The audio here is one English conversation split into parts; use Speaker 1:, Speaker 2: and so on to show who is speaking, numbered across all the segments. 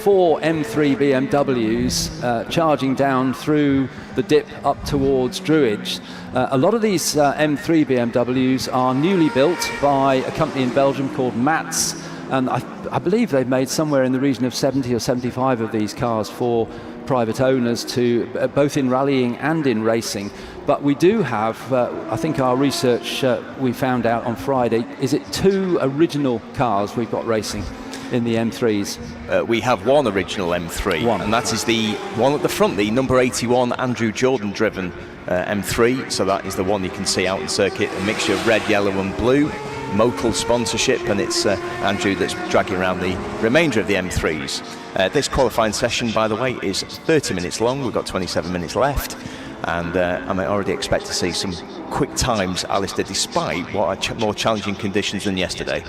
Speaker 1: 4 M3 BMWs charging down through the dip up towards Druidge. A lot of these M3 BMWs are newly built by a company in Belgium called Mats, and I believe they've made somewhere in the region of 70 or 75 of these cars for private owners, to both in rallying and in racing. But we do have, I think our research we found out on Friday, is it 2 original cars we've got racing in the M3s?
Speaker 2: We have one original M3, and that is the one at the front, the number 81 Andrew Jordan driven M3. So that is the one you can see out in circuit, a mixture of red, yellow and blue, Mocal sponsorship, and it's Andrew that's dragging around the remainder of the M3s. This qualifying session, by the way, is 30 minutes long. We've got 27 minutes left, and I may already expect to see some quick times, Alistair, despite what are more challenging conditions than yesterday.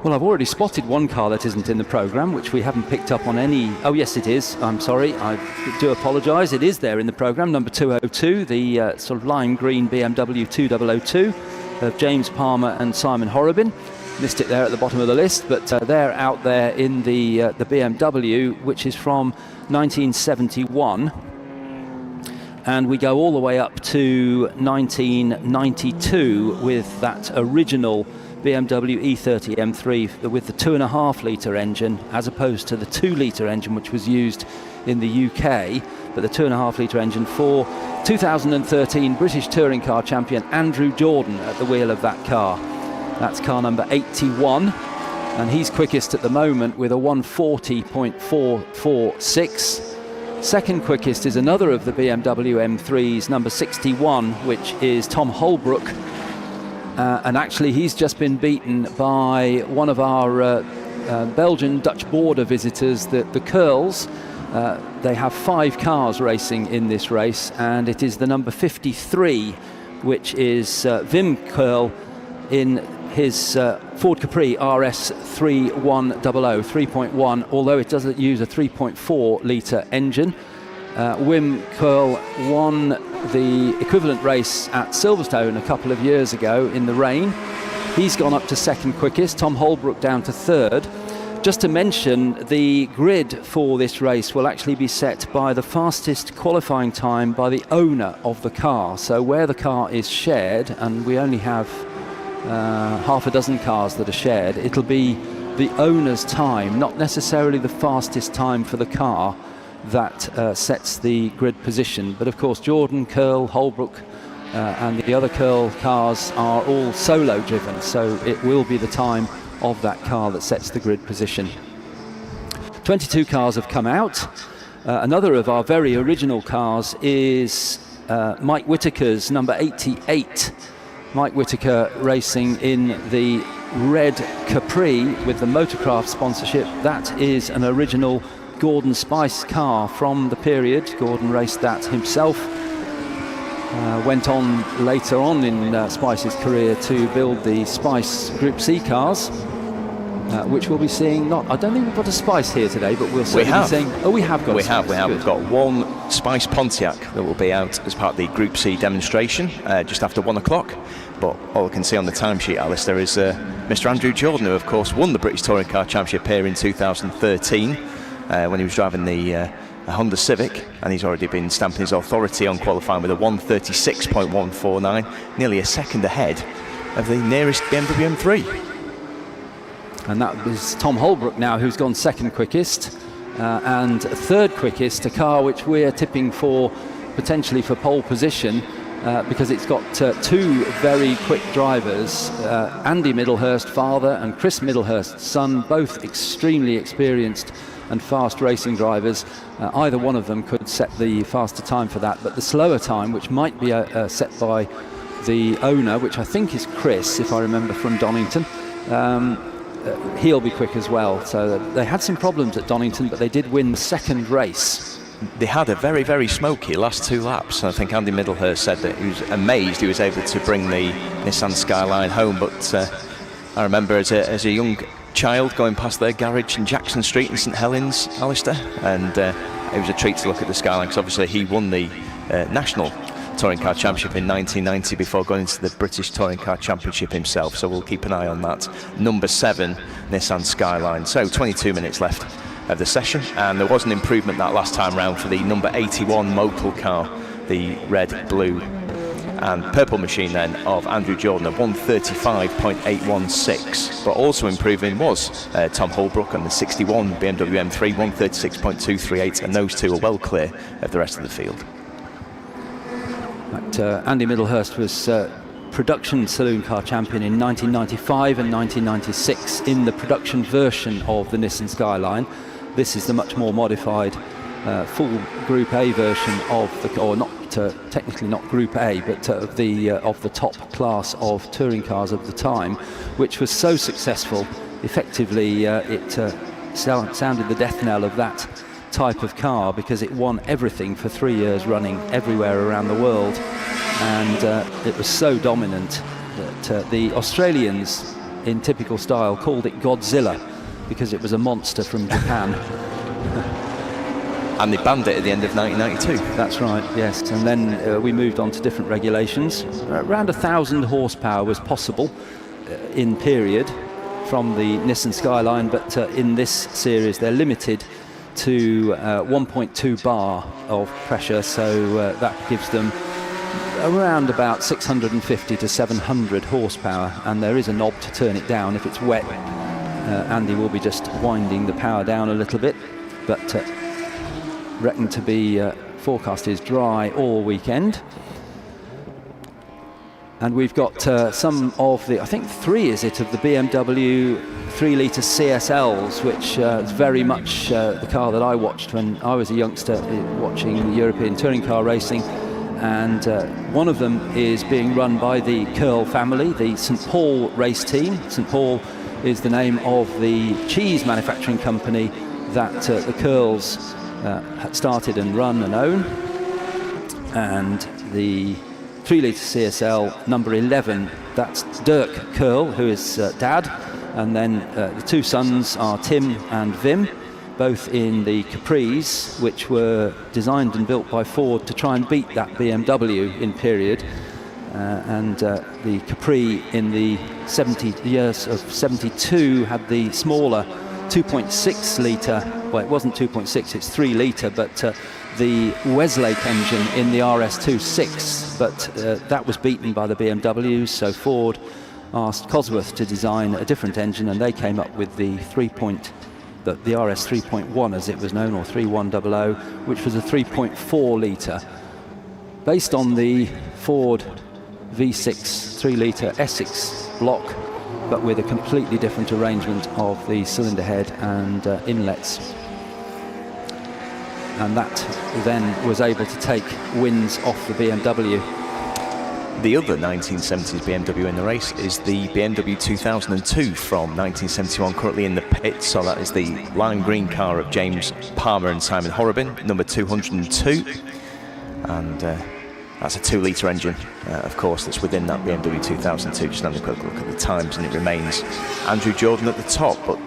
Speaker 1: Well, I've already spotted one car that isn't in the programme, which we haven't picked up on any... Oh, yes, it is. I'm sorry. I do apologise. It is there in the programme, number 202, the sort of lime green BMW 2002 of James Palmer and Simon Horrobin. Missed it there at the bottom of the list, but they're out there in the BMW, which is from 1971. And we go all the way up to 1992 with that original BMW E30 M3 with the 2.5 litre engine, as opposed to the 2 litre engine which was used in the UK, but the 2.5 litre engine for 2013 British Touring Car Champion Andrew Jordan at the wheel of that car. That's car number 81, and he's quickest at the moment with a 140.446. Second quickest is another of the BMW M3s, number 61, which is Tom Holbrook. And actually he's just been beaten by one of our Belgian Dutch border visitors, the Curls. They have 5 cars racing in this race, and it is the number 53, which is Wim Curl in his Ford Capri RS 3.1, although it doesn't use a 3.4 litre engine. Wim Curl won the equivalent race at Silverstone a couple of years ago in the rain. He's gone up to second quickest, Tom Holbrook down to third. Just to mention, the grid for this race will actually be set by the fastest qualifying time by the owner of the car. So where the car is shared, and we only have half a dozen cars that are shared, it'll be the owner's time, not necessarily the fastest time for the car, that sets the grid position. But of course Jordan, Curl, Holbrook and the other Curl cars are all solo driven, so it will be the time of that car that sets the grid position. 22 cars have come out. Another of our very original cars is Mike Whittaker's number 88. Mike Whittaker racing in the red Capri with the Motorcraft sponsorship. That is an original Gordon Spice car from the period. Gordon raced that himself. Went on later on in Spice's career to build the Spice Group C cars, which we'll be seeing. I don't think we've got a Spice here today, but we'll certainly be seeing. Oh, we have got.
Speaker 2: We have. We've got one Spice Pontiac that will be out as part of the Group C demonstration just after 1 o'clock. But all I can see on the timesheet, Alistair, is Mr. Andrew Jordan, who of course won the British Touring Car Championship here in 2013 when he was driving the Honda Civic, and he's already been stamping his authority on qualifying with a 136.149, nearly a second ahead of the nearest BMW M3.
Speaker 1: And that was Tom Holbrook now, who's gone second quickest, and third quickest, a car which we're tipping for potentially for pole position, because it's got 2 very quick drivers, Andy Middlehurst, father, and Chris Middlehurst, son, both extremely experienced and fast racing drivers. Either one of them could set the faster time for that, but the slower time, which might be set by the owner, which I think is Chris, if I remember from Donington, he'll be quick as well. So they had some problems at Donington, but they did win the second race.
Speaker 2: They had a very, very smoky last 2 laps. I think Andy Middlehurst said that he was amazed he was able to bring the Nissan Skyline home. But I remember as a young child going past their garage in Jackson Street in St Helens, Alistair, and it was a treat to look at the Skyline, because obviously he won the National Touring Car Championship in 1990 before going into the British Touring Car Championship himself. So we'll keep an eye on that number 7 Nissan Skyline. So 22 minutes left of the session, and there was an improvement that last time round for the number 81 Motul car, the red, blue and purple machine then of Andrew Jordan of 135.816. But also improving was Tom Holbrook and the 61 BMW M3, 136.238, and those two are well clear of the rest of the field.
Speaker 1: Andy Middlehurst was production saloon car champion in 1995 and 1996 in the production version of the Nissan Skyline. This is the much more modified full Group A version of the, or not technically not Group A, but of the top class of touring cars of the time, which was so successful. Effectively, it sounded the death knell of that type of car, because it won everything for 3 years running everywhere around the world, and it was so dominant that the Australians, in typical style, called it Godzilla because it was a monster from Japan.
Speaker 2: And they banned it at the end of 1992.
Speaker 1: That's right, yes. And then we moved on to different regulations. Around 1,000 horsepower was possible in period from the Nissan Skyline, but in this series they're limited to 1.2 bar of pressure, so that gives them around about 650 to 700 horsepower, and there is a knob to turn it down if it's wet. Andy will be just winding the power down a little bit, but reckoned to be forecast is dry all weekend. And we've got some of the, I think 3 is it, of the BMW 3-litre CSLs, which is very much the car that I watched when I was a youngster watching European touring car racing. And one of them is being run by the Curl family, the St Paul race team. St Paul is the name of the cheese manufacturing company that the Curls started and run and own. And the 3-litre CSL number 11, that's Dirk Curl, who is dad, and then the 2 sons are Tim and Wim, both in the Capris, which were designed and built by Ford to try and beat that BMW in period. And the Capri in the 70 years of 72 had the smaller 2.6 litre, well, it wasn't 2.6, it's 3 litre, but the Westlake engine in the RS26, but that was beaten by the BMWs, so Ford asked Cosworth to design a different engine, and they came up with the the RS 3.1 as it was known, or 3100, which was a 3.4 litre, based on the Ford V6 3-litre Essex block, but with a completely different arrangement of the cylinder head and inlets. And that then was able to take wins off the BMW.
Speaker 2: The other 1970s BMW in the race is the BMW 2002 from 1971, currently in the pits. So that is the lime green car of James Palmer and Simon Horrobin, number 202. And that's a 2-litre engine, of course, that's within that BMW 2002. Just having a quick look at the times, and it remains Andrew Jordan at the top, but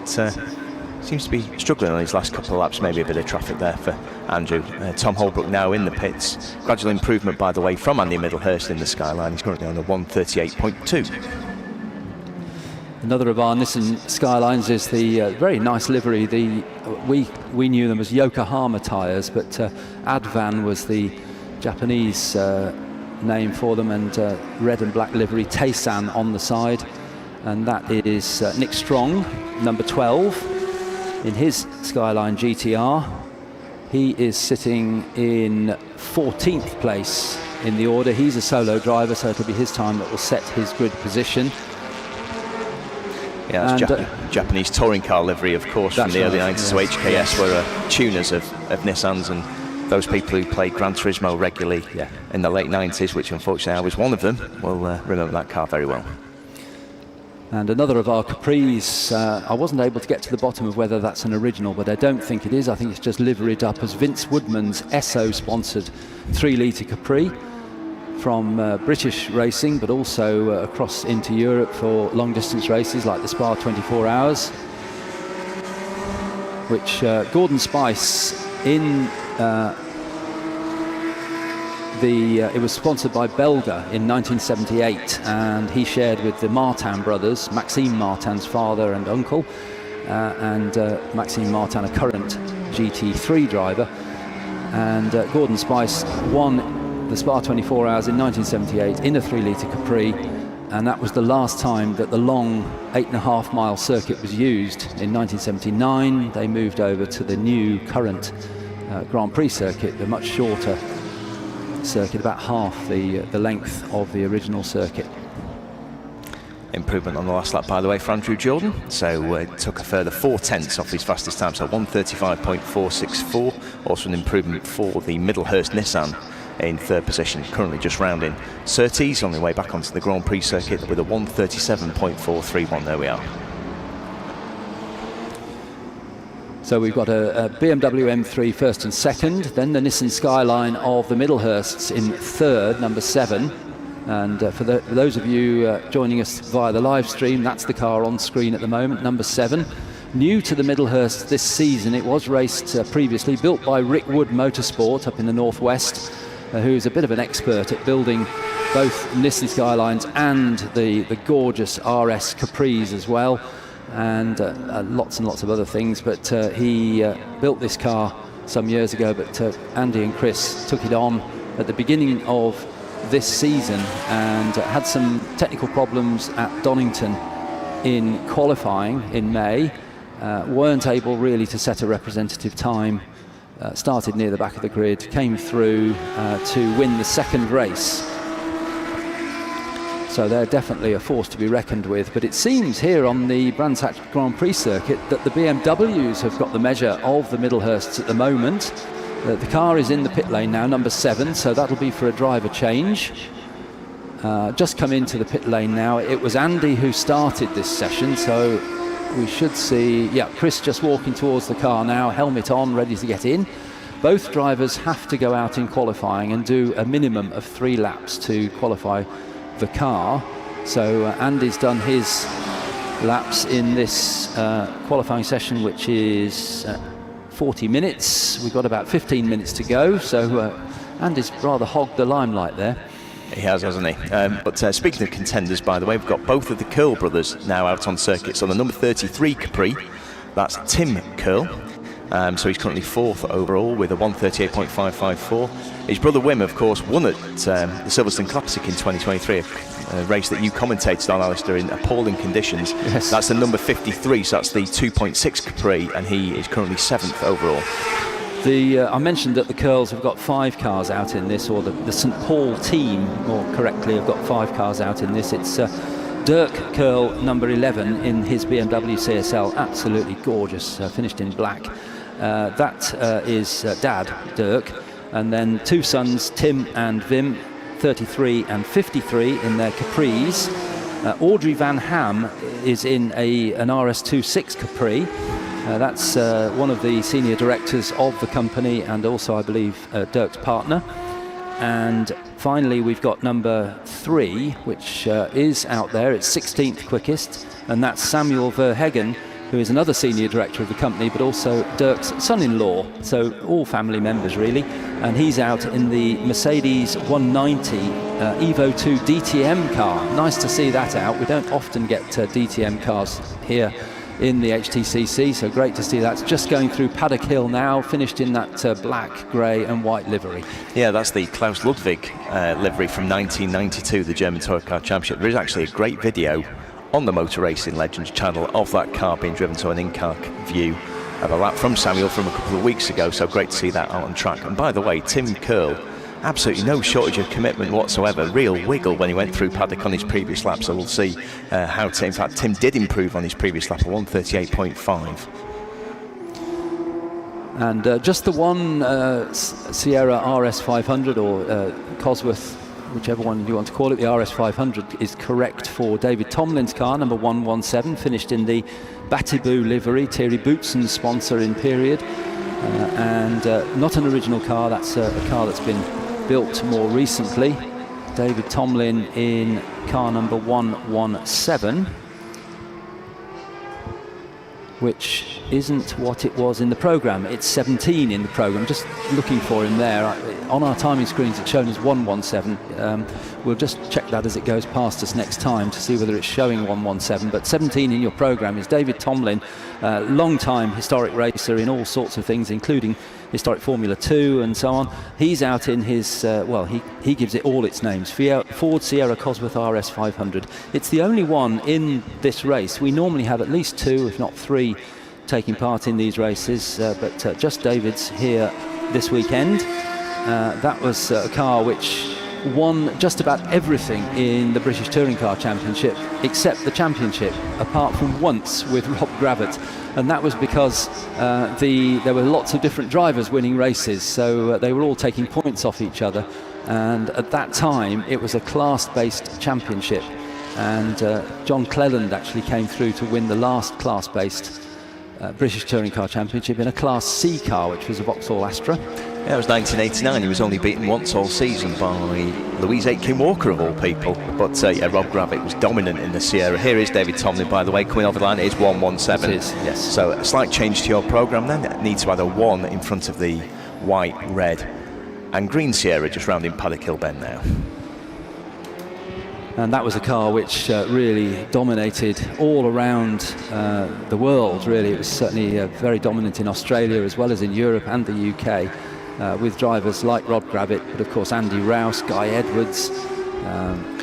Speaker 2: seems to be struggling on his last couple of laps. Maybe a bit of traffic there for Andrew. Tom Holbrook now in the pits. Gradual improvement, by the way, from Andy Middlehurst in the Skyline. He's currently on the 138.2.
Speaker 1: Another of our Nissan Skylines is the very nice livery. We knew them as Yokohama tyres, but Advan was the Japanese name for them, and red and black livery, Taysan on the side. And that is Nick Strong, number 12. In his Skyline GTR, he is sitting in 14th place in the order. He's a solo driver, so it'll be his time that will set his grid position.
Speaker 2: Yeah, that's Japanese touring car livery, of course, from the early 90s. So HKS were tuners of Nissans, and those people who played Gran Turismo regularly in the late 90s, which unfortunately I was one of them, will remember that car very well.
Speaker 1: And another of our Capris, I wasn't able to get to the bottom of whether that's an original, but I don't think it is. I think it's just liveried up as Vince Woodman's Esso-sponsored 3-litre Capri from British racing, but also across into Europe for long-distance races like the Spa 24 Hours, which Gordon Spice in... it was sponsored by Belga in 1978, and he shared with the Martin brothers, Maxime Martin's father and uncle, and Maxime Martin, a current GT3 driver. And Gordon Spice won the Spa 24 Hours in 1978 in a 3-litre Capri, and that was the last time that the long 8.5-mile circuit was used. In 1979 they moved over to the new current Grand Prix circuit, the much shorter circuit, about half the length of the original circuit.
Speaker 2: Improvement on the last lap, by the way, for Andrew Jordan. So it took a further 4/10 off his fastest time, so 1:35.464. Also an improvement for the Middlehurst Nissan in third position, currently just rounding Surtees on their way back onto the Grand Prix circuit with a 1:37.431. There we are.
Speaker 1: So we've got a BMW M3 first and second, then the Nissan Skyline of the Middlehursts in third, number 7. And for those of you joining us via the live stream, that's the car on screen at the moment, number 7. New to the Middlehurst this season. It was raced previously, built by Rick Wood Motorsport up in the northwest, who's a bit of an expert at building both Nissan Skylines and the gorgeous RS Capris as well, and lots and lots of other things. But he built this car some years ago, but Andy and Chris took it on at the beginning of this season and had some technical problems at Donington in qualifying in May. Weren't able really to set a representative time. Started near the back of the grid, came through to win the second race. So they're definitely a force to be reckoned with. But it seems here on the Brands Hatch Grand Prix circuit that the BMWs have got the measure of the Middlehursts at the moment. The car is in the pit lane now, number 7, so that'll be for a driver change. Just come into the pit lane now. It was Andy who started this session, so we should see, Chris just walking towards the car now, helmet on, ready to get in. Both drivers have to go out in qualifying and do a minimum of 3 laps to qualify the car. So Andy's done his laps in this qualifying session, which is 40 minutes. We've got about 15 minutes to go, so Andy's rather hogged the limelight there.
Speaker 2: He has, hasn't he? But speaking of contenders, by the way, we've got both of the Curl brothers now out on circuit. So the number 33 Capri, that's Tim Curl. So he's currently 4th overall with a 1:38.554. His brother Wim, of course, won at the Silverstone Classic in 2023, a race that you commentated on, Alistair, in appalling conditions.
Speaker 1: Yes.
Speaker 2: That's the number 53, so that's the 2.6 Capri, and he is currently 7th overall.
Speaker 1: I mentioned that the Curls have got 5 cars out in this, or the St Paul team, more correctly, have got 5 cars out in this. It's Dirk Curl, number 11, in his BMW CSL, absolutely gorgeous, finished in black. That is Dad, Dirk, and then 2 sons, Tim and Wim, 33 and 53 in their Capris. Audrey Van Ham is in an RS26 Capri. That's one of the senior directors of the company, and also, I believe, Dirk's partner. And finally, we've got number 3, which is out there. It's 16th quickest, and that's Samuel Verhegen, who is another senior director of the company, but also Dirk's son-in-law. So all family members, really. And he's out in the Mercedes 190 Evo 2 DTM car. Nice to see that out. We don't often get DTM cars here in the HTCC, so great to see that. It's just going through Paddock Hill now, finished in that black, grey and white livery.
Speaker 2: Yeah, that's the Klaus Ludwig livery from 1992, the German Touring Car Championship. There is actually a great video on the Motor Racing Legends channel of that car being driven, to an in-car view of a lap from Samuel from a couple of weeks ago, so great to see that out on track. And by the way, Tim Curl, absolutely no shortage of commitment whatsoever, real wiggle when he went through paddock on his previous lap, so we'll see how Tim, in fact Tim did improve on his previous lap, a 1:38.5.
Speaker 1: And just the one Sierra RS500 or Cosworth, whichever one you want to call it, the RS500 is correct for David Tomlin's car, number 117, finished in the Batibou livery, Thierry Boutson's sponsor in period, and not an original car, that's a car that's been built more recently. David Tomlin in car number 117. which isn't what it was in the programme. It's 17 in the programme. Just looking for him there. On our timing screens it's shown as 117. We'll just check that as it goes past us next time to see whether it's showing 117. But 17 in your programme is David Tomlin, long-time historic racer in all sorts of things, including historic Formula 2 and so on. He's out in his, he gives it all its names, Ford Sierra Cosworth RS 500. It's the only one in this race. We normally have at least 2, if not 3, taking part in these races, but just David's here this weekend. That was a car which won just about everything in the British Touring Car Championship except the championship, apart from once with Rob Gravett, and that was because there were lots of different drivers winning races, so they were all taking points off each other, and at that time it was a class-based championship, and John Cleland actually came through to win the last class-based British Touring Car Championship in a Class C car, which was a Vauxhall Astra.
Speaker 2: Yeah, it was 1989. He was only beaten once all season by Louise Aitken Walker, of all people. But Rob Gravett was dominant in the Sierra. Here is David Tomlin, by the way, coming over the line. It is 117.
Speaker 1: It is, yes.
Speaker 2: So a slight change to your programme then. It needs to add a 1 in front of the white, red and green Sierra just round in Paddock Hill Bend now.
Speaker 1: And that was a car which really dominated all around the world, really. It was certainly very dominant in Australia as well as in Europe and the UK, with drivers like Rod Gravett, but of course Andy Rouse, Guy Edwards,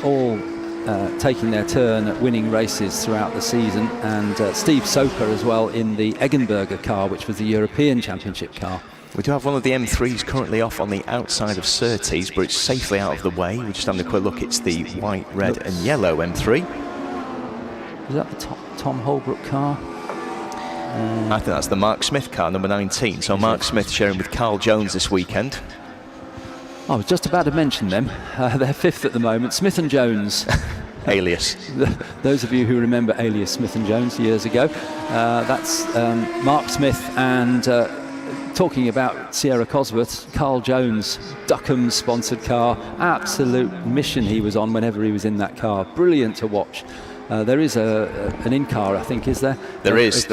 Speaker 1: all taking their turn at winning races throughout the season, and Steve Soper as well in the Eggenberger car, which was the European Championship car.
Speaker 2: We do have one of the M3s currently off on the outside of Surtees, but it's safely out of the way. We're just having a quick look. It's the white, red and yellow M3.
Speaker 1: Is that the Tom Holbrook car?
Speaker 2: I think that's the Mark Smith car, number 19. So Mark Smith sharing with Carl Jones this weekend.
Speaker 1: I was just about to mention them. They're 5th at the moment. Smith and Jones.
Speaker 2: Alias.
Speaker 1: Those of you who remember Alias Smith and Jones years ago, that's Mark Smith and... talking about Sierra Cosworth, Carl Jones, Duckham's sponsored car, absolute mission he was on whenever he was in that car. Brilliant to watch. There is an in-car, I think, is there?
Speaker 2: There is,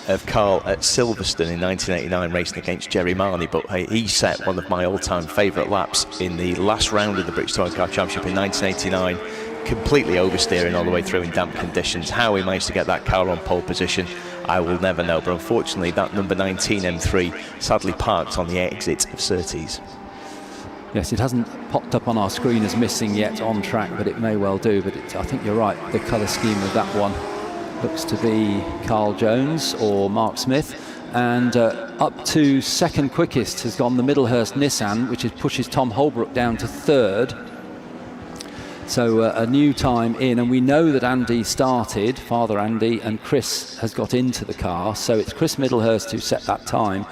Speaker 2: of Carl at Silverstone in 1989 racing against Jerry Marney, but he set one of my all-time favourite laps in the last round of the British Touring Car Championship in 1989, completely oversteering all the way through in damp conditions. How he managed to get that car on pole position, I will never know, but unfortunately that number 19 M3 sadly parked on the exit of Surtees.
Speaker 1: Yes, it hasn't popped up on our screen as missing yet on track, but it may well do. But I think you're right, the colour scheme of that one looks to be Carl Jones or Mark Smith. And up to second quickest has gone the Middlehurst Nissan, which pushes Tom Holbrook down to 3rd. So a new time in, and we know that Andy started, Father Andy, and Chris has got into the car, so it's Chris Middlehurst who set that time,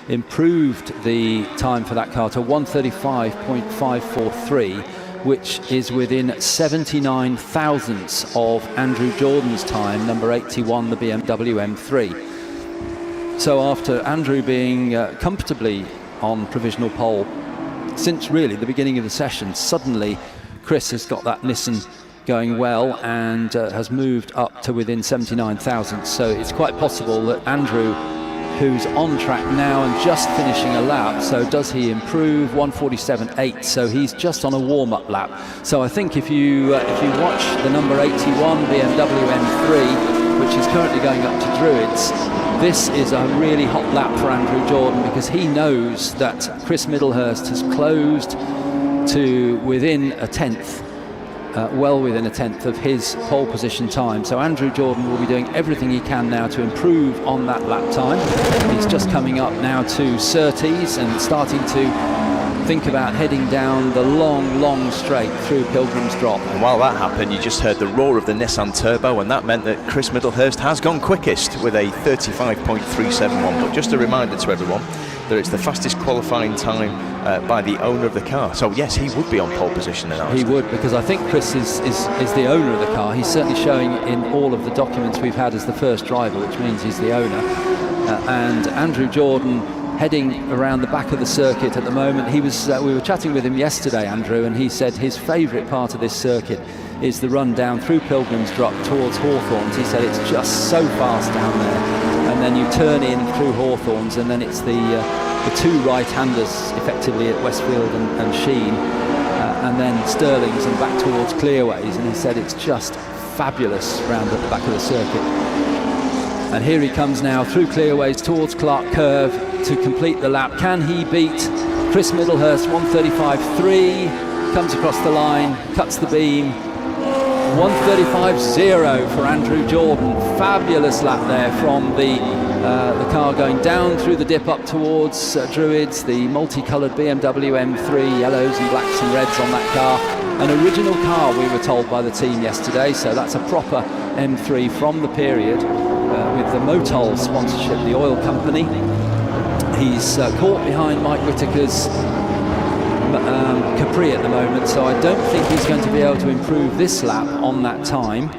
Speaker 1: improved the time for that car to 1:35.543, which is within 79 thousandths of Andrew Jordan's time, number 81, the BMW M3. So after Andrew being comfortably on provisional pole since really the beginning of the session, suddenly Chris has got that Nissan going well and has moved up to within 79 thousandths. So it's quite possible that Andrew, who's on track now and just finishing a lap, so does he improve? 1:47.8, so he's just on a warm-up lap. So I think if you watch the number 81 BMW M3, which is currently going up to Druids, this is a really hot lap for Andrew Jordan, because he knows that Chris Middlehurst has closed to within a tenth, well within a tenth of his pole position time. So Andrew Jordan will be doing everything he can now to improve on that lap time. He's just coming up now to Surtees and starting to think about heading down the long straight through Pilgrim's Drop.
Speaker 2: And while that happened, you just heard the roar of the Nissan Turbo, and that meant that Chris Middlehurst has gone quickest with a 35.371. But just a reminder to everyone that it's the fastest qualifying time by the owner of the car. So yes, he would be on pole position in ours.
Speaker 1: He would, because I think Chris is the owner of the car. He's certainly showing in all of the documents we've had as the first driver, which means he's the owner. And Andrew Jordan heading around the back of the circuit at the moment. He was we were chatting with him yesterday, Andrew, and he said his favourite part of this circuit is the run down through Pilgrim's Drop towards Hawthorns. He said it's just so fast down there, and and then you turn in through Hawthorns, and then it's the two right-handers effectively at Westfield and Sheen, and then Stirling's and back towards Clearways, and he said it's just fabulous round at the back of the circuit. And here he comes now through Clearways towards Clark Curve to complete the lap. Can he beat Chris Middlehurst? 1:35.3, comes across the line, cuts the beam. 1:35.0 for Andrew Jordan. Fabulous lap there from the car going down through the dip up towards Druids, the multicoloured BMW M3, yellows and blacks and reds on that car. An original car, we were told by the team yesterday, so that's a proper M3 from the period with the Motol sponsorship, the oil company. He's caught behind Mike Whittaker's Capri at the moment, so I don't think he's going to be able to improve this lap on that time.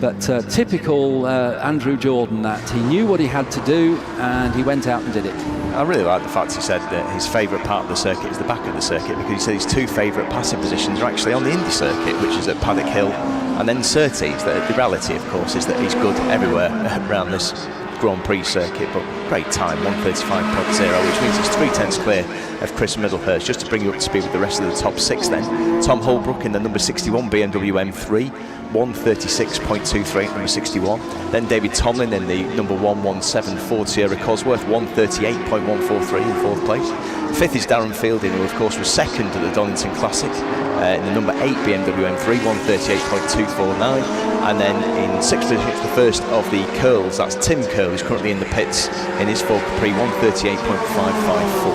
Speaker 1: But typical Andrew Jordan, that he knew what he had to do and he went out and did it.
Speaker 2: I really like the fact he said that his favourite part of the circuit is the back of the circuit, because he said his two favourite passing positions are actually on the Indy circuit, which is at Paddock Hill and then Surtees. The reality, of course, is that he's good everywhere around this Grand Prix circuit, but great time, 1:35.0, which means he's 3/10 clear of Chris Middlehurst. Just to bring you up to speed with the rest of the top six then, Tom Holbrook in the number 61 BMW M3, 1:36.23 at number 61. Then David Tomlin in the number 117 Ford Sierra Cosworth, 1:38.143 in fourth place. Fifth is Darren Fielding, who of course was second at the Donington Classic, in the number 8 BMW M3, 1:38.249. And then in sixth position, the first of the Curls, that's Tim Curl, who's currently in the pits in his Ford Capri, 1:38.554.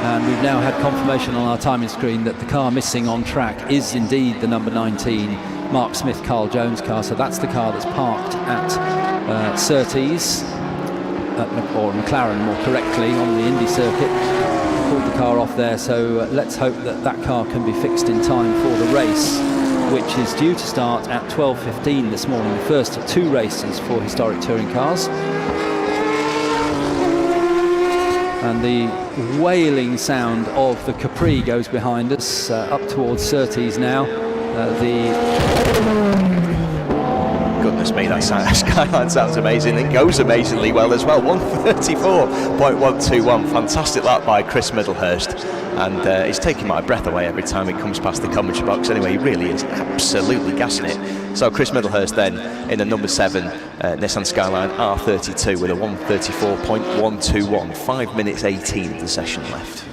Speaker 1: And we've now had confirmation on our timing screen that the car missing on track is indeed the number 19 Mark Smith Carl Jones car, so that's the car that's parked at Surtees, or McLaren more correctly, on the Indy circuit. Pulled the car off there, so let's hope that that car can be fixed in time for the race, which is due to start at 12:15 this morning, the first of two races for historic touring cars. And the wailing sound of the Capri goes behind us, up towards Surtees now. Goodness me, that Skyline sounds amazing. It goes amazingly well as well. 1:34.121. Fantastic lap by Chris Middlehurst. And he's taking my breath away every time he comes past the commentary box. Anyway, he really is absolutely gassing it. So Chris Middlehurst then in the number 7 Nissan Skyline R32 with a 1:34.121. 5 minutes 18 of the session left.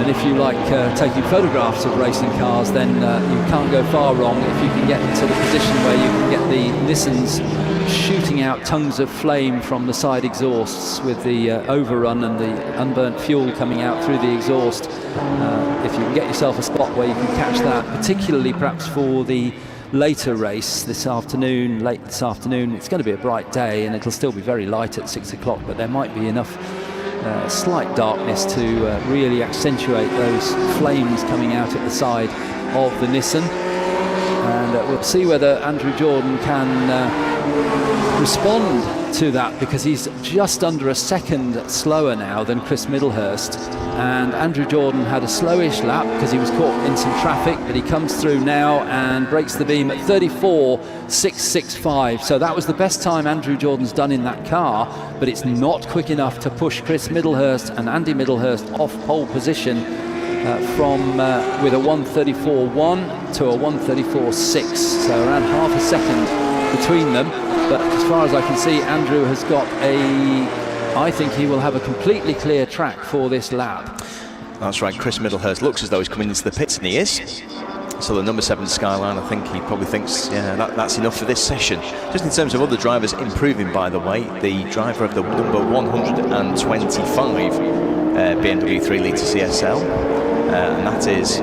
Speaker 1: And if you like taking photographs of racing cars, then you can't go far wrong if you can get into the position where you can get the Nissans shooting out tongues of flame from the side exhausts with the overrun and the unburnt fuel coming out through the exhaust. If you can get yourself a spot where you can catch that, particularly perhaps for the later race late this afternoon, it's going to be a bright day and it'll still be very light at 6 o'clock, but there might be enough slight darkness to really accentuate those flames coming out at the side of the Nissan. And we'll see whether Andrew Jordan can respond to that, because he's just under a second slower now than Chris Middlehurst. And Andrew Jordan had a slowish lap because he was caught in some traffic, but he comes through now and breaks the beam at 34.665. So that was the best time Andrew Jordan's done in that car, but it's not quick enough to push Chris Middlehurst and Andy Middlehurst off pole position with a 1:34.1 to a 1:34.6. So around half a second between them. But as far as I can see, Andrew has got I think he will have a completely clear track for this lap.
Speaker 2: That's right, Chris Middlehurst looks as though he's coming into the pits, and he is. So the number 7 Skyline, I think he probably thinks, yeah, that's enough for this session. Just in terms of other drivers improving, by the way, the driver of the number 125 BMW 3-litre CSL, and that is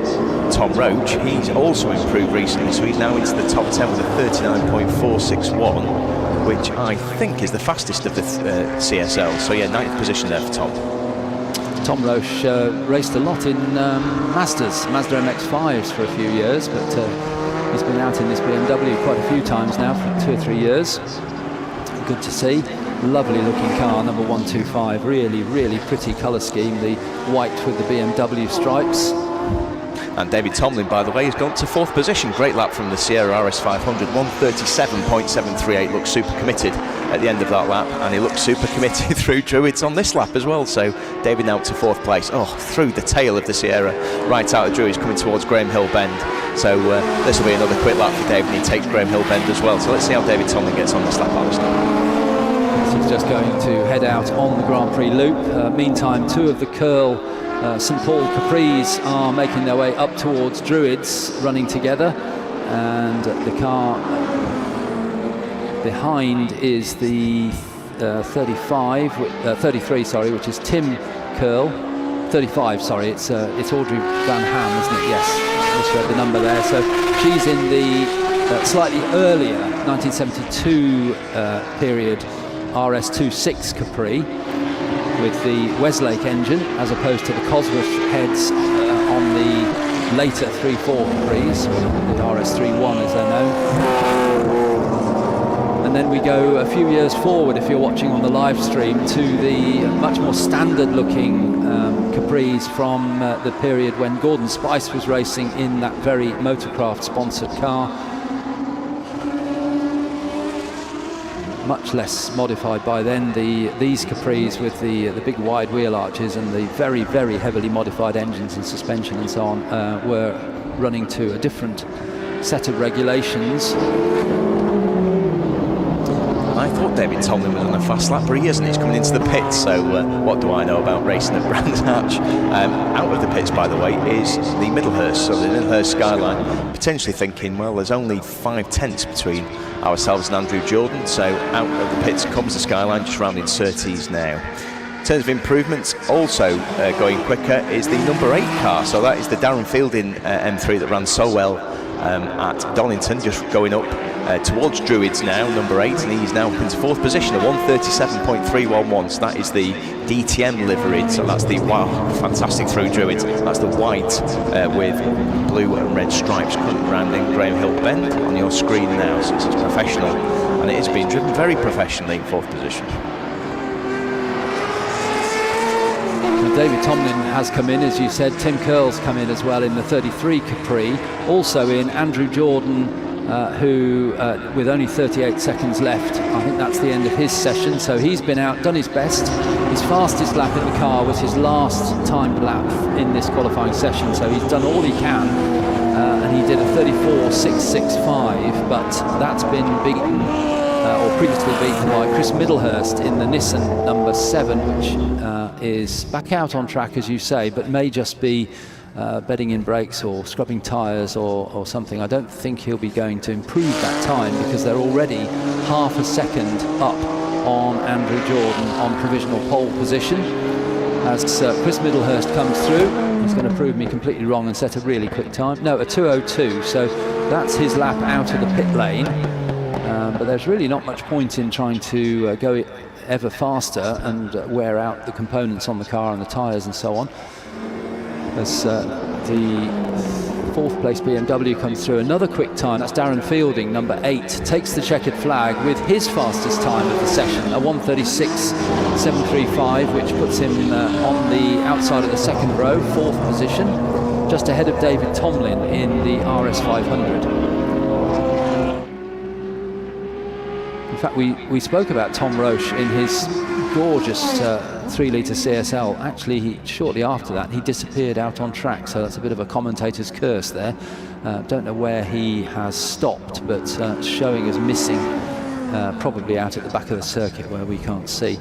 Speaker 2: Tom Roach. He's also improved recently, so he's now into the top 10 with a 39.461, which I think is the fastest of the CSL. So yeah, 9th position there for Tom.
Speaker 1: Tom Roche raced a lot in Mazda MX-5s for a few years, but he's been out in this BMW quite a few times now, for 2 or 3 years. Good to see. Lovely looking car, number 125. Really, really pretty colour scheme, the white with the BMW stripes.
Speaker 2: And David Tomlin, by the way, has gone to 4th position. Great lap from the Sierra RS500, 1:37.738. Looks super committed at the end of that lap, and he looks super committed through Druids on this lap as well. So David now to 4th place. Oh, through the tail of the Sierra, right out of Druids, coming towards Graham Hill Bend. So this will be another quick lap for David, and he takes Graham Hill Bend as well. So let's see how David Tomlin gets on this lap, Alistair.
Speaker 1: He's just going to head out on the Grand Prix loop. Meantime, 2 of the Curl St Paul Capris are making their way up towards Druids, running together, and the car behind is the 33, sorry, which is Tim Curl. 35, sorry, it's Audrey Van Ham, isn't it? Yes, I misread the number there. So she's in the slightly earlier 1972 period RS26 Capri, with the Westlake engine as opposed to the Cosworth heads on the later 3.4 Capris, the RS31 as they're known. And then we go a few years forward, if you're watching on the live stream, to the much more standard looking Capris from the period when Gordon Spice was racing in that very Motorcraft sponsored car. Much less modified by then. These Capris with the big wide wheel arches and the very, very heavily modified engines and suspension and so on were running to a different set of regulations.
Speaker 2: I thought David Tomlin was on a fast lap, but he isn't. He's coming into the pits, so what do I know about racing at Brands Hatch? Out of the pits, by the way, is the Middlehurst, so the Middlehurst Skyline, potentially thinking, well, there's only 5/10 between ourselves and Andrew Jordan, so out of the pits comes the Skyline, just rounding Surtees now. In terms of improvements, also going quicker is the number 8 car, so that is the Darren Fielding M3 that ran so well at Donington, just going up towards Druids now, number 8, and he's now up into 4th position at 1:37.311. So that is the DTM livery, so that's the, wow, fantastic through Druids. That's the white with blue and red stripes rounding Graham Hill Bend on your screen now. So it's professional, and it is being driven very professionally in 4th position.
Speaker 1: David Tomlin has come in, as you said. Tim Curl's come in as well in the 33 Capri. Also in Andrew Jordan, who with only 38 seconds left, I think that's the end of his session, so he's been out, done his best. His fastest lap in the car was his last timed lap in this qualifying session, so he's done all he can, and he did a 34.665, but that's been beaten or previously beaten by Chris Middlehurst in the Nissan number 7, which is back out on track, as you say, but may just be bedding in brakes or scrubbing tyres or something. I don't think he'll be going to improve that time, because they're already half a second up on Andrew Jordan on provisional pole position. As Chris Middlehurst comes through, he's going to prove me completely wrong and set a really quick time. No, a 2:02, so that's his lap out of the pit lane. But there's really not much point in trying to go ever faster and wear out the components on the car and the tyres and so on. As the 4th place BMW comes through, another quick time. That's Darren Fielding, number 8, takes the checkered flag with his fastest time of the session, a 1:36.735, which puts him on the outside of the second row, 4th position, just ahead of David Tomlin in the RS500. In fact, we spoke about Tom Roche in his gorgeous 3-litre CSL. Actually, shortly after that, he disappeared out on track, so that's a bit of a commentator's curse there. Don't know where he has stopped, but showing as missing, probably out at the back of the circuit where we can't see.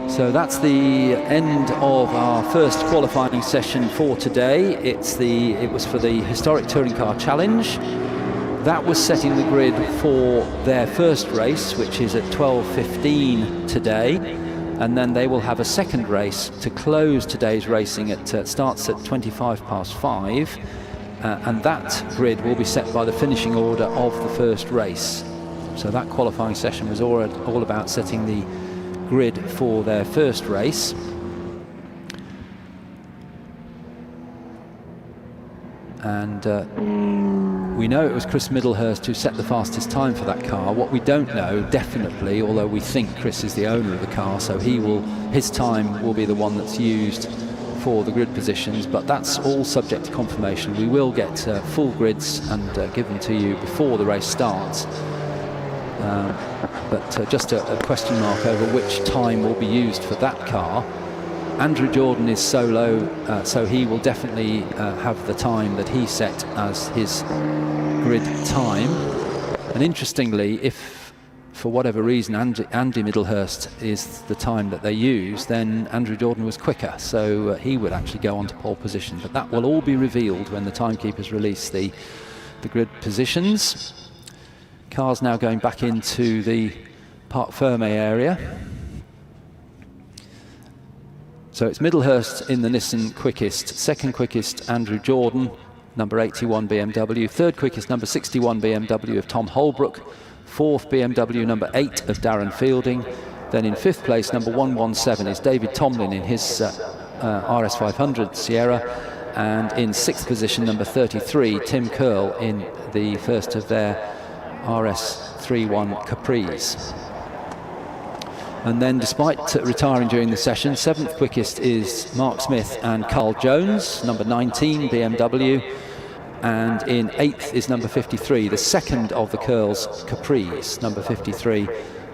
Speaker 1: So that's the end of our first qualifying session for today. It was for the Historic Touring Car Challenge. That was setting the grid for their first race, which is at 12:15 today, and then they will have a second race to close today's racing. Starts at 5:25, and that grid will be set by the finishing order of the first race. So that qualifying session was all about setting the grid for their first race. And we know it was Chris Middlehurst who set the fastest time for that car. What we don't know definitely, although we think Chris is the owner of the car, so his time will be the one that's used for the grid positions, but that's all subject to confirmation. We will get full grids and given to you before the race starts. But just a question mark over which time will be used for that car. Andrew Jordan is solo, so he will definitely have the time that he set as his grid time. And interestingly, if for whatever reason Andy Middlehurst is the time that they use, then Andrew Jordan was quicker, so he would actually go on to pole position. But that will all be revealed when the timekeepers release the grid positions. Cars now going back into the Parc Fermé area. So it's Middlehurst in the Nissan quickest, second quickest Andrew Jordan, number 81 BMW, third quickest number 61 BMW of Tom Holbrook, fourth BMW number 8 of Darren Fielding. Then in fifth place number 117 is David Tomlin in his RS500 Sierra, and in sixth position number 33 Tim Curl in the first of their RS31 Capris. And then, despite retiring during the session, seventh quickest is Mark Smith and Carl Jones, number 19 BMW, and in eighth is number 53, the second of the Curls Capris, number 53,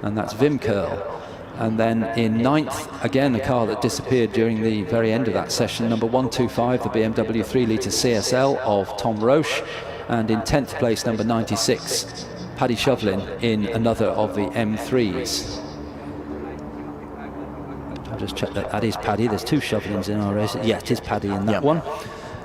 Speaker 1: and that's Wim Curl. And then in ninth, again a car that disappeared during the very end of that session, number 125, the BMW 3-litre CSL of Tom Roche, and in 10th place number 96, Paddy Shovlin in another of the M3s. I'll just check that is Paddy. There's two Shovlins in our race. Yeah, it is Paddy in that one.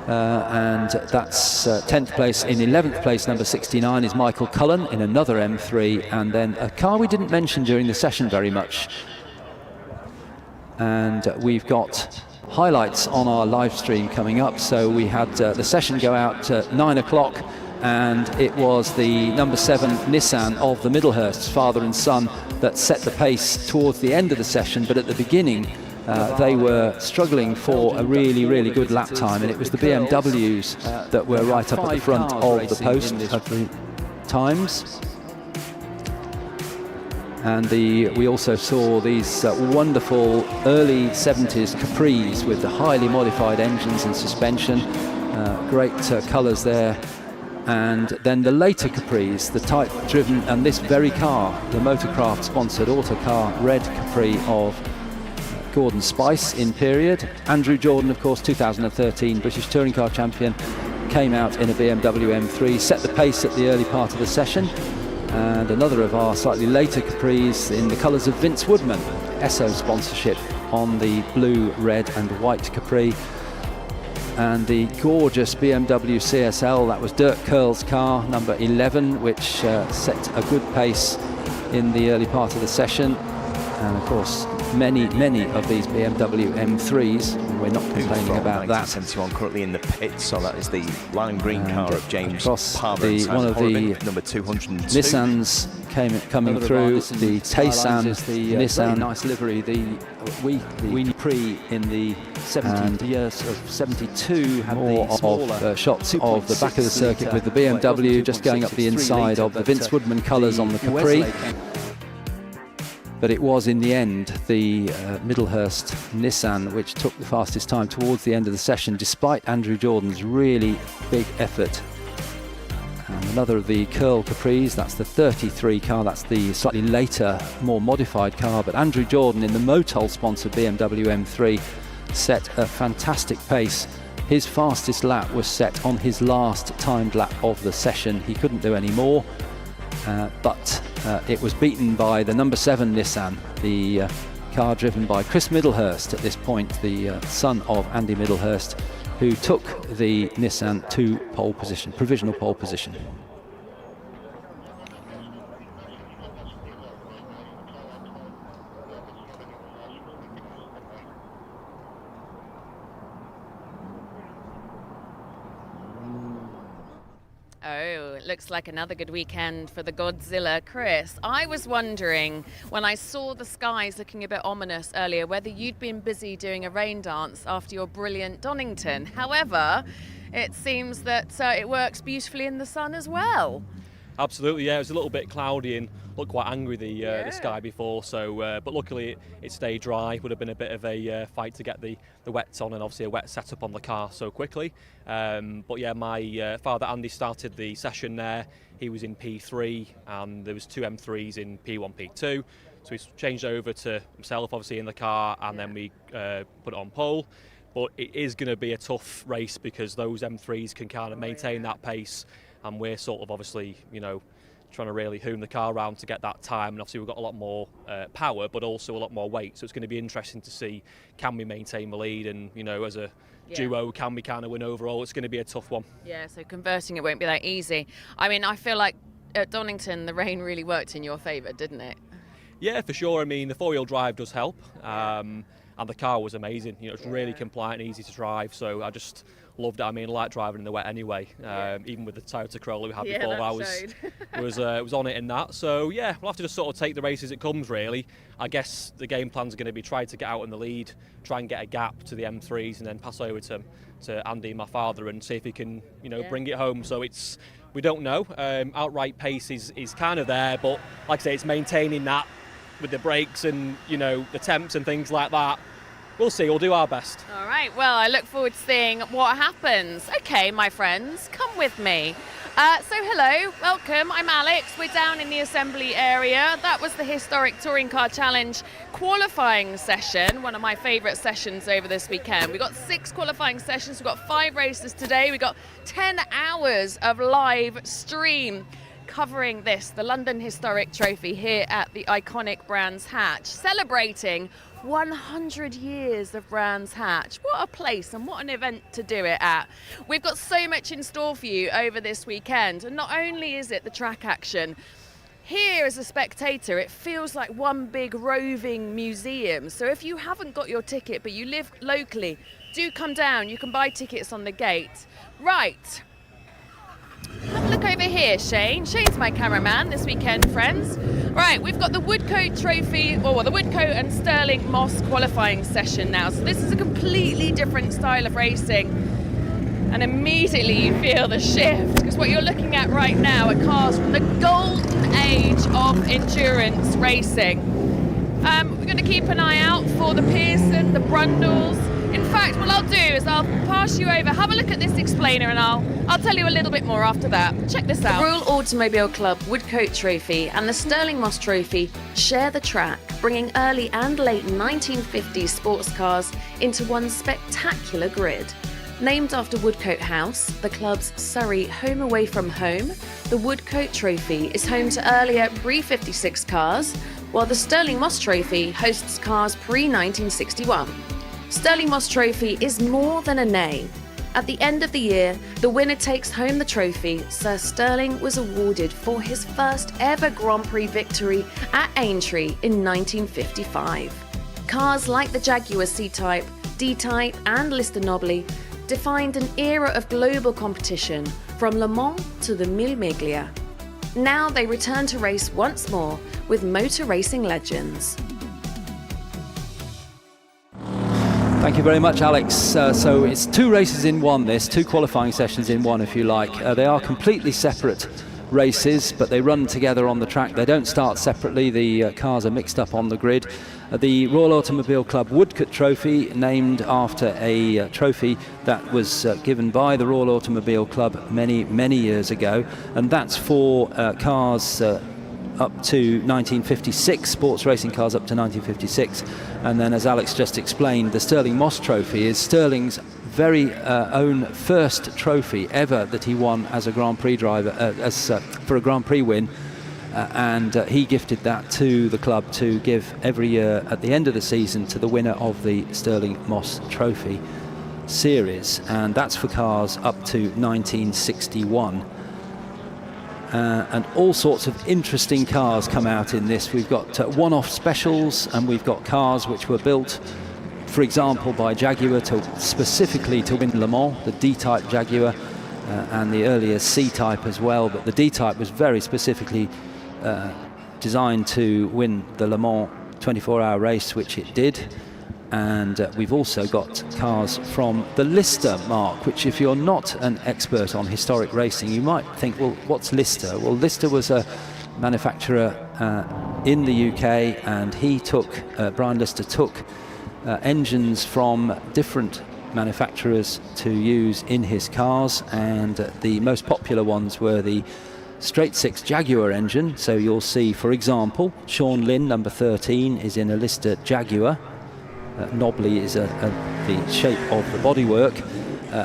Speaker 1: And that's 10th place. In 11th place, number 69 is Michael Cullen in another M3, and then a car we didn't mention during the session very much. And we've got highlights on our live stream coming up. So we had the session go out at 9 o'clock, and it was the number 7 Nissan of the Middlehursts, father and son, that set the pace towards the end of the session. But at the beginning, they were struggling for a really, really good lap time, and it was the BMWs that were right up at the front of the post of the times. And we also saw these wonderful early 70s Capris with the highly modified engines and suspension, great colours there. And then the later Capris, the type-driven, and this very car, the Motorcraft-sponsored Autocar Red Capri of Gordon Spice in period. Andrew Jordan, of course, 2013 British Touring Car Champion, came out in a BMW M3, set the pace at the early part of the session. And another of our slightly later Capris in the colours of Vince Woodman, Esso sponsorship on the blue, red and white Capri. And the gorgeous BMW CSL, that was Dirk Curl's car, number 11, which set a good pace in the early part of the session. And of course, many of these BMW M3s, and we're not complaining about that.
Speaker 2: 1971 currently in the pits, so that is the lime green car of James Palmer.
Speaker 1: One of the
Speaker 2: number 202.
Speaker 1: Nissans coming through, the Taycan Nissan, nice livery, the Weenie Pre in the 70 years of 72 had more of shots of the back of the circuit with the BMW just going up the inside of the Vince Woodman colours on the Capri. But it was in the end the Middlehurst Nissan which took the fastest time towards the end of the session, despite Andrew Jordan's really big effort. And another of the Curl Capris, that's the 33 car, that's the slightly later, more modified car. But Andrew Jordan in the Motol-sponsored BMW M3 set a fantastic pace. His fastest lap was set on his last timed lap of the session. He couldn't do any more. But it was beaten by the number 7 Nissan, the car driven by Chris Middlehurst at this point, the son of Andy Middlehurst, who took the Nissan to pole position, provisional pole position.
Speaker 3: Oh, it looks like another good weekend for the Godzilla. Chris, I was wondering, when I saw the skies looking a bit ominous earlier, whether you'd been busy doing a rain dance after your brilliant Donington. However, it seems that it works beautifully in the sun as well.
Speaker 4: Absolutely, yeah. It was a little bit cloudy and looked quite angry, the sky before. So, but luckily it stayed dry. Would have been a bit of a fight to get the wets on, and obviously a wet setup on the car so quickly. But yeah, my father Andy started the session there. He was in P3, and there was 2 M3s in P1, P2. So we changed over to himself, obviously, in the car, and then we put it on pole. But it is going to be a tough race because those M3s can kind of maintain that pace, and we're sort of obviously, trying to really hoon the car around to get that time. And obviously we've got a lot more power, but also a lot more weight. So it's going to be interesting to see, can we maintain the lead, and as a duo, can we kind of win overall? It's going to be a tough one. Yeah,
Speaker 3: so converting it won't be that easy. I mean, I feel like at Donington the rain really worked in your favour, didn't it?
Speaker 4: Yeah, for sure. I mean, the 4-wheel drive does help. And the car was amazing. It's really compliant and easy to drive. So I just loved it. I mean, I like driving in the wet anyway. Even with the Toyota Corolla we had before, I was on it in that. So yeah, we'll have to just sort of take the race as it comes, really. I guess the game plan's going to be try to get out in the lead, try and get a gap to the M3s, and then pass over to Andy, my father, and see if he can, bring it home. So we don't know. Outright pace is kind of there, but like I say, it's maintaining that with the brakes and the temps and things like that. We'll see, we'll do our best. All
Speaker 3: right, well, I look forward to seeing what happens. Okay, my friends, come with me. So hello, welcome, I'm Alex. We're down in the assembly area. That was the Historic Touring Car Challenge qualifying session, one of my favourite sessions over this weekend. We've got 6 qualifying sessions, we've got 5 races today, we've got 10 hours of live stream covering the London Historic Trophy here at the iconic Brands Hatch, celebrating 100 years of Brands Hatch. What a place and what an event to do it at. We've got so much in store for you over this weekend, and not only is it the track action, here as a spectator it feels like one big roving museum. So if you haven't got your ticket but you live locally, do come down. You can buy tickets on the gate. Right. Have a look over here, Shane. Shane's my cameraman this weekend, friends. Right, we've got the Woodcote Trophy, or the Woodcote and Sterling Moss qualifying session now. So this is a completely different style of racing. And immediately you feel the shift, because what you're looking at right now are cars from the golden age of endurance racing. We're going to keep an eye out for the Pearson, the Brundles. In fact, what I'll do is I'll pass you over, have a look at this explainer, and I'll tell you a little bit more after that. Check this out. The Royal Automobile Club Woodcote Trophy and the Sterling Moss Trophy share the track, bringing early and late 1950s sports cars into one spectacular grid. Named after Woodcote House, the club's Surrey home away from home, the Woodcote Trophy is home to earlier pre-56 cars, while the Sterling Moss Trophy hosts cars pre-1961. Sterling Moss Trophy is more than a name. At the end of the year, the winner takes home the trophy Sir Sterling was awarded for his first ever Grand Prix victory at Aintree in 1955. Cars like the Jaguar C-Type, D-Type and Lister Nobly defined an era of global competition from Le Mans to the Mille Miglia. Now they return to race once more with motor racing legends.
Speaker 1: Thank you very much, Alex. So it's 2 races in one, 2 qualifying sessions in one, if you like. They are completely separate races, but they run together on the track. They don't start separately. The cars are mixed up on the grid. The Royal Automobile Club Woodcote Trophy, named after a trophy that was given by the Royal Automobile Club many, many years ago, and that's for cars up to 1956, sports racing cars up to 1956. And then, as Alex just explained, the Sterling Moss Trophy is Sterling's very own first trophy ever that he won as a Grand Prix driver, for a Grand Prix win. And he gifted that to the club to give every year at the end of the season to the winner of the Sterling Moss Trophy series. And that's for cars up to 1961. And all sorts of interesting cars come out in this. We've got one-off specials, and we've got cars which were built, for example, by Jaguar specifically to win Le Mans, the D-Type Jaguar, and the earlier C-Type as well. But the D-Type was very specifically designed to win the Le Mans 24-hour race, which it did. And we've also got cars from the Lister marque, which if you're not an expert on historic racing, you might think, well, what's Lister? Well, Lister was a manufacturer in the UK, and Brian Lister took engines from different manufacturers to use in his cars, and the most popular ones were the straight six Jaguar engine. So you'll see, for example, Sean Lynn, number 13, is in a Lister Jaguar. Knobbly is the shape of the bodywork,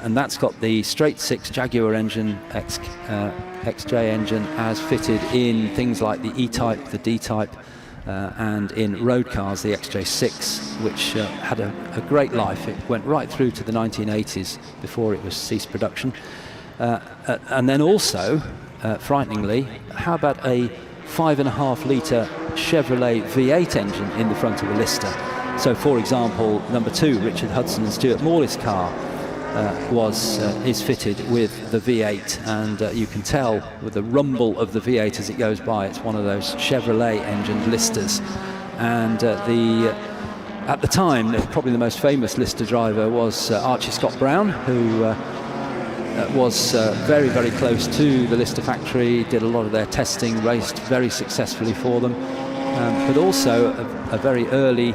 Speaker 1: and that's got the straight six Jaguar engine, XJ engine, as fitted in things like the E-Type, the D-Type, and in road cars the XJ6, which had a great life. It went right through to the 1980s before it was ceased production. And then also, frighteningly, how about a 5.5 litre Chevrolet V8 engine in the front of a Lister? So, for example, number 2, Richard Hudson and Stuart Morley's car is fitted with the V8, and you can tell with the rumble of the V8 as it goes by. It's one of those Chevrolet engined Listers, and at the time, probably the most famous Lister driver was Archie Scott Brown, who was very, very close to the Lister factory, did a lot of their testing, raced very successfully for them, but also a very early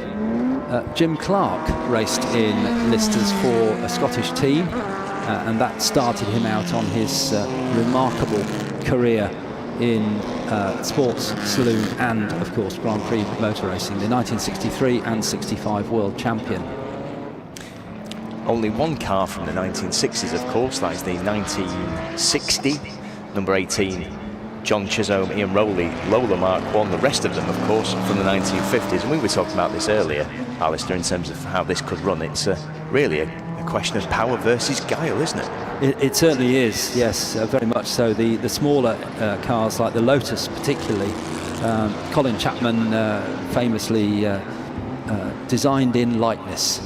Speaker 1: Jim Clark raced in Listers for a Scottish team, and that started him out on his remarkable career in sports, saloon, and of course Grand Prix motor racing, the 1963 and 65 world champion.
Speaker 2: Only one car from the 1960s, of course, that is the 1960 number 18 John Chisholm, Ian Rowley, Lola Mark 1, the rest of them, of course, from the 1950s. And we were talking about this earlier, Alistair, in terms of how this could run. It's really a question of power versus guile, isn't it?
Speaker 1: It certainly is, yes, very much so. The smaller cars, like the Lotus particularly, Colin Chapman famously designed in lightness.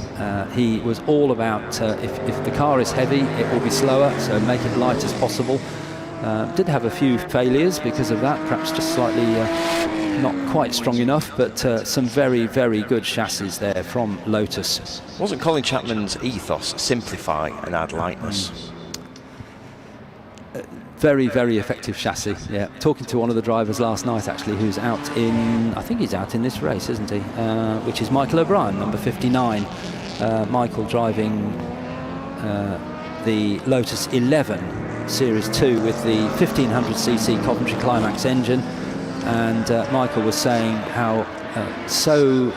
Speaker 1: He was all about, if the car is heavy, it will be slower, so make it light as possible. Did have a few failures because of that, perhaps just slightly not quite strong enough, but some very, very good chassis there from Lotus.
Speaker 2: Wasn't Colin Chapman's ethos simplify and add lightness?
Speaker 1: Very, very effective chassis, yeah. Talking to one of the drivers last night, actually, who's out in, I think he's out in this race, isn't he? Which is Michael O'Brien, number 59. Michael driving the Lotus 11. Series 2 with the 1500cc Coventry Climax engine, and Michael was saying how so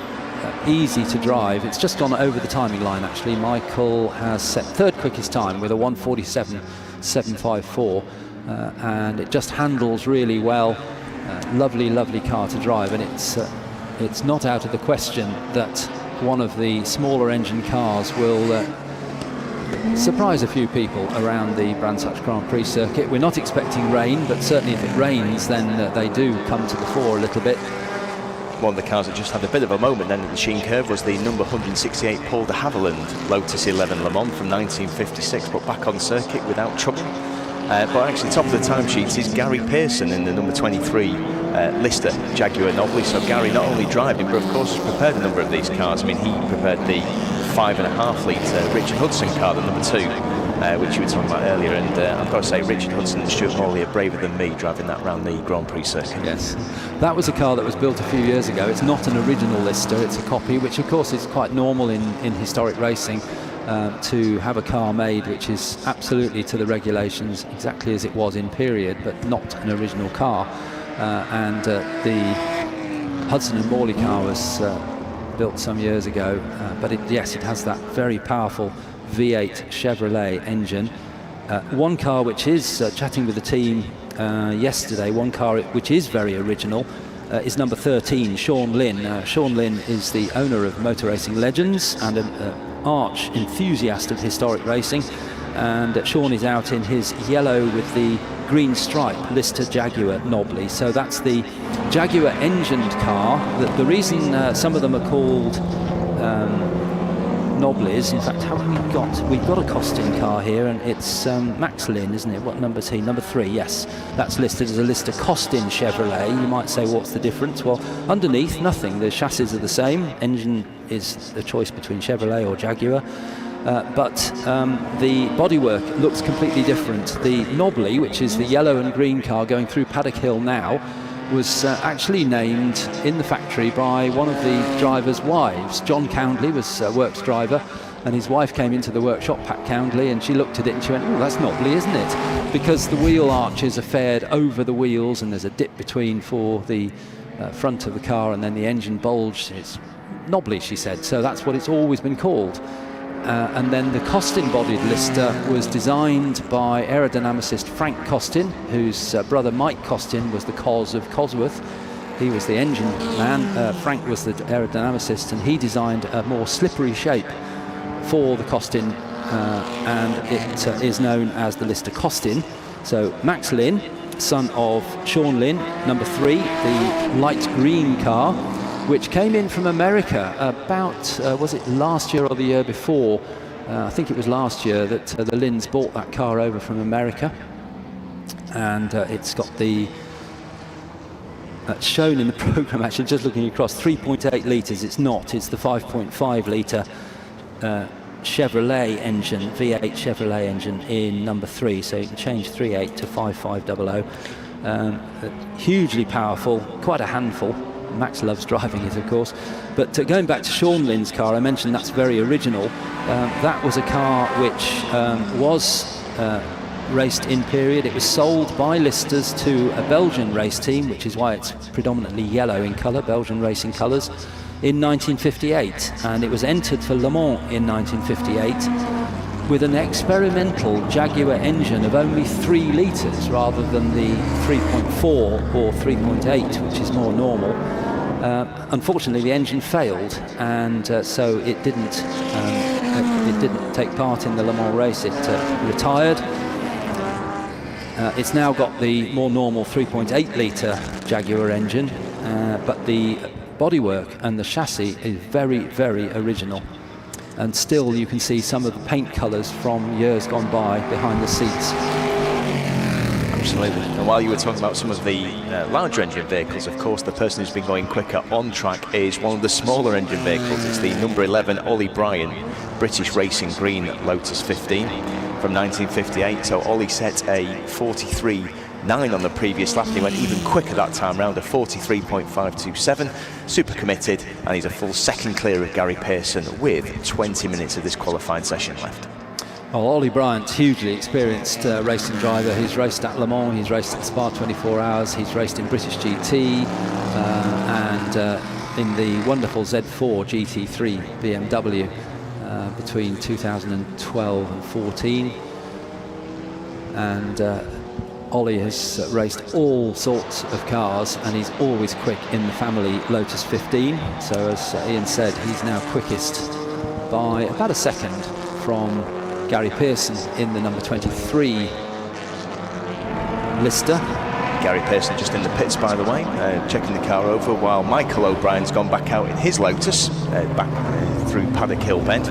Speaker 1: easy to drive. It's just gone over the timing line, actually. Michael has set third quickest time with a 1:47.754, and it just handles really well. Lovely, lovely car to drive, and it's not out of the question that one of the smaller engine cars will surprise a few people around the Brands Hatch Grand Prix circuit. We're not expecting rain, but certainly if it rains, then they do come to the fore a little bit.
Speaker 2: One of the cars that just had a bit of a moment then at the Sheen Curve was the number 168 Paul de Havilland Lotus 11 Le Mans from 1956, but back on circuit without trouble. But actually top of the timesheets is Gary Pearson in the number 23 Lister Jaguar Knobbly. So Gary not only driving, but of course prepared a number of these cars. I mean, he prepared the 5.5 litre Richard Hudson car, the number 2, which you were talking about earlier, and I've got to say Richard Hudson and Stuart Morley are braver than me driving that round the Grand Prix circuit.
Speaker 1: Yes, that was a car that was built a few years ago. It's not an original Lister, it's a copy, which of course is quite normal in historic racing, to have a car made which is absolutely to the regulations, exactly as it was in period, but not an original car. And the Hudson and Morley car was built some years ago, but it has that very powerful V8 Chevrolet engine. One car which is, chatting with the team yesterday, one car which is very original is number 13, Sean Lynn. Sean Lynn is the owner of Motor Racing Legends and an arch enthusiast of historic racing, and Sean is out in his yellow with the green stripe Lister Jaguar Knobbly. So that's the Jaguar engined car. The reason some of them are called Nobblies. In fact, we've got a Costin car here, and it's Max Lynn, isn't it? What number is he? Number 3, yes. That's listed as a Lister Costin Chevrolet. You might say, what's the difference? Well, underneath, nothing. The chassis are the same. Engine is a choice between Chevrolet or Jaguar. But the bodywork looks completely different. The Knobbly, which is the yellow and green car going through Paddock Hill now, was actually named in the factory by one of the driver's wives. John Coundley was a works driver, and his wife came into the workshop, Pat Coundley, and she looked at it and she went, oh, that's Knobbly, isn't it? Because the wheel arches are fared over the wheels, and there's a dip between for the front of the car, and then the engine bulge. It's Knobbly, she said, so that's what it's always been called. And then the Costin-bodied Lister was designed by aerodynamicist Frank Costin, whose brother Mike Costin was the Cos of Cosworth. He was the engine man. Frank was the aerodynamicist, and he designed a more slippery shape for the Costin, and it is known as the Lister Costin. So Max Lynn, son of Sean Lynn, number 3, the light green car, which came in from America about, was it last year or the year before? I think it was last year that the Lynns bought that car over from America. And it's got the, shown in the programme, actually, just looking across, 3.8 litres. It's not, it's the 5.5 litre Chevrolet engine, V8 Chevrolet engine in number 3. So you can change 3.8 to 5.500. Hugely powerful, quite a handful. Max loves driving it, of course. But going back to Sean Lynn's car, I mentioned that's very original. That was a car which was raced in period. It was sold by Listers to a Belgian race team, which is why it's predominantly yellow in colour, Belgian racing colours, in 1958. And it was entered for Le Mans in 1958 with an experimental Jaguar engine of only 3 litres rather than the 3.4 or 3.8, which is more normal. Unfortunately, the engine failed, and so it didn't take part in the Le Mans race. It retired. It's now got the more normal 3.8 litre Jaguar engine, but the bodywork and the chassis is very, very original. And still you can see some of the paint colours from years gone by behind the seats.
Speaker 2: Absolutely. And while you were talking about some of the larger engine vehicles, of course, the person who's been going quicker on track is one of the smaller engine vehicles. It's the number 11 Ollie Bryan British Racing Green Lotus 15 from 1958. So Ollie set a 43.9 on the previous lap. He went even quicker that time round, a 43.527. Super committed, and he's a full second clear of Gary Pearson with 20 minutes of this qualifying session left.
Speaker 1: Well, Ollie Bryant's hugely experienced racing driver. He's raced at Le Mans, he's raced at Spa 24 Hours, he's raced in British GT and in the wonderful Z4 GT3 BMW between 2012 and 14. And Ollie has raced all sorts of cars, and he's always quick in the family Lotus 15. So as Ian said, he's now quickest by about a second from Gary Pearson in the number 23 Lister.
Speaker 2: Gary Pearson just in the pits, by the way, checking the car over, while Michael O'Brien's gone back out in his Lotus, back through Paddock Hill Bend.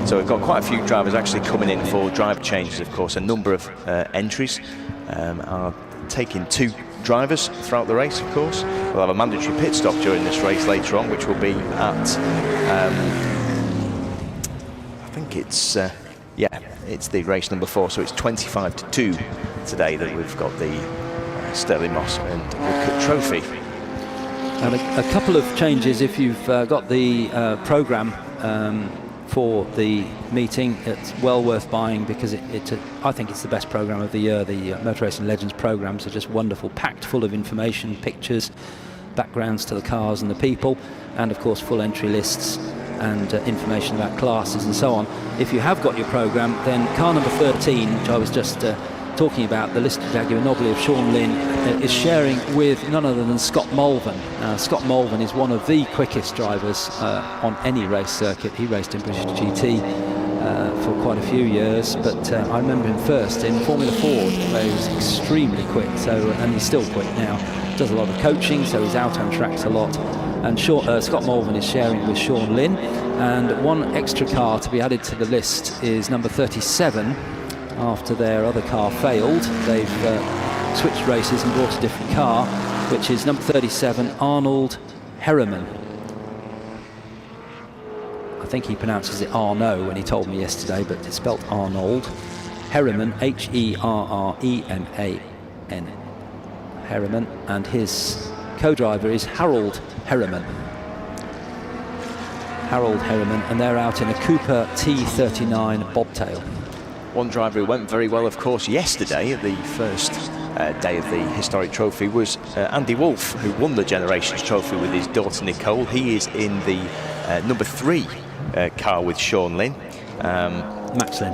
Speaker 2: So we've got quite a few drivers actually coming in for driver changes, of course. A number of entries are taking 2 drivers throughout the race, of course. We'll have a mandatory pit stop during this race later on, which will be at, I think it's, it's the race number 4, so it's 25 to 2 today that we've got the Sterling Moss and Woodcote Trophy.
Speaker 1: And a couple of changes if you've got the programme for the meeting. It's well worth buying because I think it's the best programme of the year. The Motor Racing Legends programmes are just wonderful, packed full of information, pictures, backgrounds to the cars and the people, and of course full entry lists and information about classes and so on. If you have got your programme, then car number 13, which I was just talking about, the Lister Jaguar Knobbly of Sean Lynn, is sharing with none other than Scott Mulvern. Scott Mulvern is one of the quickest drivers on any race circuit. He raced in British GT for quite a few years, but I remember him first in Formula Ford, where he was extremely quick, and he's still quick now. Does a lot of coaching, so he's out on tracks a lot. and Scott Malvern is sharing with Sean Lynn. And one extra car to be added to the list is number 37. After their other car failed, they've switched races and brought a different car, which is number 37, Arnold Herriman. I think he pronounces it Arno when he told me yesterday, but it's spelt Arnold. Herriman, Herreman. Herriman, and his co-driver is Harold Herriman. And they're out in a Cooper T39 bobtail.
Speaker 2: One driver who went very well, of course, yesterday at the first day of the historic trophy was Andy Wolff, who won the Generations Trophy with his daughter Nicole. He is in the number 3 car with Sean Lynn.
Speaker 1: Max Lynn.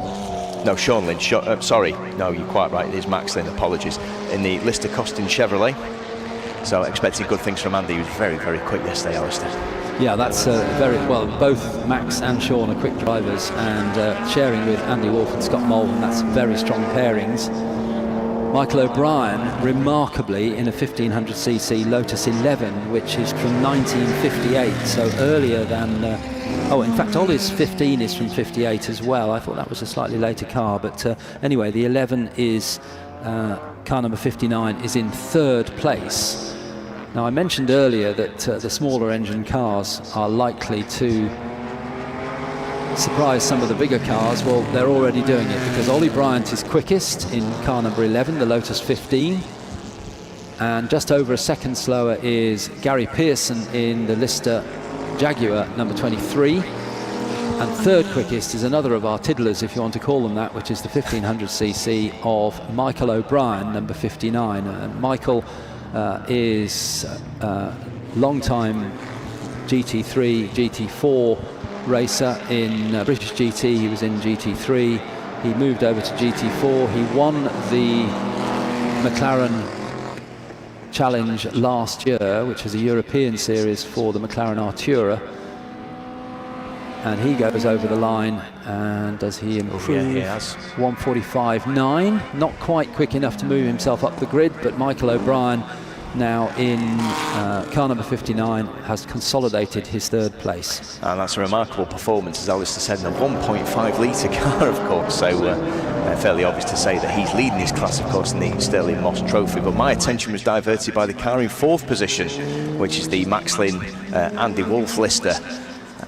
Speaker 2: No, Sean Lynn. Sorry, no, you're quite right. It is Max Lynn. Apologies. In the Lister Costin Chevrolet. So expecting good things from Andy. He was very, very quick yesterday, Alistair.
Speaker 1: Yeah, that's very well. Both Max and Sean are quick drivers, and sharing with Andy Wolff and Scott Malvern, that's very strong pairings. Michael O'Brien, remarkably, in a 1500cc Lotus 11, which is from 1958, so earlier than. In fact, Ollie's 15 is from 58 as well. I thought that was a slightly later car, but anyway, the 11 is car number 59 is in 3rd place. Now, I mentioned earlier that the smaller engine cars are likely to surprise some of the bigger cars. Well, they're already doing it, because Ollie Bryant is quickest in car number 11, the Lotus 15. And just over a second slower is Gary Pearson in the Lister Jaguar number 23. And 3rd quickest is another of our tiddlers, if you want to call them that, which is the 1500cc of Michael O'Brien, number 59. And Michael is long-time GT3, GT4 racer in British GT. He was in GT3. He moved over to GT4. He won the McLaren Challenge last year, which was a European series for the McLaren Artura. And he goes over the line, and does he improve?
Speaker 2: Yeah, he has.
Speaker 1: 1:45.9. Not quite quick enough to move himself up the grid, but Michael O'Brien, now in car number 59, has consolidated his 3rd place.
Speaker 2: And that's a remarkable performance, as Alistair said, in a 1.5 litre car, of course. So fairly obvious to say that he's leading his class, of course, in the Sterling Moss Trophy. But my attention was diverted by the car in 4th position, which is the Max Lynn Andy Wolff Lister.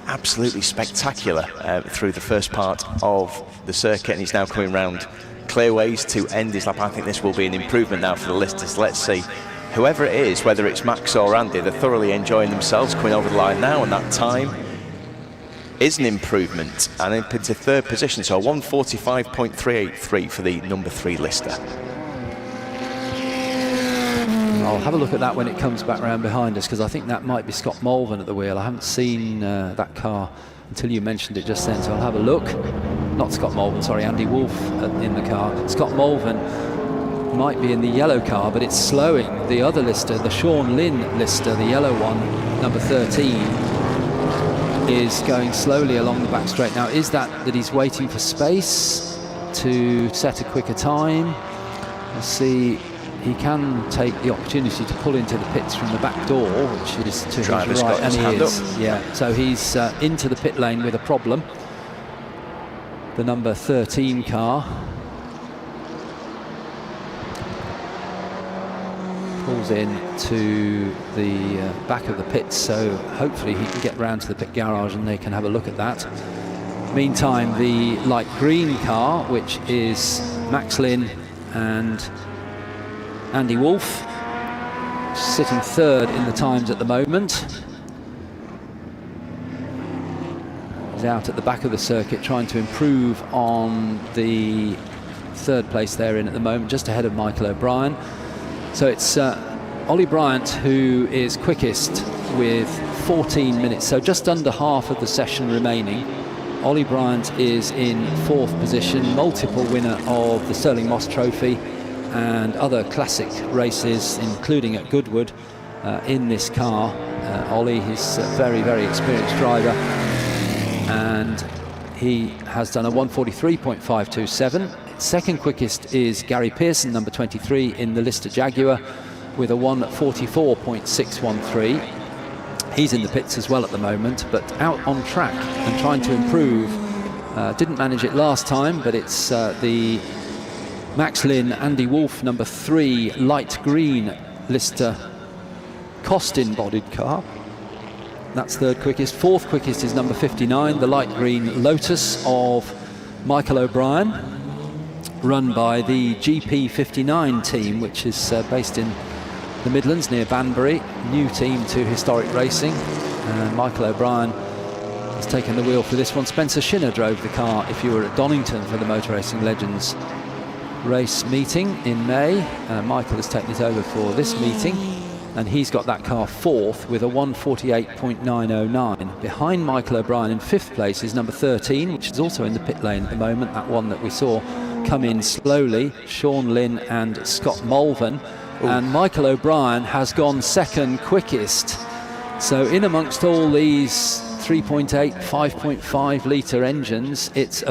Speaker 2: Absolutely spectacular through the first part of the circuit, and he's now coming round clearways to end his lap. I think this will be an improvement now for the Listers. Let's see. Whoever it is, whether it's Max or Andy, they're thoroughly enjoying themselves coming over the line now, and that time is an improvement, and into 3rd position, so 1:45.383 for the number 3 Lister.
Speaker 1: I'll have a look at that when it comes back round behind us, because I think that might be Scott Malvern at the wheel. I haven't seen that car until you mentioned it just then, so I'll have a look. Not Scott Malvern, sorry, Andy Wolff in the car. Scott Malvern might be in the yellow car, but it's slowing the other Lister, the Sean Lynn Lister, the yellow one, number 13, is going slowly along the back straight. Now, is that he's waiting for space to set a quicker time? We'll see. He can take the opportunity to pull into the pits from the back door, which is to his right, and he is. Yeah, so he's into the pit lane with a problem. The number 13 car pulls in to the back of the pits, so hopefully he can get round to the pit garage and they can have a look at that. Meantime, the light green car, which is Max Lynn and Andy Wolff, sitting 3rd in the times at the moment. He's out at the back of the circuit trying to improve on the 3rd place they're in at the moment, just ahead of Michael O'Brien. So it's Ollie Bryant who is quickest with 14 minutes, so just under half of the session remaining. Ollie Bryant is in 4th position, multiple winner of the Sterling Moss Trophy and other classic races, including at Goodwood, in this car. Ollie is a very, very experienced driver, and he has done a 1:43.527. 2nd quickest is Gary Pearson, number 23, in the Lister Jaguar, with a 1:44.613. He's in the pits as well at the moment, but out on track and trying to improve. Didn't manage it last time, but it's the Max Lynn Andy Wolf number 3 light green Lister Costin bodied car. That's third quickest. Fourth quickest is number 59, the light green Lotus of Michael O'Brien, run by the GP59 team, which is based in the Midlands near Banbury. New team to Historic Racing. Michael O'Brien has taken the wheel for this one. Spencer Shinner drove the car if you were at Donington for the Motor Racing Legends race meeting in May. Michael has taken it over for this meeting, and he's got that car fourth with a 1:48.909. Behind Michael O'Brien in fifth place is number 13, which is also in the pit lane at the moment, that one that we saw come in slowly, Sean Lynn and Scott Mulvin. Ooh. And Michael O'Brien has gone second quickest. So in amongst all these 3.8, 5.5 litre engines, it's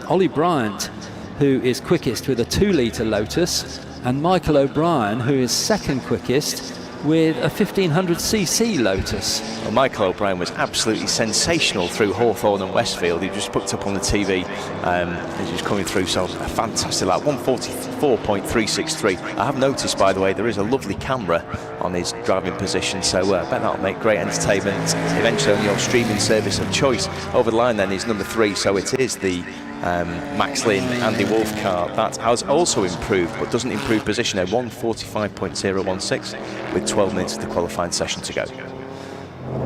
Speaker 1: Ollie Bryant who is quickest with a 2 litre Lotus, and Michael O'Brien who is second quickest with a 1500cc Lotus.
Speaker 2: Well, Michael O'Brien was absolutely sensational through Hawthorne and Westfield. He just put up on the TV as he was coming through, so a fantastic lap, 1:44.363. I have noticed, by the way, there is a lovely camera on his driving position, so I bet that'll make great entertainment eventually on your streaming service of choice. Over the line then is number 3, so it is the Max Lynn Andy Wolf car that has also improved, but doesn't improve position at 1:45.016 with 12 minutes of the qualifying session to go.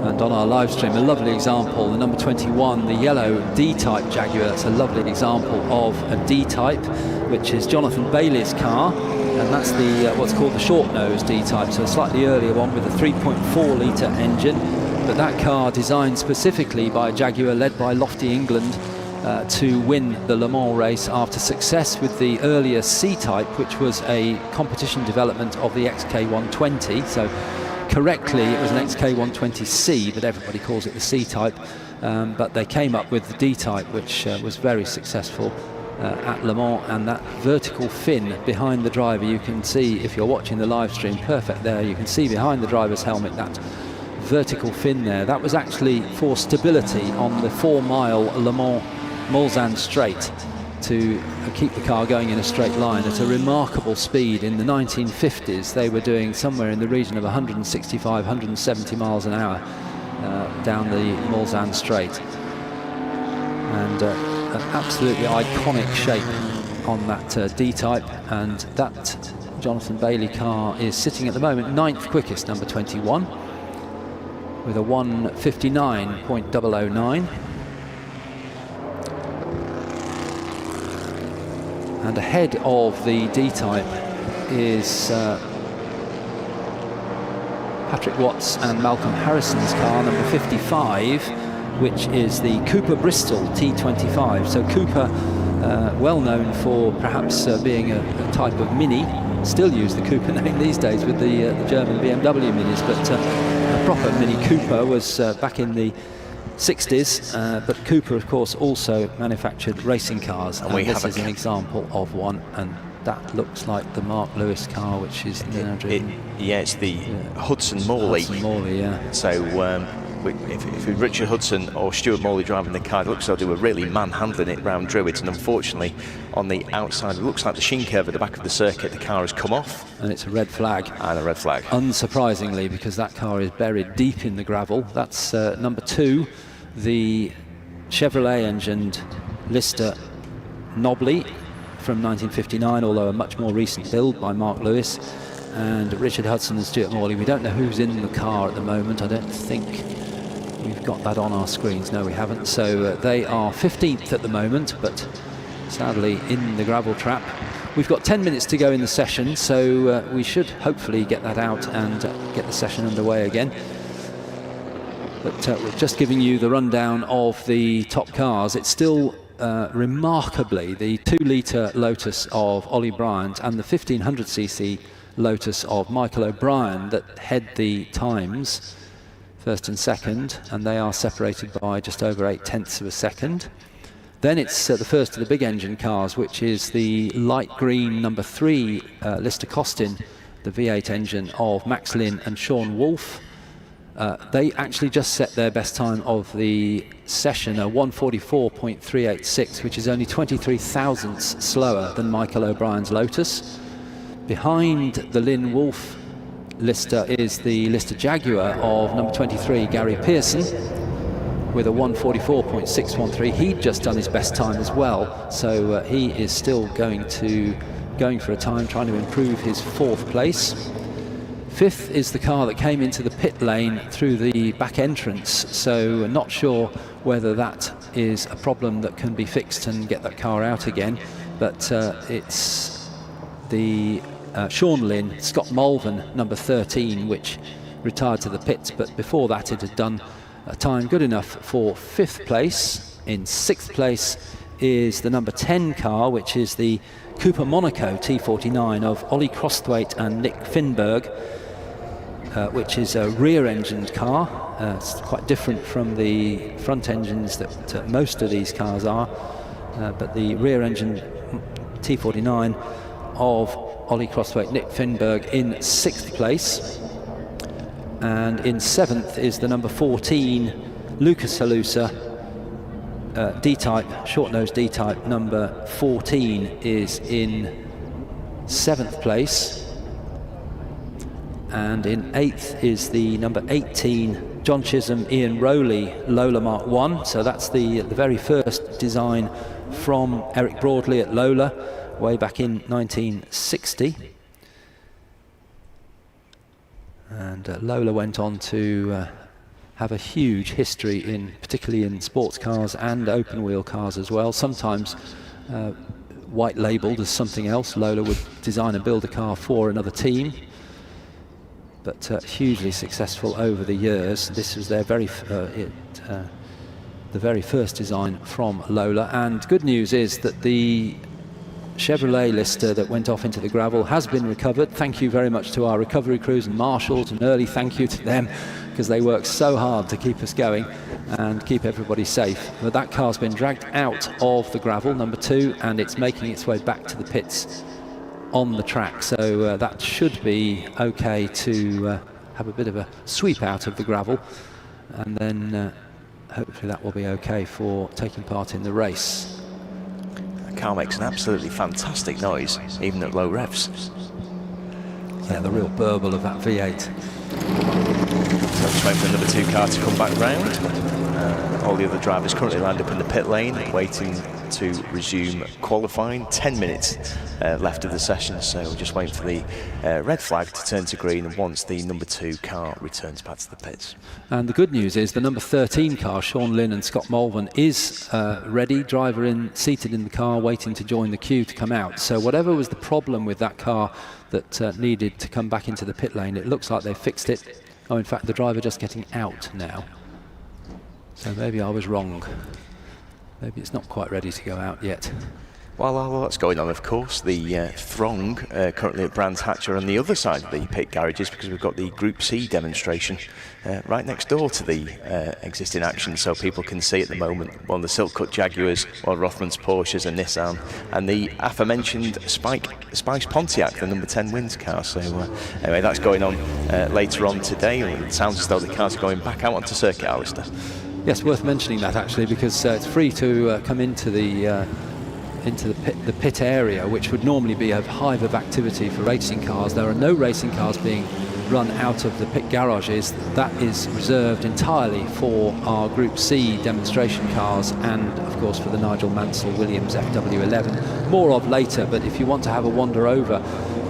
Speaker 1: And on our live stream, a lovely example, the number 21, the yellow D-type Jaguar. That's a lovely example of a D-type, which is Jonathan Bailey's car, and that's the what's called the short nose D-type, so a slightly earlier one with a 3.4 litre engine. But that car designed specifically by Jaguar, led by Lofty England, to win the Le Mans race after success with the earlier C-Type, which was a competition development of the XK120. So correctly it was an XK120C, but everybody calls it the C-Type. But they came up with the D-Type, which was very successful at Le Mans, and that vertical fin behind the driver, you can see if you're watching the live stream, perfect there, you can see behind the driver's helmet that vertical fin there. That was actually for stability on the 4-mile Le Mans Mulsanne straight, to keep the car going in a straight line at a remarkable speed. In the 1950s they were doing somewhere in the region of 165, 170 miles an hour down the Mulsanne straight, and an absolutely iconic shape on that D-type. And that Jonathan Bailey car is sitting at the moment 9th quickest, number 21, with a 1:59.009. And ahead of the D-type is Patrick Watts and Malcolm Harrison's car, number 55, which is the Cooper Bristol T25. So Cooper, well known for perhaps being a type of Mini, still use the Cooper name these days with the German BMW Minis, but a proper Mini Cooper was back in the 60s, but Cooper of course also manufactured racing cars, and this is an example of one, and that looks like the Mark Lewis car, which is now driven.
Speaker 2: It's the Hudson Morley.
Speaker 1: Hudson Morley, yeah.
Speaker 2: So if Richard Hudson or Stuart Morley driving the car, it looks like they were really manhandling it round Druitt, and unfortunately on the outside it looks like the sheen curve at the back of the circuit, the car has come off.
Speaker 1: And it's a red flag.
Speaker 2: And a red flag.
Speaker 1: Unsurprisingly, because that car is buried deep in the gravel. That's number 2, the Chevrolet engined Lister Knobley from 1959, although a much more recent build by Mark Lewis. And Richard Hudson and Stuart Morley, we don't know who's in the car at the moment. I don't think we've got that on our screens. No, we haven't. So they are 15th at the moment, but sadly in the gravel trap. We've got 10 minutes to go in the session, so we should hopefully get that out and get the session underway again. But we're just giving you the rundown of the top cars. It's still remarkably the 2 litre Lotus of Ollie Bryant and the 1500cc Lotus of Michael O'Brien that head the times, first and second, and they are separated by just over 0.8 of a second. Then it's the first of the big engine cars, which is the light green number 3 Lister Costin, the V8 engine of Max Lynn and Sean Wolf. They actually just set their best time of the session, a 1:44.386, which is only 23 thousandths slower than Michael O'Brien's Lotus. Behind the Lynn Wolf Lister is the Lister Jaguar of number 23, Gary Pearson, with a 1:44.613. He'd just done his best time as well, so he is still going for a time, trying to improve his 4th place. 5th is the car that came into the pit lane through the back entrance, so not sure whether that is a problem that can be fixed and get that car out again, but it's the Sean Lynn, Scott Mulvin, number 13, which retired to the pits, but before that it had done a time good enough for 5th place. In 6th place is the number 10 car, which is the Cooper Monaco T49 of Ollie Crosthwaite and Nick Finberg, which is a rear-engined car. It's quite different from the front engines that most of these cars are, but the rear-engined T49 of Ollie Crosthwaite, Nick Finberg in 6th place. And in 7th is the number 14, Lucas Halusa, D-type, short-nose D-type, number 14 is in 7th place. And in 8th is the number 18, John Chisholm, Ian Rowley, Lola Mark 1. So that's the very first design from Eric Broadley at Lola, way back in 1960. And Lola went on to have a huge history particularly in sports cars and open wheel cars as well, sometimes white labelled as something else. Lola would design and build a car for another team, but hugely successful over the years. This was their the very first design from Lola. And good news is that the Chevrolet Lister that went off into the gravel has been recovered. Thank you very much to our recovery crews and marshals, and early thank you to them, because they work so hard to keep us going and keep everybody safe. But that car's been dragged out of the gravel, number 2, and it's making its way back to the pits on the track. So that should be okay to have a bit of a sweep out of the gravel, and then hopefully that will be okay for taking part in the race.
Speaker 2: The car makes an absolutely fantastic noise, even at low revs.
Speaker 1: Yeah, the real burble of that V8.
Speaker 2: So just waiting for the number 2 car to come back round. All the other drivers currently lined up in the pit lane, waiting to resume qualifying. 10 minutes left of the session, so we're just waiting for the red flag to turn to green once the number 2 car returns back to the pits. And
Speaker 1: the good news is the number 13 car, Sean Lynn and Scott Mulvin, is ready, driver seated in the car, waiting to join the queue to come out. So whatever was the problem with that car that needed to come back into the pit lane, it looks like they've fixed it. Oh, in fact, the driver just getting out now. So maybe I was wrong. Maybe it's not quite ready to go out yet.
Speaker 2: Well, while that's going on, of course, the throng currently at Brands Hatch are on the other side of the pit garages, because we've got the Group C demonstration right next door to the existing action, so people can see at the moment one of the Silk-Cut Jaguars, one of Rothman's Porsches, a Nissan, and the aforementioned Spice Pontiac, the number 10 wins car. So anyway, that's going on later on today. It sounds as though the cars are going back out onto circuit, Alistair.
Speaker 1: Yes, worth mentioning that actually, because it's free to come into the pit area, which would normally be a hive of activity for racing cars. There are no racing cars being run out of the pit garages. That is reserved entirely for our Group C demonstration cars, and of course for the Nigel Mansell Williams FW11. More of later, but if you want to have a wander over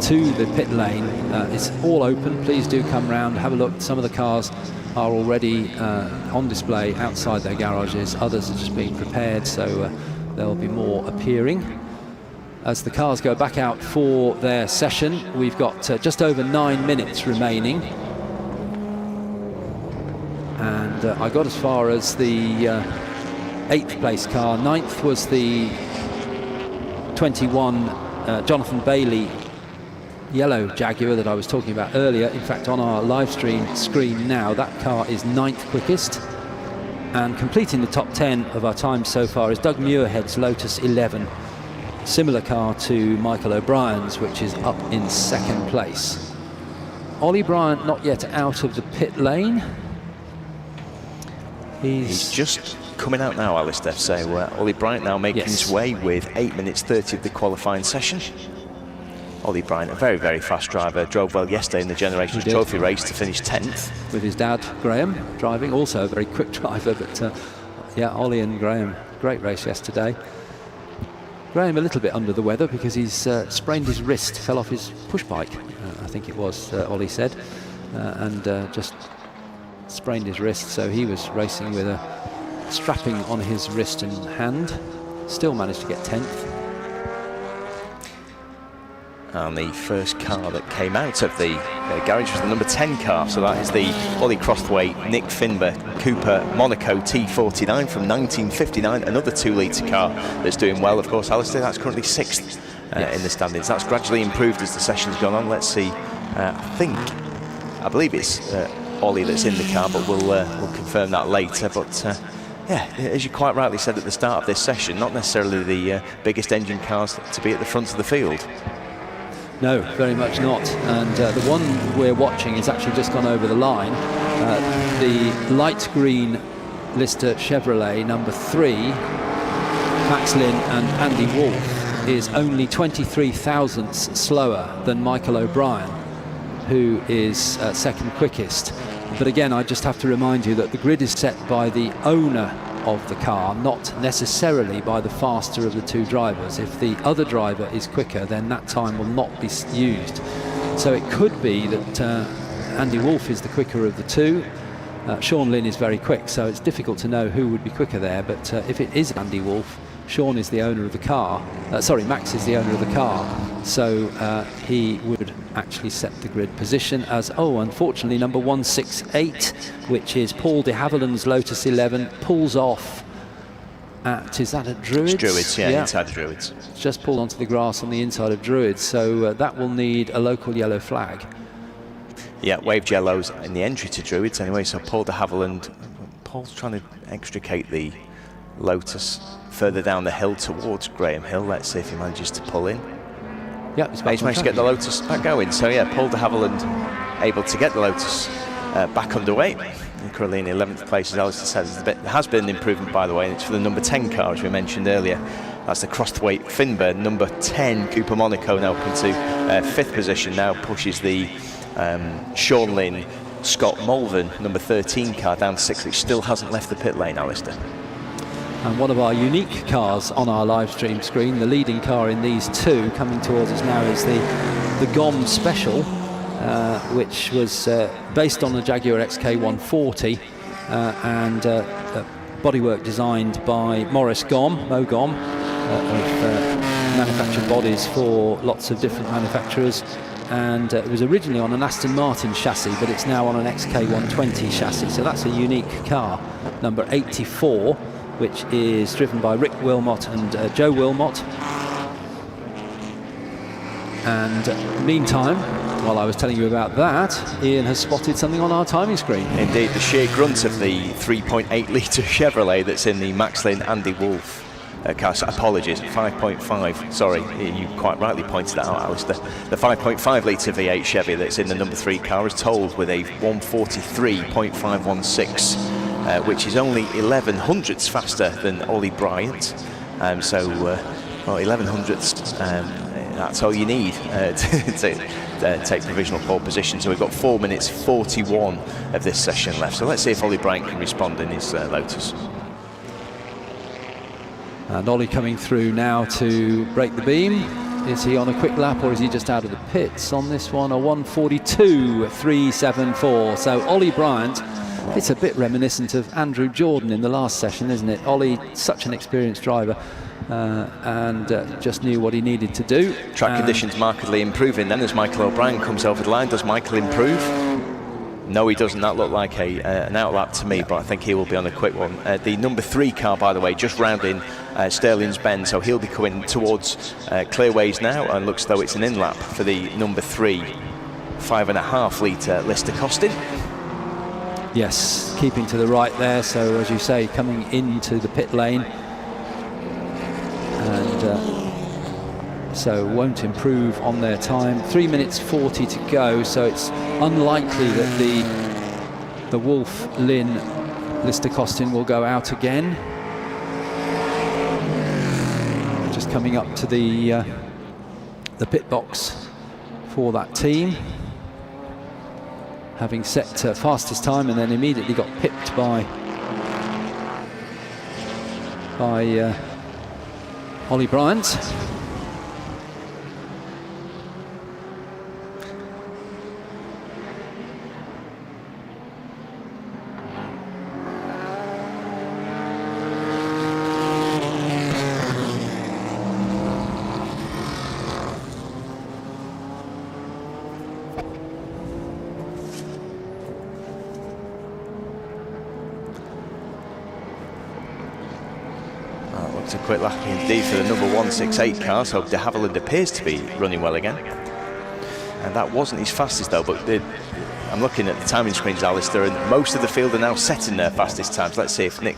Speaker 1: to the pit lane, it's all open. Please do come round, have a look. Some of the cars are already on display outside their garages. Others are just being prepared, so there'll be more appearing. As the cars go back out for their session, we've got just over 9 minutes remaining. And I got as far as the 8th place car. 9th was the 21 Jonathan Bailey yellow Jaguar that I was talking about earlier. In fact, on our live stream screen now, that car is 9th quickest. And completing the top 10 of our time so far is Doug Muirhead's Lotus 11. Similar car to Michael O'Brien's, which is up in 2nd place. Ollie Bryant not yet out of the pit lane.
Speaker 2: He's just coming out now, Alistair. So Ollie Bryant now making his way with 8 minutes 30 of the qualifying session. Ollie Bryant, a very, very fast driver, drove well yesterday in the Generations Trophy race to finish 10th.
Speaker 1: With his dad, Graham, driving, also a very quick driver, but yeah, Ollie and Graham, great race yesterday. Graham a little bit under the weather because he's sprained his wrist, fell off his push bike, I think it was, Ollie said, and just sprained his wrist, so he was racing with a strapping on his wrist and hand, still managed to get 10th.
Speaker 2: And the first car that came out of the garage was the number 10 car, so that is the Ollie Crosthwaite Nick Finber Cooper Monaco T49 from 1959, another 2-litre car that's doing well, of course. Alistair, that's currently 6th in the standings. That's gradually improved as the session's gone on. Let's see, I believe it's Ollie that's in the car, but we'll confirm that later. But yeah, as you quite rightly said at the start of this session, not necessarily the biggest engine cars to be at the front of the field.
Speaker 1: No, very much not. And the one we're watching has actually just gone over the line. The light green Lister Chevrolet number 3, Max Lynn and Andy Wolff, is only 23 thousandths slower than Michael O'Brien, who is second quickest. But again, I just have to remind you that the grid is set by the owner of the car, not necessarily by the faster of the two drivers. If the other driver is quicker, then that time will not be used. So it could be that Andy Wolff is the quicker of the two. Sean Lynn is very quick, so it's difficult to know who would be quicker there. But if it is Andy Wolff, Sean is the owner of the car. Max is the owner of the car. So he would actually set the grid position as, unfortunately, number 168, which is Paul de Havilland's Lotus 11, pulls off at, is that at Druids?
Speaker 2: It's Druids, yeah, inside Druids.
Speaker 1: Just pulled onto the grass on the inside of Druids, so that will need a local yellow flag.
Speaker 2: Yeah, waved yellows in the entry to Druids anyway, so Paul de Havilland, Paul's trying to extricate the Lotus further down the hill towards Graham Hill. Let's see if he manages to pull in.
Speaker 1: Yeah,
Speaker 2: he's managed to get the Lotus back going. So yeah, Paul de Havilland able to get the Lotus back underway. And currently in 11th place, as Alistair said. There has been an improvement, by the way, and it's for the number 10 car, as we mentioned earlier. That's the Crosthwaite Finber number 10 Cooper Monaco, now up into 5th position. Now pushes the Sean Lynn Scott Mulvin number 13 car down to 6th, which still hasn't left the pit lane, Alistair.
Speaker 1: And one of our unique cars on our live stream screen, the leading car in these two, coming towards us now, is the GOM Special, which was based on the Jaguar XK140 and bodywork designed by Morris Gom, Mo Gom, of manufactured bodies for lots of different manufacturers. And it was originally on an Aston Martin chassis, but it's now on an XK120 chassis. So that's a unique car, number 84, which is driven by Rick Wilmot and Joe Wilmot. And meantime, while I was telling you about that, Ian has spotted something on our timing screen.
Speaker 2: Indeed, the sheer grunt of the 3.8-litre Chevrolet that's in the Max Lynn Andy Wolff car. Apologies, 5.5. Sorry, you quite rightly pointed that out, Alistair. The 5.5-litre V8 Chevy that's in the number 3 car is tolled with a 143.516. Which is only 11 hundredths faster than Ollie Bryant. Well, 11 hundredths, that's all you need to take provisional pole position. So we've got 4 minutes 41 of this session left. So let's see if Ollie Bryant can respond in his Lotus.
Speaker 1: And Ollie coming through now to break the beam. Is he on a quick lap or is he just out of the pits on this one? A 1:42.374. So Ollie Bryant, it's a bit reminiscent of Andrew Jordan in the last session, isn't it? Ollie, such an experienced driver, and just knew what he needed to do.
Speaker 2: Track conditions markedly improving then as Michael O'Brien comes over the line. Does Michael improve? No, he doesn't. That looked like an outlap to me, but I think he will be on a quick one. The number 3 car, by the way, just rounding Stirling's Bend, so he'll be coming towards Clearways now, and looks though it's an in-lap for the number 3 5.5-litre Lister Costin.
Speaker 1: Yes, keeping to the right there, so as you say, coming into the pit lane, and so won't improve on their time. 3 minutes 40 to go, so it's unlikely that the Wolff Lynn Lister Costin will go out again. Just coming up to the pit box for that team, having set fastest time and then immediately got pipped by Ollie Bryant.
Speaker 2: A quick lap indeed for the number 168 car, so de Havilland appears to be running well again. And that wasn't his fastest though, but I'm looking at the timing screens, Alistair, and most of the field are now setting their fastest times. Let's see if the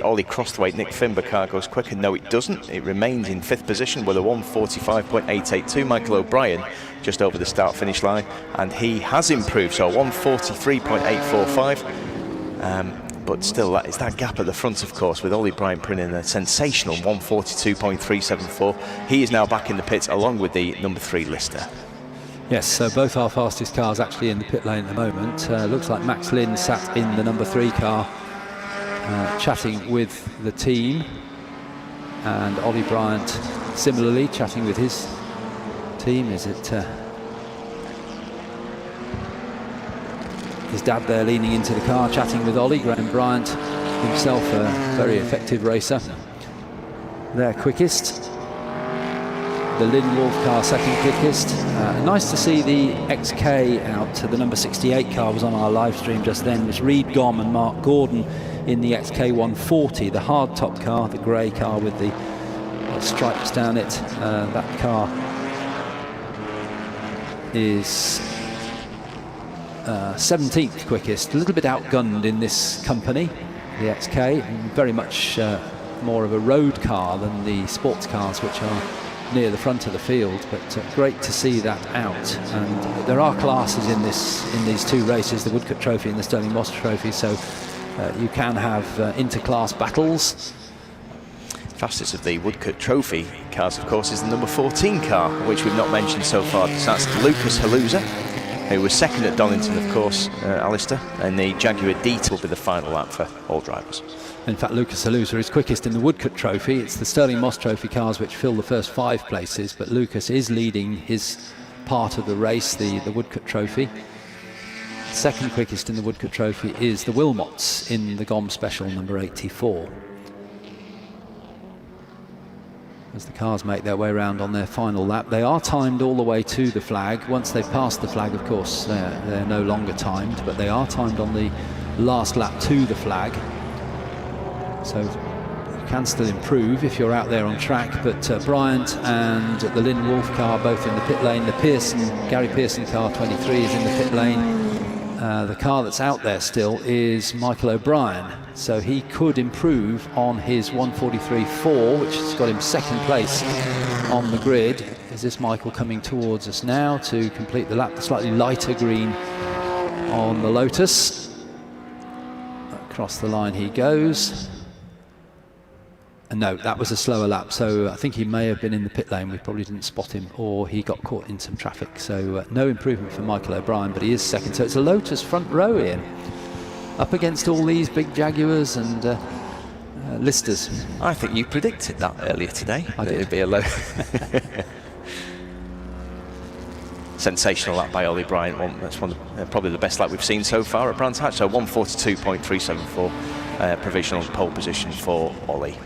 Speaker 2: Ollie Crosthwaite Nick Fimber car goes quicker. No, it doesn't. It remains in 5th position with a 1:45.882. Michael O'Brien just over the start-finish line, and he has improved, so 1:43.845. But still, it's that gap at the front, of course, with Ollie Bryant putting in a sensational 1:42.374. He is now back in the pits along with the number 3 Lister.
Speaker 1: Yes, so both our fastest cars actually in the pit lane at the moment. Looks like Max Lynn sat in the number 3 car chatting with the team, and Ollie Bryant similarly chatting with his team. Is it his dad there leaning into the car chatting with Ollie? Graham Bryant himself a very effective racer. They're quickest. The Lynn Wolf car second quickest. Nice to see the XK out. The number 68 car was on our live stream just then. It was Reed Gom and Mark Gordon in the XK 140, the hard top car, the grey car with the stripes down it. That car is 17th quickest, a little bit outgunned in this company, the XK, very much more of a road car than the sports cars which are near the front of the field, but great to see that out. And there are classes in these two races, the Woodcote Trophy and the Stirling Moss Trophy, so you can have inter-class battles.
Speaker 2: Fastest of the Woodcote Trophy cars, of course, is the number 14 car, which we've not mentioned so far. So that's Lucas Haluza, who was second at Donington, of course, Alistair, and the Jaguar DT will be the final lap for all drivers.
Speaker 1: In fact, Lucas Haluza is quickest in the Woodcote Trophy. It's the Stirling Moss Trophy cars which fill the first 5 places, but Lucas is leading his part of the race, the Woodcote Trophy. Second quickest in the Woodcote Trophy is the Wilmots in the GOM Special number 84. As the cars make their way around on their final lap, they are timed all the way to the flag. Once they've passed the flag, of course, they're no longer timed, but they are timed on the last lap to the flag. So you can still improve if you're out there on track, but Bryant and the Lynn Wolf car both in the pit lane. The Gary Pearson car 23 is in the pit lane. The car that's out there still is Michael O'Brien, so he could improve on his 1:43.4, which has got him second place on the grid. Is this Michael coming towards us now to complete the lap? The slightly lighter green on the Lotus. Across the line he goes. And no, that was a slower lap, so I think he may have been in the pit lane. We probably didn't spot him, or he got caught in some traffic. So no improvement for Michael O'Brien, but he is second. So it's a Lotus front row, Ian, up against all these big Jaguars and Listers.
Speaker 2: I think you predicted that earlier today.
Speaker 1: I did.
Speaker 2: It'd be a low. Sensational lap by Ollie Bryant. That's probably the best lap we've seen so far at Brands Hatch. So 1:42.374 provisional pole position for Ollie.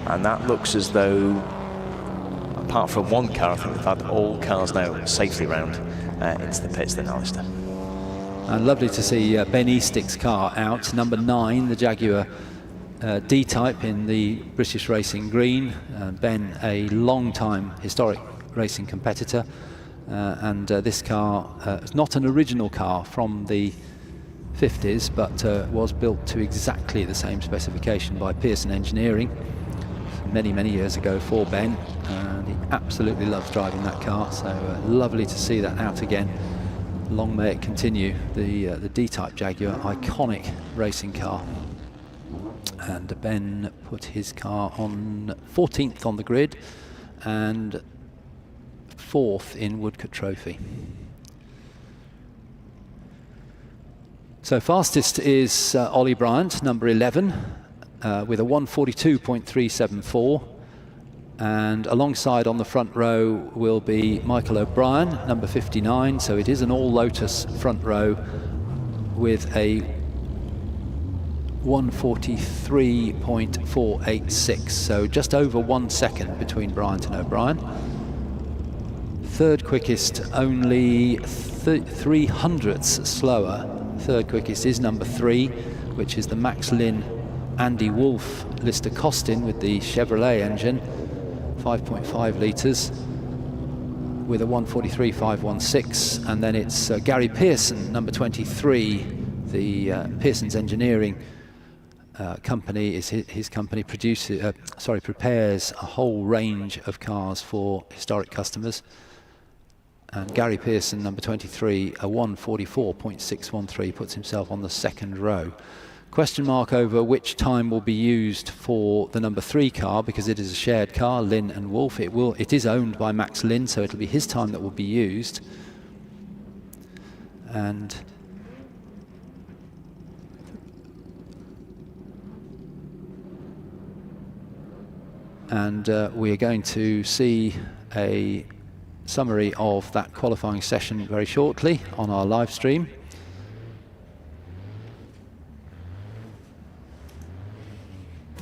Speaker 2: And that looks as though, apart from one car, I think we've had all cars now safely round into the pits then, Alistair.
Speaker 1: And lovely to see Ben Eastick's car out, number 9, the Jaguar D-Type in the British Racing Green. Ben, a long-time historic racing competitor, and this car is not an original car from the 50s, but was built to exactly the same specification by Pearson Engineering many years ago for Ben, and he absolutely loves driving that car, so lovely to see that out again Long may it continue. The D-Type Jaguar, iconic racing car. And Ben put his car on 14th on the grid and 4th in Woodcote Trophy. So fastest is Ollie Bryant, number 11, with a 1:42.374. And alongside on the front row will be Michael O'Brien, number 59. So it is an all Lotus front row with a 1:43.486. So just over 1 second between Bryant and O'Brien. Third quickest, only 3 hundredths slower. Third quickest is number 3, which is the Max Lynn Andy Wolf Lister Costin with the Chevrolet engine, 5.5 litres with a 1:43.516. And then it's Gary Pearson, number 23. The Pearson's Engineering company is his company prepares a whole range of cars for historic customers. And Gary Pearson, number 23, a 1:44.613, puts himself on the second row. Question mark over which time will be used for the number 3 car, because it is a shared car, Lynn and Wolf. It is owned by Max Lynn, so it'll be his time that will be used. And we are going to see a summary of that qualifying session very shortly on our live stream.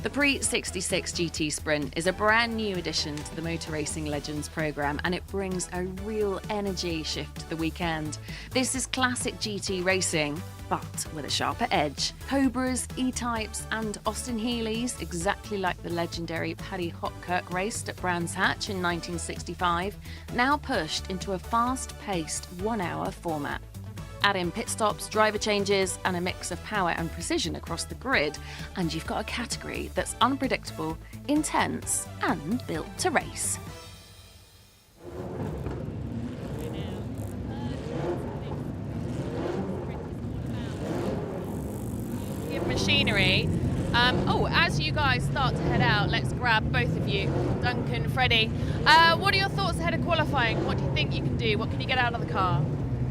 Speaker 3: The Pre-66 GT Sprint is a brand new addition to the Motor Racing Legends programme, and it brings a real energy shift to the weekend. This is classic GT racing, but with a sharper edge. Cobras, E-Types and Austin Healey's, exactly like the legendary Paddy Hopkirk raced at Brands Hatch in 1965, now pushed into a fast-paced 1-hour format. Add in pit stops, driver changes and a mix of power and precision across the grid, and you've got a category that's unpredictable, intense and built to race. Machinery. As you guys start to head out, let's grab both of you, Duncan, Freddie. What are your thoughts ahead of qualifying? What do you think you can do? What can you get out of the car?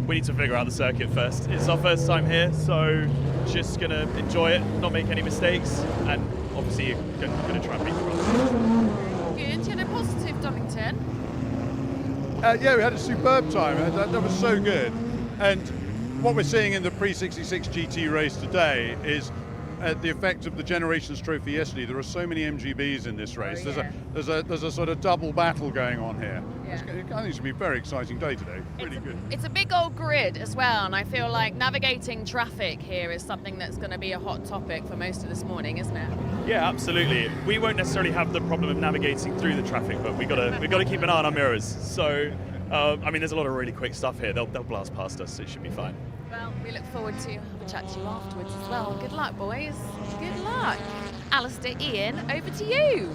Speaker 5: We need to figure out the circuit first. It's our first time here, so just going to enjoy it, not make any mistakes, and obviously you're going to try and beat the runs.
Speaker 3: Good. You had a positive, Donington.
Speaker 6: Yeah, we had a superb time. That was so good. And what we're seeing in the Pre-66 GT race today is the effect of the Generations Trophy yesterday. There are so many MGBs in this race. There's a sort of double battle going on here. Yeah. I think it's going to be a very exciting day today. Really good.
Speaker 3: It's a big old grid as well, and I feel like navigating traffic here is something that's going to be a hot topic for most of this morning, isn't it?
Speaker 5: Yeah, absolutely. We won't necessarily have the problem of navigating through the traffic, but we've got to keep an eye on our mirrors. So, there's a lot of really quick stuff here. They'll blast past us, so it should be fine.
Speaker 3: Well, we look forward to have a chat to you afterwards as well. Good luck, boys. Good luck. Alistair, Ian, over to you.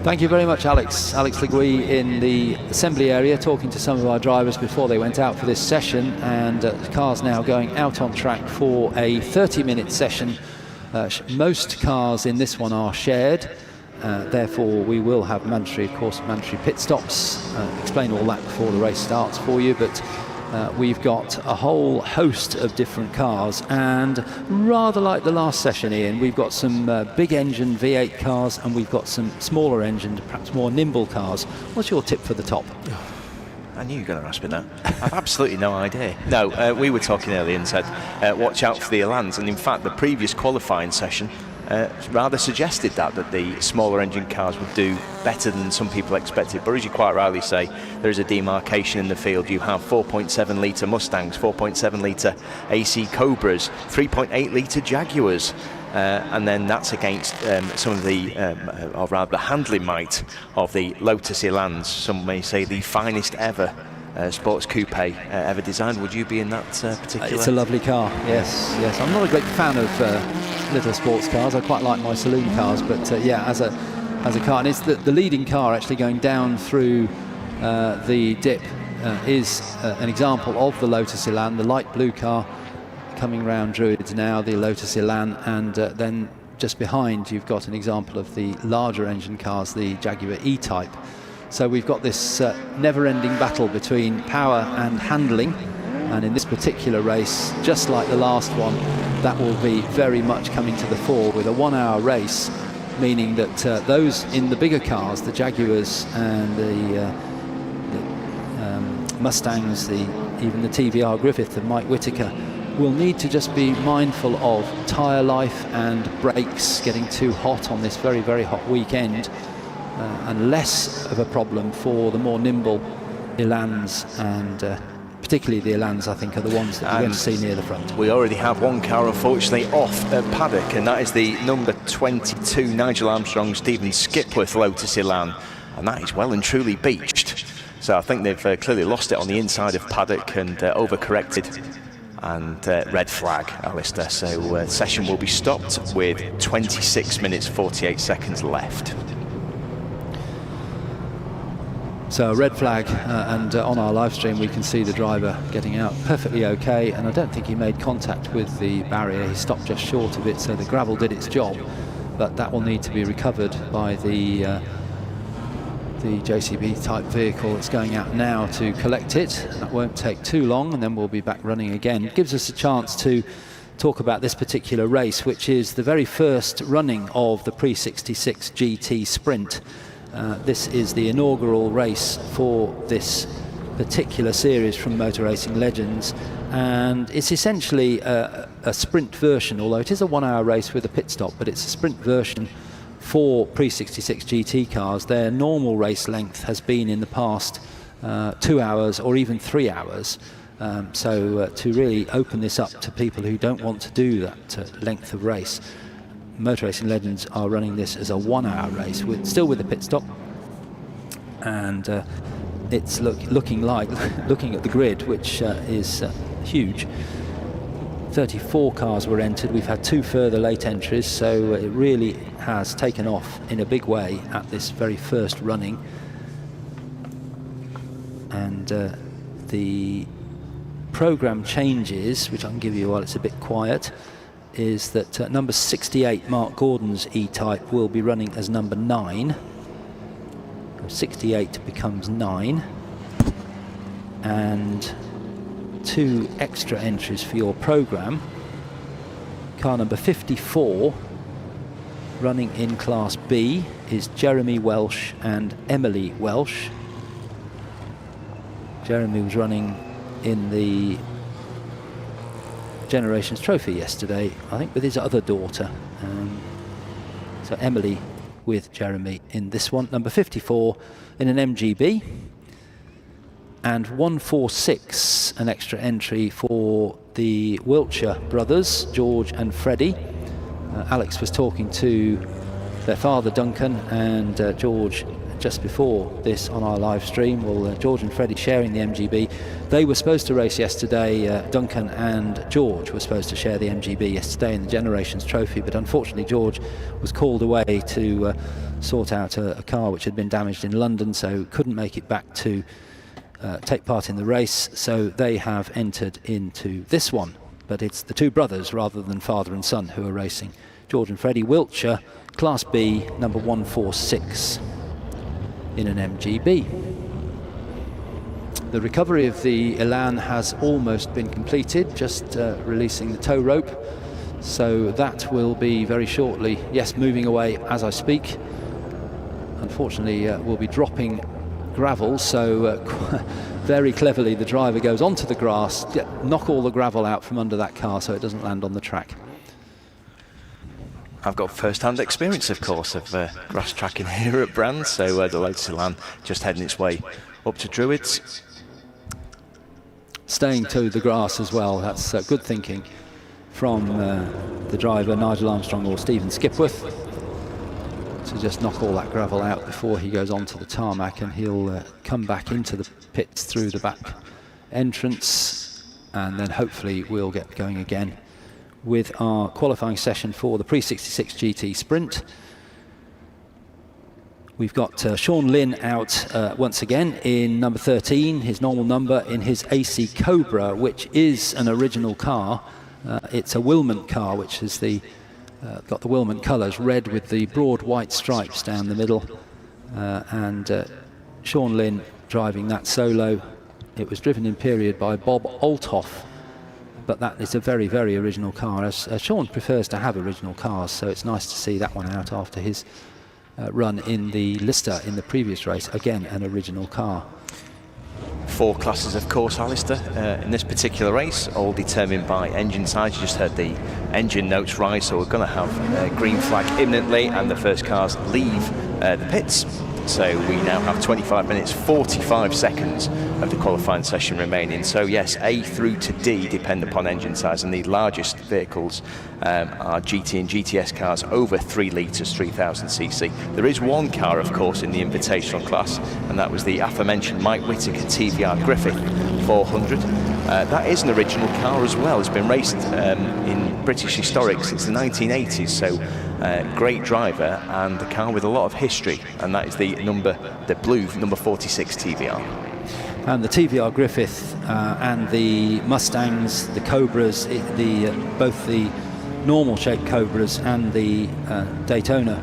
Speaker 1: Thank you very much, Alex. Alex Legui in the assembly area talking to some of our drivers before they went out for this session, and the car's now going out on track for a 30-minute session. Most cars in this one are shared. Therefore, we will have mandatory pit stops. Explain all that before the race starts for you, but we've got a whole host of different cars, and rather like the last session, Ian, we've got some big engine V8 cars, and we've got some smaller engine, perhaps more nimble cars. What's your tip for the top?
Speaker 2: I knew you were going to ask me that. I've absolutely no idea. No, we were talking earlier and said, watch out for the Elans, and in fact, the previous qualifying session rather suggested that the smaller engine cars would do better than some people expected. But as you quite rightly say, there is a demarcation in the field. You have 4.7 litre Mustangs, 4.7 litre AC Cobras, 3.8 litre Jaguars. And then that's against some of the, or rather the handling might of the Lotus Elans. Some may say the finest ever sports coupe ever designed. Would you be in that particular?
Speaker 1: It's a lovely car, yes. I'm not a great fan of little sports cars. I quite like my saloon cars, but yeah, as a car, and it's the leading car actually going down through The dip is an example of the Lotus Elan, the light blue car coming round Druids now, the Lotus Elan, and then just behind you've got an example of the larger engine cars, the Jaguar E-Type. So we've got this never-ending battle between power and handling, and in this particular race, just like the last one, that will be very much coming to the fore with a 1 hour race, meaning that those in the bigger cars, the Jaguars and the Mustangs, even the TVR Griffith and Mike Whitaker, will need to just be mindful of tyre life and brakes getting too hot on this very, very hot weekend, and less of a problem for the more nimble Elans, and particularly the Elans, I think, are the ones that we're going to see near the front.
Speaker 2: We already have one car, unfortunately, off at paddock, and that is the number 22 Nigel Armstrong Stephen Skipworth Lotus Elan, and that is well and truly beached. So I think they've clearly lost it on the inside of paddock and overcorrected. And red flag, Alistair. So session will be stopped with 26 minutes 48 seconds left.
Speaker 1: So a red flag, and on our live stream we can see the driver getting out perfectly okay, and I don't think he made contact with the barrier. He stopped just short of it, so the gravel did its job, but that will need to be recovered by the JCB type vehicle that's going out now to collect it. That won't take too long, and then we'll be back running again. It gives us a chance to talk about this particular race, which is the very first running of the Pre-66 GT Sprint. This is the inaugural race for this particular series from Motor Racing Legends, and it's essentially a sprint version, although it is a 1 hour race with a pit stop, but it's a sprint version for Pre-66 GT cars. Their normal race length has been in the past 2 hours or even 3 hours. So to really open this up to people who don't want to do that length of race, Motor Racing Legends are running this as a 1 hour race, still with a pit stop. And it's looking at the grid, which is huge. 34 cars were entered. We've had 2 further late entries, so it really has taken off in a big way at this very first running. And the program changes, which I can give you while it's a bit quiet, is that number 68, Mark Gordon's E-Type, will be running as number 9. 68 becomes 9. And 2 extra entries for your program. Car number 54, running in Class B, is Jeremy Welsh and Emily Welsh. Jeremy was running in the Generations Trophy yesterday, I think, with his other daughter. So Emily with Jeremy in this one. Number 54 in an MGB. And 146, an extra entry for the Wiltshire brothers, George and Freddie. Alex was talking to their father, Duncan, and George just before this on our live stream. Well, George and Freddie sharing the MGB. They were supposed to race yesterday. Duncan and George were supposed to share the MGB yesterday in the Generations Trophy, but unfortunately George was called away to sort out a car which had been damaged in London, so couldn't make it back to take part in the race, so they have entered into this one. But it's the 2 brothers rather than father and son who are racing. George and Freddie, Wiltshire, Class B, number 146 in an MGB. The recovery of the Elan has almost been completed, just releasing the tow rope, so that will be very shortly, yes, moving away as I speak. Unfortunately, we'll be dropping gravel, so very cleverly the driver goes onto the grass, knock all the gravel out from under that car so it doesn't land on the track.
Speaker 2: I've got first-hand experience, of course, of grass tracking here at Brands, so the Lotus Elan just heading its way up to Druids.
Speaker 1: Staying to the grass as well, that's good thinking from the driver, Nigel Armstrong or Stephen Skipworth, to just knock all that gravel out before he goes onto the tarmac, and he'll come back into the pits through the back entrance, and then hopefully we'll get going again with our qualifying session for the Pre-66 GT Sprint. We've got Sean Lynn out once again in number 13, his normal number, in his AC Cobra, which is an original car. It's a Wilmot car, which has got the Wilmot colours, red with the broad white stripes down the middle. And Sean Lynn driving that solo. It was driven in period by Bob Althoff, but that is a very, very original car. As Sean prefers to have original cars, so it's nice to see that one out after his run in the Lister in the previous race. Again, an original car.
Speaker 2: 4 classes, of course, Alistair, in this particular race, all determined by engine size. You just heard the engine notes rise, so we're going to have a green flag imminently, and the first cars leave the pits. So we now have 25 minutes 45 seconds of the qualifying session remaining. So yes, A through to D depend upon engine size, and the largest vehicles are GT and GTS cars over 3 litres, 3000cc. There is one car, of course, in the invitational class, and that was the aforementioned Mike Whittaker TVR Griffith 400. That is an original car as well. It's been raced in British Historic since the 1980s, so great driver and a car with a lot of history, and that is the blue number 46 TVR.
Speaker 1: And the TVR Griffith and the Mustangs, the Cobras, both the normal shaped Cobras and the Daytona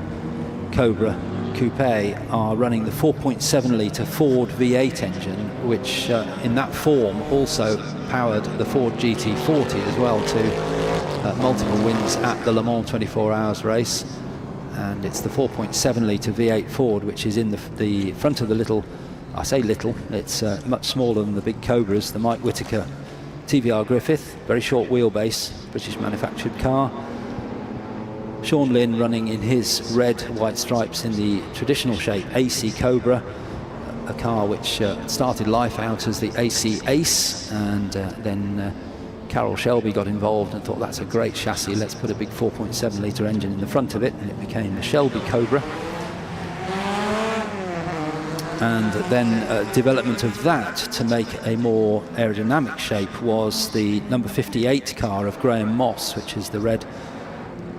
Speaker 1: Cobra Coupe are running the 4.7 litre Ford V8 engine, which in that form also powered the Ford GT40 as well to multiple wins at the Le Mans 24 Hours race. And it's the 4.7 litre V8 Ford which is in the front of the little, I say little, it's much smaller than the big Cobras, the Mike Whittaker TVR Griffith, very short wheelbase, British manufactured car. Sean Lynn running in his red white stripes in the traditional shape AC Cobra, a car which started life out as the AC Ace, and then Carroll Shelby got involved and thought, that's a great chassis, let's put a big 4.7 litre engine in the front of it, and it became the Shelby Cobra. And then development of that to make a more aerodynamic shape was the number 58 car of Graham Moss, which is the red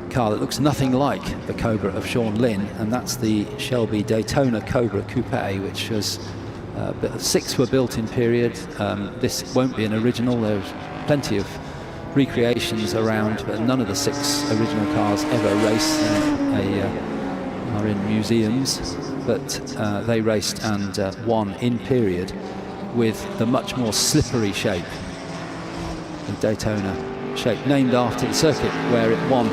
Speaker 1: car that looks nothing like the Cobra of Sean Lynn, and that's the Shelby Daytona Cobra Coupe, which was 6 were built in period. This won't be an original. There's plenty of recreations around, but none of the 6 original cars ever race are in museums, but they raced and won in period with the much more slippery shape, the Daytona shape, named after the circuit where it won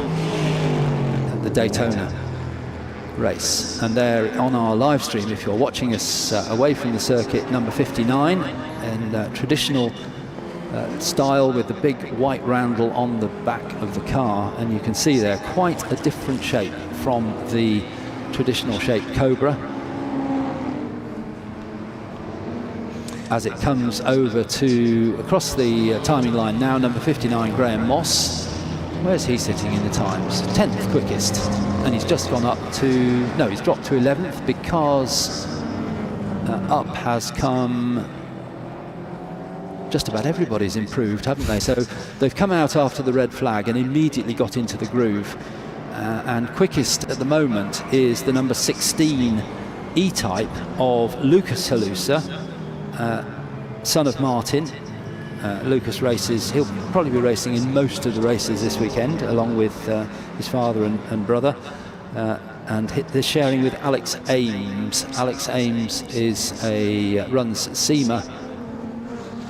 Speaker 1: the Daytona race. And there on our live stream, if you're watching us away from the circuit, number 59 in traditional style with the big white roundel on the back of the car, and you can see there quite a different shape from the traditional shaped Cobra. As it comes over to across the timing line now, number 59 Graham Moss, where's he sitting in the times? 10th quickest, and he's just gone up to, no, he's dropped to 11th because up has come, just about everybody's improved, haven't they? So they've come out after the red flag and immediately got into the groove, and quickest at the moment is the number 16 E-Type of Lucas Halusa, son of Martin. Lucas races, he'll probably be racing in most of the races this weekend along with his father and brother, and they're sharing with Alex Ames. Alex Ames runs SEMA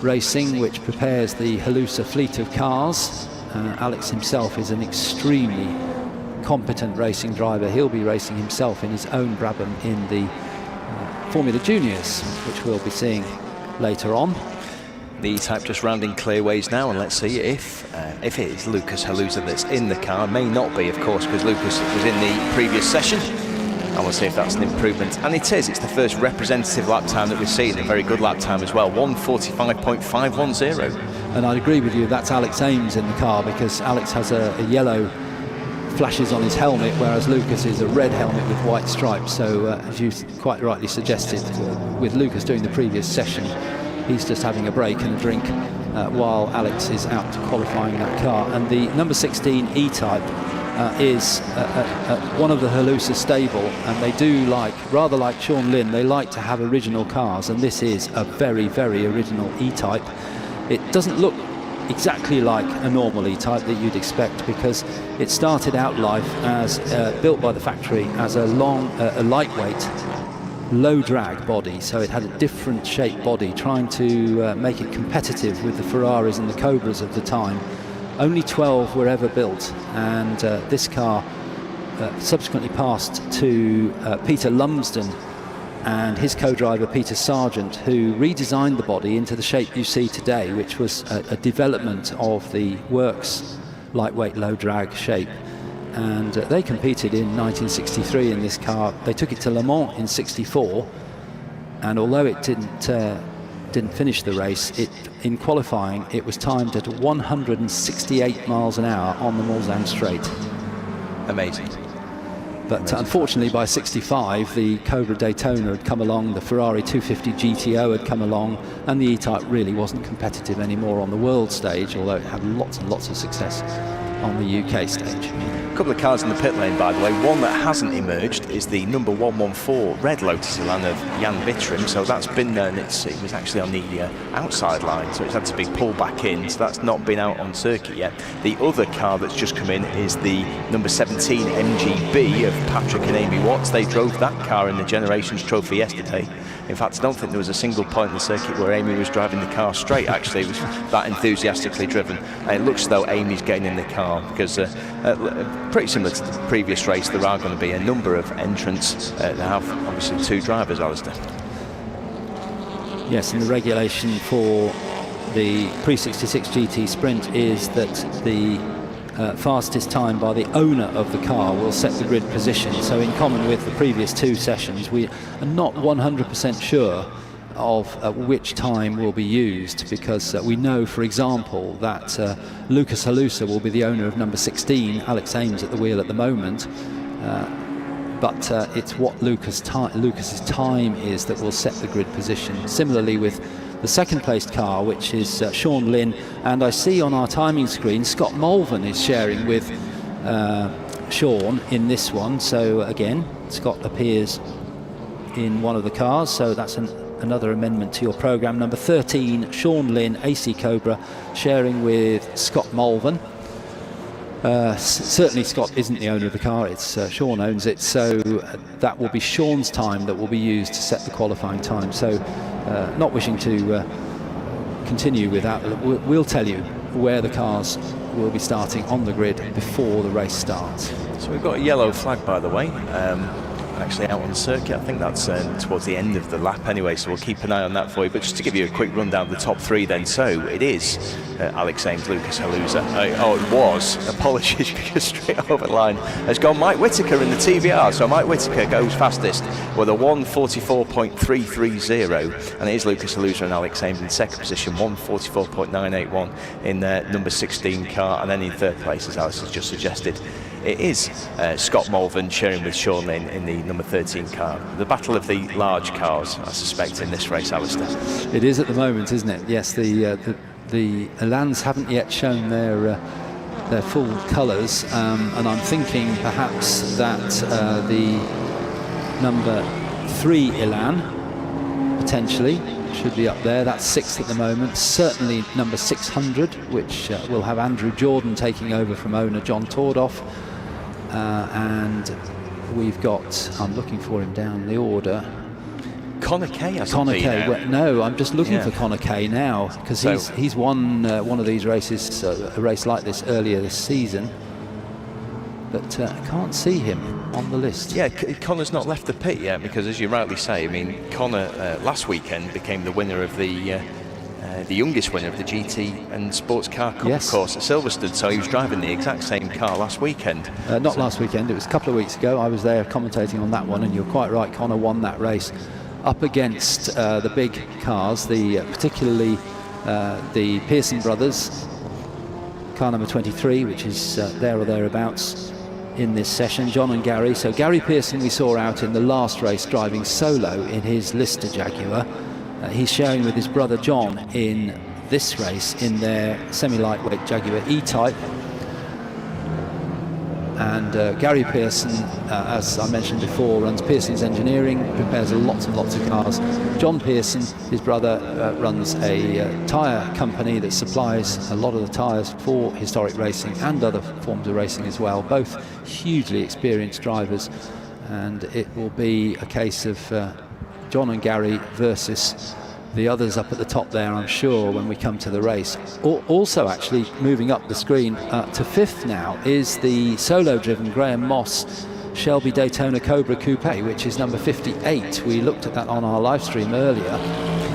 Speaker 1: Racing, which prepares the Halusa fleet of cars. Alex himself is an extremely competent racing driver. He'll be racing himself in his own Brabham in the Formula Juniors, which we'll be seeing later on.
Speaker 2: The E-Type just rounding clearways now, and let's see if it is Lucas Halusa that's in the car. May not be, of course, because Lucas was in the previous session. And we'll see if that's an improvement. And it is. It's the first representative lap time that we've seen. A very good lap time as well. 1:45.510.
Speaker 1: And I'd agree with you. That's Alex Ames in the car, because Alex has a yellow flashes on his helmet, whereas Lucas is a red helmet with white stripes. So as you quite rightly suggested, with Lucas doing the previous session, he's just having a break and a drink while Alex is out qualifying that car. And the number 16 E-Type is one of the Halusa stable, and they do rather like Sean Lynn, they like to have original cars, and this is a very, very original E-Type. It doesn't look exactly like a normal E-Type that you'd expect, because it started out life as built by the factory as a lightweight, low drag body, so it had a different shaped body, trying to make it competitive with the Ferraris and the Cobras of the time. Only 12 were ever built, and this car subsequently passed to Peter Lumsden and his co-driver Peter Sargent, who redesigned the body into the shape you see today, which was a development of the Works lightweight low drag shape. And they competed in 1963 in this car. They took it to Le Mans in '64, and although it didn't finish the race, in qualifying it was timed at 168 miles an hour on the Mulsanne Straight.
Speaker 2: Amazing.
Speaker 1: But unfortunately, by '65, the Cobra Daytona had come along, the Ferrari 250 GTO had come along, and the E-Type really wasn't competitive anymore on the world stage, although it had lots and lots of success on the UK stage.
Speaker 2: A couple of cars in the pit lane, by the way. One that hasn't emerged is the number 114 red Lotus Elan of Jan Wittrim. So that's been there, and it was actually on the outside line, so it's had to be pulled back in. So that's not been out on circuit yet. The other car that's just come in is the number 17 MGB of Patrick and Amy Watts. They drove that car in the Generations Trophy yesterday. In fact, I don't think there was a single point in the circuit where Amy was driving the car straight. Actually, it was that enthusiastically driven. And it looks as though Amy's getting in the car, because pretty similar to the previous race, there are going to be a number of entrants that have obviously two drivers, Alistair.
Speaker 1: Yes, and the regulation for the pre-66 GT Sprint is that the fastest time by the owner of the car will set the grid position. So in common with the previous two sessions, we are not 100% sure of which time will be used, because we know, for example, that Lucas Halusa will be the owner of number 16, Alex Ames at the wheel at the moment, but it's what Lucas's time is that will set the grid position. Similarly with the second placed car, which is Sean Lynn, and I see on our timing screen Scott Mulvin is sharing with Sean in this one. So again, Scott appears in one of the cars, so that's another amendment to your program. Number 13, Sean Lynn, AC Cobra, sharing with Scott Mulvin. Certainly Scott isn't the owner of the car, it's Sean owns it, so that will be Sean's time that will be used to set the qualifying time. So not wishing to continue with that, we'll tell you where the cars will be starting on the grid before the race starts.
Speaker 2: So we've got a yellow flag, by the way, actually out on the circuit. I think that's towards the end of the lap anyway, so we'll keep an eye on that for you. But just to give you a quick rundown of the top three then, so it is Alex Ames, Lucas Halusa. It was, apologies, because straight over the line has gone Mike Whittaker in the TBR. So Mike Whittaker goes fastest with a 1:44.330, and it is Lucas Halusa and Alex Ames in second position, 1:44.981 in their number 16 car, and then in third place, as Alice has just suggested, it is Scott Mulvin sharing with Sean Lynn in the number 13 car. The battle of the large cars, I suspect, in this race, Alistair.
Speaker 1: It is at the moment, isn't it? Yes, the Elans haven't yet shown their full colours, and I'm thinking perhaps that the number 3 Elan potentially should be up there. That's 6th at the moment. Certainly number 600, which will have Andrew Jordan taking over from owner John Tordoff. And we've got, I'm looking for him down the order,
Speaker 2: Connor Kay.
Speaker 1: Connor Kay. Well, no, I'm just looking for Connor Kay now, because he's won one of these races, a race like this earlier this season, but I can't see him on the list.
Speaker 2: Yeah, Connor's not left the pit yet, because as you rightly say, I mean, Connor last weekend became the winner of the youngest winner of the GT and Sports Car Cup, of course, at Silverstone. So he was driving the exact same car last weekend.
Speaker 1: Not last weekend, it was a couple of weeks ago. I was there commentating on that one, and you're quite right, Connor won that race up against the big cars, particularly the Pearson brothers, car number 23, which is there or thereabouts in this session, John and Gary. So Gary Pearson we saw out in the last race driving solo in his Lister Jaguar. He's sharing with his brother John in this race in their semi-lightweight Jaguar E-Type. And Gary Pearson, as I mentioned before, runs Pearson's Engineering, prepares lots and lots of cars. John Pearson, his brother, runs a tyre company that supplies a lot of the tyres for historic racing and other forms of racing as well. Both hugely experienced drivers, and it will be a case of John and Gary versus the others up at the top there, I'm sure, when we come to the race. Also, actually, moving up the screen to 5th now is the solo-driven Graham Moss Shelby Daytona Cobra Coupe, which is number 58. We looked at that on our live stream earlier.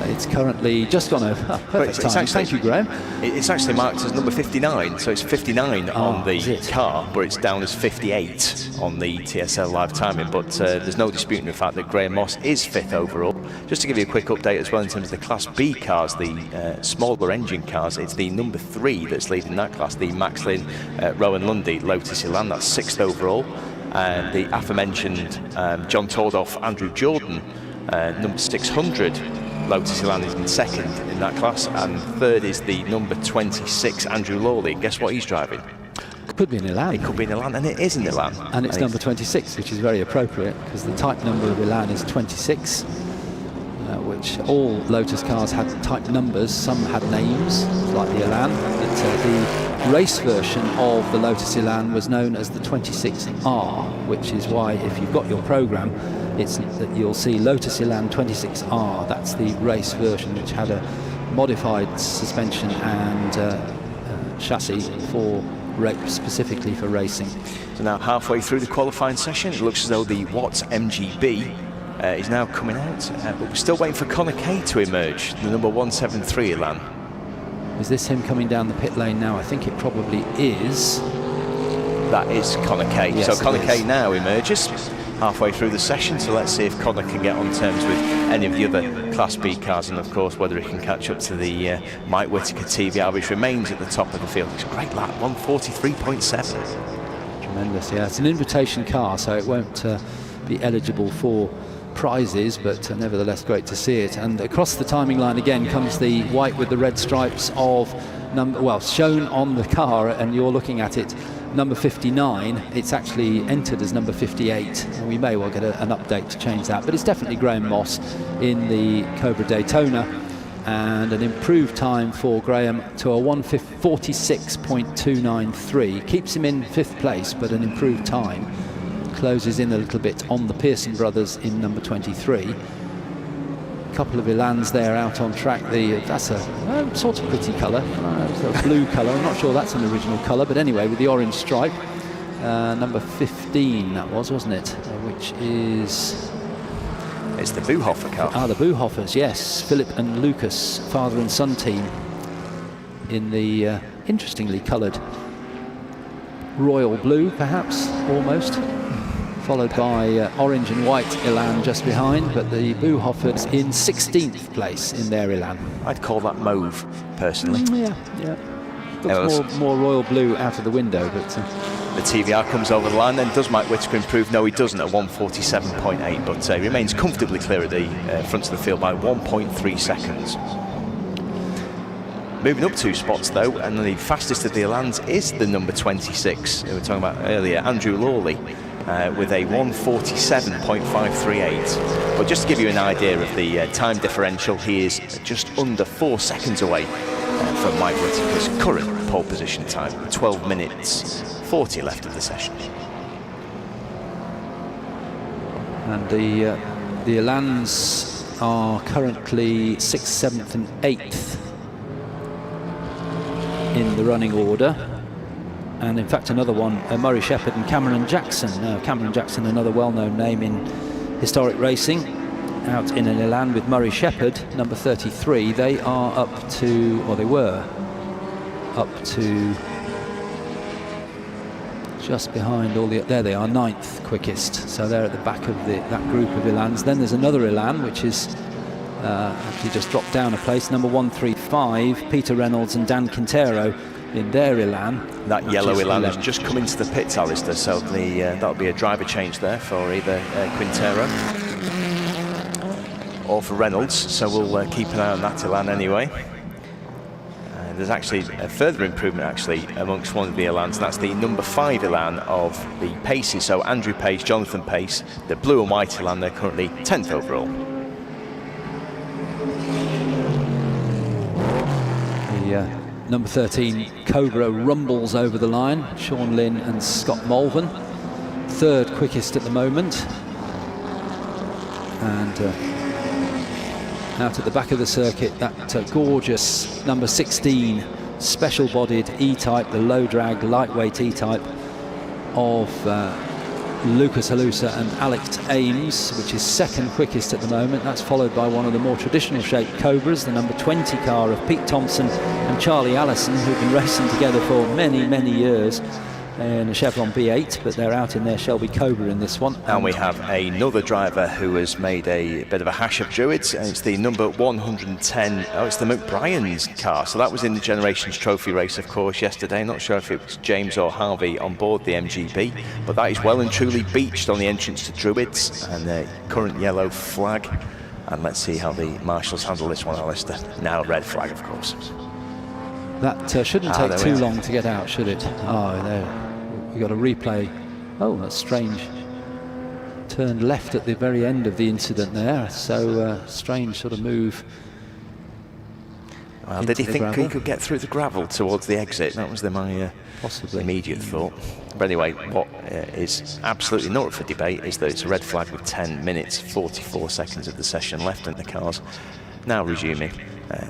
Speaker 1: It's currently just gone over. Perfect timing. Thank you, Graham.
Speaker 2: It's actually marked as number 59, so it's 59 on the car, but it's down as 58 on the TSL live timing. But there's no disputing the fact that Graham Moss is 5th overall. Just to give you a quick update as well in terms of the Class B cars, the smaller engine cars, it's the number 3 that's leading that class, the Maxlin Rowan Lundy Lotus Elan, that's 6th overall. The aforementioned John Tordoff Andrew Jordan, number 600 Lotus Elan is in 2nd in that class, and 3rd is the number 26 Andrew Lawley. Guess what he's driving?
Speaker 1: Could be an Elan.
Speaker 2: It could be an Elan, and it is an Elan.
Speaker 1: And it's number 26, which is very appropriate because the type number of Elan is 26, which all Lotus cars had type numbers. Some had names, like the Elan, but the race version of the Lotus Elan was known as the 26R, which is why if you've got your program, it's that you'll see Lotus Elan 26R. That's the race version, which had a modified suspension and chassis for specifically for racing.
Speaker 2: So now halfway through the qualifying session, it looks as though the Watts MGB is now coming out, but we're still waiting for Connor Kay to emerge, the number 173 Elan.
Speaker 1: Is this him coming down the pit lane now? I think it probably is.
Speaker 2: That is Connor Kay.
Speaker 1: Yes,
Speaker 2: so Connor Kay now emerges halfway through the session, so let's see if Connor can get on terms with any of the other Class B cars, and of course whether he can catch up to the Mike Whittaker TVR, which remains at the top of the field. It's a great lap, 143.7.
Speaker 1: Tremendous, yeah. It's an invitation car, so it won't be eligible for prizes, but nevertheless great to see it. And across the timing line again comes the white with the red stripes of shown on the car, and you're looking at it, number 59. It's actually entered as number 58, and we may well get an update to change that, but it's definitely Graham Moss in the Cobra Daytona, and an improved time for Graham to a 146.293. Keeps him in 5th place, but an improved time. Closes in a little bit on the Pearson brothers in number 23. A couple of Elans there out on track. That's a sort of pretty colour, a blue colour. I'm not sure that's an original colour, but anyway, with the orange stripe. Number 15 that was, wasn't it? Which is...
Speaker 2: It's the Buhofer car.
Speaker 1: The Buhofers, yes. Philip and Lucas, father and son team, in the interestingly coloured royal blue, perhaps, almost. Followed by orange and white Elan just behind, but the Buhofers in 16th place in their Elan.
Speaker 2: I'd call that mauve, personally.
Speaker 1: Yeah. Looks more royal blue out of the window, but...
Speaker 2: The TVR comes over the line, then does Mike Whittaker improve? No, he doesn't at 147.8, but he remains comfortably clear at the front of the field by 1.3 seconds. Moving up 2 spots though, and the fastest of the Elans is the number 26, who we were talking about earlier, Andrew Lawley, with a 147.538. But just to give you an idea of the time differential, he is just under 4 seconds away from Mike Whittaker's current pole position time, 12 minutes 40 left of the session.
Speaker 1: And the Elans are currently 6th, 7th and 8th in the running order, and in fact another one, Murray Shepherd and Cameron Jackson. Cameron Jackson, another well-known name in historic racing, out in an Elan with Murray Shepherd, number 33. They are up to, or they were up to just behind all the, there they are, 9th quickest, so they're at the back of that group of Elans. Then there's another Elan which is actually just dropped down a place, number 135, Peter Reynolds and Dan Quintero in their Elan.
Speaker 2: That yellow Elan has just come into the pits, Alistair, so that'll be a driver change there for either Quintero or for Reynolds, so we'll keep an eye on that Elan anyway. there's actually a further improvement actually amongst one of the Elans, and that's the number 5 Elan of the Paces. So Andrew Pace, Jonathan Pace, the blue and white Elan, they're currently 10th overall.
Speaker 1: The number 13 Cobra rumbles over the line. Sean Lynn and Scott Malvern, third quickest at the moment. And out at the back of the circuit, that gorgeous number 16 special-bodied E-Type, the low-drag, lightweight E-Type of Lucas Halusa and Alex Ames, which is second quickest at the moment. That's followed by one of the more traditional shaped Cobras, the number 20 car of Pete Thompson and Charlie Allison, who've been racing together for many, many years in a Chevron B8, but they're out in their Shelby Cobra in this one.
Speaker 2: And we have another driver who has made a bit of a hash of Druids, and it's the number 110. Oh, it's the McBrien's car. So that was in the Generations Trophy race, of course, yesterday. Not sure if it was James or Harvey on board the MGB, but that is well and truly beached on the entrance to Druids, and the current yellow flag. And let's see how the marshals handle this one, Alistair. Now red flag, of course.
Speaker 1: That shouldn't take too long to get out, should it? Oh, there. We got a replay. Oh, that's strange. Turned left at the very end of the incident there. So strange sort of move.
Speaker 2: Well, did he think he could get through the gravel towards the exit? That was my
Speaker 1: possibly
Speaker 2: immediate thought. But anyway, what is absolutely not up for debate is that it's a red flag with 10 minutes, 44 seconds of the session left, and the cars now resuming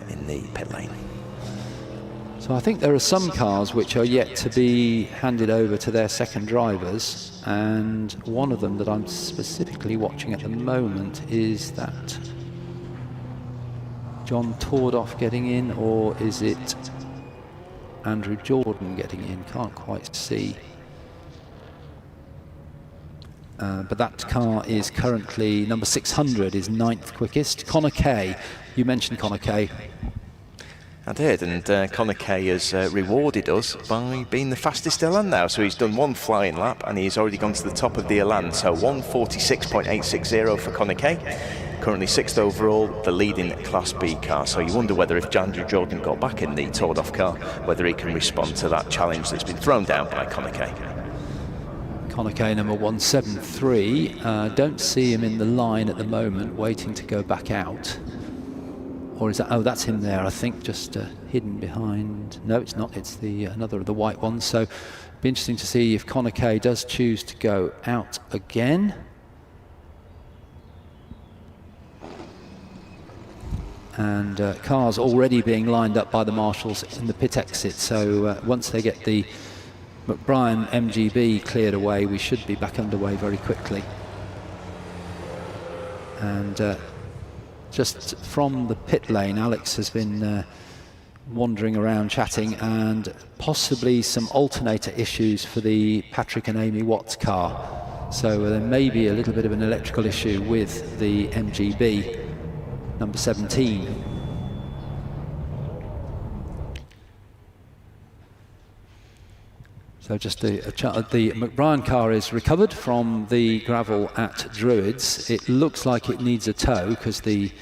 Speaker 2: in the pit lane.
Speaker 1: So I think there are some cars which are yet to be handed over to their second drivers, and one of them that I'm specifically watching at the moment is that John Tordoff getting in, or is it Andrew Jordan getting in? Can't quite see. But that car is currently number 600, is 9th quickest. Connor Kay, you mentioned Connor Kay.
Speaker 2: I did, and Connor Kay has rewarded us by being the fastest Elan now. So he's done one flying lap, and he's already gone to the top of the Elan. So 1:46.860 for Connor Kay. Currently 6th overall, the leading Class B car. So you wonder whether if Andrew Jordan got back in the Tordoff car, whether he can respond to that challenge that's been thrown down by Connor Kay.
Speaker 1: Connor Kay, number 173. Don't see him in the line at the moment, waiting to go back out. Or is that? Oh, that's him there, I think, just hidden behind. No, it's not. It's the another of the white ones. So, be interesting to see if Connor Kay does choose to go out again. And cars already being lined up by the marshals in the pit exit. So once they get the McBrien MGB cleared away, we should be back underway very quickly. And just from the pit lane, Alex has been wandering around chatting, and possibly some alternator issues for the Patrick and Amy Watts car. So there may be a little bit of an electrical issue with the MGB, number 17. So just the McBrien car is recovered from the gravel at Druids. It looks like it needs a tow because the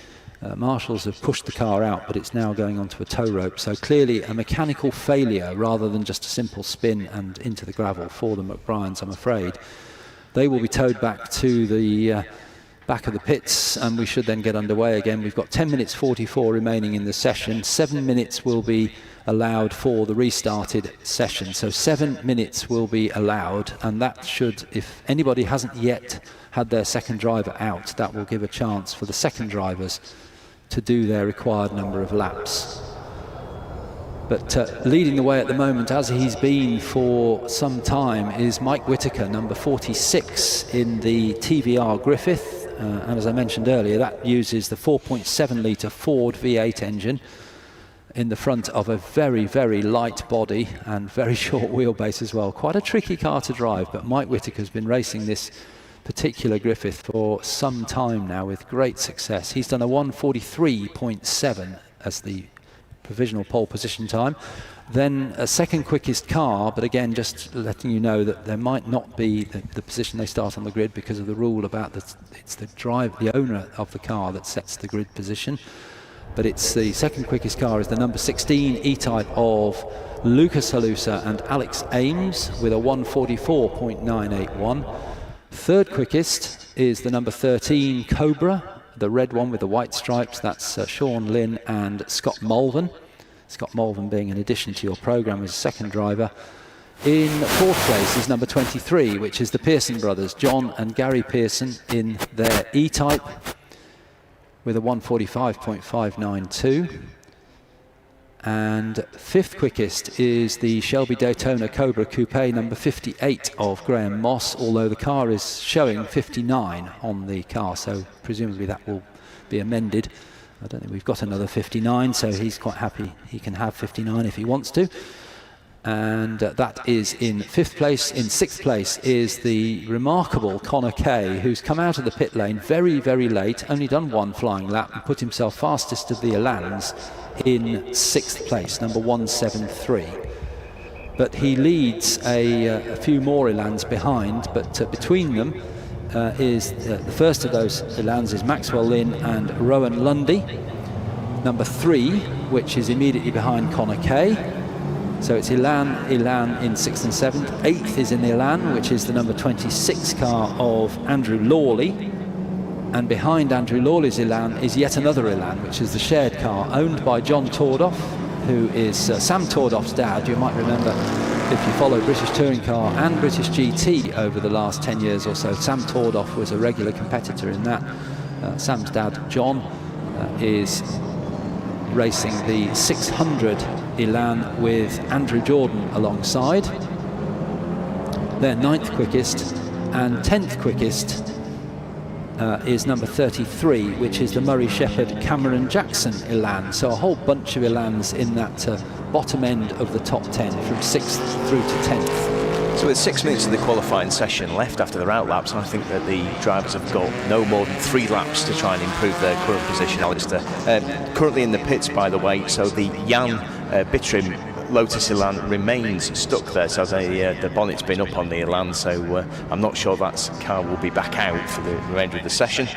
Speaker 1: marshals have pushed the car out, but it's now going onto a tow rope. So clearly a mechanical failure rather than just a simple spin and into the gravel for the McBriens, I'm afraid. They will be towed back to the back of the pits, and we should then get underway again. We've got 10 minutes 44 remaining in the session. 7 minutes will be allowed for the restarted session. So 7 minutes will be allowed, and that should, if anybody hasn't yet had their second driver out, that will give a chance for the second drivers to do their required number of laps. But leading the way at the moment, as he's been for some time, is Mike Whitaker, number 46 in the TVR Griffith. And as I mentioned earlier, that uses the 4.7 litre Ford V8 engine in the front of a very, very light body and very short wheelbase as well. Quite a tricky car to drive, but Mike Whitaker's been racing this particular Griffith for some time now with great success. He's done a 1:43.7 as the provisional pole position time. Then a second quickest car, but again, just letting you know that there might not be the position they start on the grid because of the rule about it's the owner of the car that sets the grid position. but it's the second quickest car is the number 16 E-Type of Lucas Halusa and Alex Ames with a 1:44.981. Third quickest is the number 13 Cobra, the red one with the white stripes. That's Sean Lynn and Scott Mulvin. Scott Mulvin being an addition to your programme as a second driver. In fourth place is number 23, which is the Pearson brothers, John and Gary Pearson, in their E-Type with a 1:45.592. And fifth quickest is the Shelby Daytona Cobra Coupe number 58 of Graham Moss, although the car is showing 59 on the car, so presumably that will be amended. I don't think we've got another 59, so he's quite happy he can have 59 if he wants to. And that is in fifth place. In sixth place is the remarkable Connor Kay, who's come out of the pit lane very, very late, only done one flying lap and put himself fastest of the Elans in sixth place, number 173. But he leads a few more Elans behind, but between them is the first of those Elans is Maxwell Lynn and Rowan Lundy, number 3, which is immediately behind Connor Kay. So it's Elan in 6th and 7th. 8th is in the Elan, which is the number 26 car of Andrew Lawley. And behind Andrew Lawley's Elan is yet another Elan, which is the shared car owned by John Tordoff, who is Sam Tordoff's dad. You might remember, if you follow British Touring Car and British GT over the last 10 years or so, Sam Tordoff was a regular competitor in that. Sam's dad, John, is racing the 600 Elan with Andrew Jordan alongside. They're 9th quickest, and 10th quickest is number 33, which is the Murray Shepherd Cameron Jackson Elan. So a whole bunch of Elans in that bottom end of the top 10 from 6th through to 10th.
Speaker 2: So with 6 minutes of the qualifying session left after their out laps, I think that the drivers have got no more than 3 laps to try and improve their current position, Alistair. Currently in the pits, by the way, so the Jan Bittrim Lotus Elan remains stuck there, so the bonnet's been up on the Elan, so I'm not sure that car will be back out for the remainder of the session.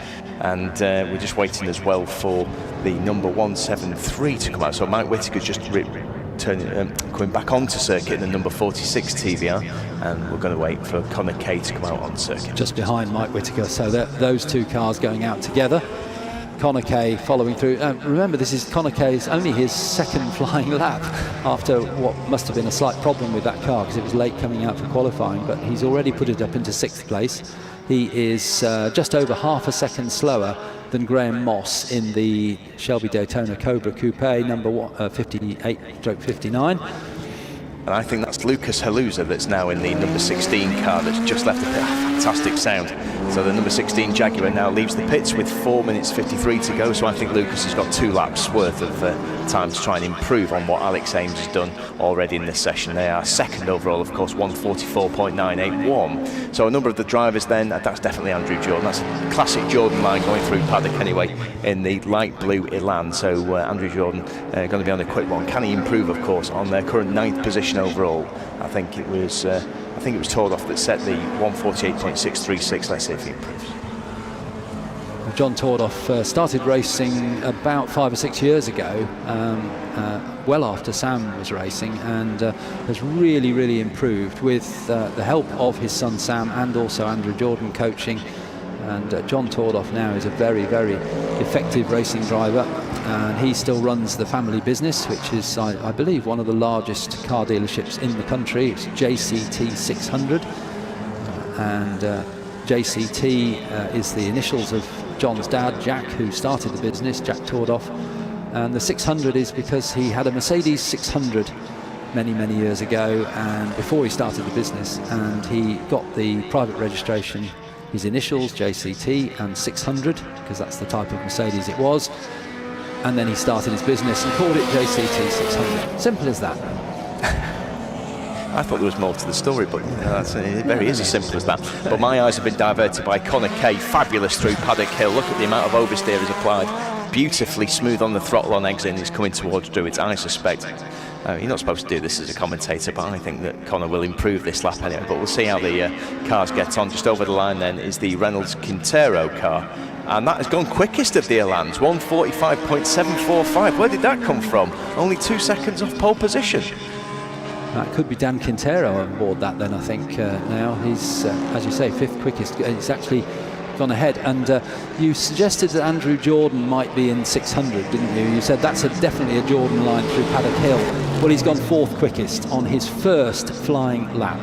Speaker 2: And we're just waiting as well for the number 173 to come out. So Mike Whittaker's just coming back onto circuit in the number 46 TVR, and we're going to wait for Connor Kay to come out on circuit.
Speaker 1: Just behind Mike Whittaker, so those two cars going out together. Connor Kay following through. Remember, this is Connor Kay's only his second flying lap after what must have been a slight problem with that car because it was late coming out for qualifying, but he's already put it up into 6th place. He is just over half a second slower than Graham Moss in the Shelby Daytona Cobra Coupe number 58/59.
Speaker 2: And I think that's Lucas Halusa that's now in the number 16 car that's just left the pit. Fantastic sound. So the number 16 Jaguar now leaves the pits with 4 minutes 53 to go. So I think Lucas has got 2 laps worth of time to try and improve on what Alex Ames has done already in this session. They are second overall, of course, 1:44.981. So a number of the drivers then, that's definitely Andrew Jordan. That's a classic Jordan line going through paddock anyway in the light blue Elan. So Andrew Jordan going to be on a quick one. Can he improve, of course, on their current 9th position overall? I think it was Tordoff that set the 1:48.636. Let's see if he improves.
Speaker 1: John Tordoff started racing about 5 or 6 years ago, well after Sam was racing, and has really improved with the help of his son Sam and also Andrew Jordan coaching. And John Tordoff now is a very effective racing driver, and he still runs the family business, which is I believe one of the largest car dealerships in the country. It's JCT 600, and JCT is the initials of John's dad, Jack, who started the business, Jack Tordoff. And the 600 is because he had a Mercedes 600 many years ago, and before he started the business, and he got the private registration, his initials JCT and 600, because that's the type of Mercedes it was, and then he started his business and called it JCT 600. Simple as that.
Speaker 2: I thought there was more to the story, but it very is as simple as that. But my eyes have been diverted by Connor Kay, fabulous through Paddock Hill. Look at the amount of oversteer he's applied. Beautifully smooth on the throttle on exit, and he's coming towards Druids. I suspect you're not supposed to do this as a commentator, but I think that Connor will improve this lap anyway. But we'll see how the cars get on. Just over the line then is the Reynolds Quintero car And that has gone quickest of the Elans, 1:45.745. Where did that come from? Only 2 seconds off pole position.
Speaker 1: That could be Dan Quintero on board that then, I think. Now he's, as you say, 5th quickest. He's actually gone ahead. And you suggested that Andrew Jordan might be in 600, didn't you? You said that's definitely a Jordan line through Paddock Hill. Well, he's gone 4th quickest on his first flying lap.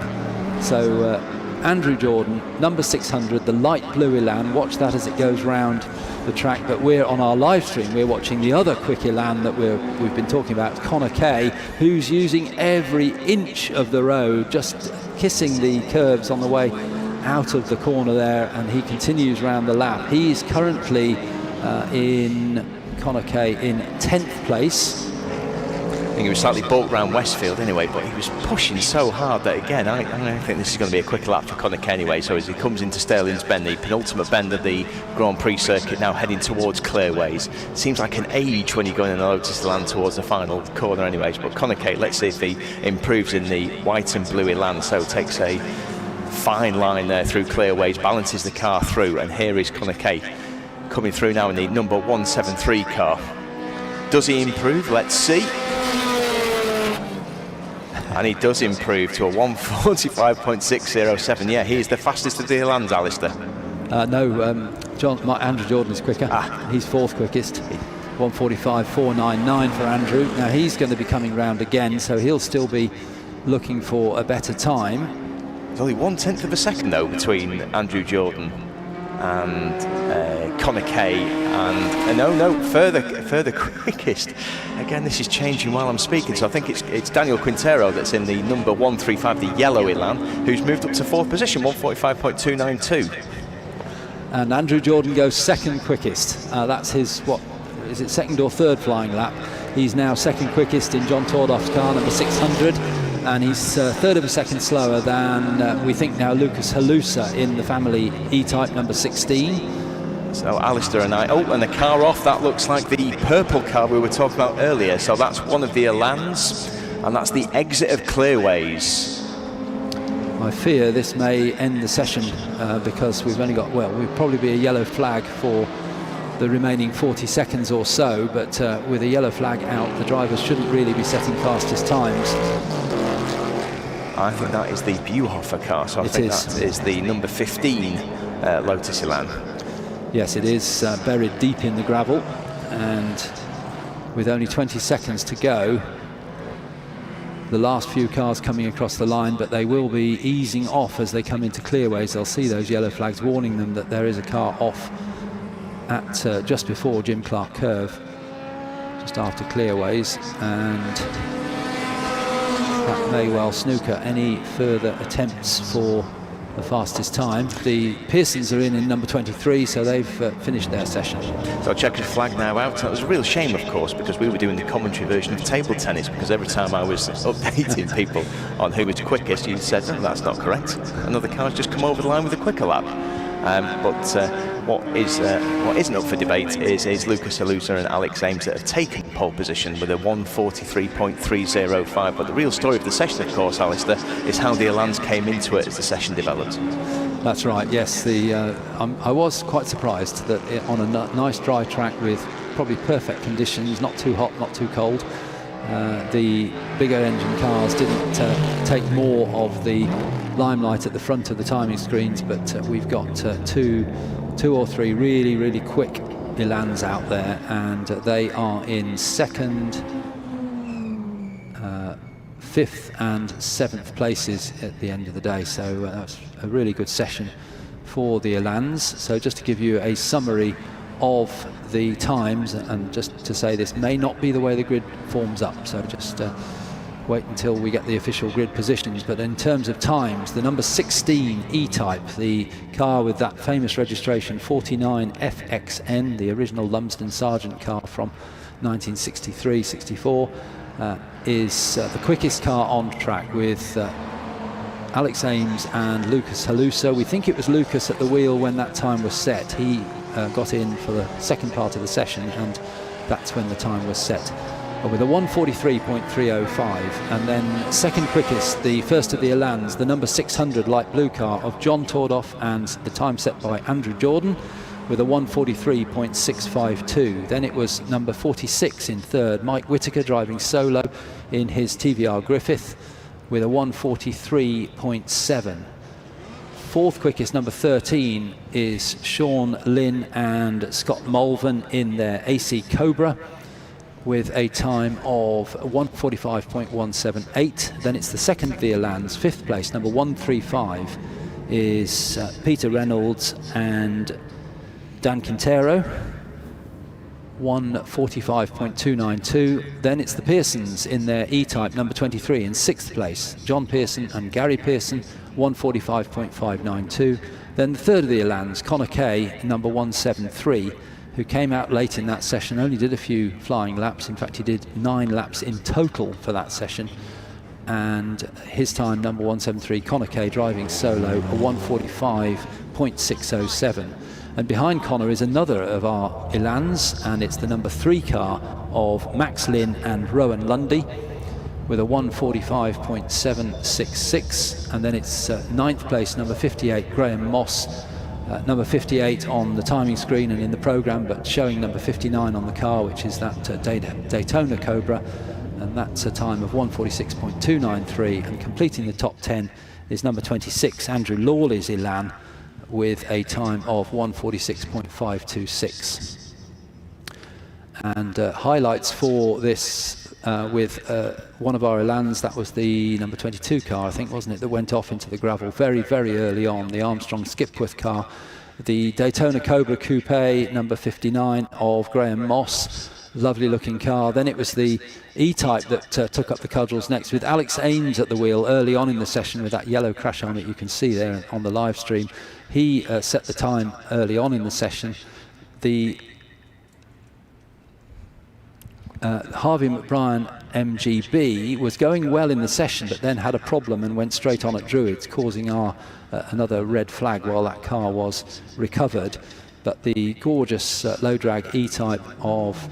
Speaker 1: So Andrew Jordan, number 600, the light blue Elan. Watch that as it goes round the track. But we're on our live stream, we're watching the other quick Elan that we've been talking about, Connor Kay, who's using every inch of the road, just kissing the curves on the way out of the corner there, and he continues round the lap. He's currently Connor Kay in 10th place.
Speaker 2: I think he was slightly balked round Westfield anyway, but he was pushing so hard that, again, I don't think this is going to be a quick lap for Connor Kay anyway. So as he comes into Stirling's Bend, the penultimate bend of the Grand Prix circuit, now heading towards Clearways. Seems like an age when you're going in the Lotus Elan towards the final corner anyways. But Connor Kay, let's see if he improves in the white and blue Elan. So takes a fine line there through Clearways, balances the car through, and here is Connor Kay coming through now in the number 173 car. Does he improve? Let's see. And he does improve to a 1:45.607. Yeah, he is the fastest of the Elans, Alistair.
Speaker 1: No, Andrew Jordan is quicker. He's 4th quickest. 1:45.499 for Andrew. Now he's going to be coming round again, so he'll still be looking for a better time.
Speaker 2: There's only 1/10 of a second though between Andrew Jordan and Connor Kay, and further quickest. Again, this is changing while I'm speaking, so I think it's Daniel Quintero that's in the number 135, the yellow Elan, who's moved up to 4th position, 1:45.292.
Speaker 1: And Andrew Jordan goes 2nd quickest. That's his, what is it, 2nd or 3rd flying lap. He's now 2nd quickest in John Tordoff's car, number 600. And he's 1/3 of a second slower than we think now Lucas Halusa in the family E-Type, number 16.
Speaker 2: So Alistair and and the car off, that looks like the purple car we were talking about earlier. So that's one of the Elans, and that's the exit of Clearways.
Speaker 1: I fear this may end the session because we've only got, well, we'll probably be a yellow flag for the remaining 40 seconds or so, but with a yellow flag out, the drivers shouldn't really be setting fastest times.
Speaker 2: I think that is the Buhofer car, so I think that is the number 15 Lotus Elan.
Speaker 1: Yes, it is buried deep in the gravel, and with only 20 seconds to go, the last few cars coming across the line, but they will be easing off as they come into Clearways. They'll see those yellow flags warning them that there is a car off at just before Jim Clark Curve, just after Clearways, and that may well snooker any further attempts for the fastest time. The Pearsons are in number 23, so they've finished their session.
Speaker 2: So checkered flag now out. That was a real shame, of course, because we were doing the commentary version of table tennis, because every time I was updating people on who was quickest, you said, no, that's not correct. Another car's just come over the line with a quicker lap. What isn't up for debate is Lucas Halusa and Alex Ames that have taken pole position with a 1:43.305. But the real story of the session, of course, Alistair, is how the Elans came into it as the session developed.
Speaker 1: That's right, yes. I was quite surprised that on a nice dry track with probably perfect conditions, not too hot, not too cold, the bigger engine cars didn't take more of the limelight at the front of the timing screens, but we've got two or three really quick Elans out there, and they are in 2nd, 5th and 7th places at the end of the day. So that's a really good session for the Elans. So just to give you a summary of the times, and just to say this may not be the way the grid forms up, so just wait until we get the official grid positions. But in terms of times, the number 16 E-Type, the car with that famous registration 49FXN, the original Lumsden Sargent car from 1963-64, is the quickest car on track with Alex Ames and Lucas Halusa. We think it was Lucas at the wheel when that time was set. He got in for the second part of the session, and that's when the time was set, with a 1:43.305. And then 2nd quickest, the first of the Elans, the number 600 light blue car of John Tordoff, and the time set by Andrew Jordan with a 1:43.652. Then it was number 46 in third, Mike Whitaker, driving solo in his TVR Griffith with a 1:43.7. Fourth quickest, number 13, is Sean Lynn and Scott Mulvin in their AC Cobra with a time of 1:45.178. Then it's the second of the Elands. Fifth place, number 135, is Peter Reynolds and Dan Quintero, 1:45.292. Then it's the Pearsons in their E-Type, number 23, in sixth place, John Pearson and Gary Pearson, 1:45.592. Then the third of the Elands, Connor Kay, number 173, who came out late in that session, only did a few flying laps. In fact, he did 9 laps in total for that session. And his time, number 173, Connor Kay, driving solo, a 1:45.607. And behind Connor is another of our Elands, and it's the number 3 car of Max Lynn and Rowan Lundy with a 1:45.766. And then it's ninth place, number 58, Graham Moss, number 58 on the timing screen and in the program, but showing number 59 on the car, which is that Daytona Cobra, and that's a time of 1:46.293. And completing the top 10 is number 26, Andrew Lawley's Elan, with a time of 1:46.526. And highlights for this with one of our Elans, that was the number 22 car, I think, wasn't it, that went off into the gravel very, very early on, the Armstrong Skipworth car. The Daytona Cobra Coupe, number 59 of Graham Moss, lovely looking car. Then it was the E-Type that took up the cudgels next, with Alex Ames at the wheel early on in the session with that yellow crash helmet you can see there on the live stream. He set the time early on in the session. The Harvey McBrien MGB was going well in the session, but then had a problem and went straight on at Druids, causing our another red flag while that car was recovered. But the gorgeous low drag E-Type of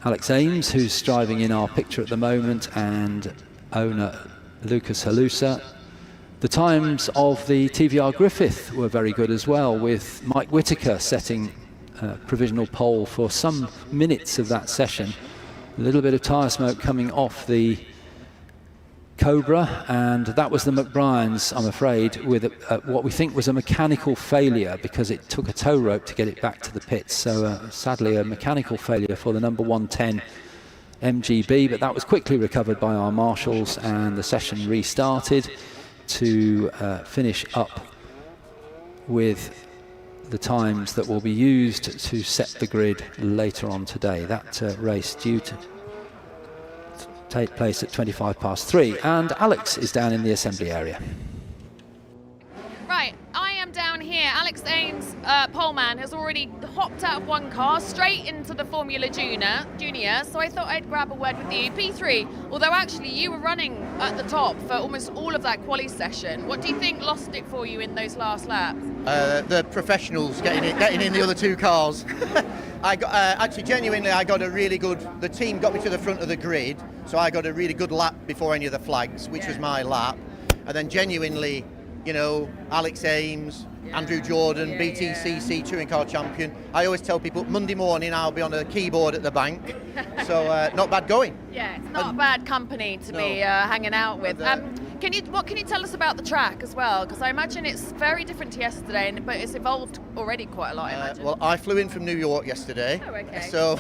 Speaker 1: Alex Ames, who's driving in our picture at the moment, and owner Lucas Halusa. The times of the TVR Griffith were very good as well, with Mike Whitaker setting provisional pole for some minutes of that session. A little bit of tyre smoke coming off the Cobra, and that was the McBrien's, I'm afraid, with what we think was a mechanical failure, because it took a tow rope to get it back to the pits. So sadly a mechanical failure for the number 110 MGB, but that was quickly recovered by our marshals, and the session restarted to finish up with the times that will be used to set the grid later on today. That race due to take place at 3:25, and Alex is down in the assembly area.
Speaker 3: Right, I am down here. Alex Ames, poleman, has already hopped out of one car straight into the Formula Junior, so I thought I'd grab a word with you. P3, although actually you were running at the top for almost all of that quali session, what do you think lost it for you in those last laps?
Speaker 7: The professionals getting in the other two cars. I got, actually, genuinely, I got a really good, the team got me to the front of the grid, so I got a really good lap before any of the flags, which was my lap. And then genuinely, you know, Alex Ames, Andrew Jordan, BTCC touring car champion. I always tell people Monday morning I'll be on a keyboard at the bank, so not bad going.
Speaker 3: Yeah, it's not a bad company to be hanging out with. What can you tell us about the track as well? Because I imagine it's very different to yesterday, but it's evolved already quite a lot, I imagine.
Speaker 7: Well, I flew in from New York yesterday,
Speaker 3: okay.
Speaker 7: so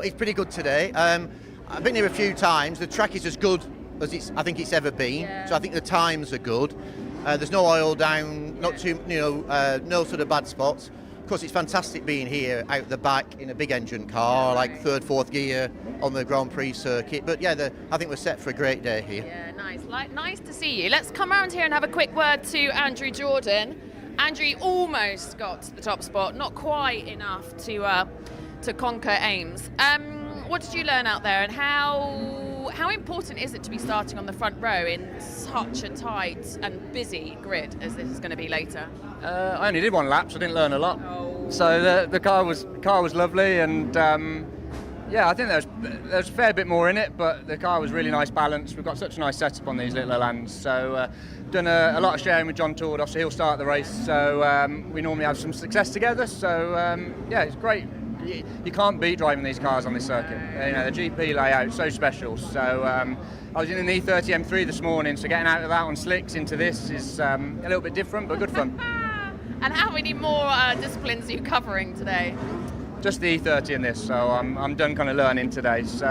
Speaker 7: it's pretty good today. I've been here a few times. The track is as good as I think it's ever been, so I think the times are good. There's no oil down, not too, no sort of bad spots. Of course, it's fantastic being here out the back in a big engine car, like third, fourth gear on the Grand Prix circuit. But yeah, I think we're set for a great day here.
Speaker 3: Yeah, nice. Nice to see you. Let's come around here and have a quick word to Andrew Jordan. Andrew almost got the top spot, not quite enough to conquer Ames. What did you learn out there, and how important is it to be starting on the front row in such a tight and busy grid as this is going to be later?
Speaker 8: I only did one lap, so I didn't learn a lot.
Speaker 3: Oh.
Speaker 8: So the car was lovely, and Yeah, I think there's a fair bit more in it, but the car was really nice balance. We've got such a nice setup on these little lands, so done a lot of sharing with John Tordoff, so he'll start the race. So we normally have some success together. So yeah, it's great. You can't beat driving these cars on this circuit. You know, the GP layout so special. So I was in an E30 M3 this morning, so getting out of that on slicks into this is a little bit different, but good fun.
Speaker 3: And how many more disciplines are you covering today?
Speaker 8: Just the E30 in this, so I'm done kind of learning today. So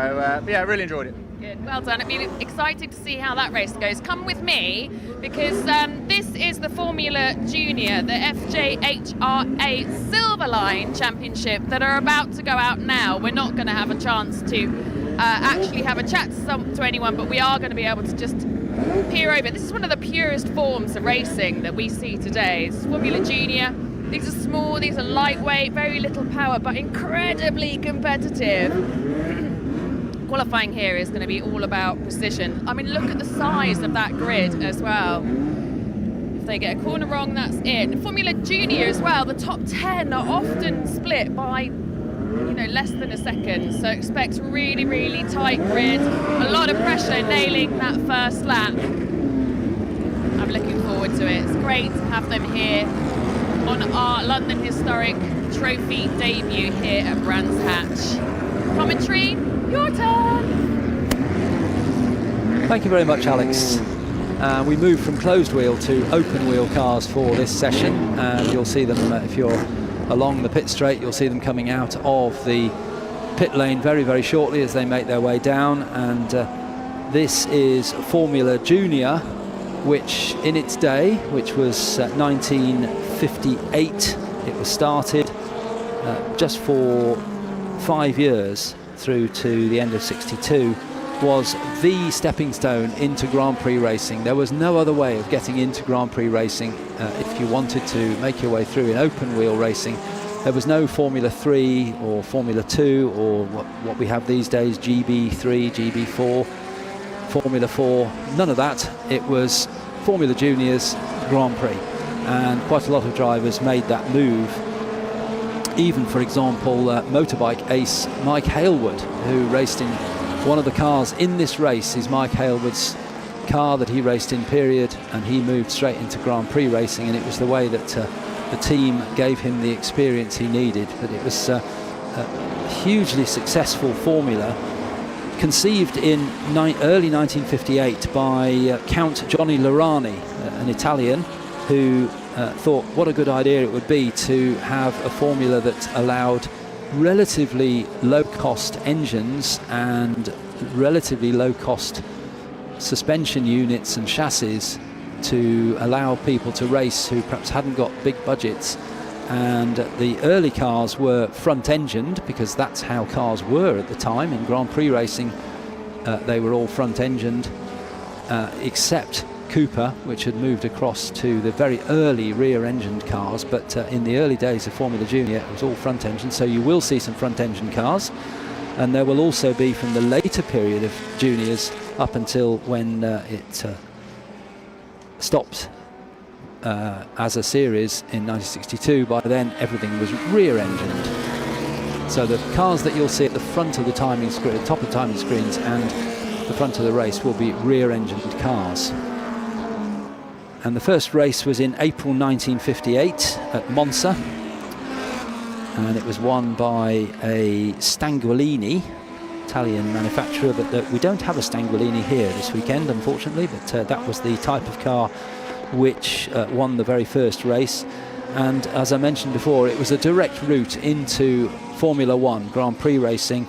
Speaker 8: yeah, I really enjoyed it.
Speaker 3: Good, well done. It'll be exciting to see how that race goes. Come with me, because this is the Formula Junior, the FJHRA Silverline Championship that are about to go out now. We're not going to have a chance to actually have a chat to anyone, but we are going to be able to just peer over. This is one of the purest forms of racing that we see today. It's Formula Junior. These are small, these are lightweight, very little power, but incredibly competitive. Qualifying here is going to be all about precision. I mean, look at the size of that grid as well. If they get a corner wrong, that's it. Formula Junior as well, the top 10 are often split by, you know, less than a second. So expect really, really tight grid. A lot of pressure nailing that first lap. I'm looking forward to it. It's great to have them here on our London Historic Trophy debut here at Brands Hatch. Commentary, your turn.
Speaker 1: Thank you very much, Alex. We move from closed wheel to open wheel cars for this session, and you'll see them if you're along the pit straight. You'll see them coming out of the pit lane very, very shortly as they make their way down. And this is Formula Junior, which in its day, which was 1958, it was started just for 5 years through to the end of 62, was the stepping stone into Grand Prix racing. There was no other way of getting into Grand Prix racing if you wanted to make your way through in open wheel racing. There was no Formula 3 or Formula 2 or what we have these days, GB3, GB4, Formula 4, none of that. It was Formula Juniors Grand Prix, and quite a lot of drivers made that move. Even, for example, motorbike ace Mike Hailwood, who raced in one of the cars in this race, is Mike Hailwood's car that he raced in, period, and he moved straight into Grand Prix racing, and it was the way that the team gave him the experience he needed. But it was a hugely successful formula, conceived in early 1958 by Count Johnny Laurani, an Italian, who thought what a good idea it would be to have a formula that allowed relatively low-cost engines and relatively low-cost suspension units and chassis to allow people to race who perhaps hadn't got big budgets. And the early cars were front-engined, because that's how cars were at the time. In Grand Prix racing, they were all front-engined, except Cooper, which had moved across to the very early rear-engined cars. But in the early days of Formula Junior, it was all front-engine, so you will see some front-engine cars. And there will also be, from the later period of Juniors up until when it stopped as a series in 1962, by then everything was rear-engined. So the cars that you'll see at the front of the timing screen, top of the timing screens, and the front of the race will be rear-engined cars. And the first race was in April 1958 at Monza, and it was won by a Stanguolini, Italian manufacturer, but we don't have a Stanguolini here this weekend, unfortunately, but that was the type of car which won the very first race. And as I mentioned before, it was a direct route into Formula One Grand Prix racing,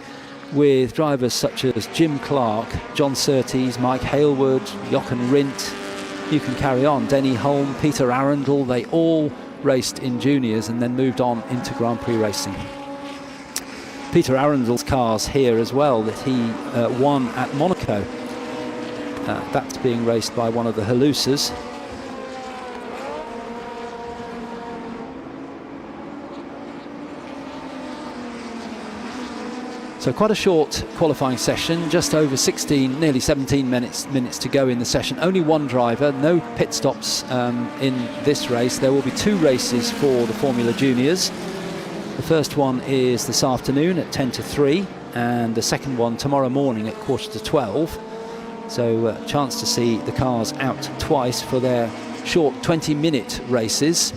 Speaker 1: with drivers such as Jim Clark, John Surtees, Mike Hailwood, Jochen Rindt. You can carry on, Denny Holm, Peter Arundel. They all raced in juniors and then moved on into Grand Prix racing. Peter Arundel's cars here as well, that he won at Monaco. That's being raced by one of the Halusas. So quite a short qualifying session, just over 16, nearly 17 minutes to go in the session. Only one driver, no pit stops in this race. There will be two races for the Formula Juniors. The first one is this afternoon at 10 to 3 and the second one tomorrow morning at 11:45. So chance to see the cars out twice for their short 20-minute races.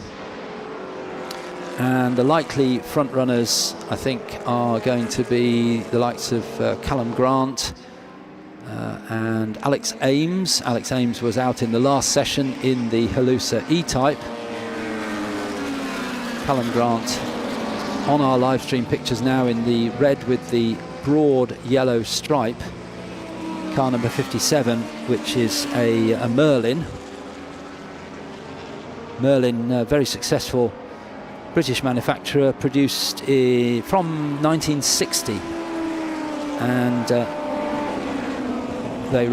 Speaker 1: And the likely front runners, I think, are going to be the likes of Callum Grant and Alex Ames. Alex Ames was out in the last session in the Halusa E-Type. Callum Grant on our live stream pictures now in the red with the broad yellow stripe. Car number 57, which is a Merlin. Merlin, very successful British manufacturer, produced from 1960, and they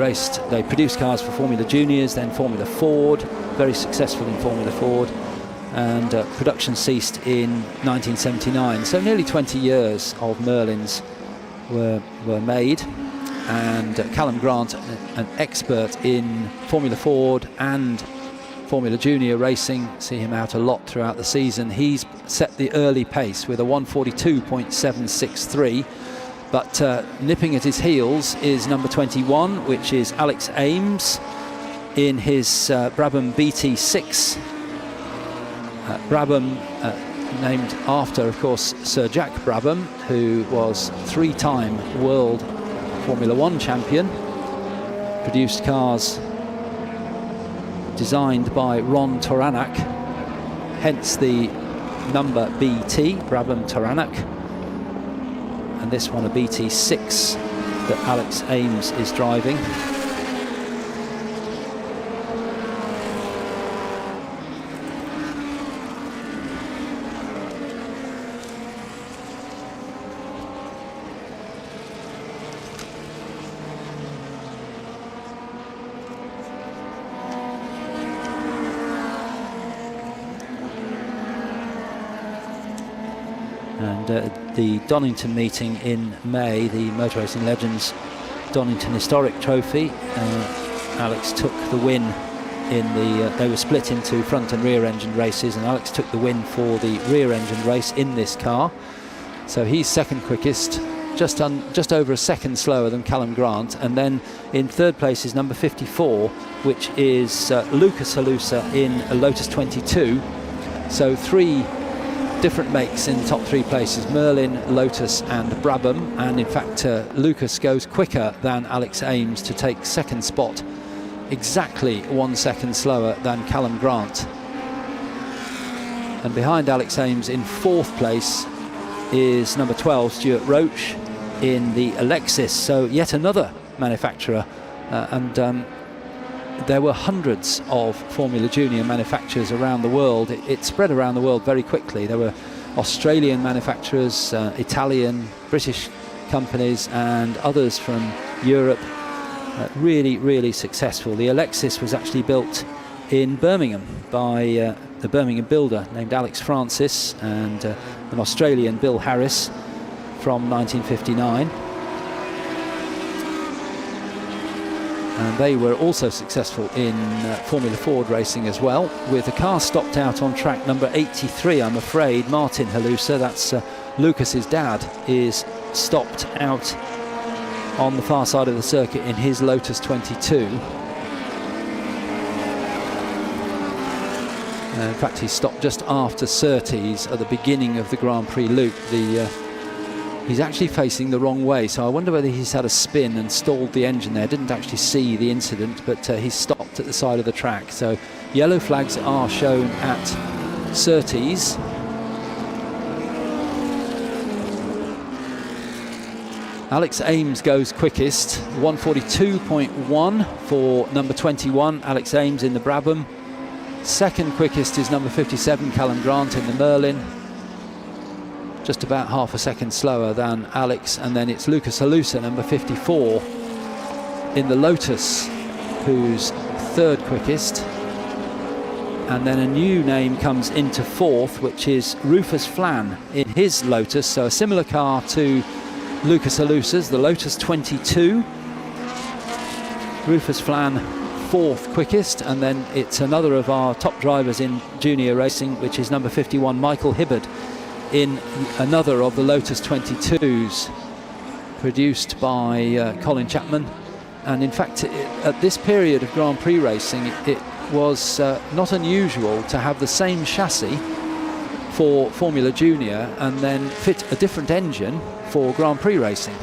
Speaker 1: produced cars for Formula Juniors, then Formula Ford, very successful in Formula Ford, and production ceased in 1979. So nearly 20 years of Merlins were made, and Callum Grant, an expert in Formula Ford and Formula Junior racing, see him out a lot throughout the season. He's set the early pace with a 1:42.763, but nipping at his heels is number 21, which is Alex Ames in his Brabham BT6. Brabham, named after, of course, Sir Jack Brabham, who was 3-time World Formula One champion, produced cars designed by Ron Toranak, hence the number BT, Brabham Toranak, and this one a BT6 that Alex Ames is driving. The Donington meeting in May, the Motor Racing Legends Donington Historic Trophy, Alex took the win in they were split into front and rear engine races, and Alex took the win for the rear engine race in this car. So he's second quickest, just over a second slower than Callum Grant. And then in third place is number 54, which is Lucas Halusa in a Lotus 22. So 3 different makes in the top 3 places: Merlin, Lotus and Brabham. And in fact Lucas goes quicker than Alex Ames to take second spot, exactly 1 second slower than Callum Grant. And behind Alex Ames in 4th place is number 12, Stuart Roach in the Alexis. So yet another manufacturer, and there were hundreds of Formula Junior manufacturers around the world. It spread around the world very quickly. There were Australian manufacturers, Italian, British companies, and others from Europe. Really, really successful. The Alexis was actually built in Birmingham by the Birmingham builder named Alex Francis and an Australian, Bill Harris, from 1959. And they were also successful in Formula Ford racing as well, with the car stopped out on track number 83, I'm afraid. Martin Halusa, that's Lucas's dad, is stopped out on the far side of the circuit in his Lotus 22. In fact, he stopped just after Surtees at the beginning of the Grand Prix loop. He's actually facing the wrong way, so I wonder whether he's had a spin and stalled the engine there. Didn't actually see the incident, but he's stopped at the side of the track. So yellow flags are shown at Surtees. Alex Ames goes quickest, 1:42.1 for number 21, Alex Ames in the Brabham. Second quickest is number 57, Callum Grant in the Merlin. Just about half a second slower than Alex. And then it's Lucas Halusa, number 54, in the Lotus, who's third quickest. And then a new name comes into 4th, which is Rufus Flan in his Lotus. So a similar car to Lucas Halusa's, the Lotus 22. Rufus Flan 4th quickest, and then it's another of our top drivers in junior racing, which is number 51, Michael Hibbard, in another of the Lotus 22s. produced by Colin Chapman. And in fact, at this period of Grand Prix racing, it was not unusual to have the same chassis for Formula Junior and then fit a different engine for Grand Prix racing.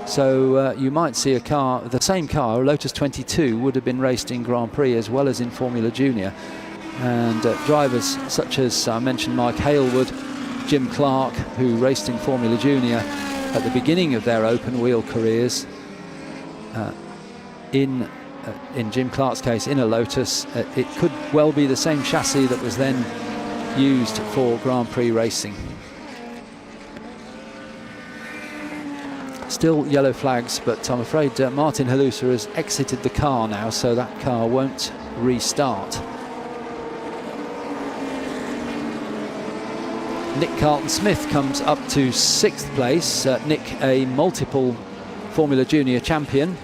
Speaker 1: So you might see the same car, a Lotus 22, would have been raced in Grand Prix as well as in Formula Junior. And drivers such as I mentioned, Mike Hailwood, Jim Clark, who raced in Formula Junior at the beginning of their open wheel careers, in Jim Clark's case in a Lotus, it could well be the same chassis that was then used for Grand Prix racing. Still yellow flags, but I'm afraid Martin Halusa has exited the car now, so that car won't restart. Nick Carlton-Smith comes up to 6th place. Nick, a multiple Formula Junior champion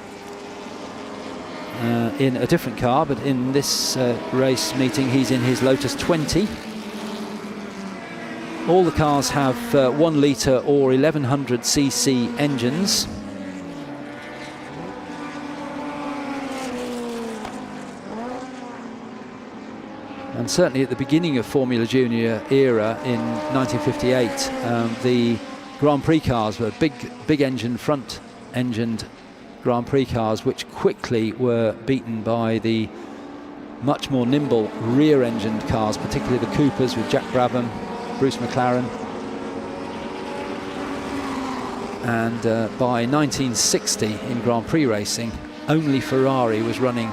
Speaker 1: in a different car, but in this race meeting he's in his Lotus 20. All the cars have 1 litre or 1100cc engines. And certainly at the beginning of Formula Junior era in 1958, the Grand Prix cars were big engine, front engined Grand Prix cars, which quickly were beaten by the much more nimble rear engined cars, particularly the Coopers with Jack Brabham, Bruce McLaren. And by 1960 in Grand Prix racing, only Ferrari was running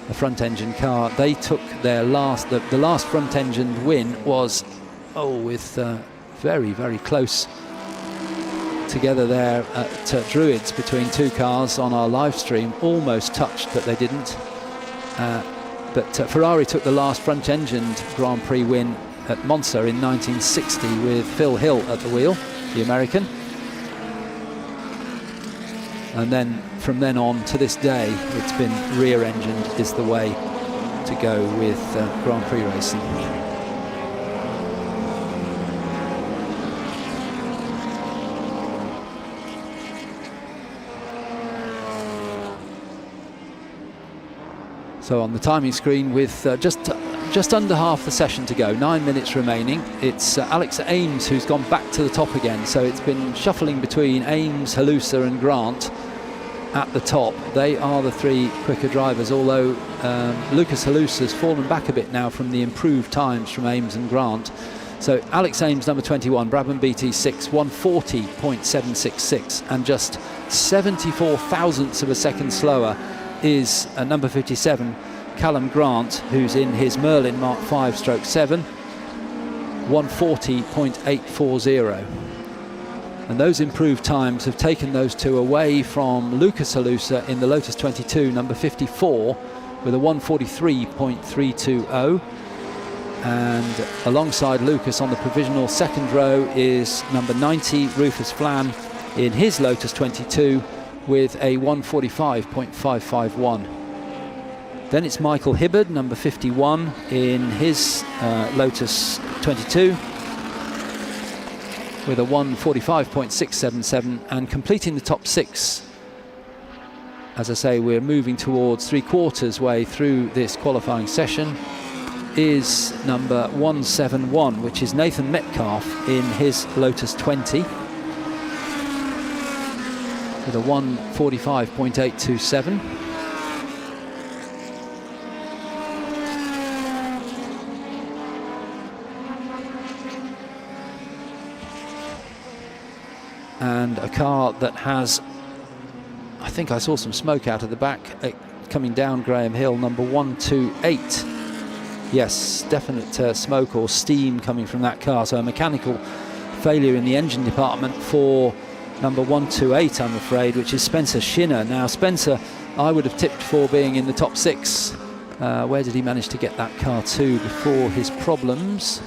Speaker 1: a front engine car. They took their the last front engine win was with very, very close together there at Druids between two cars on our live stream. Almost touched, but they didn't. But Ferrari took the last front engined Grand Prix win at Monza in 1960 with Phil Hill at the wheel, the American. And then from then on to this day, it's been rear-engined is the way to go with Grand Prix racing. So on the timing screen with just under half the session to go, 9 minutes remaining, it's Alex Ames who's gone back to the top again. So it's been shuffling between Ames, Halusa and Grant at the top. They are the three quicker drivers, although Lucas Halusa has fallen back a bit now from the improved times from Ames and Grant. So Alex Ames, number 21, Brabham BT6, 140.766, and just 74 thousandths of a second slower is number 57, Callum Grant, who's in his Merlin Mark 5 stroke 7, 140.840. And those improved times have taken those two away from Lucas Halusa in the Lotus 22, number 54, with a 143.320. And alongside Lucas on the provisional second row is number 90, Rufus Flan, in his Lotus 22 with a 145.551. Then it's Michael Hibbard, number 51, in his Lotus 22 with a 145.677, and completing the top six. As I say, we're moving towards 3/4 way through this qualifying session, is number 171, which is Nathan Metcalf in his Lotus 20 with a 145.827. And a car that has, I think I saw some smoke out of the back coming down Graham Hill, number 128. Yes, definite smoke or steam coming from that car. So a mechanical failure in the engine department for number 128, I'm afraid, which is Spencer Shinner. Now, Spencer, I would have tipped for being in the top six. Where did he manage to get that car to before his problems?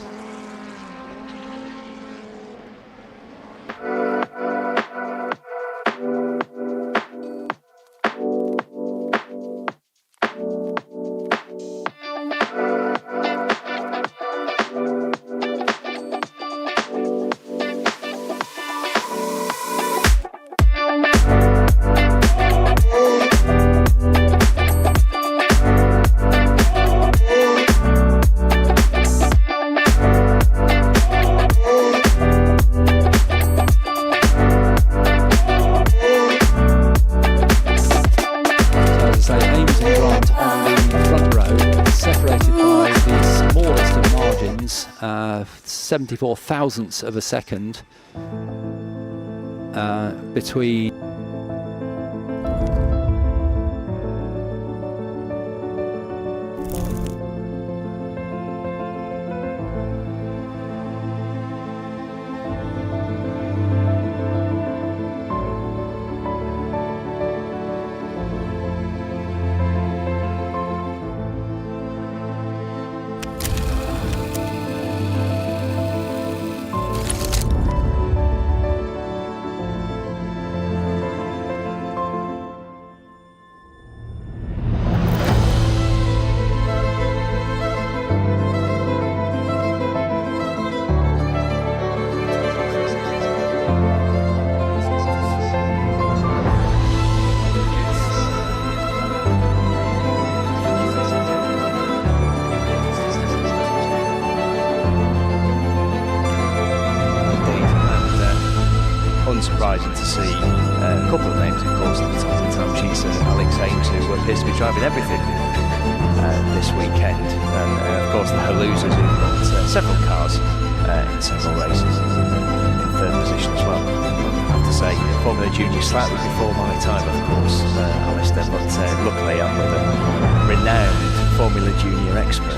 Speaker 1: 74 thousandths of a second between
Speaker 2: unsurprising to see a couple of names, of course, at the top of the time. She's Alex Ames, who appears to be driving everything this weekend. And of course, the losers who've got several cars in several races in third position as well. I have to say, Formula Junior slightly before my time, of course, Alistair, but luckily I'm with a renowned Formula Junior expert.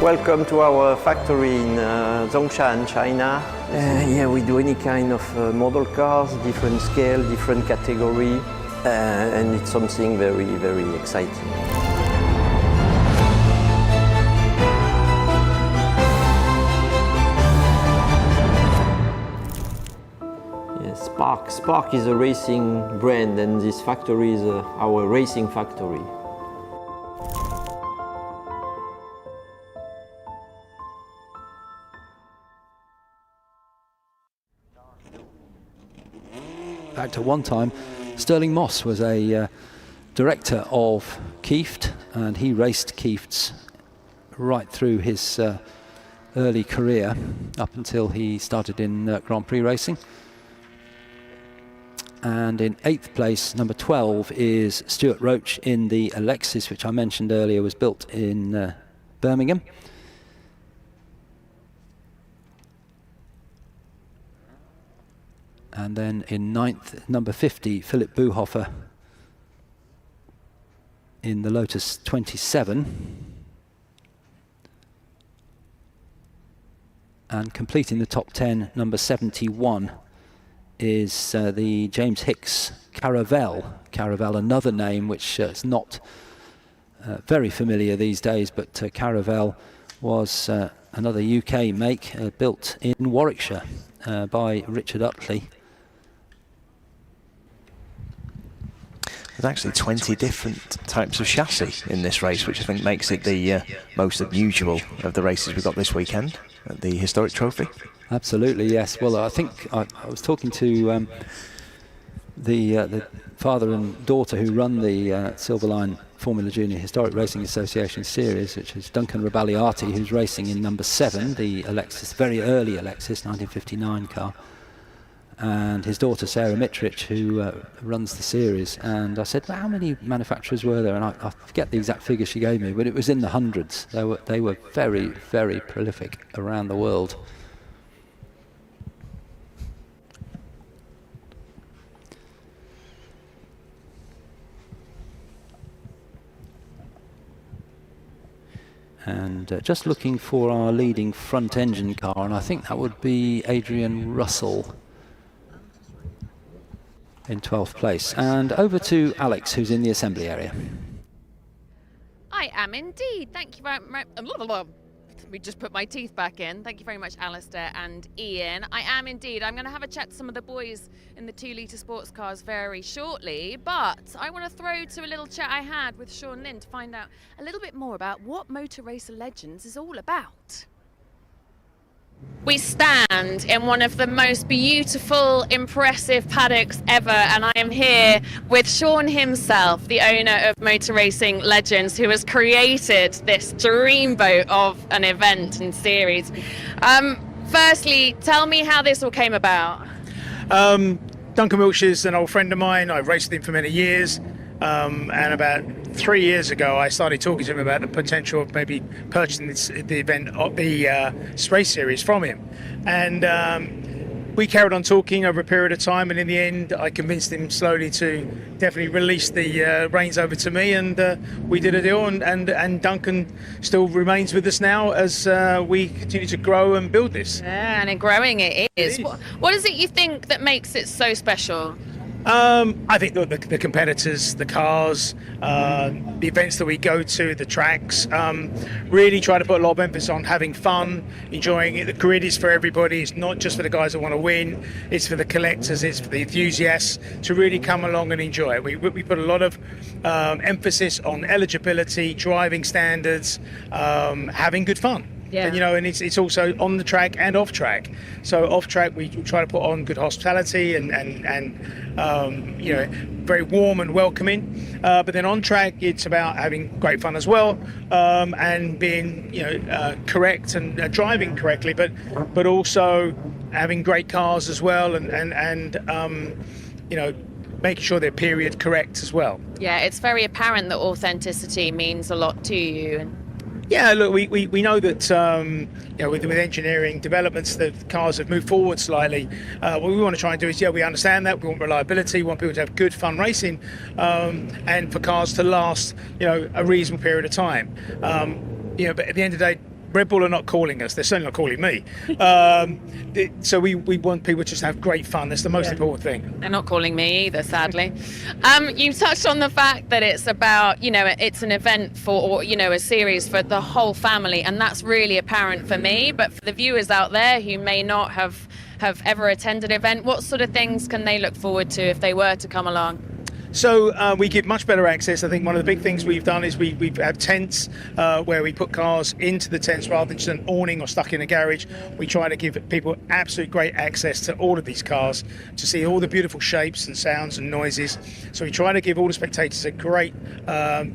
Speaker 9: Welcome to our factory in Zhongshan, China. Yeah, we do any kind of model cars, different scale, different category, and it's something very, very exciting. Yes, Spark is a racing brand, and this factory is our racing factory.
Speaker 1: Back to one time, Sterling Moss was a director of Kieft, and he raced Kiefts right through his early career up until he started in Grand Prix racing. And in 8th place, number 12, is Stuart Roach in the Alexis, which I mentioned earlier was built in Birmingham. And then in 9th, number 50, Philip Buhofer in the Lotus 27. And completing the top 10, number 71, is the James Hicks Caravelle. Caravelle, another name which is not very familiar these days, but Caravelle was another UK make built in Warwickshire by Richard Utley.
Speaker 2: There's actually 20 different types of chassis in this race, which I think makes it the most unusual of the races we've got this weekend at the Historic Trophy.
Speaker 1: Absolutely, yes. Well, I think I was talking to the father and daughter who run the Silver Line Formula Junior Historic Racing Association Series, which is Duncan Rabagliati, who's racing in number 7, the Alexis, very early Alexis, 1959 car, and his daughter Sarah Mitrich, who runs the series. And I said, well, how many manufacturers were there? And I forget the exact figure she gave me, but it was in the hundreds. They were very, very prolific around the world. And just looking for our leading front engine car, and I think that would be Adrian Russell in 12th place. And over to Alex, who's in the assembly area.
Speaker 3: I am indeed. Thank you very much. We just put my teeth back in. Thank you very much, Alistair and Ian. I am indeed. I'm going to have a chat to some of the boys in the 2-litre sports cars very shortly, but I want to throw to a little chat I had with Sean Lynn to find out a little bit more about what Motor Racer Legends is all about. We stand in one of the most beautiful, impressive paddocks ever, and I am here with Sean himself, the owner of Motor Racing Legends, who has created this dreamboat of an event and series. Firstly, tell me how this all came about.
Speaker 10: Duncan Wiltshire's an old friend of mine. I've raced with him for many years. And about 3 years ago, I started talking to him about the potential of maybe purchasing the event of the race series from him. And we carried on talking over a period of time, and in the end, I convinced him slowly to definitely release the reins over to me, and we did a deal. And Duncan still remains with us now as we continue to grow and build this.
Speaker 3: Yeah, and growing it is. What is it you think that makes it so special?
Speaker 10: I think the competitors, the cars, the events that we go to, the tracks, really try to put a lot of emphasis on having fun, enjoying it. The grid is for everybody. It's not just for the guys that want to win. It's for the collectors. It's for the enthusiasts to really come along and enjoy it. We put a lot of emphasis on eligibility, driving standards, having good fun.
Speaker 3: Yeah.
Speaker 10: And, and it's also on the track and off track. So off track, we try to put on good hospitality and very warm and welcoming. But then on track, it's about having great fun as well, and being correct and driving correctly, but also having great cars as well, and making sure they're period correct as well.
Speaker 3: Yeah, it's very apparent that authenticity means a lot to you.
Speaker 10: Yeah, look, we know that with engineering developments, the cars have moved forward slightly. What we want to try and do is, we understand that we want reliability, we want people to have good, fun racing, and for cars to last, a reasonable period of time. But at the end of the day, Red Bull are not calling us. They're certainly not calling me. So we want people to just have great fun. That's the most important thing.
Speaker 3: They're not calling me either, sadly. You touched on the fact that it's about, it's an event for, a series for the whole family, and that's really apparent for me. But for the viewers out there who may not have ever attended an event, what sort of things can they look forward to if they were to come along?
Speaker 10: So we give much better access. I think one of the big things we've done is we have tents where we put cars into the tents rather than just an awning or stuck in a garage. We try to give people absolute great access to all of these cars to see all the beautiful shapes and sounds and noises. So we try to give all the spectators a great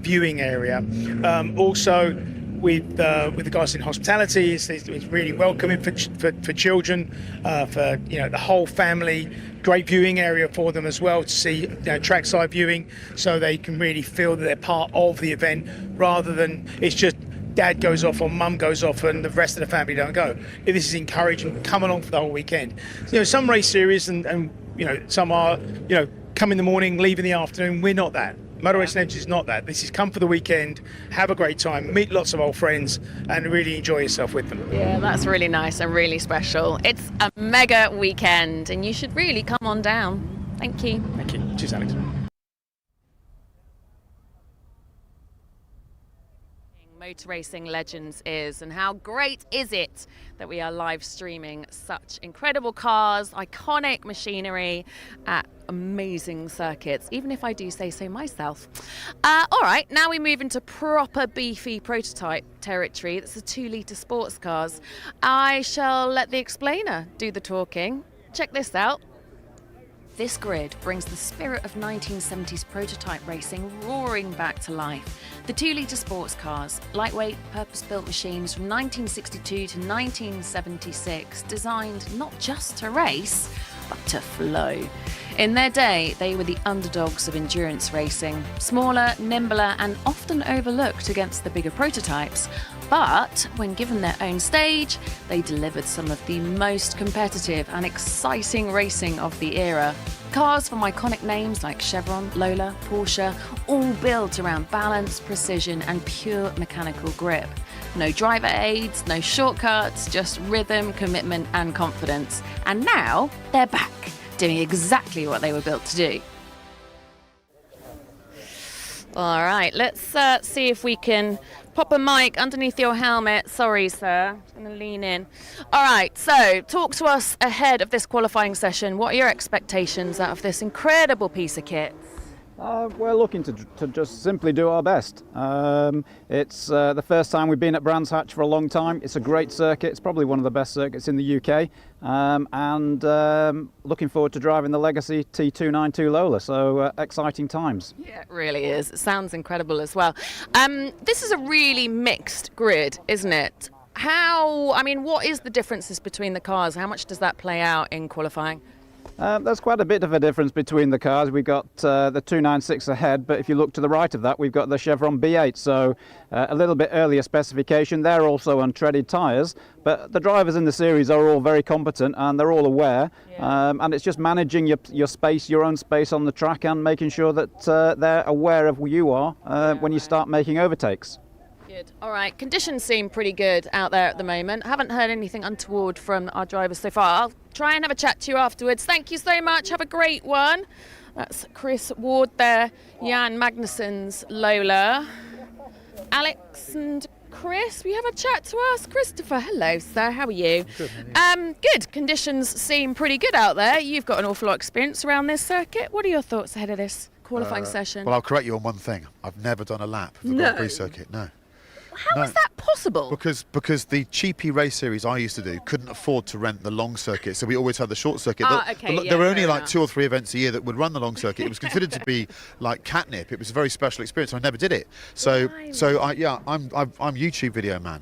Speaker 10: viewing area. Also, with the guys in hospitality, it's really welcoming for children, for the whole family. Great viewing area for them as well to see trackside viewing, so they can really feel that they're part of the event rather than it's just dad goes off or mum goes off and the rest of the family don't go. This is encouraging, come along for the whole weekend. Some race series and some are come in the morning, leave in the afternoon. We're not that. Motor Racing Legends is not that. This is come for the weekend, have a great time, meet lots of old friends, and really enjoy yourself with them.
Speaker 3: Yeah, that's really nice and really special. It's a mega weekend, and you should really come on down. Thank you.
Speaker 10: Thank you. Cheers, Alex.
Speaker 3: Motor Racing Legends is, and how great is it that we are live streaming such incredible cars, iconic machinery at amazing circuits, even if I do say so myself. All right, now we move into proper beefy prototype territory. That's the 2-litre sports cars. I shall let the explainer do the talking. Check this out. This grid brings the spirit of 1970s prototype racing roaring back to life. The 2-litre sports cars, lightweight, purpose-built machines from 1962 to 1976, designed not just to race, but to flow. In their day, they were the underdogs of endurance racing, smaller, nimbler, and often overlooked against the bigger prototypes. But when given their own stage, they delivered some of the most competitive and exciting racing of the era. Cars from iconic names like Chevron, Lola, Porsche, all built around balance, precision, and pure mechanical grip. No driver aids, no shortcuts, just rhythm, commitment, and confidence. And now they're back, doing exactly what they were built to do. All right, let's see if we can pop a mic underneath your helmet. Sorry, sir. I'm going to lean in. All right, so talk to us ahead of this qualifying session. What are your expectations out of this incredible piece of kit?
Speaker 11: We're looking to just simply do our best. It's the first time we've been at Brands Hatch for a long time. It's a great circuit. It's probably one of the best circuits in the UK. And looking forward to driving the Legacy T292 Lola. So exciting times.
Speaker 3: Yeah, it really is. It sounds incredible as well. This is a really mixed grid, isn't it? What is the differences between the cars? How much does that play out in qualifying?
Speaker 11: There's quite a bit of a difference between the cars. We've got the 296 ahead, but if you look to the right of that, we've got the Chevron B8, so a little bit earlier specification. They're also on treaded tyres, but the drivers in the series are all very competent and they're all aware. Yeah. And it's just managing your space, your own space on the track, and making sure that they're aware of who you are when you start making overtakes.
Speaker 3: Good. All right, conditions seem pretty good out there at the moment. I haven't heard anything untoward from our drivers so far. I'll try and have a chat to you afterwards. Thank you so much. Have a great one. That's Chris Ward there, Jan Magnussen's Lola. Alex and Chris, we have a chat to us. Christopher, hello sir, how are you? Good. Good. Conditions seem pretty good out there. You've got an awful lot of experience around this circuit. What are your thoughts ahead of this qualifying session?
Speaker 6: Well, I'll correct you on one thing. I've never done a lap of the Grand Prix circuit, no.
Speaker 3: How is that possible?
Speaker 6: Because the cheapy race series I used to do couldn't afford to rent the long circuit, so we always had the short circuit. There were only like 2 or 3 events a year that would run the long circuit. It was considered to be like catnip. It was a very special experience. I never did it. I'm YouTube video man.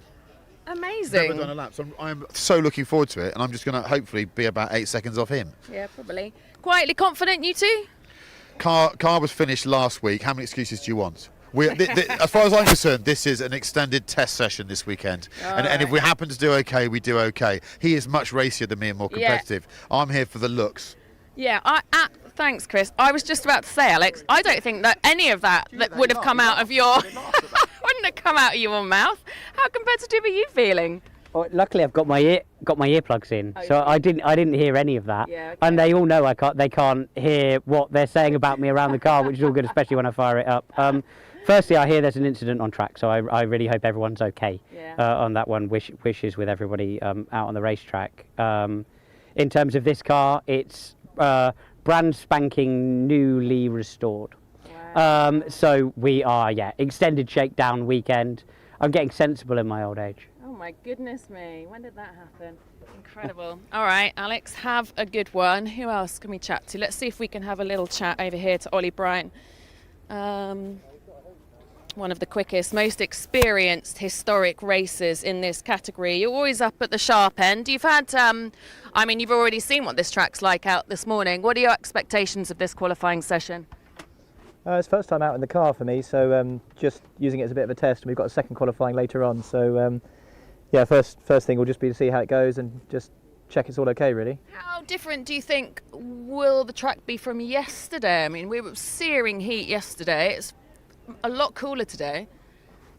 Speaker 3: Amazing.
Speaker 6: Never done a lap, so I'm so looking forward to it, and I'm just going to hopefully be about 8 seconds off him.
Speaker 3: Yeah, probably. Quietly confident, you two?
Speaker 6: Car was finished last week. How many excuses do you want? As far as I'm concerned, this is an extended test session this weekend. And if we happen to do okay, we do okay. He is much racier than me and more competitive. Yeah. I'm here for the looks.
Speaker 3: Yeah, thanks, Chris. I was just about to say, Alex, I don't think that any of that would have come out of your... wouldn't have come out of your mouth. How competitive are you feeling?
Speaker 12: Well, luckily, I've got my earplugs in, so I didn't hear any of that.
Speaker 3: Yeah, okay.
Speaker 12: And they all know they can't hear what they're saying about me around the car, which is all good, especially when I fire it up. Firstly, I hear there's an incident on track, so I really hope everyone's okay on that one. Wishes with everybody out on the racetrack. In terms of this car, it's brand spanking newly restored. Wow. So we are, extended shakedown weekend. I'm getting sensible in my old age.
Speaker 3: Oh my goodness me, when did that happen? Incredible. All right, Alex, have a good one. Who else can we chat to? Let's see if we can have a little chat over here to Ollie Bryant. One of the quickest, most experienced historic racers in this category. You're always up at the sharp end. You've had, you've already seen what this track's like out this morning. What are your expectations of this qualifying session?
Speaker 13: It's first time out in the car for me, so just using it as a bit of a test. We've got a second qualifying later on, so first thing will just be to see how it goes and just check it's all okay, really.
Speaker 3: How different do you think will the track be from yesterday? I mean, we were searing heat yesterday. It's a lot cooler today.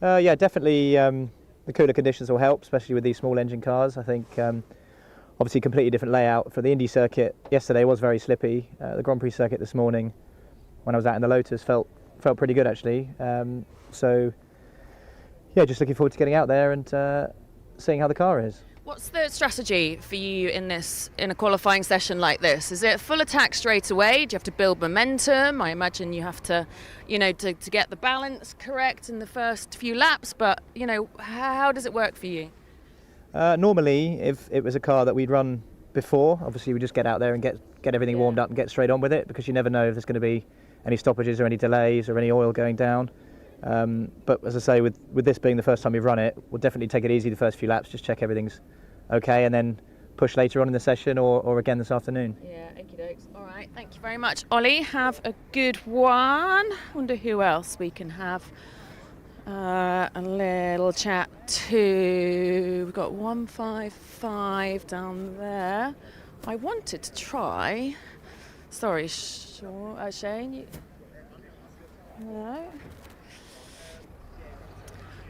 Speaker 13: Definitely the cooler conditions will help, especially with these small engine cars. I think obviously completely different layout for the Indy circuit. Yesterday was very slippy. The Grand Prix circuit this morning, when I was out in the Lotus, felt pretty good actually. yeah, just looking forward to getting out there and seeing how the car is.
Speaker 3: What's the strategy for you in a qualifying session like this? Is it full attack straight away? Do you have to build momentum? I imagine you have to, to get the balance correct in the first few laps, but, how does it work for you?
Speaker 13: Normally, if it was a car that we'd run before, obviously we just get out there and get everything warmed up and get straight on with it, because you never know if there's going to be any stoppages or any delays or any oil going down. But as I say, with this being the first time we've run it, we'll definitely take it easy the first few laps, just check everything's okay, and then push later on in the session or again this afternoon.
Speaker 3: Yeah, okie dokes. All right, thank you very much, Ollie. Have a good one. Wonder who else we can have a little chat to. We've got 155 down there. I wanted to try. Sorry, Shane. No.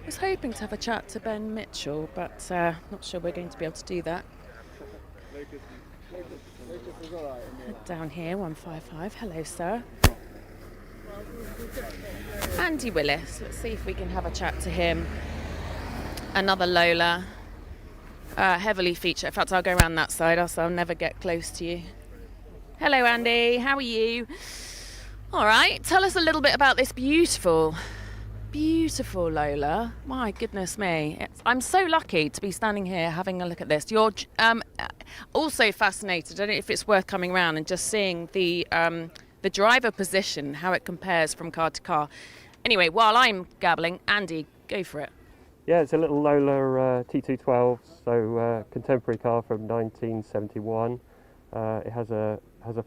Speaker 3: I was hoping to have a chat to Ben Mitchell, but not sure we're going to be able to do that. Down here, 155. Hello, sir. Andy Willis. Let's see if we can have a chat to him. Another Lola. Heavily featured. In fact, I'll go around that side, else I'll never get close to you. Hello, Andy. How are you? All right. Tell us a little bit about this beautiful Lola. My goodness me. I'm so lucky to be standing here having a look at this. You're also fascinated. I don't know if it's worth coming around and just seeing the driver position, how it compares from car to car. Anyway, while I'm gabbling, Andy, go for it.
Speaker 14: Yeah, it's a little Lola T212, so contemporary car from 1971. It has a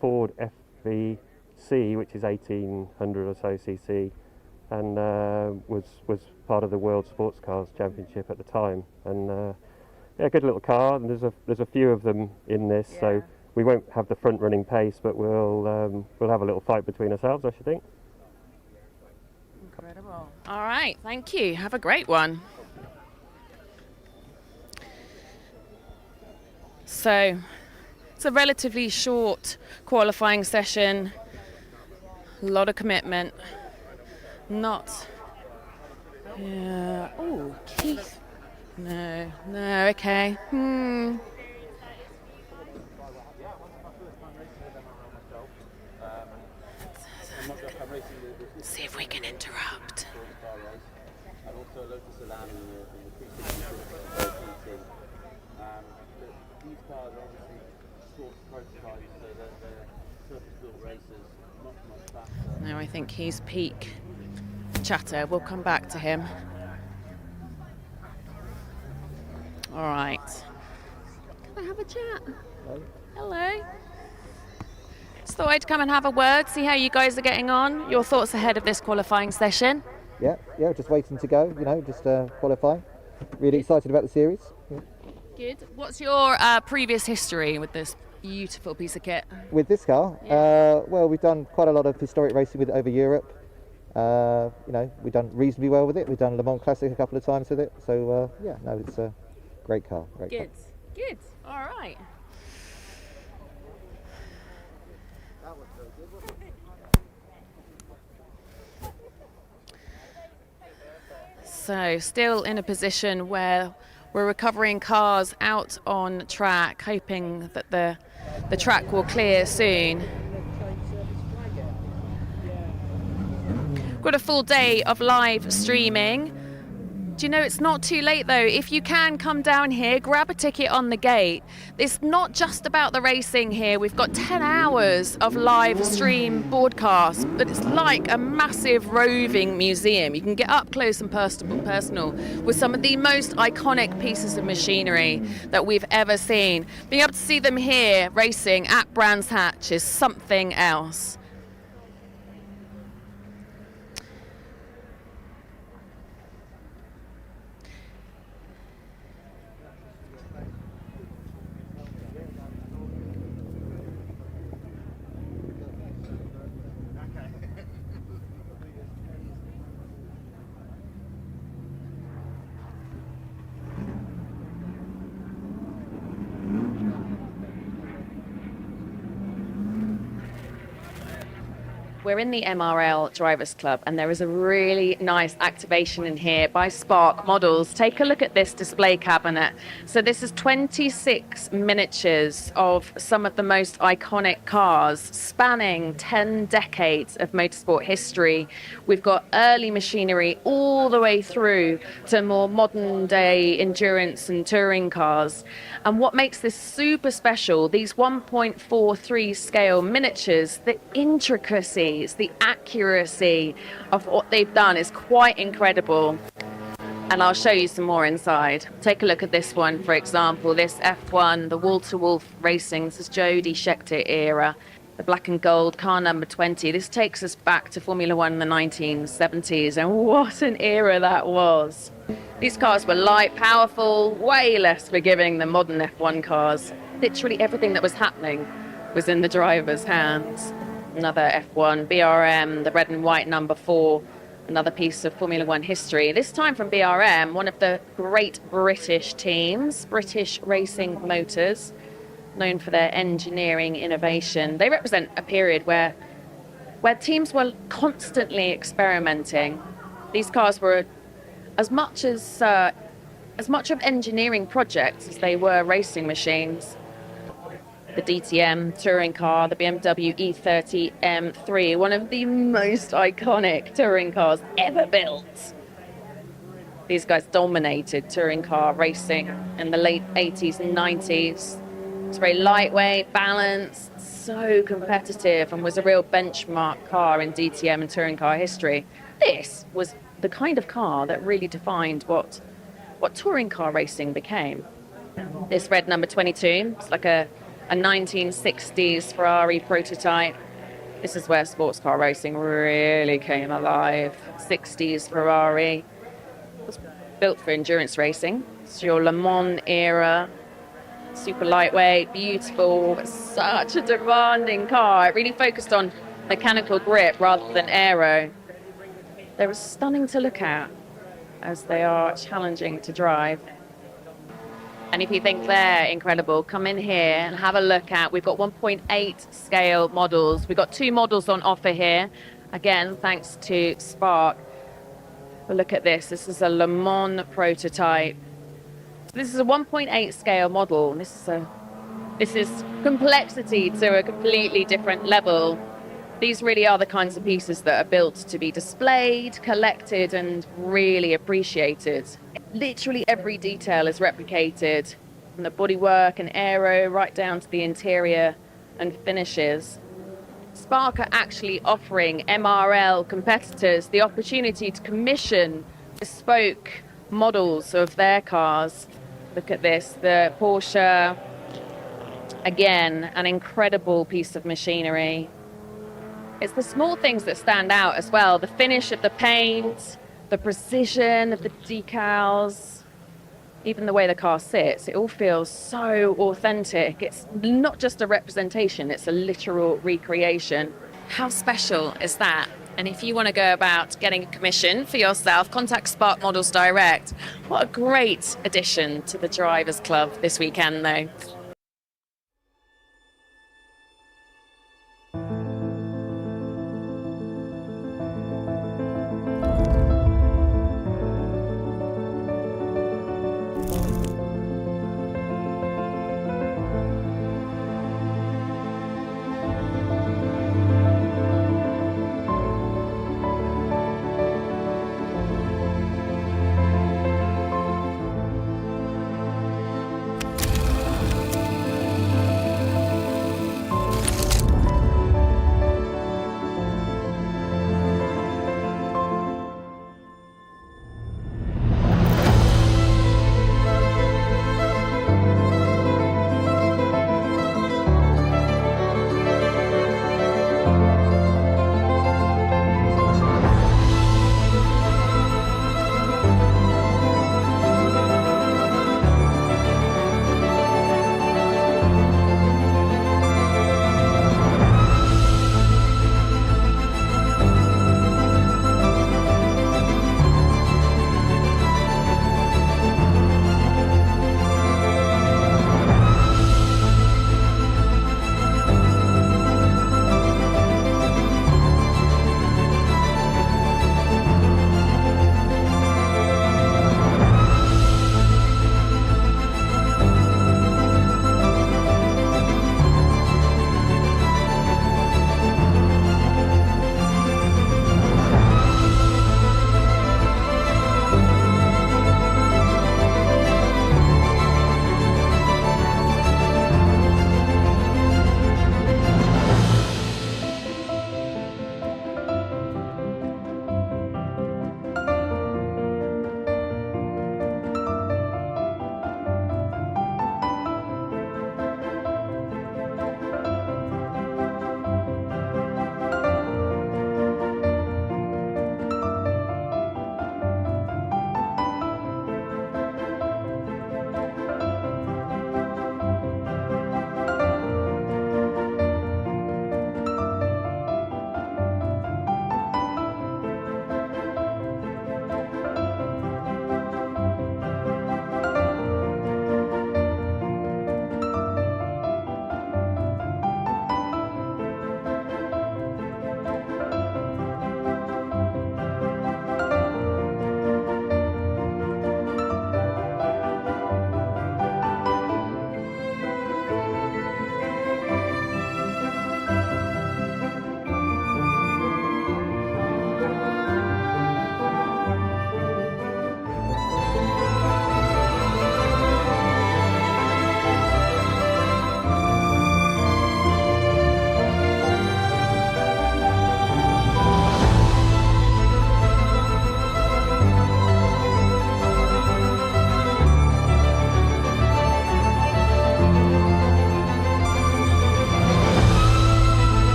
Speaker 14: Ford FVC, which is 1800 or so cc. And was part of the World Sports Cars Championship at the time, and yeah, good little car. And there's a few of them in this, so we won't have the front running pace, but we'll have a little fight between ourselves, I should think.
Speaker 3: Incredible. All right, thank you. Have a great one. So it's a relatively short qualifying session. A lot of commitment. Not. Yeah. Oh, Keith. No. Okay. See if we can interrupt. No, I think he's peak chatter. We'll come back to him. All right. Can I have a chat? Hello. Just thought I'd come and have a word, see how you guys are getting on. Your thoughts ahead of this qualifying session?
Speaker 15: Yeah, just waiting to go, just qualify. Really excited about the series. Yeah.
Speaker 3: Good. What's your previous history with this beautiful piece of kit?
Speaker 15: With this car?
Speaker 3: Yeah.
Speaker 15: Well, we've done quite a lot of historic racing with it over Europe. We've done reasonably well with it. We've done Le Mans Classic a couple of times with it. So, it's a great car.
Speaker 3: Good. All right. So, still in a position where we're recovering cars out on track, hoping that the track will clear soon. Got a full day of live streaming. Do you know, it's not too late though. If you can come down here, grab a ticket on the gate. It's not just about the racing here. We've got 10 hours of live stream broadcast, but it's like a massive roving museum. You can get up close and personal with some of the most iconic pieces of machinery that we've ever seen. Being able to see them here racing at Brands Hatch is something else. We're in the MRL Drivers Club, and there is a really nice activation in here by Spark Models. Take a look at this display cabinet. So this is 26 miniatures of some of the most iconic cars spanning 10 decades of motorsport history. We've got early machinery all the way through to more modern day endurance and touring cars. And what makes this super special, these 1.43 scale miniatures, the intricacies, the accuracy of what they've done is quite incredible. And I'll show you some more inside. Take a look at this one, for example, this F1, the wall-to-wall racing. This is Jody Scheckter era, the black and gold car number 20. This takes us back to Formula One in the 1970s, and what an era that was. These cars were light, powerful, way less forgiving than modern F1 cars. Literally everything that was happening was in the driver's hands. Another F1, BRM, the red and white number 4, another piece of Formula One history. This time from BRM, one of the great British teams, British Racing Motors, known for their engineering innovation. They represent a period where teams were constantly experimenting. These cars were as much of engineering projects as they were racing machines. The DTM touring car, the BMW E30 M3, one of the most iconic touring cars ever built. These guys dominated touring car racing in the late 80s and 90s. It's very lightweight, balanced, so competitive, and was a real benchmark car in DTM and touring car history. This was the kind of car that really defined what touring car racing became. This red number 22, it's like a 1960s Ferrari prototype. This is where sports car racing really came alive. 60s Ferrari. It was built for endurance racing. It's your Le Mans era. Super lightweight, beautiful, but such a demanding car. It really focused on mechanical grip rather than aero. They were stunning to look at as they are challenging to drive. And if you think they're incredible, come in here and have a look at, we've got 1.8 scale models. We've got 2 models on offer here. Again, thanks to Spark. But look at this. This is a Le Mans prototype. This is a 1.8 scale model. This is complexity to a completely different level. These really are the kinds of pieces that are built to be displayed, collected, and really appreciated. Literally every detail is replicated, from the bodywork and aero right down to the interior and finishes. Spark are actually offering MRL competitors the opportunity to commission bespoke models of their cars. Look at this, the Porsche, again, an incredible piece of machinery. It's the small things that stand out as well. The finish of the paint, the precision of the decals, even the way the car sits. It all feels so authentic. It's not just a representation, it's a literal recreation. How special is that? And if you want to go about getting a commission for yourself, contact Spark Models Direct. What a great addition to the Drivers Club this weekend, though.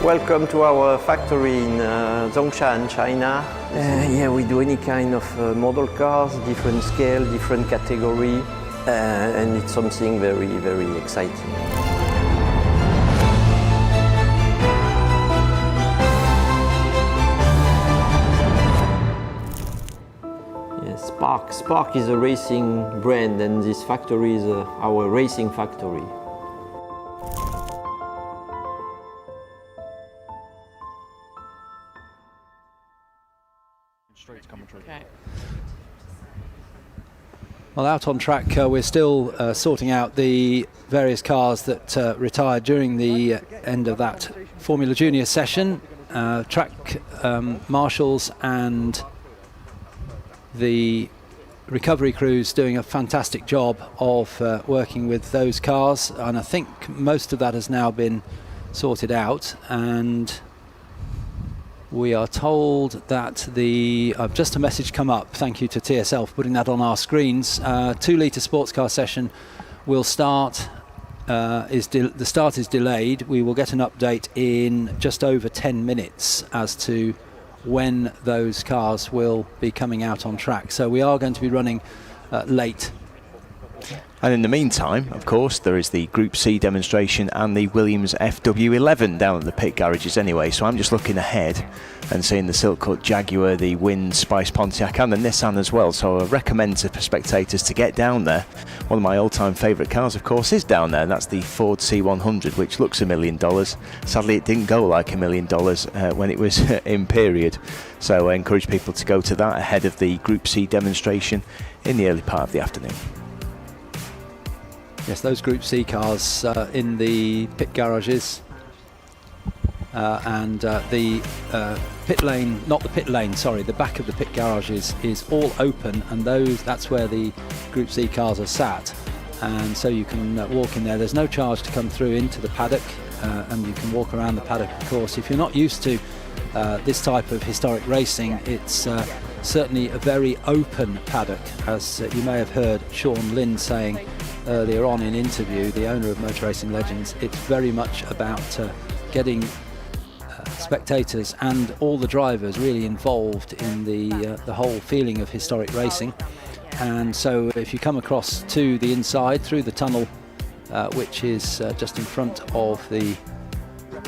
Speaker 9: Welcome to our factory in Zhongshan, China. Yeah, we do any kind of model cars, different scale, different category, and it's something very, very exciting. Spark is a racing brand, and this factory is our racing factory.
Speaker 3: Okay.
Speaker 1: Well, out on track, we're still sorting out the various cars that retired during the end of that Formula Junior session. Track marshals and the recovery crews doing a fantastic job of working with those cars, and I think most of that has now been sorted out, and we are told that just a message come up, thank you to TSL for putting that on our screens. 2 litre sports car session will start, the start is delayed. We will get an update in just over 10 minutes as to when those cars will be coming out on track. So we are going to be running late.
Speaker 2: And in the meantime, of course, there is the Group C demonstration and the Williams FW11 down at the pit garages anyway. So I'm just looking ahead and seeing the Silk Cut Jaguar, the Wind, Spice Pontiac and the Nissan as well. So I recommend to spectators to get down there. One of my all-time favourite cars, of course, is down there. That's the Ford C100, which looks $1 million. Sadly, it didn't go like $1 million when it was in period. So I encourage people to go to that ahead of the Group C demonstration in the early part of the afternoon.
Speaker 1: Yes, those Group C cars in the pit garages and the pit lane, not the pit lane, sorry, the back of the pit garages is all open, and that's where the Group C cars are sat, and so you can walk in there. There's no charge to come through into the paddock, and you can walk around the paddock, of course. If you're not used to this type of historic racing, it's certainly a very open paddock, as you may have heard Sean Lynn saying earlier on in interview, the owner of Motor Racing Legends. It's very much about getting spectators and all the drivers really involved in the whole feeling of historic racing. And so if you come across to the inside through the tunnel, which is just in front of the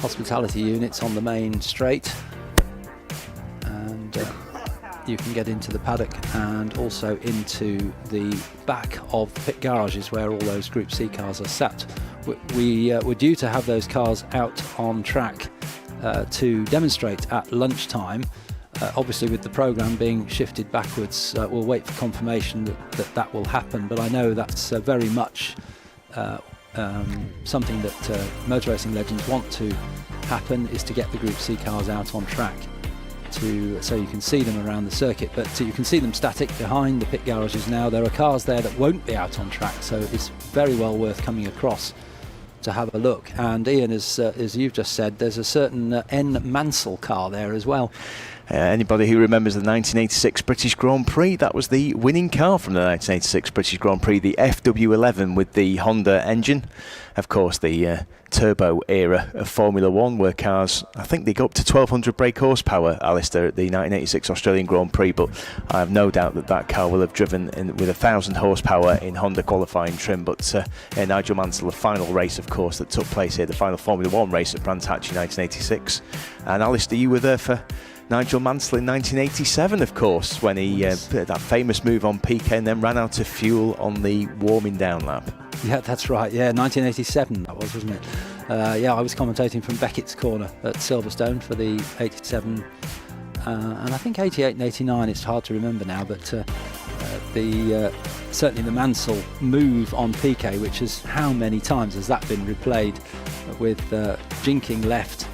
Speaker 1: hospitality units on the main straight, and you can get into the paddock and also into the back of pit garages where all those Group C cars are sat. We were due to have those cars out on track to demonstrate at lunchtime. Obviously, with the programme being shifted backwards, we'll wait for confirmation that will happen, but I know that's very much something that Motor Racing Legends want to happen, is to get the Group C cars out on track, so you can see them around the circuit, but you can see them static behind the pit garages now. There are cars there that won't be out on track, so it's very well worth coming across to have a look. And Ian, as you've just said, there's a certain N. Mansell car there as well.
Speaker 2: Anybody who remembers the 1986 British Grand Prix, that was the winning car from the 1986 British Grand Prix, the FW11 with the Honda engine. Of course, the turbo era of Formula 1, where cars, I think they go up to 1200 brake horsepower, Alistair, at the 1986 Australian Grand Prix, but I have no doubt that car will have driven with 1000 horsepower in Honda qualifying trim. But Nigel Mansell, the final race, of course, that took place here, the final Formula 1 race at Brands Hatch in 1986. And Alistair, you were there for Nigel Mansell in 1987, of course, when he did that famous move on Piquet and then ran out of fuel on the warming down lap.
Speaker 1: Yeah, that's right. Yeah, 1987 that was, wasn't it? Yeah, I was commentating from Beckett's corner at Silverstone for the 87, and I think 88 and 89. It's hard to remember now, but certainly the Mansell move on Piquet, which is, how many times has that been replayed, with jinking left,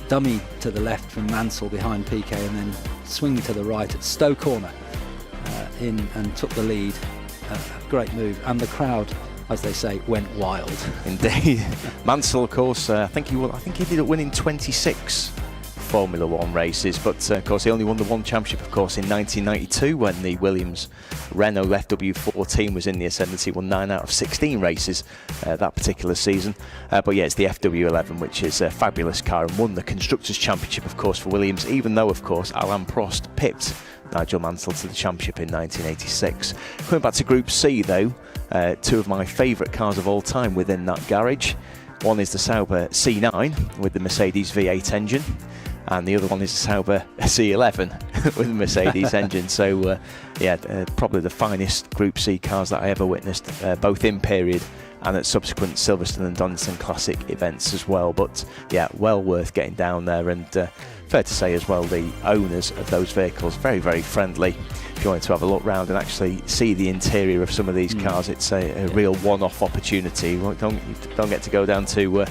Speaker 1: dummy to the left from Mansell behind Piquet, and then swing to the right at Stowe corner in and took the lead. Great move, and the crowd, as they say, went wild.
Speaker 2: Indeed. Mansell, of course, I think he ended up winning 26 Formula One races, but of course he only won the one championship, of course, in 1992 when the Williams Renault FW14 was in the ascendancy. Won 9 out of 16 races that particular season. But yeah, it's the FW11, which is a fabulous car, and won the Constructors' Championship, of course, for Williams, even though, of course, Alain Prost pipped Nigel Mansell to the championship in 1986. Coming back to Group C, though, two of my favourite cars of all time within that garage. One is the Sauber C9 with the Mercedes V8 engine, and the other one is the Sauber C11 with the Mercedes engine. So, probably the finest Group C cars that I ever witnessed, both in period and at subsequent Silverstone and Donington Classic events as well. But yeah, well worth getting down there, and fair to say as well, the owners of those vehicles very, very friendly. If you wanted to have a look round and actually see the interior of some of these cars, it's a real one-off opportunity. You don't get to go down to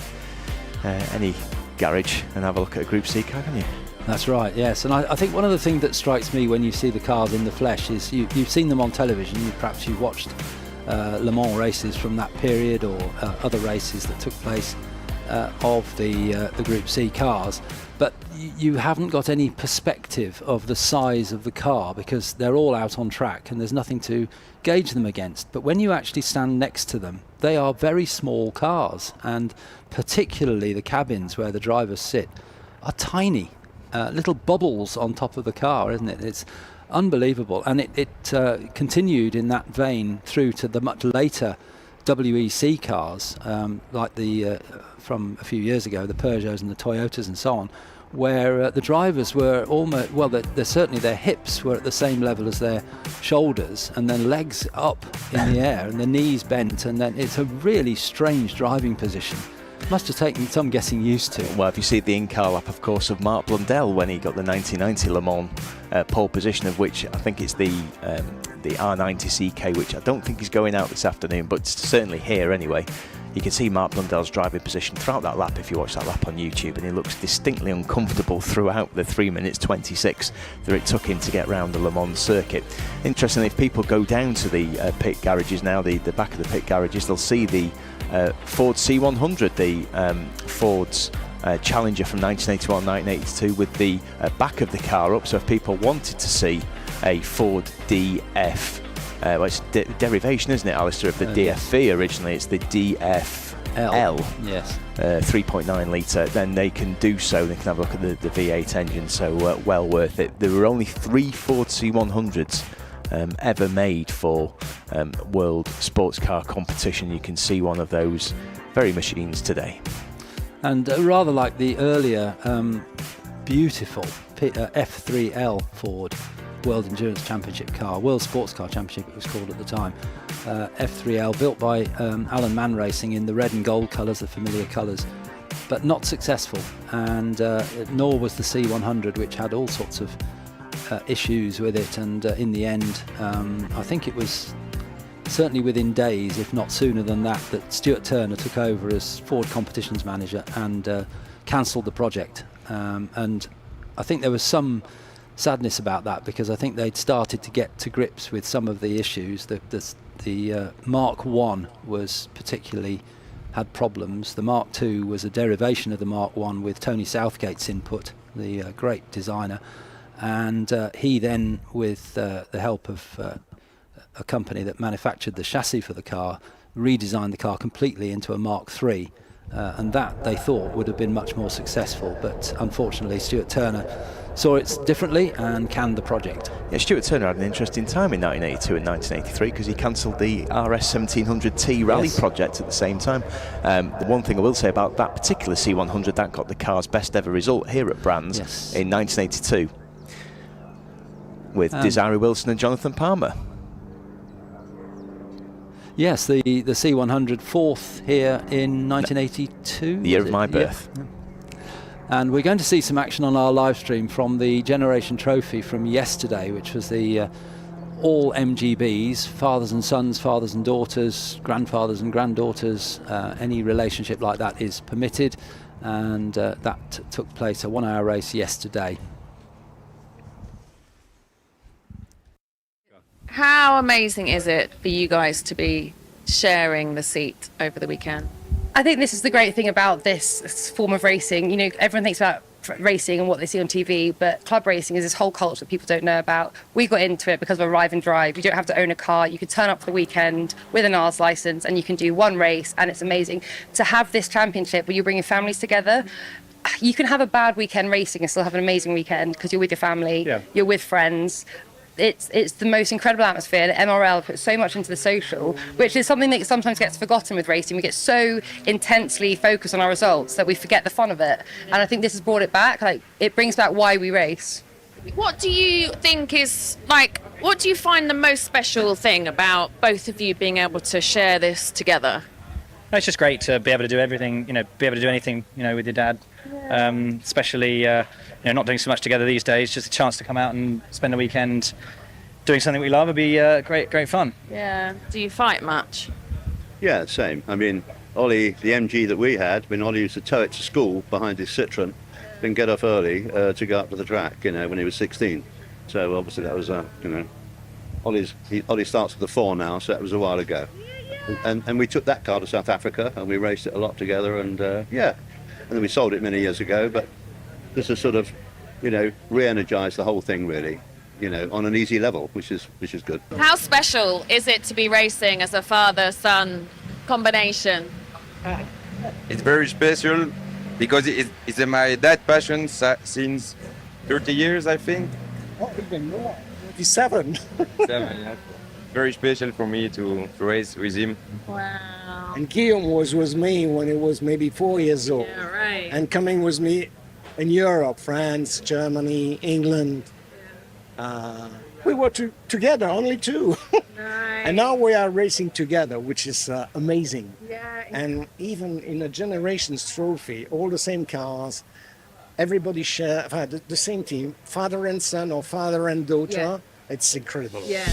Speaker 2: any garage and have a look at a Group C car, can you?
Speaker 1: That's right, yes. And I think one of the things that strikes me when you see the cars in the flesh is you've seen them on television, perhaps you've watched Le Mans races from that period, or other races that took place of the Group C cars, but you haven't got any perspective of the size of the car because they're all out on track and there's nothing to gauge them against. But when you actually stand next to them, they are very small cars, and particularly the cabins where the drivers sit are tiny, little bubbles on top of the car, isn't it? It's unbelievable, and it continued in that vein through to the much later WEC cars, like the from a few years ago, the Peugeots and the Toyotas and so on, where the drivers were almost, well, they're certainly their hips were at the same level as their shoulders, and then legs up in the air and the knees bent, and then it's a really strange driving position. Must have taken some getting used to.
Speaker 2: Well, if you see the in-car lap, of course, of Mark Blundell when he got the 1990 Le Mans pole position, of which I think it's the R90 CK, which I don't think is going out this afternoon, but it's certainly here anyway. You can see Mark Blundell's driving position throughout that lap if you watch that lap on YouTube, and he looks distinctly uncomfortable throughout the 3 minutes 26 that it took him to get round the Le Mans circuit. Interestingly, if people go down to the pit garages now, the back of the pit garages, they'll see the Ford C100, the Ford's Challenger from 1981-1982 with the back of the car up. So if people wanted to see a Ford DF, well, it's derivation, isn't it, Alistair, of the DFV originally, it's the DFL,
Speaker 1: yes,
Speaker 2: 3.9 litre, then they can do so. They can have a look at the V8 engine, so well worth it. There were only 3 Ford C100s ever made for world sports car competition. You can see one of those very machines today. And
Speaker 1: rather like the earlier beautiful F3L Ford World Endurance Championship car, World Sports Car Championship it was called at the time, F3L, built by Alan Mann Racing in the red and gold colours, the familiar colours, but not successful, and nor was the C100, which had all sorts of issues with it, and in the end I think it was certainly within days, if not sooner than that, that Stuart Turner took over as Ford competitions manager and cancelled the project, and I think there was some sadness about that because I think they'd started to get to grips with some of the issues. The Mark 1 was particularly had problems. The Mark 2 was a derivation of the Mark 1 with Tony Southgate's input, the great designer, and he then, with the help of a company that manufactured the chassis for the car, redesigned the car completely into a Mark 3, and that they thought would have been much more successful, but unfortunately Stuart Turner saw it differently and canned the project.
Speaker 2: Yeah, Stuart Turner had an interesting time in 1982 and 1983 because he cancelled the RS 1700T rally project at the same time. The one thing I will say about that particular C100, that got the car's best ever result here at Brands in 1982 with Desiree Wilson and Jonathan Palmer.
Speaker 1: Yes, the C100 fourth here in 1982.
Speaker 2: The year of my birth.
Speaker 1: Yeah. And we're going to see some action on our live stream from the Generation Trophy from yesterday, which was the all MGBs, fathers and sons, fathers and daughters, grandfathers and granddaughters. Any relationship like that is permitted, and that took place, a 1 hour race yesterday.
Speaker 3: How amazing is it for you guys to be sharing the seat over the weekend?
Speaker 16: I think this is the great thing about this form of racing. You know, everyone thinks about racing and what they see on TV, but club racing is this whole culture that people don't know about. We got into it because of Arrive and Drive. You don't have to own a car. You can turn up for the weekend with an R's license and you can do one race, and it's amazing. To have this championship where you're bringing families together, you can have a bad weekend racing and still have an amazing weekend because you're with your family, you're with friends. It's the most incredible atmosphere. The MRL puts so much into the social, which is something that sometimes gets forgotten with racing. We get so intensely focused on our results that we forget the fun of it. And I think this has brought it back. Like, it brings back why we race.
Speaker 3: What do you think is, like, what do you find the most special thing about both of you being able to share this together?
Speaker 17: It's just great to be able to do everything, be able to do anything, with your dad. Especially, not doing so much together these days. Just a chance to come out and spend a weekend doing something we love would be great fun.
Speaker 3: Yeah. Do you fight much?
Speaker 18: Yeah, same. I mean, Ollie, the MG that we had, when Ollie used to tow it to school behind his Citroen, then get off early to go up to the track, when he was 16. So obviously that was, Ollie starts with the 4 now, so that was a while ago. And we took that car to South Africa and we raced it a lot together, and and then we sold it many years ago. But this has sort of, re-energised the whole thing really, on an easy level, which is good.
Speaker 3: How special is it to be racing as a father-son combination?
Speaker 19: It's very special because it's my dad's passion since 30 years, I think.
Speaker 20: Oh, even more. 57.
Speaker 19: Very special for me to race with him.
Speaker 3: Wow.
Speaker 20: And Guillaume was with me when he was maybe 4 years old.
Speaker 3: Yeah, right.
Speaker 20: And coming with me in Europe, France, Germany, England. We were together, only 2.
Speaker 3: Nice.
Speaker 20: And now we are racing together, which is amazing.
Speaker 3: Yeah.
Speaker 20: And even in a Generations Trophy, all the same cars, everybody share the same team, father and son or father and daughter.
Speaker 3: Yeah.
Speaker 20: It's incredible.
Speaker 3: Yeah.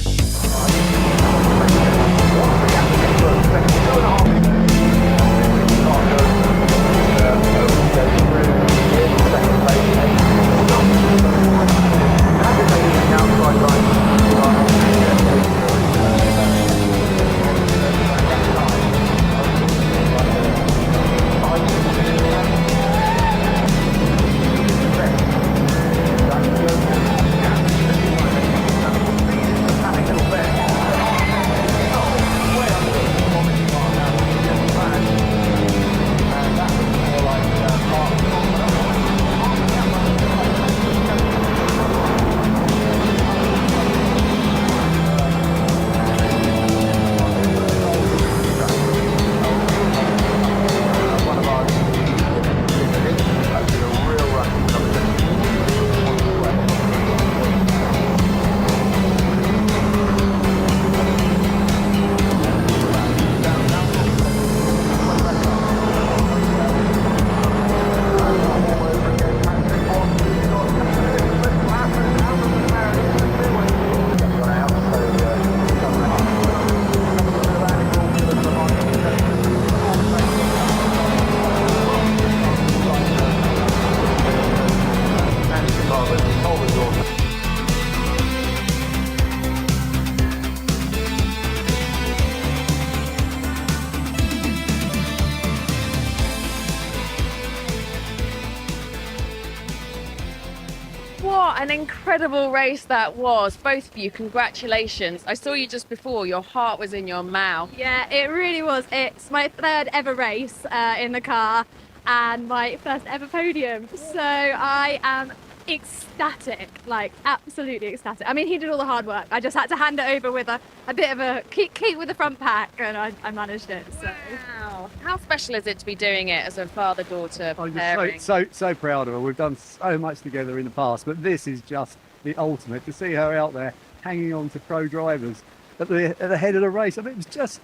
Speaker 3: What an incredible race that was. Both of you, congratulations. I saw you just before, your heart was in your mouth.
Speaker 21: Yeah, it really was. It's my 3rd ever race in the car and my 1st ever podium. So I am ecstatic, like absolutely ecstatic. I mean, he did all the hard work. I just had to hand it over with a bit of a keep with the front pack, and I managed it. So.
Speaker 3: Wow. How special is it to be doing it as a father-daughter
Speaker 22: I'm
Speaker 3: pairing?
Speaker 22: just so proud of her. We've done so much together in the past, but this is just the ultimate. To see her out there hanging on to pro drivers at the head of the race, I mean, it was just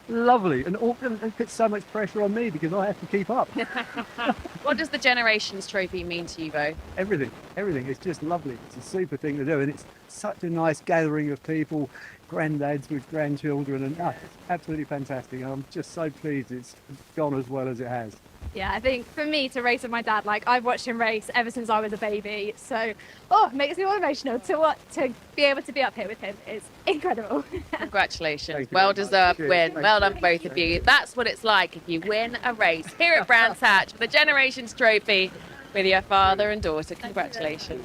Speaker 22: lovely, and it puts so much pressure on me because I have to keep up.
Speaker 3: What does the Generations Trophy mean to you both?
Speaker 22: Everything. It's just lovely. It's a super thing to do, and it's such a nice gathering of people, granddads with grandchildren, and it's absolutely fantastic. I'm just so pleased it's gone as well as it has.
Speaker 21: Yeah, I think for me to race with my dad, like I've watched him race ever since I was a baby. So, it makes me all emotional to be able to be up here with him. It's incredible.
Speaker 3: Congratulations. Well deserved win. Well done, both of you. That's what it's like if you win a race. Here at Brands Hatch, the Generations Trophy, with your father and daughter. Congratulations.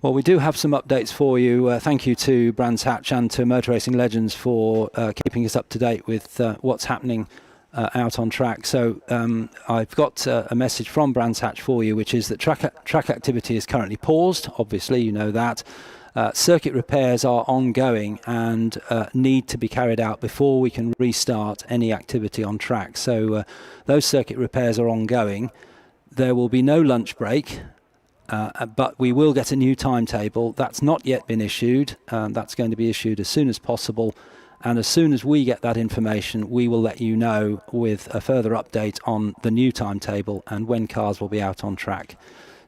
Speaker 1: Well, we do have some updates for you. Thank you to Brands Hatch and to Motor Racing Legends for keeping us up to date with what's happening out on track. So I've got a message from Brands Hatch for you, which is that track activity is currently paused. Obviously, you know that. Circuit repairs are ongoing and need to be carried out before we can restart any activity on track. So those circuit repairs are ongoing. There will be no lunch break. But we will get a new timetable. That's not yet been issued. That's going to be issued as soon as possible. And as soon as we get that information, we will let you know with a further update on the new timetable and when cars will be out on track.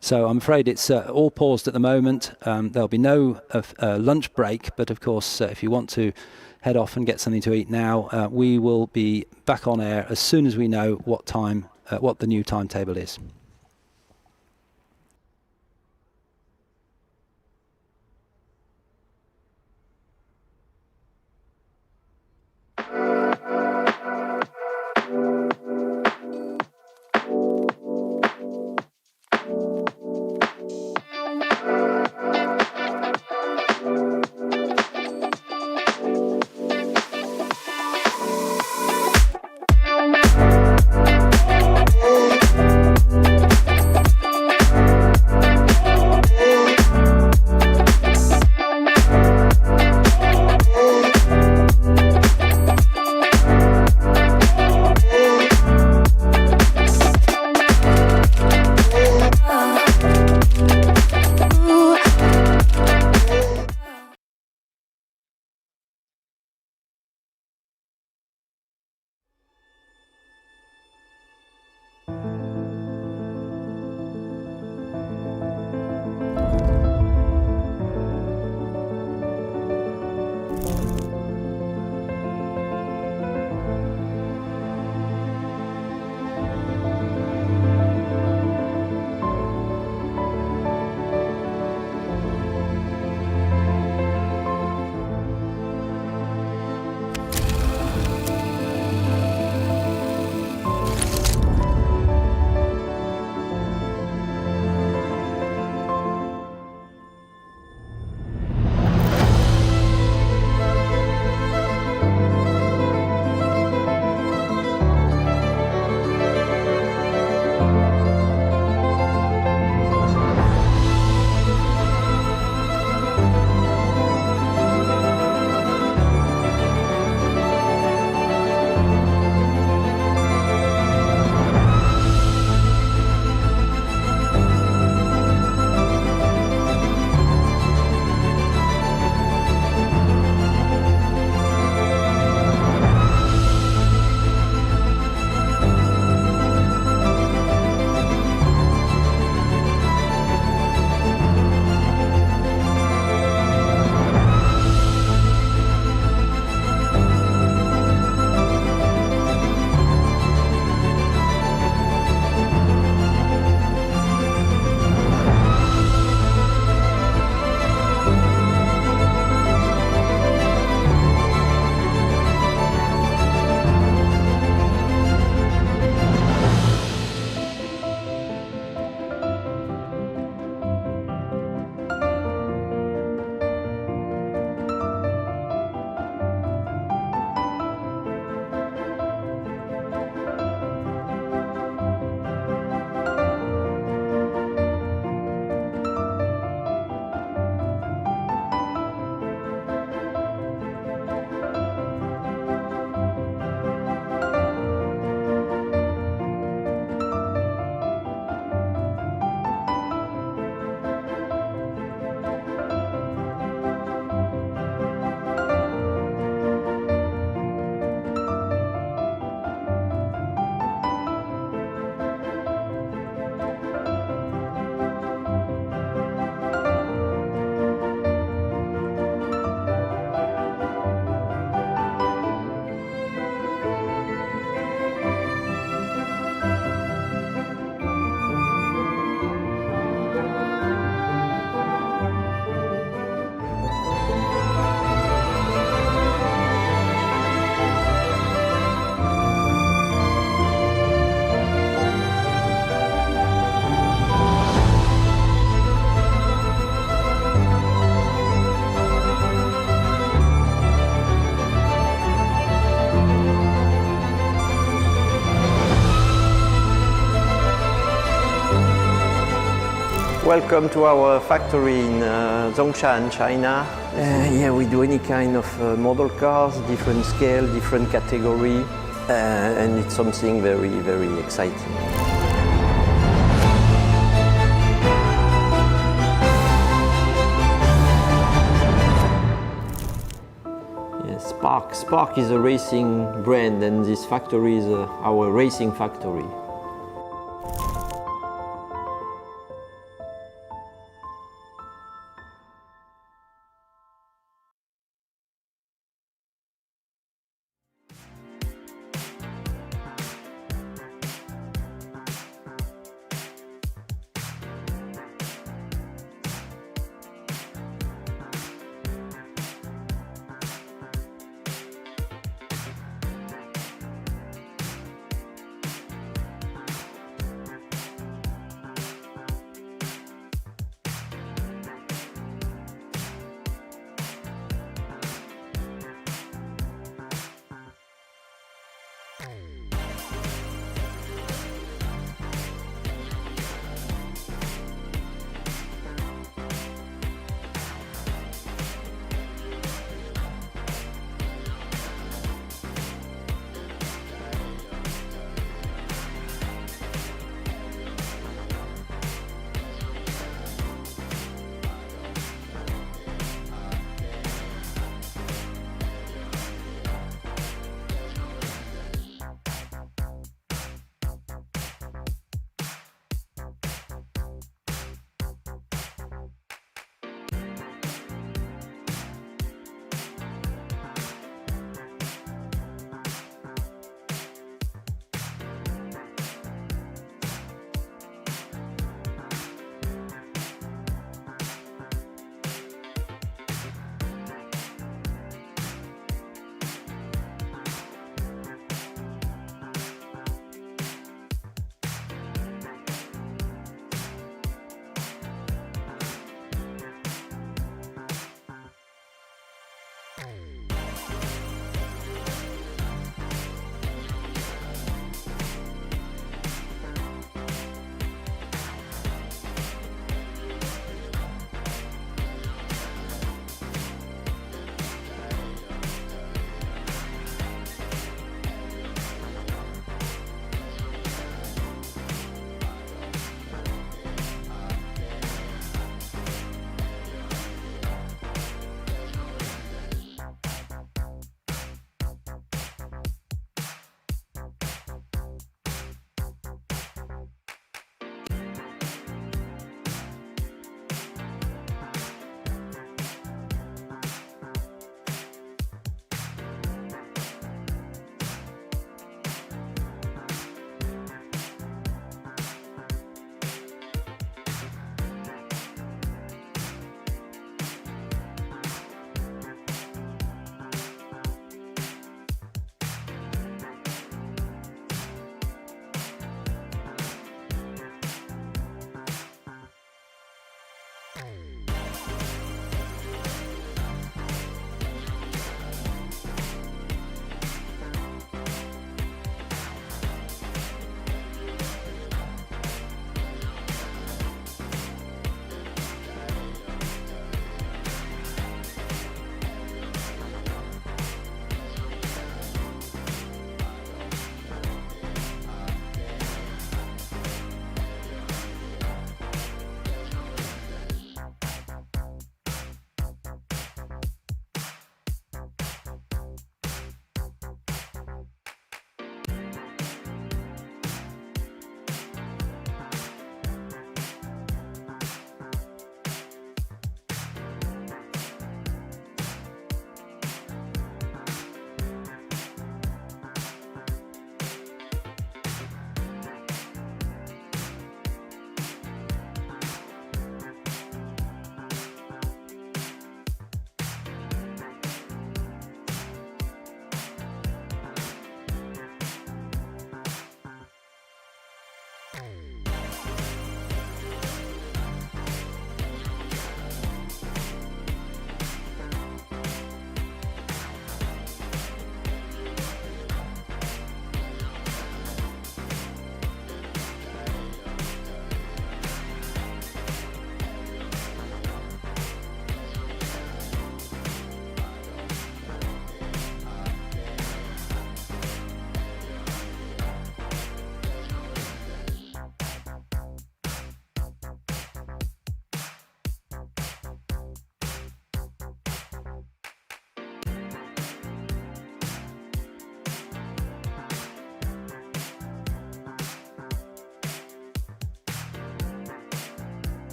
Speaker 1: So I'm afraid it's all paused at the moment. There'll be no lunch break. But of course, if you want to head off and get something to eat now, we will be back on air as soon as we know what the new timetable is.
Speaker 9: Welcome to our factory in Zhongshan, China. Yeah, we do any kind of model cars, different scale, different category, and it's something very, very exciting. Spark is a racing brand, and this factory is our racing factory.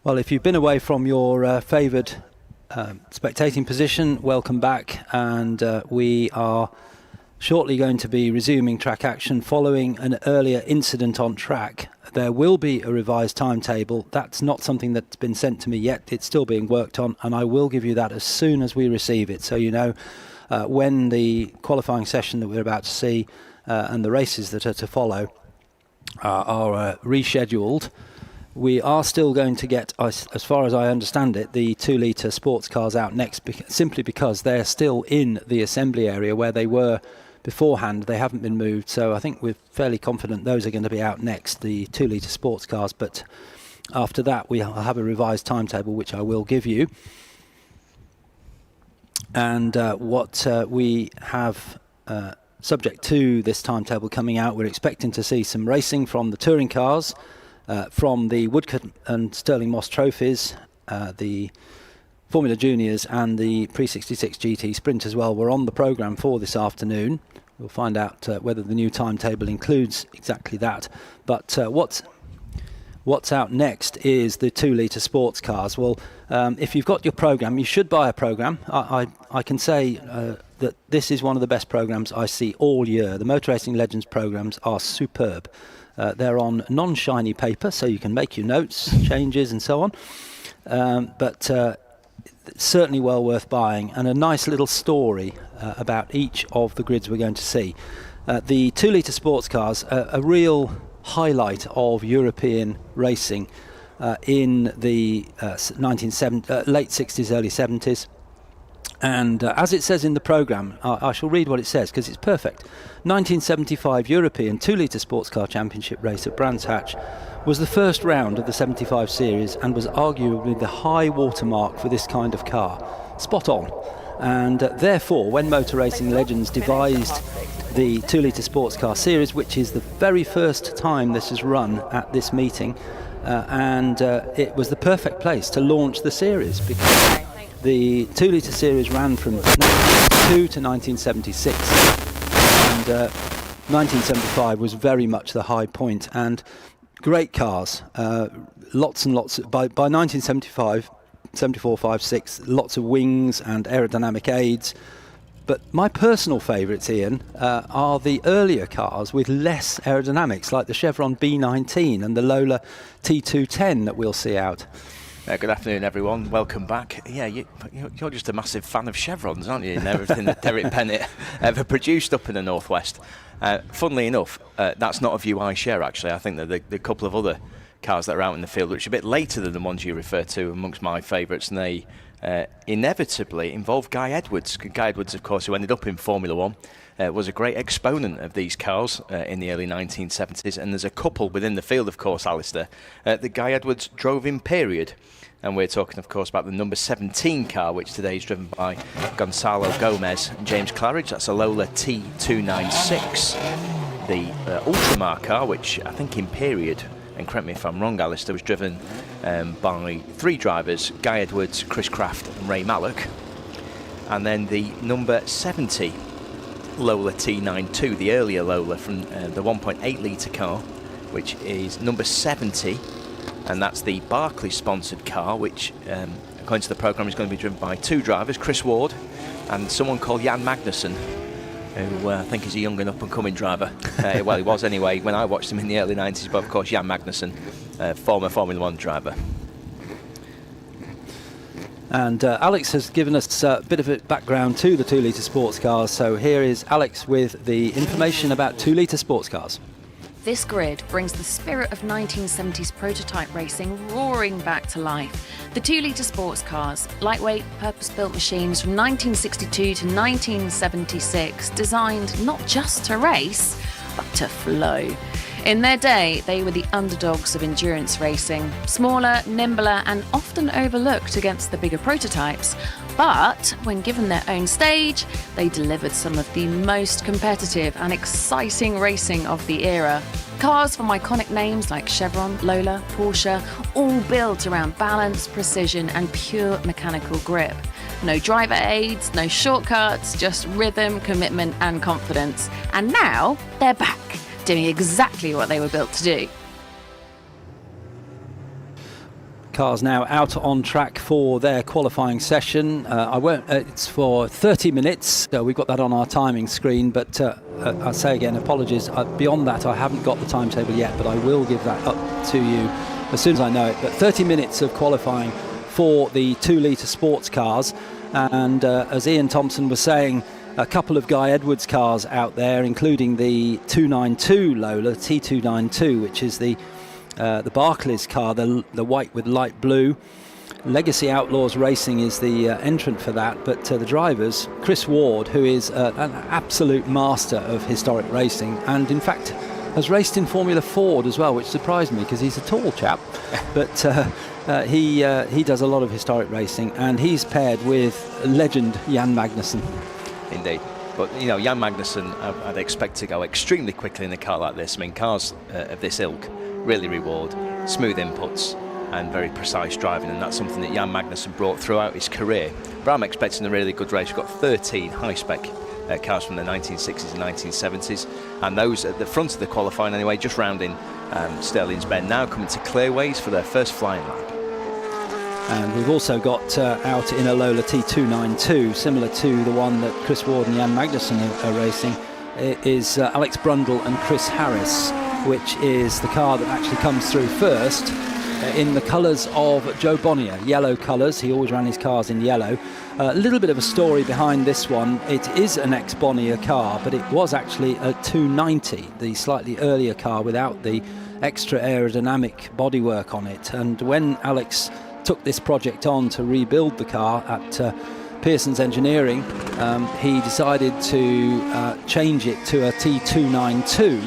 Speaker 1: Well, if you've been away from your favoured spectating position, welcome back, and we are shortly going to be resuming track action following an earlier incident on track. there will be a revised timetable. That's not something that's been sent to me yet. It's still being worked on, and I will give you that as soon as we receive it. So you know when the qualifying session that we're about to see and the races that are to follow are rescheduled. We are still going to get, as far as I understand it, the 2-litre sports cars out next, simply because they're still in the assembly area where they were beforehand. They haven't been moved, so I think we're fairly confident those are going to be out next, the 2-litre sports cars. But after that, we'll have a revised timetable, which I will give you. And what we have, subject to this timetable coming out, we're expecting to see some racing from the touring cars, from the Woodcote and Stirling Moss trophies, the Formula Juniors and the Pre-66 GT Sprint as well were on the programme for this afternoon. We'll find out whether the new timetable includes exactly that. But what's out next is the 2-litre sports cars. Well, if you've got your programme, you should buy a programme. I can say that this is one of the best programmes I see all year. The Motor Racing Legends programmes are superb. They're on non-shiny paper, so you can make your notes, changes and so on. But certainly well worth buying, and a nice little story about each of the grids we're going to see. The 2-litre sports cars, a real highlight of European racing in the late 60s, early 70s. And as it says in the programme, I shall read what it says because it's perfect. 1975 European 2-litre sports car championship race at Brands Hatch was the first round of the 75 series and was arguably the high watermark for this kind of car. Spot on. And therefore, when Motor Racing Legends devised the 2-litre sports car series, which is the very first time this is run at this meeting, and it was the perfect place to launch the series, because the 2-litre series ran from 1972 to 1976, and 1975 was very much the high point, and great cars, lots and lots. By 1975, 74, 5, 6, lots of wings and aerodynamic aids. But my personal favourites, Ian, are the earlier cars with less aerodynamics, like the Chevron B19 and the Lola T210 that we'll see out.
Speaker 2: Good afternoon, everyone. Welcome back. Yeah, you're just a massive fan of Chevrons, aren't you? And everything that Derek Bennett ever produced up in the Northwest. Funnily enough, that's not a view I share, actually. I think that the couple of other cars that are out in the field, which are a bit later than the ones you refer to, amongst my favourites, and they inevitably involve Guy Edwards. Guy Edwards, of course, who ended up in Formula One, was a great exponent of these cars in the early 1970s. And there's a couple within the field, of course, Alistair, that Guy Edwards drove in period. And we're talking, of course, about the number 17 car, which today is driven by Gonzalo Gomez and James Claridge. That's a Lola T296. The Ultramar car, which I think in period, and correct me if I'm wrong, Alistair, was driven by 3 drivers, Guy Edwards, Chris Craft and Ray Mallock. And then the number 70 Lola T92, the earlier Lola from the 1.8 litre car, which is number 70. And that's the Barclay-sponsored car, which, according to the programme, is going to be driven by 2 drivers, Chris Ward and someone called Jan Magnussen, who I think is a young and up-and-coming driver. Well, he was anyway when I watched him in the early 90s, but of course Jan Magnussen, former Formula One driver.
Speaker 1: And Alex has given us a bit of a background to the 2-litre sports cars, so here is Alex with the information about 2-litre sports cars.
Speaker 3: This grid brings the spirit of 1970s prototype racing roaring back to life. The 2-litre sports cars, lightweight, purpose-built machines from 1962 to 1976, designed not just to race, but to flow. In their day, they were the underdogs of endurance racing, smaller, nimbler, and often overlooked against the bigger prototypes. But when given their own stage, they delivered some of the most competitive and exciting racing of the era. Cars from iconic names like Chevron, Lola, Porsche, all built around balance, precision, and pure mechanical grip. No driver aids, no shortcuts, just rhythm, commitment, and confidence. And now they're back, doing exactly what they were built to do.
Speaker 1: Cars now out on track for their qualifying session. It's for 30 minutes. We've got that on our timing screen, but I'll say again, apologies. Beyond that, I haven't got the timetable yet, but I will give that up to you as soon as I know it. But 30 minutes of qualifying for the 2-litre sports cars. And as Ian Thompson was saying, a couple of Guy Edwards cars out there, including the 292 Lola, T292, which is the Barclays car, the white with light blue. Legacy Outlaws Racing is the entrant for that, but the drivers, Chris Ward, who is an absolute master of historic racing, and in fact has raced in Formula Ford as well, which surprised me because he's a tall chap, but he does a lot of historic racing, and he's paired with legend Jan Magnussen.
Speaker 2: Indeed. But, you know, Jan Magnussen, I'd expect to go extremely quickly in a car like this. I mean, cars of this ilk really reward smooth inputs and very precise driving, and that's something that Jan Magnussen brought throughout his career. But I'm expecting a really good race. We've got 13 high-spec cars from the 1960s and 1970s, and those at the front of the qualifying anyway, just rounding Stirling's Bend, now coming to Clearways for their first flying lap.
Speaker 1: And we've also got out in a Lola T292, similar to the one that Chris Ward and Jan Magnussen are racing, is Alex Brundle and Chris Harris, which is the car that actually comes through first in the colours of Joe Bonnier, yellow colours. He always ran his cars in yellow. A little bit of a story behind this one. It is an ex-Bonnier car, but it was actually a 290, the slightly earlier car without the extra aerodynamic bodywork on it. And when Alex took this project on to rebuild the car at Pearson's Engineering, he decided to change it to a T292,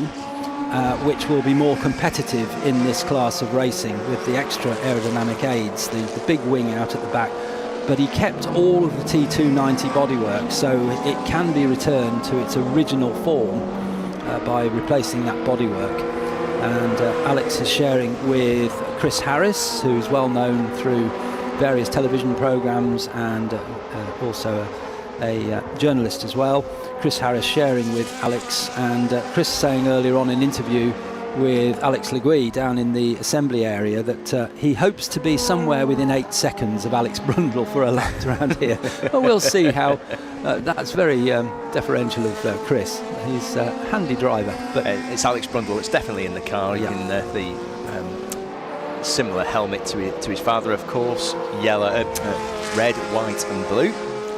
Speaker 1: which will be more competitive in this class of racing with the extra aerodynamic aids, the big wing out at the back. But he kept all of the T290 bodywork, so it can be returned to its original form by replacing that bodywork. And Alex is sharing with Chris Harris, who's well known through various television programs and also a journalist as well. Chris Harris sharing with Alex, and Chris saying earlier on in an interview with Alex Legui down in the assembly area that he hopes to be somewhere within 8 seconds of Alex Brundle for a lap around here. Well, we'll see how. That's very deferential of Chris. He's a handy driver. But
Speaker 2: it's Alex Brundle. It's definitely in the car.
Speaker 1: Yeah.
Speaker 2: In the similar helmet to his father, of course. Yellow, red, white, and blue.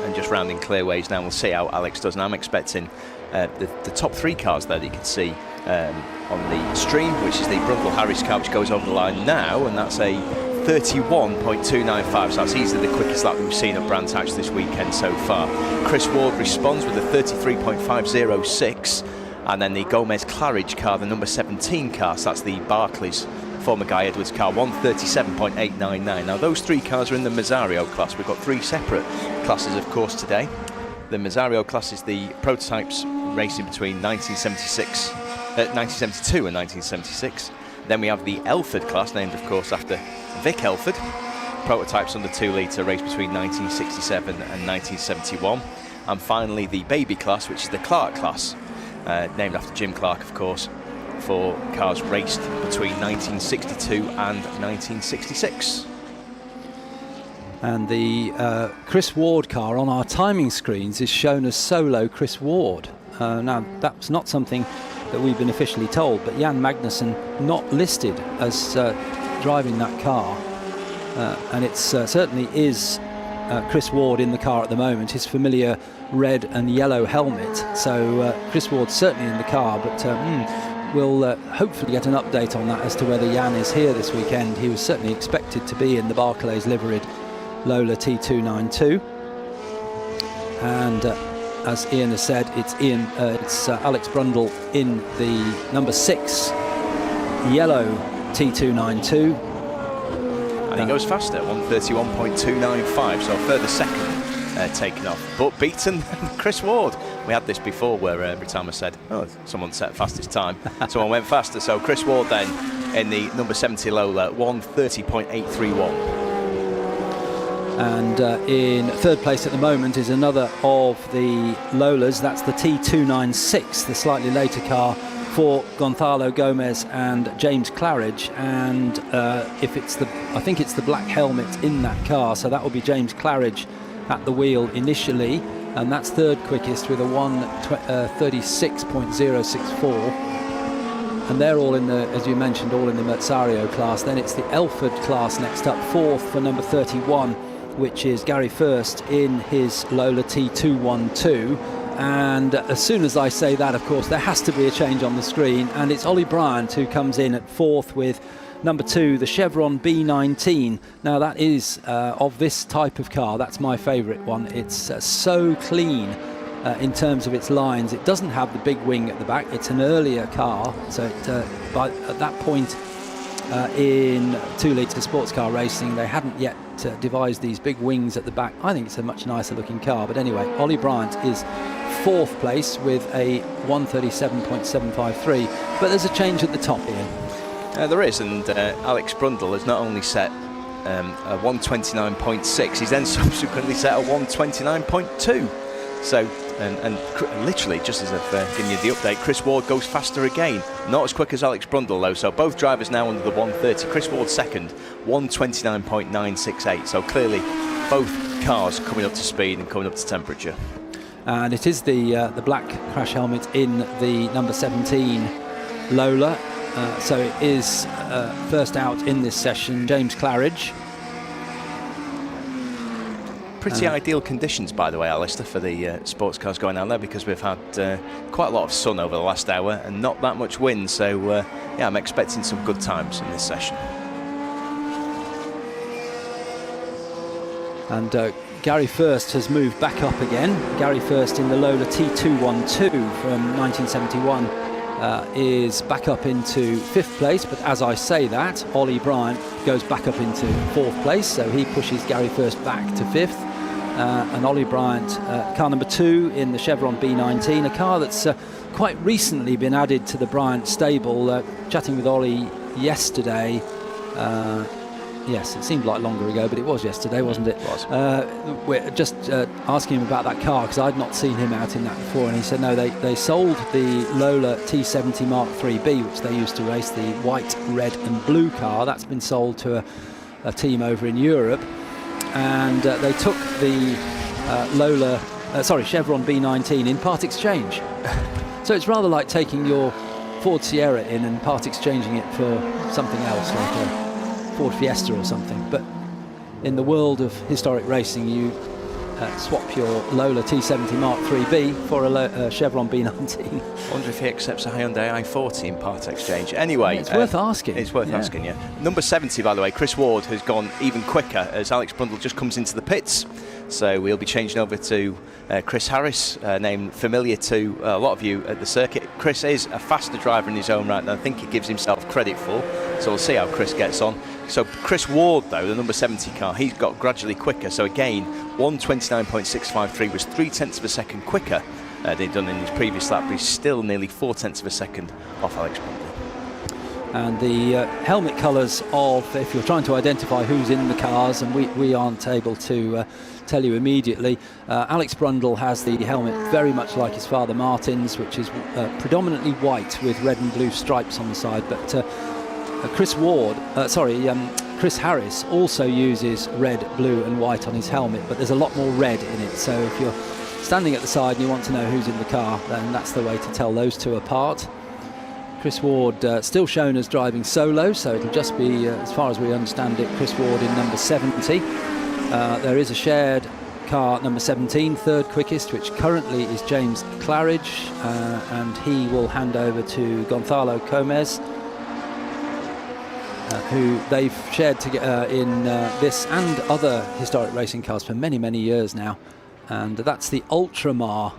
Speaker 2: And just rounding Clearways now. We'll see how Alex does. And I'm expecting the top 3 cars there that you can see on the stream, which is the Brundle Harris car, which goes over the line now, and that's a 31.295, so that's easily the quickest lap we've seen at Brands Hatch this weekend so far. Chris Ward responds with a 33.506, and then the Gomez Claridge car, the number 17 car, so that's the Barclays former Guy Edwards car, 137.899. Now those 3 cars are in the Mazzario class. We've got 3 separate classes, of course, today. The Mazzario class is the prototypes racing between 1972 and 1976. Then we have the Elford class, named of course after Vic Elford. Prototypes under 2 litre, race between 1967 and 1971. And finally the Baby class, which is the Clark class, named after Jim Clark, of course, for cars raced between 1962 and 1966.
Speaker 1: And the Chris Ward car on our timing screens is shown as solo Chris Ward. Now, that's not something that we've been officially told, but Jan Magnussen not listed as driving that car. And it certainly is Chris Ward in the car at the moment, his familiar red and yellow helmet. So Chris Ward's certainly in the car, but we'll hopefully get an update on that as to whether Jan is here this weekend. He was certainly expected to be in the Barclays liveried Lola T292, and as Ian has said, it's Alex Brundle in the number 6 yellow T292,
Speaker 2: and he goes faster, 131.295, so a further second taken off, but beaten Chris Ward. We had this before where every time I said, oh, someone set fastest time, someone went faster. So Chris Ward then in the number 70 Lola, 130.831.
Speaker 1: And in 3rd place at the moment is another of the Lolas. That's the T296, the slightly later car for Gonzalo Gomez and James Claridge. And if it's I think it's the black helmet in that car, so that will be James Claridge at the wheel initially. and that's third quickest with a 1:36.064. And they're all in the, as you mentioned, all in the Merzario class. Then it's the Elford class next up, fourth for number 31, which is Gary First in his Lola T212. And as soon as I say that, of course, there has to be a change on the screen, and it's Ollie Bryant who comes in at fourth with number 2, the Chevron B19. Now that is of this type of car, that's my favourite one. It's so clean in terms of its lines. It doesn't have the big wing at the back. It's an earlier car, so at that point in 2-litre sports car racing, they hadn't yet devised these big wings at the back. I think it's a much nicer looking car. But anyway, Ollie Bryant is fourth place with a 1:37.753. But there's a change at the top, Ian.
Speaker 2: There is, and Alex Brundle has not only set a 1:29.6, he's then subsequently set a 1:29.2. So, and literally, just as I've given you the update, Chris Ward goes faster again. Not as quick as Alex Brundle, though. So both drivers now under the 1:30. Chris Ward second, 1:29.968. So clearly, both cars coming up to speed and coming up to temperature.
Speaker 1: And it is the black crash helmet in the number 17 Lola. So it is first out in this session, James Claridge.
Speaker 2: Pretty ideal conditions, by the way, Alistair, for the sports cars going out there, because we've had quite a lot of sun over the last hour and not that much wind. So, yeah, I'm expecting some good times in this session.
Speaker 1: And Gary First has moved back up again. Gary First in the Lola T212 from 1971 is back up into fifth place. But as I say that, Ollie Bryant goes back up into fourth place. So he pushes Gary First back to fifth. And Ollie Bryant, car number 2 in the Chevron B19, a car that's quite recently been added to the Bryant stable. Chatting with Ollie yesterday, yes, it seemed like longer ago, but it was yesterday, wasn't it?
Speaker 2: It was.
Speaker 1: We're just asking him about that car, because I'd not seen him out in that before, and he said no, they sold the Lola T70 Mark 3B, which they used to race, the white, red and blue car. That's been sold to a team over in Europe. And they took the Chevron B19 in part exchange. So it's rather like taking your Ford Sierra in and part exchanging it for something else, like a Ford Fiesta or something. But in the world of historic racing, you swap your Lola T70 Mark 3B for a Chevron B19.
Speaker 2: I wonder if he accepts a Hyundai i40 in part exchange. Anyway,
Speaker 1: it's worth asking.
Speaker 2: It's worth asking, yeah. Number 70, by the way, Chris Ward has gone even quicker as Alex Brundle just comes into the pits. So we'll be changing over to Chris Harris, name familiar to a lot of you at the circuit. Chris is a faster driver in his own right, and I think he gives himself credit for. So we'll see how Chris gets on. So Chris Ward, though, the number 70 car, he's got gradually quicker. So again, 1:29.653 was 0.3 of a second quicker than he'd done in his previous lap, but he's still nearly 0.4 of a second off Alex Brundle.
Speaker 1: And the helmet colours of, if you're trying to identify who's in the cars, and we aren't able to tell you immediately, Alex Brundle has the helmet very much like his father Martin's, which is predominantly white with red and blue stripes on the side. But Chris Harris also uses red, blue and white on his helmet, but there's a lot more red in it. So if you're standing at the side and you want to know who's in the car, then that's the way to tell those two apart. Chris Ward still shown as driving solo, so it'll just be, as far as we understand it, Chris Ward in number 70. There is a shared car, number 17, third quickest, which currently is James Claridge, and he will hand over to Gonzalo Gomez, who they've shared together in this and other historic racing cars for many, many years now. And that's the Ultramar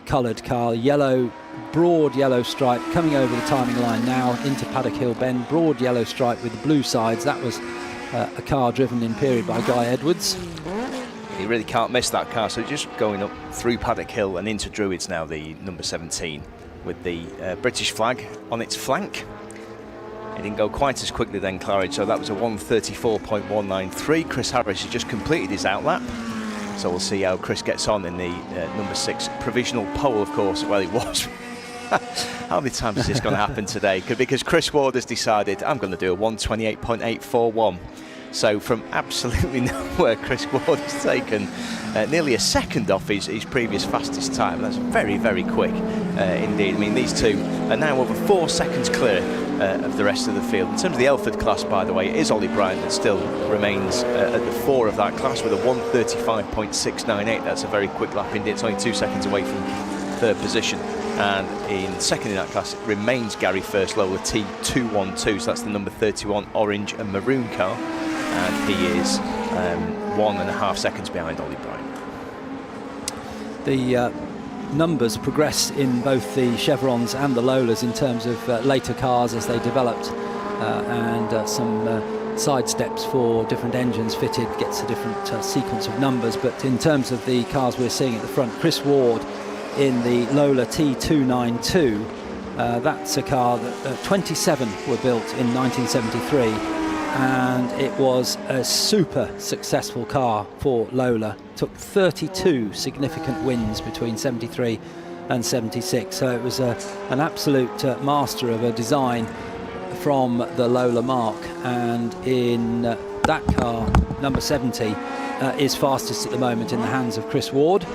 Speaker 1: coloured car, yellow, broad yellow stripe coming over the timing line now into Paddock Hill Bend, broad yellow stripe with the blue sides. That was a car driven in period by Guy Edwards.
Speaker 2: You really can't miss that car. So just going up through Paddock Hill and into Druids now, the number 17 with the British flag on its flank. It didn't go quite as quickly then, Claridge, so that was a 1:34.193. Chris Harris has just completed his outlap, so we'll see how Chris gets on in the number 6 provisional pole, of course. Well, it was. How many times is this going to happen today? Because Chris Ward has decided, I'm going to do a 1:28.841. So from absolutely nowhere, Chris Ward has taken nearly a second off his previous fastest time. That's very, very quick indeed. I mean, these two are now over 4 seconds clear of the rest of the field. In terms of the Elford class, by the way, it is Ollie Bryant that still remains at the 4 of that class with a 1:35.698. That's a very quick lap indeed. It's only 2 seconds away from third position. And in second in that class, it remains Gary First, Lola T212. So that's the number 31 orange and maroon car. And he is 1.5 seconds behind Ollie Bryant.
Speaker 1: The numbers progress in both the Chevrons and the Lolas in terms of later cars as they developed, and some side steps for different engines fitted gets a different sequence of numbers. But in terms of the cars we're seeing at the front, Chris Ward in the Lola T292, that's a car that 27 were built in 1973, and it was a super successful car for Lola. Took 32 significant wins between 73 and 76, so it was an absolute master of a design from the Lola mark. And in that car, number 70 is fastest at the moment in the hands of Chris Ward.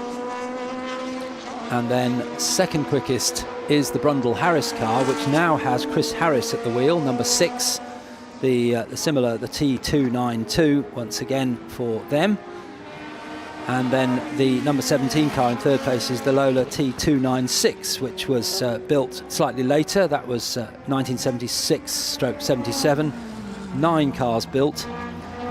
Speaker 1: And then second quickest is the Brundle Harris car, which now has Chris Harris at the wheel, number 6. The similar, the T292, once again for them. And then the number 17 car in third place is the Lola T296, which was built slightly later. That was 1976/77. 9 cars built.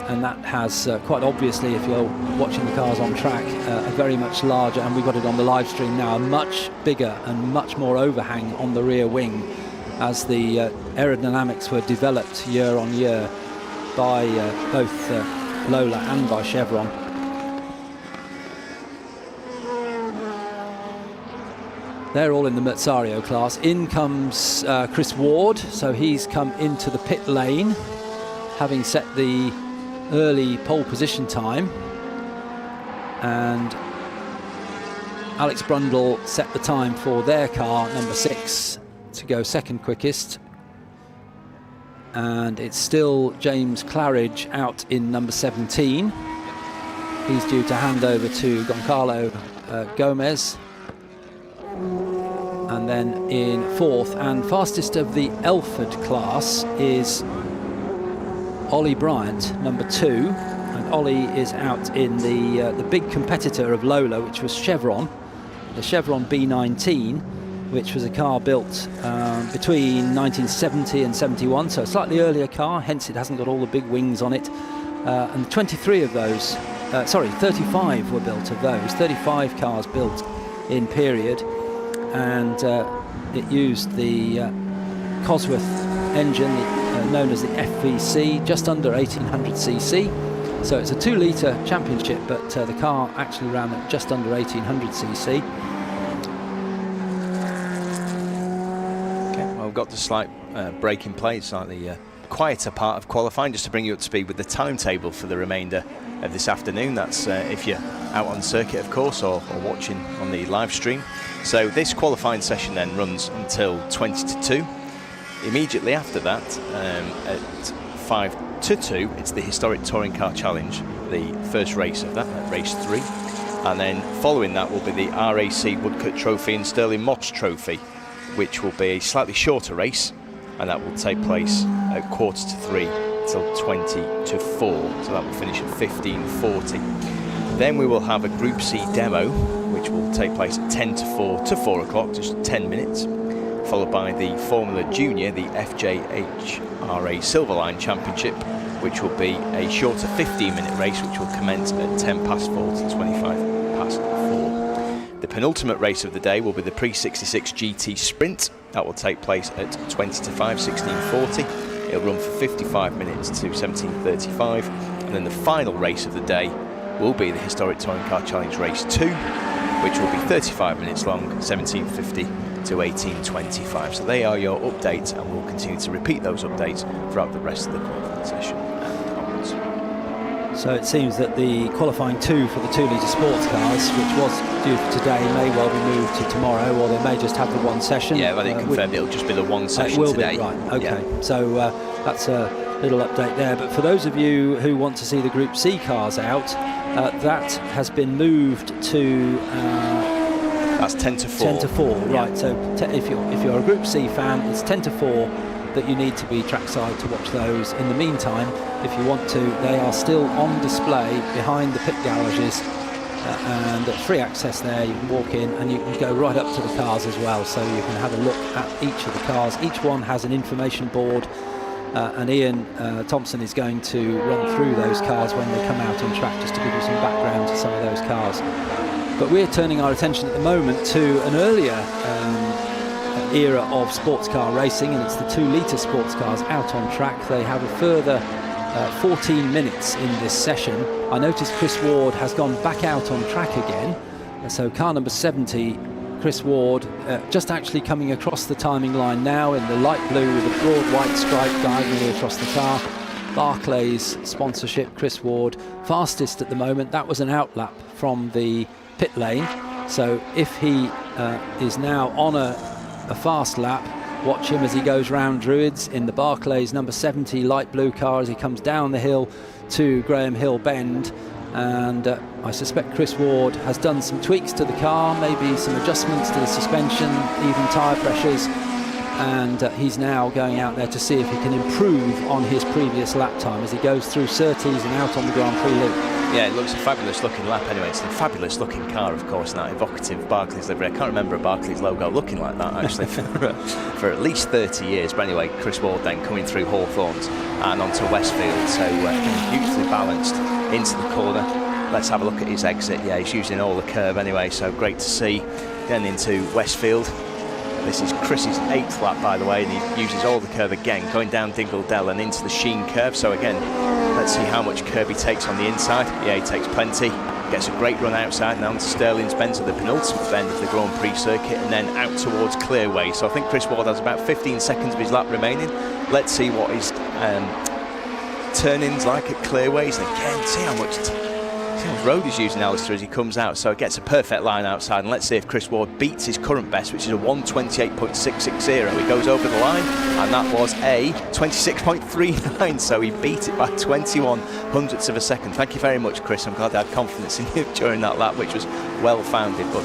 Speaker 1: And that has quite obviously, if you're watching the cars on track, a very much larger, and we've got it on the live stream now, a much bigger and much more overhang on the rear wing, as the aerodynamics were developed year on year by both Lola and by Chevron. They're all in the Merzario class. In comes Chris Ward, so he's come into the pit lane, having set the early pole position time, and Alex Brundle set the time for their car, number 6, to go second quickest. And it's still James Claridge out in number 17. He's due to hand over to Goncalo Gomez. And then in fourth and fastest of the Elford class is Ollie Bryant, number 2, and Ollie is out in the big competitor of Lola, which was Chevron, the Chevron B19, which was a car built between 1970 and 71, so a slightly earlier car, hence it hasn't got all the big wings on it. And 23 of those, 35 were built of those, 35 cars built in period, and it used the Cosworth engine, known as the FVC, just under 1800cc. So it's a 2-litre championship, but the car actually ran at just under 1800cc.
Speaker 2: Okay, well, we've got the slight break in play, slightly quieter part of qualifying, just to bring you up to speed with the timetable for the remainder of this afternoon. That's if you're out on circuit, of course, or watching on the live stream. So this qualifying session then runs until 20 to 2. Immediately after that, at 5 to 2, it's the Historic Touring Car Challenge, the first race of that, race 3. And then following that will be the RAC Woodcut Trophy and Sterling Mott's Trophy, which will be a slightly shorter race, and that will take place at 3:15 till 20 to 4. So that will finish at 15:40. Then we will have a Group C demo, which will take place at 10 to 4 to 4 o'clock, just 10 minutes. Followed by the Formula Junior, the FJHRA Silverline Championship, which will be a shorter 15-minute race, which will commence at 10 past 4 to 25 past 4. The penultimate race of the day will be the Pre-66 GT Sprint. That will take place at 20 to 5, 16:40. It'll run for 55 minutes to 17:35. And then the final race of the day will be the Historic Touring Car Challenge Race 2, which will be 35 minutes long, 17:50 to 18:25. So they are your updates, and we'll continue to repeat those updates throughout the rest of the qualifying session and onwards.
Speaker 1: So it seems that the qualifying 2 for the 2-litre sports cars, which was due for today, may well be moved to tomorrow, or they may just have the one session.
Speaker 2: Yeah, well, they confirmed it'll just be the one session
Speaker 1: it will
Speaker 2: today.
Speaker 1: Be, right, okay. Yeah. So that's a little update there. But for those of you who want to see the Group C cars out, that has been moved to...
Speaker 2: that's 10 to 4.
Speaker 1: 10 to 4, right. So if you're a Group C fan, it's 10 to 4 that you need to be trackside to watch those. In the meantime, if you want to, they are still on display behind the pit garages, and there's free access there. You can walk in and you can go right up to the cars as well, so you can have a look at each of the cars. Each one has an information board, and Ian Thompson is going to run through those cars when they come out on track, just to give you some background to some of those cars. But we're turning our attention at the moment to an earlier era of sports car racing, and it's the 2-litre sports cars out on track. They have a further 14 minutes in this session. I noticed Chris Ward has gone back out on track again. So car number 70, Chris Ward, just actually coming across the timing line now in the light blue with a broad white stripe diagonally across the car. Barclays sponsorship, Chris Ward, fastest at the moment. That was an outlap from the pit lane. So if he is now on a fast lap, watch him as he goes round Druids in the Barclays number 70 light blue car as he comes down the hill to Graham Hill Bend. And I suspect Chris Ward has done some tweaks to the car, maybe some adjustments to the suspension, even tyre pressures, and he's now going out there to see if he can improve on his previous lap time as he goes through Surtees and out on the Grand Prix loop.
Speaker 2: Yeah, it looks a fabulous looking lap anyway. It's a fabulous looking car, of course, that evocative Barclays livery. I can't remember a Barclays logo looking like that actually for at least 30 years. But anyway, Chris Ward then coming through Hawthorns and onto Westfield, so beautifully balanced into the corner. Let's have a look at his exit. Yeah, he's using all the curb anyway, so great to see. Then into Westfield. This is Chris's 8th lap, by the way, and he uses all the curve again, going down Dingle Dell and into the Sheen curve. So again, let's see how much curb he takes on the inside. Yeah, he takes plenty. Gets a great run outside now into Stirling's Bend, to the penultimate bend of the Grand Prix circuit, and then out towards Clearway. So I think Chris Ward has about 15 seconds of his lap remaining. Let's see what his turn-in's like at Clearways. And again, see how much road he's using, Alistair, as he comes out. So it gets a perfect line outside, and let's see if Chris Ward beats his current best, which is a 1:28.660. He goes over the line, and that was a 26.39, so he beat it by 21 hundredths of a second. Thank you very much, Chris. I'm glad I had confidence in you during that lap, which was well founded, but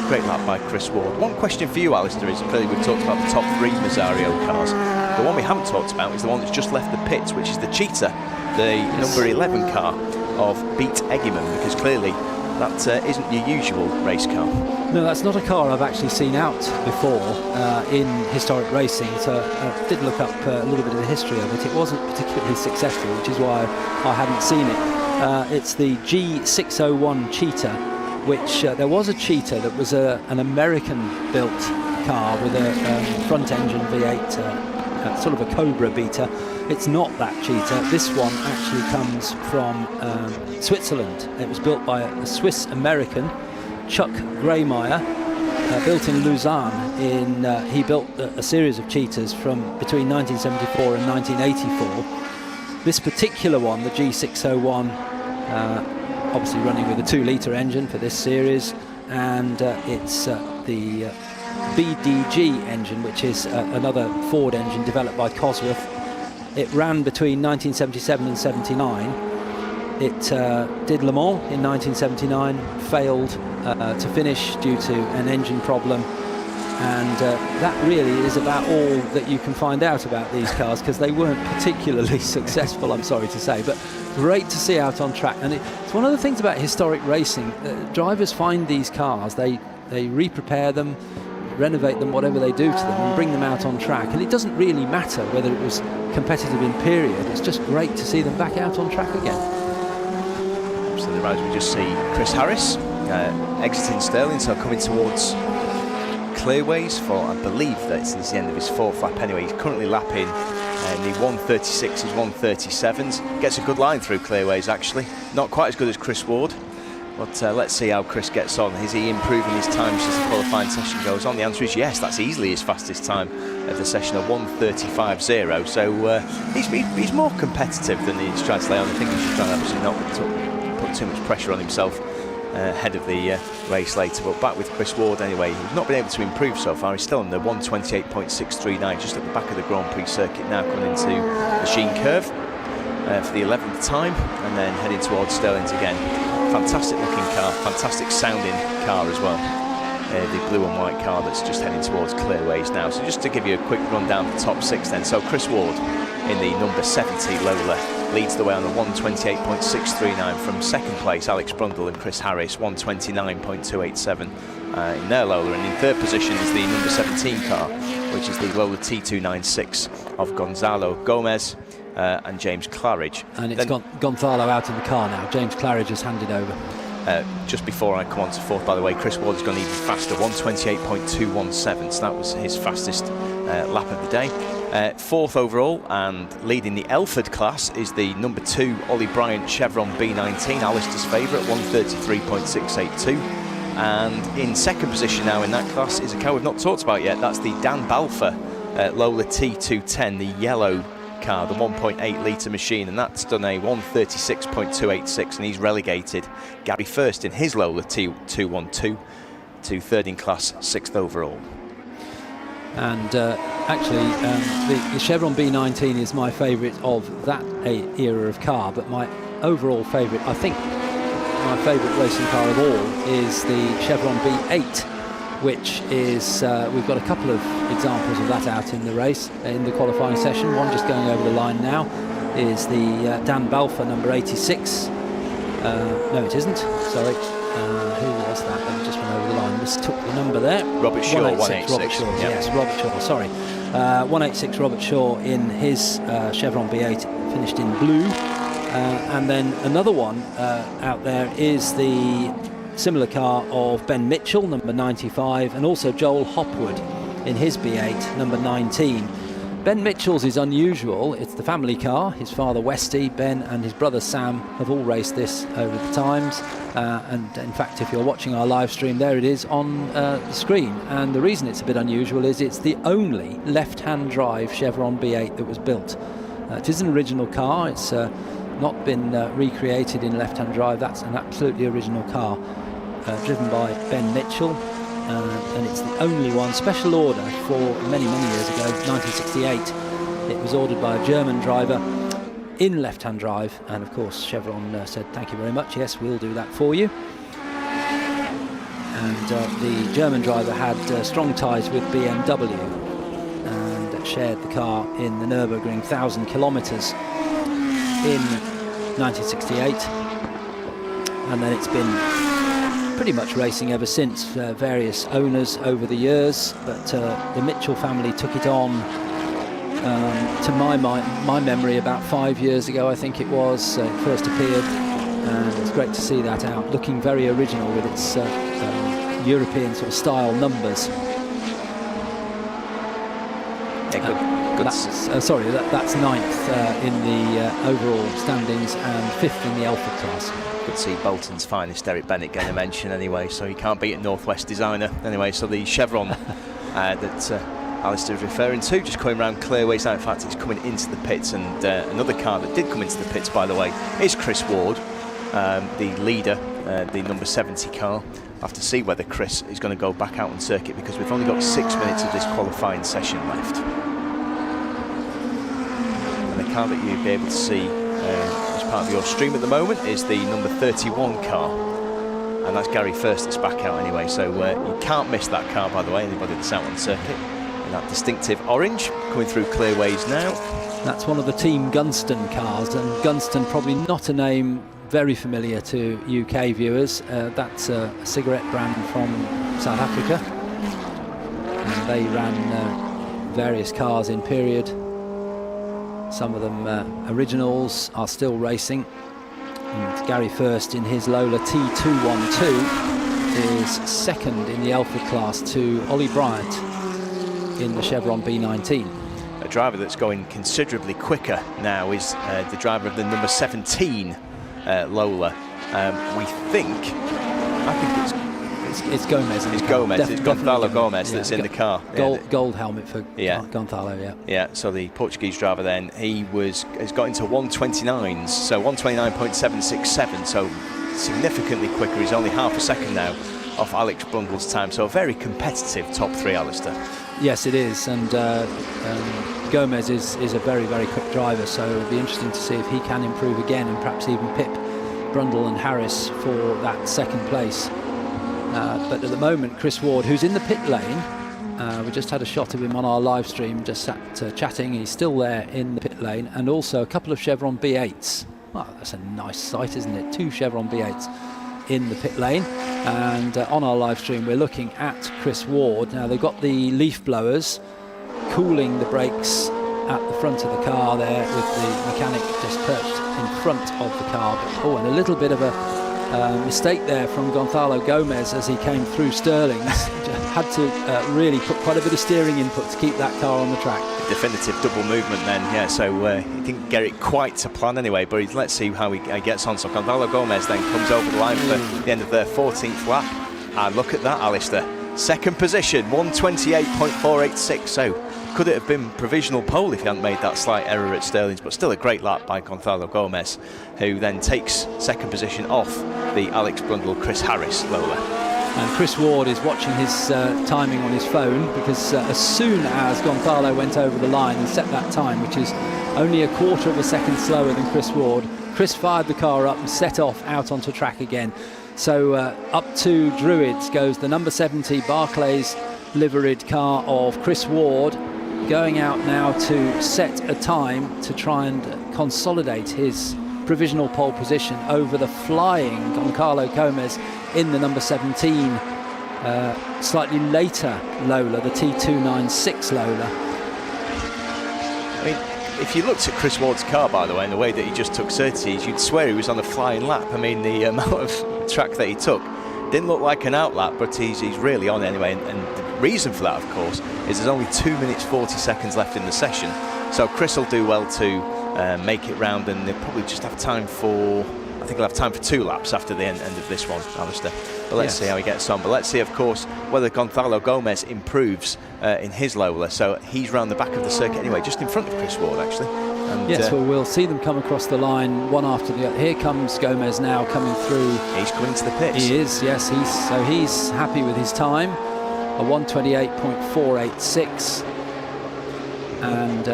Speaker 2: great lap by Chris Ward. One question for you, Alistair, is clearly we've talked about the top 3 Mazzario cars. The one we haven't talked about is the one that's just left the pits, which is the Cheetah, the number 11 car of Beat Eggeman, because clearly that isn't your usual race car.
Speaker 1: No, that's not a car I've actually seen out before in historic racing, so I did look up a little bit of the history of it. It wasn't particularly successful, which is why I hadn't seen it. It's the G601 Cheetah, which there was a Cheetah that was an American-built car with a front-engine V8, sort of a Cobra beater. It's not that Cheetah. This one actually comes from Switzerland. It was built by a Swiss-American, Chuck Graymeyer, built in Lausanne. He built a series of Cheetahs from between 1974 and 1984. This particular one, the G601, obviously running with a 2-litre engine for this series, and it's the BDG engine, which is another Ford engine developed by Cosworth. It ran between 1977 and 79. It did Le Mans in 1979, failed to finish due to an engine problem, and that really is about all that you can find out about these cars, because they weren't particularly successful, I'm sorry to say, but great to see out on track. And it's one of the things about historic racing. Drivers find these cars, they re-prepare them, renovate them, whatever they do to them, and bring them out on track, and it doesn't really matter whether it was competitive in period. It's just great to see them back out on track again.
Speaker 2: Absolutely right. We just see Chris Harris exiting Stirling, so coming towards Clearways for, I believe that it's the end of his 4th lap anyway. He's currently lapping in the 136s, 137s. Gets a good line through Clearways actually. Not quite as good as Chris Ward, but let's see how Chris gets on. Is he improving his times as the qualifying session goes on? The answer is yes. That's easily his fastest time of the session, a 1:35.0. So he's more competitive than he's trying to lay on. I think he's trying to obviously not put too much pressure on himself ahead of the race later. But back with Chris Ward anyway, who's not been able to improve so far. He's still on the 1:28.639, just at the back of the Grand Prix circuit now, coming into Machine Curve for the 11th time, and then heading towards Sterling's again. Fantastic looking car, fantastic sounding car as well. The blue and white car that's just heading towards Clearways now. So just to give you a quick rundown of the top 6 then. So Chris Ward in the number 70 Lola leads the way on the 1:28.639. From second place, Alex Brundle and Chris Harris, 1:29.287 in their Lola. And in third position is the number 17 car, which is the Lola T296 of Gonzalo Gomez and James Claridge.
Speaker 1: And it's Gonzalo out in the car now. James Claridge has handed over.
Speaker 2: Just before I come on to fourth, by the way, Chris Ward has gone even faster, 1:28.217, so that was his fastest lap of the day. Fourth overall, and leading the Elford class is the number 2 Ollie Bryant Chevron B19, Alistair's favourite, 1:33.682. And in second position now in that class is a car we've not talked about yet. That's the Dan Balfour Lola T210, the yellow car, the 1.8 litre machine, and that's done a 1:36.286, and he's relegated Gary First in his Lola T212 to third in class, 6th overall.
Speaker 1: And actually the Chevron B19 is my favourite of that era of car, but my overall favourite, I think my favourite racing car of all is the Chevron B8, which is, we've got a couple of examples of that out in the race, in the qualifying session. One just going over the line now is the Dan Balfour number 86. No, it isn't, sorry. Who was that? That just went over the line. Mistook the number there.
Speaker 2: Robert Shaw, 186.
Speaker 1: Robert Shaw,
Speaker 2: yeah.
Speaker 1: Yes, Robert Shaw, sorry. 186 Robert Shaw in his Chevron B8, finished in blue. And then another one out there is the similar car of Ben Mitchell, number 95, and also Joel Hopwood in his B8, number 19. Ben Mitchell's is unusual. It's the family car. His father Westy, Ben, and his brother Sam have all raced this over the times. And in fact, if you're watching our live stream, there it is on the screen. And the reason it's a bit unusual is it's the only left-hand drive Chevron B8 that was built. It is an original car. It's not been recreated in left-hand drive. That's an absolutely original car, driven by Ben Mitchell. And it's the only one, special order for many years ago, 1968. It was ordered by a German driver in left-hand drive, and of course Chevron said thank you very much, yes, we'll do that for you. And the German driver had strong ties with BMW and shared the car in the Nürburgring 1,000 kilometres in 1968, and then it's been pretty much racing ever since, various owners over the years, but the Mitchell family took it on, to my memory, about 5 years ago, I think it was. It first appeared, and it's great to see that out, looking very original with its European sort of style numbers. That's 9th in the overall standings and 5th in the Elford class.
Speaker 2: Good to see Bolton's finest Eric Bennett getting a mention anyway, so you can't beat a Northwest designer anyway. So the Chevron that Alistair is referring to, just coming around Clearways now. In fact, it's coming into the pits, and another car that did come into the pits, by the way, is Chris Ward, the leader, the number 70 car. I'll have to see whether Chris is going to go back out on circuit, because we've only got 6 minutes of this qualifying session left. And the car that you'll be able to see as part of your stream at the moment is the number 31 car, and that's Gary First that's back out anyway, so you can't miss that car, by the way, anybody that's out on circuit, in that distinctive orange, coming through Clearways now.
Speaker 1: That's one of the Team Gunston cars, and Gunston probably not a name very familiar to UK viewers. That's a cigarette brand from South Africa, and they ran various cars in period. Some of them originals are still racing. And Gary First in his Lola T212 is second in the Elford class to Ollie Bryant in the Chevron B19.
Speaker 2: A driver that's going considerably quicker now is the driver of the number 17 Lola. I think
Speaker 1: it's Gomez.
Speaker 2: It's Gomez. It's Gonzalo Gomez that's in the car.
Speaker 1: Gold helmet for Gonzalo.
Speaker 2: Yeah. So the Portuguese driver then, has got into 129s, so 129.767. So significantly quicker. He's only half a second now off Alex Brundle's time, so a very competitive top 3, Alistair.
Speaker 1: Yes, it is, and Gomez is a very, very quick driver, so it'll be interesting to see if he can improve again and perhaps even pip Brundle and Harris for that second place. But at the moment, Chris Ward, who's in the pit lane, we just had a shot of him on our live stream, just sat chatting. He's still there in the pit lane, and also a couple of Chevron B8s. Well, that's a nice sight, isn't it? 2 Chevron B8s in the pit lane. And on our live stream, we're looking at Chris Ward. Now, they've got the leaf blowers cooling the brakes at the front of the car there, with the mechanic just perched in front of the car. But, and a little bit of a mistake there from Gonzalo Gomez as he came through Sterling's. Had to really put quite a bit of steering input to keep that car on the track.
Speaker 2: Definitive double movement then, yeah, so he didn't get it quite to plan anyway, but let's see how he gets on. So Gonzalo Gomez then comes over the line for the end of their 14th lap, and look at that, Alistair. Second position, 128.486, so could it have been provisional pole if he hadn't made that slight error at Sterling's, but still a great lap by Gonzalo Gomez, who then takes second position off the Alex Brundle, Chris Harris Lola.
Speaker 1: And Chris Ward is watching his timing on his phone, because as soon as Gonzalo went over the line and set that time, which is only a quarter of a second slower than Chris Ward, Chris fired the car up and set off out onto track again. So up to Druids goes the number 70 Barclays liveried car of Chris Ward, going out now to set a time to try and consolidate his provisional pole position over the flying Gonzalo Gomez in the number 17 slightly later Lola, the T296 Lola.
Speaker 2: I mean, if you looked at Chris Ward's car, by the way, and the way that he just took certities, you'd swear he was on a flying lap. I mean, the amount of track that he took didn't look like an out lap, but he's really on anyway, and the reason for that, of course, is there's only 2 minutes 40 seconds left in the session, so Chris will do well to make it round, and they'll probably just have time for, I think he'll have time for 2 laps after the end of this one, Alistair. But let's see how he gets on. But let's see, of course, whether Gonzalo Gomez improves in his Lola. So he's round the back of the circuit anyway, just in front of Chris Ward, actually. And,
Speaker 1: yes, well, we'll see them come across the line one after the other. Here comes Gomez now coming through.
Speaker 2: He's coming to the pits.
Speaker 1: He is, yes. He's happy with his time, a 128.486. And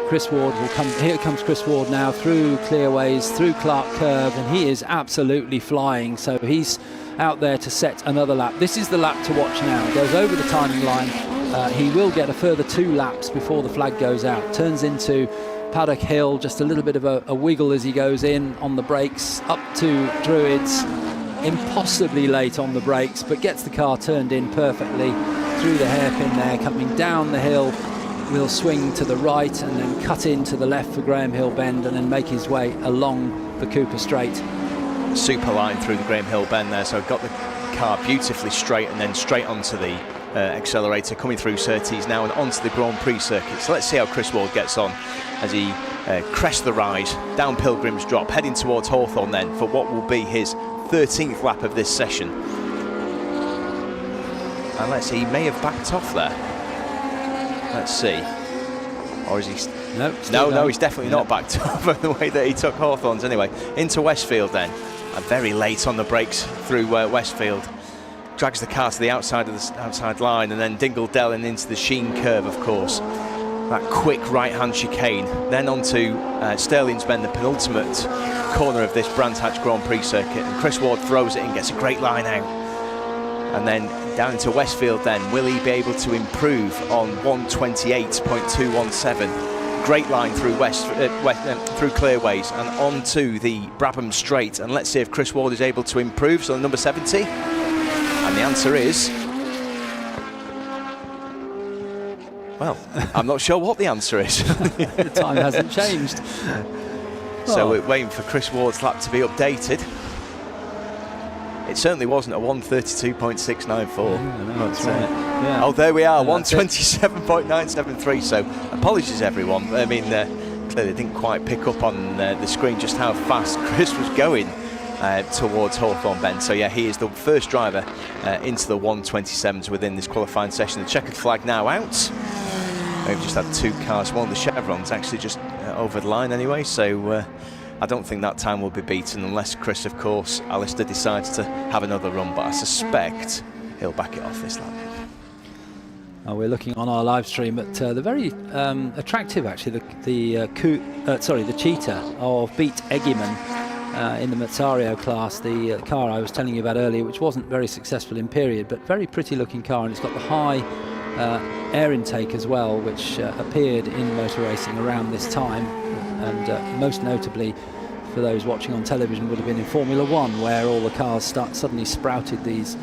Speaker 1: Chris Ward will come. Here comes Chris Ward now through Clearways, through Clark Curve, and he is absolutely flying. So he's out there to set another lap. This is the lap to watch now. He goes over the timing line. He will get a further 2 laps before the flag goes out. Turns into Paddock Hill, just a little bit of a wiggle as he goes in on the brakes, up to Druids, impossibly late on the brakes, but gets the car turned in perfectly through the hairpin there, coming down the hill. Will swing to the right and then cut into the left for Graham Hill Bend, and then make his way along the Cooper Straight.
Speaker 2: Super line through the Graham Hill Bend there, so got the car beautifully straight and then straight onto the accelerator, coming through Surtees now and onto the Grand Prix circuit. So let's see how Chris Ward gets on as he crests the rise down Pilgrim's Drop, heading towards Hawthorne then for what will be his 13th lap of this session. And let's see, he may have backed off there. Let's see. Or is he... No, he's definitely not backed up the way that he took Hawthorne's anyway. Into Westfield then. And very late on the brakes through Westfield. Drags the car to the outside of the outside line, and then Dingle Dell and into the Sheen Curve, of course. That quick right-hand chicane. Then onto Sterling's Bend, the penultimate corner of this Brands Hatch Grand Prix circuit. And Chris Ward throws it and gets a great line out. And then down into Westfield then, will he be able to improve on 128.217? Great line through through Clearways and onto the Brabham Straight, and let's see if Chris Ward is able to improve. So number 70, and the answer is, well, I'm not sure what the answer is.
Speaker 1: The time hasn't changed.
Speaker 2: So we're waiting for Chris Ward's lap to be updated. It certainly wasn't a 132.694.
Speaker 1: That's right. Yeah.
Speaker 2: Oh, there we are, 127.973. So apologies, everyone. I mean, clearly didn't quite pick up on the screen just how fast Chris was going towards Hawthorne Bend. So yeah, he is the first driver into the 127s within this qualifying session. The checkered flag now out. We've just had 2 cars, one of the Chevrons actually just over the line anyway. So I don't think that time will be beaten unless Chris, of course, Alistair decides to have another run, but I suspect he'll back it off this lap.
Speaker 1: We're looking on our live stream at the very attractive, actually, the cheetah of Beat Eggyman in the Mazzario class, the car I was telling you about earlier, which wasn't very successful in period, but very pretty looking car, and it's got the high air intake as well, which appeared in motor racing around this time, and most notably for those watching on television would have been in Formula One, where all the cars suddenly sprouted these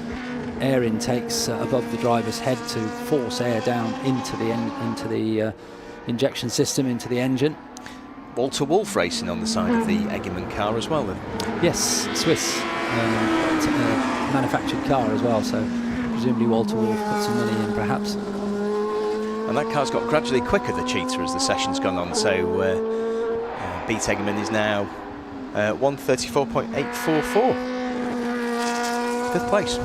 Speaker 1: air intakes above the driver's head to force air down into the injection system, into the engine.
Speaker 2: Walter Wolf racing on the side of the Eggerman car as well then?
Speaker 1: Yes, Swiss manufactured car as well, so presumably Walter Wolf put some money in perhaps.
Speaker 2: And that car's got gradually quicker, the Cheetah, as the session's gone on, so Beat Eggerman is now 1:34.844. Fifth place.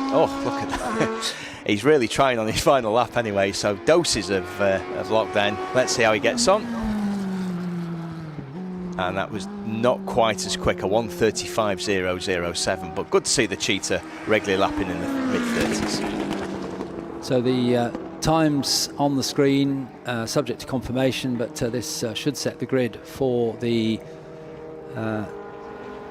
Speaker 2: Oh, look at that. He's really trying on his final lap anyway, so doses of lockdown. Let's see how he gets on. And that was not quite as quick, a 1:35.007, but good to see the Cheetah regularly lapping in the mid-30s.
Speaker 1: So the times on the screen, subject to confirmation, but this should set the grid for the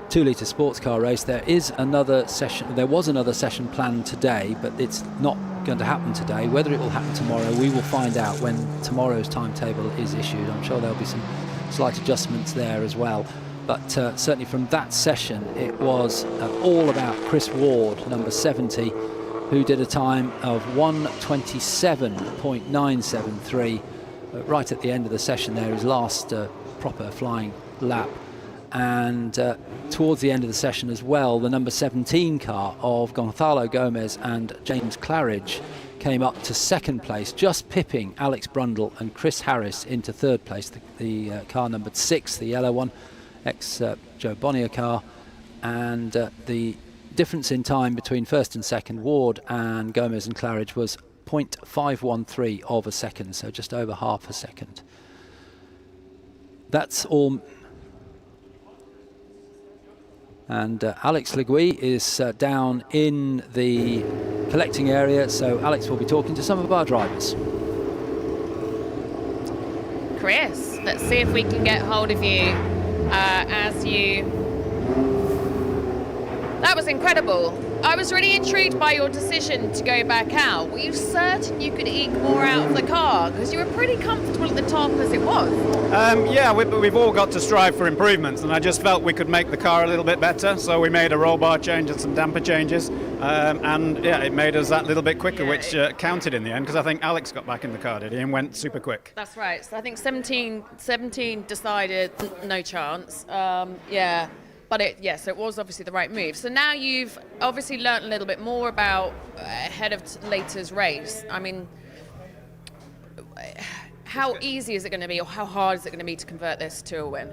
Speaker 1: 2-litre sports car race. There was another session planned today, but it's not going to happen today. Whether it will happen tomorrow, we will find out when tomorrow's timetable is issued. I'm sure there'll be some slight adjustments there as well, but certainly from that session it was all about Chris Ward, number 70, who did a time of 1:27.973 right at the end of the session there, his last proper flying lap. And towards the end of the session as well, the number 17 car of Gonzalo Gomez and James Claridge came up to second place, just pipping Alex Brundle and Chris Harris into third place. The car numbered 6, the yellow one, ex-Joe Bonnier car. And the difference in time between first and second, Ward and Gomez and Claridge, was 0.513 of a second, so just over half a second. That's all. And Alex Legui is down in the collecting area, so Alex will be talking to some of our drivers.
Speaker 3: Chris, let's see if we can get hold of you That was incredible. I was really intrigued by your decision to go back out. Were you certain you could eke more out of the car? Because you were pretty comfortable at the top as it was.
Speaker 11: Yeah, we've all got to strive for improvements, and I just felt we could make the car a little bit better, so we made a roll bar change and some damper changes, and yeah, it made us that little bit quicker, which counted in the end, because I think Alex got back in the car, did he, and went super quick.
Speaker 3: That's right. So I think 17 decided no chance. Yeah. But so it was obviously the right move. So now you've obviously learnt a little bit more about ahead of later's race. I mean, how easy is it going to be, or how hard is it going to be to convert this to a win?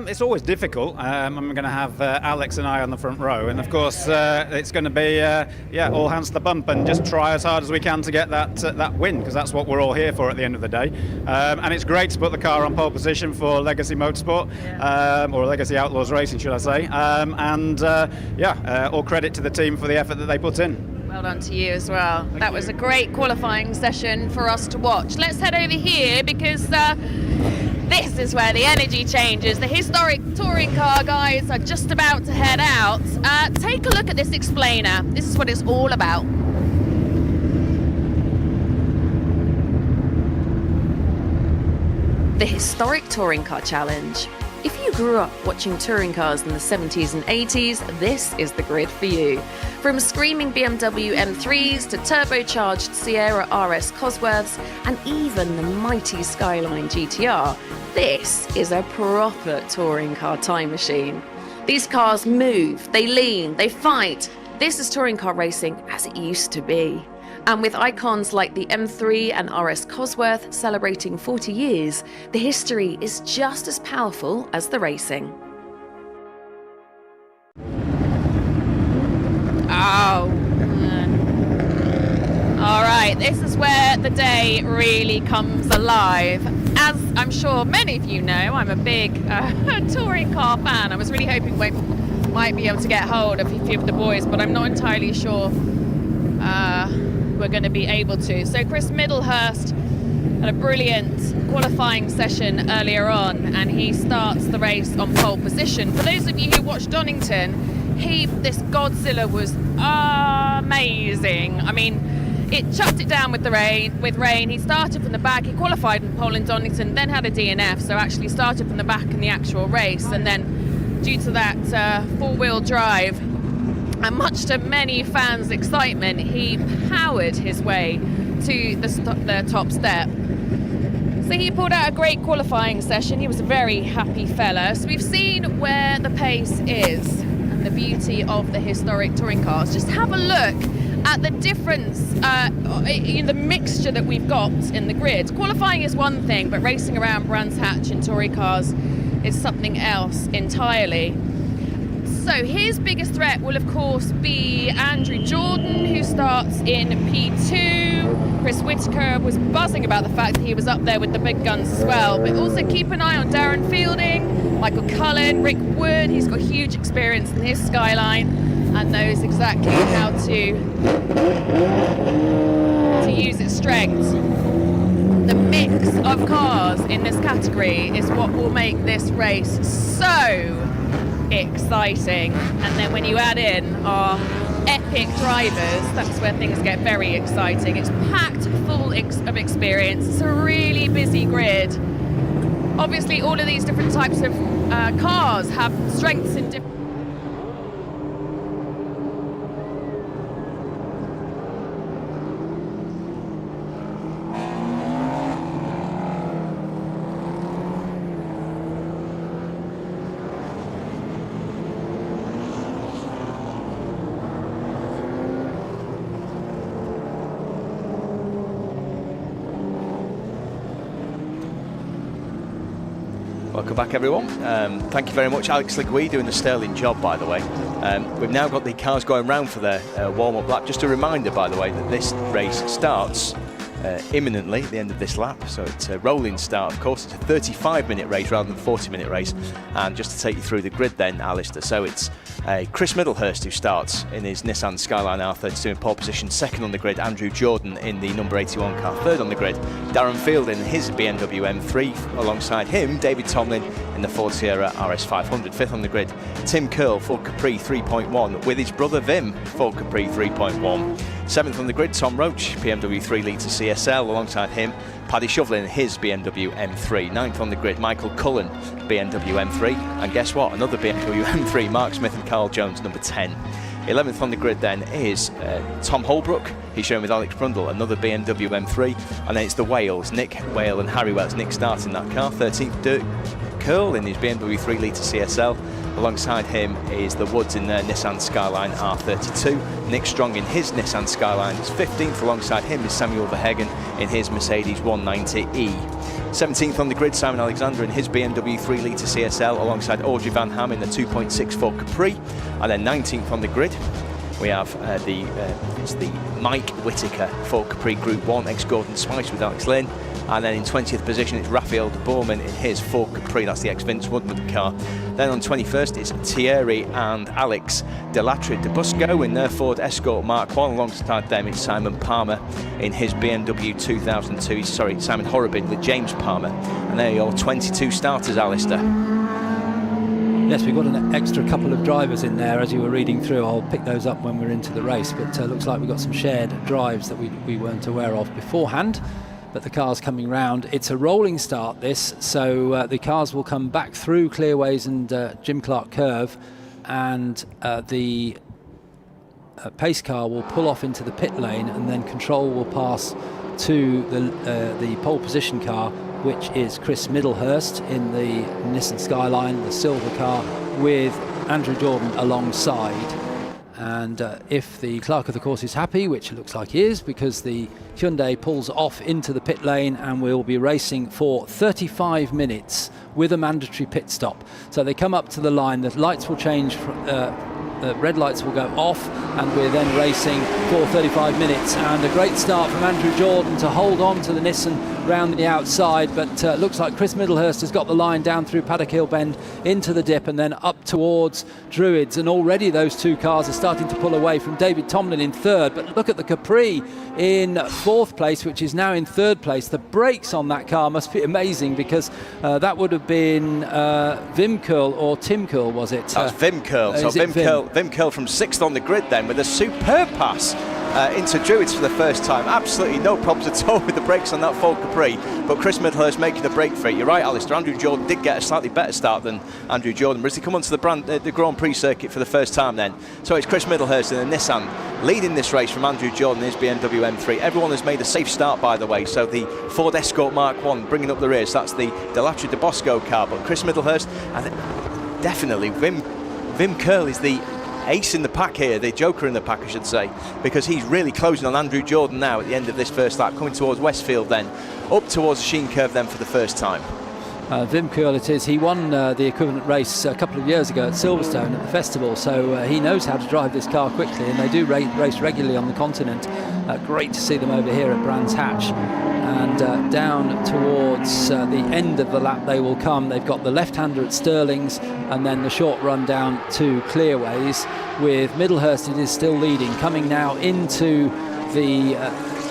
Speaker 11: It's always difficult. I'm going to have Alex and I on the front row, and of course it's going to be all hands to the pump and just try as hard as we can to get that win, because that's what we're all here for at the end of the day. And it's great to put the car on pole position for Legacy Motorsport, or Legacy Outlaws Racing, should I say? All credit to the team for the effort that they put in.
Speaker 3: Well done to you as well. That was a great qualifying session for us to watch. Let's head over here, because this is where the energy changes. The historic touring car guys are just about to head out. Take a look at this explainer. This is what it's all about. The historic touring car challenge. If you grew up watching touring cars in the 70s and 80s, this is the grid for you. From screaming BMW M3s to turbocharged Sierra RS Cosworths and even the mighty Skyline GTR, this is a proper touring car time machine. These cars move, they lean, they fight. This is touring car racing as it used to be. And with icons like the M3 and RS Cosworth celebrating 40 years, the history is just as powerful as the racing. Oh. All right, this is where the day really comes alive. as I'm sure many of you know, I'm a big touring car fan. I was really hoping we might be able to get hold of a few of the boys, but I'm not entirely sure we're going to be able to. So Chris Middlehurst had a brilliant qualifying session earlier on, and he starts the race on pole position. For those of you who watched Donington, this Godzilla was amazing. I mean, it chucked it down with rain. He started from the back. He qualified in pole in Donington, then had a DNF, so actually started from the back in the actual race. And then due to that four-wheel drive, and much to many fans' excitement, he powered his way to the top step. So he pulled out a great qualifying session. He was a very happy fella. So we've seen where the pace is and the beauty of the historic touring cars. Just have a look at the difference in the mixture that we've got in the grid. Qualifying is one thing, but racing around Brands Hatch in touring cars is something else entirely. So his biggest threat will of course be Andrew Jordan, who starts in P2. Chris Whitaker was buzzing about the fact that he was up there with the big guns as well, but also keep an eye on Darren Fielding, Michael Cullen, Rick Wood. He's got huge experience in his Skyline and knows exactly how to use its strength. The mix of cars in this category is what will make this race so exciting. And then when you add in our epic drivers, that's where things get very exciting. It's packed full of experience. It's a really busy grid. Obviously, all of these different types of cars have strengths in different.
Speaker 2: Welcome back, everyone. Thank you very much, Alex Legui, doing a sterling job, by the way. We've now got the cars going round for their warm-up lap. Just a reminder, by the way, that this race starts imminently at the end of this lap, so it's a rolling start. Of course, it's a 35-minute race rather than 40-minute race. And just to take you through the grid then, Alistair, so it's Chris Middlehurst who starts in his Nissan Skyline R32 in pole position. Second on the grid, Andrew Jordan in the number 81 car. Third on the grid, Darren Field in his BMW M3. Alongside him, David Tomlin in the Ford Sierra RS500. Fifth on the grid, Tim Curl, Ford Capri 3.1, with his brother Vim, Ford Capri 3.1. Seventh on the grid, Tom Roach, BMW 3-litre CSL. Alongside him, Paddy Shovelin, his BMW M3. Ninth on the grid, Michael Cullen, BMW M3. And guess what? Another BMW M3, Mark Smith and Carl Jones, number 10. 11th on the grid then is Tom Holbrook. He's shown with Alex Brundle, another BMW M3. And then it's the Wales, Nick Whale and Harry Wells. Nick starting that car. 13th, Dirk Curl in his BMW 3-litre CSL. Alongside him is the Woods in their Nissan Skyline R32. Nick Strong in his Nissan Skyline is 15th. Alongside him is Samuel Verhagen in his Mercedes 190E. 17th on the grid, Simon Alexander in his BMW 3-litre CSL. Alongside Audrey Van Ham in the 2.6 Ford Capri. And then 19th on the grid, we have it's the Mike Whitaker Ford Capri Group 1 ex-Gordon Spice with Alex Lynn. And then in 20th position, it's Raphael de Boerman in his Ford Capri. That's the ex-Vince Woodman car. Then on 21st, it's Thierry and Alex Delattre de Busco in their Ford Escort Mark 1. Alongside them, it's Simon Palmer in his BMW 2002. Sorry, Simon Horrobin with James Palmer. And there are your 22 starters, Alistair.
Speaker 1: Yes, we've got an extra couple of drivers in there as you were reading through. I'll pick those up when we're into the race, but looks like we've got some shared drives that we weren't aware of beforehand. But the car's coming round. It's a rolling start, this, so the cars will come back through Clearways and Jim Clark Curve, and the pace car will pull off into the pit lane, and then control will pass to the pole position car, which is Chris Middlehurst in the Nissan Skyline, the silver car, with Andrew Jordan alongside. And if the clerk of the course is happy, which it looks like he is, because the Hyundai pulls off into the pit lane, and we'll be racing for 35 minutes with a mandatory pit stop. So they come up to the line, the lights will change the red lights will go off, and we're then racing for 35 minutes. And a great start from Andrew Jordan to hold on to the Nissan round the outside, but looks like Chris Middlehurst has got the line down through Paddock Hill Bend into the dip and then up towards Druids, and already those two cars are starting to pull away from David Tomlin in third. But look at the Capri in fourth place, which is now in third place. The brakes on that car must be amazing, because that would have been Wim Curl or Tim Curl, was it?
Speaker 2: That's Wim Curl. So Wim Curl from sixth on the grid then, with a superb pass into Druids for the first time. Absolutely no problems at all with the brakes on that Ford Capri, but Chris Middlehurst making the break for it. You're right, Alistair, Andrew Jordan did get a slightly better start than Andrew Jordan, but as he come onto the Grand Prix circuit for the first time then, so it's Chris Middlehurst in the Nissan leading this race from Andrew Jordan in his BMW M3. Everyone has made a safe start, by the way, so the Ford Escort Mark 1 bringing up the rear, so that's the Delatri de Bosco car, but Chris Middlehurst, and definitely Wim Curl is the ace in the pack here, the joker in the pack I should say, because he's really closing on Andrew Jordan now at the end of this first lap, coming towards Westfield then, up towards the Sheen curve then for the first time.
Speaker 1: Wim Curl it is. He won the equivalent race a couple of years ago at Silverstone at the festival, so he knows how to drive this car quickly, and they do race regularly on the continent. Great to see them over here at Brands Hatch. And down towards the end of the lap they will come. They've got the left-hander at Stirling's, and then the short run down to Clearways. With Middlehurst, it is still leading, coming now into the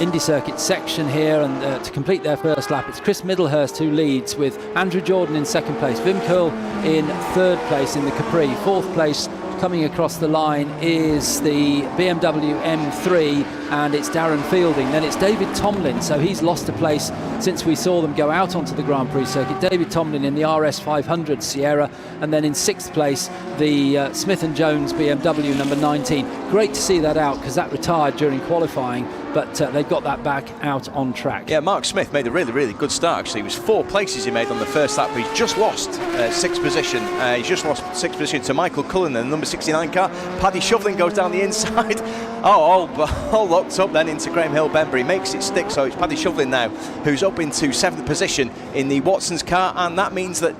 Speaker 1: Indy Circuit section here, and to complete their first lap, it's Chris Middlehurst who leads, with Andrew Jordan in second place, Wim Curl in third place in the Capri. Fourth place coming across the line is the BMW M3, and it's Darren Fielding. Then it's David Tomlin, so he's lost a place since we saw them go out onto the Grand Prix circuit. David Tomlin in the RS 500 Sierra, and then in sixth place the Smith & Jones BMW number 19. Great to see that out, because that retired during qualifying, but they've got that back out on track.
Speaker 2: Yeah, Mark Smith made a really good start actually. It was 4 places he made on the first lap, but he's just lost sixth position. He's just lost sixth position to Michael Cullen in the number 69 car. Paddy Shoveling goes down the inside. all locked up then into Graham Hill Benbury. Makes it stick, so it's Paddy Shoveling now who's up into 7th position in the Watson's car, and that means that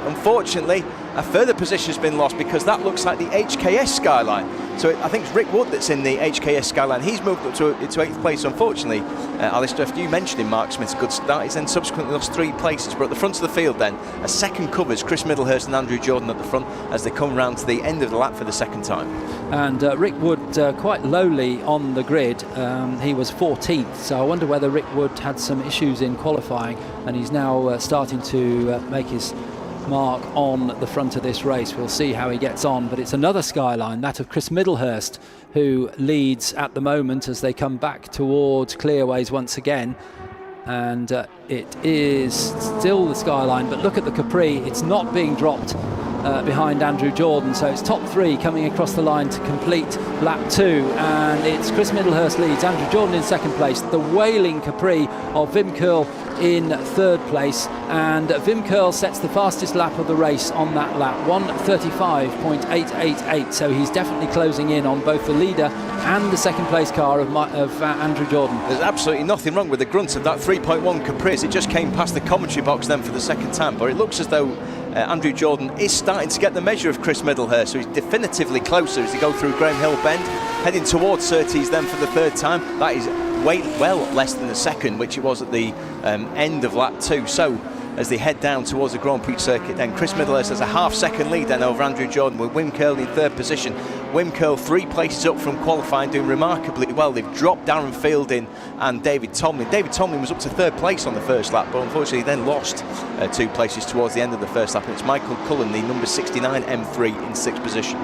Speaker 2: unfortunately a further position has been lost, because that looks like the HKS Skyline. So I think it's Rick Wood that's in the HKS Skyline. He's moved up to 8th place, unfortunately. Alistair, after you mentioned in Mark Smith's good start, he's then subsequently lost 3 places. But at the front of the field then, a second covers Chris Middlehurst and Andrew Jordan at the front as they come round to the end of the lap for the second time. And
Speaker 1: Rick Wood quite lowly on the grid. He was 14th, so I wonder whether Rick Wood had some issues in qualifying, and he's now starting to make his mark on the front of this race. We'll see how he gets on, but it's another Skyline, that of Chris Middlehurst, who leads at the moment as they come back towards Clearways once again. And it is still the Skyline, but look at the Capri, it's not being dropped behind Andrew Jordan, so it's top 3 coming across the line to complete lap 2, and it's Chris Middlehurst leads, Andrew Jordan in second place, the wailing Capri of Wim Curl in third place, and Wim Curl sets the fastest lap of the race on that lap, 1:35.888, so he's definitely closing in on both the leader and the second place car of Andrew Jordan.
Speaker 2: There's absolutely nothing wrong with the grunt of that 3.1 Capri. It just came past the commentary box then for the second time, but it looks as though Andrew Jordan is starting to get the measure of Chris Middlehurst, so he's definitively closer as they go through Graham Hill Bend, heading towards Surtees then for the third time. That is well less than the second, which it was at the end of lap 2. So as they head down towards the Grand Prix circuit, then Chris Middlehurst has a half-second lead then over Andrew Jordan, with Wim Curl in third position. Wim Curl 3 places up from qualifying, doing remarkably well. They've dropped Darren Fielding and David Tomlin. David Tomlin was up to third place on the first lap, but unfortunately then lost 2 places towards the end of the first lap. And it's Michael Cullen, the number 69 M3, in 6th position.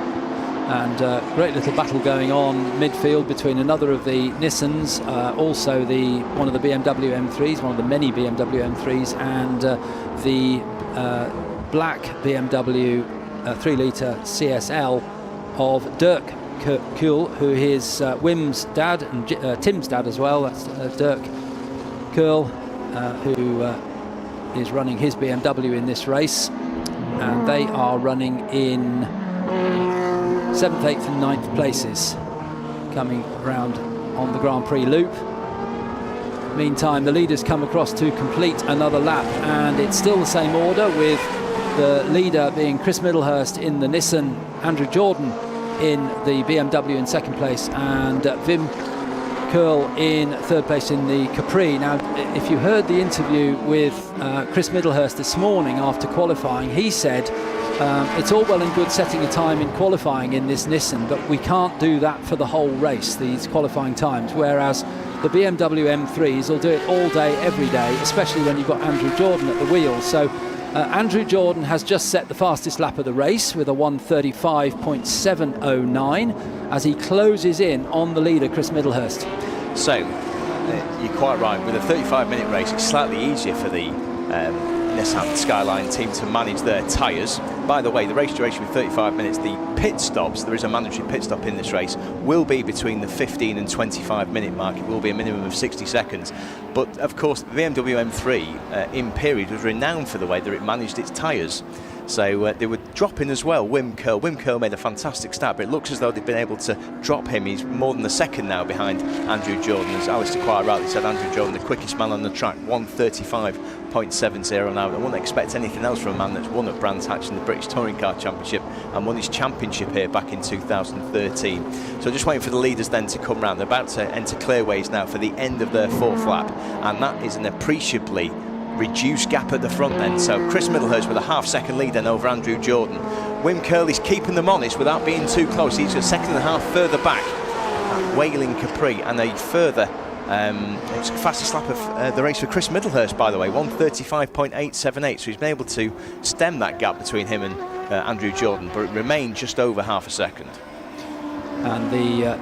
Speaker 1: And great little battle going on midfield between another of the Nissans, also one of the BMW M3s, one of the many BMW M3s, and the black BMW 3-litre CSL of Dirk Kuhl, who is Wim's dad and Tim's dad as well. That's Dirk Kuhl, who is running his BMW in this race, and they are running in 7th, 8th and 9th places, coming around on the Grand Prix loop. Meantime, the leaders come across to complete another lap, and it's still the same order, with the leader being Chris Middlehurst in the Nissan, Andrew Jordan in the BMW in second place, and Wim Curl in third place in the Capri. Now, if you heard the interview with Chris Middlehurst this morning after qualifying, he said it's all well and good setting a time in qualifying in this Nissan, but we can't do that for the whole race, these qualifying times, whereas the BMW M3s will do it all day, every day, especially when you've got Andrew Jordan at the wheel. So Andrew Jordan has just set the fastest lap of the race with a 1:35.709 as he closes in on the leader, Chris Middlehurst.
Speaker 2: So, you're quite right. With a 35-minute race, it's slightly easier for the Nissan Skyline team to manage their tyres. By the way, the race duration with 35 minutes, the pit stops, there is a mandatory pit stop in this race, will be between the 15 and 25-minute mark. It will be a minimum of 60 seconds. But, of course, the BMW M3 in period was renowned for the way that it managed its tyres. So they were dropping as well. Wim Curl made a fantastic start, but it looks as though they've been able to drop him. He's more than a second now behind Andrew Jordan. As Alistair quite rightly said, Andrew Jordan, the quickest man on the track, 1:35.70 now. I wouldn't expect anything else from a man that's won at Brands Hatch in the British Touring Car Championship and won his championship here back in 2013. So just waiting for the leaders then to come round. They're about to enter clearways now for the end of their fourth lap, and that is an appreciably reduced gap at the front then. So Chris Middlehurst with a half-second lead then over Andrew Jordan. Wim Curl is keeping them honest without being too close. He's a second and a half further back at Wailing Capri, and a further it was the fastest lap of the race for Chris Middlehurst, by the way, 1:35.878. So he's been able to stem that gap between him and Andrew Jordan, but it remained just over half a second.
Speaker 1: And the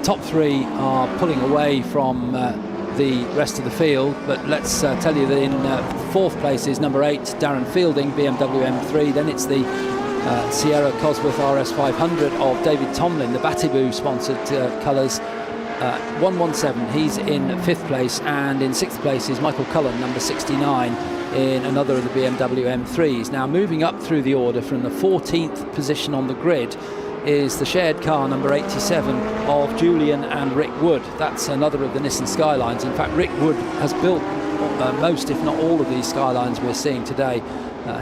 Speaker 1: top three are pulling away from the rest of the field, but let's tell you that in fourth place is number 8, Darren Fielding, BMW M3. Then it's the Sierra Cosworth RS500 of David Tomlin, the Batibu sponsored colours, 117. He's in fifth place, and in sixth place is Michael Cullen, number 69, in another of the BMW M3s. Now, moving up through the order from the 14th position on the grid is the shared car number 87 of Julian and Rick Wood. That's another of the Nissan Skylines. In fact, Rick Wood has built most, if not all, of these Skylines we're seeing today.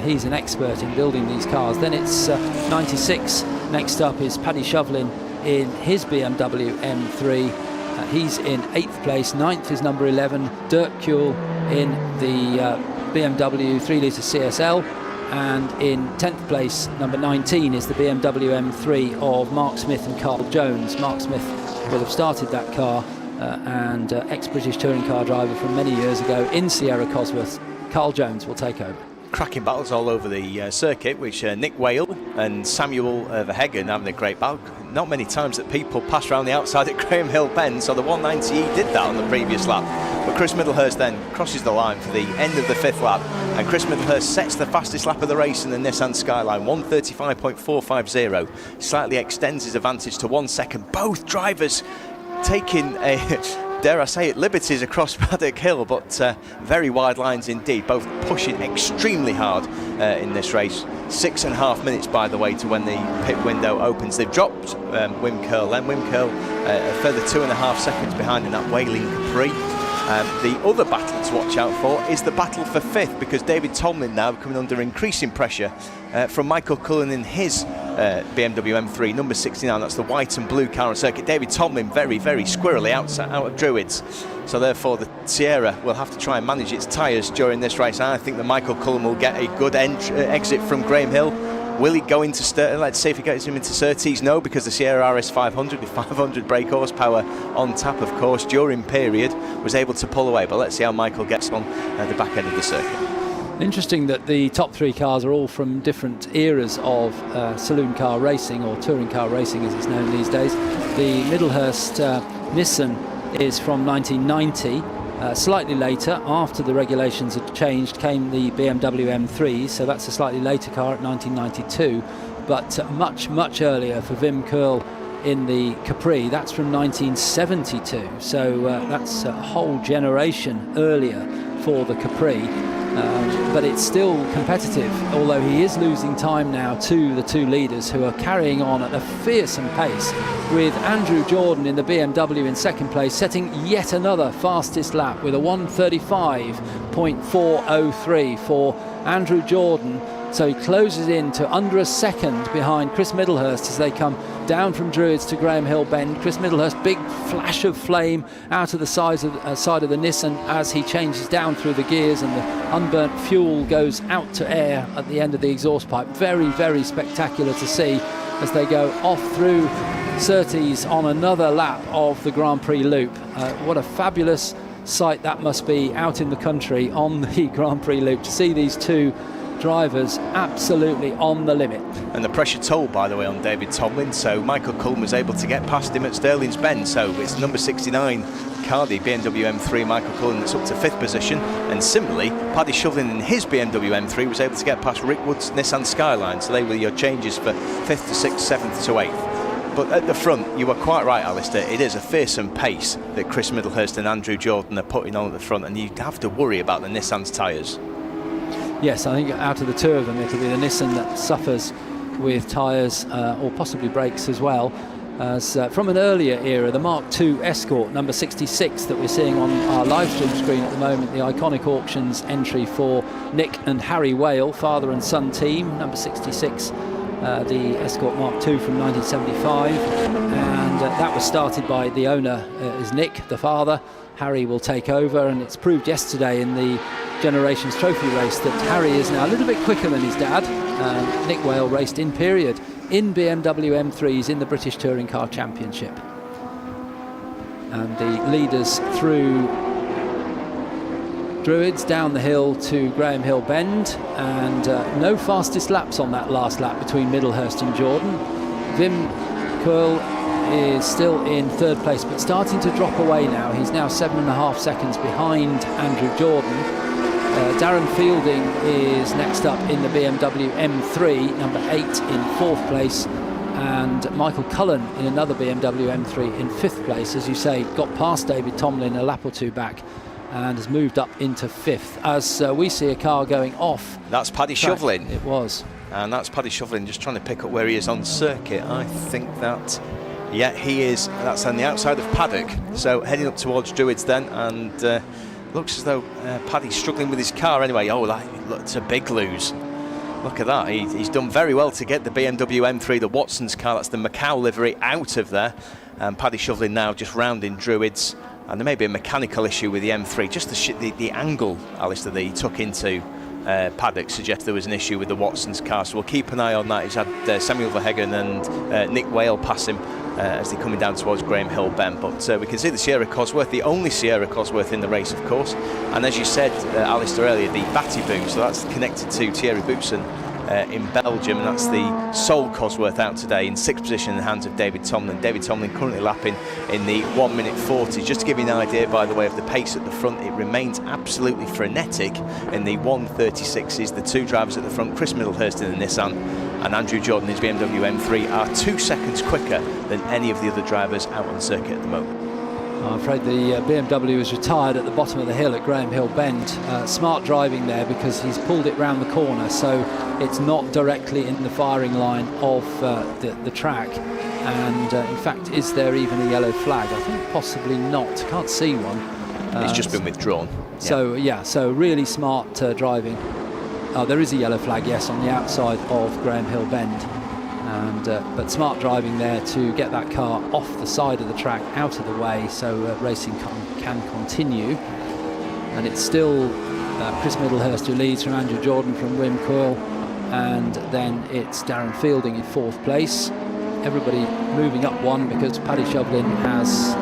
Speaker 1: He's an expert in building these cars. Then it's 96. Next up is Paddy Shovlin in his BMW M3. He's in 8th place. 9th is number 11, Dirk Kuehl in the BMW 3-litre CSL. And in 10th place, number 19, is the BMW M3 of Mark Smith and Carl Jones. Mark Smith will have started that car, and ex-British touring car driver from many years ago in Sierra Cosworth. Carl Jones will take over.
Speaker 2: Cracking battles all over the circuit, which Nick Whale and Samuel Verhegen having a great battle. Not many times that people pass around the outside at Graham Hill Bend, so the 190E did that on the previous lap. But Chris Middlehurst then crosses the line for the end of the fifth lap, and Chris Middlehurst sets the fastest lap of the race in the Nissan Skyline, 1:35.450. Slightly extends his advantage to 1 second. Both drivers taking a dare I say it, liberties across Paddock Hill, but very wide lines indeed, both pushing extremely hard in this race. 6.5 minutes, by the way, to when the pit window opens. They've dropped Wim Curl, then Wim Curl a further 2.5 seconds behind in that Wailing Capri. The other battle to watch out for is the battle for fifth, because David Tomlin now coming under increasing pressure from Michael Cullen in his BMW M3, number 69. That's the white and blue car on circuit. David Tomlin very, very squirrely out of Druids. So therefore the Sierra will have to try and manage its tyres during this race. And I think that Michael Cullen will get a good exit from Graham Hill. Will he go into let's see if he gets him into Surtees. No, because the Sierra RS500 with 500 brake horsepower on tap, of course, during period, was able to pull away. But let's see how Michael gets on the back end of the circuit.
Speaker 1: Interesting that the top three cars are all from different eras of saloon car racing, or touring car racing as it's known these days. The Middlehurst Nissan is from 1990. Slightly later, after the regulations had changed, came the BMW M3, so that's a slightly later car at 1992, but much, much earlier for Wim Curl in the Capri. That's from 1972, so that's a whole generation earlier for the Capri. But it's still competitive, although he is losing time now to the two leaders, who are carrying on at a fearsome pace, with Andrew Jordan in the BMW in second place, setting yet another fastest lap with a 1:35.403 for Andrew Jordan So he closes in to under a second behind Chris Middlehurst as they come down from Druids to Graham Hill Bend. Chris Middlehurst, big flash of flame out of the side of the Nissan as he changes down through the gears, and the unburnt fuel goes out to air at the end of the exhaust pipe. Very, very spectacular to see as they go off through Surtees on another lap of the Grand Prix loop. What a fabulous sight that must be out in the country on the Grand Prix loop to see these two drivers absolutely on the limit.
Speaker 2: And the pressure toll, by the way, on David Tomlin. So Michael Cullen was able to get past him at Stirling's Bend. So it's number 69 car, the BMW M3, Michael Cullen, that's up to 5th position. And similarly, Paddy Shovlin in his BMW M3 was able to get past Rick Wood's Nissan Skyline. So they were your changes for 5th to 6th, 7th to 8th. But at the front, you were quite right, Alistair. It is a fearsome pace that Chris Middlehurst and Andrew Jordan are putting on at the front, and you have to worry about the Nissan's tyres.
Speaker 1: Yes, I think out of the two of them, it'll be the Nissan that suffers with tyres or possibly brakes as well. As from an earlier era, the Mark II Escort, number 66, that we're seeing on our live stream screen at the moment, the Iconic Auctions entry for Nick and Harry Whale, father and son team, number 66. The Escort Mark II from 1975, and that was started by the owner is Nick, the father. Harry will take over, and it's proved yesterday in the Generations Trophy race that Harry is now a little bit quicker than his dad. Nick Whale raced in period in BMW M3s in the British Touring Car Championship. And the leaders through Druids down the hill to Graham Hill Bend, and no fastest laps on that last lap between Middlehurst and Jordan. Wim Curl is still in 3rd place, but starting to drop away now. He's now 7.5 seconds behind Andrew Jordan. Darren Fielding is next up in the BMW M3, number 8 in 4th place, and Michael Cullen in another BMW M3 in 5th place. As you say, got past David Tomlin a lap or two back and has moved up into 5th as we see a car going off.
Speaker 2: That's Paddy Shovlin.
Speaker 1: It was.
Speaker 2: And that's Paddy Shovlin just trying to pick up where he is on circuit. I think that, yeah, he is. That's on the outside of Paddock. So heading up towards Druids then, and looks as though Paddy's struggling with his car anyway. Oh, that's a big lose. Look at that. He's done very well to get the BMW M3, the Watson's car, that's the Macau livery, out of there. And Paddy Shovlin now just rounding Druids. And there may be a mechanical issue with the M3. Just the angle, Alistair, that he took into Paddock suggests there was an issue with the Watson's car. So we'll keep an eye on that. He's had Samuel Verhegen and Nick Whale pass him as they're coming down towards Graham Hill Bend. But we can see the Sierra Cosworth, the only Sierra Cosworth in the race, of course. And as you said, Alistair, earlier, the Batty-Boo, so that's connected to Thierry Boutsen in Belgium, and that's the sole Cosworth out today in 6th position in the hands of David Tomlin. David Tomlin currently lapping in the 1:40. Just to give you an idea, by the way, of the pace at the front, it remains absolutely frenetic in the 1:36s. The two drivers at the front, Chris Middlehurst in the Nissan and Andrew Jordan in his BMW M3, are 2 seconds quicker than any of the other drivers out on circuit at the moment.
Speaker 1: I'm afraid the BMW is retired at the bottom of the hill at Graham Hill Bend. Smart driving there because he's pulled it round the corner, so it's not directly in the firing line of the track. And in fact, is there even a yellow flag? I think possibly not. Can't see one.
Speaker 2: It's just been withdrawn.
Speaker 1: So so really smart driving. There is a yellow flag, yes, on the outside of Graham Hill Bend. And, but smart driving there to get that car off the side of the track, out of the way, so racing can continue. And it's still Chris Middlehurst who leads from Andrew Jordan, from Wim Coyle, and then it's Darren Fielding in 4th place. Everybody moving up one because Paddy Shovlin has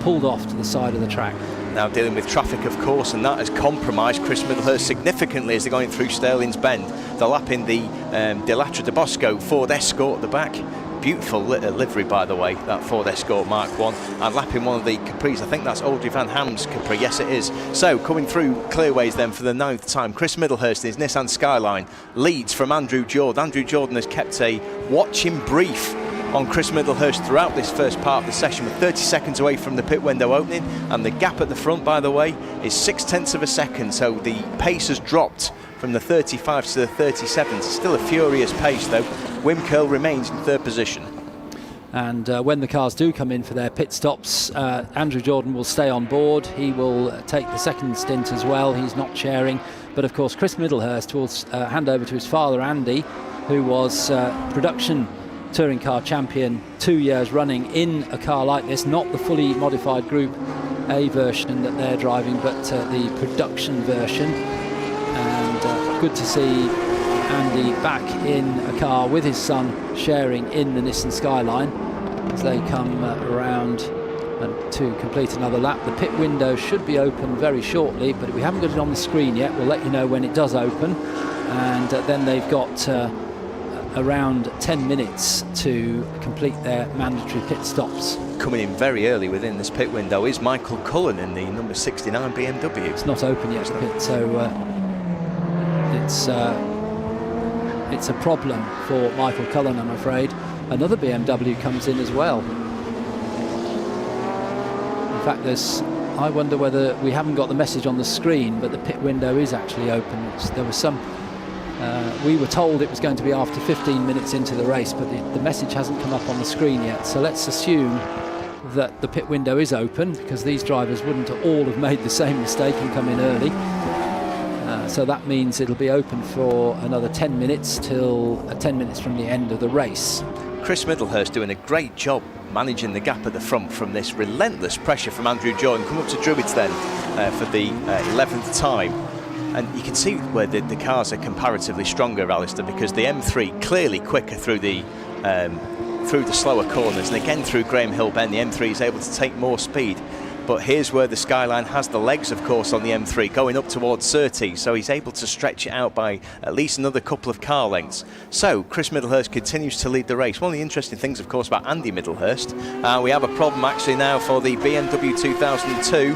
Speaker 1: pulled off to the side of the track.
Speaker 2: Now dealing with traffic, of course, and that has compromised Chris Middlehurst significantly as they're going through Stirling's Bend. They're lapping the Delatra de Bosco Ford Escort at the back. Beautiful livery, by the way, that Ford Escort Mark 1. And lapping one of the Capris. I think that's Audrey Van Ham's Capri. Yes, it is. So coming through Clearways then for the 9th time, Chris Middlehurst in his Nissan Skyline leads from Andrew Jordan. Andrew Jordan has kept a watching brief on Chris Middlehurst throughout this first part of the session. We're 30 seconds away from the pit window opening, and the gap at the front, by the way, is 0.6 of a second, so the pace has dropped from the 35s to the 37s. Still a furious pace though. Wim Curl remains in 3rd position.
Speaker 1: And when the cars do come in for their pit stops, Andrew Jordan will stay on board. He will take the second stint as well. He's not sharing. But of course, Chris Middlehurst will hand over to his father, Andy, who was production touring car champion 2 years running in a car like this, not the fully modified Group A version that they're driving, but the production version. And good to see Andy back in a car with his son sharing in the Nissan Skyline as they come around to complete another lap. The pit window should be open very shortly, but we haven't got it on the screen yet. We'll let you know when it does open, and then they've got around 10 minutes to complete their mandatory pit stops.
Speaker 2: Coming in very early within this pit window is Michael Cullen in the number 69 BMW.
Speaker 1: It's not open yet, the pit, so it's a problem for Michael Cullen, I'm afraid. Another BMW comes in as well. In fact, I wonder whether we haven't got the message on the screen, but the pit window is actually open. There was some. We were told it was going to be after 15 minutes into the race, but the message hasn't come up on the screen yet. So let's assume that the pit window is open, because these drivers wouldn't all have made the same mistake and come in early. So that means it'll be open for another 10 minutes till 10 minutes from the end of the race.
Speaker 2: Chris Middlehurst doing a great job managing the gap at the front from this relentless pressure from Andrew Jordan. Come up to Druids then for the 11th time. And you can see where the cars are comparatively stronger, Alistair, because the M3 clearly quicker through the slower corners, and again through Graham Hill Bend, the M3 is able to take more speed. But here's where the Skyline has the legs, of course, on the M3 going up towards Surtees, so he's able to stretch it out by at least another couple of car lengths. So Chris Middlehurst continues to lead the race. One of the interesting things, of course, about Andy Middlehurst, we have a problem actually now for the BMW 2002.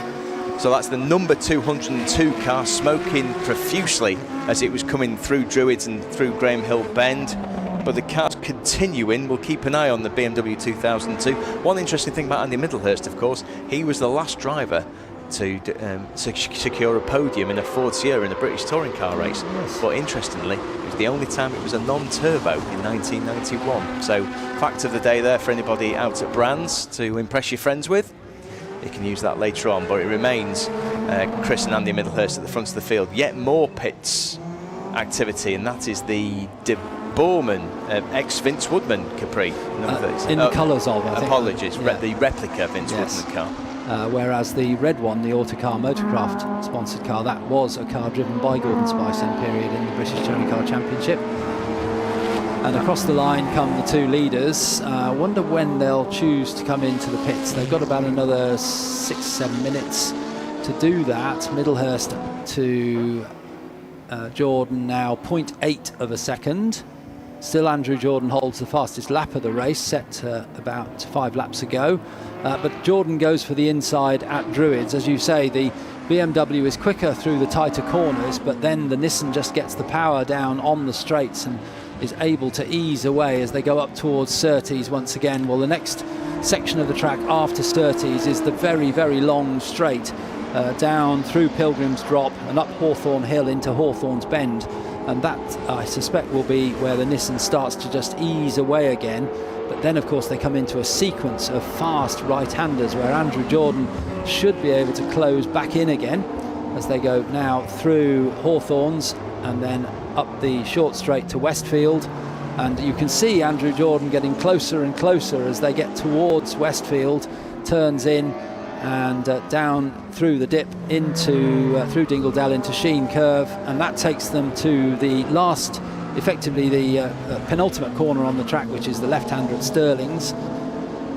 Speaker 2: So that's the number 202 car smoking profusely as it was coming through Druids and through Graham Hill Bend. But the car's continuing. We'll keep an eye on the BMW 2002. One interesting thing about Andy Middlehurst, of course, he was the last driver to secure a podium in a Ford Sierra in the British touring car race. Yes. But interestingly, it was the only time it was a non-turbo in 1991. So fact of the day there for anybody out at Brands to impress your friends with. You can use that later on, but it remains Chris and Andy Middlehurst at the front of the field. Yet more pits activity, and that is the De Boerman ex-Vince Woodman Capri.
Speaker 1: In the colours of, I think.
Speaker 2: Apologies, the replica Vince Woodman car.
Speaker 1: Whereas the red one, the Autocar Motorcraft sponsored car, that was a car driven by Gordon Spice in period in the British Touring Car Championship. And across the line come the two leaders. I wonder when they'll choose to come into the pits. They've got about another 6-7 minutes to do that. Middlehurst to Jordan now 0.8 of a second. Still Andrew Jordan holds the fastest lap of the race, set about 5 laps ago. But Jordan goes for the inside at Druids. As you say, the BMW is quicker through the tighter corners, but then the Nissan just gets the power down on the straights and is able to ease away as they go up towards Surtees once again. Well, the next section of the track after Surtees is the very, very long straight down through Pilgrim's Drop and up Hawthorne Hill into Hawthorne's Bend. And that, I suspect, will be where the Nissan starts to just ease away again. But then, of course, they come into a sequence of fast right-handers where Andrew Jordan should be able to close back in again as they go now through Hawthorne's and then up the short straight to Westfield. And you can see Andrew Jordan getting closer and closer as they get towards Westfield, turns in and down through the dip into through Dingledale into Sheen Curve, and that takes them to the last, effectively the penultimate corner on the track, which is the left-hander at Stirling's,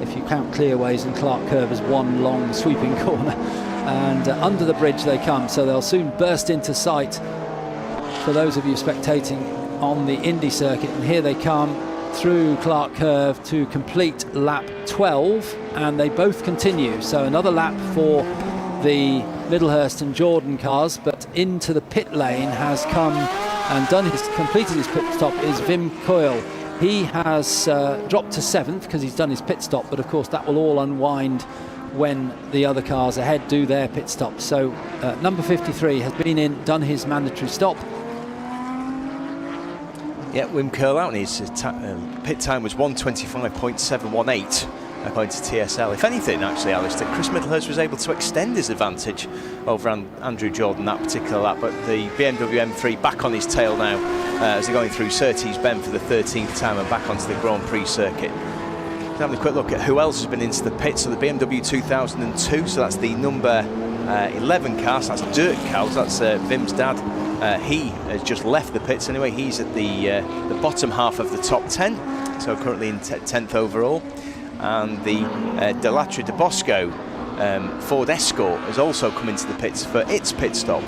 Speaker 1: if you count Clearways and Clark Curve as one long sweeping corner. And under the bridge they come, so they'll soon burst into sight for those of you spectating on the Indy circuit. And here they come through Clark Curve to complete lap 12, and they both continue. So another lap for the Middlehurst and Jordan cars, but into the pit lane has come and completed his pit stop is Wim Coyle. He has dropped to 7th because he's done his pit stop, but of course that will all unwind when the other cars ahead do their pit stop. So number 53 has been in, done his mandatory stop.
Speaker 2: Yeah, Wim Curl out, and his pit time was 1:25.718 according to TSL. If anything, actually, Alistair, Chris Middlehurst was able to extend his advantage over Andrew Jordan that particular lap, but the BMW M3 back on his tail now as they're going through Surtees Bend for the 13th time and back onto the Grand Prix circuit. Having a quick look at who else has been into the pit. So the BMW 2002, so that's the number 11 car, so that's Dirk Cows, that's Wim's dad. He has just left the pits anyway. He's at the bottom half of the top 10, so currently in 10th overall. And the Delatri de Bosco Ford Escort has also come into the pits for its pit stop.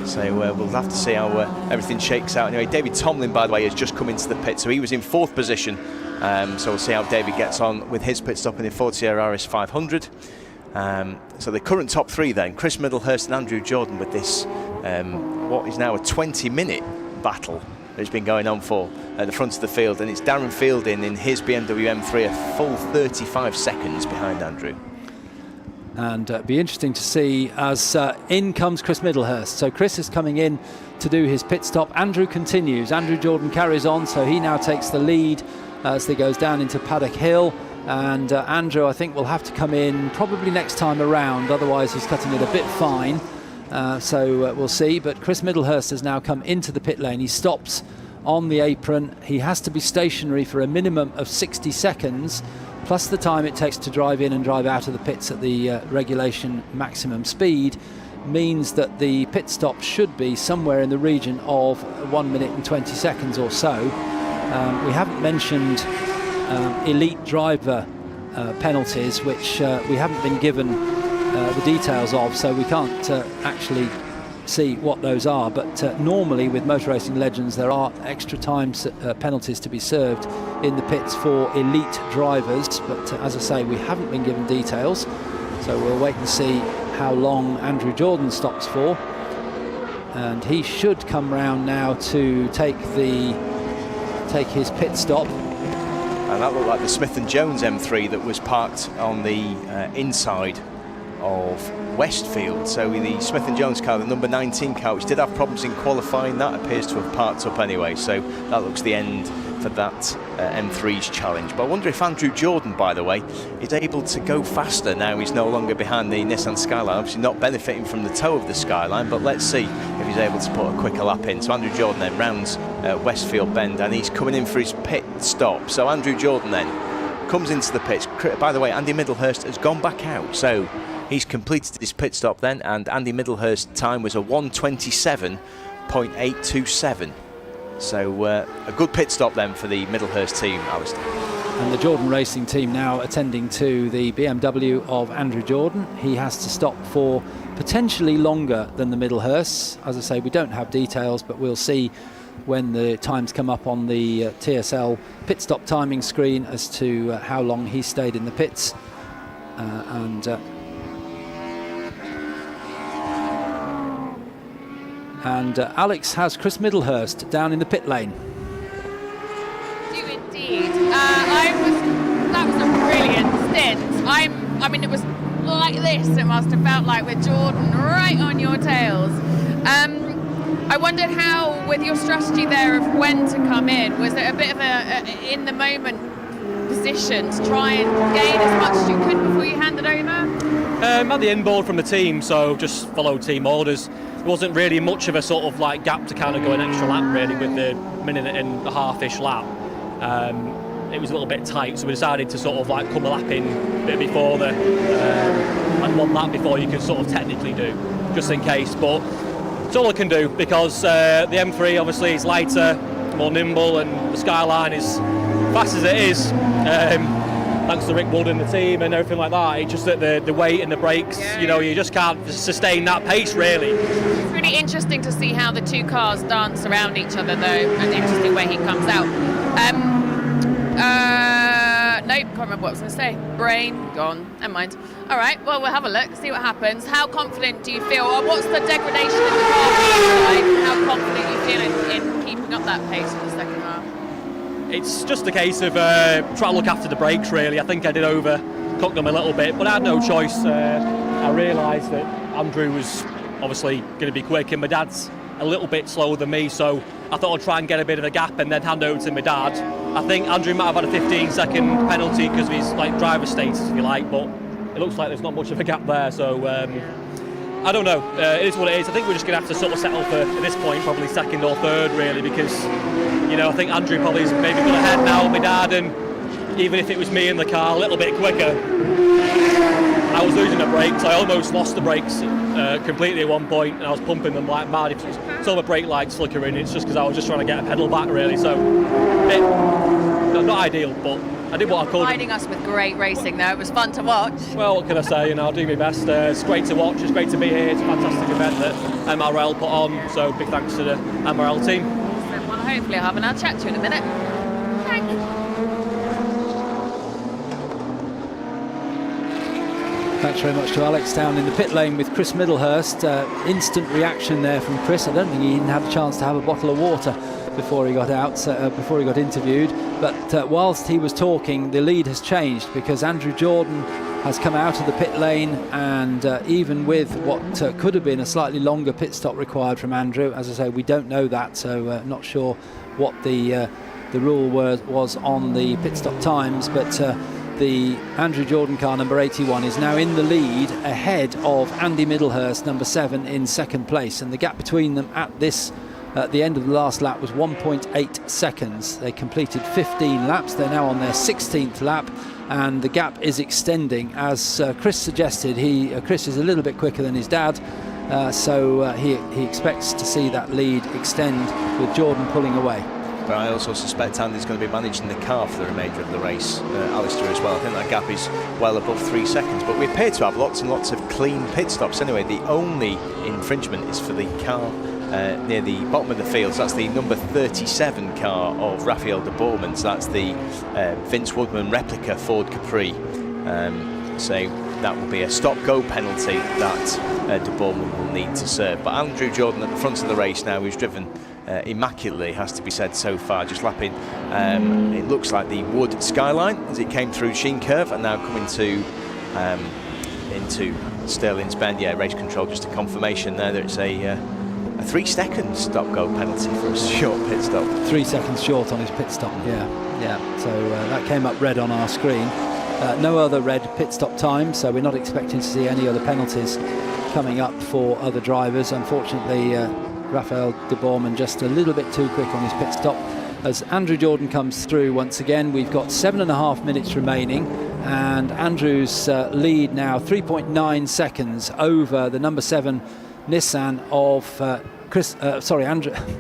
Speaker 2: So we'll have to see how everything shakes out. Anyway, David Tomlin, by the way, has just come into the pit, so he was in 4th position. So we'll see how David gets on with his pit stop in the Ford Sierra RS 500. So the current top 3 then, Chris Middlehurst and Andrew Jordan, with this what is now a 20-minute battle that's been going on for at the front of the field, and it's Darren Fielding in his BMW M3 a full 35 seconds behind Andrew.
Speaker 1: And be interesting to see as in comes Chris Middlehurst. So Chris is coming in to do his pit stop. Andrew continues. Andrew Jordan carries on, so he now takes the lead as he goes down into Paddock Hill. And Andrew, I think, will have to come in probably next time around, otherwise he's cutting it a bit fine. So we'll see. But Chris Middlehurst has now come into the pit lane. He stops on the apron. He has to be stationary for a minimum of 60 seconds, plus the time it takes to drive in and drive out of the pits at the regulation maximum speed, means that the pit stop should be somewhere in the region of 1 minute and 20 seconds or so. We haven't mentioned elite driver penalties, which we haven't been given the details of, so we can't actually see what those are, but normally with Motor Racing Legends there are extra time penalties to be served in the pits for elite drivers, but as I say, we haven't been given details, so we'll wait and see how long Andrew Jordan stops for, and he should come round now to take his pit stop.
Speaker 2: And that looked like the Smith & Jones M3 that was parked on the inside of Westfield. So the Smith & Jones car, the number 19 car, which did have problems in qualifying, that appears to have parked up anyway. So that looks the end for that M3's challenge. But I wonder if Andrew Jordan, by the way, is able to go faster now he's no longer behind the Nissan Skyline. Obviously not benefiting from the toe of the Skyline, but let's see if he's able to put a quicker lap in. So Andrew Jordan then rounds Westfield Bend, and he's coming in for his pit stop. So Andrew Jordan then comes into the pits. By the way, Andy Middlehurst has gone back out, so he's completed his pit stop then, and Andy Middlehurst's time was a 1:27.827. So a good pit stop then for the Middlehurst team, Alistair.
Speaker 1: And the Jordan Racing team now attending to the BMW of Andrew Jordan. He has to stop for potentially longer than the Middlehursts. As I say, we don't have details, but we'll see when the times come up on the TSL pit stop timing screen as to how long he stayed in the pits. And Alex has Chris Middlehurst down in the pit lane.
Speaker 3: Do indeed. That was a brilliant stint. I mean, it was like this. It must have felt like with Jordan right on your tails. I wondered how, with your strategy there of when to come in, was it a bit of a in the moment position to try and gain as much as you could before you handed over?
Speaker 4: Had the inboard from the team, so just followed team orders. There wasn't really much of a sort of like gap to kind of go an extra lap really with the minute and a half-ish lap. It was a little bit tight, so we decided to sort of like come a lap in a bit before the like 1 lap before you could sort of technically do, just in case. But it's all I can do because the M3 obviously is lighter, more nimble, and the Skyline is fast as it is. Thanks to Rick Wood and the team and everything like that. It's just that the weight and the brakes, you know, you just can't sustain that pace really.
Speaker 3: It's really interesting to see how the two cars dance around each other though, and the interesting way he comes out. Nope, can't remember what I was going to say. Brain gone, never mind. All right, well, we'll have a look, see what happens. How confident do you feel, or what's the degradation in the car like? How confident you feel in keeping up that pace for the second half?
Speaker 4: It's just a case of trying to look after the brakes really. I think I did overcook them a little bit, but I had no choice. I realised that Andrew was obviously going to be quick, and my dad's a little bit slower than me, so I thought I'd try and get a bit of a gap and then hand over to my dad. I think Andrew might have had a 15-second penalty because of his driver status, if you like, but it looks like there's not much of a gap there, so I don't know. It is what it is. I think we're just going to have to sort of settle for, at this point, probably second or third, really, because, I think Andrew probably is maybe got ahead now, my dad, and even if it was me in the car a little bit quicker, I was losing the brakes. I almost lost the brakes completely at one point, and I was pumping them like mad. If it's all the brake lights flickering, it's just because I was just trying to get a pedal back, really. So, not ideal, but I did what I could.
Speaker 3: Providing us with great racing, though. It was fun to watch.
Speaker 4: Well, what can I say? I'll do my best. It's great to watch. It's great to be here. It's a fantastic event that MRL put on. So, big thanks to the MRL team.
Speaker 3: Well, hopefully I'll have another chat to you in a minute. Thanks.
Speaker 1: Thanks very much to Alex down in the pit lane with Chris Middlehurst. Instant reaction there from Chris. I don't think he even had a chance to have a bottle of water before he got out, before he got interviewed. But whilst he was talking, the lead has changed because Andrew Jordan has come out of the pit lane, and even with what could have been a slightly longer pit stop required from Andrew, as I say, we don't know that, so not sure what the rule was on the pit stop times, but the Andrew Jordan car, number 81, is now in the lead ahead of Andy Middlehurst, number 7, in second place. And the gap between them at the end of the last lap was 1.8 seconds. They completed 15 laps. They're now on their 16th lap, and the gap is extending. As Chris suggested, Chris is a little bit quicker than his dad, so he expects to see that lead extend with Jordan pulling away.
Speaker 2: But I also suspect Andy's going to be managing the car for the remainder of the race, Alistair as well. I think that gap is well above 3 seconds, but we appear to have lots and lots of clean pit stops anyway. The only infringement is for the car near the bottom of the field. So that's the number 37 car of Raphael de Boerman. So that's the Vince Woodman replica Ford Capri. So that will be a stop-go penalty that de Boerman will need to serve. But Andrew Jordan at the front of the race now, who's driven immaculately, has to be said so far, just lapping it looks like the wood skyline as it came through Sheen Curve and now coming into Sterling's Bend. Race control, just a confirmation there that it's a 3-second stop-go penalty for a short pit stop.
Speaker 1: 3 seconds short on his pit stop. So that came up red on our screen. No other red pit stop time, so we're not expecting to see any other penalties coming up for other drivers. Unfortunately, Raphael de Boerman just a little bit too quick on his pit stop. As Andrew Jordan comes through once again, we've got 7.5 minutes remaining, and Andrew's lead now 3.9 seconds over the number 7 Nissan of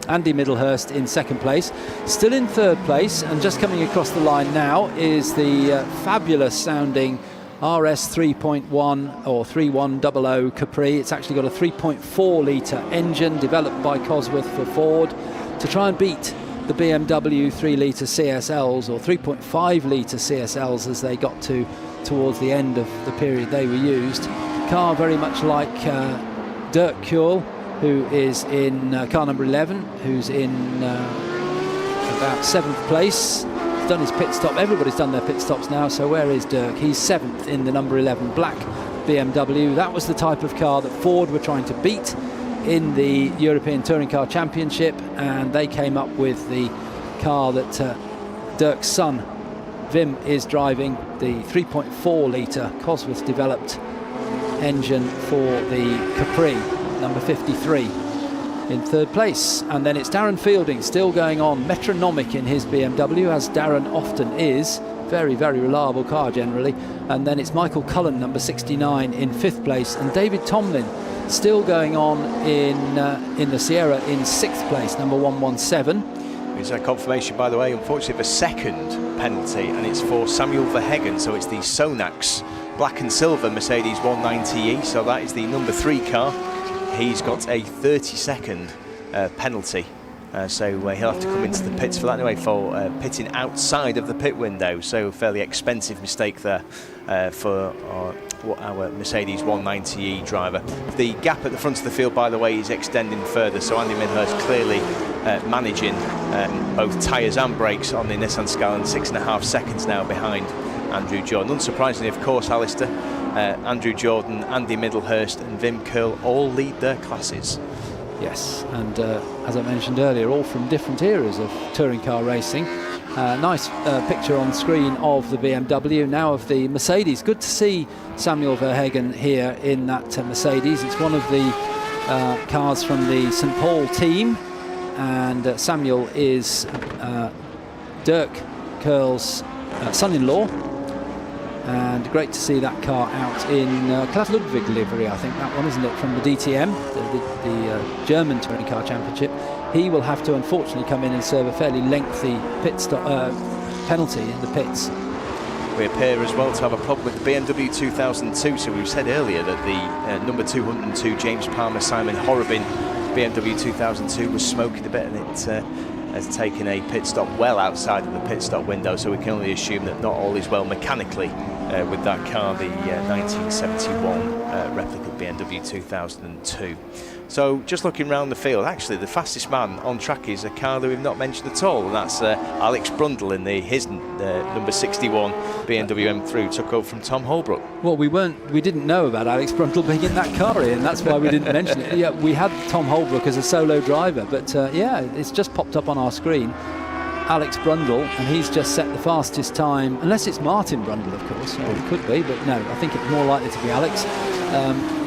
Speaker 1: Andy Middlehurst in second place. Still in third place, and just coming across the line now is the fabulous sounding RS 3.1 or 3100 Capri. It's actually got a 3.4 litre engine developed by Cosworth for Ford to try and beat the BMW 3 litre CSLs, or 3.5 litre CSLs as they got towards the end of the period they were used. Car very much like Dirk Kuehl, who is in car number 11, who's in about 7th place. He's done his pit stop. Everybody's done their pit stops now, so where is Dirk? He's 7th in the number 11 black BMW. That was the type of car that Ford were trying to beat in the European Touring Car Championship, and they came up with the car that Dirk's son, Wim, is driving, the 3.4 litre Cosworth developed engine for the Capri, number 53 in third place. And then it's Darren Fielding still going on, metronomic in his BMW, as Darren often is. Very, very reliable car generally. And then it's Michael Cullen, number 69, in 5th place, and David Tomlin still going on in the Sierra in 6th place, number 117.
Speaker 2: It's a confirmation, by the way, unfortunately, of a second penalty, and it's for Samuel Verhegen. So it's the Sonax black and silver Mercedes 190E. So that is the number 3 car. He's got a 30-second penalty. So he'll have to come into the pits for that anyway, for pitting outside of the pit window. So fairly expensive mistake there for our Mercedes 190E driver. The gap at the front of the field, by the way, is extending further. So Andy Middlehurst clearly managing both tyres and brakes on the Nissan Skyline, 6.5 seconds now behind Andrew Jordan. Unsurprisingly, of course, Alistair, Andrew Jordan, Andy Middlehurst and Wim Kuehl all lead their classes.
Speaker 1: Yes, and as I mentioned earlier, all from different eras of touring car racing. Nice picture on screen of the BMW, now of the Mercedes. Good to see Samuel Verhagen here in that Mercedes. It's one of the cars from the St Paul team, and Samuel is Dirk Curl's son-in-law, and great to see that car out in Klaas Ludwig livery, I think that one, isn't it, from the DTM, the German Touring Car Championship. He will have to unfortunately come in and serve a fairly lengthy pit stop penalty in the pits.
Speaker 2: We appear as well to have a problem with the BMW 2002, so we said earlier that the number 202 James Palmer Simon Horrobin BMW 2002 was smoking a bit, and it has taken a pit stop well outside of the pit stop window, so we can only assume that not all is well mechanically with that car, the 1971 replica BMW 2002. So just looking around the field, actually the fastest man on track is a car that we've not mentioned at all, and that's Alex Brundle in his number 61 BMW M3, took over from Tom Holbrook.
Speaker 1: Well, we didn't know about Alex Brundle being in that car, Ian. That's why we didn't mention it. Yeah, we had Tom Holbrook as a solo driver, but yeah, it's just popped up on our screen. Alex Brundle, and he's just set the fastest time, unless it's Martin Brundle, of course, or it could be, but no, I think it's more likely to be Alex.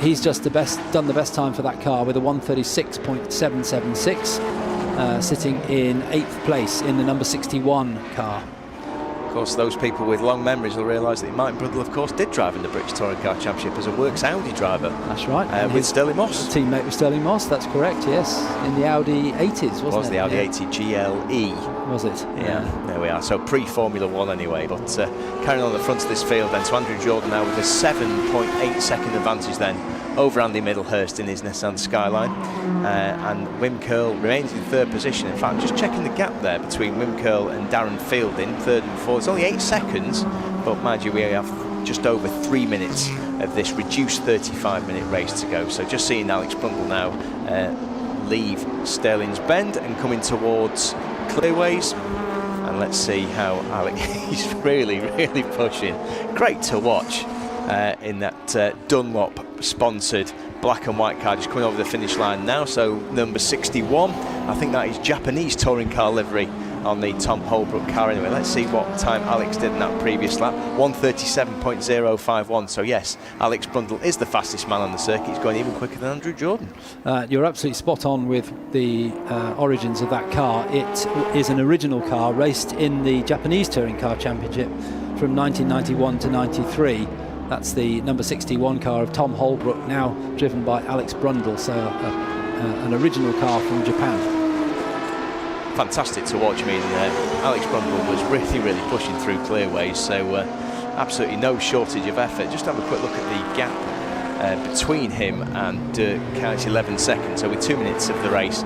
Speaker 1: He's just done the best time for that car with a 1:36.776, sitting in 8th place in the number 61 car.
Speaker 2: Of course, those people with long memories will realise that Martin Brundle, of course, did drive in the British Touring Car Championship as a works Audi driver.
Speaker 1: That's right.
Speaker 2: With Sterling Moss.
Speaker 1: Teammate with Sterling Moss, that's correct, yes. In the Audi 80s, wasn't it?
Speaker 2: It was the Audi 80 GLE.
Speaker 1: Was it?
Speaker 2: Yeah, there we are. So pre-Formula 1 anyway. But carrying on the front of this field then, so Andrew Jordan now with a 7.8 second advantage then over Andy Middlehurst in his Nissan Skyline. And Wim Curl remains in 3rd position. In fact, just checking the gap there between Wim Curl and Darren Fielding, 3rd and 4th. It's only 8 seconds, but mind you, we have just over 3 minutes of this reduced 35-minute race to go. So just seeing Alex Brundle now leave Sterling's Bend and coming towards Clearways. And let's see how Alex, he's really pushing. Great to watch in that Dunlop sponsored black and white car, just coming over the finish line now. So number 61, I think that is Japanese touring car livery on the Tom Holbrook car anyway. Let's see what time Alex did in that previous lap, 1:37.051. So yes, Alex Brundle is the fastest man on the circuit. He's going even quicker than Andrew Jordan.
Speaker 1: You're absolutely spot on with the origins of that car. It is an original car raced in the Japanese Touring Car Championship from 1991 to 93. That's the number 61 car of Tom Holbrook, now driven by Alex Brundle, so an original car from Japan.
Speaker 2: Fantastic to watch. I mean, Alex Brundle was really pushing through Clearways, so absolutely no shortage of effort. Just have a quick look at the gap between him and Dirk Kuyt's 11 seconds. So with 2 minutes of the race,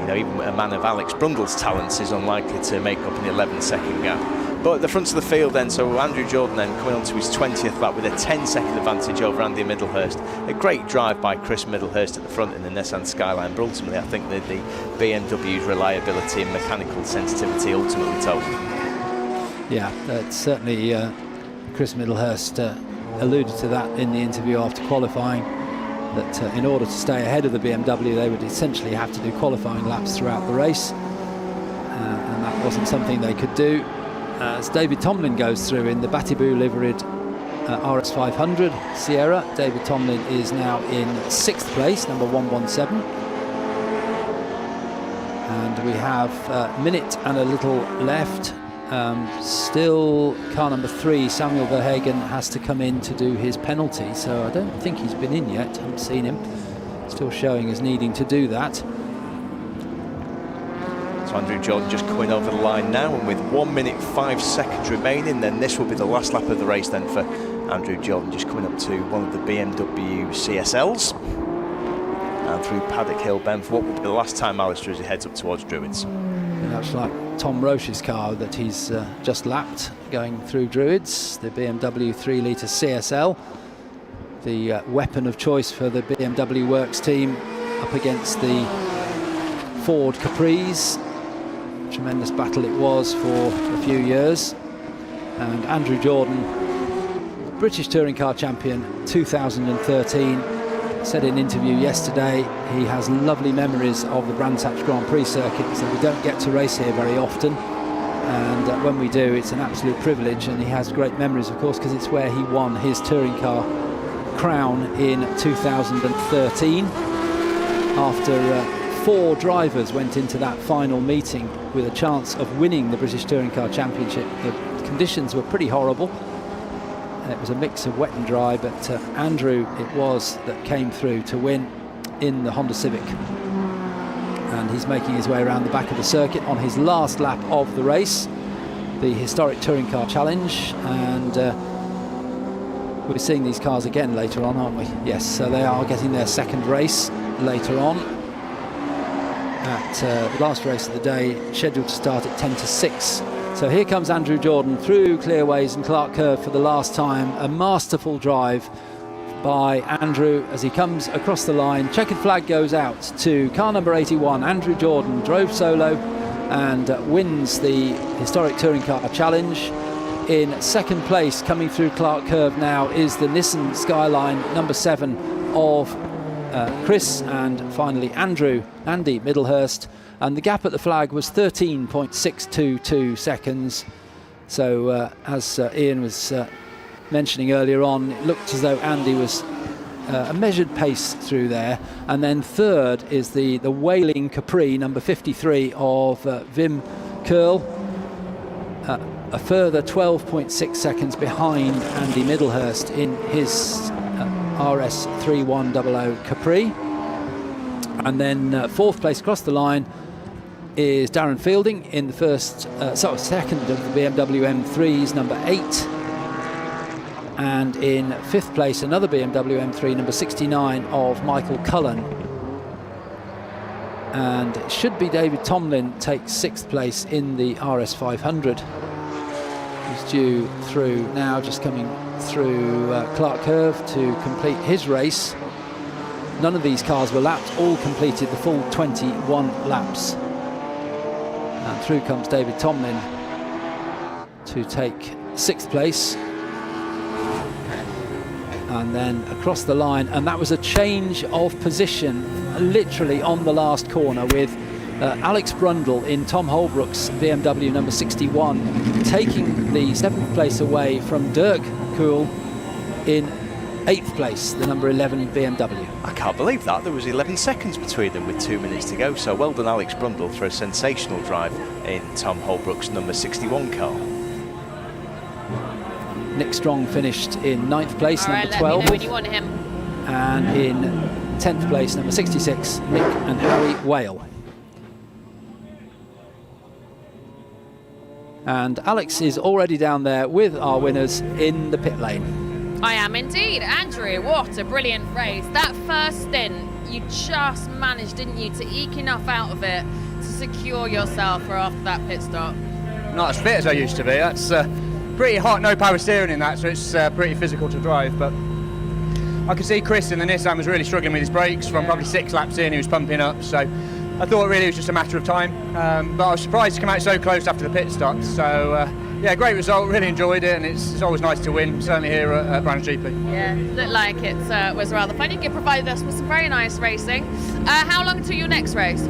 Speaker 2: even a man of Alex Brundle's talents is unlikely to make up an 11-second gap. But at the front of the field then, so Andrew Jordan then coming on to his 20th lap with a 10-second advantage over Andy Middlehurst. A great drive by Chris Middlehurst at the front in the Nissan Skyline, but ultimately I think that the BMW's reliability and mechanical sensitivity ultimately told.
Speaker 1: Yeah, that's certainly Chris Middlehurst alluded to that in the interview after qualifying, that in order to stay ahead of the BMW they would essentially have to do qualifying laps throughout the race, and that wasn't something they could do. As David Tomlin goes through in the Batibu liveried RS500 Sierra, David Tomlin is now in 6th place, number 117. And we have a minute and a little left. Still car number 3, Samuel Verhagen, has to come in to do his penalty. So I don't think he's been in yet. I haven't seen him. Still showing as needing to do that.
Speaker 2: So Andrew Jordan just coming over the line now, and with 1 minute 5 seconds remaining, then this will be the last lap of the race then for Andrew Jordan, just coming up to one of the BMW CSLs and through Paddock Hill Bend for what will be the last time Alistair as he heads up towards Druids.
Speaker 1: And that's like Tom Roche's car that he's just lapped going through Druids, the BMW 3-litre CSL, the weapon of choice for the BMW Works team up against the Ford Caprice. Tremendous battle it was for a few years. And Andrew Jordan, British Touring Car Champion 2013, said in an interview yesterday he has lovely memories of the Brands Hatch Grand Prix circuit, so we don't get to race here very often, and when we do it's an absolute privilege, and he has great memories of course because it's where he won his touring car crown in 2013 after 4 drivers went into that final meeting with a chance of winning the British Touring Car Championship. The conditions were pretty horrible. It was a mix of wet and dry, but Andrew it was that came through to win in the Honda Civic. And he's making his way around the back of the circuit on his last lap of the race, the historic Touring Car Challenge. And we're seeing these cars again later on, aren't we? Yes, so they are getting their second race later on at the last race of the day, scheduled to start at 10 to 6. So here comes Andrew Jordan through Clearways and Clark Curve for the last time. A masterful drive by Andrew as he comes across the line. Checkered flag goes out to car number 81. Andrew Jordan drove solo and wins the historic Touring Car Challenge. In second place, coming through Clark Curve now, is the Nissan Skyline number 7 of Chris, and finally Andy Middlehurst. And the gap at the flag was 13.622 seconds. So as Ian was mentioning earlier on, it looked as though Andy was a measured pace through there. And then third is the Wailing Capri, number 53 of Wim Curl, a further 12.6 seconds behind Andy Middlehurst in his RS3100 Capri. And then fourth place across the line is Darren Fielding in the second of the BMW M3s, number 8. And in fifth place, another BMW M3, number 69 of Michael Cullen. And it should be David Tomlin takes sixth place in the RS500. He's due through now, just coming through Clark Curve to complete his race. None of these cars were lapped, all completed the full 21 laps. And through comes David Tomlin to take sixth place. And then across the line, and that was a change of position literally on the last corner with Alex Brundle in Tom Holbrook's BMW number 61 taking the 7th place away from Dirk Kuhl in 8th place, the number 11 BMW.
Speaker 2: I can't believe that. There was 11 seconds between them with 2 minutes to go. So well done, Alex Brundle, for a sensational drive in Tom Holbrook's number 61 car.
Speaker 1: Nick Strong finished in 9th place,
Speaker 3: All
Speaker 1: number
Speaker 3: right,
Speaker 1: 12.
Speaker 3: let me know when you want him.
Speaker 1: And in 10th place, number 66, Nick and Harry Whale. And Alex is already down there with our winners in the pit lane.
Speaker 3: I am indeed. Andrew, what a brilliant race. That first stint, you just managed, didn't you, to eke enough out of it to secure yourself for after that pit stop.
Speaker 8: Not as fit as I used to be. That's pretty hot, no power steering in that, so it's pretty physical to drive. But I could see Chris in the Nissan was really struggling with his brakes from probably 6 laps in. He was pumping up, so I thought really it was just a matter of time. But I was surprised to come out so close after the pit stop. So yeah, great result, really enjoyed it, and it's always nice to win, certainly here at Brands GP.
Speaker 3: Yeah, looked like it was rather fun. You provided us with some very nice racing. How long till your next race?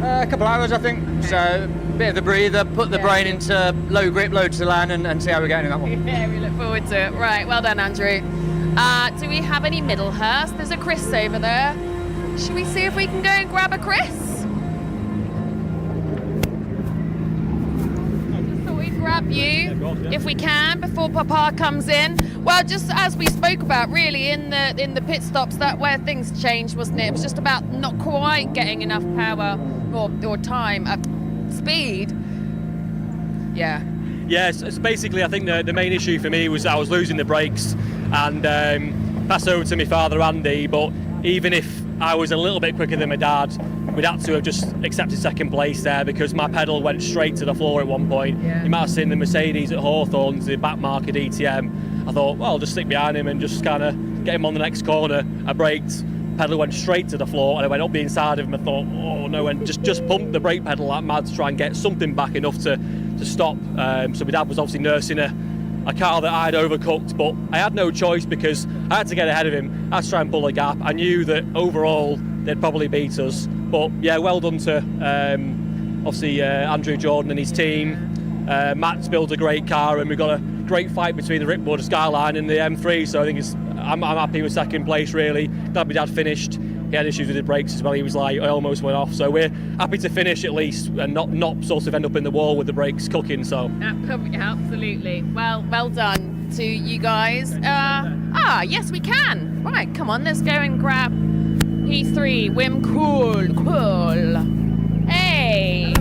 Speaker 8: A couple hours, I think. So a bit of the breather, put the brain into low grip, low to land, and see how we're getting in that one.
Speaker 3: Yeah, we look forward to it. Right, well done, Andrew. Do we have any Middlehurst? There's a Chris over there. Should we see if we can go and grab a Chris? Grab you if we can before Papa comes in. Well, just as we spoke about, really in the pit stops, that where things changed, wasn't it? It was just about not quite getting enough power or time, speed. Yeah.
Speaker 4: Yes, it's basically, I think the main issue for me was I was losing the brakes, and passed over to my father Andy. But even if I was a little bit quicker than my dad, we'd had to have just accepted second place there because my pedal went straight to the floor at one point. Yeah. You might have seen the Mercedes at Hawthorne's, the back marker DTM. I thought, well, I'll just stick behind him and just kind of get him on the next corner. I braked, pedal went straight to the floor, and I went up the inside of him and thought, oh no, and just pumped the brake pedal like mad to try and get something back enough to stop. So my dad was obviously nursing her a car that I'd overcooked, but I had no choice because I had to get ahead of him. I had to try and pull a gap. I knew that overall they'd probably beat us, but yeah, well done to obviously Andrew Jordan and his team. Matt's built a great car, and we've got a great fight between the Ripwood Skyline and the M3. So I think I'm happy with second place. Really glad my dad finished. He had issues with the brakes as well. He was like, I almost went off. So we're happy to finish at least and not sort of end up in the wall with the brakes cooking. So
Speaker 3: Absolutely. Well done to you guys. Yes, we can. Right, come on, let's go and grab P3. Wim, cool. Hey.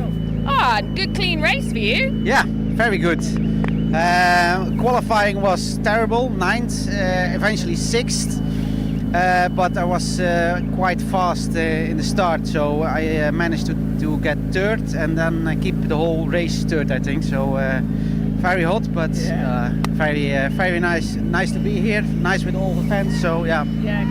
Speaker 3: Good clean race for you.
Speaker 5: Yeah, very good. Qualifying was terrible, 9th, eventually 6th. But I was quite fast in the start, so I managed to get 3rd, and then I keep the whole race 3rd, I think. So very hot, but very nice. Nice to be here. Nice with all the fans. So yeah,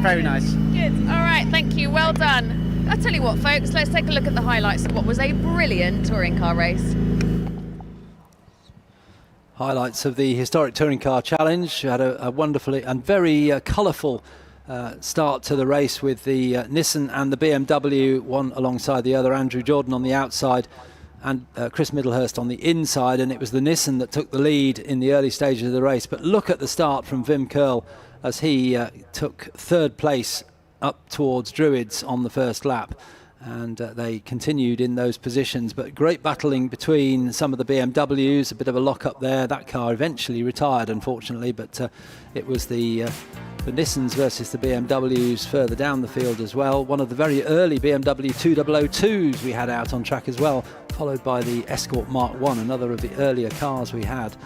Speaker 5: very nice.
Speaker 3: Good. All right, thank you. Well done. I'll tell you what, folks. Let's take a look at the highlights of what was a brilliant touring car race.
Speaker 1: Highlights of the historic touring car challenge. Had a wonderfully and very colourful start to the race with the Nissan and the BMW, one alongside the other. Andrew Jordan on the outside and Chris Middlehurst on the inside, and it was the Nissan that took the lead in the early stages of the race. But look at the start from Wim Curl as he took 3rd place up towards Druids on the first lap, and they continued in those positions. But great battling between some of the BMWs, a bit of a lock up there. That car eventually retired, unfortunately, but it was the Nissans versus the BMWs further down the field as well. One of the very early BMW 2002s we had out on track as well, followed by the Escort Mark 1, another of the earlier cars we had,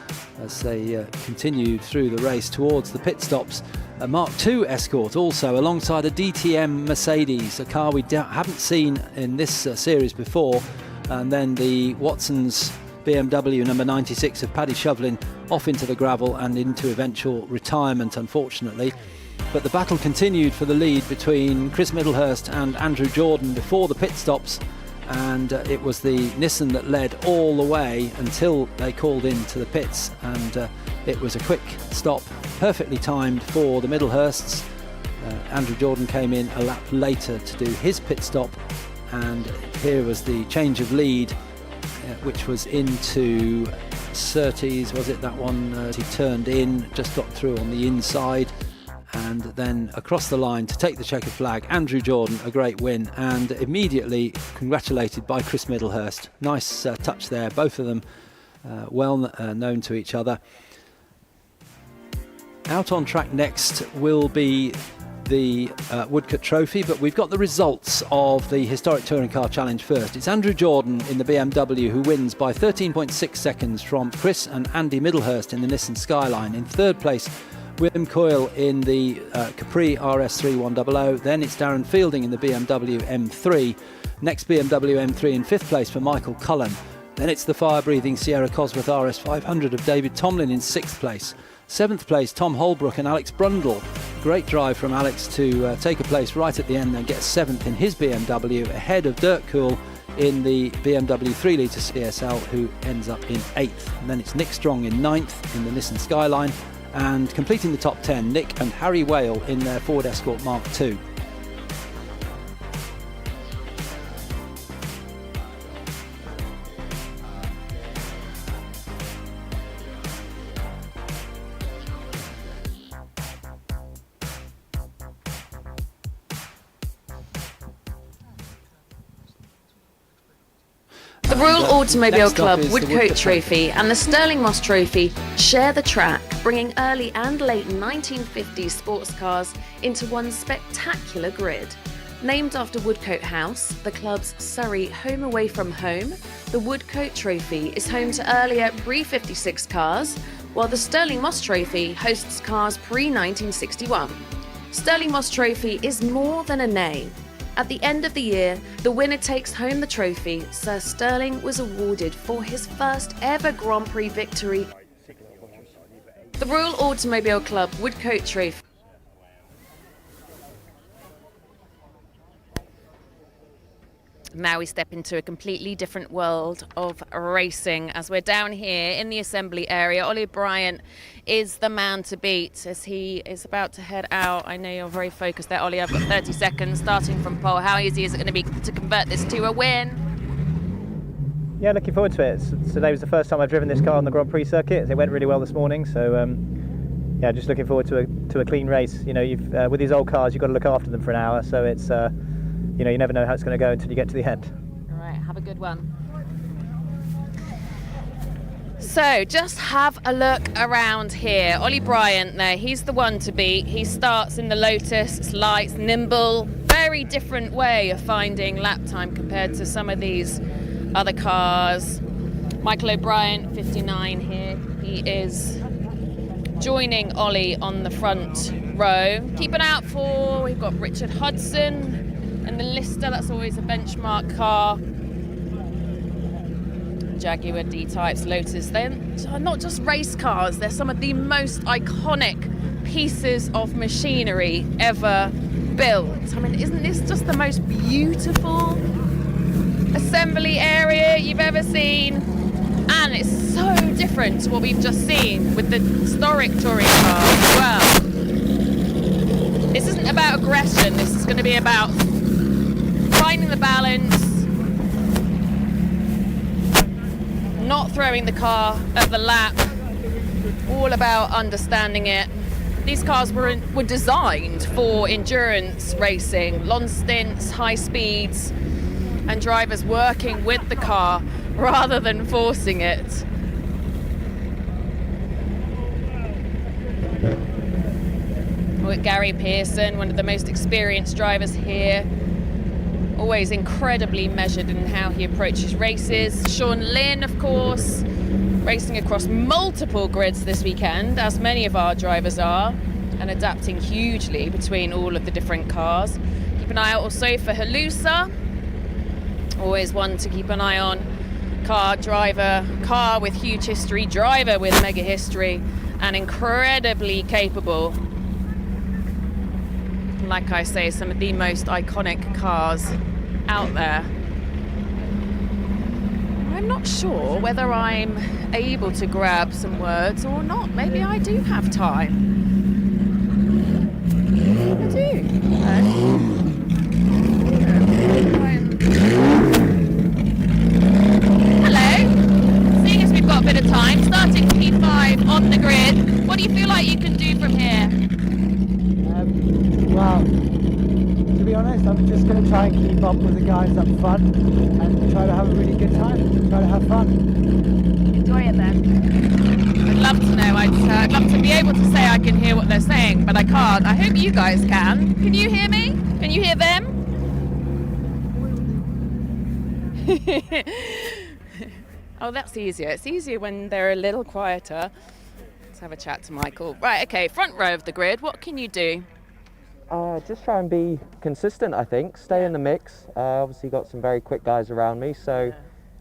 Speaker 1: as they continued through the race towards the pit stops. A Mark II Escort also alongside a DTM Mercedes, a car we haven't seen in this series before, and then the Watson's BMW number 96 of Paddy Shovlin off into the gravel and into eventual retirement, unfortunately. But the battle continued for the lead between Chris Middlehurst and Andrew Jordan before the pit stops, and it was the Nissan that led all the way until they called into the pits, and it was a quick stop, perfectly timed for the Middlehursts. Andrew Jordan came in a lap later to do his pit stop, and here was the change of lead, which was into Surtees, was it that one? He turned in, just got through on the inside, and then across the line to take the checkered flag. Andrew Jordan, a great win, and immediately congratulated by Chris Middlehurst. Nice touch there, both of them well known to each other. Out on track next will be the Woodcut Trophy, but we've got the results of the Historic Touring Car Challenge first. It's Andrew Jordan in the BMW who wins by 13.6 seconds from Chris and Andy Middlehurst in the Nissan Skyline. In 3rd place, Wim Coyle in the Capri RS3 100. Then it's Darren Fielding in the BMW M3. Next, BMW M3 in 5th place for Michael Cullen. Then it's the fire-breathing Sierra Cosworth RS 500 of David Tomlin in 6th place. 7th place, Tom Holbrook and Alex Brundle. Great drive from Alex to take a place right at the end and get 7th in his BMW, ahead of Dirk Kuhl in the BMW 3-litre CSL, who ends up in 8th. And then it's Nick Strong in 9th in the Nissan Skyline, and completing the top 10, Nick and Harry Whale in their Ford Escort Mark II.
Speaker 3: The Royal Automobile Club Woodcote Trophy and the Stirling Moss Trophy share the track, bringing early and late 1950s sports cars into one spectacular grid. Named after Woodcote House, the club's Surrey home away from home, the Woodcote Trophy is home to earlier pre-56 cars, while the Stirling Moss Trophy hosts cars pre-1961. Stirling Moss Trophy is more than a name. At the end of the year, the winner takes home the trophy Sir Stirling was awarded for his first ever Grand Prix victory. The Royal Automobile Club Woodcote Trophy. Now we step into a completely different world of racing as we're down here in the assembly area. Ollie Bryant is the man to beat as he is about to head out. I know you're very focused there, Ollie. I've got 30 seconds starting from pole. How easy is it going to be to convert this to a win?
Speaker 13: Yeah, looking forward to it. Today was the first time I've driven this car on the Grand Prix circuit. It went really well this morning, so yeah, just looking forward to a clean race. You know, with these old cars, you've got to look after them for an hour, so it's you know, you never know how it's going to go until you get to the end.
Speaker 3: All right, have a good one. So just have a look around here. Ollie Bryant there, he's the one to beat. He starts in the Lotus, it's light, nimble, very different way of finding lap time compared to some of these other cars. Michael O'Brien, 59 here. He is joining Ollie on the front row. Keep an eye out for, we've got Richard Hudson and the Lister, that's always a benchmark car. Jaguar D-types, Lotus, they're not just race cars, they're some of the most iconic pieces of machinery ever built. I mean, isn't this just the most beautiful assembly area you've ever seen? And it's so different to what we've just seen with the historic touring car as well. This isn't about aggression, this is going to be about finding the balance, not throwing the car at the lap, all about understanding it. These cars were designed for endurance racing, long stints, high speeds, and drivers working with the car rather than forcing it. With Gary Pearson, one of the most experienced drivers here, always incredibly measured in how he approaches races. Sean Lynn, of course, racing across multiple grids this weekend, as many of our drivers are, and adapting hugely between all of the different cars. Keep an eye out also for Halusa, always one to keep an eye on. Car with huge history, driver with mega history, and incredibly capable. Like I say, some of the most iconic cars out there. I'm not sure whether I'm able to grab some words or not. Maybe I do have time. I do. Hello. Seeing as we've got a bit of time, starting P5 on the grid, what do you feel like you can do from here?
Speaker 7: Well, to be honest, I'm just going to try and keep up with the guys up front and try to have a really good time, try to have fun.
Speaker 3: Enjoy it then. I'd love to know, I'd love to be able to say I can hear what they're saying, but I can't. I hope you guys can. Can you hear me? Can you hear them? Oh, that's easier. It's easier when they're a little quieter. Let's have a chat to Michael. Right, okay, front row of the grid, what can you do?
Speaker 9: Just try and be consistent, I think. Stay in the mix. Obviously got some very quick guys around me, so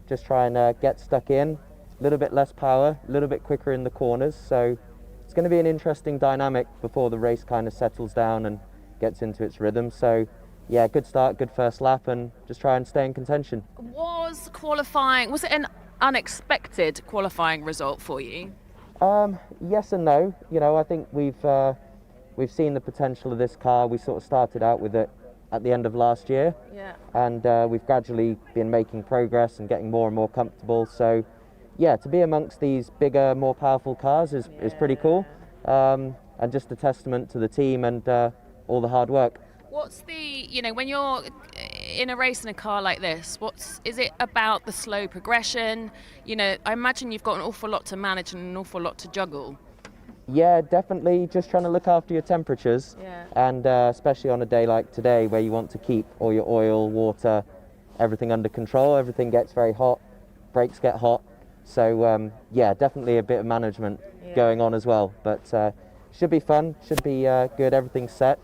Speaker 9: just try and get stuck in. A little bit less power, a little bit quicker in the corners. So it's going to be an interesting dynamic before the race kind of settles down and gets into its rhythm. So yeah, good start, good first lap, and just try and stay in contention.
Speaker 3: Was it an unexpected qualifying result for you?
Speaker 9: Yes and no. You know, I think we've seen the potential of this car. We sort of started out with it at the end of last year, and we've gradually been making progress and getting more and more comfortable. So yeah, to be amongst these bigger, more powerful cars is pretty cool, and just a testament to the team and all the hard work.
Speaker 3: What's when you're in a race in a car like this, is it about the slow progression? You know, I imagine you've got an awful lot to manage and an awful lot to juggle.
Speaker 9: Yeah, definitely just trying to look after your temperatures, and especially on a day like today where you want to keep all your oil, water, everything under control. Everything gets very hot, brakes get hot, so yeah, definitely a bit of management going on as well, but should be fun, should be good, everything's set,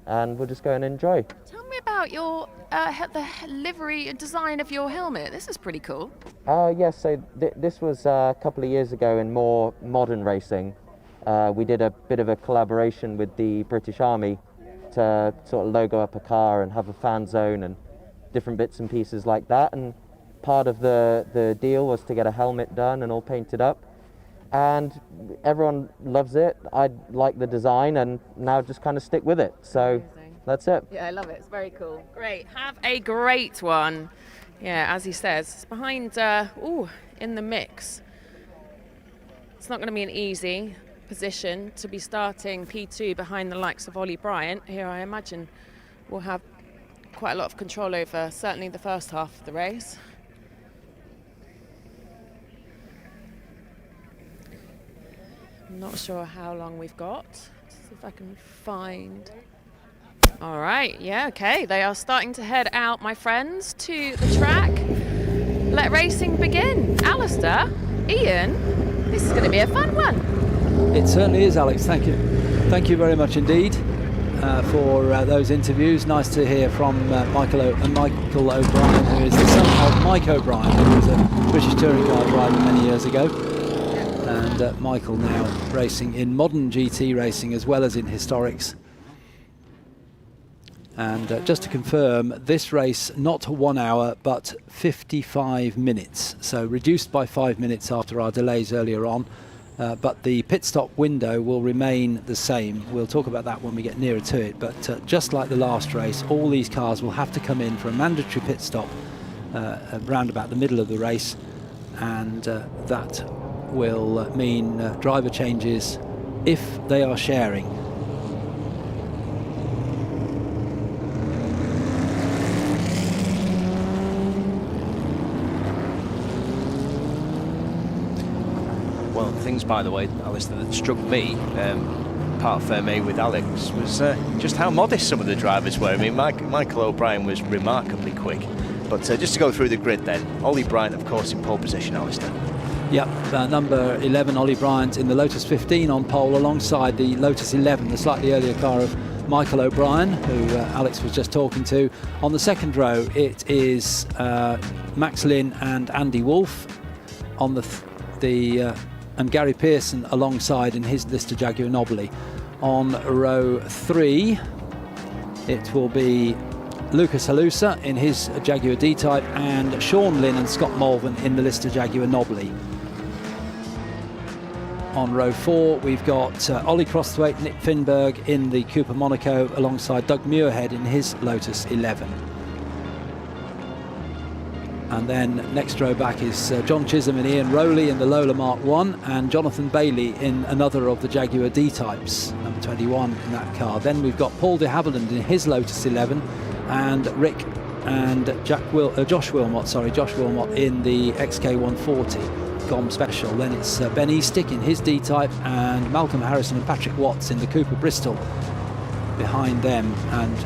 Speaker 9: and we'll just go and enjoy.
Speaker 3: Tell me about your the livery design of your helmet. This is pretty cool.
Speaker 9: Yes, so this was a couple of years ago in more modern racing. We did a bit of a collaboration with the British Army to sort of logo up a car and have a fan zone and different bits and pieces like that. And part of the deal was to get a helmet done and all painted up. And everyone loves it. I like the design, and now just kind of stick with it. So that's it.
Speaker 3: Yeah, I love it. It's very cool. Great. Have a great one. Yeah, as he says, it's behind, in the mix. It's not going to be an easy position to be starting P2 behind the likes of Ollie Bryant. Here, I imagine, we'll have quite a lot of control over certainly the first half of the race. I'm not sure how long we've got. Let's see if I can find. All right, yeah, okay. They are starting to head out, my friends, to the track. Let racing begin. Alistair, Ian, this is going to be a fun one.
Speaker 1: It certainly is, Alex. Thank you. Thank you very much indeed for those interviews. Nice to hear from Michael O'Brien, who is the son of Mike O'Brien, who was a British touring car driver many years ago. And Michael now racing in modern GT racing as well as in historics. And just to confirm, this race not 1 hour but 55 minutes, so reduced by 5 minutes after our delays earlier on, but the pit stop window will remain the same. We'll talk about that when we get nearer to it, but just like the last race, all these cars will have to come in for a mandatory pit stop around about the middle of the race, and that will mean driver changes if they are sharing.
Speaker 2: One of the things, by the way, Alistair, that struck me, part fermé with Alex, was just how modest some of the drivers were. I mean, Michael O'Brien was remarkably quick. But just to go through the grid then, Ollie Bryant, of course, in pole position, Alistair.
Speaker 1: Yep, number 11, Ollie Bryant in the Lotus 15 on pole alongside the Lotus 11, the slightly earlier car of Michael O'Brien, who Alex was just talking to. On the second row, it is Max Lynn and Andy Wolff on and Gary Pearson alongside in his Lister Jaguar Nobly. On row 3, it will be Lucas Halusa in his Jaguar D-Type and Sean Lynn and Scott Malvern in the Lister Jaguar Nobly. On row 4, we've got Ollie Crosthwaite, Nick Finberg in the Cooper Monaco alongside Doug Muirhead in his Lotus 11. And then next row back is John Chisholm and Ian Rowley in the Lola Mark 1 and Jonathan Bailey in another of the Jaguar D-Types, number 21 in that car. Then we've got Paul de Havilland in his Lotus 11 and Rick and Josh Wilmot in the XK140 GOM Special. Then it's Ben Eastick in his D-Type and Malcolm Harrison and Patrick Watts in the Cooper Bristol behind them. And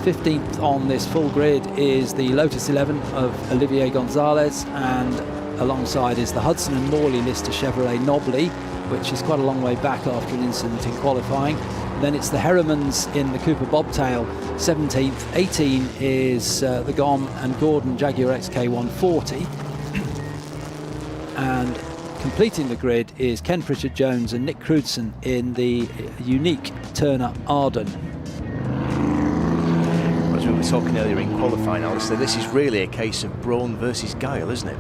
Speaker 1: 15th on this full grid is the Lotus 11 of Olivier Gonzalez, and alongside is the Hudson and Morley Lister Chevrolet Nobly, which is quite a long way back after an incident in qualifying. Then it's the Herrimans in the Cooper Bobtail, 17th. 18 is the GOM and Gordon Jaguar XK140. And completing the grid is Ken Pritchard-Jones and Nick Crudson in the unique Turner Arden.
Speaker 2: As we were talking earlier in qualifying, Alistair, this is really a case of brawn versus guile, isn't it?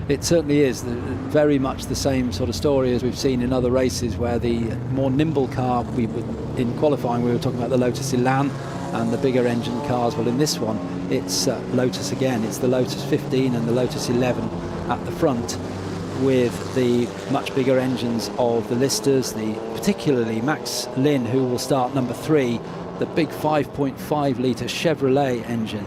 Speaker 1: It certainly is. Very much the same sort of story as we've seen in other races where the more nimble car, in qualifying we were talking about the Lotus Elan and the bigger engine cars. Well, in this one it's Lotus again. It's the Lotus 15 and the Lotus 11 at the front with the much bigger engines of the Listers, particularly Max Lynn, who will start number 3, the big 5.5 litre Chevrolet engine,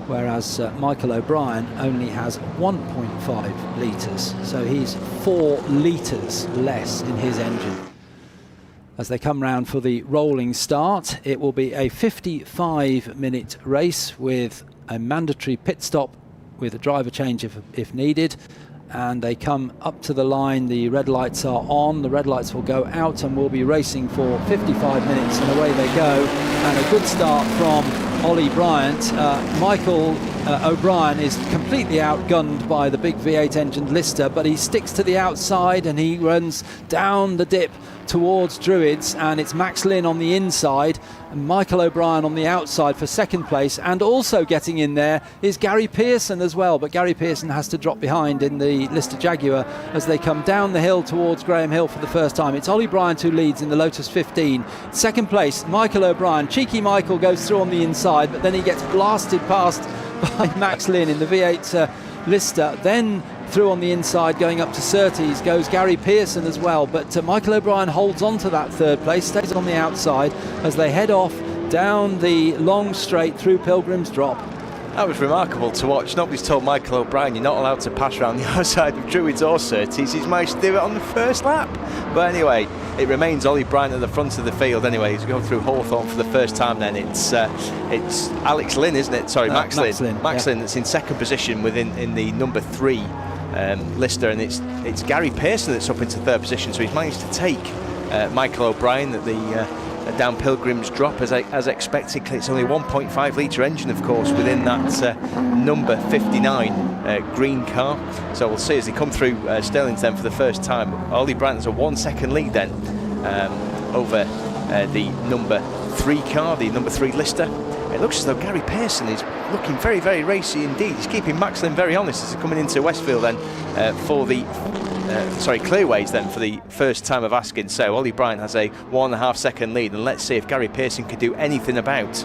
Speaker 1: whereas Michael O'Brien only has 1.5 litres, so he's 4 litres less in his engine. As they come round for the rolling start, it will be a 55-minute race with a mandatory pit stop with a driver change if needed. And they come up to the line, the red lights are on, the red lights will go out, and we'll be racing for 55 minutes, and away they go. And a good start from Ollie Bryant. Michael O'Brien is completely outgunned by the big V8 engined Lister, but he sticks to the outside and he runs down the dip towards Druids, and it's Max Lynn on the inside and Michael O'Brien on the outside for second place, and also getting in there is Gary Pearson as well, but Gary Pearson has to drop behind in the Lister Jaguar as they come down the hill towards Graham Hill for the first time. It's Ollie Bryant who leads in the Lotus 15. Second place, Michael O'Brien. Cheeky Michael goes through on the inside, but then he gets blasted past by Max Lynn in the V8 Lister. Then through on the inside, going up to Surtees, goes Gary Pearson as well, but Michael O'Brien holds on to that third place, stays on the outside as they head off down the long straight through Pilgrim's Drop.
Speaker 2: That was remarkable to watch. Nobody's told Michael O'Brien you're not allowed to pass around the outside of Druids or Surtees. He's managed to do it on the first lap. But anyway, it remains Ollie Bryant at the front of the field anyway. He's going through Hawthorne for the first time then. It's Alex Lynn, isn't it? Sorry, Max Lynn. Max Lynn that's in second position in the number 3 Lister, and it's Gary Pearson that's up into third position. So he's managed to take Michael O'Brien at the down Pilgrim's Drop as expected. It's only a 1.5 litre engine, of course, within that number 59 green car. So we'll see as they come through Stirling's then for the first time. Ollie Bryant has a 1 second lead then over the number 3 car, the number 3 Lister. It looks as though Gary Pearson is looking very, very racy indeed. He's keeping Max Lynn very honest as they're coming into Westfield then for the Clearways then for the first time of asking. So Ollie Bryant has a 1.5 second lead, and let's see if Gary Pearson can do anything about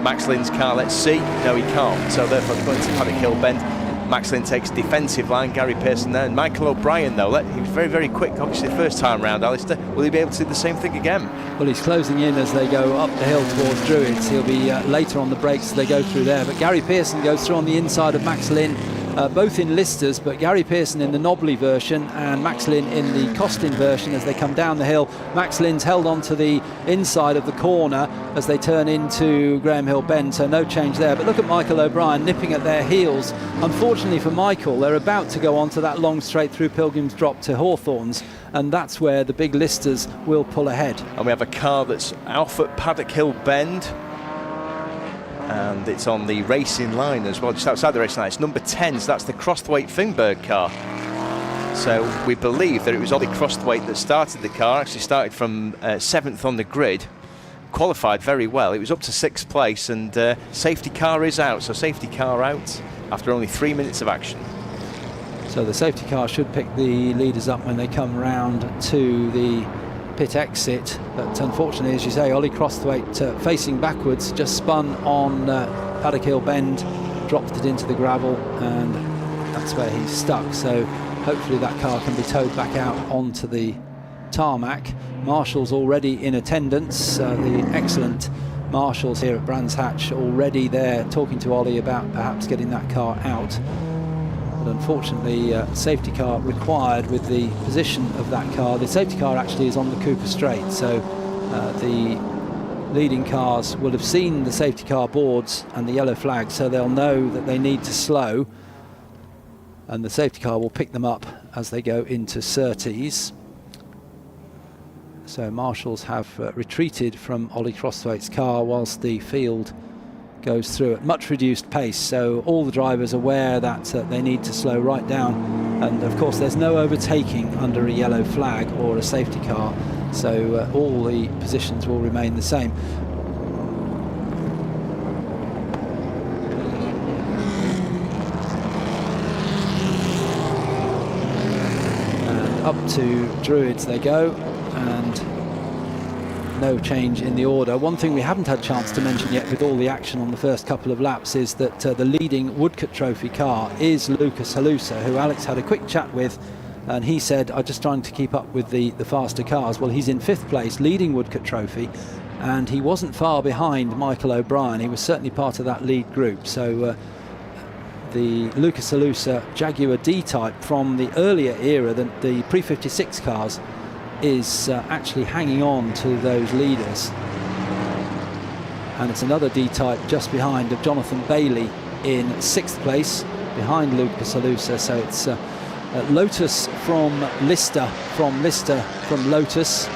Speaker 2: Max Lynn's car. Let's see. No, he can't. So therefore going to Paddock Hill Bend. Max Lynn takes defensive line, Gary Pearson there, and Michael O'Brien though, he was very, very quick obviously the first time round. Alistair, will he be able to do the same thing again?
Speaker 1: Well, he's closing in as they go up the hill towards Druids. He'll be later on the brakes as they go through there, but Gary Pearson goes through on the inside of Max Lynn, both in Listers, but Gary Pearson in the knobbly version and Max Lynn in the Costin version as they come down the hill. Max Lynn's held on to the inside of the corner as they turn into Graham Hill Bend, so no change there. But look at Michael O'Brien nipping at their heels. Unfortunately for Michael, they're about to go on to that long straight through Pilgrim's Drop to Hawthorns, and that's where the big Listers will pull ahead.
Speaker 2: And we have a car that's off at Paddock Hill Bend, and it's on the racing line as well, just outside the racing line. It's number 10, so that's the Crosthwaite Thingberg car. So we believe that it was Ollie Crosthwaite that started the car, actually started from 7th on the grid, qualified very well. It was up to 6th place, and safety car is out, so safety car out after only 3 minutes of action.
Speaker 1: So the safety car should pick the leaders up when they come round to the pit exit, but unfortunately, as you say, Ollie Crosthwaite facing backwards just spun on Paddock Hill Bend, dropped it into the gravel, and that's where he's stuck. So hopefully that car can be towed back out onto the tarmac. Marshall's already in attendance, the excellent marshals here at Brands Hatch already there talking to Ollie about perhaps getting that car out. But unfortunately, safety car required with the position of that car. The safety car actually is on the Cooper Straight, so the leading cars will have seen the safety car boards and the yellow flag, so they'll know that they need to slow, and the safety car will pick them up as they go into Surtees. So marshals have retreated from Ollie Crosthwaite's car whilst the field goes through at much reduced pace, so all the drivers are aware that they need to slow right down, and of course there's no overtaking under a yellow flag or a safety car, so all the positions will remain the same. And up to Druids they go, and no change in the order. One thing we haven't had a chance to mention yet with all the action on the first couple of laps is that the leading Woodcote Trophy car is Lucas Halusa, who Alex had a quick chat with, and he said, I'm just trying to keep up with the faster cars. Well, he's in 5th place, leading Woodcote Trophy, and he wasn't far behind Michael O'Brien. He was certainly part of that lead group. So the Lucas Halusa Jaguar D-Type from the earlier era, the pre-56 cars, is actually hanging on to those leaders, and it's another D-Type just behind of Jonathan Bailey in 6th place behind Lucas Halusa. So it's Lotus from Lister from Lotus,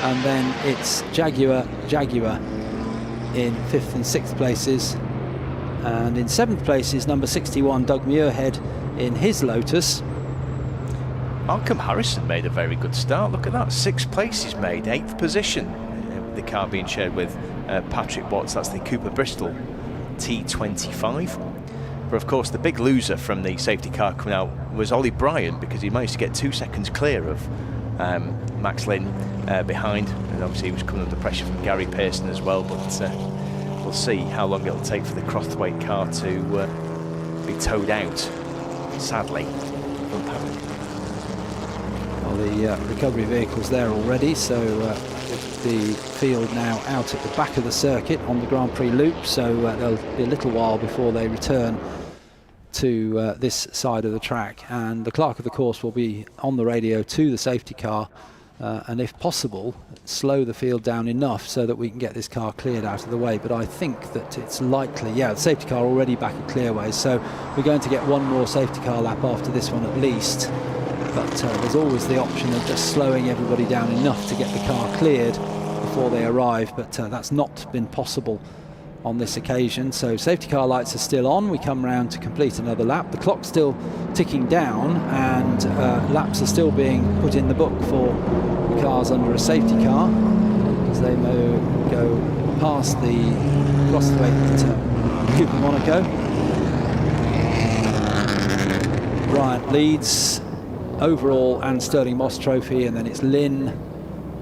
Speaker 1: and then it's Jaguar in 5th and 6th places, And in 7th place is number 61, Doug Muirhead, in his Lotus.
Speaker 2: Malcolm Harrison made a very good start. Look at that, 6th place he's made, 8th position. The car being shared with Patrick Watts. That's the Cooper Bristol T25. But of course, the big loser from the safety car coming out was Ollie Bryant, because he managed to get 2 seconds clear of Max Lynn behind, and obviously he was coming under pressure from Gary Pearson as well. But we'll see how long it'll take for the Crosthwaite car to be towed out, sadly, from Paddock.
Speaker 1: Well, the recovery vehicle's there already, so the field now out at the back of the circuit on the Grand Prix loop, so there'll be a little while before they return to this side of the track, and the clerk of the course will be on the radio to the safety car, and if possible slow the field down enough so that we can get this car cleared out of the way. But I think that it's likely, the safety car already back at Clearways, so we're going to get one more safety car lap after this one at least. But there's always the option of just slowing everybody down enough to get the car cleared before they arrive, but that's not been possible on this occasion. So safety car lights are still on. We come round to complete another lap. The clock's still ticking down, and laps are still being put in the book for the cars under a safety car, as they may go past the Crosthwaite Cooper Monaco. Bryant leads overall and Stirling Moss Trophy, and then it's Lynn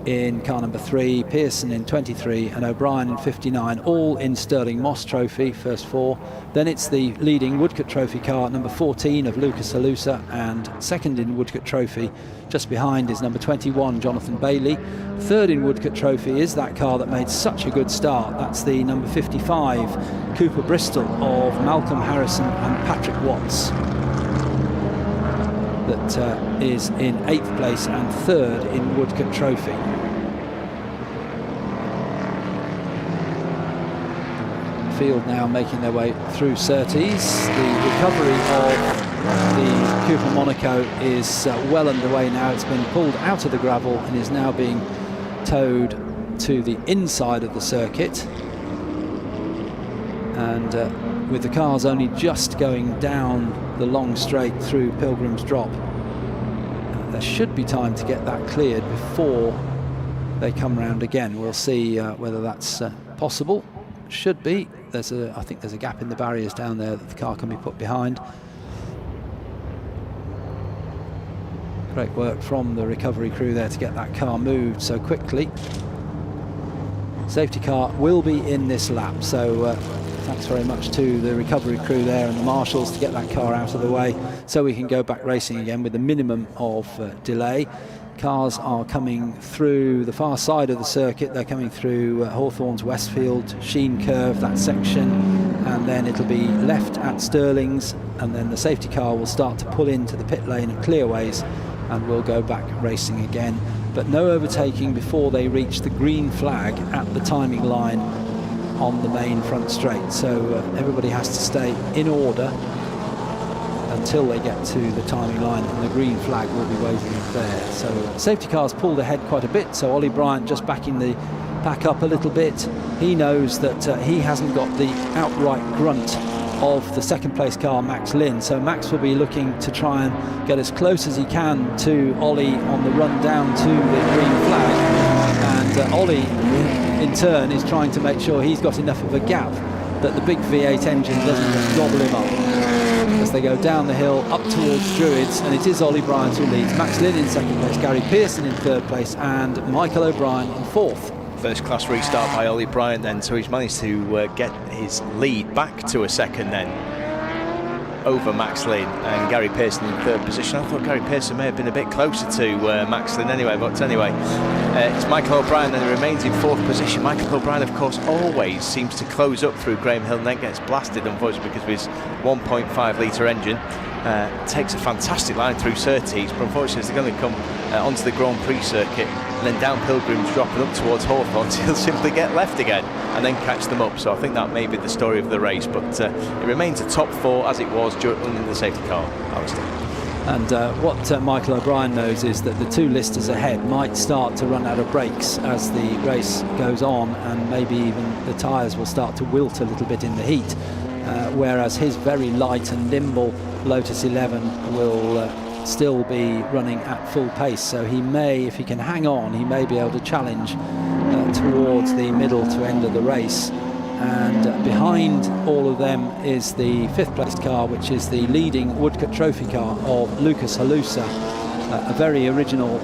Speaker 1: in car number 3, Pearson in 23, and O'Brien in 59, all in Stirling Moss Trophy, first 4. Then it's the leading Woodcote Trophy car, number 14 of Lucas Alusa, and second in Woodcote Trophy, just behind, is number 21, Jonathan Bailey. Third in Woodcote Trophy is that car that made such a good start. That's the number 55, Cooper Bristol of Malcolm Harrison and Patrick Watts. That is in 8th place and 3rd in Woodcote Trophy. Field now making their way through Surtees. The recovery of the Cooper Monaco is well underway now. It's been pulled out of the gravel and is now being towed to the inside of the circuit. And with the cars only just going down the long straight through Pilgrim's Drop, there should be time to get that cleared before they come round again. We'll see whether that's possible. Should be. I think there's a gap in the barriers down there that the car can be put behind. Great work from the recovery crew there to get that car moved so quickly. Safety car will be in this lap, so thanks very much to the recovery crew there and the marshals to get that car out of the way so we can go back racing again with a minimum of delay. Cars are coming through the far side of the circuit. They're coming through Hawthorne's Westfield, Sheen Curve, that section, and then it'll be left at Stirling's, and then the safety car will start to pull into the pit lane at Clearways, and we'll go back racing again. But no overtaking before they reach the green flag at the timing line on the main front straight. So everybody has to stay in order until they get to the timing line, and the green flag will be waving there. So safety cars pulled ahead quite a bit, so Ollie Bryant just backing the pack up a little bit. He knows that he hasn't got the outright grunt of the second place car, Max Lynn, so Max will be looking to try and get as close as he can to Ollie on the run down to the green flag, and Ollie in turn is trying to make sure he's got enough of a gap that the big V8 engine doesn't just gobble him up as they go down the hill up towards Druids. And it is Ollie Bryant who leads, Max Lynn in second place, Gary Pearson in third place, and Michael O'Brien in fourth.
Speaker 2: First class restart by Ollie Bryant then, so he's managed to get his lead back to a second then over Max Lynn, and Gary Pearson in third position. I thought Gary Pearson may have been a bit closer to Max Lynn anyway, but anyway, it's Michael O'Brien then who remains in fourth position. Michael O'Brien, of course, always seems to close up through Graham Hill and then gets blasted, unfortunately, because of his 1.5 litre engine. Takes a fantastic line through Surtees, but unfortunately, they're going to come onto the Grand Prix circuit and then down Pilgrim's Drop and up towards Hawthorne. He'll simply get left again and then catch them up. So I think that may be the story of the race, but it remains a top 4 as it was under the safety car, Alistair.
Speaker 1: And what Michael O'Brien knows is that the two listers ahead might start to run out of brakes as the race goes on, and maybe even the tyres will start to wilt a little bit in the heat. whereas his very light and nimble Lotus 11 will still be running at full pace. So he may, if he can hang on, he may be able to challenge towards the middle to end of the race. And behind all of them is the 5th place car, which is the leading Woodcut Trophy car of Lucas Halusa, a very original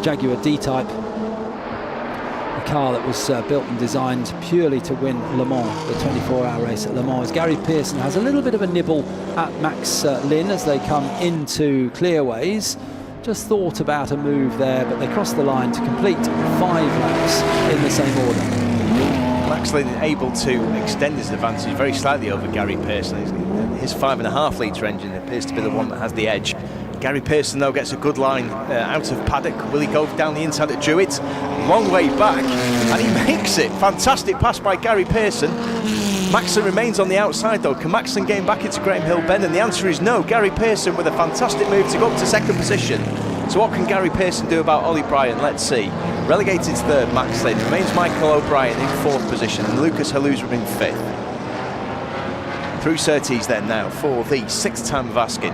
Speaker 1: Jaguar D-Type, a car that was built and designed purely to win Le Mans, the 24-hour race at Le Mans. Gary Pearson has a little bit of a nibble at Max Lynn as they come into clearways. Just thought about a move there, but they crossed the line to complete 5 laps in the same order.
Speaker 2: Max Lynn able to extend his advantage very slightly over Gary Pearson. His 5.5 litre engine appears to be the one that has the edge. Gary Pearson, though, gets a good line out of paddock. Will he go down the inside at Druids? Long way back, and he makes it. Fantastic pass by Gary Pearson. Maxson remains on the outside, though. Can Maxson gain back into Graham Hill Bend? And the answer is no. Gary Pearson with a fantastic move to go up to 2nd position. So what can Gary Pearson do about Ollie Bryant? Let's see. Relegated to 3rd, Max Lynn. Remains Michael O'Brien in 4th position, and Lucas Halusa in 5th. Through Surtees then now for the 6th time of asking.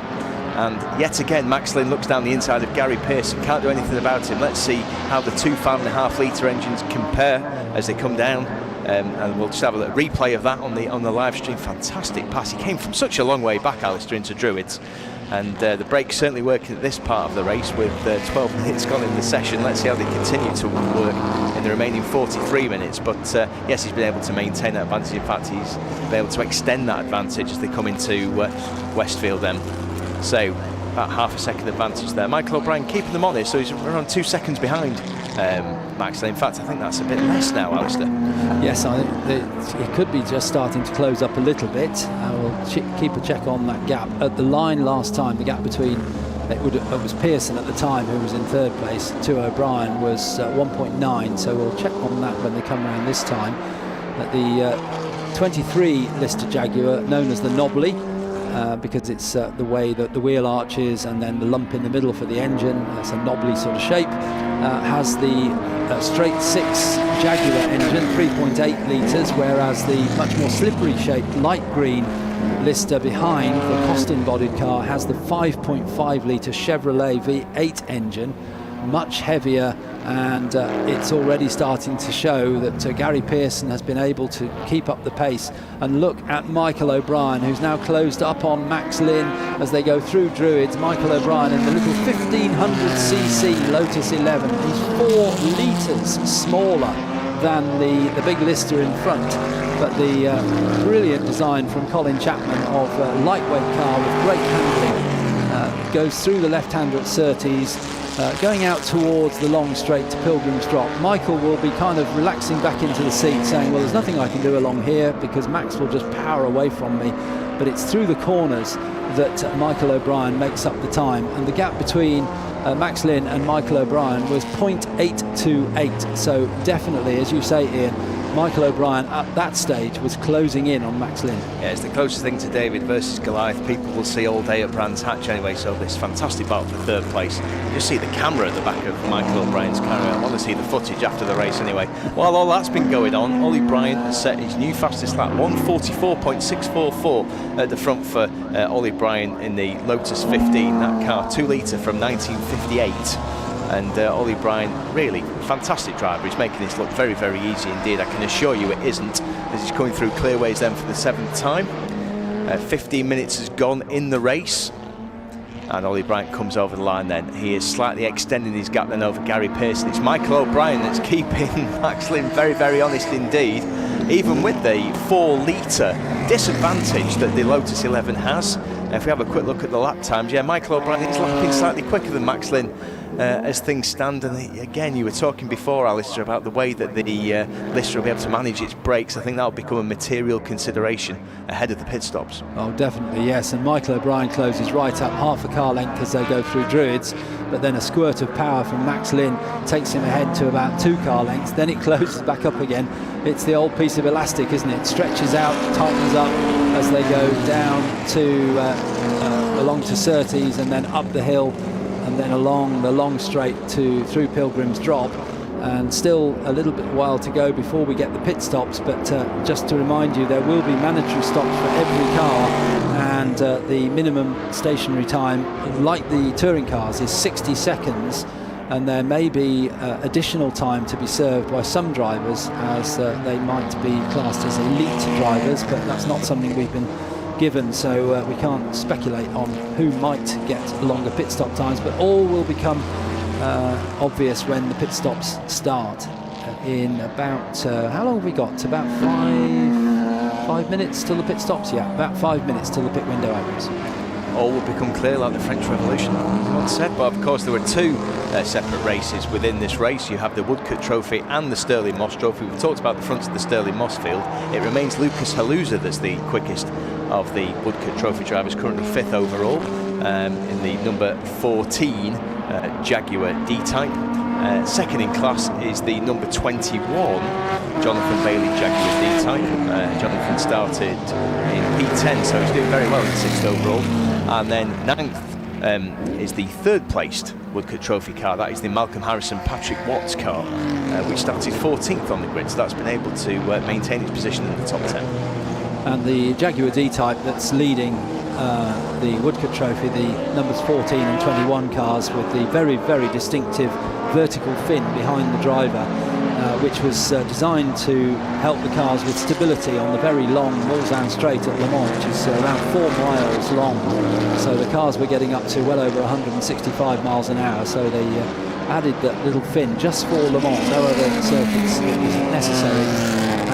Speaker 2: And yet again, Max Lynn looks down the inside of Gary Pearson. Can't do anything about him. Let's see how the 2 5.5 litre engines compare as they come down. And we'll just have a little replay of that on the live stream. Fantastic pass. He came from such a long way back, Alistair, into Druids. And the brakes certainly working at this part of the race with 12 minutes gone in the session. Let's see how they continue to work in the remaining 43 minutes. But yes, he's been able to maintain that advantage. In fact, he's been able to extend that advantage as they come into Westfield then. So about half a second advantage there. Michael O'Brien keeping them honest, so he's around 2 seconds behind Max. In fact, I think that's a bit less now, Alistair.
Speaker 1: Yes, I think it could be just starting to close up a little bit. I will keep a check on that gap. At the line last time, the gap between, it was Pearson at the time who was in 3rd place, to O'Brien was 1.9, so we'll check on that when they come around this time. At the 23 listed Jaguar, known as the Knobbly, because it's the way that the wheel arch is and then the lump in the middle for the engine. It's a knobbly sort of shape. Has the straight 6 Jaguar engine, 3.8 litres, whereas the much more slippery shaped light green Lister behind, the Costin-bodied car, has the 5.5 litre Chevrolet V8 engine, much heavier, and it's already starting to show that Gary Pearson has been able to keep up the pace. And look at Michael O'Brien, who's now closed up on Max Lynn as they go through Druids. Michael O'Brien in the little 1500cc Lotus 11. He's 4 litres smaller than the big Lister in front, but the brilliant design from Colin Chapman of a lightweight car with great handling goes through the left-hander at Surtees, going out towards the long straight to Pilgrim's Drop. Michael will be kind of relaxing back into the seat, saying, well, there's nothing I can do along here because Max will just power away from me. But it's through the corners that Michael O'Brien makes up the time, and the gap between Max Lynn and Michael O'Brien was 0.828. So definitely, as you say, Ian, Michael O'Brien at that stage was closing in on Max Lynn.
Speaker 2: Yeah, it's the closest thing to David versus Goliath people will see all day at Brands Hatch anyway, so this fantastic battle for 3rd place. You just see the camera at the back of Michael O'Brien's car. I want to see the footage after the race anyway. While all that's been going on, Ollie Bryant has set his new fastest lap, 1:44.644 at the front for Ollie Bryant in the Lotus 15. That car, 2 litre from 1958. And Ollie Bryant, really fantastic driver. He's making this look very, very easy indeed. I can assure you it isn't, as he's coming through clearways then for the 7th time. 15 minutes has gone in the race, and Ollie Bryant comes over the line then. He is slightly extending his gap then over Gary Pearson. It's Michael O'Brien that's keeping Max Lynn very, very honest indeed, even with the 4 litre disadvantage that the Lotus 11 has. If we have a quick look at the lap times, yeah, Michael O'Brien is lapping slightly quicker than Max Lynn as things stand. And again, you were talking before, Alistair, about the way that the Lister will be able to manage its brakes. I think that will become a material consideration ahead of the pit stops.
Speaker 1: Oh, definitely, yes. And Michael O'Brien closes right up half a car length as they go through Druids, but then a squirt of power from Max Lynn takes him ahead to about 2 car lengths. Then it closes back up again. It's the old piece of elastic, isn't it? Stretches out, tightens up as they go down to along to Surtees and then up the hill and then along the long straight through Pilgrim's Drop. and still a little bit while to go before we get the pit stops, but just to remind you, there will be mandatory stops for every car, and the minimum stationary time, like the touring cars, is 60 seconds, and there may be additional time to be served by some drivers, as they might be classed as elite drivers, but that's not something we've been given, so we can't speculate on who might get longer pit stop times, but all will become obvious when the pit stops start in about how long have we got? About 5 minutes till the pit stops. Yeah, about 5 minutes till the pit window opens.
Speaker 2: All will become clear like the French Revolution once said. But of course there were two separate races within this race. You have the Woodcote Trophy and the Stirling Moss Trophy. We've talked about the front of the Stirling Moss field. It remains Lucas Haluza that's the quickest of the Woodcote Trophy drivers, currently 5th overall in the number 14 Jaguar D-Type. Second in class is the number 21 Jonathan Bailey Jaguar D-Type. Jonathan started in P10, so he's doing very well in 6th overall. And then 9th is the 3rd placed Woodcote Trophy car. That is the Malcolm Harrison Patrick Watts car, which started 14th on the grid, so that's been able to maintain its position in the top 10. And the Jaguar D-Type that's leading the Woodcote Trophy, the numbers 14 and 21 cars with the very, very distinctive vertical fin behind the driver, which was designed to help the cars with stability on the very long Mulsanne Straight at Le Mans, which is around 4 miles long. So the cars were getting up to well over 165 miles an hour, so they added that little fin just for Le Mans. No other circuits was necessary,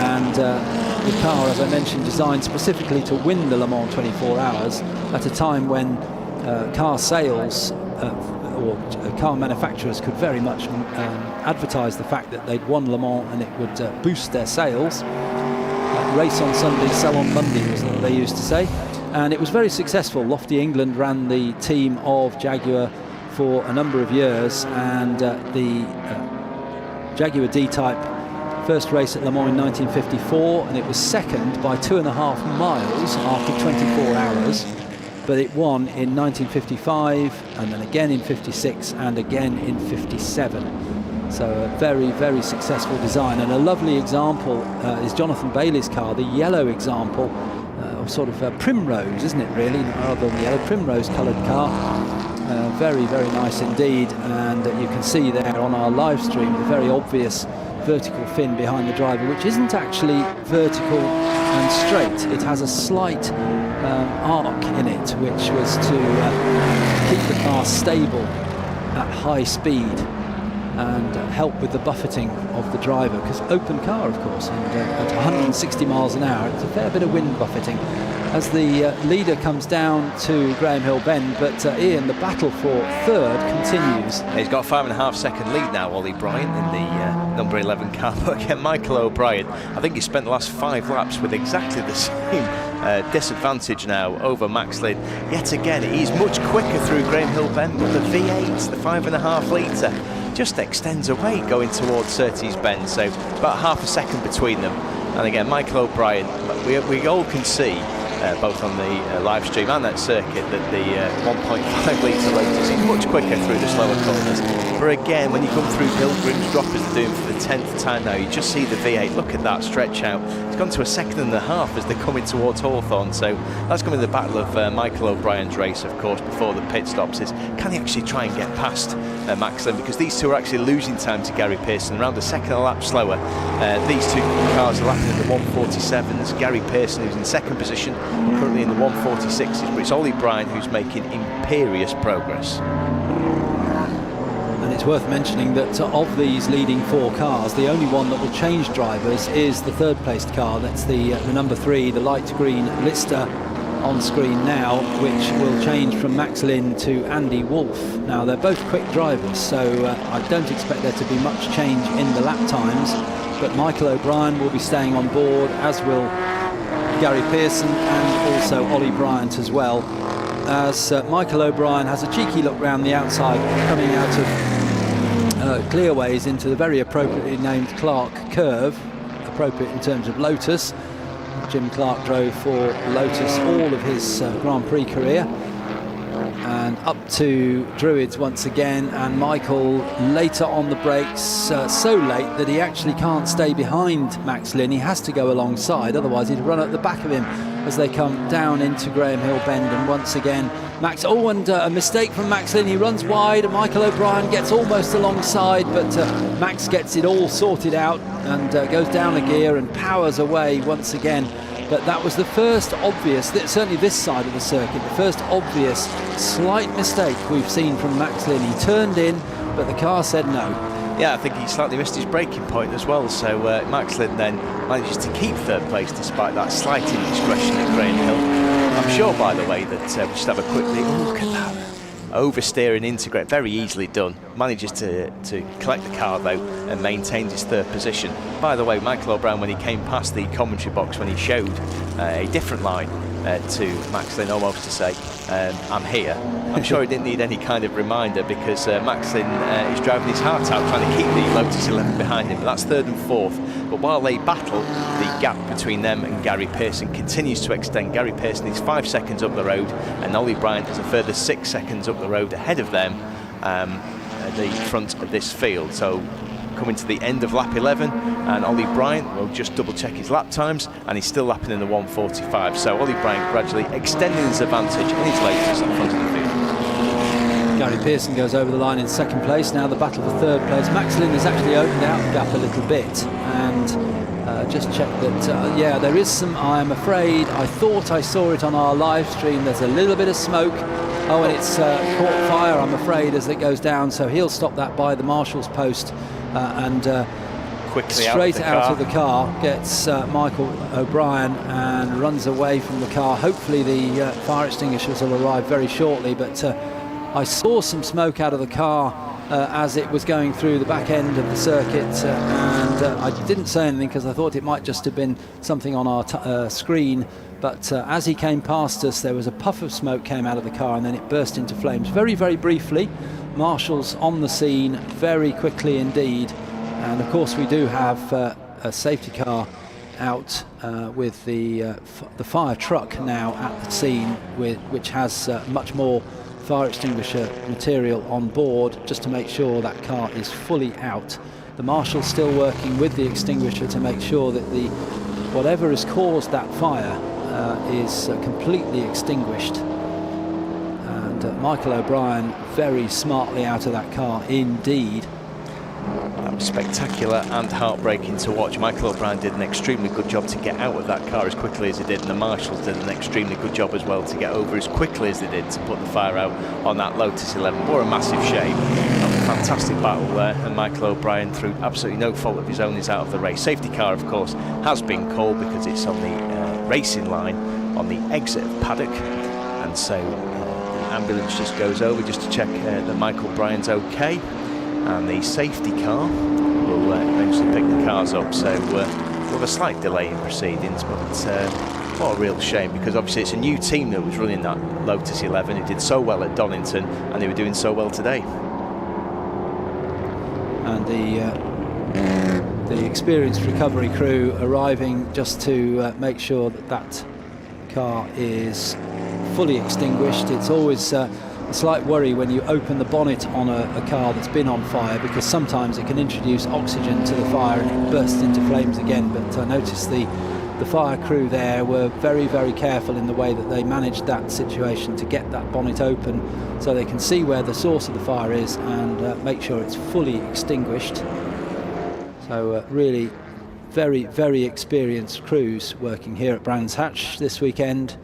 Speaker 2: and the car, as I mentioned, designed specifically to win the Le Mans 24 hours at a time when car sales or car manufacturers could very much advertise the fact that they'd won Le Mans and it would boost their sales. Race on Sunday, sell on Monday was what they used to say, and it was very successful. Lofty England ran the team of Jaguar for a number of years, and the Jaguar D-Type first race at Le Mans in 1954, and it was second by 2.5 miles after 24 hours. But it won in 1955, and then again in 56, and again in 57. So a very, very successful design, and a lovely example is Jonathan Bailey's car, the yellow example of sort of primrose, isn't it really, rather than the yellow, primrose coloured car. Very, very nice indeed, and you can see there on our live stream the very obvious vertical fin behind the driver, which isn't actually vertical and straight. It has a slight arc in it, which was to keep the car stable at high speed and help with the buffeting of the driver, because open car, of course, and at 160 miles an hour it's a fair bit of wind buffeting as the leader comes down to Graham Hill Bend. But Ian, the battle for third continues. He's got a 5.5 second lead now, Ollie Bryant, in the number 11 car. But again, Michael O'Brien, I think he spent the last 5 laps with exactly the same disadvantage now over Max Lynn. Yet again, he's much quicker through Graham Hill Bend, but the V8, the 5.5 litre, just extends away going towards Surtees Bend. So about half a second between them. And again, Michael O'Brien, we all can see, both on the live stream and that circuit, that the 1.5 litre Lotus is much quicker through the slower corners. But again, when you come through Pilgrim's Drop, as they're doing for the 10th time now, you just see the V8, look at that stretch out. It's gone to 1.5 seconds as they're coming towards Hawthorne. So that's going to be the battle of Michael O'Brien's race, of course, before the pit stops, is can he actually try and get past Max Lynn, because these two are actually losing time to Gary Pearson, around a second a lap slower. These two cars are lapping in the 147s. Gary Pearson, who's in second position, currently in the 146s, but it's Ollie Bryan who's making imperious progress.
Speaker 1: And it's worth mentioning that of these leading 4 cars, the only one that will change drivers is the third placed car. That's the number 3, the light green Lister, on screen now, which will change from Max Lynn to Andy Wolff. Now, they're both quick drivers, so I don't expect there to be much change in the lap times, but Michael O'Brien will be staying on board, as will Gary Pearson and also Ollie Bryant as well, as Michael O'Brien has a cheeky look round the outside, coming out of clearways into the very appropriately named Clark Curve, appropriate in terms of Lotus. Jim Clark drove for Lotus all of his Grand Prix career, and up to Druids once again, and Michael later on the brakes, so late that he actually can't stay behind Max Lynn. He has to go alongside, otherwise he'd run at the back of him as they come down into Graham Hill Bend. And once again Max, and a mistake from Max Lynn, he runs wide and Michael O'Brien gets almost alongside, but Max gets it all sorted out and goes down a gear and powers away once again. But that was the first obvious, certainly this side of the circuit, the first obvious slight mistake we've seen from Max Lynn. He turned in, but the car said no.
Speaker 2: Yeah, I think he slightly missed his braking point as well, so Max Lynn then manages to keep third place despite that slight indiscretion at Graham Hill. I'm sure, by the way, that we should have a quick look at that. Oversteering into Graham, very easily done. Manages to collect the car though and maintains his third position. By the way, Michael O'Brien, when he came past the commentary box, when he showed a different line to Max Lynn, almost to say, I'm here. I'm sure he didn't need any kind of reminder, because Max Lynn is driving his heart out trying to keep the Lotus 11 behind him. But that's third and fourth. But while they battle, the gap between them and Gary Pearson continues to extend. Gary Pearson is 5 seconds up the road, and Ollie Bryant is a further 6 seconds up the road ahead of them at the front of this field. So coming to the end of lap 11, and Ollie Bryant will just double check his lap times, and he's still lapping in the 1:45. So Ollie Bryant gradually extending his advantage in his latest in front of the field.
Speaker 1: Gary Pearson goes over the line in second place. Now the battle for third place. Max Lynn has actually opened out the gap a little bit, and just check that, yeah, there is some, I'm afraid, I thought I saw it on our live stream, there's a little bit of smoke. Oh, and it's caught fire, I'm afraid, as it goes down, so he'll stop that by the marshal's post and
Speaker 2: quickly
Speaker 1: straight out of the car gets Michael O'Brien and runs away from the car. Hopefully the fire extinguishers will arrive very shortly, but I saw some smoke out of the car as it was going through the back end of the circuit, and I didn't say anything because I thought it might just have been something on our screen, but as he came past us there was a puff of smoke came out of the car and then it burst into flames very, very briefly. Marshals on the scene very quickly indeed, and of course we do have a safety car out with the fire truck now at the scene, which has much more fire extinguisher material on board just to make sure that car is fully out. The marshal's still working with the extinguisher to make sure that whatever has caused that fire is completely extinguished. And Michael O'Brien very smartly out of that car indeed.
Speaker 2: That was spectacular and heartbreaking to watch. Michael O'Brien did an extremely good job to get out of that car as quickly as he did, and the marshals did an extremely good job as well to get over as quickly as they did to put the fire out on that Lotus 11. What a massive shame. A fantastic battle there, and Michael O'Brien, through absolutely no fault of his own, is out of the race. Safety car, of course, has been called because it's on the racing line on the exit of paddock, and so the ambulance just goes over just to check that Michael O'Brien's okay. And the safety car will eventually pick the cars up, so with a slight delay in proceedings, but what a real shame, because obviously it's a new team that was running that Lotus 11. It did so well at Donington and they were doing so well today.
Speaker 1: And the experienced recovery crew arriving just to make sure that car is fully extinguished. It's always a slight worry when you open the bonnet on a car that's been on fire, because sometimes it can introduce oxygen to the fire and it bursts into flames again. But I noticed the fire crew there were very, very careful in the way that they managed that situation to get that bonnet open so they can see where the source of the fire is and make sure it's fully extinguished. So really very, very experienced crews working here at Brands Hatch this weekend.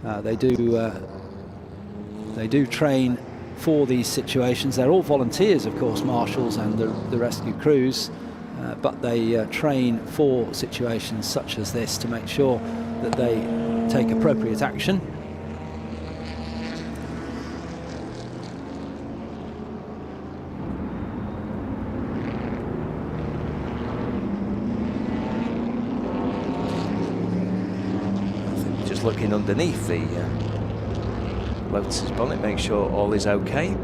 Speaker 1: They do train for these situations. They're all volunteers, of course, marshals and the rescue crews, but they train for situations such as this to make sure that they take appropriate action.
Speaker 2: Just looking underneath the Lotus's bonnet, make sure all is okay.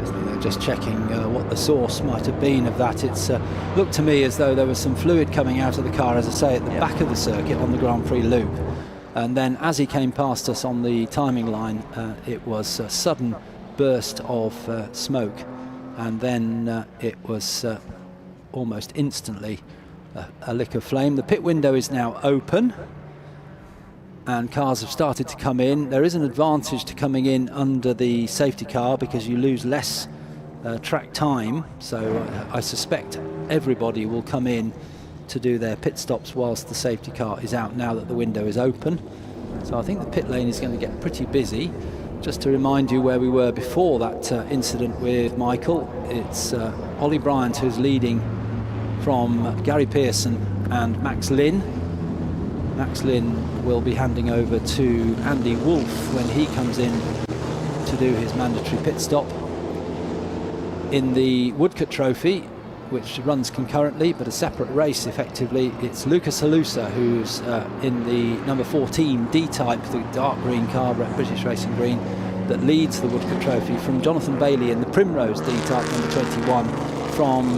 Speaker 1: They're just checking what the source might have been of that. It's looked to me as though there was some fluid coming out of the car, as I say, at the back of the circuit on the Grand Prix loop. And then as he came past us on the timing line, it was a sudden burst of smoke, and then it was almost instantly a lick of flame. The pit window is now open and cars have started to come in. There is an advantage to coming in under the safety car because you lose less track time, so I suspect everybody will come in to do their pit stops whilst the safety car is out now that the window is open. So I think the pit lane is going to get pretty busy. Just to remind you where we were before that incident with Michael, it's Ollie Bryant who's leading from Gary Pearson and Max Lynn. Max Lynn will be handing over to Andy Wolff when he comes in to do his mandatory pit stop. In the Woodcote Trophy, which runs concurrently but a separate race effectively, it's Lucas Halusa who's in the number 14 D-Type, the dark green car, British Racing Green, that leads the Woodcote Trophy, from Jonathan Bailey in the Primrose D-Type number 21, from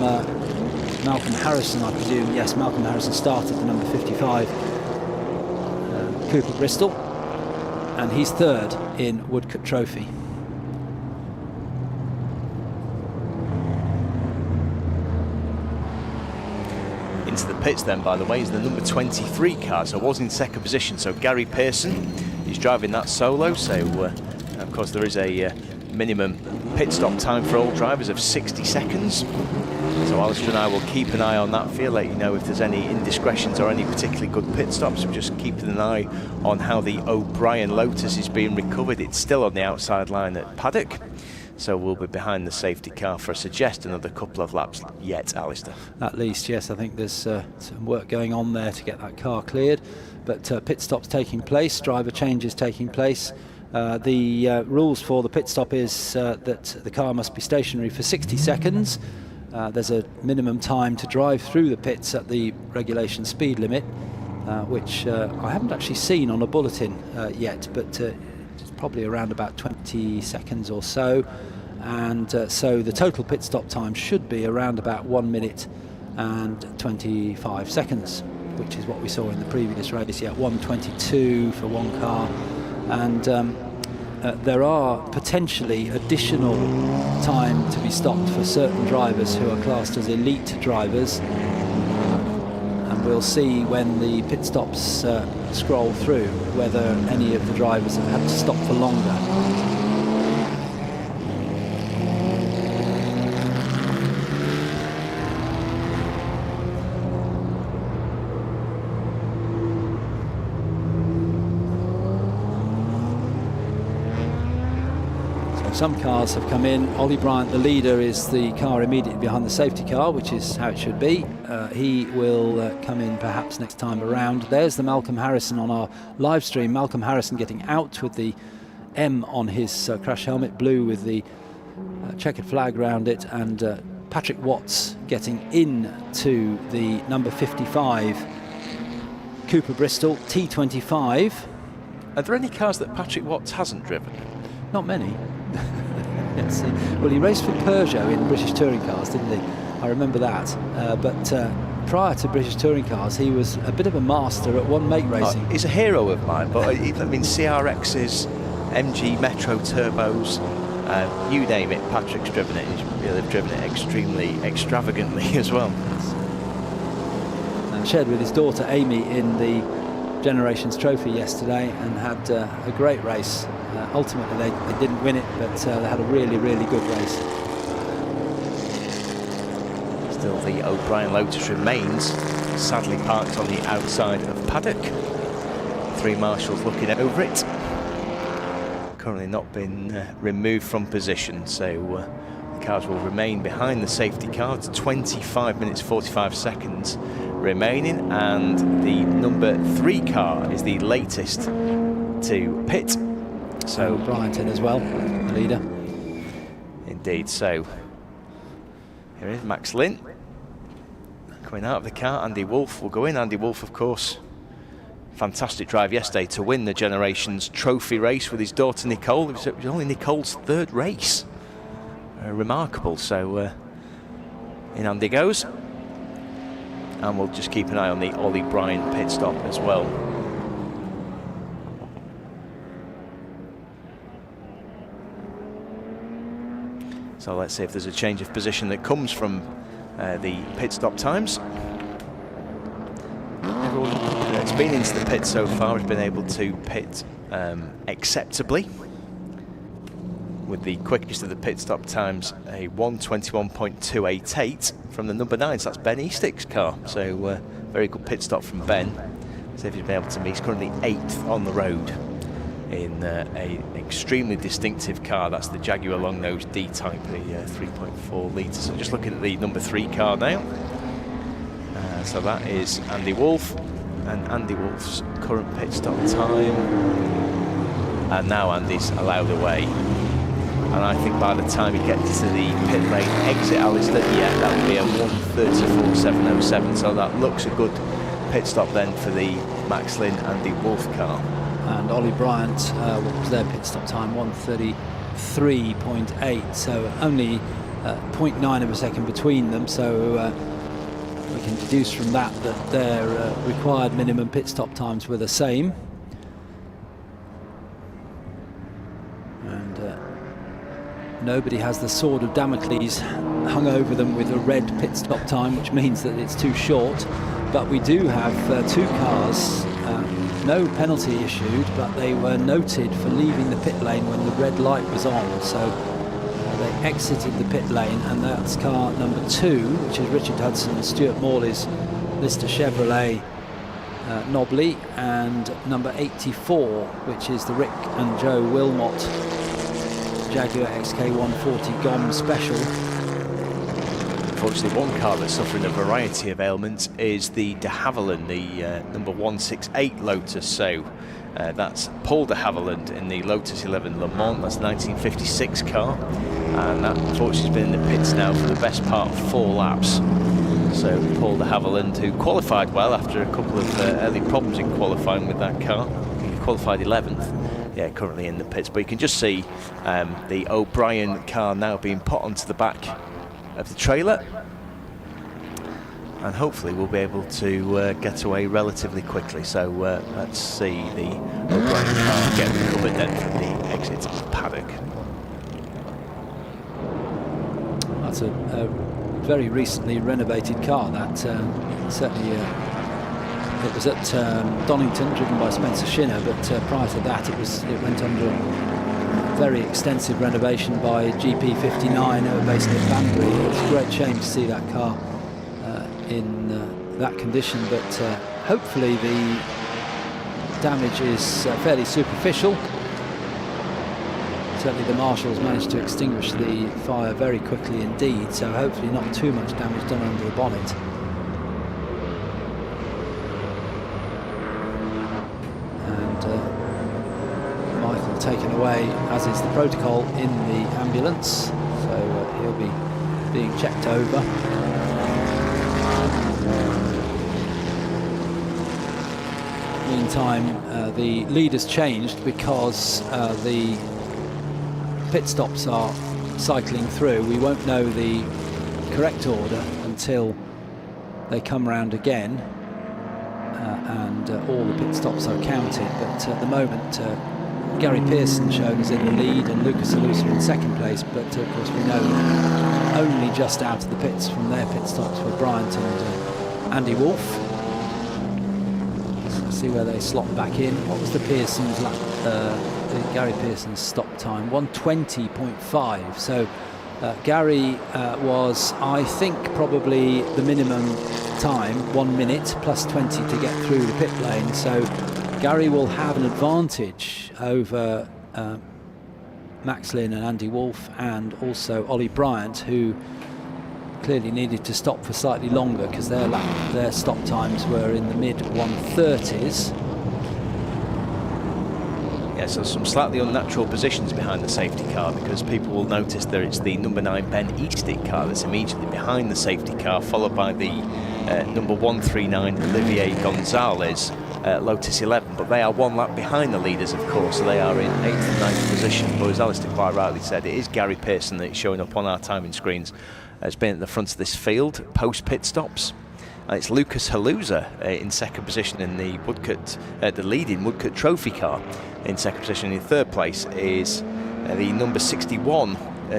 Speaker 1: Malcolm Harrison, I presume. Yes, Malcolm Harrison started the number 55 Cooper Bristol, and he's third in Woodcote Trophy.
Speaker 2: Into the pits then, by the way, is the number 23 car, so it was in second position. So Gary Pearson, he's driving that solo, so of course there is a minimum pit stop time for all drivers of 60 seconds. So Alistair and I will keep an eye on that field, let you know if there's any indiscretions or any particularly good pit stops. We're just keeping an eye on how the O'Brien Lotus is being recovered. It's still on the outside line at paddock, so we'll be behind the safety car for, suggest, another couple of laps yet, Alistair.
Speaker 1: At least, yes. I think there's some work going on there to get that car cleared, but pit stops taking place, driver changes taking place. The rules for the pit stop is that the car must be stationary for 60 seconds. There's a minimum time to drive through the pits at the regulation speed limit, which I haven't actually seen on a bulletin yet, but it's probably around about 20 seconds or so. And so the total pit stop time should be around about 1 minute and 25 seconds, which is what we saw in the previous race. Yeah, 1:22 for one car. And there are potentially additional time to be stopped for certain drivers who are classed as elite drivers, and we'll see when the pit stops scroll through whether any of the drivers have had to stop for longer. Some cars have come in. Ollie Bryant, the leader, is the car immediately behind the safety car, which is how it should be. He will come in perhaps next time around. There's the Malcolm Harrison on our live stream. Malcolm Harrison getting out with the M on his crash helmet, blue with the checkered flag around it, and Patrick Watts getting in to the number 55 Cooper Bristol T25.
Speaker 2: Are there any cars that Patrick Watts hasn't driven?
Speaker 1: Not many. Yes. Well, he raced for Peugeot in British touring cars, didn't he? I remember that. But prior to British touring cars, he was a bit of a master at one-make racing.
Speaker 2: He's a hero of mine, but I mean CRXs, MG Metro Turbos, you name it, Patrick's driven it. He's really driven it extremely extravagantly as well.
Speaker 1: And shared with his daughter Amy in the Generations Trophy yesterday and had a great race. Ultimately they didn't win it, but they had a really, really good race.
Speaker 2: Still the O'Brien Lotus remains sadly parked on the outside of paddock. Three marshals looking over it. Currently not been removed from position, so the cars will remain behind the safety car. It's 25 minutes 45 seconds remaining, and the number 3 car is the latest to pit. So
Speaker 1: Bryant in as well, the leader.
Speaker 2: Indeed. So here is Max Lynn coming out of the car. Andy Wolff will go in. Andy Wolff, of course, fantastic drive yesterday to win the Generations Trophy race with his daughter Nicole. It was only Nicole's 3rd race. Remarkable. So in Andy goes, and we'll just keep an eye on the Ollie Bryant pit stop as well. So let's see if there's a change of position that comes from the pit stop times. Everyone that's been into the pit so far has been able to pit acceptably, with the quickest of the pit stop times a 1:21.288 from the number 9. So that's Ben Eastick's car. So very good pit stop from Ben. See if he's been able to meet. He's currently 8th on the road in an extremely distinctive car. That's the Jaguar long nose D type, the 3.4 litres. So just looking at the number 3 car now. So that is Andy Wolff, and Andy Wolff's current pit stop time. And now Andy's allowed away. And I think by the time he gets to the pit lane exit, Alistair, yeah, that would be a 1:34.707. So that looks a good pit stop then for the Max Lynn Andy Wolff car.
Speaker 1: And Ollie Bryant, what was their pit stop time? 1:33.8. So only 0.9 of a second between them. So we can deduce from that that their required minimum pit stop times were the same. And nobody has the sword of Damocles hung over them with a red pit stop time, which means that it's too short. But we do have 2 cars, no penalty issued, but they were noted for leaving the pit lane when the red light was on. So they exited the pit lane, and that's car number 2, which is Richard Hudson and Stuart Morley's Lister Chevrolet Nobly, and number 84, which is the Rick and Joe Wilmot Jaguar XK140 GOM Special.
Speaker 2: Unfortunately, one car that's suffering a variety of ailments is the de Havilland, the number 168 Lotus. So that's Paul de Havilland in the Lotus 11 Le Mans. That's a 1956 car, and that unfortunately has been in the pits now for the best part of 4 laps. So Paul de Havilland, who qualified well after a couple of early problems in qualifying with that car, he qualified 11th. Yeah, currently in the pits, but you can just see the O'Brien car now being put onto the back of the trailer, and hopefully we'll be able to get away relatively quickly. So let's see the O'Brien car get recovered then from the exit paddock.
Speaker 1: That's a very recently renovated car. That certainly. It was at Donington, driven by Spencer Shinner, but prior to that it went under very extensive renovation by GP59, based at Banbury. It's a great shame to see that car in that condition, but hopefully the damage is fairly superficial. Certainly the marshals managed to extinguish the fire very quickly indeed, so hopefully not too much damage done under the bonnet. Taken away, as is the protocol, in the ambulance, so he'll be being checked over. Meantime, the lead has changed because the pit stops are cycling through. We won't know the correct order until they come round again, and all the pit stops are counted, but at the moment Gary Pearson shown as in the lead and Lucas Alusa in second place, but of course we know only just out of the pits from their pit stops were Bryant and Andy Wolff. So let's see where they slot back in. What was the Pearson's Gary Pearson's stop time? 1:20.5. So Gary was, I think, probably the minimum time, 1 minute plus 20 to get through the pit lane. So Gary will have an advantage over Max Lynn and Andy Wolff, and also Ollie Bryant, who clearly needed to stop for slightly longer because their stop times were in the mid 1:30s.
Speaker 2: Yeah, so some slightly unnatural positions behind the safety car, because people will notice that it's the number 9 Ben Eastick car that's immediately behind the safety car, followed by the number 139 Olivier Gonzalez Lotus 11, but they are 1 lap behind the leaders, of course, so they are in 8th and 9th position. But as Alistair quite rightly said, it is Gary Pearson that's showing up on our timing screens as being at the front of this field post pit stops. And it's Lucas Haluza in second position in the Woodcote, the leading Woodcote Trophy car. In second position in third place is the number 61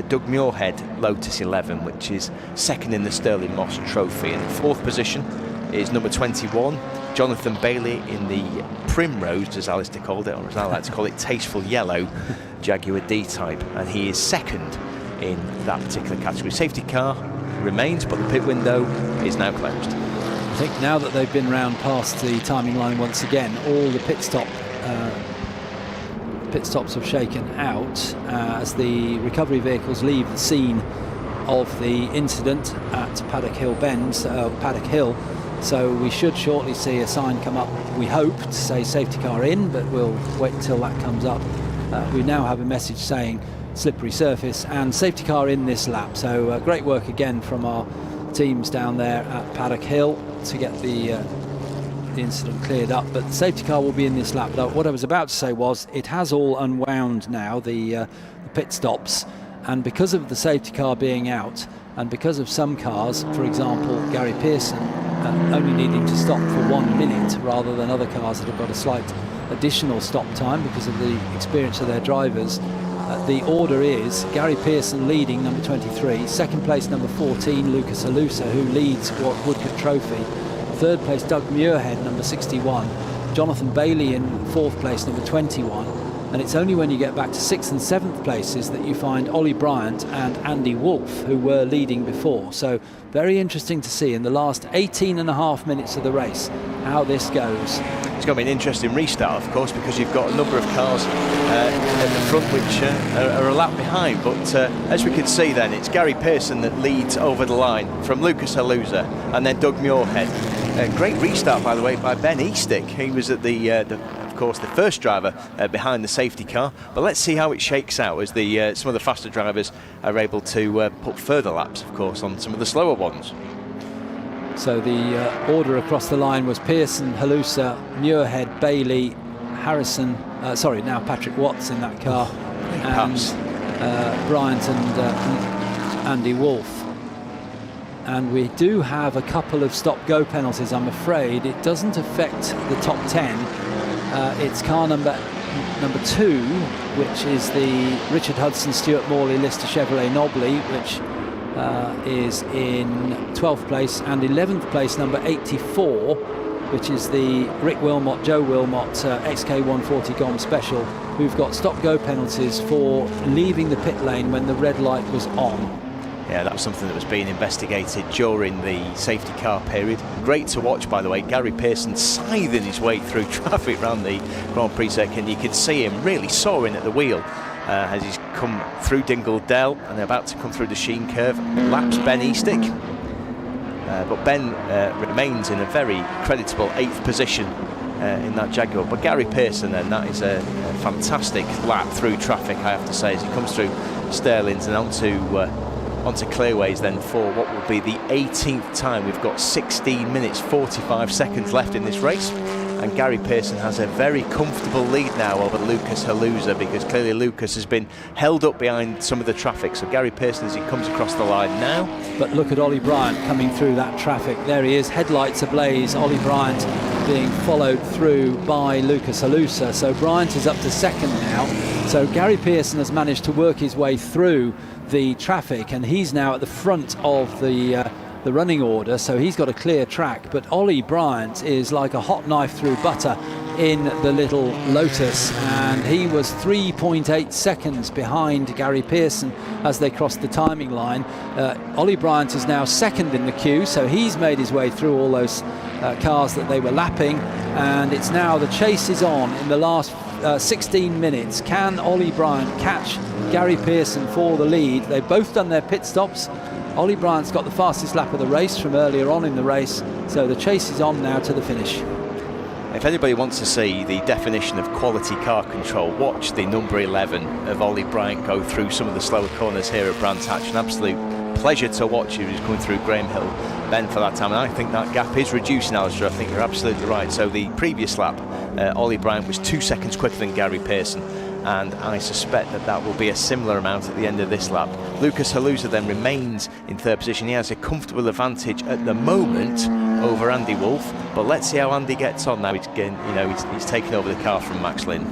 Speaker 2: Doug Muirhead Lotus 11, which is second in the Stirling Moss Trophy. In fourth position is number 21, Jonathan Bailey in the Primrose, as Alistair called it, or as I like to call it, Tasteful Yellow Jaguar D-Type, and he is second in that particular category. Safety car remains, but the pit window is now closed.
Speaker 1: I think now that they've been round past the timing line once again, all the pit stops have shaken out as the recovery vehicles leave the scene of the incident at Paddock Hill Paddock Hill. So we should shortly see a sign come up, we hope, to say safety car in, but we'll wait until that comes up. We now have a message saying slippery surface and safety car in this lap. So great work again from our teams down there at Paddock Hill to get the incident cleared up, but the safety car will be in this lap. But what I was about to say was it has all unwound now, the pit stops, and because of the safety car being out and because of some cars, for example Gary Pearson, only needing to stop for 1 minute rather than other cars that have got a slight additional stop time because of the experience of their drivers, the order is Gary Pearson leading, number 23, second place number 14 Lucas Alusa, who leads Woodcote Trophy, third place Doug Muirhead, number 61, Jonathan Bailey in fourth place, number 21, and it's only when you get back to sixth and seventh places that you find Ollie Bryant and Andy Wolfe, who were leading before. So very interesting to see in the last 18 and a half minutes of the race how this goes.
Speaker 2: It's going to be an interesting restart, of course, because you've got a number of cars at the front which are a lap behind. But as we can see then, it's Gary Pearson that leads over the line from Lucas Alusa and then Doug Muirhead. Great restart, by the way, by Ben Eastick. He was at of course, the first driver behind the safety car. But let's see how it shakes out as some of the faster drivers are able to put further laps, of course, on some of the slower ones.
Speaker 1: So the order across the line was Pearson, Halusa, Muirhead, Bailey, Harrison, now Patrick Watts in that car, and Bryant and Andy Wolfe. And we do have a couple of stop-go penalties, I'm afraid. It doesn't affect the top 10. It's car number 2, which is the Richard Hudson, Stuart Morley, Lister Chevrolet Nobley, which is in 12th place, and 11th place number 84, which is the Rick Wilmot, Joe Wilmot XK140 GOM Special, who've got stop-go penalties for leaving the pit lane when the red light was on.
Speaker 2: Yeah, that was something that was being investigated during the safety car period. Great to watch, by the way. Gary Pearson scything his way through traffic around the Grand Prix circuit. You could see him really soaring at the wheel as he's come through Dingle Dell and about to come through the Sheen curve. Laps Ben Eastick. But Ben remains in a very creditable 8th position in that Jaguar. But Gary Pearson, then, that is a fantastic lap through traffic, I have to say, as he comes through Stirlings and onto clearways then for what will be the 18th time. We've got 16 minutes 45 seconds left in this race, and Gary Pearson has a very comfortable lead now over Lucas Halusa, because clearly Lucas has been held up behind some of the traffic. So Gary Pearson, as he comes across the line now.
Speaker 1: But look at Ollie Bryant coming through that traffic. There he is, headlights ablaze. Ollie Bryant being followed through by Lucas Halusa. So Bryant is up to second now. So Gary Pearson has managed to work his way through the traffic, and he's now at the front of the running order, so he's got a clear track. But Ollie Bryant is like a hot knife through butter in the little Lotus, and he was 3.8 seconds behind Gary Pearson as they crossed the timing line. Ollie Bryant is now second in the queue, so he's made his way through all those cars that they were lapping, and it's now the chase is on in the last 16 minutes. Can Ollie Bryant catch Gary Pearson for the lead? They've both done their pit stops. Ollie Bryant's got the fastest lap of the race from earlier on in the race, so the chase is on now to the finish.
Speaker 2: If anybody wants to see the definition of quality car control, watch the number 11 of Ollie Bryant go through some of the slower corners here at Brands Hatch. An absolute pleasure to watch you. He's going through Graham Hill Bend for that time, and I think that gap is reducing, Alistair. I think you're absolutely right. So the previous lap, Ollie Bryant was 2 seconds quicker than Gary Pearson, and I suspect that will be a similar amount at the end of this lap. Lucas Haluza then remains in third position. He has a comfortable advantage at the moment over Andy Wolff, but let's see how Andy gets on now. He's taken over the car from Max Lynn.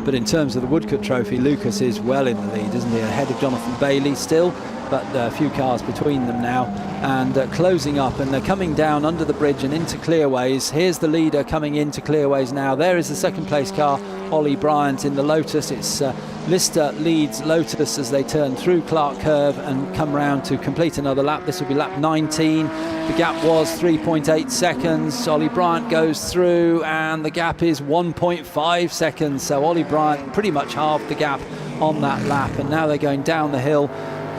Speaker 1: But in terms of the Woodcote Trophy, Lucas is well in the lead, isn't he? Ahead of Jonathan Bailey still, but a few cars between them now, and closing up, and they're coming down under the bridge and into Clearways. Here's the leader coming into Clearways now. There is the second place car, Ollie Bryant in the Lotus. It's Lister leads Lotus as they turn through Clark Curve and come round to complete another lap. This will be lap 19. The gap was 3.8 seconds. Ollie Bryant goes through and the gap is 1.5 seconds. So Ollie Bryant pretty much halved the gap on that lap, and now they're going down the hill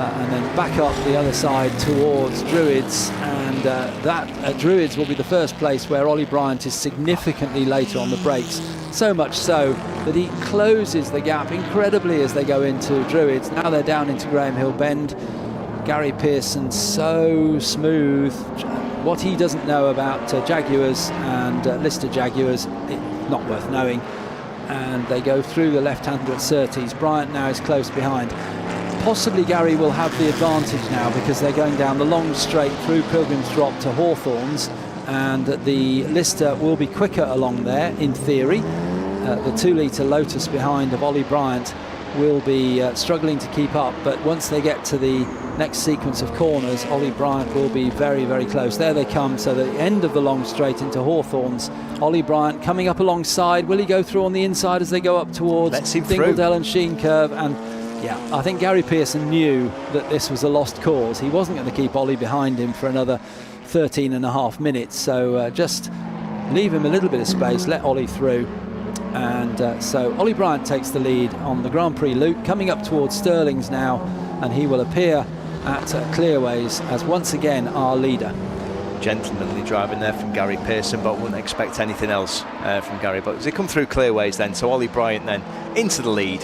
Speaker 1: and then back up the other side towards Druids, and that Druids will be the first place where Ollie Bryant is significantly later on the brakes, so much so that he closes the gap incredibly as they go into Druids. Now they're down into Graham Hill Bend. Gary Pearson so smooth. What he doesn't know about Jaguars and Lister Jaguars, not worth knowing. And they go through the left-hander at Surtees. Bryant now is close behind. Possibly Gary will have the advantage now because they're going down the long straight through Pilgrim's Drop to Hawthorns, and the Lister will be quicker along there in theory. The 2-litre Lotus behind of Ollie Bryant will be struggling to keep up, but once they get to the next sequence of corners, Ollie Bryant will be very, very close. There they come, so the end of the long straight into Hawthorns. Ollie Bryant coming up alongside. Will he go through on the inside as they go up towards Dingledale and Sheen Curve? And yeah, I think Gary Pearson knew that this was a lost cause. He wasn't going to keep Ollie behind him for another 13 and a half minutes, so just leave him a little bit of space, let Ollie through. And so Ollie Bryant takes the lead on the Grand Prix loop, coming up towards Stirling's now, and he will appear at Clearways as once again our leader.
Speaker 2: Gentlemanly driving there from Gary Pearson, but wouldn't expect anything else from Gary. But as they come through Clearways then, so Ollie Bryant then into the lead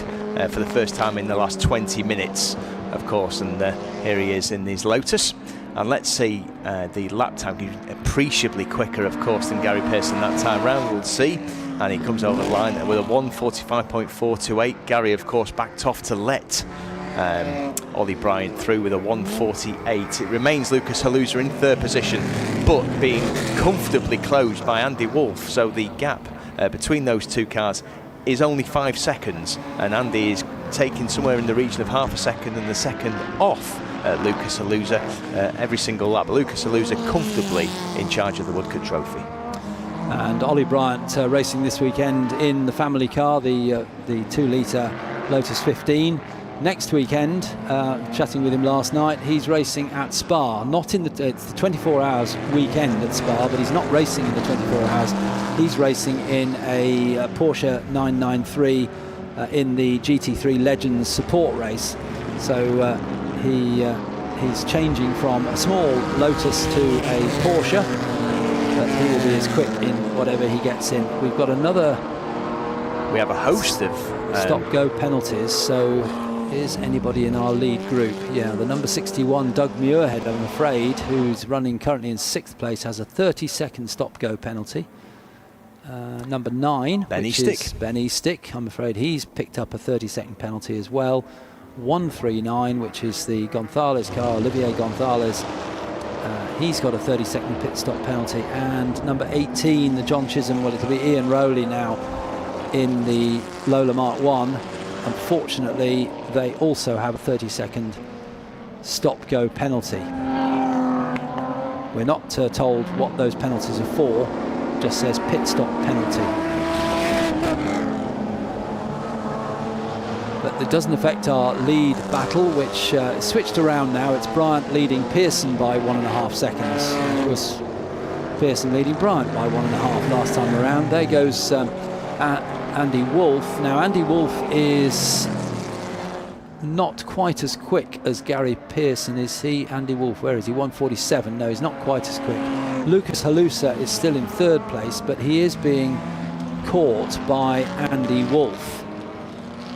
Speaker 2: for the first time in the last 20 minutes, of course, and here he is in his Lotus. And let's see the lap time, appreciably quicker, of course, than Gary Pearson that time round, we'll see. And he comes over the line with a 1:45.428. Gary, of course, backed off to let Ollie Bryant through with a 1:48. It remains Lucas Haluza in third position, but being comfortably closed by Andy Wolff. So the gap between those two cars is only 5 seconds, and Andy is taking somewhere in the region of half a second and the second off Lucas Haluza every single lap. Lucas Haluza comfortably in charge of the Woodcote Trophy.
Speaker 1: And Ollie Bryant racing this weekend in the family car, the 2-litre Lotus 15. Next weekend, chatting with him last night, he's racing at Spa. Not in it's the 24 hours weekend at Spa, but he's not racing in the 24 hours. He's racing in a Porsche 993 in the GT3 Legends support race. So he's changing from a small Lotus to a Porsche, but he will be as quick in whatever he gets in. We've got
Speaker 2: we have a host of
Speaker 1: stop-go penalties, so is anybody in our lead group? Yeah, the number 61, Doug Muirhead, I'm afraid, who's running currently in 6th place, has a 30-second stop-go penalty. Number 9,
Speaker 2: Benny
Speaker 1: Stick, I'm afraid he's picked up a 30-second penalty as well. 139, which is the Gonzalez car, Olivier Gonzalez. He's got a 30-second pit stop penalty. And number 18, the John Chisholm, well, it'll be Ian Rowley now in the Lola Mark 1. Unfortunately, they also have a 30-second stop-go penalty. We're not told what those penalties are for, just says pit stop penalty. But it doesn't affect our lead battle, which is switched around now. It's Bryant leading Pearson by 1.5 seconds. It was Pearson leading Bryant by 1.5 last time around. There goes Andy Wolff. Now Andy Wolff is not quite as quick as Gary Pearson, is he? Andy Wolff, where is he? 1:47. No, he's not quite as quick. Lucas Haluza is still in 3rd place, but he is being caught by Andy Wolff.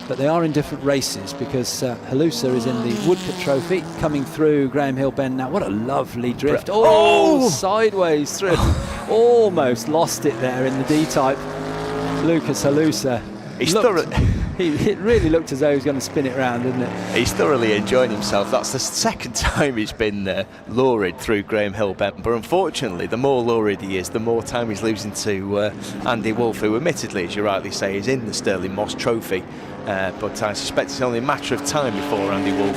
Speaker 1: But they are in different races because Haluza is in the Woodcote Trophy, coming through Graham Hill Bend now. What a lovely drift. Oh! Sideways through. Almost lost it there in the D-type. Lucas Haluza. It really looked as though he was going to spin it round, didn't it?
Speaker 2: He's thoroughly enjoying himself. That's the second time he's been lured through Graham Hill Bend, but unfortunately the more lured he is, the more time he's losing to Andy Wolf, who admittedly, as you rightly say, is in the Stirling Moss Trophy. But I suspect it's only a matter of time before Andy Wolf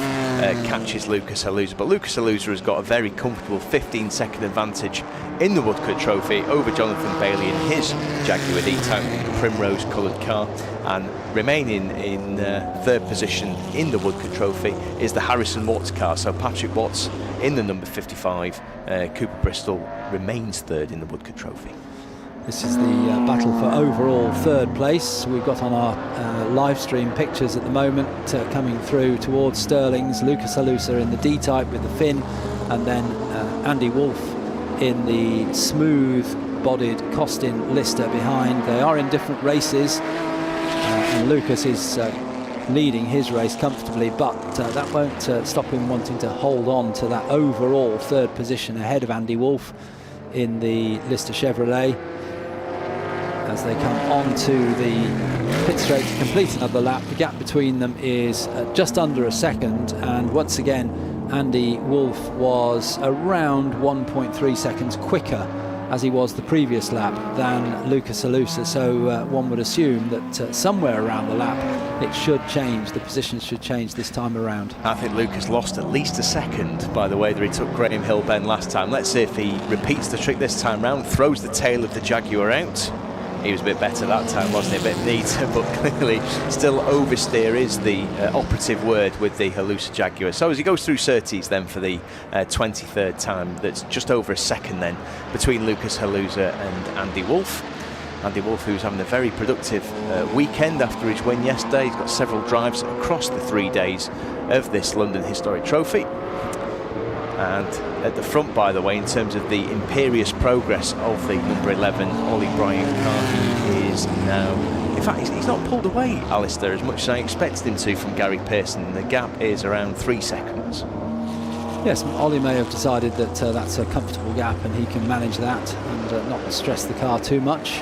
Speaker 2: catches Lucas Haluza. But Lucas Haluza has got a very comfortable 15-second advantage in the Woodcote Trophy over Jonathan Bailey in his Jaguar D-Type primrose-coloured car. And remaining in third position in the Woodcote Trophy is the Harrison Watts car. So Patrick Watts in the number 55, Cooper Bristol remains third in the Woodcote Trophy.
Speaker 1: This is the battle for overall third place. We've got on our live stream pictures at the moment coming through towards Stirling's. Lucas Haluza in the D-Type with the Finn, and then Andy Wolf in the smooth-bodied Costin Lister behind. They are in different races, and Lucas is leading his race comfortably, but that won't stop him wanting to hold on to that overall third position ahead of Andy Wolf in the Lister Chevrolet. As they come onto the pit straight to complete another lap, the gap between them is just under a second, and once again Andy Wolf was around 1.3 seconds quicker as he was the previous lap than Lucas Haluza, so one would assume that somewhere around the lap it should change, the positions should change this time around.
Speaker 2: I think Lucas lost at least a second by the way that he took Graham Hill Bend last time. Let's see if he repeats the trick this time round, throws the tail of the Jaguar out. He was a bit better that time, wasn't he? A bit neater, but clearly still oversteer is the operative word with the Haluza Jaguar. So as he goes through Surtees then for the 23rd time, that's just over a second then between Lucas Haluza and Andy Wolf. Andy Wolf, who's having a very productive weekend after his win yesterday. He's got several drives across the 3 days of this London Historic Trophy. And at the front, by the way, in terms of the imperious progress of the number 11 Ollie Bryant car, he is now, in fact he's not pulled away, Alistair, as much as I expected him to from Gary Pearson. The gap is around 3 seconds.
Speaker 1: Yes, Ollie may have decided that that's a comfortable gap and he can manage that and not stress the car too much.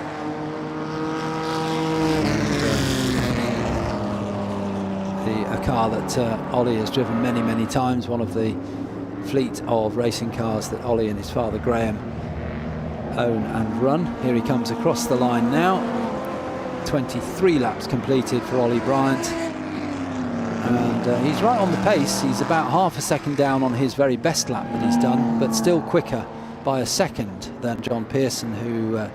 Speaker 1: A car that Ollie has driven many times, one of the fleet of racing cars that Ollie and his father Graham own and run. Here he comes across the line now. 23 laps completed for Ollie Bryant, and he's right on the pace. He's about half a second down on his very best lap that he's done, but still quicker by a second than John Pearson, who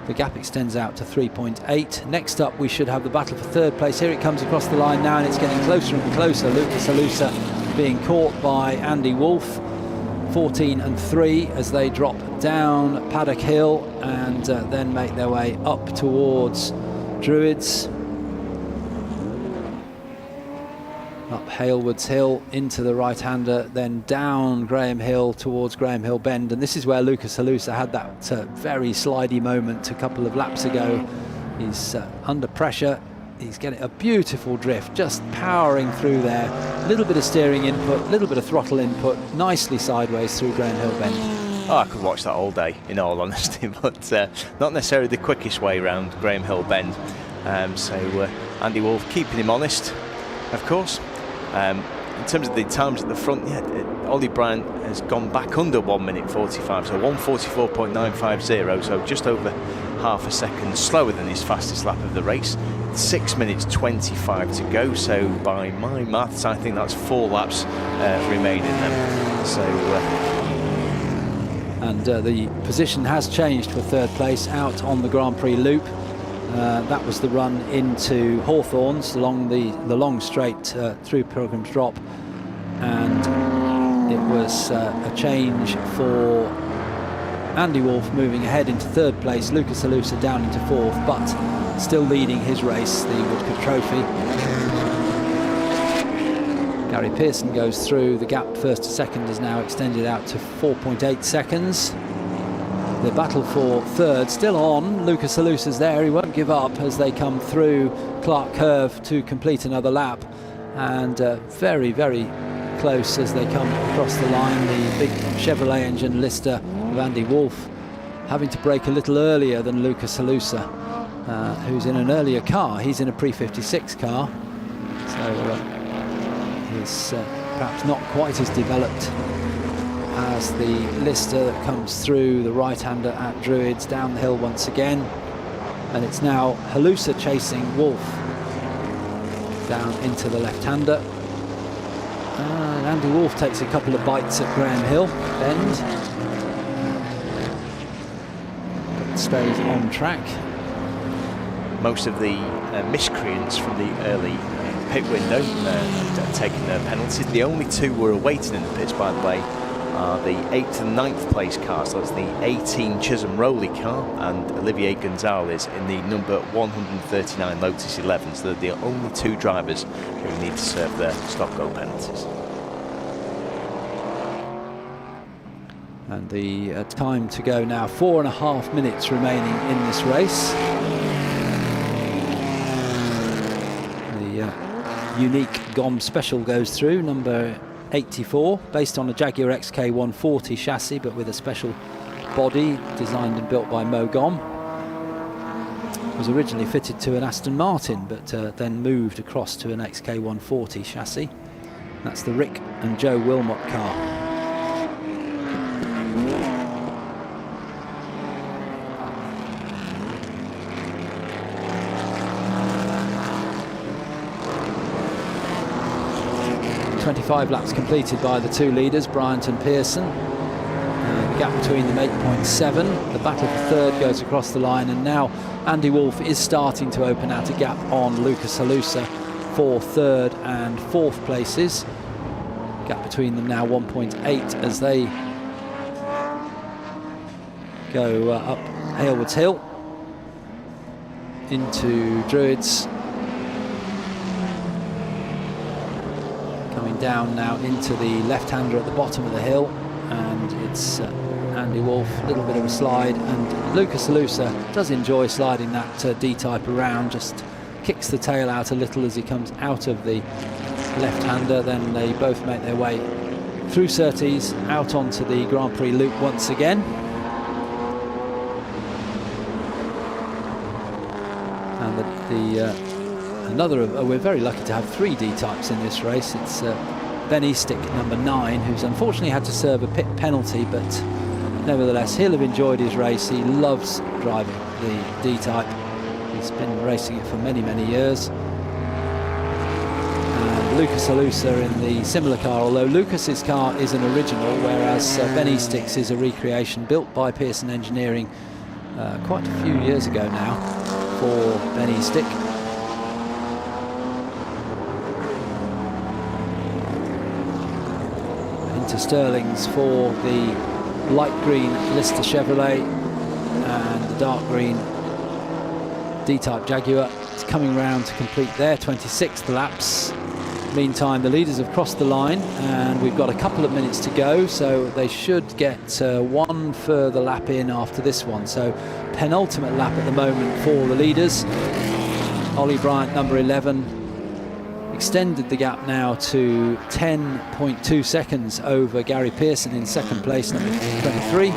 Speaker 1: the gap extends out to 3.8. Next up we should have the battle for third place. Here it comes across the line now, and it's getting closer and closer. Lucas Haluza being caught by Andy Wolf, 14 and 3, as they drop down Paddock Hill and then make their way up towards Druids, up Halewoods Hill into the right-hander, then down Graham Hill towards Graham Hill Bend. And this is where Lucas Haluza had that very slidey moment a couple of laps ago. He's under pressure. He's getting a beautiful drift, just powering through there. A little bit of steering input, a little bit of throttle input, nicely sideways through Graham Hill Bend.
Speaker 2: Oh, I could watch that all day, in all honesty, but not necessarily the quickest way around Graham Hill Bend. So Andy Wolf keeping him honest, of course. In terms of the times at the front, Ollie Bryant has gone back under 1 minute 45, so 1:44.950, so just over half a second slower than his fastest lap of the race. 6 minutes 25 to go, so by my maths I think that's 4 laps remaining then. So
Speaker 1: and the position has changed for third place out on the Grand Prix loop. That was the run into Hawthorns along the long straight through Pilgrim's Drop, and it was a change for Andy Wolf moving ahead into third place, Lucas Haluza down into fourth, but still leading his race, the Woodcote Trophy. Gary Pearson goes through. The gap first to second is now extended out to 4.8 seconds. The battle for third still on. Lucas Haluza's there. He won't give up as they come through Clark Curve to complete another lap, and very close as they come across the line. The big Chevrolet engine Lister of Andy Wolf having to brake a little earlier than Lucas Haluza, who's in an earlier car. He's in a pre-56 car, so he's perhaps not quite as developed as the Lister that comes through the right-hander at Druids, down the hill once again. And it's now Halusa chasing Wolf down into the left-hander. And Andy Wolf takes a couple of bites at Graham Hill bend, but stays on track.
Speaker 2: Most of the miscreants from the early pit window taking their penalties. The only two who are awaiting in the pits, by the way, are the 8th and 9th place cars. So that's the 18 Chisholm Rowley car and Olivier Gonzalez in the number 139 Lotus 11. So they're the only two drivers who need to serve their stop-go penalties.
Speaker 1: And the time to go now, 4.5 minutes remaining in this race. The unique GOM special goes through, number 84, based on a Jaguar XK140 chassis, but with a special body designed and built by MoGom. Was originally fitted to an Aston Martin, but then moved across to an XK140 chassis. That's the Rick and Joe Wilmot car. .25 laps completed by the two leaders, Bryant and Pearson. The gap between them 8.7. The battle for third goes across the line, and now Andy Wolf is starting to open out a gap on Lucas Halusa for third and fourth places. Gap between them now 1.8 as they go up Halewoods Hill into Druids. Coming down now into the left-hander at the bottom of the hill, and it's Andy Wolf, a little bit of a slide, and Lucas Halusa does enjoy sliding that D-type around, just kicks the tail out a little as he comes out of the left-hander. Then they both make their way through Surtees out onto the Grand Prix loop once again. And we're very lucky to have 3 D-types in this race. It's Ben Eastick, number 9, who's unfortunately had to serve a pit penalty, but nevertheless he'll have enjoyed his race. He loves driving the D-type. He's been racing it for many, many years. And Lucas Halusa in the similar car, although Lucas's car is an original, whereas Ben Eastick's is a recreation built by Pearson Engineering quite a few years ago now for Ben Eastick. Into Sterling's for the light green Lister Chevrolet and the dark green D-type Jaguar. It's coming round to complete their 26th laps. Meantime, the leaders have crossed the line, and we've got a couple of minutes to go, so they should get one further lap in after this one. So penultimate lap at the moment for the leaders. Ollie Bryant, number 11, extended the gap now to 10.2 seconds over Gary Pearson in second place, number 23.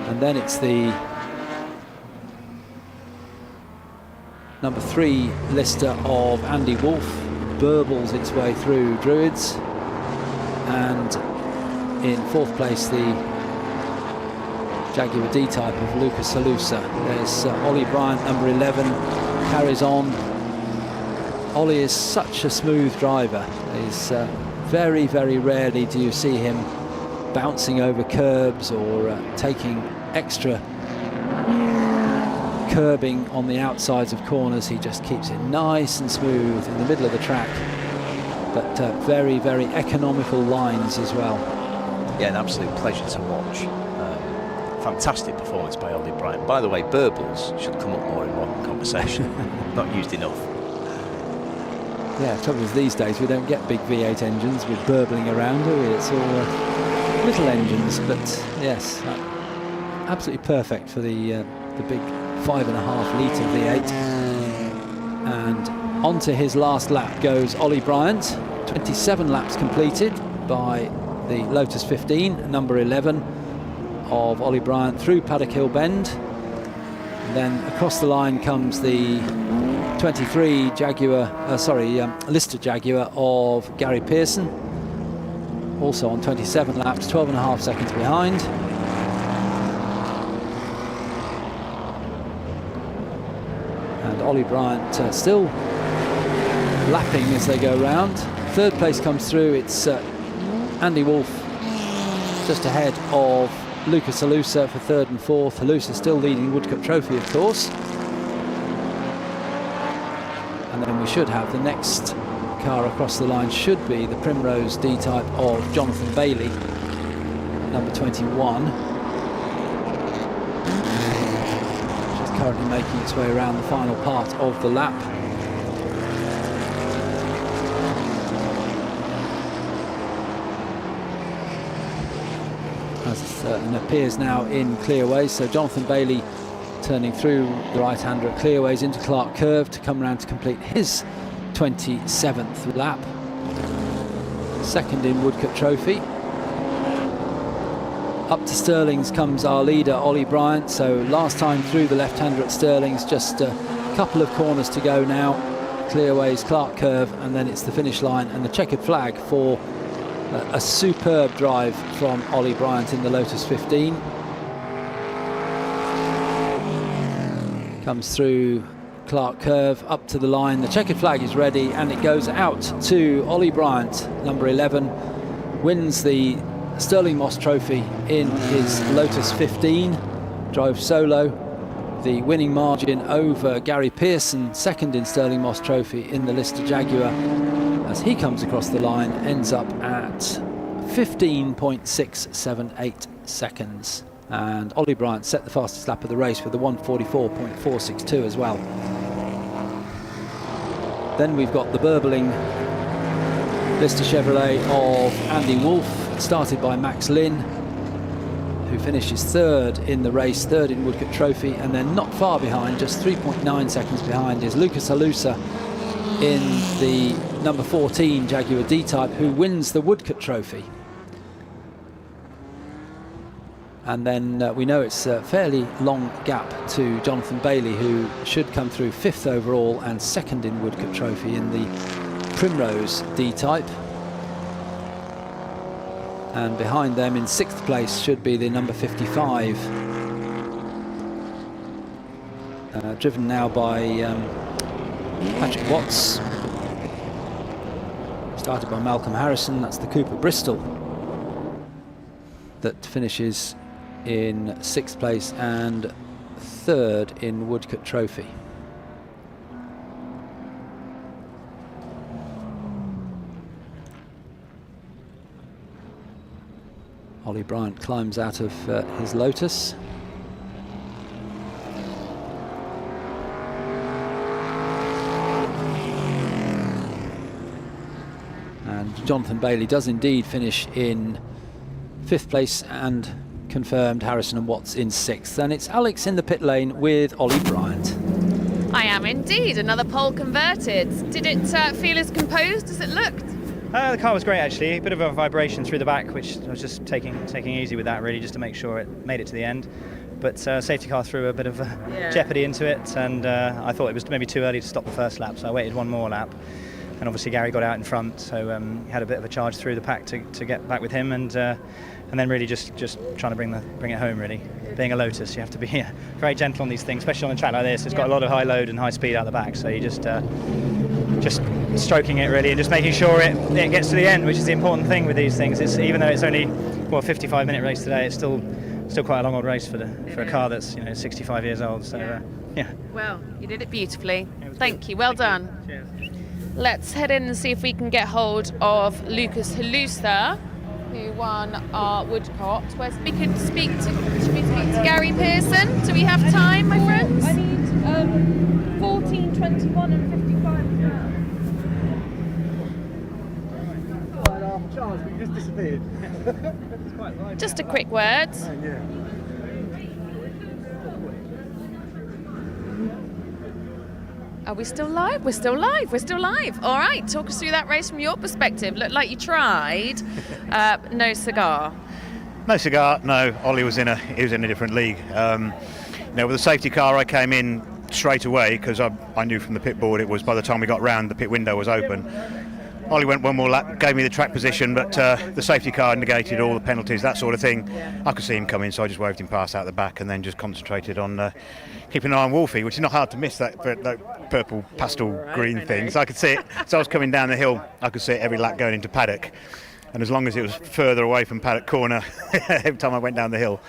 Speaker 1: And then it's the number 3 Lister of Andy Wolf burbles its way through Druids, and in fourth place the Jaguar D-type of Lucas Halusa. There's Ollie Bryant, number 11, carries on. Ollie is such a smooth driver. He's very, very rarely do you see him bouncing over curbs or taking extra curbing on the outsides of corners. He just keeps it nice and smooth in the middle of the track, but very, very economical lines as well.
Speaker 2: Yeah, an absolute pleasure to watch. Fantastic performance by Ollie Bryant. By the way, burbles should come up more in modern conversation. Not used enough.
Speaker 1: Yeah, the trouble is these days we don't get big V8 engines with burbling around, do we? It's all little engines, but yes, absolutely perfect for the big 5.5 litre V8. And onto his last lap goes Ollie Bryant. 27 laps completed by the Lotus 15, number 11 of Ollie Bryant, through Paddock Hill Bend. And then across the line comes the 23 Lister Jaguar of Gary Pearson, also on 27 laps, 12.5 seconds behind. And Ollie Bryant still lapping as they go round. Third place comes through. It's Andy Wolff just ahead of Lucas Halusa for third and fourth. Halusa still leading Woodcup Trophy, of course. And then we should have the next car across the line should be the Primrose D-Type of Jonathan Bailey, number 21. Which is currently making its way around the final part of the lap. And appears now in clearways. So Jonathan Bailey turning through the right-hander at clearways into Clark Curve to come around to complete his 27th lap. Second in Woodcup Trophy. Up to Stirling's comes our leader, Ollie Bryant. So last time through the left-hander at Stirling's, just a couple of corners to go now. Clearways, Clark Curve, and then it's the finish line and the checkered flag for a superb drive from Ollie Bryant in the Lotus 15. Comes through Clark Curve up to the line. The checkered flag is ready and it goes out to Ollie Bryant, number 11. Wins the Stirling Moss Trophy in his Lotus 15. Drove solo. The winning margin over Gary Pearson, second in Stirling Moss Trophy in the Lister Jaguar. As he comes across the line, ends up at 15.678 seconds. And Ollie Bryant set the fastest lap of the race with a 1:44.462 as well. Then we've got the burbling Lister Chevrolet of Andy Wolff, started by Max Lynn, who finishes third in the race, third in Woodcup Trophy, and then not far behind, just 3.9 seconds behind, is Lucas Halusa in the number 14 Jaguar D-Type, who wins the Woodcup Trophy. And then we know it's a fairly long gap to Jonathan Bailey, who should come through fifth overall and second in Woodcup Trophy in the Primrose D-Type. And behind them in sixth place should be the number 55. Driven now by Patrick Watts. Started by Malcolm Harrison. That's the Cooper Bristol that finishes in sixth place and third in Woodcup Trophy. Ollie Bryant climbs out of his Lotus. And Jonathan Bailey does indeed finish in fifth place and confirmed Harrison and Watts in sixth. And it's Alex in the pit lane with Ollie Bryant.
Speaker 3: I am indeed. Another pole converted. Did it feel as composed as it looked?
Speaker 17: The car was great actually. A bit of a vibration through the back, which I was just taking easy with that really, just to make sure it made it to the end. But safety car threw a bit of jeopardy into it, and I thought it was maybe too early to stop the first lap, so I waited one more lap. And obviously Gary got out in front, so he had a bit of a charge through the pack to get back with him, and then really just trying to bring it home really. Being a Lotus, you have to be very gentle on these things, especially on a track like this. It's got a lot of high load and high speed out the back, so you just stroking it really and just making sure it gets to the end, which is the important thing with these things. It's, even though it's only a 55-minute race today, it's still quite a long old race for a car that's 65 years old. So yeah.
Speaker 3: Well, you did it beautifully. Thank you. Well done.
Speaker 17: Cheers.
Speaker 3: Let's head in and see if we can get hold of Lucas Halusa, who won our Woodcott. Should we speak to Gary Pearson? Do we have time, my friends?
Speaker 6: I need 14, 21 and 55 as well.
Speaker 22: Charles, but you just disappeared.
Speaker 3: Just a quick word.
Speaker 22: Yeah.
Speaker 3: Are we still live? We're still live. We're still live. All right. Talk us through that race from your perspective. Looked like you tried. No cigar.
Speaker 10: No cigar. No. Ollie was in a different league. Now with the safety car, I came in straight away because I knew from the pit board it was by the time we got round, the pit window was open. Ollie went one more lap, gave me the track position, but the safety car negated all the penalties, that sort of thing. I could see him coming, so I just waved him past out the back and then just concentrated on keeping an eye on Wolfie, which is not hard to miss, that purple pastel green thing. So I could see it. So I was coming down the hill, I could see it every lap going into paddock. And as long as it was further away from paddock corner, every time I went down the hill,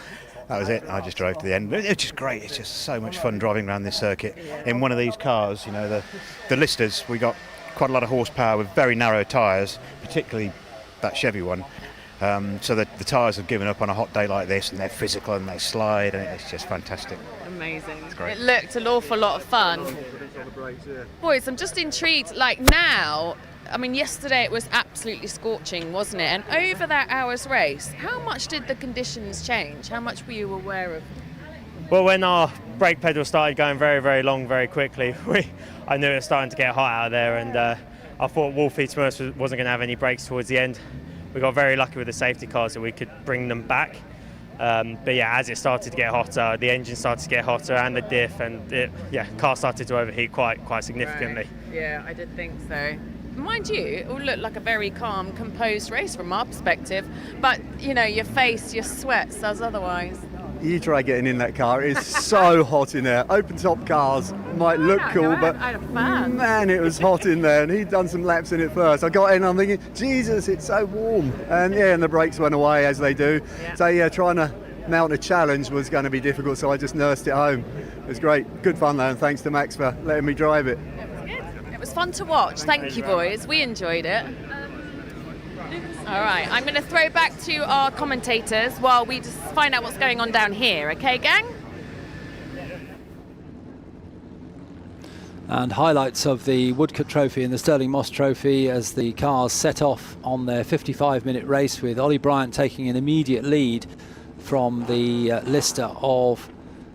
Speaker 10: that was it. I just drove to the end. It's just great. It's just so much fun driving around this circuit in one of these cars. You know, the Listers, we got quite a lot of horsepower with very narrow tyres, particularly that Chevy one. So the tyres have given up on a hot day like this, and they're physical and they slide, and it's just fantastic.
Speaker 3: Amazing.
Speaker 10: It's great.
Speaker 3: It looked an awful lot of fun. Boys, I'm just intrigued. Like now, I mean, yesterday it was absolutely scorching, wasn't it? And over that hour's race, how much did the conditions change? How much were you aware of?
Speaker 12: Well, when our brake pedal started going very, very long, very quickly, I knew it was starting to get hot out there, and I thought Wolfie wasn't going to have any brakes towards the end. We got very lucky with the safety cars that we could bring them back. But yeah, as it started to get hotter, the engine started to get hotter and the diff, and car started to overheat quite significantly.
Speaker 3: Right. Yeah, I did think so. Mind you, it all looked like a very calm, composed race from our perspective, but you know, your face, your sweat says otherwise.
Speaker 22: You try getting in that car, it's so hot in there. Open top cars might look cool, but man, it was hot in there, and he'd done some laps in it first. I got in and I'm thinking, Jesus, it's so warm. And and the brakes went away as they do. Yeah. So trying to mount a challenge was going to be difficult, so I just nursed it home. It was great, good fun though, and thanks to Max for letting me drive it.
Speaker 3: It was fun to watch. Thank you, boys. We enjoyed it. All right, I'm going to throw back to our commentators while we just find out what's going on down here. Okay, gang?
Speaker 1: And highlights of the Woodcote Trophy and the Stirling Moss Trophy as the cars set off on their 55-minute race, with Ollie Bryant taking an immediate lead from the Lister of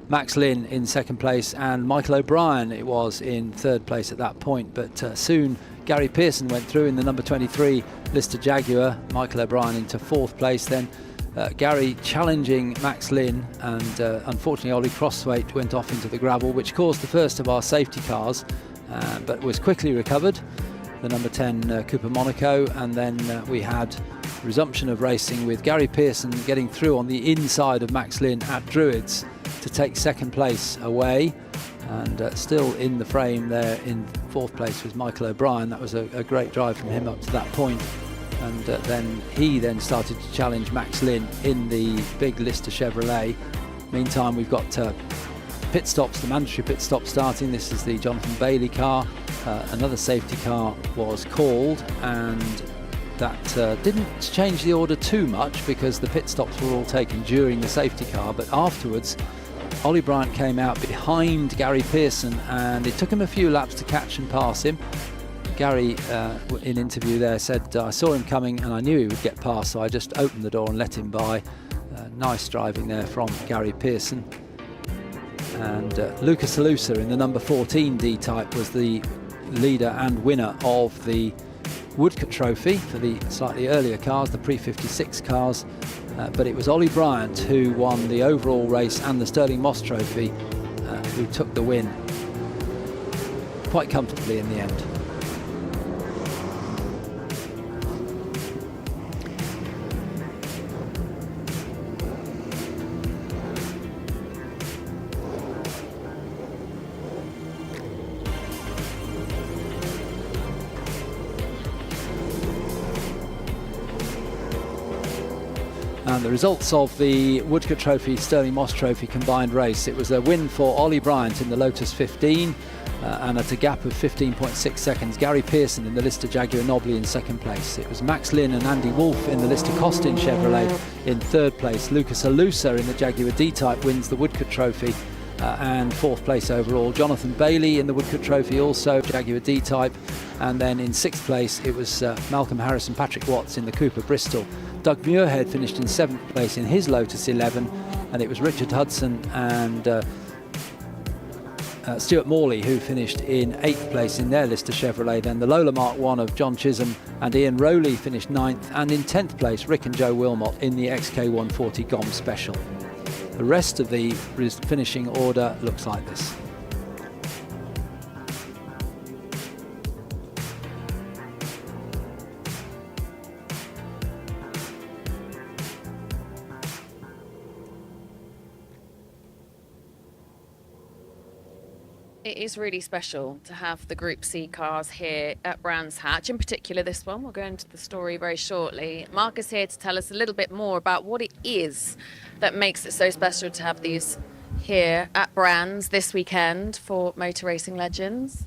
Speaker 1: Max Lynn in second place, and Michael O'Brien it was in third place at that point. But soon Gary Pearson went through in the number 23 Lister Jaguar, Michael O'Brien into fourth place. Then Gary challenging Max Lynn, and unfortunately Ollie Crossthwaite went off into the gravel, which caused the first of our safety cars, but was quickly recovered, the number 10 Cooper Monaco. And then we had resumption of racing with Gary Pearson getting through on the inside of Max Lynn at Druids to take second place away, and still in the frame there in fourth place was Michael O'Brien. That was a great drive from him up to that point. And then he started to challenge Max Lynn in the big Lister Chevrolet. Meantime, we've got pit stops, the mandatory pit stop starting. This is the Jonathan Bailey car. Another safety car was called, and that didn't change the order too much because the pit stops were all taken during the safety car. But afterwards, Ollie Bryant came out behind Gary Pearson, and it took him a few laps to catch and pass him. Gary, in interview there, said, I saw him coming and I knew he would get past, so I just opened the door and let him by. Nice driving there from Gary Pearson. And Lucas Alusa in the number 14 D-Type was the leader and winner of the Woodcote Trophy for the slightly earlier cars, the pre-56 cars. But it was Ollie Bryant who won the overall race and the Stirling Moss Trophy, who took the win quite comfortably in the end. And the results of the Woodcote Trophy, Stirling Moss Trophy combined race. It was a win for Ollie Bryant in the Lotus 15, and at a gap of 15.6 seconds. Gary Pearson in the Lister Jaguar Nobly in second place. It was Max Lynn and Andy Wolfe in the Lister Costin Chevrolet in third place. Lucas Alusa in the Jaguar D-Type wins the Woodcote Trophy and fourth place overall. Jonathan Bailey in the Woodcote Trophy, also Jaguar D-Type. And then in sixth place it was Malcolm Harris and Patrick Watts in the Cooper Bristol. Doug Muirhead finished in seventh place in his Lotus 11, and it was Richard Hudson and Stuart Morley who finished in eighth place in their Lister Chevrolet. Then the Lola Mark 1 of John Chisholm and Ian Rowley finished ninth, and in 10th place Rick and Joe Wilmot in the XK140 GOM Special. The rest of the finishing order looks like this.
Speaker 3: It is really special to have the Group C cars here at Brands Hatch, in particular this one. We'll go into the story very shortly. Mark is here to tell us a little bit more about what it is that makes it so special to have these here at Brands this weekend for motor racing legends.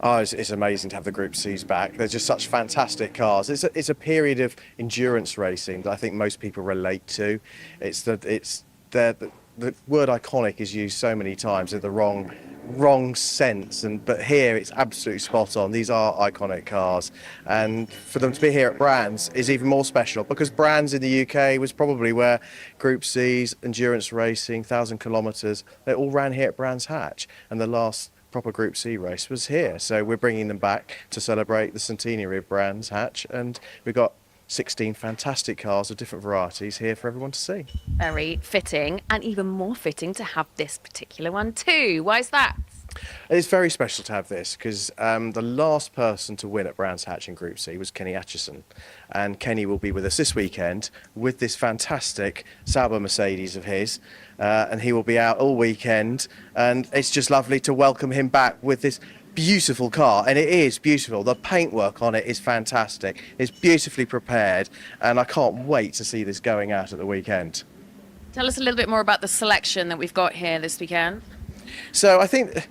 Speaker 14: Oh, it's amazing to have the Group C's back. They're just such fantastic cars. It's a period of endurance racing that I think most people relate to. The word iconic is used so many times in the wrong sense, but here it's absolutely spot on. These are iconic cars, and for them to be here at Brands is even more special, because Brands in the UK was probably where Group C's, endurance racing, 1,000 kilometres, they all ran here at Brands Hatch, and the last proper Group C race was here. So we're bringing them back to celebrate the centenary of Brands Hatch, and we've got 16 fantastic cars of different varieties here for everyone to see.
Speaker 3: Very fitting, and even more fitting to have this particular one too. Why is that?
Speaker 14: It's very special to have this because the last person to win at Brands Hatch in Group C was Kenny Atchison, and Kenny will be with us this weekend with this fantastic Sauber Mercedes of his, and he will be out all weekend, and it's just lovely to welcome him back with this beautiful car. And it is beautiful. The paintwork on it is fantastic. It's beautifully prepared, and I can't wait to see this going out at the weekend.
Speaker 3: Tell us a little bit more about the selection that we've got here this weekend.
Speaker 14: So I think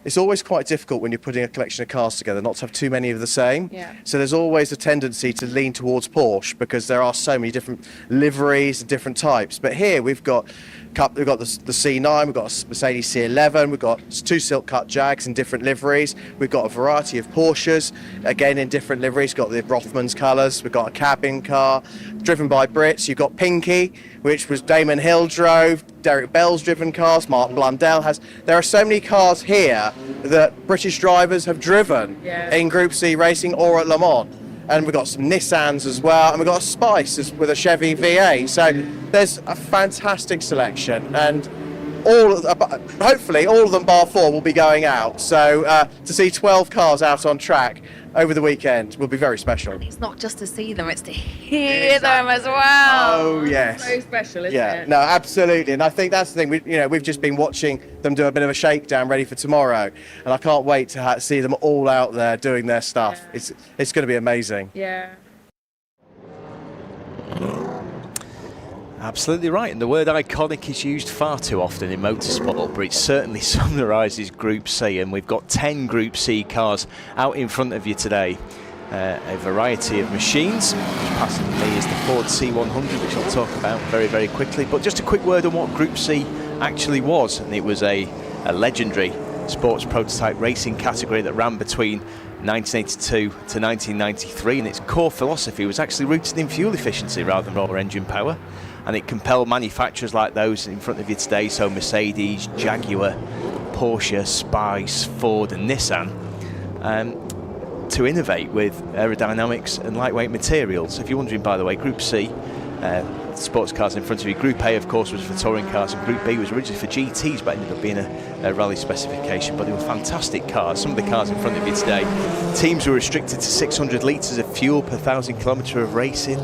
Speaker 14: it's always quite difficult when you're putting a collection of cars together not to have too many of the same.
Speaker 3: Yeah.
Speaker 14: So there's always a tendency to lean towards Porsche because there are so many different liveries and different types. But here we've got the C9, we've got a Mercedes C11, we've got 2 silk cut Jags in different liveries, we've got a variety of Porsches, again in different liveries, got the Rothmans colours, we've got a cabin car, driven by Brits, you've got Pinky, which was Damon Hill drove, Derek Bell's driven cars, Mark Blundell has. There are so many cars here that British drivers have driven in Group C racing or at Le Mans. And we've got some Nissans as well, and we've got a Spice with a Chevy V8. So there's a fantastic selection, and hopefully all of them bar 4 will be going out. So to see 12 cars out on track over the weekend will be very special.
Speaker 3: And it's not just to see them, it's to hear them as well.
Speaker 14: Oh yes,
Speaker 3: so special, isn't it?
Speaker 14: No, absolutely. And I think that's the thing. We've just been watching them do a bit of a shakedown ready for tomorrow, and I can't wait to see them all out there doing their stuff. Yeah. It's going to be amazing.
Speaker 3: Yeah.
Speaker 2: Absolutely right, and the word iconic is used far too often in motorsport, but it certainly summarises Group C, and we've got 10 Group C cars out in front of you today. A variety of machines. Passing me is the Ford C100, which I'll talk about very, very quickly. But just a quick word on what Group C actually was, and it was a legendary sports prototype racing category that ran between 1982 to 1993, and its core philosophy was actually rooted in fuel efficiency rather than raw engine power. And it compelled manufacturers like those in front of you today, so Mercedes, Jaguar, Porsche, Spice, Ford and Nissan, to innovate with aerodynamics and lightweight materials. If you're wondering, by the way, Group C, sports cars in front of you, Group A of course was for touring cars, and Group B was originally for GTs but ended up being a rally specification. But they were fantastic cars. Some of the cars in front of you today, teams were restricted to 600 litres of fuel per 1,000 kilometre of racing.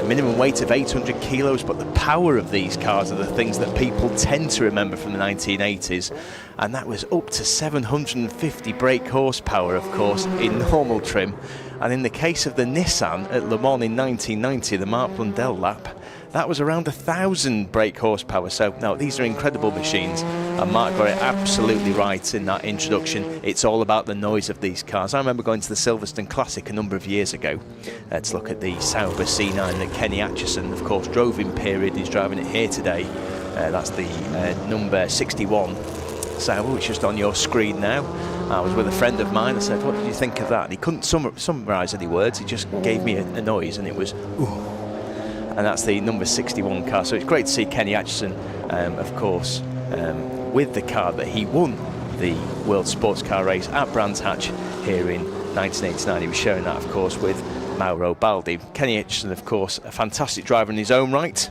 Speaker 2: Minimum weight of 800 kilos, but the power of these cars are the things that people tend to remember from the 1980s, and that was up to 750 brake horsepower, of course, in normal trim. And in the case of the Nissan at Le Mans in 1990, the Mark Blundell lap, that was around 1,000 brake horsepower. So no, these are incredible machines, and Mark got it absolutely right in that introduction. It's all about the noise of these cars. I remember going to the Silverstone Classic a number of years ago to look at the Sauber C9 that Kenny Atchison, of course, drove in period. He's driving it here today. That's the number 61 Sauber, which is just on your screen now. I was with a friend of mine. I said, "What did you think of that?" And he couldn't summarise any words. He just gave me a noise, and it was ooh. And that's the number 61 car. So it's great to see Kenny Atchison, of course, with the car that he won the World Sports Car Race at Brands Hatch here in 1989. He was sharing that, of course, with Mauro Baldi. Kenny Atchison, of course, a fantastic driver in his own right.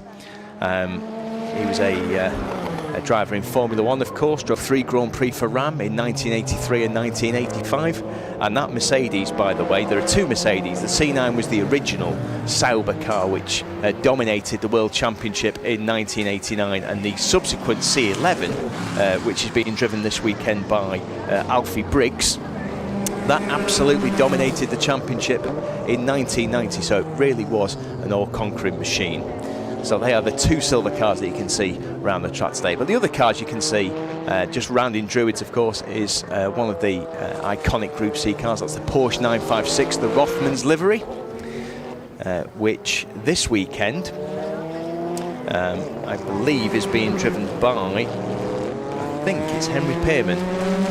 Speaker 2: He was a driver in Formula One, of course, drove 3 Grand Prix for Ram in 1983 and 1985. And that Mercedes, by the way, there are 2 Mercedes. The C9 was the original Sauber car, which dominated the World Championship in 1989, and the subsequent C11, which is being driven this weekend by Alfie Briggs, that absolutely dominated the championship in 1990, so it really was an all-conquering machine. So they are the 2 silver cars that you can see around the track today. But the other cars you can see, just rounding Druids, of course, is one of the iconic Group C cars. That's the Porsche 956, the Rothmans livery, which this weekend, I believe, is being driven by, I think it's Henry Pearman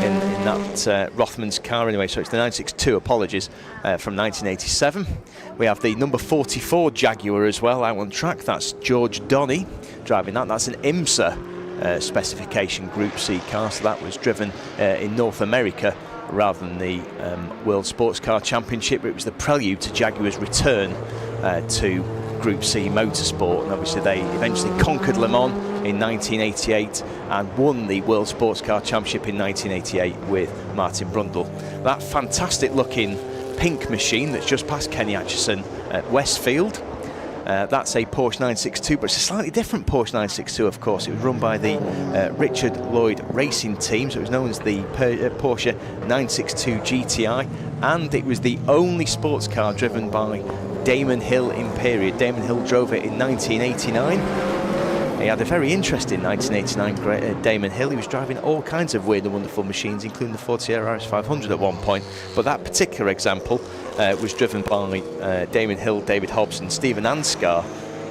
Speaker 2: in that Rothmans car anyway. So it's the 962, apologies, from 1987. We have the number 44 Jaguar as well out on track. That's George Donny driving that. That's an IMSA specification Group C car, so that was driven in North America rather than the World Sports Car Championship. It was the prelude to Jaguar's return to Group C Motorsport, and obviously they eventually conquered Le Mans in 1988 and won the World Sports Car Championship in 1988 with Martin Brundle. That fantastic looking pink machine that's just past Kenny Atchison at Westfield, that's a Porsche 962, but it's a slightly different Porsche 962, of course. It was run by the Richard Lloyd Racing Team, so it was known as the Porsche 962 GTI, and it was the only sports car driven by Damon Hill in period. Damon Hill drove it in 1989. He had a very interesting 1989 Damon Hill. He was driving all kinds of weird and wonderful machines, including the Ford Sierra RS500 at one point. But that particular example was driven by Damon Hill, David Hobbs and Stephen Ansgar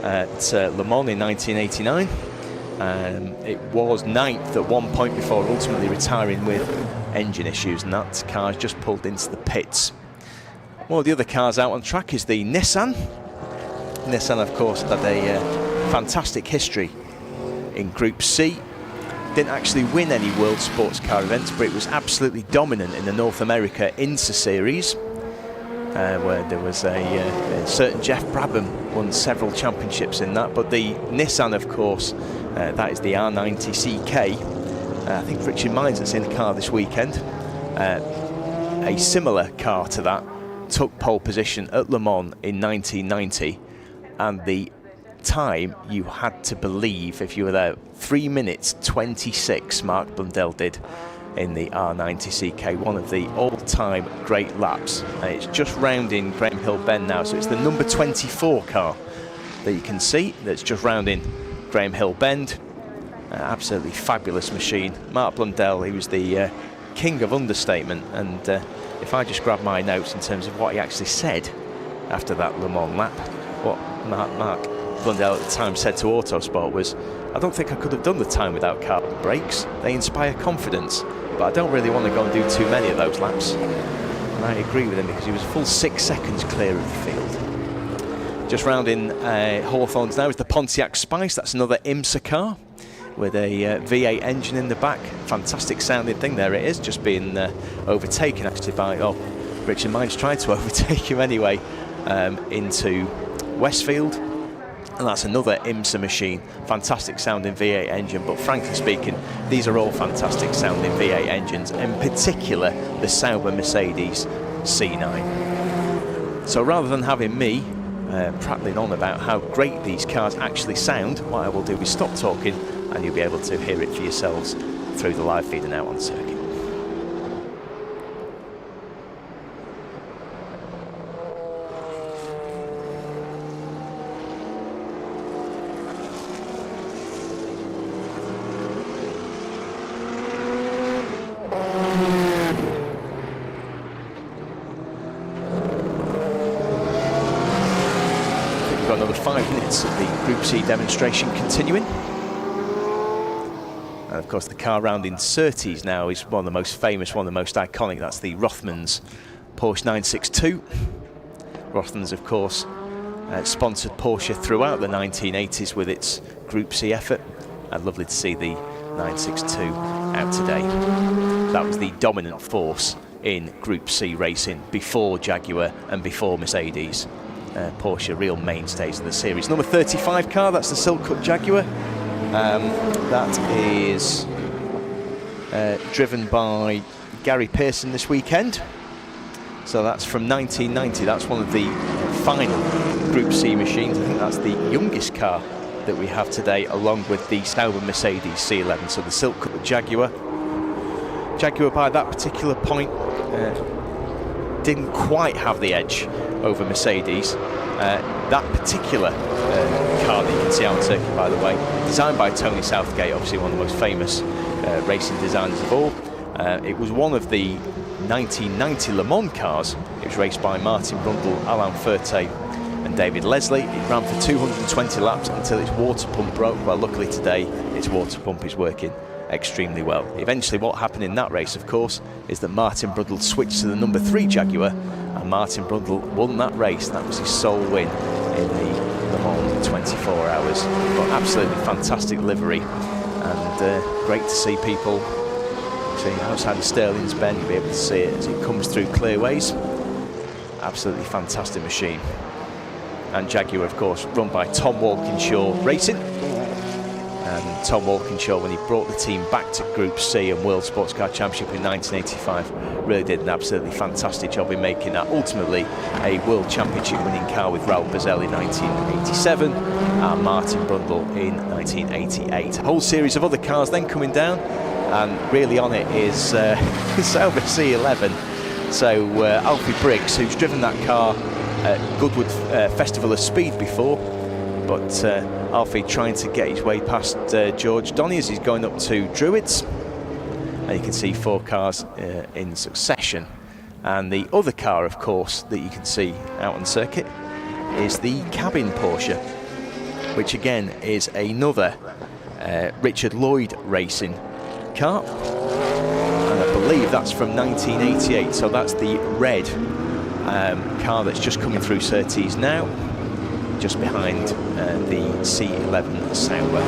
Speaker 2: at Le Mans in 1989. It was 9th at one point before ultimately retiring with engine issues, and that car just pulled into the pits. One of the other cars out on track is the Nissan. Nissan, of course, had a fantastic history in Group C. Didn't actually win any World Sports Car events, but it was absolutely dominant in the North America INSA Series, where there was a certain Jeff Brabham won several championships in that. But the Nissan, of course, that is the R90CK. I think Richard Mines that's in the car this weekend. A similar car to that took pole position at Le Mans in 1990, and the time you had to believe, if you were there, 3 minutes 26 Mark Blundell did in the R90CK, one of the all-time great laps. And it's just rounding Graham Hill Bend now, so it's the number 24 car that you can see that's just rounding Graham Hill Bend. Absolutely fabulous machine. Mark Blundell, he was the king of understatement, and if I just grab my notes in terms of what he actually said after that Le Mans lap, what Mark Blundell at the time said to Autosport was, "I don't think I could have done the time without carbon brakes. They inspire confidence, but I don't really want to go and do too many of those laps." And I agree with him, because he was a full 6 seconds clear of the field. Just rounding Hawthorns now is the Pontiac Spice. That's another IMSA car with a V8 engine in the back. Fantastic sounding thing. There it is, just being overtaken actually by, Richard Mines tried to overtake him anyway, into Westfield. And that's another IMSA machine. Fantastic sounding V8 engine, but frankly speaking, these are all fantastic sounding V8 engines, in particular the Sauber Mercedes C9. So rather than having me prattling on about how great these cars actually sound, what I will do is stop talking and you'll be able to hear it for yourselves through the live feed and out on circuit. We've got another 5 minutes of the Group C demonstration continuing. And of course the car rounding Surtees now is one of the most famous, one of the most iconic. That's the Rothmans Porsche 962. Rothmans, of course, sponsored Porsche throughout the 1980s with its Group C effort. And lovely to see the 962 out today. That was the dominant force in Group C racing before Jaguar and before Mercedes. Porsche real mainstays of the series. Number 35 car, that's the Silk Cut Jaguar. That is driven by Gary Pearson this weekend. So that's from 1990. That's one of the final Group C machines. I think that's the youngest car that we have today, along with the Sauber Mercedes C11. So the silk cut Jaguar. Jaguar by that particular point didn't quite have the edge over Mercedes. That particular car that you can see out on circuit, by the way, designed by Tony Southgate, obviously one of the most famous racing designers of all. It was one of the 1990 Le Mans cars. It was raced by Martin Brundle, Alain Ferté and David Leslie. It ran for 220 laps until its water pump broke. Well, luckily today its water pump is working extremely well. Eventually what happened in that race, of course, is that Martin Brundle switched to the number 3 Jaguar, and Martin Brundle won that race. That was his sole win in the Le Mans 24 hours. But absolutely fantastic livery, and great to see people. See outside of Stirling's Bend, you'll be able to see it as it comes through clearways. Absolutely fantastic machine. And Jaguar, of course, run by Tom Walkinshaw Racing. And Tom Walkinshaw, when he brought the team back to Group C and World Sports Car Championship in 1985, really did an absolutely fantastic job in making that ultimately a World Championship winning car with Raoul Boesel in 1987 and Martin Brundle in 1988. A whole series of other cars then coming down, and really on it is Sauber C11. So Alfie Briggs, who's driven that car at Goodwood Festival of Speed before, but Alfie trying to get his way past George Donny as he's going up to Druids. And you can see 4 cars in succession. And the other car, of course, that you can see out on circuit is the cabin Porsche, which again is another Richard Lloyd Racing car. And I believe that's from 1988, so that's the red car that's just coming through Surtees now, just behind the C11 Sauber.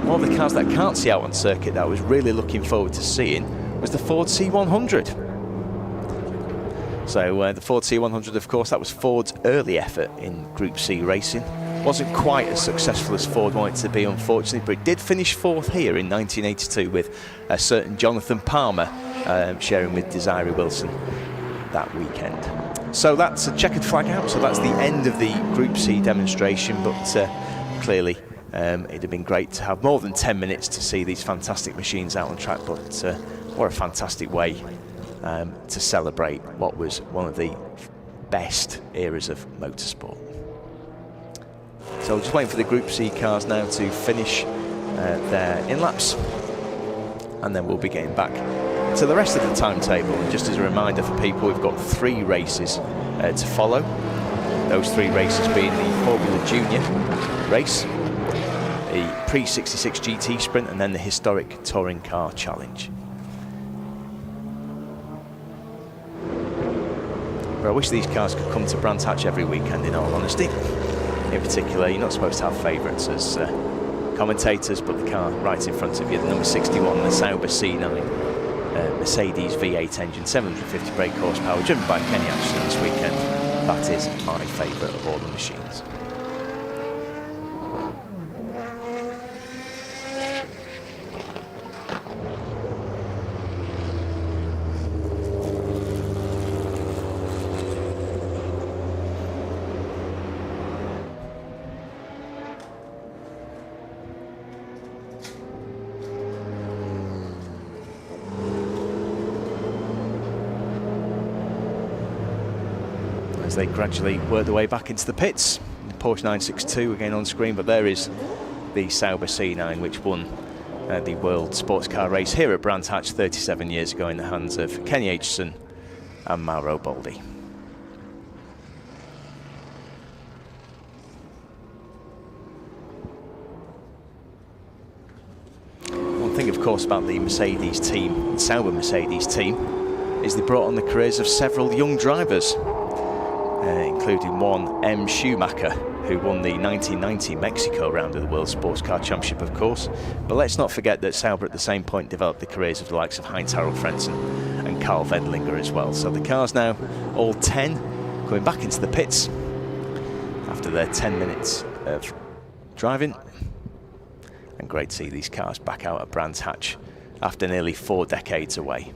Speaker 2: One of the cars that I can't see out on circuit that I was really looking forward to seeing was the Ford C100. So the Ford C100, of course, that was Ford's early effort in Group C racing. Wasn't quite as successful as Ford wanted to be, unfortunately, but it did finish 4th here in 1982 with a certain Jonathan Palmer sharing with Desiree Wilson that weekend. So that's a checkered flag out, so that's the end of the Group C demonstration, but clearly it'd have been great to have more than 10 minutes to see these fantastic machines out on track, but what a fantastic way to celebrate what was one of the best eras of motorsport. So just waiting for the Group C cars now to finish their in-laps, and then we'll be getting back to the rest of the timetable. And just as a reminder for people, we've got 3 races to follow. Those 3 races being the Formula Junior race, the Pre-66 GT Sprint, and then the historic Touring Car Challenge. But I wish these cars could come to Brands Hatch every weekend, in all honesty. In particular, you're not supposed to have favourites as commentators, but the car right in front of you, the number 61, the Sauber C9 Mercedes V8 engine, 750 brake horsepower, driven by Kenny Atchison this weekend. That is my favourite of all the machines. As they gradually work their way back into the pits. The Porsche 962 again on screen, but there is the Sauber C9, which won the World Sports Car Race here at Brands Hatch 37 years ago in the hands of Kenny Aitchison and Mauro Boldi. One thing, of course, about the Mercedes team, the Sauber Mercedes team, is they brought on the careers of several young drivers. Including one M. Schumacher, who won the 1990 Mexico round of the World Sports Car Championship, of course. But let's not forget that Sauber at the same point developed the careers of the likes of Heinz-Harald Frentzen and Karl Wendlinger as well. So the cars now, all 10, coming back into the pits after their 10 minutes of driving. And great to see these cars back out at Brands Hatch after nearly 4 decades away.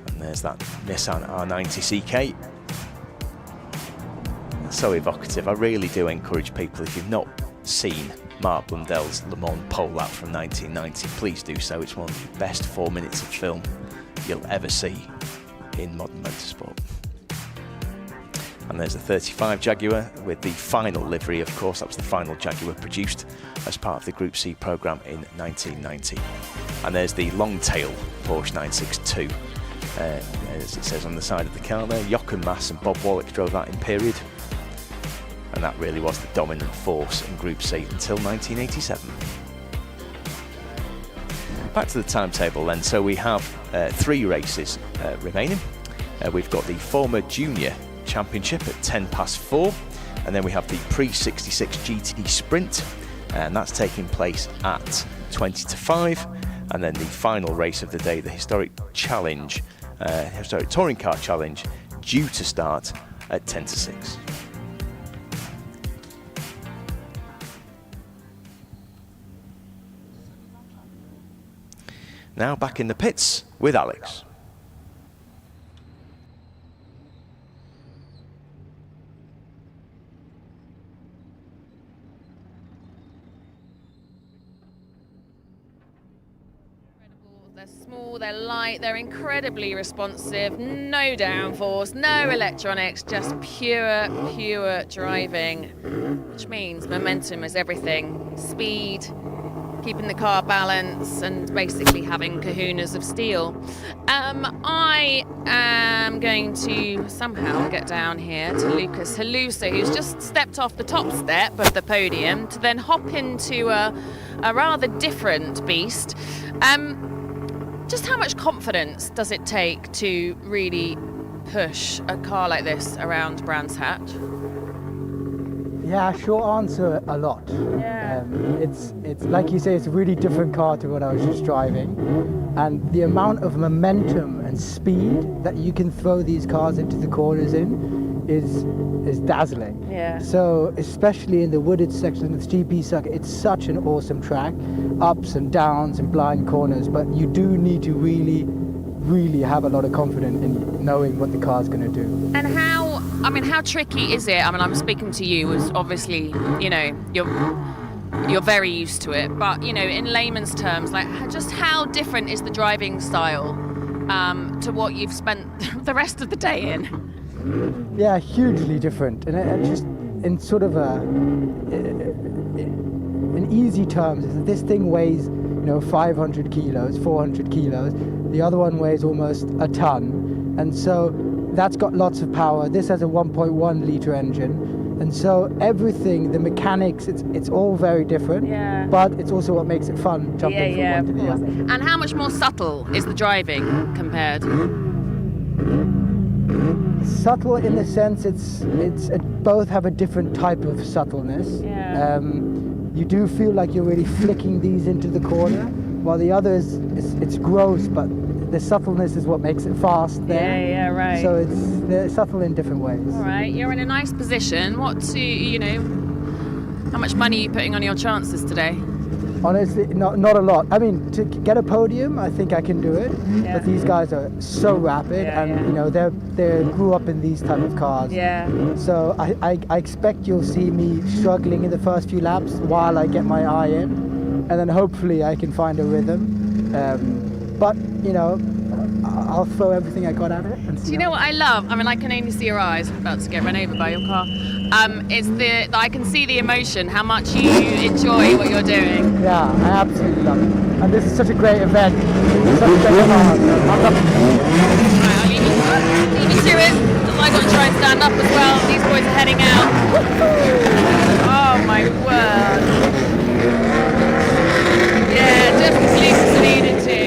Speaker 2: And there's that Nissan R90 CK. So evocative. I really do encourage people, if you've not seen Mark Blundell's Le Mans pole lap from 1990, please do so. It's one of the best 4 minutes of film you'll ever see in modern motorsport. And there's a 35 Jaguar with the final livery, of course. That was the final Jaguar produced as part of the Group C programme in 1990. And there's the long-tail Porsche 962. As it says on the side of the car there, Jochen Mass and Bob Wallach drove that in period. And that really was the dominant force in Group C until 1987. Back to the timetable then. So we have 3 races remaining. We've got the former Junior Championship at 4:10, and then we have the Pre-66 GT Sprint, and that's taking place at 20:05, and then the final race of the day, the Historic Challenge, Historic Touring Car Challenge, due to start at 10:06. Now back in the pits with Alex.
Speaker 3: They're small, they're light, they're incredibly responsive, no downforce, no electronics, just pure driving, which means momentum is everything. Speed, keeping the car balanced, and basically having kahunas of steel. I am going to somehow get down here to Lucas Halusa, who's just stepped off the top step of the podium to then hop into a rather different beast. Just how much confidence does it take to really push a car like this around Brands Hatch?
Speaker 7: Yeah, short answer, a lot.
Speaker 3: Yeah.
Speaker 7: It's like you say, it's a really different car to what I was just driving, and the amount of momentum and speed that you can throw these cars into the corners in is dazzling.
Speaker 3: Yeah.
Speaker 7: So especially in the wooded section of the GP circuit, it's such an awesome track, ups and downs and blind corners, but you do need to really have a lot of confidence in knowing what the car's going to do.
Speaker 3: And how tricky is it? I mean, I'm speaking to you as obviously, you know, you're very used to it, but, you know, in layman's terms, like, just how different is the driving style to what you've spent the rest of the day in?
Speaker 7: Yeah, hugely different, and just in sort of in easy terms, is that this thing weighs, you know, 500 kilos, 400 kilos. The other one weighs almost a ton, and so that's got lots of power. This has a 1.1 litre engine, and so everything, the mechanics, it's all very different.
Speaker 3: Yeah.
Speaker 7: But it's also what makes it fun, jumping from one to the other.
Speaker 3: And how much more subtle is the driving compared?
Speaker 7: Subtle in the sense it's both have a different type of subtleness.
Speaker 3: Yeah.
Speaker 7: You do feel like you're really flicking these into the corner, while the others it's gross, but the subtleness is what makes it fast there.
Speaker 3: Yeah, right.
Speaker 7: So they're subtle in different ways.
Speaker 3: All right, you're in a nice position. How much money are you putting on your chances today?
Speaker 7: Honestly, not a lot. I mean, to get a podium, I think I can do it.
Speaker 3: Yeah.
Speaker 7: But these guys are so rapid, you know, they grew up in these type of cars.
Speaker 3: Yeah.
Speaker 7: So I expect you'll see me struggling in the first few laps while I get my eye in, and then hopefully I can find a rhythm. But you know, I'll throw everything I got at it. And see.
Speaker 3: Do you know what I love? I mean, I can only see your eyes. I'm about to get run over by your car. I can see the emotion, how much you enjoy what you're doing.
Speaker 7: Yeah, I absolutely love it. And this is such a great event. It's such a great car. I'm loving it.
Speaker 3: Right, I'll leave you to it. Because I've got to try and stand up as well. These boys are heading out. Oh my word. Yeah, just as Lucas alluded to.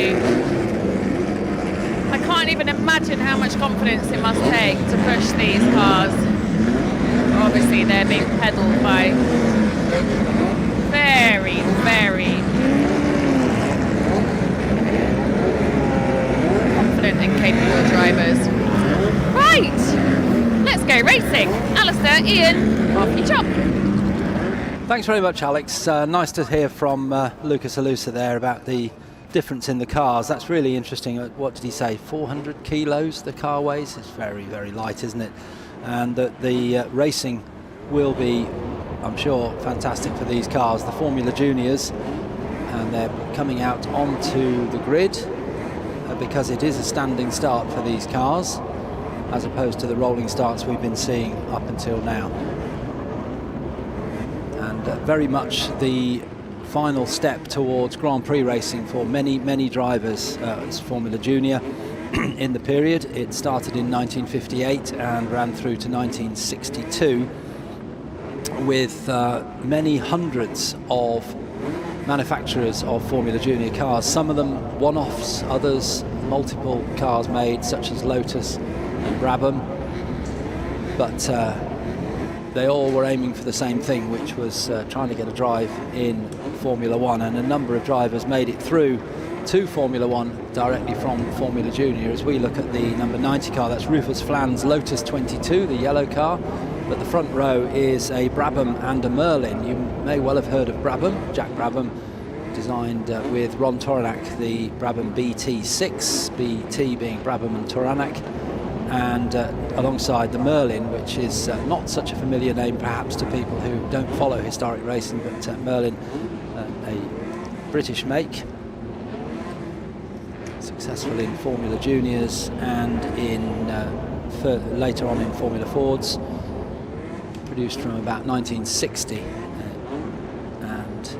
Speaker 3: I can't even imagine how much confidence it must take to push these cars. Obviously, they're being pedalled by very confident and capable drivers. Right, let's go racing. Alistair, Ian, off you chop.
Speaker 1: Thanks very much, Alex. Nice to hear from Lucas Alusa there about the difference in the cars. That's really interesting. What did he say? 400 kilos the car weighs? It's very, very light, isn't it? And the racing will be, I'm sure, fantastic for these cars. The Formula Juniors, and they're coming out onto the grid because it is a standing start for these cars, as opposed to the rolling starts we've been seeing up until now. And very much the final step towards Grand Prix racing for many, many drivers. It's Formula Junior in the period. It started in 1958 and ran through to 1962 with many hundreds of manufacturers of Formula Junior cars, some of them one-offs, others multiple cars made, such as Lotus and Brabham, but they all were aiming for the same thing, which was trying to get a drive in Formula One, and a number of drivers made it through to Formula One directly from Formula Junior. As we look at the number 90 car, that's Rufus Flann's Lotus 22, the yellow car, but the front row is a Brabham and a Merlin. You may well have heard of Brabham, Jack Brabham, designed with Ron Toranak the Brabham BT6, BT being Brabham and Toranak, and alongside the Merlin, which is not such a familiar name perhaps to people who don't follow historic racing, but Merlin, a British make, successful in Formula Juniors and in later on in Formula Fords, produced from about 1960, and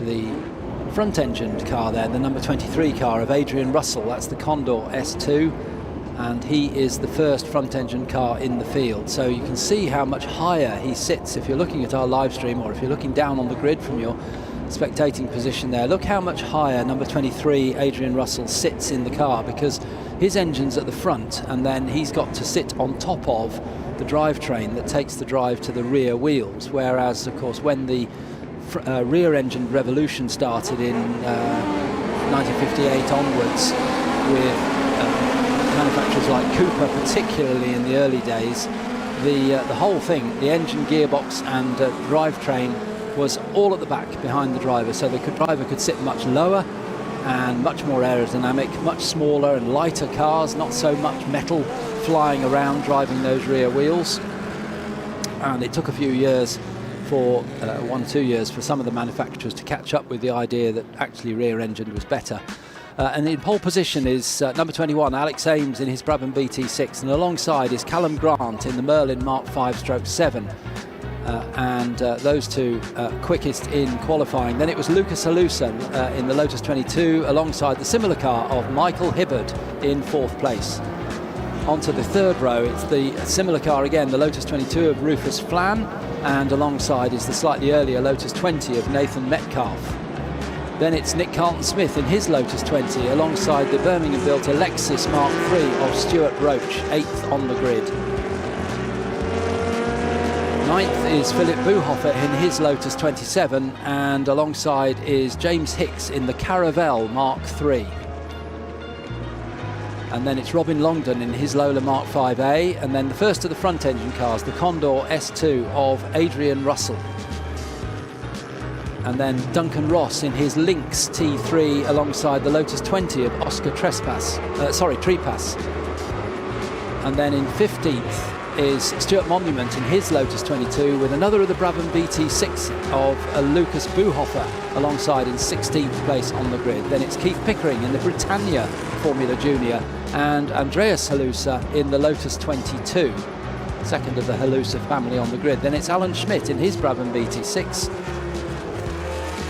Speaker 1: the front-engined car there, the number 23 car of Adrian Russell, that's the Condor S2, and he is the first front-engine car in the field. So you can see how much higher he sits if you're looking at our live stream, or if you're looking down on the grid from your spectating position there. Look how much higher number 23 Adrian Russell sits in the car, because his engine's at the front and then he's got to sit on top of the drivetrain that takes the drive to the rear wheels, whereas of course when the rear-engined revolution started in 1958 onwards, with manufacturers like Cooper, particularly in the early days, the whole thing, the engine, gearbox and drivetrain, was all at the back behind the driver, so the driver could sit much lower and much more aerodynamic, much smaller and lighter cars, not so much metal flying around driving those rear wheels. And it took a few years, for 1 or 2 years, for some of the manufacturers to catch up with the idea that actually rear engine was better. And in pole position is number 21 Alex Ames in his Brabham BT6, and alongside is Callum Grant in the Merlin Mark 5/7. And those two quickest in qualifying. Then it was Lucas Alusa in the Lotus 22 alongside the similar car of Michael Hibbard in 4th place. Onto the third row, it's the similar car again, the Lotus 22 of Rufus Flann, and alongside is the slightly earlier Lotus 20 of Nathan Metcalf. Then it's Nick Carlton-Smith in his Lotus 20 alongside the Birmingham-built Alexis Mark III of Stuart Roach, 8th on the grid. 9th is Philip Buhofer in his Lotus 27, and alongside is James Hicks in the Caravelle Mark III. And then it's Robin Longdon in his Lola Mark 5A, and then the first of the front engine cars, the Condor S2 of Adrian Russell. And then Duncan Ross in his Lynx T3 alongside the Lotus 20 of Oscar Trepas. And then in 15th is Stuart Monument in his Lotus 22 with another of the Brabham BT6 of Lucas Buhofer alongside in 16th place on the grid. Then it's Keith Pickering in the Britannia Formula Junior and Andreas Halusa in the Lotus 22, second of the Halusa family on the grid. Then it's Alan Schmidt in his Brabham BT6.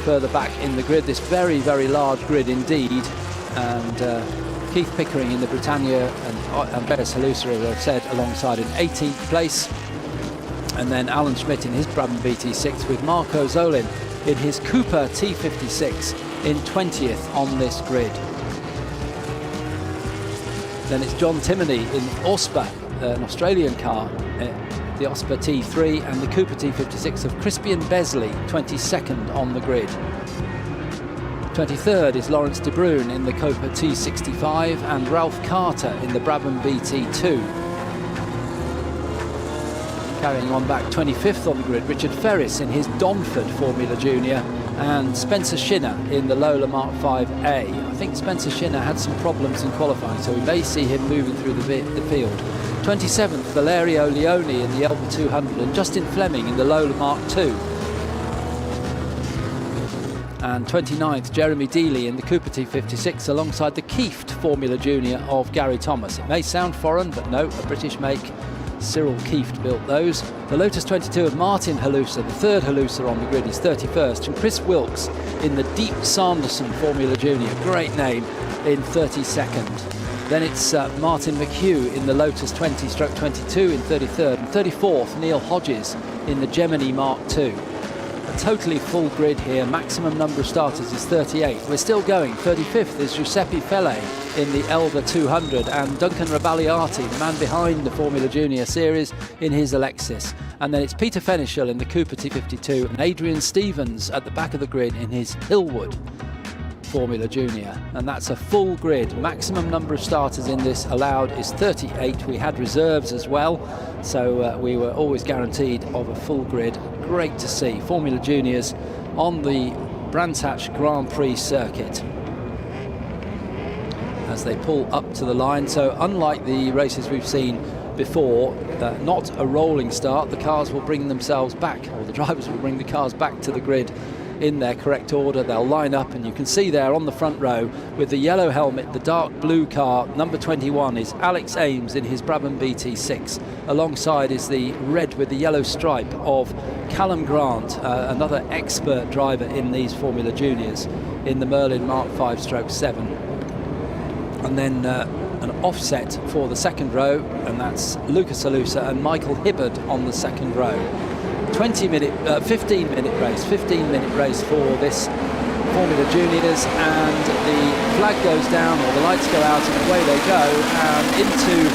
Speaker 1: Further back in the grid, this very, very large grid indeed, and Keith Pickering in the Britannia and Andreas Halusa, as I've said, alongside in 18th place. And then Alan Schmidt in his Brabham BT6 with Marco Zolin in his Cooper T56 in 20th on this grid. Then it's John Timoney in Ospa, an Australian car, the Ospa T3 and the Cooper T56 of Crispian Besley, 22nd on the grid. 23rd is Lawrence De Bruyn in the Copa T65 and Ralph Carter in the Brabham BT2. Carrying on back, 25th on the grid, Richard Ferris in his Donford Formula Junior and Spencer Shinner in the Lola Mark 5A. I think Spencer Shinner had some problems in qualifying, so we may see him moving through the field. 27th, Valerio Leone in the Elba 200 and Justin Fleming in the Lola Mark 2. And 29th, Jeremy Dealey in the Cooper T56 alongside the Kieft Formula Junior of Gary Thomas. It may sound foreign, but no, a British make. Cyril Kieft built those. The Lotus 22 of Martin Halusa, the third Halusa on the grid, is 31st. And Chris Wilkes in the Deep Sanderson Formula Junior, great name, in 32nd. Then it's Martin McHugh in the Lotus 20/22 in 33rd. And 34th, Neil Hodges in the Gemini Mark II. A totally full grid here. Maximum number of starters is 38. We're still going. 35th is Giuseppe Felle in the Elba 200 and Duncan Rabagliati, the man behind the Formula Junior series, in his Alexis. And then it's Peter Fenichel in the Cooper T52 and Adrian Stevens at the back of the grid in his Hillwood Formula Junior. And that's a full grid. Maximum number of starters in this allowed is 38. We had reserves as well, so we were always guaranteed of a full grid. Great to see Formula Juniors on the Brands Hatch Grand Prix circuit as they pull up to the line. So unlike the races we've seen before, not a rolling start. The cars will bring themselves back, or the drivers will bring the cars back to the grid in their correct order. They'll line up, and you can see there on the front row with the yellow helmet, the dark blue car, number 21 is Alex Ames in his Brabham BT6. Alongside is the red with the yellow stripe of Callum Grant, another expert driver in these Formula Juniors, in the Merlin Mark 5/7. And then an offset for the second row, and that's Lucas Alusa and Michael Hibbard on the second row. 15-minute race for this Formula Juniors, and the flag goes down, or the lights go out, and away they go, and into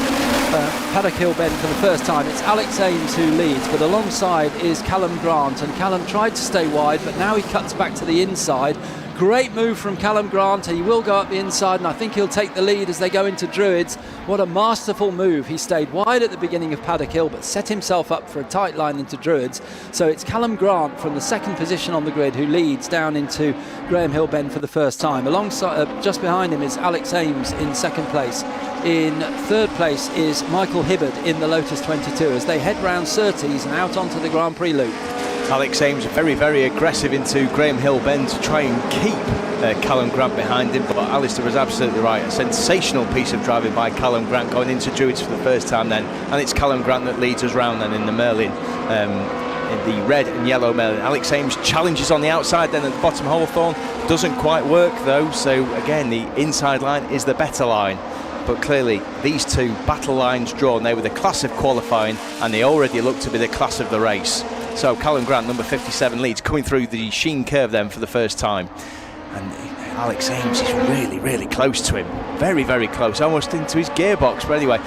Speaker 1: Paddock Hill Bend for the first time. It's Alex Ames who leads, but alongside is Callum Grant, and Callum tried to stay wide, but now he cuts back to the inside. Great move from Callum Grant. He will go up the inside, and I think he'll take the lead as they go into Druids. What a masterful move. He stayed wide at the beginning of Paddock Hill, but set himself up for a tight line into Druids. So it's Callum Grant from the second position on the grid who leads down into Graham Hill Bend for the first time. Alongside, just behind him is Alex Ames in second place. In third place is Michael Hibbard in the Lotus 22 as they head round Surtees and out onto the Grand Prix loop.
Speaker 2: Alex Ames very, very aggressive into Graham Hill Bend to try and keep Callum Grant behind him, but Alistair was absolutely right. A sensational piece of driving by Callum Grant going into Druids for the first time then, and it's Callum Grant that leads us round then in the Merlin, in the red and yellow Merlin. Alex Ames challenges on the outside then at the bottom Hawthorne, doesn't quite work though, so again the inside line is the better line. But clearly these two battle lines drawn, they were the class of qualifying and they already look to be the class of the race. So Callum Grant, number 57, leads, coming through the Sheen curve then for the first time. And Alex Ames is really, really close to him. Very, very close, almost into his gearbox. But anyway,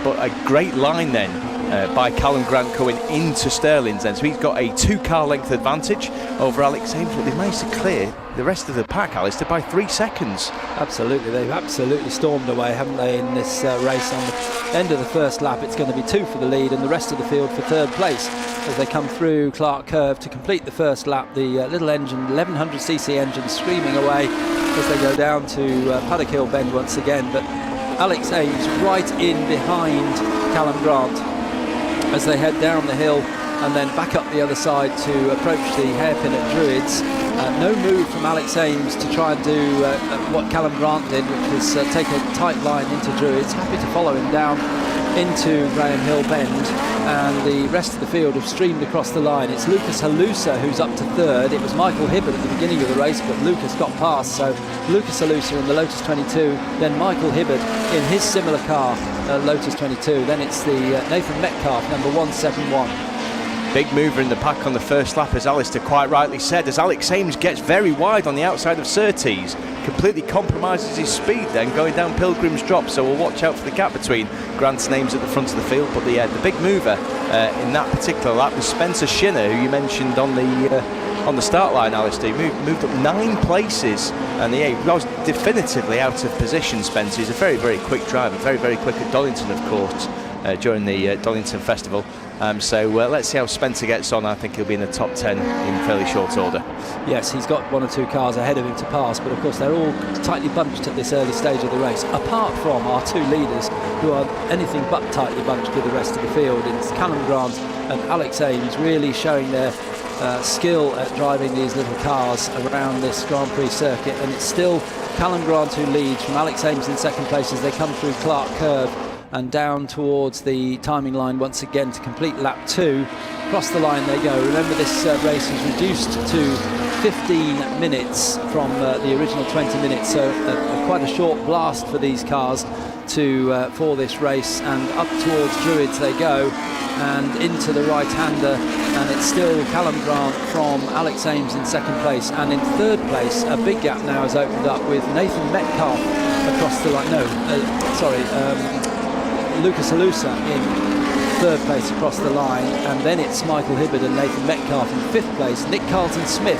Speaker 2: but a great line then by Callum Grant going into Sterling's then. So he's got a 2-car length advantage over Alex Ames, but they've managed to clear the rest of the pack, Alistair, by 3 seconds.
Speaker 1: Absolutely, they've absolutely stormed away, haven't they, in this race. On the end of the first lap, it's going to be 2 for the lead and the rest of the field for third place as they come through Clark Curve to complete the first lap. The little engine, 1100cc engine, screaming away as they go down to Paddock Hill Bend once again. But Alex Ames right in behind Callum Grant as they head down the hill and then back up the other side to approach the hairpin at Druids. No move from Alex Ames to try and do what Callum Grant did, which was take a tight line into Druids. Happy to follow him down into Graham Hill Bend, and the rest of the field have streamed across the line. It's Lucas Halusa who's up to third. It was Michael Hibbard at the beginning of the race, but Lucas got past, so Lucas Halusa in the Lotus 22, then Michael Hibbard in his similar car, Lotus 22, then it's the Nathan Metcalf, number 171.
Speaker 2: Big mover in the pack on the first lap, as Alistair quite rightly said, as Alex Ames gets very wide on the outside of Surtees, completely compromises his speed then going down Pilgrim's Drop, so we'll watch out for the gap between Grant's names at the front of the field. But the big mover in that particular lap was Spencer Shinner, who you mentioned on the start line, Alistair. He moved up 9 places, and he was definitively out of position. Spencer is a very, very quick driver, very, very quick at Donington, of course, during the Donington Festival. So let's see how Spencer gets on. I think he'll be in the top 10 in fairly short order.
Speaker 1: Yes, he's got 1 or 2 cars ahead of him to pass, but of course they're all tightly bunched at this early stage of the race, apart from our 2 leaders, who are anything but tightly bunched with the rest of the field. It's Callum Grant and Alex Ames really showing their skill at driving these little cars around this Grand Prix circuit, and it's still Callum Grant who leads from Alex Ames in second place as they come through Clark Curve and down towards the timing line once again to complete lap 2. Across the line they go. Remember, this race is reduced to 15 minutes from the original 20 minutes, so quite a short blast for these cars for this race. And up towards Druids they go, and into the right-hander, and it's still Callum Grant from Alex Ames in second place, and in third place a big gap now has opened up with Nathan Metcalf across the line. Lucas Alusa in third place across the line, and then it's Michael Hibbard and Nathan Metcalf in fifth place. Nick Carlton-Smith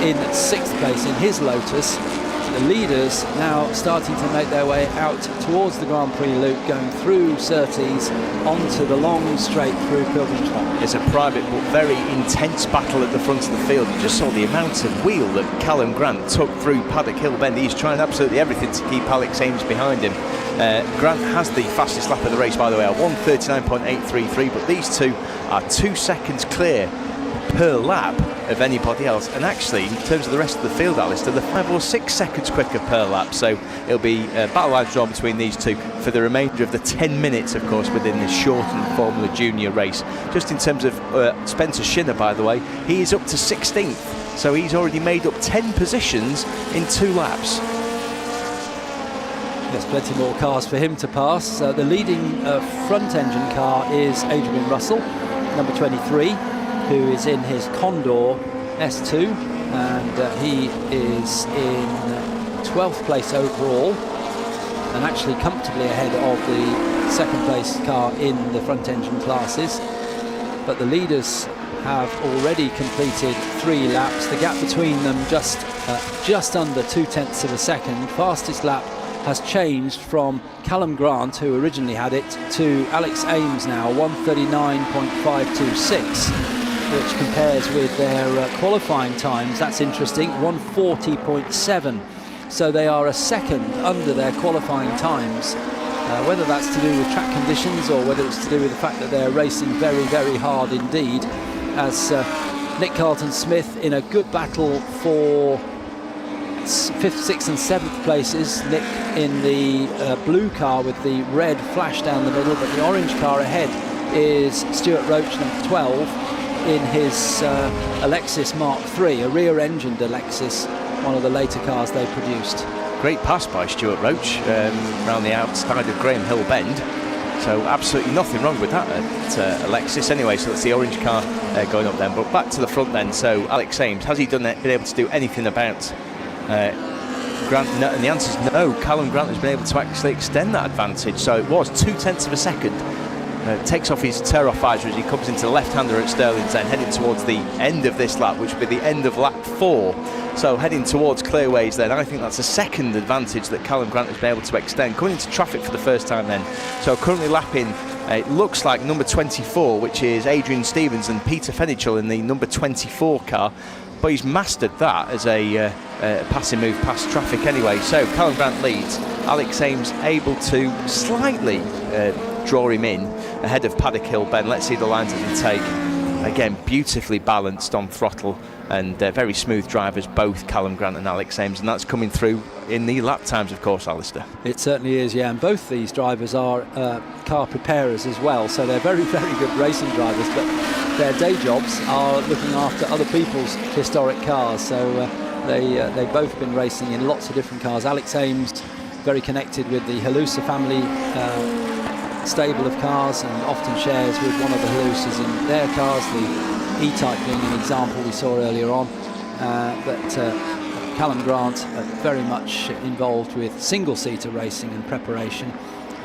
Speaker 1: in sixth place in his Lotus. The leaders now starting to make their way out towards the Grand Prix loop, going through Surtees onto the long straight through Pilgrim's Drop.
Speaker 2: It's a private but very intense battle at the front of the field. You just saw the amount of wheel that Callum Grant took through Paddock Hill Bend. He's trying absolutely everything to keep Alex Ames behind him. Grant has the fastest lap of the race, by the way, at 1:39.833, but these two are 2 seconds clear per lap of anybody else, and actually in terms of the rest of the field, Alistair, they're 5 or 6 seconds quicker per lap, so it'll be a battle line drawn between these two for the remainder of the 10 minutes, of course, within this shortened Formula Junior race. Just in terms of Spencer Shinner, by the way, he is up to 16th, so he's already made up 10 positions in 2 laps.
Speaker 1: There's plenty more cars for him to pass. The leading front engine car is Adrian Russell, number 23, who is in his Condor S2, and he is in 12th place overall, and actually comfortably ahead of the second place car in the front engine classes. But the leaders have already completed 3 laps. The gap between them just under 0.2 of a second. Fastest lap has changed from Callum Grant, who originally had it, to Alex Ames now, 1:39.526, which compares with their qualifying times. That's interesting, 1:40.7. So they are a second under their qualifying times. Whether that's to do with track conditions or whether it's to do with the fact that they're racing very, very hard indeed, as Nick Carlton-Smith in a good battle for 5th, 6th and 7th places. Nick in the blue car with the red flash down the middle, but the orange car ahead is Stuart Roach, number 12, in his Alexis Mark III, a rear-engined Alexis, one of the later cars they produced.
Speaker 2: Great pass by Stuart Roach around the outside of Graham Hill Bend. So absolutely nothing wrong with that at Alexis anyway. So that's the orange car going up then. But back to the front then. So Alex Ames, has he been able to do anything about Grant? No, and the answer is no. Callum Grant has been able to actually extend that advantage. So it was 0.2 of a second. Takes off his tear-off visor as he comes into the left-hander at Stirling's End, heading towards the end of this lap, which will be the end of lap 4. So heading towards Clearways then. I think that's a second advantage that Callum Grant has been able to extend. Coming into traffic for the first time then. So currently lapping, it looks like number 24, which is Adrian Stevens and Peter Fenichel in the number 24 car. But he's mastered that as a passing move past traffic anyway. So Callum Grant leads. Alex Ames able to slightly draw him in ahead of Paddock Hill Bend. Let's see the lines that they take. Again, beautifully balanced on throttle and very smooth drivers, both Callum Grant and Alex Ames, and that's coming through in the lap times, of course, Alistair.
Speaker 1: It certainly is, yeah, and both these drivers are car preparers as well, so they're very, very good racing drivers, but their day jobs are looking after other people's historic cars, so they've both been racing in lots of different cars. Alex Ames, very connected with the Halusa family stable of cars and often shares with one of the Halusas in their cars, the E-Type being an example we saw earlier on. But Callum Grant very much involved with single-seater racing and preparation,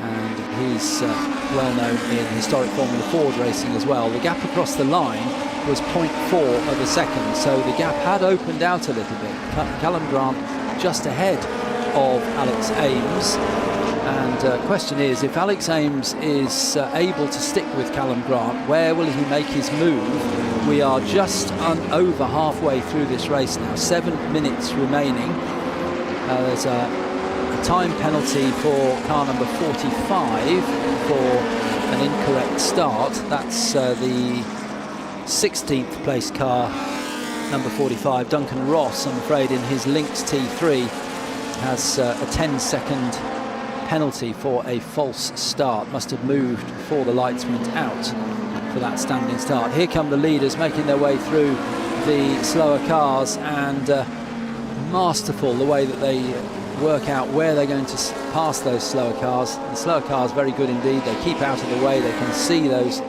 Speaker 1: and he's well known in historic Formula Ford racing as well. The gap across the line was 0.4 of a second, so the gap had opened out a little bit. Callum Grant just ahead of Alex Ames, and question is, if Alex Ames is able to stick with Callum Grant, where will he make his move? We are just over halfway through this race now, 7 minutes remaining. There's a time penalty for car number 45 for an incorrect start. That's the 16th place car, number 45, Duncan Ross, I'm afraid, in his Lynx T3 has a 10-second penalty for a false start. Must have moved before the lights went out for that standing start. Here come the leaders making their way through the slower cars, and masterful the way that they work out where they're going to pass those slower cars. The slower cars very good indeed. They keep out of the way. They can see those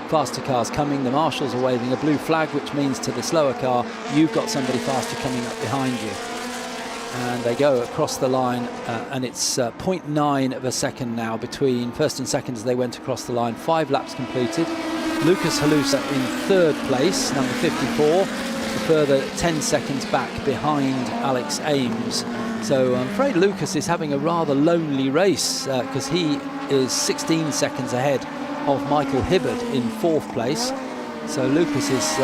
Speaker 1: faster cars coming. The marshals are waving a blue flag, which means to the slower car, you've got somebody faster coming up behind you. And they go across the line, and it's 0.9 of a second now between first and second as they went across the line. 5 laps completed. Lucas Halusa in third place, number 54, a further 10 seconds back behind Alex Ames. So I'm afraid Lucas is having a rather lonely race, because he is 16 seconds ahead of Michael Hibbard in fourth place. So Lucas is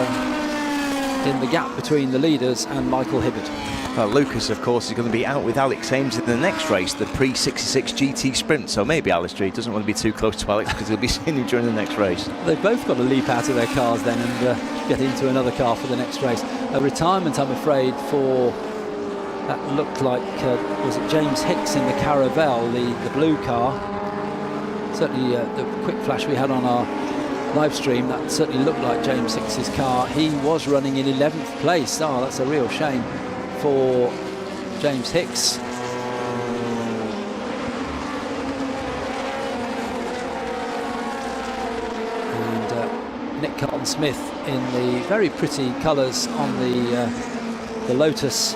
Speaker 1: in the gap between the leaders and Michael Hibbard.
Speaker 2: Well, Lucas, of course, is going to be out with Alex Ames in the next race, the Pre-66 GT Sprint. So maybe Alistair doesn't want to be too close to Alex because he'll be seeing him during the next race. They've
Speaker 1: both got to leap out of their cars then and get into another car for the next race. A retirement, I'm afraid, for that looked like, was it James Hicks in the Caravelle, the blue car. Certainly the quick flash we had on our live stream, that certainly looked like James Hicks's car. He was running in 11th place. Oh, that's a real shame for James Hicks. And Nick Carlton-Smith in the very pretty colours on the Lotus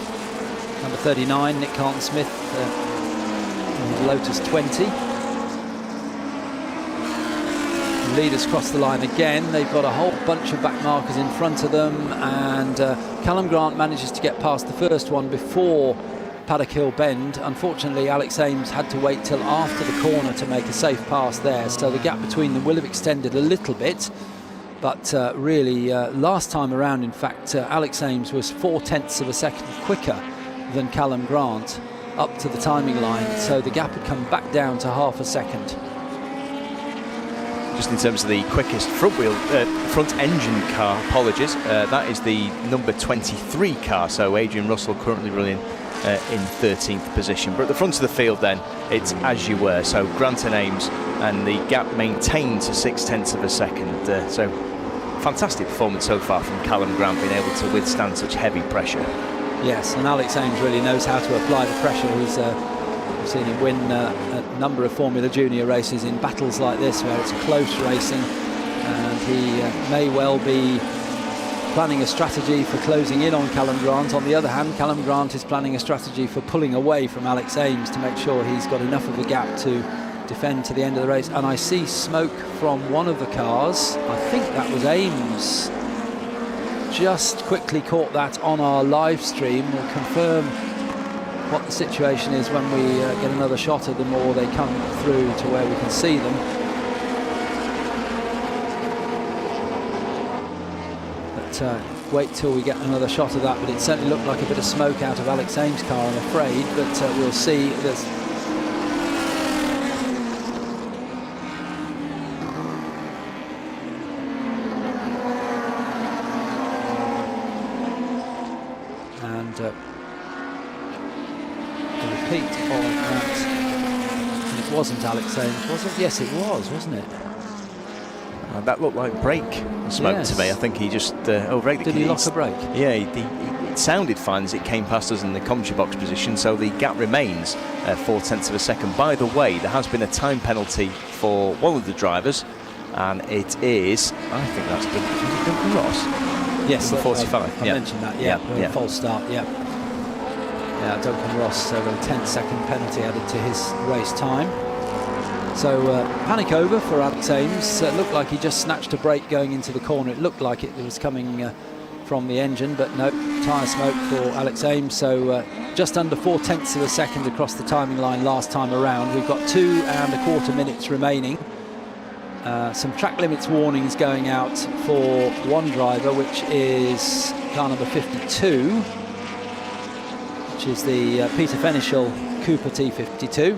Speaker 1: number 39, Nick Carlton-Smith, Lotus 20. Leaders cross the line again. They've got a whole bunch of back markers in front of them, and Callum Grant manages to get past the first one before Paddock Hill Bend. Unfortunately, Alex Ames had to wait till after the corner to make a safe pass there, so the gap between them will have extended a little bit, but really last time around, in fact, Alex Ames was 0.4 of a second quicker than Callum Grant up to the timing line, so the gap had come back down to half a second.
Speaker 2: Just in terms of the quickest front engine car, that is the number 23 car, so Adrian Russell currently running in 13th position. But at the front of the field then, it's as you were, so Grant and Ames, and the gap maintained to 0.6 of a second. So fantastic performance so far from Callum Grant, being able to withstand such heavy pressure.
Speaker 1: Yes, and Alex Ames really knows how to apply the pressure. We've seen him win a number of Formula Junior races in battles like this where it's close racing, and he may well be planning a strategy for closing in on Callum Grant. On the other hand, Callum Grant is planning a strategy for pulling away from Alex Ames to make sure he's got enough of a gap to defend to the end of the race. And I see smoke from one of the cars. I think that was Ames. Just quickly caught that on our live stream. We'll confirm what the situation is when we get another shot of them, or they come through to where we can see them. But wait till we get another shot of that. But it certainly looked like a bit of smoke out of Alex Ames' car, I'm afraid, but we'll see. Repeat of that, and it wasn't Alex Ames, was it? Yes, it was, wasn't it?
Speaker 2: That looked like brake smoke to me. I think he just overrated.
Speaker 1: Did he lock a brake?
Speaker 2: Yeah, it sounded fine as it came past us in the commentary box position, so the gap remains 0.4 of a second. By the way, there has been a time penalty for one of the drivers, and it is, I think that's Duncan Ross.
Speaker 1: Yes,
Speaker 2: number 45.
Speaker 1: I mentioned that. Yeah. False start. Yeah, Duncan Ross, so a 10-second penalty added to his race time. So panic over for Alex Ames. Looked like he just snatched a brake going into the corner. It looked like it was coming from the engine, but no, tyre smoke for Alex Ames. So just under 0.4 of a second across the timing line last time around. We've got 2.25 minutes remaining. Some track limits warnings going out for one driver, which is car number 52, which is the Peter Fenichel Cooper T52.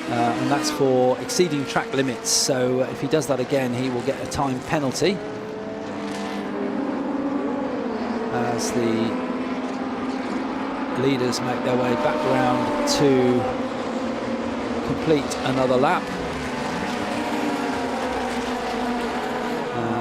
Speaker 1: And that's for exceeding track limits, so if he does that again he will get a time penalty as the leaders make their way back round to complete another lap.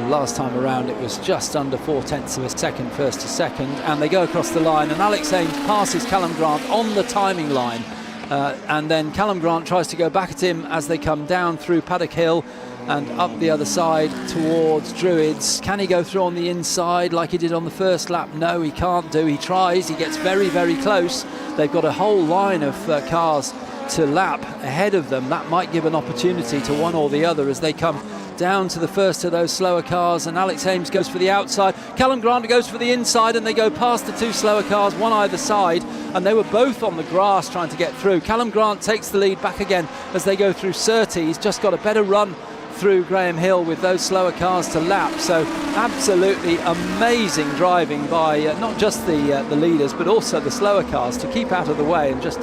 Speaker 1: Last time around it was just under 0.4 of a second first to second, and they go across the line and Alex Ames passes Callum Grant on the timing line. And then Callum Grant tries to go back at him as they come down through Paddock Hill and up the other side towards Druids. Can he go through on the inside like he did on the first lap? No, he can't do. He tries. He gets very, very close. They've got a whole line of cars to lap ahead of them. That might give an opportunity to one or the other as they come down to the first of those slower cars, and Alex Ames goes for the outside. Callum Grant goes for the inside, and they go past the two slower cars, one either side, and they were both on the grass trying to get through. Callum Grant takes the lead back again as they go through Surtees. He's just got a better run through Graham Hill with those slower cars to lap. So absolutely amazing driving by not just the leaders but also the slower cars to keep out of the way and just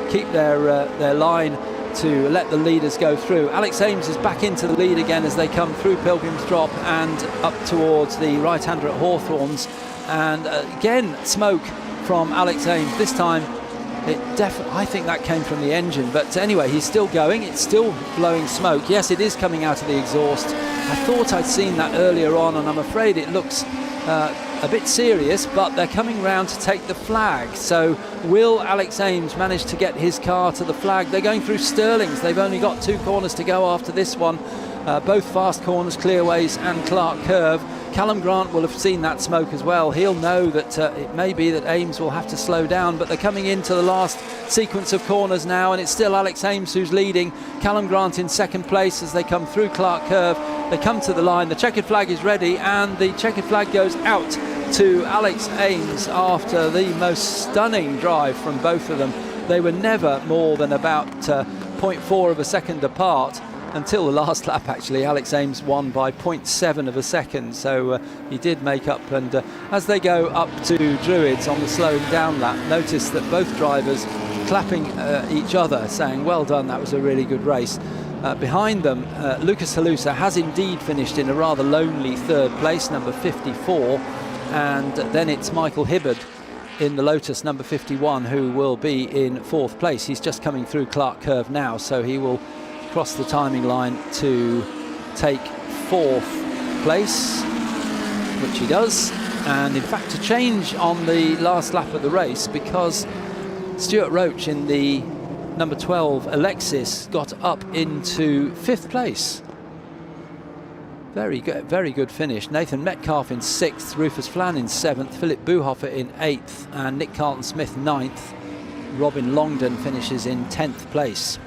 Speaker 1: keep their line to let the leaders go through. Alex Ames is back into the lead again as they come through Pilgrim's Drop and up towards the right-hander at Hawthorns, and again smoke from Alex Ames. This time I think that came from the engine, but anyway he's still going. It's still blowing smoke. Yes, it is coming out of the exhaust. I thought I'd seen that earlier on, and I'm afraid it looks a bit serious, but they're coming round to take the flag. So will Alex Ames manage to get his car to the flag? They're going through Stirlings. They've only got 2 corners to go after this one, both fast corners, Clearways and Clark Curve. Callum Grant will have seen that smoke as well. He'll know that it may be that Ames will have to slow down, but they're coming into the last sequence of corners now, and it's still Alex Ames who's leading. Callum Grant in second place as they come through Clark Curve. They come to the line, the checkered flag is ready, and the checkered flag goes out to Alex Ames after the most stunning drive from both of them. They were never more than about 0.4 of a second apart until the last lap. Actually, Alex Ames won by 0.7 of a second, so he did make up. And as they go up to Druids on the slowing down lap, notice that both drivers clapping each other, saying well done, that was a really good race. Behind them, Lucas Halusa has indeed finished in a rather lonely third place, number 54, and then it's Michael Hibbard in the Lotus number 51 who will be in fourth place. He's just coming through Clark Curve now, so he will cross the timing line to take fourth place, which he does. And in fact, a change on the last lap of the race, because Stuart Roach in the number 12 Alexis got up into fifth place. Very good finish. Nathan Metcalf in 6th, Rufus Flann in 7th, Philip Buhofer in 8th, and Nick Carlton-Smith 9th. Robin Longdon finishes in 10th place.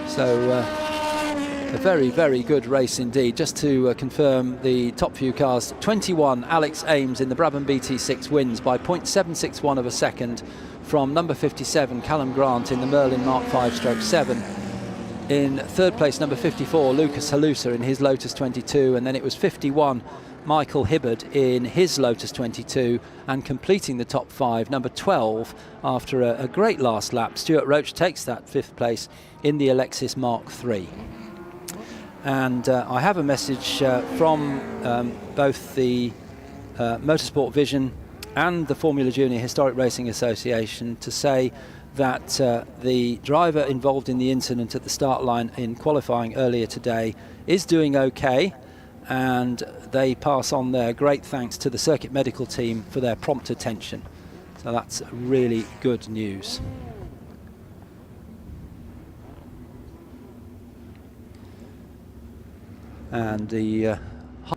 Speaker 1: So a very, very good race indeed. Just to confirm the top few cars, 21 Alex Ames in the Brabham BT6 wins by 0.761 of a second from number 57 Callum Grant in the Merlin Mark 5/7. In third place, number 54 Lucas Halusa in his Lotus 22, and then it was 51 Michael Hibbard in his Lotus 22, and completing the top 5, number 12, after a great last lap, Stuart Roach takes that 5th place in the Alexis Mark III. And I have a message from both the Motorsport Vision and the Formula Junior Historic Racing Association to say that the driver involved in the incident at the start line in qualifying earlier today is doing okay. and they pass on their great thanks to the circuit medical team for their prompt attention. So that's really good news. And the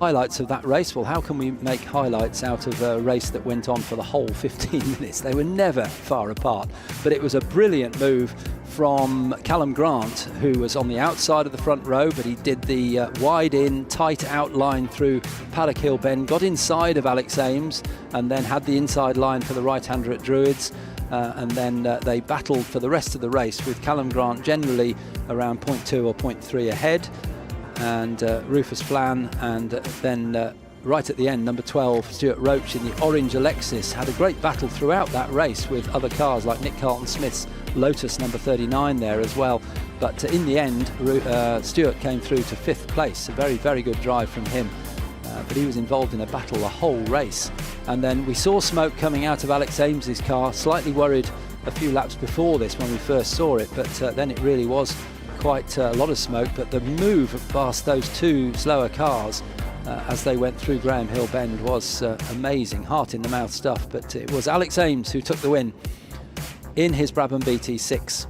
Speaker 1: highlights of that race, well, how can we make highlights out of a race that went on for the whole 15 minutes? They were never far apart, but it was a brilliant move from Callum Grant, who was on the outside of the front row, but he did the wide in, tight outline through Paddock Hill Bend, got inside of Alex Ames, and then had the inside line for the right-hander at Druids. And then they battled for the rest of the race, with Callum Grant generally around 0.2 or 0.3 ahead, and Rufus Flan, and then right at the end, number 12, Stuart Roach in the orange Alexis, had a great battle throughout that race with other cars like Nick Carlton-Smith's Lotus number 39 there as well. But in the end, Stuart came through to 5th place. A very, very good drive from him. But he was involved in a battle the whole race. And then we saw smoke coming out of Alex Ames's car, slightly worried a few laps before this when we first saw it, but then it really was quite a lot of smoke. But the move past those two slower cars as they went through Graham Hill Bend was amazing, heart in the mouth stuff. But it was Alex Ames who took the win in his Brabham BT6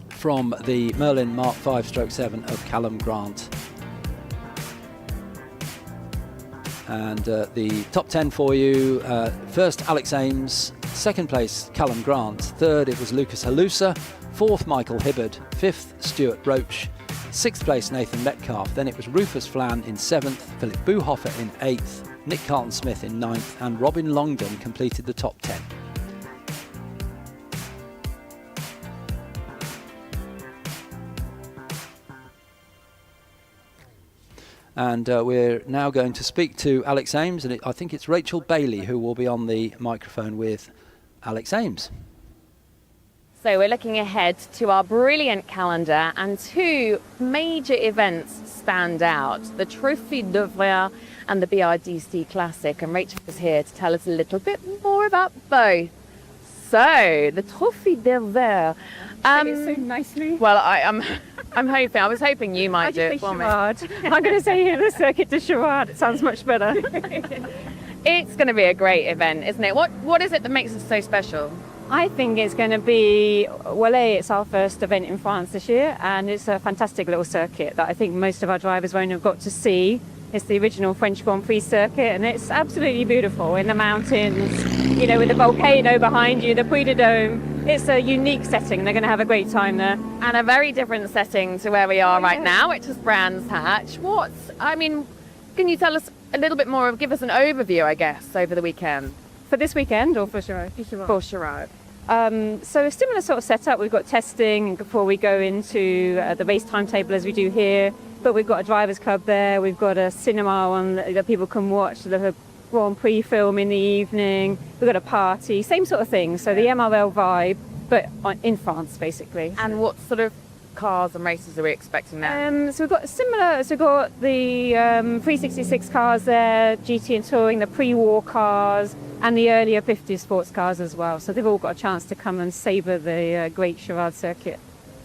Speaker 1: from the Merlin Mark 5/7 of Callum Grant. And the top 10 for you, first Alex Ames, second place Callum Grant, third it was Lucas Halusa, fourth Michael Hibbard, fifth Stuart Roach, sixth place Nathan Metcalf, then it was Rufus Flan in seventh, Philip Buhoffer in eighth, Nick Carlton-Smith in ninth, and Robin Longdon completed the top 10. And we're now going to speak to Alex Ames, and I think it's Rachel Bailey who will be on the microphone with Alex Ames.
Speaker 3: So we're looking ahead to our brilliant calendar, and two major events stand out: the Trophy d'Ouvrier and the BRDC Classic. And Rachel is here to tell us a little bit more about both. So the Trophy d'Ouvrier.
Speaker 6: Say it so nicely.
Speaker 3: Well, I'm hoping. I was hoping you might do it for me.
Speaker 6: I'm going to say here the Circuit de Chouard. It sounds much better.
Speaker 3: It's going to be a great event, isn't it? What is it that makes it so special?
Speaker 6: I think it's going to be, well, it's our first event in France this year, and it's a fantastic little circuit that I think most of our drivers won't have got to see. It's the original French Grand Prix circuit, and it's absolutely beautiful in the mountains, you know, with the volcano behind you, the Puy de Dôme. It's a unique setting. They're going to have a great time there.
Speaker 3: And a very different setting to where we are right now, which is Brands Hatch. Can you tell us a little bit more, give us an overview, I guess, over the weekend?
Speaker 6: For this weekend or for Chirard?
Speaker 3: For Chirard.
Speaker 6: So a similar sort of setup. We've got testing before we go into the race timetable as we do here. But we've got a drivers club there. We've got a cinema on that people can watch the Grand Prix film in the evening. We've got a party, same sort of thing. So the MRL vibe, but in France, basically.
Speaker 3: And what sort of cars and races are we expecting now?
Speaker 6: So we've got similar. So we've got the 366 cars there, GT and Touring, the pre-war cars, and the earlier 50s sports cars as well. So they've all got a chance to come and savour the great Chirard circuit.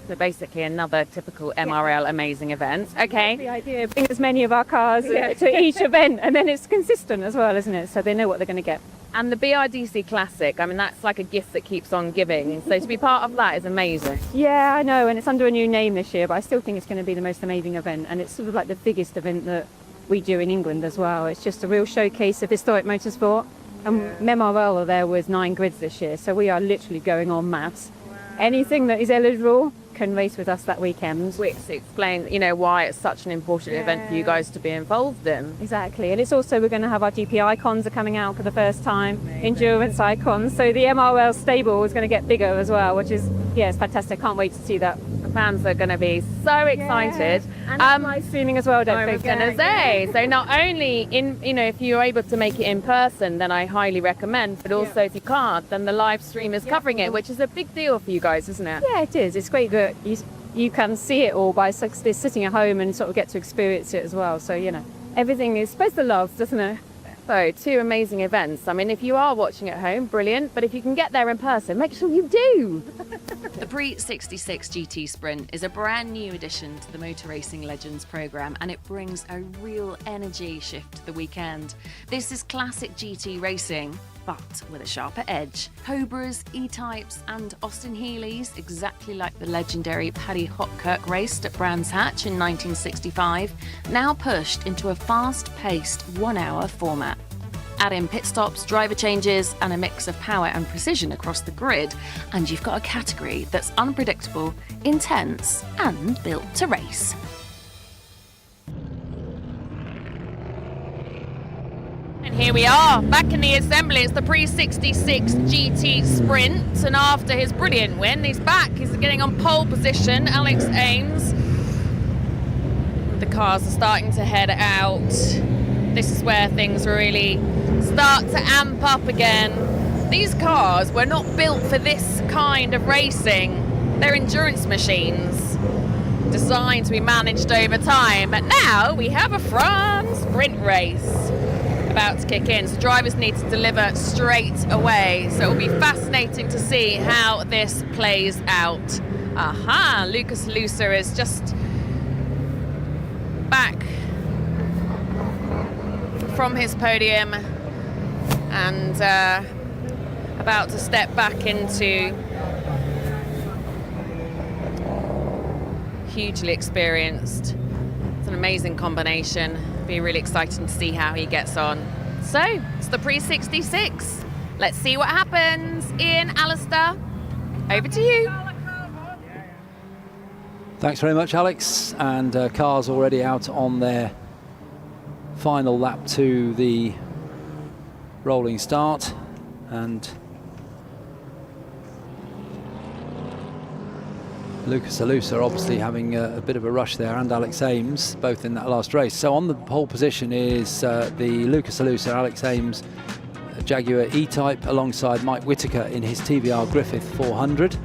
Speaker 3: So basically another typical MRL amazing event. Okay.
Speaker 6: The idea of bringing as many of our cars to each event, and then it's consistent as well, isn't it? So they know what they're going to get.
Speaker 3: And the BRDC Classic, I mean, that's like a gift that keeps on giving. So to be part of that is amazing.
Speaker 6: Yeah, I know, and it's under a new name this year, but I still think it's going to be the most amazing event. And it's sort of like the biggest event that we do in England as well. It's just a real showcase of historic motorsport. And MRL are there with 9 grids this year, so we are literally going on maths. Anything that is eligible can race with us that weekend.
Speaker 3: Which explains, you know, why it's such an important event for you guys to be involved in.
Speaker 6: Exactly, and it's also, we're going to have our GP icons are coming out for the first time, endurance icons, so the MRL stable is going to get bigger as well, which is, it's fantastic. Can't wait to see that.
Speaker 3: The fans are going to be so excited.
Speaker 6: And live streaming as well, don't
Speaker 3: I was going to say, so not only if you're able to make it in person, then I highly recommend, but also if you can't, then the live stream is covering it, which is a big deal for you guys, isn't it?
Speaker 6: Yeah, it is. It's great that you can see it all by sitting at home and sort of get to experience it as well. So, everything is supposed to love, doesn't it? So 2 amazing events. I mean, if you are watching at home, brilliant. But if you can get there in person, make sure you do.
Speaker 3: The Prix 66 GT Sprint is a brand new addition to the Motor Racing Legends programme, and it brings a real energy shift to the weekend. This is classic GT racing, but with a sharper edge. Cobras, E-Types and Austin Healey's, exactly like the legendary Paddy Hopkirk raced at Brands Hatch in 1965, now pushed into a fast-paced 1-hour format. Add in pit stops, driver changes and a mix of power and precision across the grid, and you've got a category that's unpredictable, intense and built to race. And here we are, back in the assembly. It's the Prix 66 GT Sprint, and after his brilliant win, he's back. He's getting on pole position, Alex Ames. The cars are starting to head out. This is where things really start to amp up again. These cars were not built for this kind of racing. They're endurance machines, designed to be managed over time. But now we have a France sprint race about to kick in. So drivers need to deliver straight away. So it will be fascinating to see how this plays out. Aha, Lucas Lucer is just back from his podium and about to step back into hugely experienced. It's an amazing combination. Be really exciting to see how he gets on. So it's the Prix 66. Let's see what happens. Ian, Alistair, over to you.
Speaker 1: Thanks very much, Alex. And cars already out on their final lap to the rolling start, and Lucas Alusa obviously having a bit of a rush there, and Alex Ames both in that last race. So on the pole position is the Lucas Alusa, Alex Ames Jaguar E-Type alongside Mike Whitaker in his TVR Griffith 400.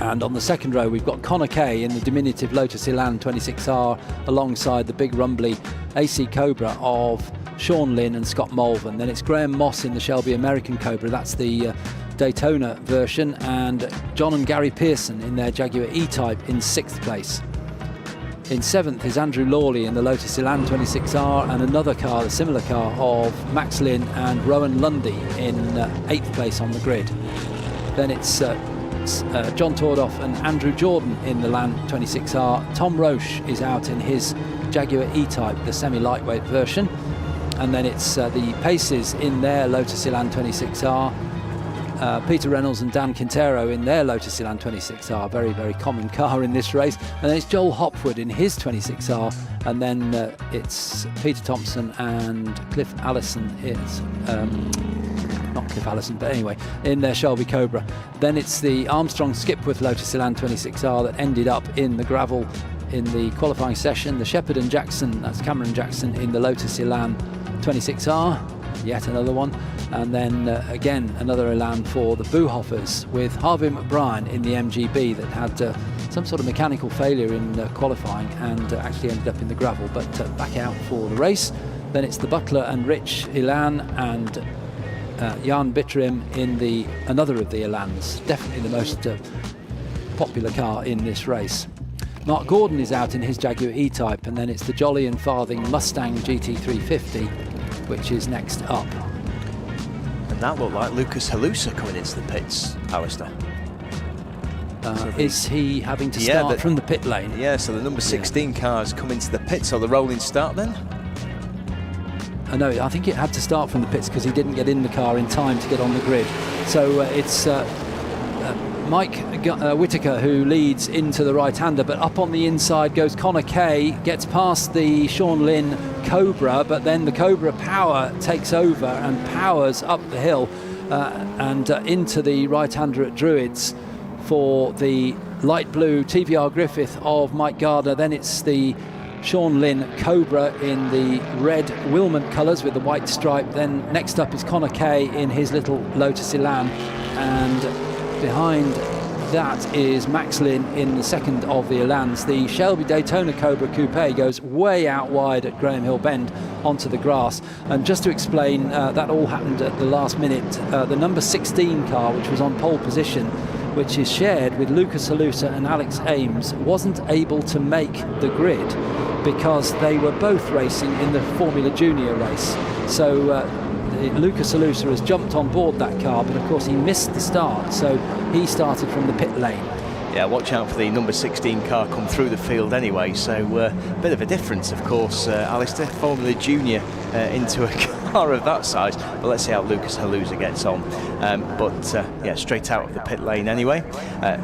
Speaker 1: And on the second row we've got Connor Kay in the diminutive Lotus Elan 26R alongside the big rumbly AC Cobra of Sean Lynn and Scott Mulvin. Then it's Graham Moss in the Shelby American Cobra, that's the Daytona version, and John and Gary Pearson in their Jaguar E-Type in 6th place. In 7th is Andrew Lawley in the Lotus Elan 26R, and another car, a similar car, of Max Lynn and Rowan Lundy in 8th place on the grid. Then it's John Tordoff and Andrew Jordan in the Land 26R. Tom Roche is out in his Jaguar E-Type, the semi-lightweight version. And then it's the Paces in their Lotus Elan 26R. Peter Reynolds and Dan Quintero in their Lotus Elan 26R, very, very common car in this race. And then it's Joel Hopwood in his 26R. And then it's Peter Thompson and Cliff Allison. It's not Cliff Allison, but anyway, in their Shelby Cobra. Then it's the Armstrong Skipworth Lotus Elan 26R that ended up in the gravel in the qualifying session. The Shepherd and Jackson, that's Cameron Jackson in the Lotus Elan 26R, yet another one. And then again another Elan for the Boohoffers with Harvey McBrien in the MGB that had some sort of mechanical failure in qualifying and actually ended up in the gravel, but back out for the race. Then it's the Butler and Rich Elan and Jan Bittrim in another of the Elans, definitely the most popular car in this race. Mark Gordon is out in his Jaguar E-Type, and then it's the Jolly and Farthing Mustang GT350 which is next up.
Speaker 2: And that looked like Lucas Alusa coming into the pits, Alistair.
Speaker 1: Is he having to start from the pit lane?
Speaker 2: Yeah, so the number 16 cars come into the pits, so the rolling start then?
Speaker 1: No, I think it had to start from the pits because he didn't get in the car in time to get on the grid. So it's Mike Whitaker who leads into the right-hander, but up on the inside goes Connor Kay, gets past the Sean Lynn Cobra, but then the Cobra Power takes over and powers up the hill and into the right-hander at Druids for the light blue TVR Griffith of Mike Gardner. Then it's the Sean Lynn Cobra in the red Wilmot colours with the white stripe. Then next up is Connor Kay in his little Lotus Elan, and behind that is Max Lynn in the second of the Elans. The Shelby Daytona Cobra Coupe goes way out wide at Graham Hill Bend onto the grass. And just to explain, that all happened at the last minute. The number 16 car, which was on pole position, which is shared with Lucas Halusa and Alex Ames, wasn't able to make the grid because they were both racing in the Formula Junior race. So Lucas Halusa has jumped on board that car, but of course he missed the start, so he started from the pit lane.
Speaker 2: Yeah, watch out for the number 16 car come through the field anyway, so a bit of a difference, of course, Alistair, Formula Junior into a car of that size, but let's see how Lucas Halusa gets on. Yeah, straight out of the pit lane anyway.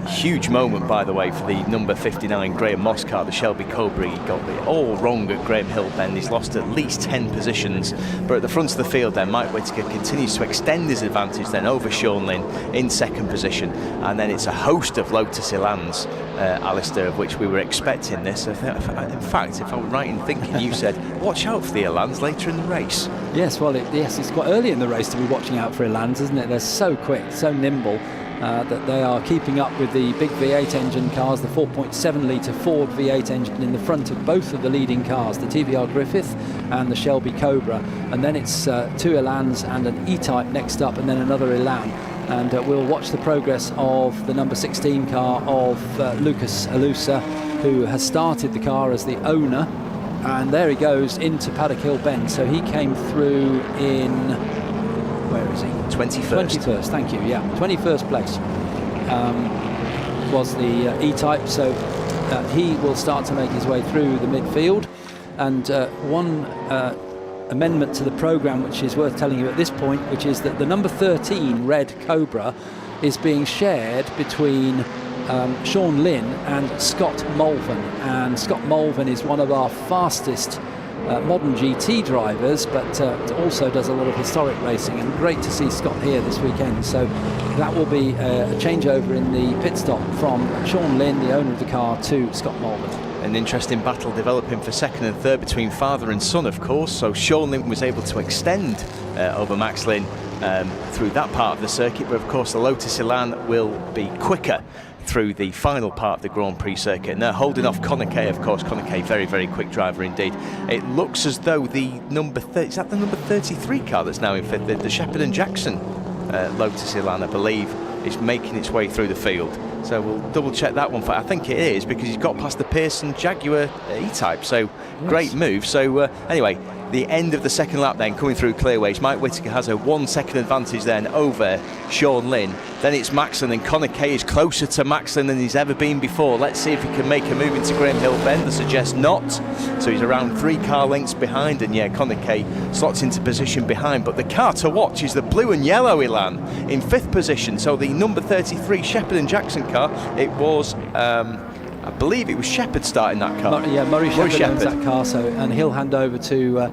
Speaker 2: Huge moment, by the way, for the number 59 Graham Moss car, the Shelby Cobra. He got it all wrong at Graham Hill Bend. He's lost at least 10 positions, but at the front of the field then, Mike Whittaker continues to extend his advantage then over Sean Lynn in second position, and then it's a host of Lotus Elans, Alistair, of which we were expecting this. In fact, if I were right in thinking, you said watch out for the Elans later in the race.
Speaker 1: Yes, well, it's quite early in the race to be watching out for Elans, isn't it? They're so quick, so nimble, that they are keeping up with the big V8 engine cars, the 4.7 litre Ford V8 engine in the front of both of the leading cars, the TVR Griffith and the Shelby Cobra. And then it's two Elans and an E-Type next up, and then another Elan. And we'll watch the progress of the number 16 car of Lucas Halusa, who has started the car as the owner. And there he goes into Paddock Hill Bend. So he came through in, where is he?
Speaker 2: 21st.
Speaker 1: 21st, thank you, yeah. 21st place was the E-Type. So he will start to make his way through the midfield. And one amendment to the programme which is worth telling you at this point, which is that the number 13 red Cobra is being shared between Sean Lynn and Scott Mulvin, and Scott Mulvin is one of our fastest modern GT drivers, but also does a lot of historic racing, and great to see Scott here this weekend. So that will be a changeover in the pit stop from Sean Lynn, the owner of the car, to Scott Mulvin.
Speaker 2: An interesting battle developing for second and third between father and son, of course. So Sean Lynn was able to extend over Max Lynn through that part of the circuit, but of course the Lotus Elan will be quicker through the final part of the Grand Prix circuit. And they're holding off Conor Kay, of course. Conor Kay, very, very quick driver indeed. It looks as though the number 30, is that the number 33 car that's now in fifth? The Shepherd and Jackson Lotus Elan, I believe, is making its way through the field. So we'll double check that one. I think it is, because he's got past the Pearson Jaguar E-Type. So yes, great move. So anyway, the end of the second lap then, coming through Clearways. Mike Whittaker has a 1 second advantage then over Sean Lynn. Then it's Max Lynn, and Conor Kay is closer to Max Lynn than he's ever been before. Let's see if he can make a move into Graham Hill Bend. I suggest not. So he's around 3 car lengths behind, and yeah, Conor Kay slots into position behind. But the car to watch is the blue and yellow Elan in 5th position. So the number 33 Shepherd and Jackson car, it was I believe it was Shepherd starting that car.
Speaker 1: Murray Shepherd owns that car, so, and he'll hand over to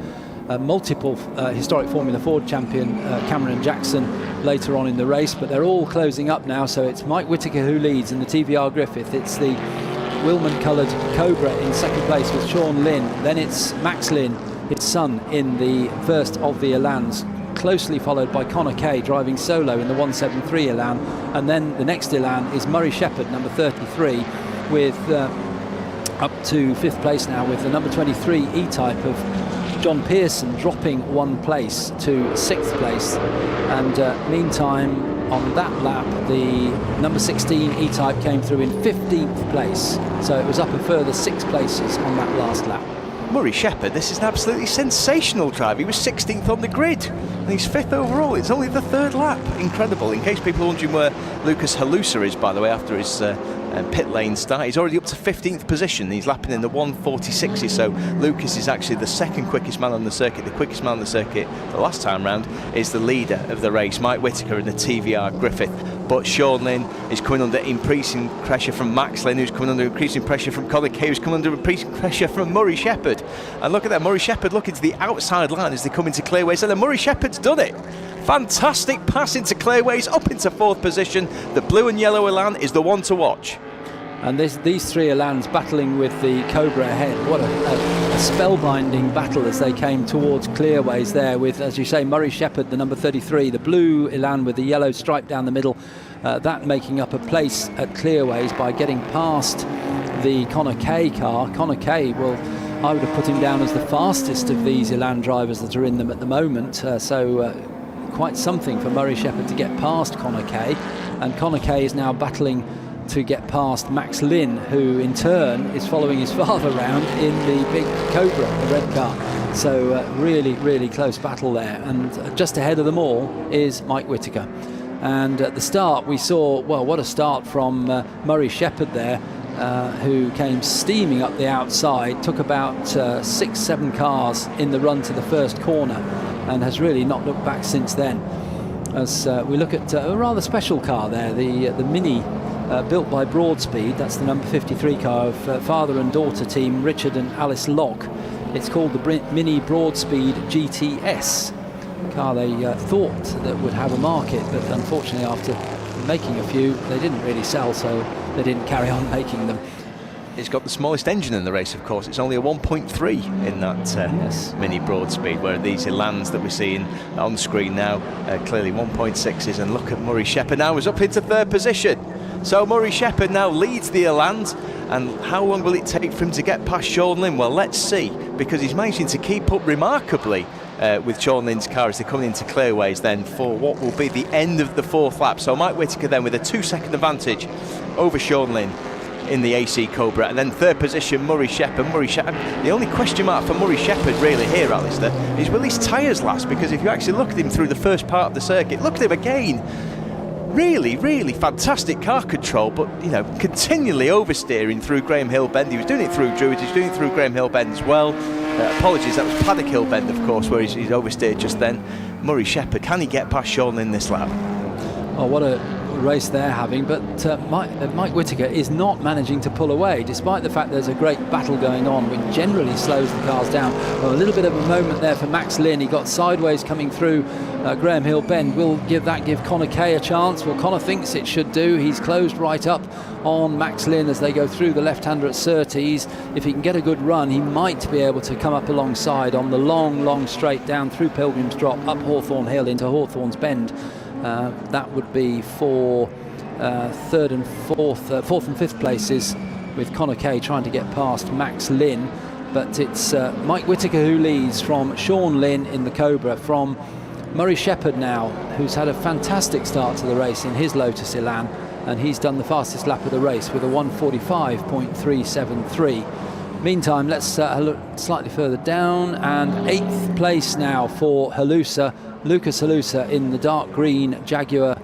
Speaker 1: multiple historic Formula Ford champion Cameron Jackson later on in the race. But they're all closing up now, so it's Mike Whittaker who leads in the TVR Griffith. It's the Wilman coloured Cobra in second place with Sean Lynn. Then it's Max Lynn, his son, in the first of the Elans, closely followed by Conor Kay driving solo in the 173 Elan. And then the next Elan is Murray Shepherd, number 33, with up to 5th place now, with the number 23 E-Type of John Pearson dropping 1 place to 6th place. And meantime, on that lap, the number 16 E-Type came through in 15th place, so it was up a further 6 places on that last lap.
Speaker 2: Murray Shepherd, this is an absolutely sensational drive. He was 16th on the grid and he's 5th overall. It's only the 3rd lap. Incredible. In case people are wondering where Lucas Halusa is, by the way, after his pit lane start, he's already up to 15th position. He's lapping in the 146s, so Lucas is actually the 2nd quickest man on the circuit. The quickest man on the circuit the last time round is the leader of the race, Mike Whittaker, in the TVR Griffith. But Sean Lynn is coming under increasing pressure from Max Lynn, who's coming under increasing pressure from Conor Kay, who's coming under increasing pressure from Murray Shepherd. And look at that, Murray Shepherd looking to the outside line as they come into Clearways, and then Murray Shepherd's done it. Fantastic pass into Clearways, up into 4th position. The blue and yellow Elan is the one to watch.
Speaker 1: And these three Elans battling with the Cobra ahead. What a spellbinding battle as they came towards Clearways there with, as you say, Murray Shepherd, the number 33, the blue Elan with the yellow stripe down the middle, that making up a place at Clearways by getting past the Connor Kay car. Connor Kay, well, I would have put him down as the fastest of these Elan drivers that are in them at the moment. Quite something for Murray Shepherd to get past Connor Kay. And Connor Kay is now battling to get past Max Lynn, who in turn is following his father around in the big Cobra, the red car. So really, really close battle there. And just ahead of them all is Mike Whittaker. And at the start we saw, well, what a start from Murray Shepherd there, who came steaming up the outside, took about 6-7 cars in the run to the first corner and has really not looked back since then. As we look at a rather special car there, the Mini, built by Broadspeed. That's the number 53 car of father and daughter team Richard and Alice Locke. It's called the Mini Broadspeed GTS. A car they thought that would have a market, but unfortunately after making a few they didn't really sell, so they didn't carry on making them.
Speaker 2: It's got the smallest engine in the race, of course. It's only a 1.3 in that Mini Broadspeed, where these Elans that we're seeing on screen now, clearly 1.6s. And look at Murray Shepherd now, is up into third position. So Murray Shepherd now leads the Elans, and how long will it take for him to get past Sean Lynn? Well, let's see, because he's managing to keep up remarkably with Sean Lynn's car as they're coming into Clearways then for what will be the end of the fourth lap. So Mike Whittaker then with a 2-second advantage over Sean Lynn in the AC Cobra, and then third position Murray Shepherd. The only question mark for Murray Shepherd really here, Alistair, is will his tyres last? Because if you actually look at him through the first part of the circuit, look at him again. Really, really fantastic car control, but continually oversteering through Graham Hill Bend. He was doing it through Druitt, he's doing it through Graham Hill Bend as well. Apologies, that was Paddock Hill Bend, of course, where he's oversteered just then. Murray Shepherd, can he get past Sean Lynn this lap?
Speaker 1: Oh, what a race they're having, but Mike Whittaker is not managing to pull away, despite the fact there's a great battle going on, which generally slows the cars down. Well, a little bit of a moment there for Max Lynn. He got sideways coming through Graham Hill Bend. Will give Connor Kay a chance? Well, Connor thinks it should do. He's closed right up on Max Lynn as they go through the left-hander at Surtees. If he can get a good run, he might be able to come up alongside on the long straight down through Pilgrim's Drop, up Hawthorne Hill into Hawthorne's Bend. That would be for fourth and fifth places, with Connor Kay trying to get past Max Lynn. But it's Mike Whittaker who leads from Sean Lynn in the Cobra, from Murray Shepherd now, who's had a fantastic start to the race in his Lotus Elan, and he's done the fastest lap of the race with a 1:45.373. Meantime, let's look slightly further down, and 8th place now for Halusa, Lucas Halusa, in the dark green Jaguar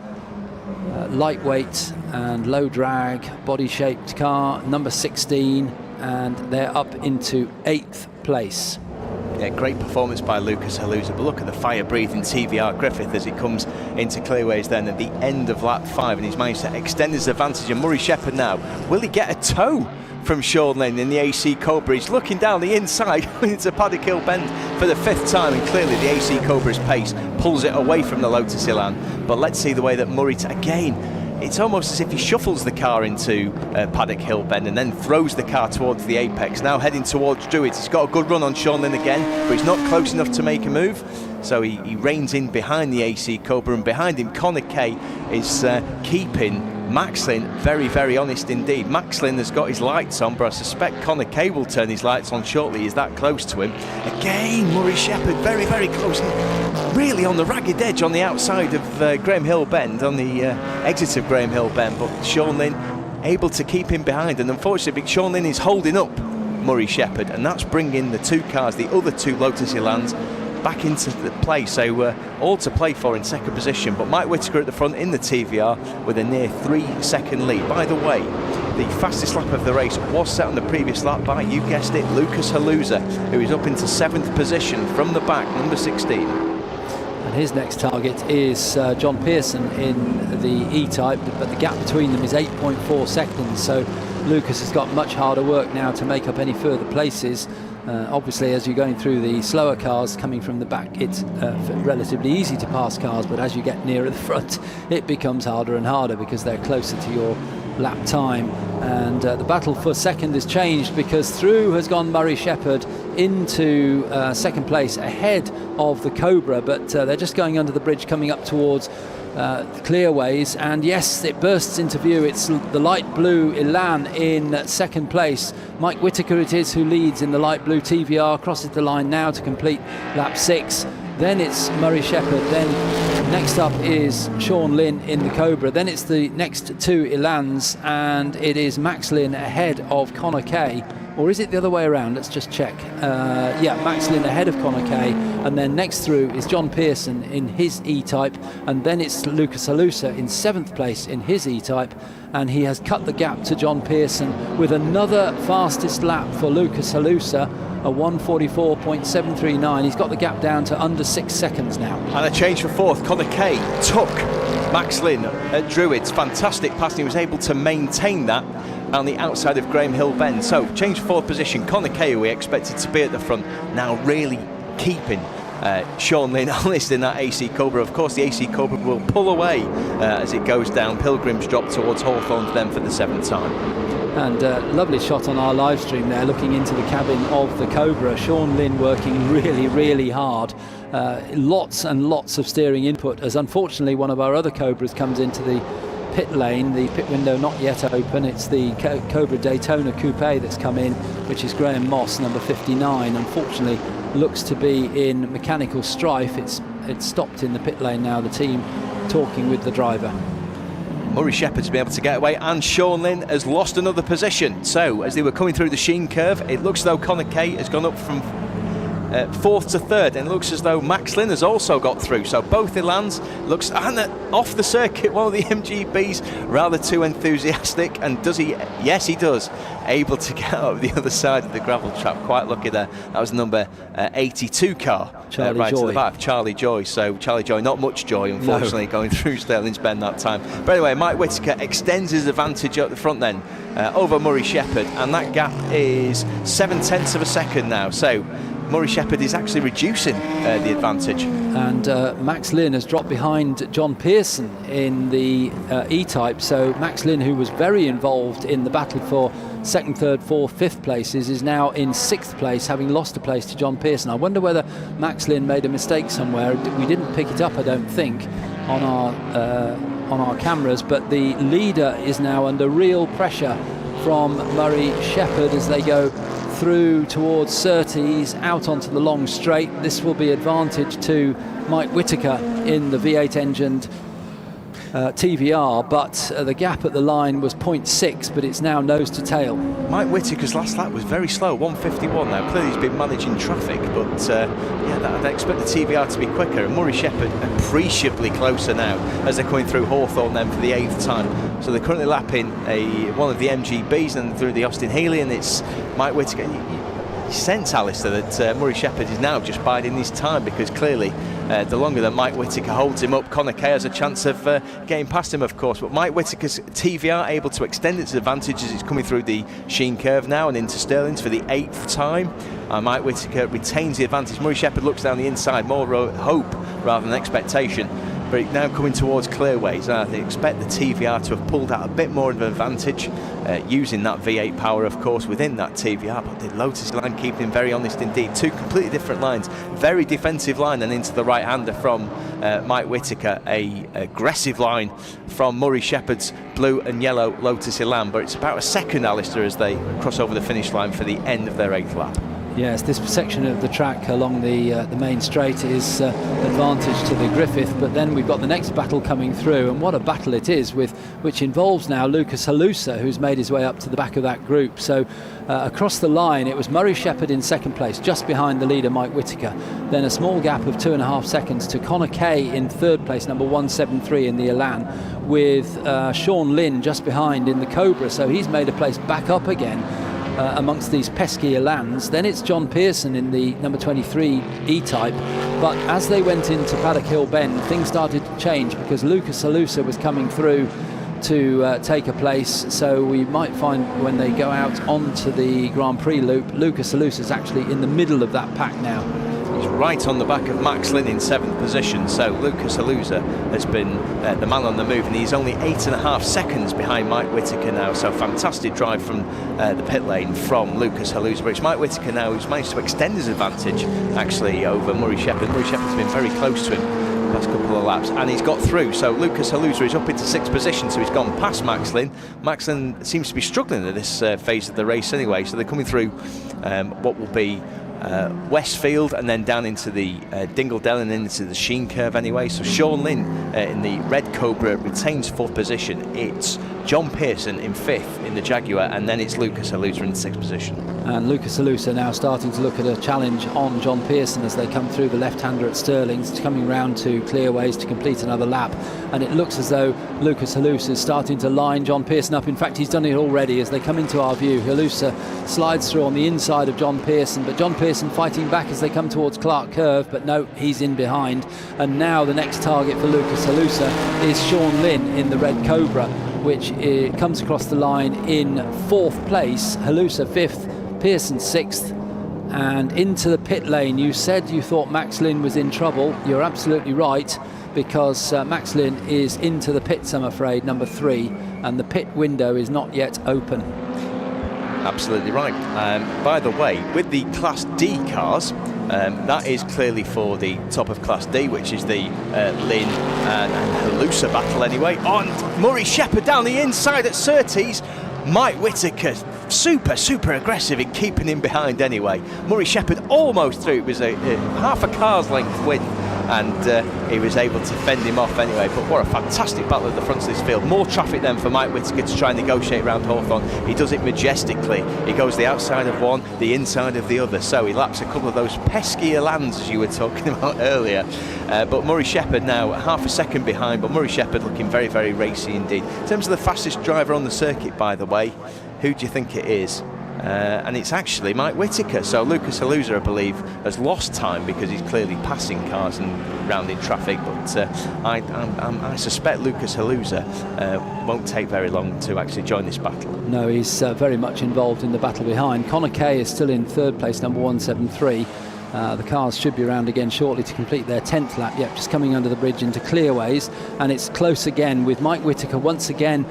Speaker 1: lightweight and low drag body shaped car, number 16, and they're up into 8th place.
Speaker 2: Yeah, great performance by Lucas Halusa, but look at the fire-breathing TVR Griffith as he comes into Clearways then at the end of lap 5, and he's managed to extend his advantage. And Murray Shepherd now, will he get a tow from Sean Lynn in the AC Cobra? He's looking down the inside into Paddock Hill Bend for the 5th time, and clearly the AC Cobra's pace pulls it away from the Lotus Elan. But let's see the way that Murray, again, it's almost as if he shuffles the car into Paddock Hill Bend and then throws the car towards the apex. Now heading towards Druitt. He's got a good run on Sean Lynn again, but he's not close enough to make a move. So he reins in behind the AC Cobra, and behind him Connor Kay is keeping Max Lynn very, very honest indeed. Max Lynn has got his lights on, but I suspect Connor Kay will turn his lights on shortly. He's that close to him. Again, Murray Shepherd very, very close, and really on the ragged edge on the outside of Graham Hill Bend, on the exit of Graham Hill Bend, but Sean Lynn able to keep him behind, and unfortunately Sean Lynn is holding up Murray Shepherd, and that's bringing the two cars, the other two Lotus Elans, back into the play. So all to play for in second position, but Mike Whittaker at the front in the TVR with a near 3-second lead. By the way, the fastest lap of the race was set on the previous lap by, you guessed it, Lucas Halusa, who is up into 7th position from the back, number 16.
Speaker 1: And his next target is John Pearson in the E-Type, but the gap between them is 8.4 seconds, so Lucas has got much harder work now to make up any further places. Obviously, as you're going through the slower cars coming from the back, it's relatively easy to pass cars, but as you get nearer the front, it becomes harder and harder because they're closer to your lap time. And the battle for second has changed because through has gone Murray Shepherd into second place ahead of the Cobra, but they're just going under the bridge coming up towards Clearways, and yes, it bursts into view. It's the light blue Elan in second place. Mike Whitaker it is who leads in the light blue TVR, crosses the line now to complete lap 6. Then it's Murray Shepherd, then next up is Sean Lynn in the Cobra, then it's the next two Elans, and it is Max Lynn ahead of Connor Kay. Or is it the other way around? Let's just check. Yeah, Max Lynn ahead of Connor Kay, and then next through is John Pearson in his E-Type, and then it's Lucas Alusa in 7th place in his E-Type, and he has cut the gap to John Pearson with another fastest lap for Lucas Alusa, a 1:44.739. He's got the gap down to under 6 seconds now.
Speaker 2: And a change for fourth. Connor Kay took Max Lynn at Druids. Fantastic passing. He was able to maintain that on the outside of Graham Hill Bend. So change for fourth position. Connor Kay, who we expected to be at the front, now really keeping Sean Lynn honest in that AC Cobra. Of course, the AC Cobra will pull away as it goes down Pilgrim's Drop towards Hawthorne's then for the 7th time.
Speaker 1: And lovely shot on our live stream there, looking into the cabin of the Cobra. Sean Lynn working really, really hard. Lots and lots of steering input, as unfortunately one of our other Cobras comes into the pit lane, the pit window not yet open. It's the Cobra Daytona Coupe that's come in, which is Graham Moss, number 59. Unfortunately, looks to be in mechanical strife. It's stopped in the pit lane now, the team talking with the driver.
Speaker 2: Murray Shepherd's been able to get away, and Sean Lynn has lost another position. So as they were coming through the Sheen curve, it looks as though Connor Kay has gone up from 4th to 3rd, and it looks as though Max Lynn has also got through. So both Elans looks, and off the circuit, one of the MGBs rather too enthusiastic, and does he? Yes, he does. Able to get out of the other side of the gravel trap. Quite lucky there. That was number 82 car, right
Speaker 1: Joy.
Speaker 2: to the back, Charlie Joy. So Charlie Joy, not much joy, unfortunately, going through Stirling's Bend that time. But anyway, Mike Whitaker extends his advantage at the front then over Murray Shepherd, and that gap is 7/10 of a second now. So Murray Shepherd is actually reducing the advantage.
Speaker 1: And Max Lynn has dropped behind John Pearson in the E-Type. So Max Lynn, who was very involved in the battle for 2nd, 3rd, 4th, 5th places, is now in 6th place, having lost a place to John Pearson. I wonder whether Max Lynn made a mistake somewhere. We didn't pick it up, I don't think, on our cameras, but the leader is now under real pressure from Murray Shepherd as they go through towards Surtees, out onto the long straight. This will be advantage to Mike Whitaker in the V8 engined TVR, but the gap at the line was 0.6, but it's now nose to tail.
Speaker 2: Mike Whitaker's last lap was very slow, 1:51 now. Clearly he's been managing traffic, but yeah, I'd expect the TVR to be quicker. And Murray Shepherd appreciably closer now as they're coming through Hawthorne then for the 8th time. So they're currently lapping one of the MGBs and through the Austin Healey, and it's Mike Whitaker. You sense, Alistair, that Murray Shepherd is now just biding his time, because clearly the longer that Mike Whitaker holds him up, Connor Kay has a chance of getting past him, of course. But Mike Whitaker's TVR able to extend its advantage as it's coming through the Sheen curve now and into Stirling's for the 8th time. Mike Whitaker retains the advantage. Murray Shepherd looks down the inside, more hope rather than expectation. But now coming towards Clearways, I expect the TVR to have pulled out a bit more of an advantage using that V8 power, of course, within that TVR. But the Lotus line keeping him very honest indeed. Two completely different lines. Very defensive line and into the right-hander from Mike Whitaker. A aggressive line from Murray Shepherd's blue and yellow Lotus Elan. But it's about a second, Alistair, as they cross over the finish line for the end of their 8th lap.
Speaker 1: Yes, this section of the track along the main straight is advantage to the Griffith, but then we've got the next battle coming through, and what a battle it is, which involves now Lucas Halusa, who's made his way up to the back of that group. So across the line it was Murray Shepherd in 2nd place, just behind the leader Mike Whitaker, then a small gap of 2.5 seconds to Connor Kay in 3rd place, number 173 in the Elan, with Sean Lynn just behind in the Cobra, so he's made a place back up again amongst these pesky Elans. Then it's John Pearson in the number 23 E-Type, but as they went into Paddock Hill Bend, things started to change because Lucas Halusa was coming through to take a place, so we might find when they go out onto the Grand Prix loop, Lucas Halusa is actually in the middle of that pack now.
Speaker 2: He's right on the back of Max Lynn in 7th position. So Lucas Haluza has been the man on the move, and he's only 8.5 seconds behind Mike Whittaker now. So fantastic drive from the pit lane from Lucas Haluza. But it's Mike Whittaker now who's managed to extend his advantage actually over Murray Shepherd. Murray Shepherd's been very close to him the last couple of laps, and he's got through. So Lucas Haluza is up into 6th position, so he's gone past Max Lynn. Max Lynn seems to be struggling at this phase of the race anyway, so they're coming through what will be Westfield and then down into the Dingle Dell and into the Sheen curve anyway. So Sean Lynn in the Red Cobra retains 4th position. It's John Pearson in 5th in the Jaguar, and then it's Lucas Haluza in 6th position.
Speaker 1: And Lucas Haluza now starting to look at a challenge on John Pearson as they come through the left-hander at Stirling's, coming round to Clearways to complete another lap. And it looks as though Lucas Haluza is starting to line John Pearson up. In fact, he's done it already as they come into our view. Haluza slides through on the inside of John Pearson, but John Pearson fighting back as they come towards Clark Curve, but no, he's in behind. And now the next target for Lucas Haluza is Sean Lynn in the Red Cobra, which comes across the line in 4th place. Haluza 5th, Pearson 6th, and into the pit lane. You said you thought Max Lynn was in trouble. You're absolutely right, because Max Lynn is into the pits, I'm afraid, number 3, and the pit window is not yet open.
Speaker 2: Absolutely right. By the way, with the Class D cars, that is clearly for the top of Class D, which is the Lynn and Haluza battle anyway. On Murray Shepherd down the inside at Surtees. Mike Whittaker super aggressive in keeping him behind anyway. Murray Shepherd almost through. It was a half a car's length win, and he was able to fend him off anyway. But what a fantastic battle at the front of this field. More traffic then for Mike Whittaker to try and negotiate around Hawthorne. He does it majestically. He goes the outside of one, the inside of the other, so he laps a couple of those pesky lands as you were talking about earlier. But Murray Shepherd now half a second behind, but Murray Shepherd looking very, very racy indeed. In terms of the fastest driver on the circuit, by the way, who do you think it is? And it's actually Mike Whittaker. So Lucas Haluza, I believe, has lost time because he's clearly passing cars and rounding traffic. But I suspect Lucas Haluza won't take very long to actually join this battle.
Speaker 1: No, he's very much involved in the battle behind. Connor Kay is still in 3rd place, number 173. The cars should be around again shortly to complete their 10th lap. Yep, just coming under the bridge into Clearways, and it's close again with Mike Whittaker once again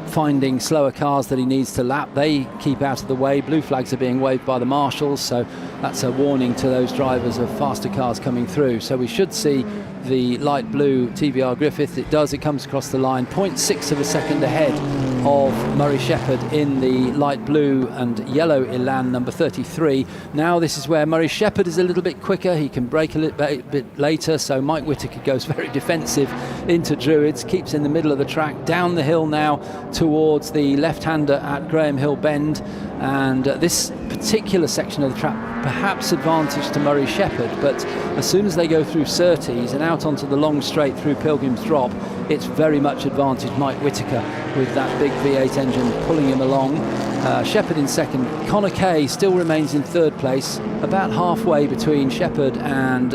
Speaker 1: finding slower cars that he needs to lap. They keep out of the way. Blue flags are being waved by the marshals, so that's a warning to those drivers of faster cars coming through. So we should see the light blue TVR Griffith. It does, it comes across the line 0.6 of a second ahead of Murray Shepherd in the light blue and yellow Elan number 33. Now this is where Murray Shepherd is a little bit quicker. He can brake a little bit later, so Mike Whittaker goes very defensive into Druids, keeps in the middle of the track, down the hill now towards the left-hander at Graham Hill Bend, and this particular section of the track perhaps advantage to Murray Shepherd, but as soon as they go through Surtees and out onto the long straight through Pilgrim's Drop, it's very much advantage Mike Whittaker with that big V8 engine pulling him along. Shepherd in 2nd. Connor Kay still remains in 3rd place, about halfway between Shepherd and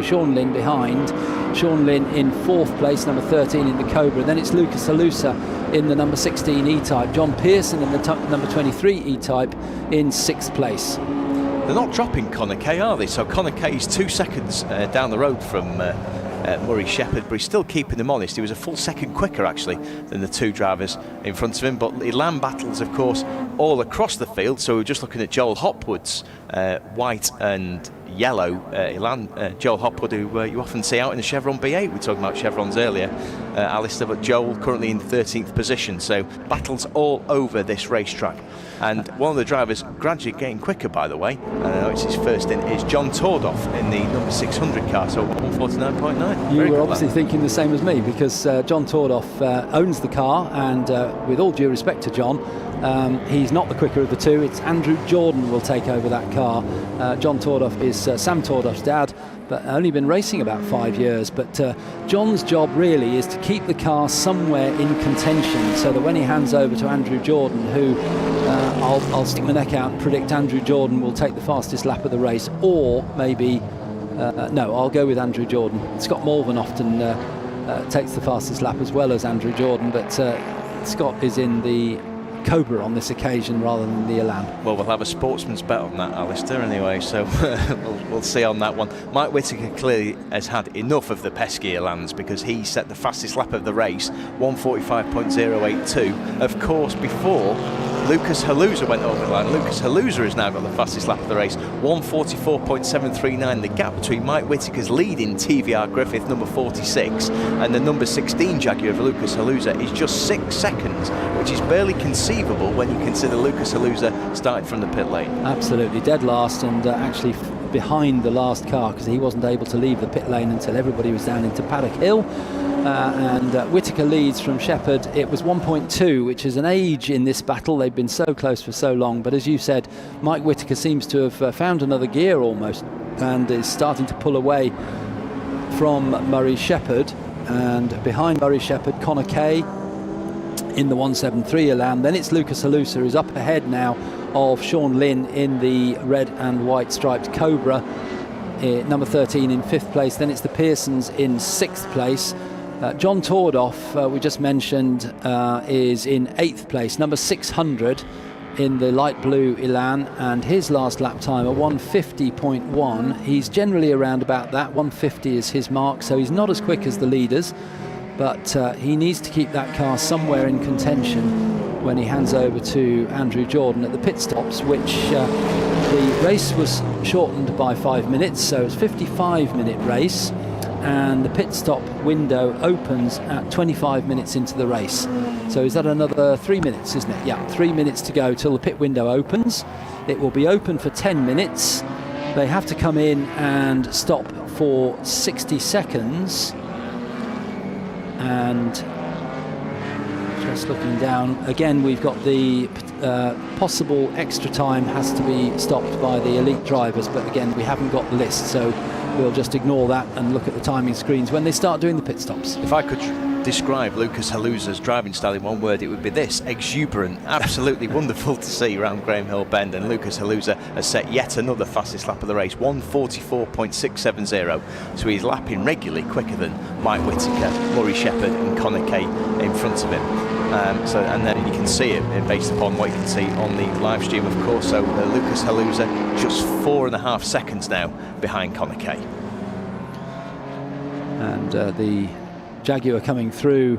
Speaker 1: Sean Lynn behind. Sean Lynn in 4th place, number 13 in the Cobra. Then it's Lucas Haluza in the number 16 E-Type. John Pearson in the number 23 E-Type in 6th place.
Speaker 2: They're not dropping Connor Kay, are they? So Connor Kay is 2 seconds down the road from Murray Shepherd, but he's still keeping them honest. He was a full second quicker actually than the 2 drivers in front of him. But Elan battles, of course, all across the field. So we're just looking at Joel Hopwood's white and yellow Elan. Joel Hopwood, who you often see out in the Chevron B8. We were talking about Chevrons earlier, Alistair, but Joel currently in 13th position. So battles all over this racetrack. And one of the drivers gradually getting quicker, by the way, it's his first in, is John Tordoff in the number 600 car, so 149.9.
Speaker 1: You were obviously thinking the same as me, because John Tordoff owns the car, and with all due respect to John, he's not the quicker of the 2. It's Andrew Jordan will take over that car. John Tordoff is Sam Tordoff's dad, but only been racing about 5 years. But John's job really is to keep the car somewhere in contention, so that when he hands over to Andrew Jordan, who I'll stick my neck out and predict Andrew Jordan will take the fastest lap of the race, or maybe no, I'll go with Andrew Jordan. Scott Malvern often takes the fastest lap as well as Andrew Jordan, but Scott is in the Cobra on this occasion rather than the Elan.
Speaker 2: Well, we'll have a sportsman's bet on that, Alistair, anyway, so we'll see on that one. Mike Whittaker clearly has had enough of the pesky Elans because he set the fastest lap of the race, 1:45.082. Of course, before Lucas Haluza went over the line. Lucas Haluza has now got the fastest lap of the race, 1:44.739. The gap between Mike Whittaker's leading TVR Griffith, number 46, and the number 16 Jaguar of Lucas Haluza is just 6 seconds, which is barely conceivable when you consider Lucas Haluza started from the pit lane.
Speaker 1: Absolutely, dead last, and actually behind the last car, because he wasn't able to leave the pit lane until everybody was down into Paddock Hill. And Whittaker leads from Shepherd. It was 1.2, which is an age in this battle. They've been so close for so long, but as you said, Mike Whittaker seems to have found another gear almost, and is starting to pull away from Murray Shepherd. And behind Murray Shepherd, Connor Kay in the 173 Elan. Then it's Lucas Haluza, who's up ahead now of Sean Lynn in the red and white striped Cobra, number 13 in 5th place. Then it's the Pearsons in 6th place. John Tordoff, we just mentioned, is in 8th place, number 600 in the light blue Elan, and his last lap time a 1:50.1. He's generally around about that. 1:50 is his mark, so he's not as quick as the leaders, but he needs to keep that car somewhere in contention when he hands over to Andrew Jordan at the pit stops, which the race was shortened by 5 minutes, so it's a 55-minute race, and the pit stop window opens at 25 minutes into the race. So is that another 3 minutes, isn't it? Yeah, 3 minutes to go till the pit window opens. It will be open for 10 minutes. They have to come in and stop for 60 seconds. And just looking down, again, we've got the possible extra time has to be stopped by the elite drivers, but again, we haven't got the list, so we'll just ignore that and look at the timing screens when they start doing the pit stops.
Speaker 2: If I could describe Lucas Haluza's driving style in one word, it would be this: exuberant. Absolutely wonderful to see around Graham Hill Bend, and Lucas Haluza has set yet another fastest lap of the race, 1:44.670. So he's lapping regularly quicker than Mike Whittaker, Murray Shepherd and Connor Kay in front of him. And then you can see it based upon what you can see on the live stream, of course. So Lucas Haluza just 4.5 seconds now behind Connor Kay. And
Speaker 1: the Jaguar coming through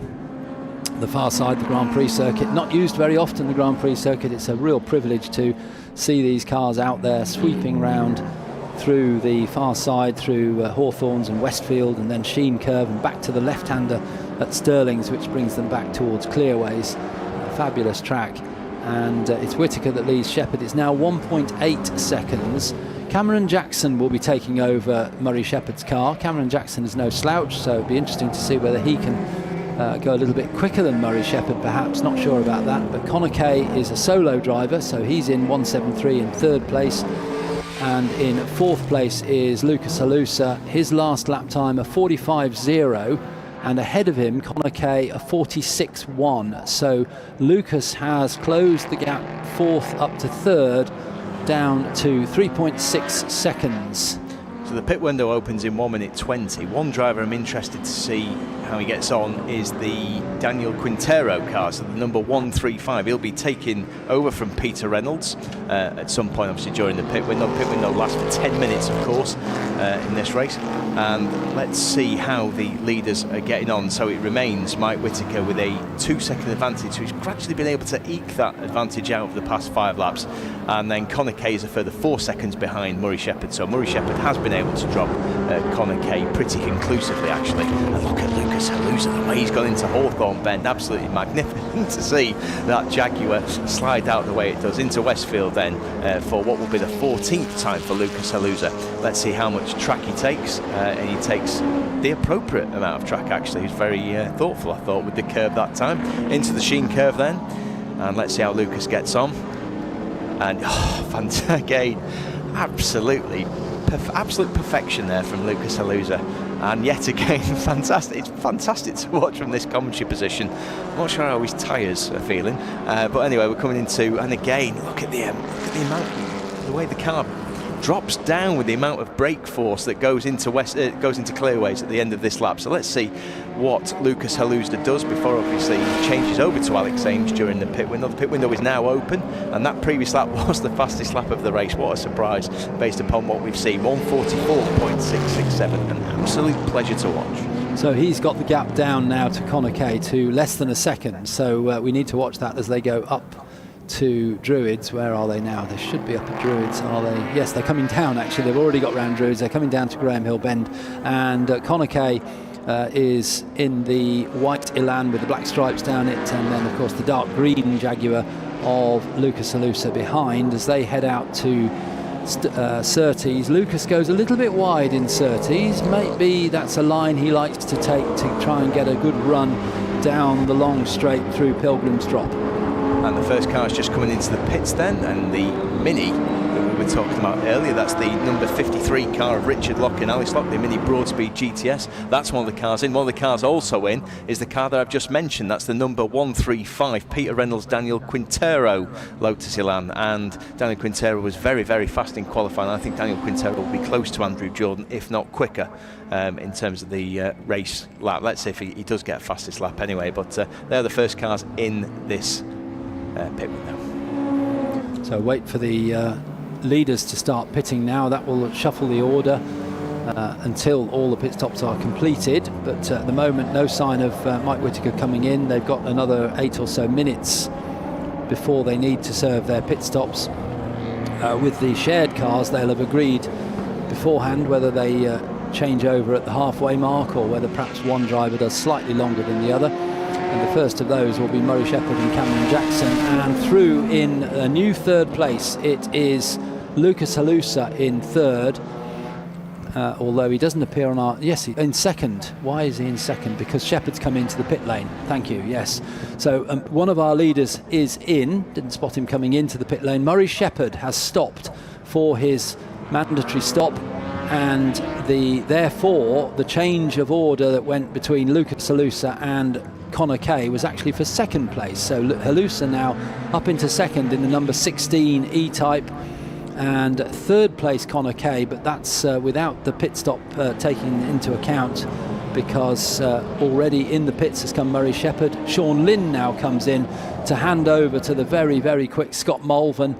Speaker 1: the far side, the Grand Prix circuit, not used very often, the Grand Prix circuit. It's a real privilege to see these cars out there sweeping round through the far side, through Hawthorns and Westfield, and then Sheen Curve and back to the left-hander at Stirling's, which brings them back towards Clearways. A fabulous track, and it's Whittaker that leads Shepherd. It's now 1.8 seconds. Cameron Jackson will be taking over Murray Shepherd's car. Cameron Jackson is no slouch, so it'll be interesting to see whether he can go a little bit quicker than Murray Shepherd, perhaps. Not sure about that, but Connor Kay is a solo driver, so he's in 173 in 3rd place. And in 4th place is Lucas Haluza. His last lap time a 45.0, and ahead of him Connor Kay a 46.1. So Lucas has closed the gap 4th up to 3rd, down to 3.6 seconds.
Speaker 2: So the pit window opens in 1:20. One driver I'm interested to see how he gets on is the Daniel Quintero car, so the number 135. He'll be taking over from Peter Reynolds at some point, obviously, during the pit window. Pit window lasts for 10 minutes, of course, in this race. And let's see how the leaders are getting on. So it remains Mike Whittaker with a 2-second advantage, who's gradually been able to eke that advantage out of the past 5 laps. And then Connor Kay is a further 4 seconds behind Murray Shepherd. So Murray Shepherd has been able to drop Connor Kay pretty conclusively, actually. And look at Lucas Haluza, the way he's gone into Hawthorne Bend. Absolutely magnificent to see that Jaguar slide out the way it does into Westfield then for what will be the 14th time for Lucas Haluza. Let's see how much track he takes. And he takes the appropriate amount of track, actually. He's very thoughtful, I thought, with the curve that time. Into the Sheen Curve then. And let's see how Lucas gets on. And again, absolute perfection there from Lucas Haluza. And yet again, fantastic. It's fantastic to watch from this commentary position. I'm not sure how his tyres are feeling, but anyway, we're coming into, and again, look at the amount, the way the car drops down with the amount of brake force that goes into clearways at the end of this lap. So let's see what Lucas Haluza does before obviously he changes over to Alex Ames during the pit window. The pit window is now open, and that previous lap was the fastest lap of the race. What a surprise based upon what we've seen. 1:44.667, an absolute pleasure to watch.
Speaker 1: So he's got the gap down now to Connor Kay to less than a second. So we need to watch that as they go up to Druids. Where are they now? They should be up at Druids, are they? Yes, they're coming down actually. They've already got round Druids. They're coming down to Graham Hill Bend, and Connor Kay is in the white Elan with the black stripes down it, and then of course the dark green Jaguar of Lucas Haluza behind as they head out to Surtees. Lucas goes a little bit wide in Surtees. Maybe that's a line he likes to take to try and get a good run down the long straight through Pilgrim's Drop.
Speaker 2: And the first car is just coming into the pits then, and the Mini that we were talking about earlier, that's the number 53 car of Richard Locke and Alice Locke, the Mini Broadspeed GTS. That's one of the cars in. One of the cars also in is the car that I've just mentioned. That's the number 135 Peter Reynolds Daniel Quintero Lotus Elan, and Daniel Quintero was very, very fast in qualifying. I think Daniel Quintero will be close to Andrew Jordan, if not quicker, in terms of the race lap. Let's see if he does get a fastest lap anyway, but they're the first cars in this pit window.
Speaker 1: So wait for the leaders to start pitting now. That will shuffle the order until all the pit stops are completed, but at the moment no sign of Mike Whittaker coming in. They've got another 8 or so minutes before they need to serve their pit stops. With the shared cars, they'll have agreed beforehand whether they change over at the halfway mark or whether perhaps one driver does slightly longer than the other. And the first of those will be Murray Shepherd and Cameron Jackson. And through in a new third place, it is Lucas Haluza in third. Although he doesn't appear on our... Yes, in second. Why is he in second? Because Shepherd's come into the pit lane. Thank you, yes. So one of our leaders is in. Didn't spot him coming into the pit lane. Murray Shepherd has stopped for his mandatory stop. And therefore, the change of order that went between Lucas Haluza and Connor Kay was actually for second place. So Haluza now up into second in the number 16 E-Type, and third place Connor Kay, but that's without the pit stop taken into account, because already in the pits has come Murray Shepherd. Sean Lynn now comes in to hand over to the very, very quick Scott Mulvin,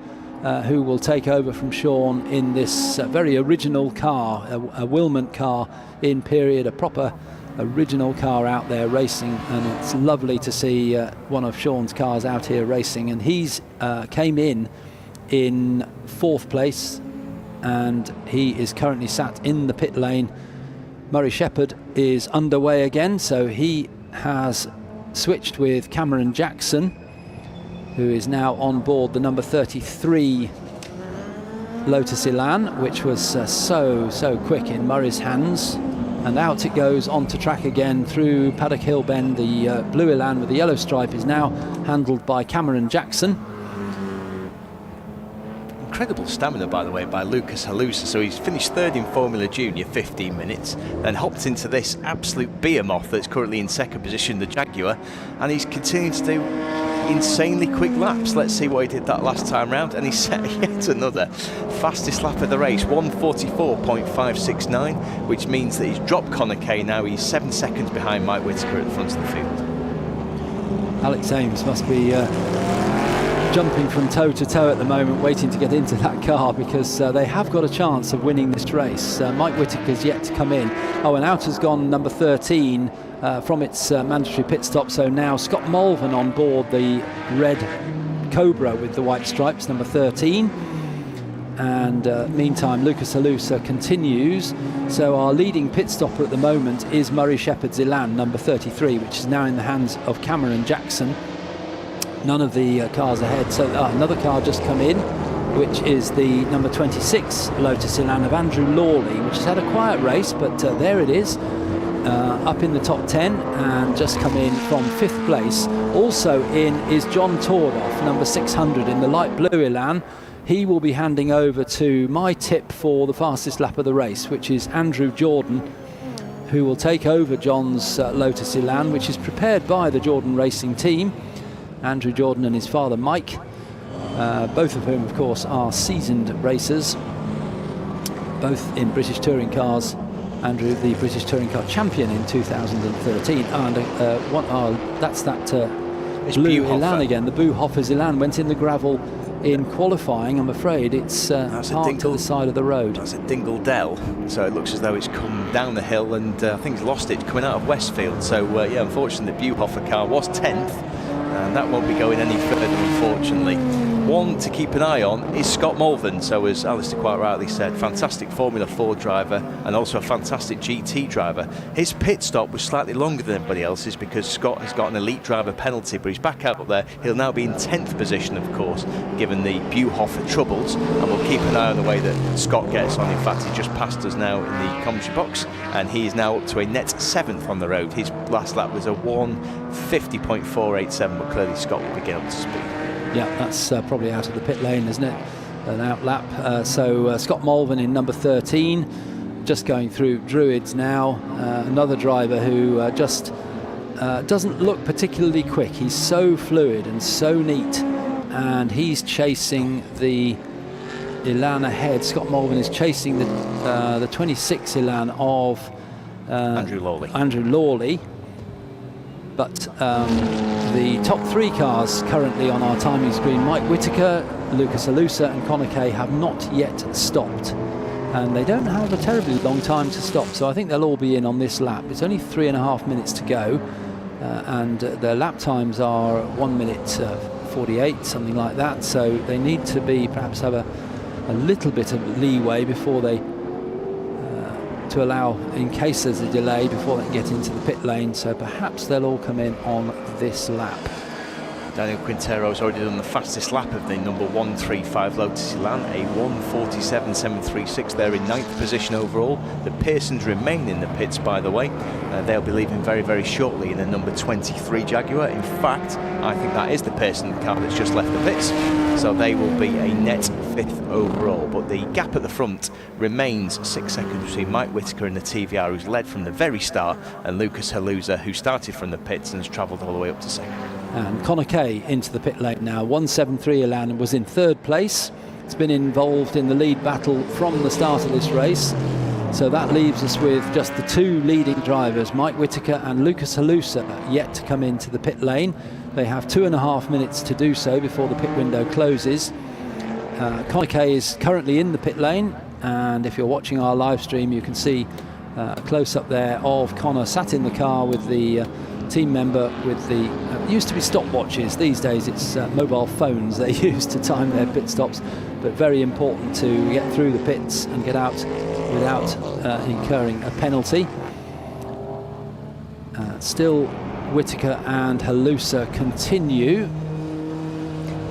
Speaker 1: who will take over from Sean in this very original car, a Wilmot car in period, a proper original car out there racing, and it's lovely to see one of Sean's cars out here racing. And he's came in fourth place, and he is currently sat in the pit lane. Murray Shepherd is underway again, so he has switched with Cameron Jackson, who is now on board the number 33 Lotus Elan, which was so quick in Murray's hands. And out it goes onto track again through Paddock Hill Bend. The blue Elan with the yellow stripe is now handled by Cameron Jackson.
Speaker 2: Incredible stamina, by the way, by Lucas Haluza. So he's finished third in Formula Junior, 15 minutes, then hopped into this absolute behemoth that's currently in second position, the Jaguar, and he's continuing to do insanely quick laps. Let's see what he did that last time round, and he set yet another fastest lap of the race, 1:44.569, which means that he's dropped Connor Kay now. He's 7 seconds behind Mike Whittaker at the front of the field.
Speaker 1: Alex Ames must be jumping from toe to toe at the moment, waiting to get into that car, because they have got a chance of winning this race. Mike Whittaker's yet to come in. Oh, and out has gone number 13 from its mandatory pit stop. So now Scott Mulvin on board the red Cobra with the white stripes, number 13. And meantime, Lucas Haluza continues. So our leading pit stopper at the moment is Murray Shepherd's Elan, number 33, which is now in the hands of Cameron Jackson. None of the cars ahead. So another car just come in, which is the number 26 Lotus Elan of Andrew Lawley, which has had a quiet race, but there it is, up in the top 10, and just come in from 5th place. Also in is John Tordoff, number 600 in the light blue Elan. He will be handing over to my tip for the fastest lap of the race, which is Andrew Jordan, who will take over John's Lotus Elan, which is prepared by the Jordan Racing team. Andrew Jordan and his father Mike, both of whom of course are seasoned racers. both in British touring cars. Andrew, the British touring car champion in 2013, and that's that blue Elan again. The Buhoffer's Elan went in the gravel in qualifying. I'm afraid it's parked to the side of the road.
Speaker 2: That's a Dingle Dell, so it looks as though it's come down the hill, and I think it's lost it coming out of Westfield. So yeah, unfortunately the Buhoffer car was 10th, and that won't be going any further, unfortunately. One to keep an eye on is Scott Mulvin. So as Alistair quite rightly said, fantastic Formula 4 driver and also a fantastic GT driver. His pit stop was slightly longer than everybody else's because Scott has got an elite driver penalty, but he's back out there. He'll now be in 10th position, of course, given the Buhoffer troubles, and we'll keep an eye on the way that Scott gets on. In fact, he just passed us now in the commentary box, and he is now up to a net 7th on the road. His last lap was a 1:50.487, but clearly Scott will be getting up to speed.
Speaker 1: Yeah, that's probably out of the pit lane, isn't it? An out lap. So Scott Mulvin in number 13, just going through Druids now. Another driver who just doesn't look particularly quick. He's so fluid and so neat, and he's chasing the Elan ahead. Scott Mulvin is chasing the 26 Elan of
Speaker 2: Andrew
Speaker 1: Lawley. But the top 3 cars currently on our timing screen, Mike Whitaker, Lucas Alusa and Conor Kay, have not yet stopped. And they don't have a terribly long time to stop, so I think they'll all be in on this lap. It's only 3.5 minutes to go, and their lap times are 1 minute 48, something like that. So they need to perhaps have a little bit of leeway before they to allow, in case there's a delay, before they can get into the pit lane. So perhaps they'll all come in on this lap.
Speaker 2: Daniel Quintero's already done the fastest lap of the number 135 Lotus Elan, a 1:47.736. They're in 9th position overall. The Pearsons remain in the pits, by the way. They'll be leaving very, very shortly in a number 23 Jaguar. In fact, I think that is the Pearson car that's just left the pits. So they will be a net 5th overall. But the gap at the front remains 6 seconds between Mike Whitaker and the TVR, who's led from the very start, and Lucas Haluza, who started from the pits and has travelled all the way up to 2nd.
Speaker 1: And Conor Kay into the pit lane now. 173 Elan was in 3rd place. It's been involved in the lead battle from the start of this race. So that leaves us with just the 2 leading drivers, Mike Whitaker and Lucas Halusa, yet to come into the pit lane. They have 2.5 minutes to do so before the pit window closes. Conor Kay is currently in the pit lane, and if you're watching our live stream, you can see a close-up there of Conor sat in the car with the team member with the used to be stopwatches. These days it's mobile phones they use to time their pit stops, but very important to get through the pits and get out without incurring a penalty. Still Whitaker and Halusa continue.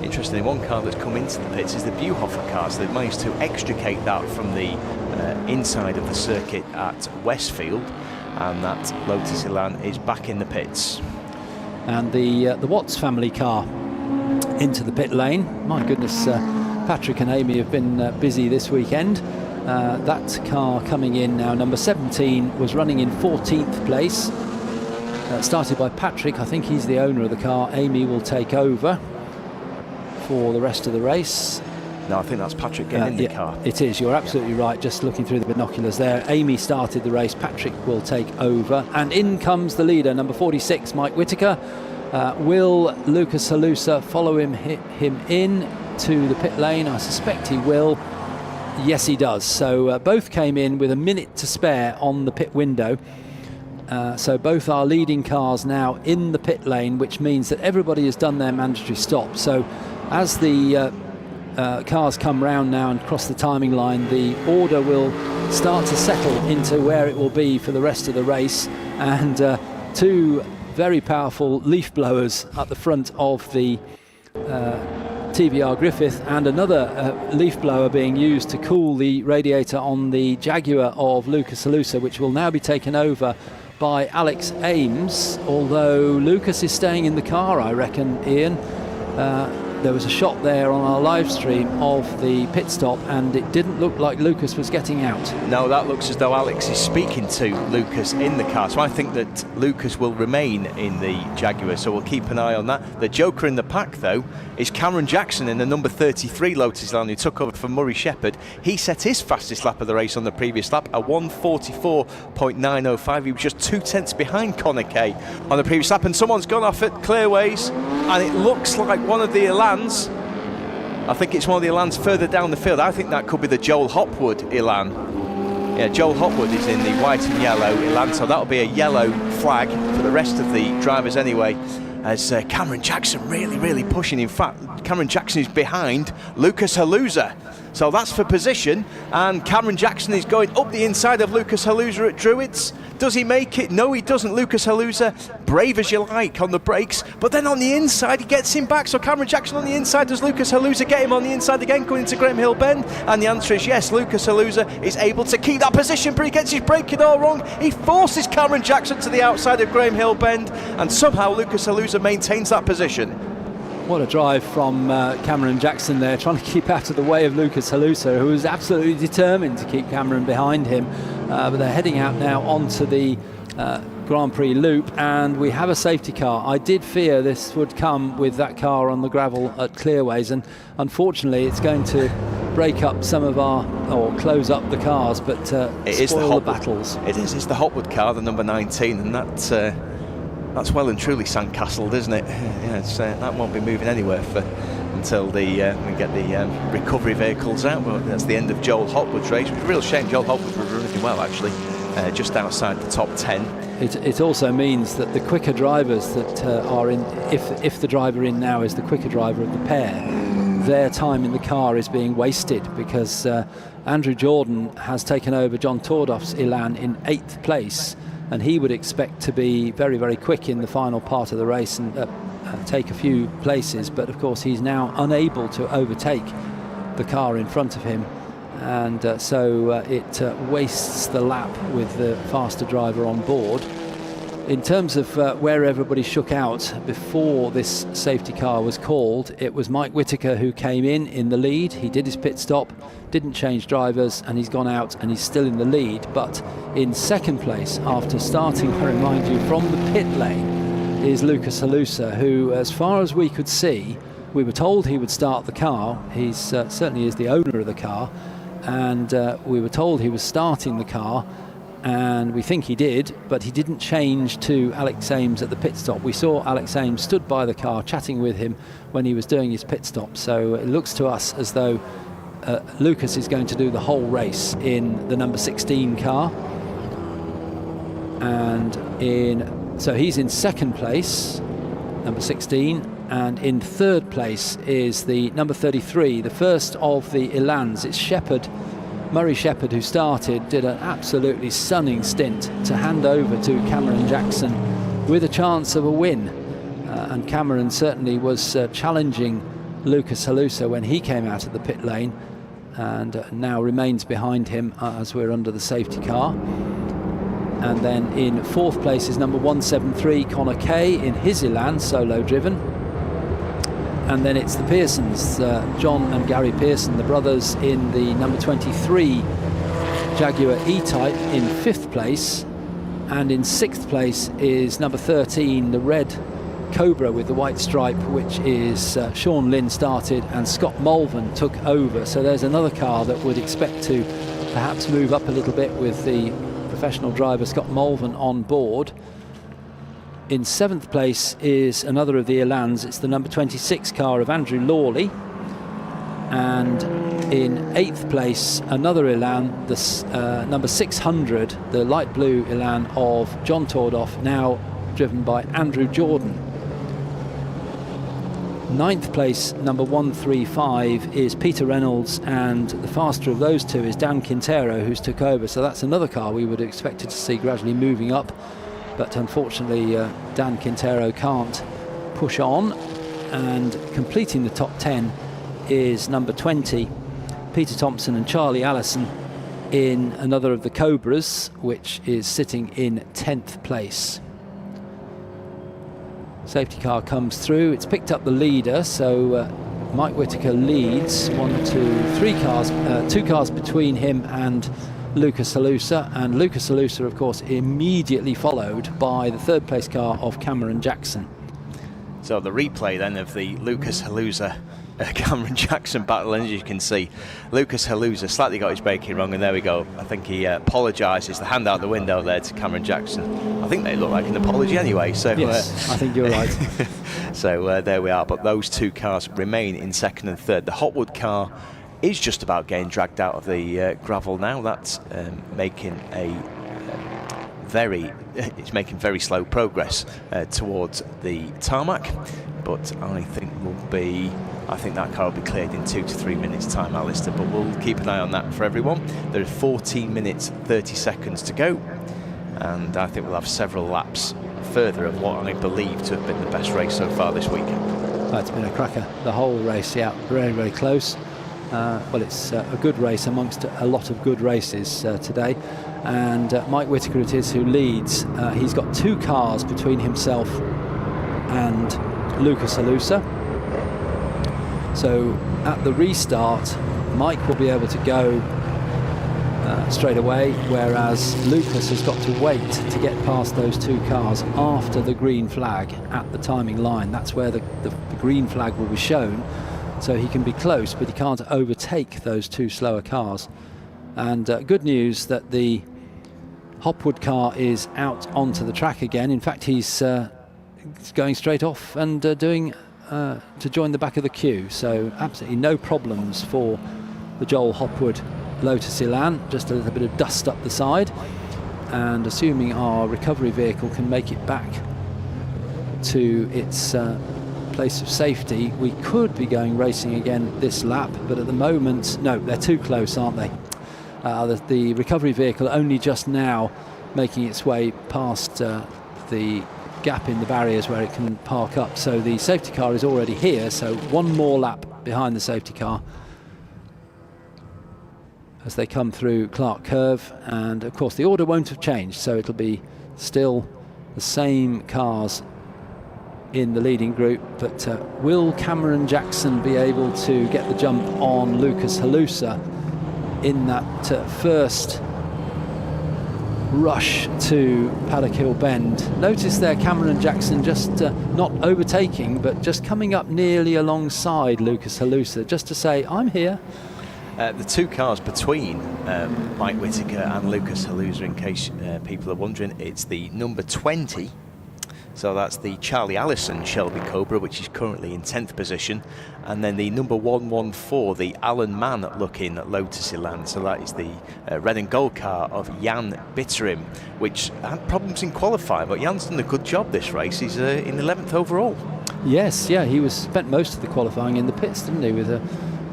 Speaker 2: Interestingly, one car that's come into the pits is the Buhoffer car, so they've managed to extricate that from the inside of the circuit at Westfield, and that Lotus Elan is back in the pits.
Speaker 1: And the Watts family car into the pit lane. My goodness, Patrick and Amy have been busy this weekend. That car coming in now, number 17, was running in 14th place. Started by Patrick. I think he's the owner of the car. Amy will take over for the rest of the race.
Speaker 2: No, I think that's Patrick getting in the car.
Speaker 1: It is, you're absolutely right, just looking through the binoculars there. Amy started the race, Patrick will take over, and in comes the leader, number 46, Mike Whitaker. Will Lucas Halusa follow him in to the pit lane? I suspect he will. Yes, he does. So both came in with a minute to spare on the pit window. So both are leading cars now in the pit lane, which means that everybody has done their mandatory stop. So as the cars come round now and cross the timing line, the order will start to settle into where it will be for the rest of the race, and 2 very powerful leaf blowers at the front of the TVR Griffith, and another leaf blower being used to cool the radiator on the Jaguar of Lucas Halusa, which will now be taken over by Alex Ames, although Lucas is staying in the car, I reckon, Ian. there was a shot there on our live stream of the pit stop, and it didn't look like Lucas was getting out.
Speaker 2: No, that looks as though Alex is speaking to Lucas in the car, so I think that Lucas will remain in the Jaguar, so we'll keep an eye on that. The joker in the pack, though, is Cameron Jackson in the number 33 Lotus Elan, who took over from Murray Shepherd. He set his fastest lap of the race on the previous lap, a 1:44.905. He was just 2 tenths behind Connor Kay on the previous lap, and someone's gone off at Clearways, and it looks like one of the Elans. I think it's one of the Elans further down the field. I think that could be the Joel Hopwood Elan. Yeah, Joel Hopwood is in the white and yellow Elan, so that'll be a yellow flag for the rest of the drivers anyway, as Cameron Jackson really pushing. In fact, Cameron Jackson is behind Lucas Haluza, so that's for position, and Cameron Jackson is going up the inside of Lucas Haluza at Druids. Does he make it? No, he doesn't. Lucas Haluza, brave as you like on the brakes, but then on the inside he gets him back. So Cameron Jackson on the inside. Does Lucas Haluza get him on the inside again going into Graham Hill Bend? And the answer is yes. Lucas Haluza is able to keep that position, but he gets his braking all wrong. He forces Cameron Jackson to the outside of Graham Hill Bend, and somehow Lucas Haluza maintains that position.
Speaker 1: What a drive from Cameron Jackson there, trying to keep out of the way of Lucas Haluza, who was absolutely determined to keep Cameron behind him. But they're heading out now onto the Grand Prix loop, and we have a safety car. I did fear this would come with that car on the gravel at Clearways, and unfortunately it's going to break up some of our, or close up the cars, but
Speaker 2: it is
Speaker 1: spoil the battles.
Speaker 2: It is, it's the Hopwood car, the number 19, and that's well and truly sandcastled, isn't it? Yeah, that won't be moving anywhere until we get the recovery vehicles out. But that's the end of Joel Hopwood's race. It was a real shame. Joel Hopwood was running well, actually, just outside the top 10.
Speaker 1: It also means that the quicker drivers that are in, if the driver in now is the quicker driver of the pair, their time in the car is being wasted, because Andrew Jordan has taken over John Tordoff's Elan in 8th place, and he would expect to be very quick in the final part of the race and take a few places, but of course he's now unable to overtake the car in front of him, and so it wastes the lap with the faster driver on board. In terms of where everybody shook out before this safety car was called, it was Mike Whitaker who came in the lead. He did his pit stop, didn't change drivers, and he's gone out and he's still in the lead. But in second place, after starting, I remind you, from the pit lane, is Lucas Haluza, who, as far as we could see, we were told he would start the car. He's certainly is the owner of the car, and we were told he was starting the car, and we think he did, but he didn't change to Alex Ames at the pit stop. We saw Alex Ames stood by the car chatting with him when he was doing his pit stop, so it looks to us as though Lucas is going to do the whole race in the number 16 car, and so he's in second place, number 16, and in third place is the number 33, the first of the Elans. It's Murray Shepherd, who did an absolutely stunning stint to hand over to Cameron Jackson with a chance of a win, and Cameron certainly was challenging Lucas Haluza when he came out of the pit lane, and now remains behind him as we're under the safety car. And then in fourth place is number 173 Connor Kay in his Elan, solo driven. And then it's the Pearsons, John and Gary Pearson, the brothers, in the number 23 Jaguar E-Type in 5th place. And in 6th place is number 13, the red Cobra with the white stripe, which is Sean Lynn started and Scott Mulvin took over. So there's another car that would expect to perhaps move up a little bit with the professional driver Scott Mulvin on board. In 7th place is another of the Elans. It's the number 26 car of Andrew Lawley. And in 8th place, another Elan, the number 600, the light blue Elan of John Tordoff, now driven by Andrew Jordan. 9th place, number 135, is Peter Reynolds, and the faster of those two is Dan Quintero, who's took over. So that's another car we would have expected to see gradually moving up. But unfortunately, Dan Quintero can't push on, and completing the top 10 is number 20, Peter Thompson and Charlie Allison in another of the Cobras, which is sitting in 10th place. Safety car comes through, it's picked up the leader, so Mike Whittaker leads 2 cars between him and Lucas Halusa, and Lucas Halusa, of course, immediately followed by the third place car of Cameron Jackson.
Speaker 2: So the replay then of the Lucas Halusa Cameron Jackson battle, and as you can see, Lucas Halusa slightly got his braking wrong, and there we go. I think he apologises, the hand out the window there to Cameron Jackson. I think they look like an apology anyway. So
Speaker 1: yes, I think you're right.
Speaker 2: So there we are, but those 2 cars remain in second and third. The Hotwood car is just about getting dragged out of the gravel now. That's making very slow progress towards the tarmac, but I think that car will be cleared in 2 to 3 minutes time, Alistair, but we'll keep an eye on that for everyone. There are 14 minutes 30 seconds to go, and I think we'll have several laps further of what I believe to have been the best race so far this weekend.
Speaker 1: It's been a cracker, the whole race, yeah, very, very close. Well, it's a good race amongst a lot of good races today, and Mike Whittaker it is who leads. He's got 2 cars between himself and Lucas Halusa, so at the restart Mike will be able to go straight away, whereas Lucas has got to wait to get past those 2 cars after the green flag at the timing line. That's where the green flag will be shown, so he can be close, but he can't overtake those 2 slower cars. And good news that the Hopwood car is out onto the track again. In fact, he's going straight off and doing to join the back of the queue, so absolutely no problems for the Joel Hopwood Lotus Elan. Just a little bit of dust up the side, and assuming our recovery vehicle can make it back to its place of safety, we could be going racing again this lap, but at the moment, no, they're too close, aren't they? The recovery vehicle only just now making its way past the gap in the barriers where it can park up, so the safety car is already here, so 1 more lap behind the safety car as they come through Clark Curve, and of course the order won't have changed, so it'll be still the same cars in the leading group, but will Cameron Jackson be able to get the jump on Lucas Halusa in that first rush to Paddock Hill Bend? Notice there Cameron Jackson just not overtaking, but just coming up nearly alongside Lucas Halusa, just to say, I'm here.
Speaker 2: The 2 cars between Mike Whittaker and Lucas Halusa, in case people are wondering, it's the number 20, so that's the Charlie Allison Shelby Cobra, which is currently in 10th position, and then the number 114, the Alan Mann looking Lotus Elan, so that is the red and gold car of Jan Bitterim, which had problems in qualifying, but Jan's done a good job this race. He's in 11th overall.
Speaker 1: Yes, yeah, he spent most of the qualifying in the pits, didn't he, with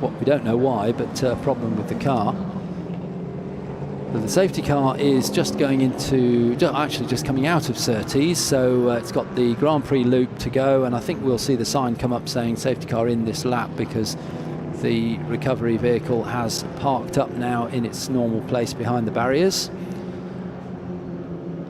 Speaker 1: what we don't know why, but a problem with the car. So the safety car is just going into, actually just coming out of Surtees, so it's got the Grand Prix loop to go, and I think we'll see the sign come up saying safety car in this lap, because the recovery vehicle has parked up now in its normal place behind the barriers.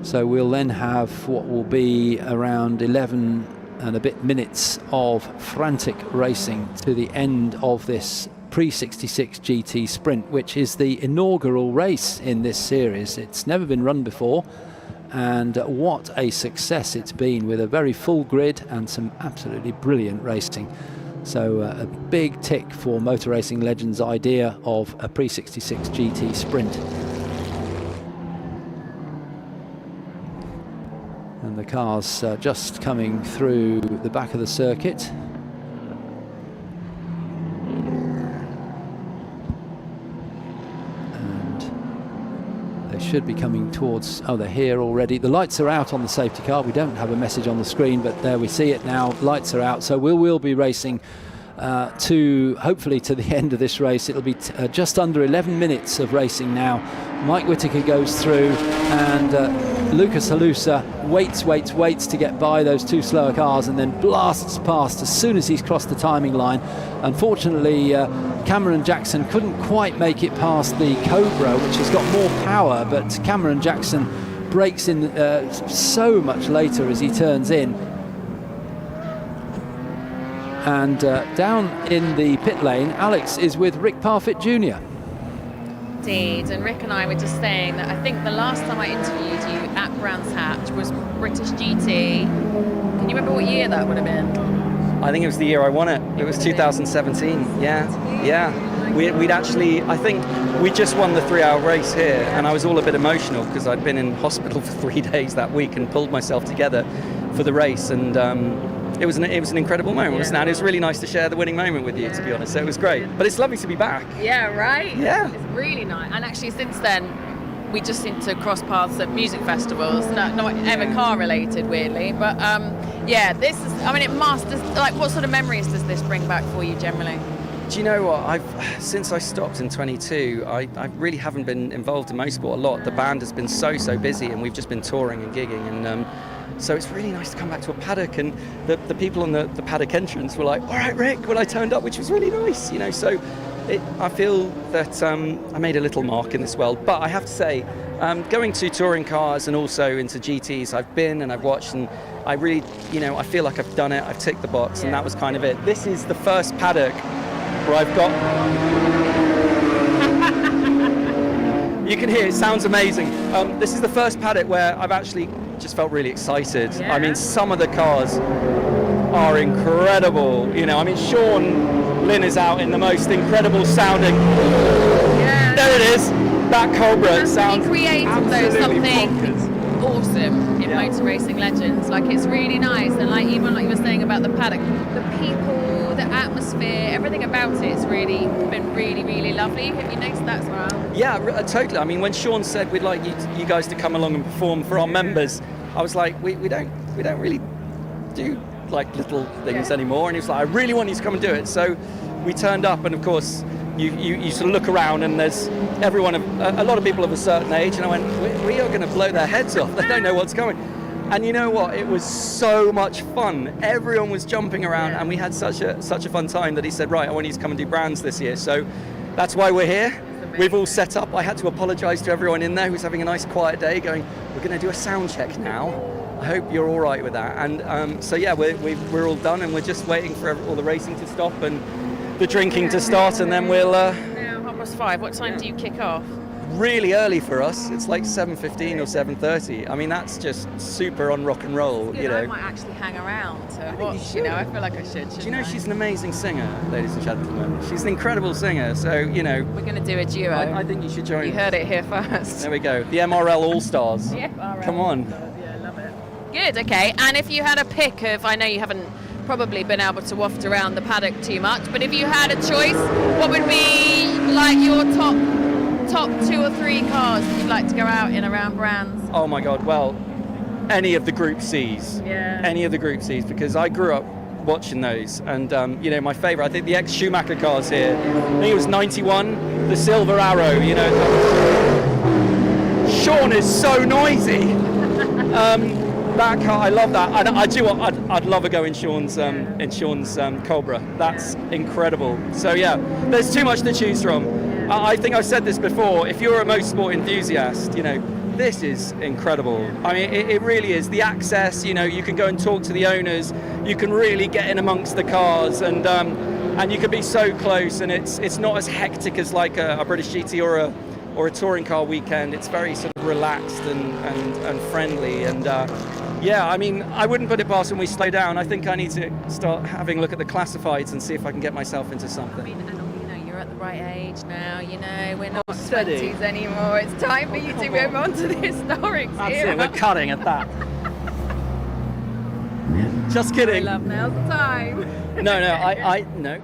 Speaker 1: So we'll then have what will be around 11 and a bit minutes of frantic racing to the end of this pre-66 GT Sprint, which is the inaugural race in this series. It's never been run before, and what a success it's been, with a very full grid and some absolutely brilliant racing. So a big tick for Motor Racing Legends' idea of a pre-66 GT Sprint. And the cars just coming through the back of the circuit. They should be coming towards, oh, they're here already. The lights are out on the safety car. We don't have a message on the screen, but there we see it now. Lights are out, so we'll be racing to, hopefully, to the end of this race. It'll be just under 11 minutes of racing now. Mike Whittaker goes through, and Lucas Halusa waits to get by those 2 slower cars, and then blasts past as soon as he's crossed the timing line. Unfortunately, Cameron Jackson couldn't quite make it past the Cobra, which has got more power, but Cameron Jackson brakes in so much later as he turns in. And down in the pit lane, Alex is with Rick Parfitt Jr.
Speaker 3: Indeed, and Rick and I were just saying that I think the last time I interviewed you at Brands Hatch was British GT. Can you remember what year that would have been?
Speaker 15: I think it was the year I won it. It was 2017. Yeah. We'd actually, I think we just won the 3-hour race here, and I was all a bit emotional because I'd been in hospital for 3 days that week and pulled myself together for the race, and it was an incredible moment, wasn't it? And it was really nice to share the winning moment with you, to be honest. So it was great. But it's lovely to be back.
Speaker 3: Yeah, right?
Speaker 15: Yeah.
Speaker 3: It's really nice. And actually, since then, we just seem to cross paths at music festivals, not ever car related, weirdly. But yeah, this is, I mean, it must, like, what sort of memories does this bring back for you generally?
Speaker 15: Do you know what? Since I stopped in 22, I really haven't been involved in motorsport a lot. The band has been so busy, and we've just been touring and gigging, and so it's really nice to come back to a paddock, and the people on the paddock entrance were like, "All right, Rick," when I turned up, which was really nice, you know. So I feel that I made a little mark in this world. But I have to say, going to touring cars and also into GTs, I've been and I've watched, and I really, you know, I feel like I've done it. I've ticked the box, and that was kind of it. This is the first paddock where I've got... You can hear it sounds amazing. This is the first paddock where I've actually just felt really excited.
Speaker 3: Yeah.
Speaker 15: I mean, some of the cars are incredible. You know, I mean, Sean Lynn is out in the most incredible sounding.
Speaker 3: Yeah.
Speaker 15: There it is. That Cobra sounds
Speaker 3: He created
Speaker 15: absolutely
Speaker 3: something
Speaker 15: bonkers.
Speaker 3: awesome in motor racing legends. Like, it's really nice, and like even like you were saying about the paddock, the people, the atmosphere, everything about it's really been really lovely. Have you noticed that as well?
Speaker 15: Yeah, totally. I mean, when Sean said we'd like you guys to come along and perform for our members, I was like, we don't really do like little things anymore. And he was like, I really want you to come and do it. So we turned up, and of course you sort of look around, and there's everyone, a lot of people of a certain age, and I went, we are going to blow their heads off. They don't know what's going. And you know what? It was so much fun. Everyone was jumping around, and we had such a fun time that he said, right, I want you to come and do Brands this year. So that's why we're here. We've all set up. I had to apologise to everyone in there who's having a nice quiet day, going, we're going to do a sound check now. I hope you're all right with that. And so yeah, we're all done, and we're just waiting for all the racing to stop and the drinking to start, and then we'll...
Speaker 3: Now, 5:30. What time do you kick off?
Speaker 15: Really early for us. It's like 7:15 or 7:30. I mean, that's just super on rock and roll,
Speaker 3: Good,
Speaker 15: you know.
Speaker 3: I might actually hang around to watch, you know. I feel like I should.
Speaker 15: Do you know she's an amazing singer, ladies and gentlemen? She's an incredible singer, so, you know...
Speaker 3: We're going to do a duo.
Speaker 15: I think you should join.
Speaker 3: You heard it here first.
Speaker 15: There we go. The MRL All-Stars.
Speaker 3: The MRL
Speaker 15: Come on.
Speaker 3: Yeah, love it. Good, okay. And if you had a pick of... I know you haven't probably been able to waft around the paddock too much, but if you had a choice, what would be like your top 2 or 3 cars that you'd like to go out in around Brands?
Speaker 15: Oh my God, well, any of the Group C's.
Speaker 3: Yeah.
Speaker 15: Any of the Group C's, because I grew up watching those, and you know, my favourite, I think the ex-Schumacher cars here, I think it was 91, the Silver Arrow, you know. Sean is so noisy. That car, I love that. I do. I'd love a go in Sean's Cobra. That's incredible. So yeah, there's too much to choose from. I think I've said this before. If you're a motorsport enthusiast, you know, this is incredible. I mean, it really is. The access, you know, you can go and talk to the owners. You can really get in amongst the cars, and you can be so close. And it's not as hectic as like a British GT or a touring car weekend. It's very sort of relaxed and friendly, and yeah, I mean, I wouldn't put it past when we slow down. I think I need to start having a look at the classifieds and see if I can get myself into something.
Speaker 3: I mean, and you know, you're at the right age now, you know, we're not 20s anymore. It's time for you to move on to the historics
Speaker 15: That's
Speaker 3: era.
Speaker 15: it, we're cutting at that. Just kidding.
Speaker 3: I love now's the time.
Speaker 15: No.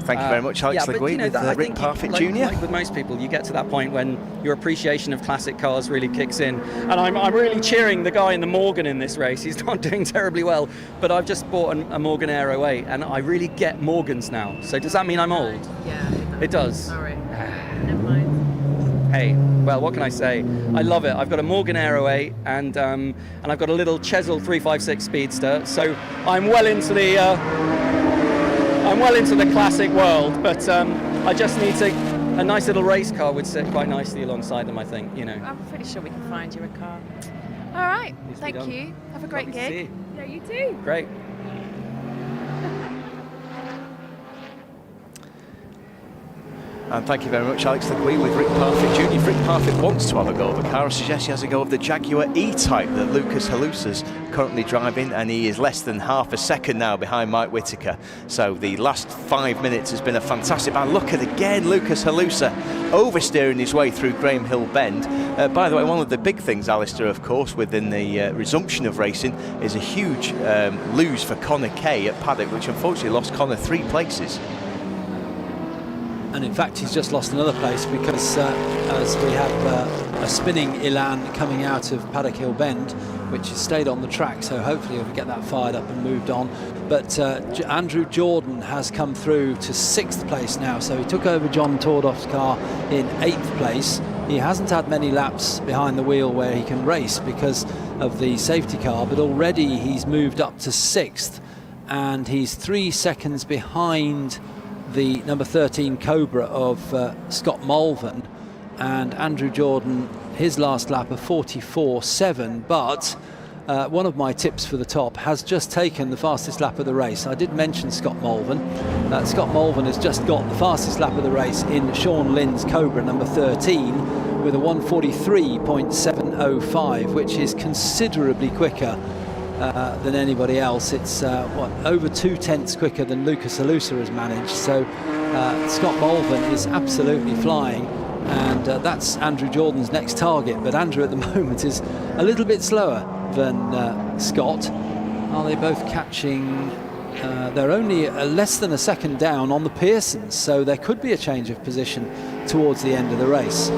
Speaker 2: Thank you very much, Alex Legui, with Rick Parfitt Jr.
Speaker 15: Like with most people, you get to that point when your appreciation of classic cars really kicks in. And I'm really cheering the guy in the Morgan in this race. He's not doing terribly well, but I've just bought a Morgan Aero 8, and I really get Morgans now. So does that mean I'm old?
Speaker 3: Yeah,
Speaker 15: it does.
Speaker 3: Sorry. Never mind.
Speaker 15: Hey, well, what can I say? I love it. I've got a Morgan Aero 8, and I've got a little Chesil 356 Speedster. So I'm well into the classic world, but I just need a nice little race car would sit quite nicely alongside them, I think, you know.
Speaker 3: I'm pretty sure we can find you a car. All right, thank you. Have a great
Speaker 15: Lovely to see
Speaker 3: gig.
Speaker 15: you.
Speaker 21: Yeah, you too.
Speaker 15: Great.
Speaker 2: And thank you very much, Alex. The Queen with Rick Parfitt Jr. If Rick Parfitt wants to have a go of a car, I suggest he has a go of the Jaguar E-Type that Lucas Halusa's currently driving, and he is less than half a second now behind Mike Whittaker. So the last 5 minutes has been a fantastic battle. Look at again Lucas Halusa oversteering his way through Graham Hill Bend. By the way, one of the big things, Alistair, of course, within the resumption of racing is a huge lose for Connor Kay at Paddock, which unfortunately lost Connor 3 places.
Speaker 1: And in fact, he's just lost another place because as we have a spinning Elan coming out of Paddock Hill Bend, which has stayed on the track, so hopefully we'll get that fired up and moved on. But Andrew Jordan has come through to 6th place now, so he took over John Tordoff's car in 8th place. He hasn't had many laps behind the wheel where he can race because of the safety car, but already he's moved up to 6th, and he's 3 seconds behind the number 13 Cobra of Scott Mulvern, and Andrew Jordan, his last lap of 44.7, but one of my tips for the top has just taken the fastest lap of the race. I did mention Scott Mulvern. Scott Mulvern has just got the fastest lap of the race in Sean Lynn's Cobra number 13 with a 1:43.705, which is considerably quicker than anybody else. It's over 2/10 quicker than Lucas Halusa has managed. So Scott Mulvern is absolutely flying, and that's Andrew Jordan's next target. But Andrew at the moment is a little bit slower than Scott. Are they both catching? They're only less than a second down on the Pearsons, so there could be a change of position towards the end of the race.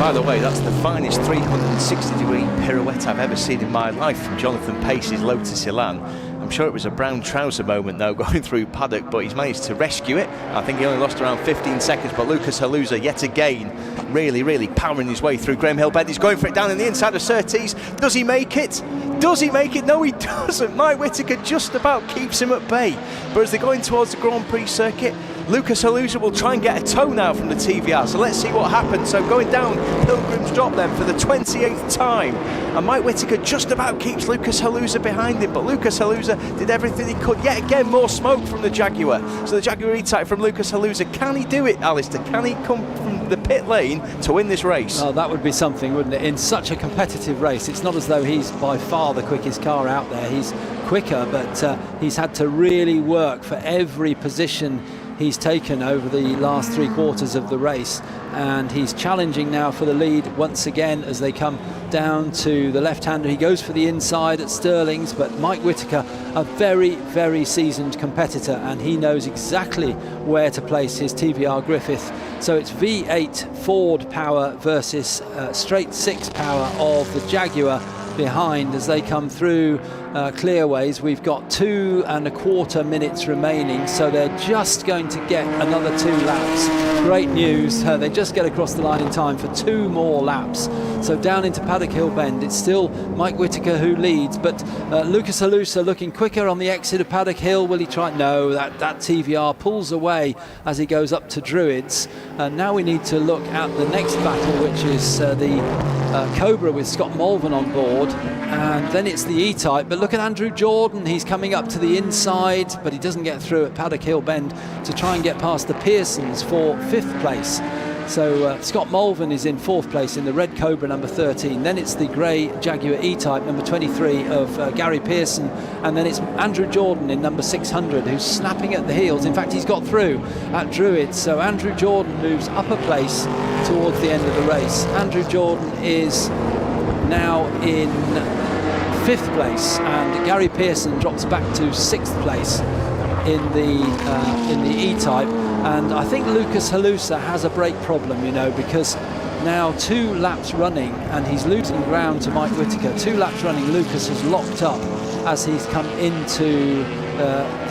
Speaker 2: By the way, that's the finest 360-degree pirouette I've ever seen in my life from Jonathan Pace's Lotus Elan. I'm sure it was a brown trouser moment though going through Paddock, but he's managed to rescue it. I think he only lost around 15 seconds, but Lucas Halusa yet again really powering his way through Graham Hill Bend. He's going for it down in the inside of Surtees. Does he make it? Does he make it? No, he doesn't. Mike Whittaker just about keeps him at bay. But as they're going towards the Grand Prix circuit, Lucas Halusa will try and get a tow now from the TVR. So let's see what happens. So going down Pilgrim's Drop then for the 28th time. And Mike Whittaker just about keeps Lucas Halusa behind him. But Lucas Halusa did everything he could. Yet again, more smoke from the Jaguar. So the Jaguar E-Type from Lucas Halusa. Can he do it, Alistair? Can he come from the pit lane to win this race?
Speaker 1: Well, that would be something, wouldn't it? In such a competitive race, it's not as though he's by far the quickest car out there. He's quicker, but he's had to really work for every position he's taken over the last 3/4 of the race, and he's challenging now for the lead once again as they come down to the left-hander. He goes for the inside at Stirling's, but Mike Whittaker, a very seasoned competitor, and he knows exactly where to place his TVR Griffith. So it's V8 Ford power versus straight 6 power of the Jaguar behind as they come through clearways. We've got 2 1/4 minutes remaining, so they're just going to get another 2 laps. Great news, they just get across the line in time for 2 more laps. So down into Paddock Hill Bend, it's still Mike Whittaker who leads, but Lucas Halusa looking quicker on the exit of Paddock Hill. Will he try? No, that TVR pulls away as he goes up to Druids. Now we need to look at the next battle, which is the Cobra with Scott Mulvern on board, and then it's the E-Type. But look at Andrew Jordan, he's coming up to the inside, but he doesn't get through at Paddock Hill Bend to try and get past the Pearsons for 5th place. So Scott Mulvern is in 4th place in the red Cobra number 13. Then it's the grey Jaguar E-Type number 23 of Gary Pearson, and then it's Andrew Jordan in number 600 who's snapping at the heels. In fact, he's got through at Druids, so Andrew Jordan moves up a place towards the end of the race. Andrew Jordan is now in 5th place, and Gary Pearson drops back to 6th place in the E-Type. And I think Lucas Halusa has a brake problem, you know, because now 2 laps running and he's losing ground to Mike Whittaker. 2 laps running, Lucas has locked up as he's come into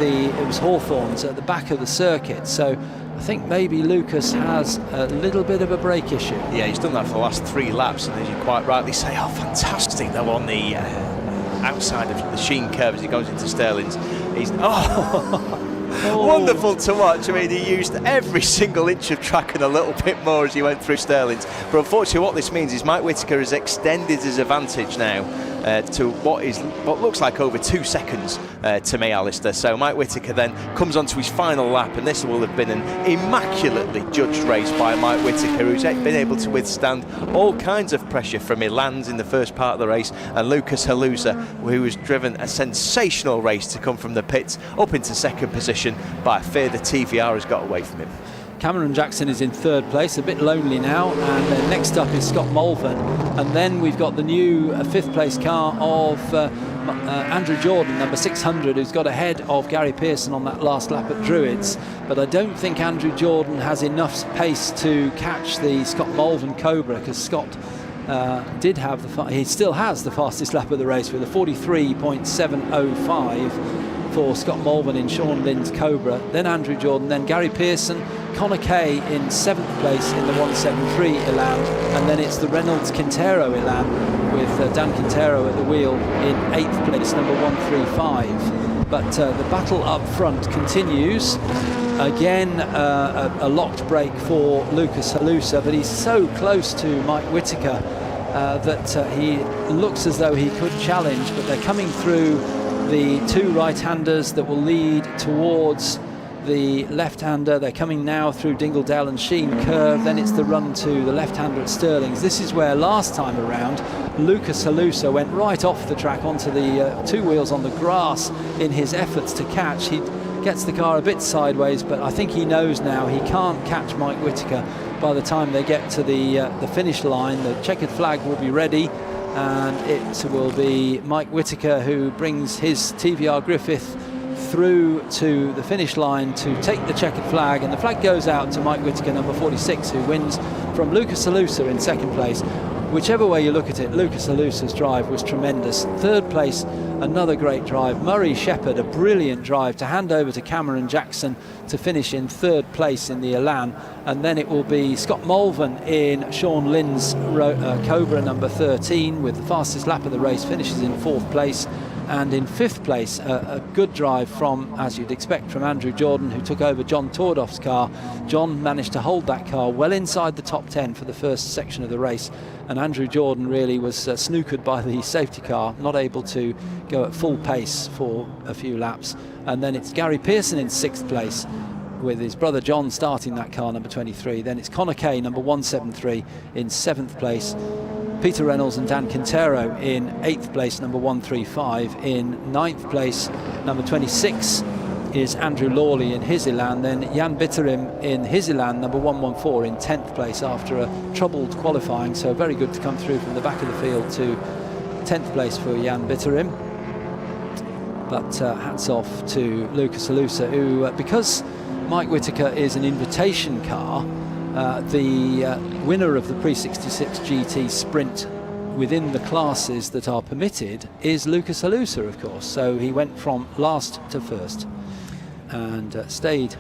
Speaker 1: it was Hawthorns at the back of the circuit. So I think maybe Lucas has a little bit of a brake issue.
Speaker 2: Yeah, he's done that for the last 3 laps, and as you quite rightly say, oh, fantastic though on the outside of the Sheen curve as he goes into Stirling's. He's wonderful to watch. I mean, he used every single inch of track and a little bit more as he went through Stirling's. But unfortunately, what this means is Mike Whittaker has extended his advantage now to what looks like over 2 seconds to me, Alistair. So Mike Whittaker then comes on to his final lap, and this will have been an immaculately judged race by Mike Whittaker, who's been able to withstand all kinds of pressure from Elans in the first part of the race, and Lucas Halusa, who has driven a sensational race to come from the pits up into second position, but I fear the TVR has got away from him.
Speaker 1: Cameron Jackson is in third place, a bit lonely now, and then next up is Scott Mulvern, and then we've got the new fifth place car of Andrew Jordan, number 600, who's got ahead of Gary Pearson on that last lap at Druids, but I don't think Andrew Jordan has enough pace to catch the Scott Mulvern Cobra, because Scott he still has the fastest lap of the race with a 43.705 for Scott Mulvern in Sean Lynn's Cobra, then Andrew Jordan, then Gary Pearson, Connor Kay in 7th place in the 173 Elan, and then it's the Reynolds Quintero Elan with Dan Quintero at the wheel in 8th place, number 135. But the battle up front continues. Again, a locked break for Lucas Halusa, but he's so close to Mike Whittaker that he looks as though he could challenge, but they're coming through the two right-handers that will lead towards the left-hander. They're coming now through Dingledale and Sheen Curve, then it's the run to the left-hander at Stirlings. This is where last time around Lucas Halusa went right off the track onto the two wheels on the grass in his efforts to catch. He gets the car a bit sideways, but I think he knows now he can't catch Mike Whittaker by the time they get to the finish line. The checkered flag will be ready, and it will be Mike Whittaker who brings his TVR Griffith through to the finish line to take the checkered flag, and the flag goes out to Mike Whittaker, number 46, who wins from Lucas Halusa in second place. Whichever way you look at it, Lucas Halusa's drive was tremendous. Third place, another great drive. Murray Shepherd, a brilliant drive to hand over to Cameron Jackson to finish in third place in the Elan. And then it will be Scott Mulvern in Sean Lynn's Cobra number 13 with the fastest lap of the race, finishes in fourth place. And in fifth place, a good drive from, as you'd expect, from Andrew Jordan, who took over John Tordoff's car. John managed to hold that car well inside the top 10 for the first section of the race, and Andrew Jordan really was snookered by the safety car, not able to go at full pace for a few laps. And then it's Gary Pearson in sixth place, with his brother John starting that car, number 23. Then it's Connor Kay, number 173, in seventh place. Peter Reynolds and Dan Quintero in 8th place, number 135. In 9th place, number 26, is Andrew Lawley in his Elan. Then Jan Bitterim in his Elan, number 114, in 10th place after a troubled qualifying. So very good to come through from the back of the field to 10th place for Jan Bitterim. But hats off to Lucas Halusa, who, because Mike Whittaker is an invitation car, the winner of the Pre-66 GT Sprint within the classes that are permitted is Lucas Halusa, of course. So he went from last to first and stayed.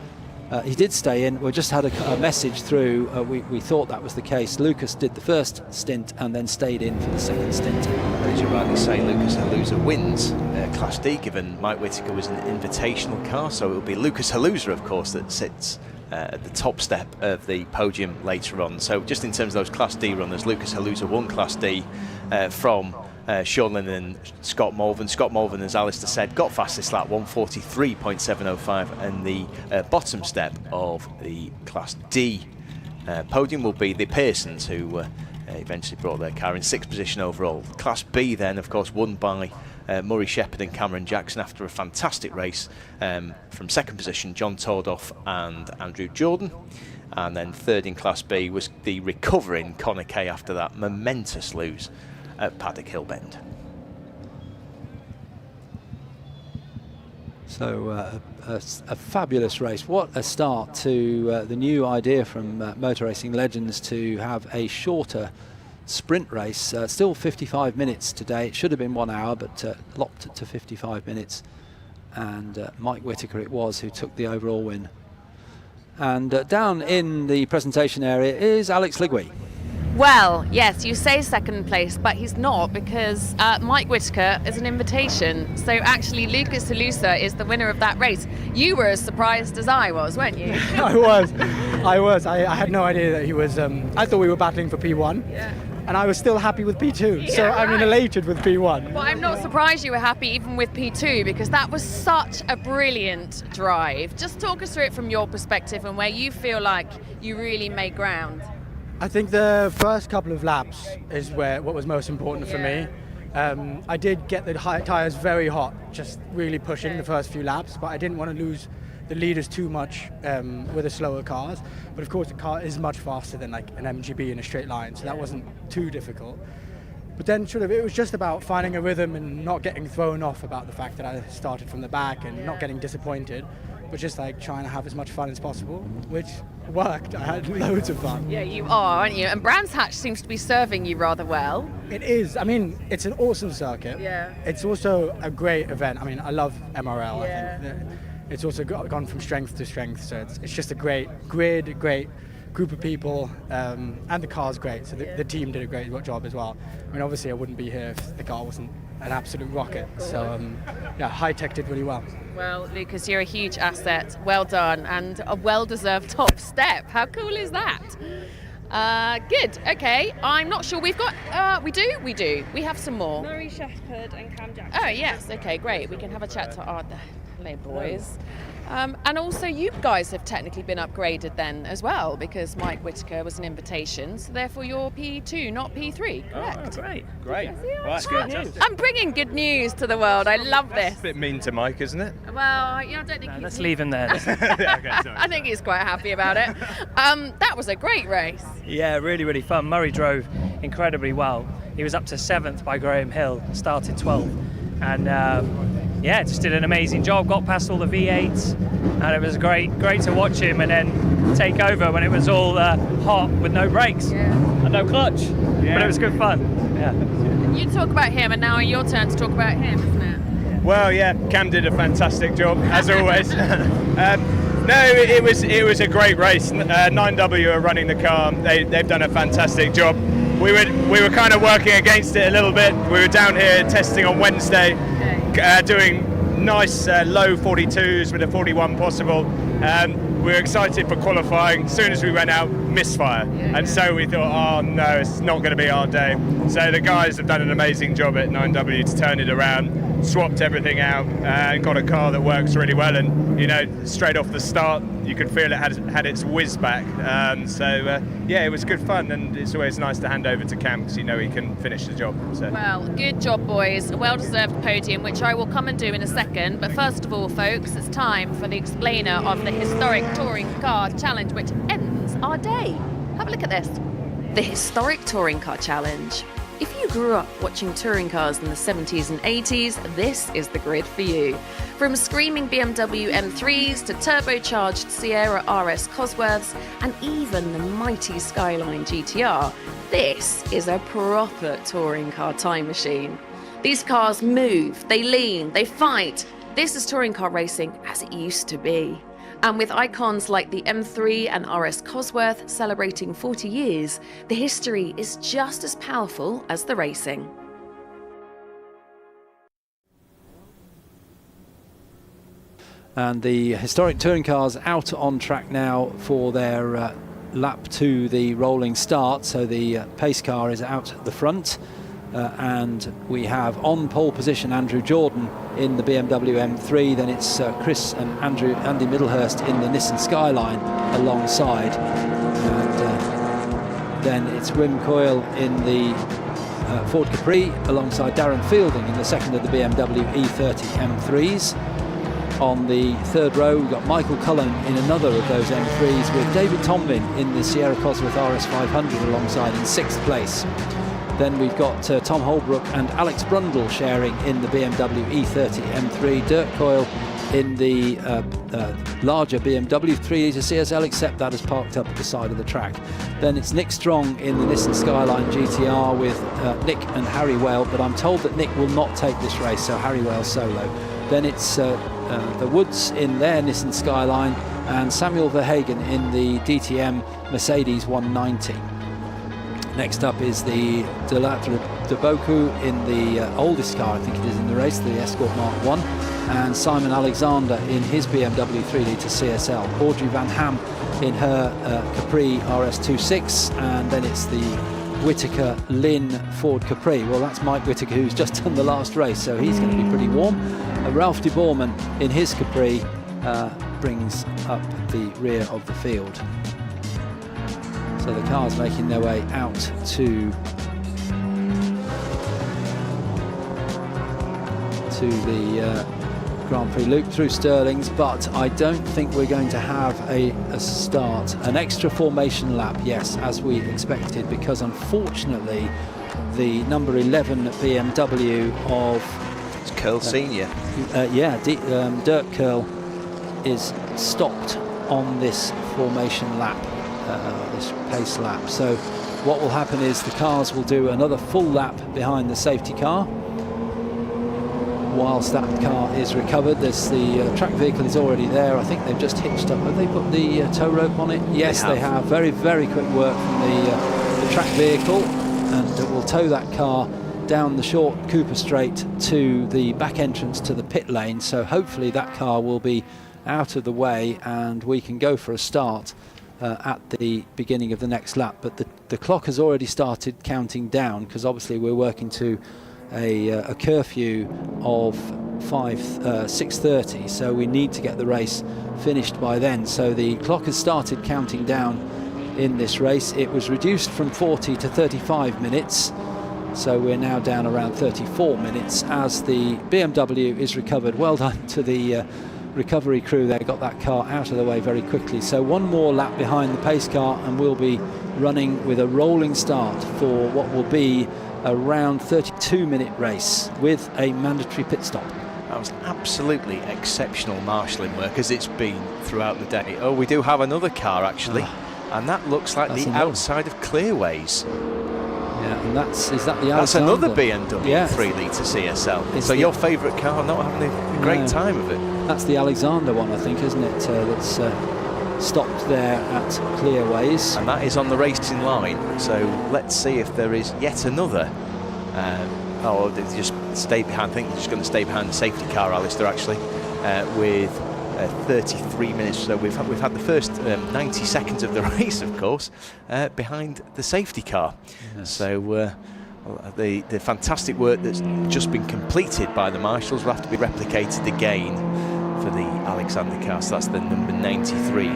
Speaker 1: He did stay in. We just had a message through. We thought that was the case. Lucas did the first stint and then stayed in for the second stint.
Speaker 2: As you rightly say, Lucas Halusa wins Class D, given Mike Whittaker was an invitational car. So it will be Lucas Halusa, of course, that sits at the top step of the podium later on. So just in terms of those Class D runners, Lucas Halusa won Class D from Sean Lynn and Scott Mulvern. Scott Mulvern, as Alistair said, got fastest lap, 143.705, and the bottom step of the Class D podium will be the Pearsons, who eventually brought their car in sixth position overall. Class B then, of course, won by Murray Shepherd and Cameron Jackson after a fantastic race. From second position, John Tordoff and Andrew Jordan. And then third in Class B was the recovering Connor Kay after that momentous lose at Paddock Hill Bend.
Speaker 1: So a fabulous race. What a start to the new idea from Motor Racing Legends to have a shorter sprint race. Still 55 minutes today. It should have been 1 hour, but locked to 55 minutes. And Mike Whittaker it was who took the overall win. And down in the presentation area is Alex Ligui.
Speaker 3: Well, yes, you say second place, but he's not, because Mike Whittaker is an invitation. So actually, Lucas Halusa is the winner of that race. You were as surprised as I was, weren't you?
Speaker 7: I was. I had no idea that he was. I thought we were battling for P1.
Speaker 3: Yeah.
Speaker 22: and I was still happy with P2. So
Speaker 3: Yeah,
Speaker 22: I'm
Speaker 3: right.
Speaker 22: elated with P1.
Speaker 3: Well, I'm not surprised you were happy even with P2 because that was such a brilliant drive. Just talk us through it from your perspective and where you feel like you really made ground.
Speaker 22: I think the first couple of laps is what was most important for me. I did get the tyres very hot, just really pushing the first few laps, but I didn't want to lose the leaders too much with the slower cars. But of course the car is much faster than like an MGB in a straight line, so that wasn't too difficult. But then it was just about finding a rhythm and not getting thrown off about the fact that I started from the back and not getting disappointed, but just like trying to have as much fun as possible, which worked. I had loads of fun.
Speaker 3: Yeah, you are, aren't you? And Brands Hatch seems to be serving you rather well.
Speaker 22: It is. I mean, it's an awesome circuit.
Speaker 3: Yeah.
Speaker 22: It's also a great event. I mean, I love MRL. I think it's also gone from strength to strength. So it's just a great grid, a great group of people, and the car's great. So the team did a great job as well. I mean, obviously, I wouldn't be here if the car wasn't an absolute rocket. So High Tech did really well.
Speaker 3: Well, Lucas, you're a huge asset. Well done, and a well-deserved top step. How cool is that? Good. Okay. I'm not sure we've got. We do. We have some more.
Speaker 16: Murray Shepherd and Cam Jackson.
Speaker 3: Oh yes. Okay. Great. We can have a chat to our hello boys. And also, you guys have technically been upgraded then as well, because Mike Whitaker was an invitation, so therefore you're P2, not P3, correct?
Speaker 16: Oh, great.
Speaker 2: Great.
Speaker 16: Well,
Speaker 2: that's good news.
Speaker 3: I'm bringing good news to the world. I love this.
Speaker 2: A bit mean to Mike, isn't it?
Speaker 3: Well, I don't think he's...
Speaker 16: Let's leave him there.
Speaker 3: I think he's quite happy about it. That was a great race.
Speaker 16: Yeah, really, really fun. Murray drove incredibly well. He was up to 7th by Graham Hill, started 12th. And just did an amazing job, got past all the V8s, and it was great to watch him and then take over when it was all hot with no brakes and no clutch. But it was good fun. Yeah.
Speaker 3: You talk about him, and now your turn to talk about him, isn't it?
Speaker 18: Well, yeah, Cam did a fantastic job, as always. It was a great race. 9W are running the car. They've done a fantastic job. We were kind of working against it a little bit. We were down here testing on Wednesday, doing nice low 42s with a 41 possible. We were excited for qualifying. As soon as we went out, misfire. And so we thought, oh no, it's not going to be our day. So the guys have done an amazing job at 9W to turn it around, swapped everything out, and got a car that works really well. And straight off the start, you could feel it had its whiz back. It was good fun, and it's always nice to hand over to Cam because he can finish the job. So.
Speaker 3: Well, good job, boys. A well-deserved podium, which I will come and do in a second. But first of all, folks, it's time for the explainer of the historic Touring Car Challenge, which ends our day. Have a look at this. The Historic Touring Car Challenge. If you grew up watching touring cars in the 70s and 80s, this is the grid for you. From screaming BMW M3s to turbocharged Sierra RS Cosworths and even the mighty Skyline GTR, this is a proper touring car time machine. These cars move, they lean, they fight. This is touring car racing as it used to be. And with icons like the M3 and RS Cosworth celebrating 40 years, the history is just as powerful as the racing.
Speaker 1: And the historic touring cars out on track now for their lap to the rolling start. So the pace car is out the front. And we have on pole position Andrew Jordan in the BMW M3, then it's Chris and Andy Middlehurst in the Nissan Skyline alongside, and then it's Wim Coyle in the Ford Capri alongside Darren Fielding in the second of the BMW E30 M3s. On the third row we've got Michael Cullen in another of those M3s with David Tomlin in the Sierra Cosworth RS 500 alongside in 6th place. Then we've got Tom Holbrook and Alex Brundle sharing in the BMW E30 M3. Dirk Coyle in the larger BMW 3-litre CSL, except that is parked up at the side of the track. Then it's Nick Strong in the Nissan Skyline GTR with Nick and Harry Whale, but I'm told that Nick will not take this race, so Harry Whale solo. Then it's the Woods in their Nissan Skyline and Samuel Verhagen in the DTM Mercedes 190. Next up is the Delatre de Boku in the oldest car, I think it is in the race, the Escort Mark 1, and Simon Alexander in his BMW 3-litre CSL. Audrey Van Ham in her Capri RS26, and then it's the Whittaker Lynn Ford Capri. Well, that's Mike Whittaker, who's just done the last race, so he's going to be pretty warm. Ralph de Boorman in his Capri brings up the rear of the field. So the cars making their way out to the Grand Prix loop through Stirling's, but I don't think we're going to have a start. An extra formation lap, yes, as we expected, because unfortunately the number 11 BMW of
Speaker 2: Curl Senior.
Speaker 1: Dirk Curl is stopped on this formation lap, this pace lap. So what will happen is the cars will do another full lap behind the safety car. Whilst that car is recovered, there's the track vehicle is already there. I think they've just hitched up. Have they put the tow rope on it? Yes, they have. Very, very quick work from the track vehicle, and we'll tow that car down the short Cooper Straight to the back entrance to the pit lane. So hopefully that car will be out of the way and we can go for a start at the beginning of the next lap. But the clock has already started counting down, because obviously we're working to a curfew of 6:30, so we need to get the race finished by then. So the clock has started counting down in this race. It was reduced from 40 to 35 minutes, so we're now down around 34 minutes as the BMW is recovered. Well done to the recovery crew. They got that car out of the way very quickly. So one more lap behind the pace car and we'll be running with a rolling start for what will be around 32-minute race with a mandatory pit stop.
Speaker 2: That was absolutely exceptional marshalling work, as it's been throughout the day. Oh, we do have another car actually, and that looks like the outside of Clearways.
Speaker 1: Yeah, and is that the
Speaker 2: That's
Speaker 1: Alexander?
Speaker 2: another BMW 3-litre CSL.
Speaker 1: It's
Speaker 2: so your favourite car, not having a great time of it.
Speaker 1: That's the Alexander one, I think, isn't it? That's stopped there at Clearways.
Speaker 2: And that is on the racing line. So let's see if there is yet another. They just stay behind. I think they're just going to stay behind the safety car, Alistair, actually, with 33 minutes. So we've had the first 90 seconds of the race, of course, behind the safety car.
Speaker 1: Yes.
Speaker 2: So the fantastic work that's just been completed by the marshals will have to be replicated again for the Alexander car. So that's the number 93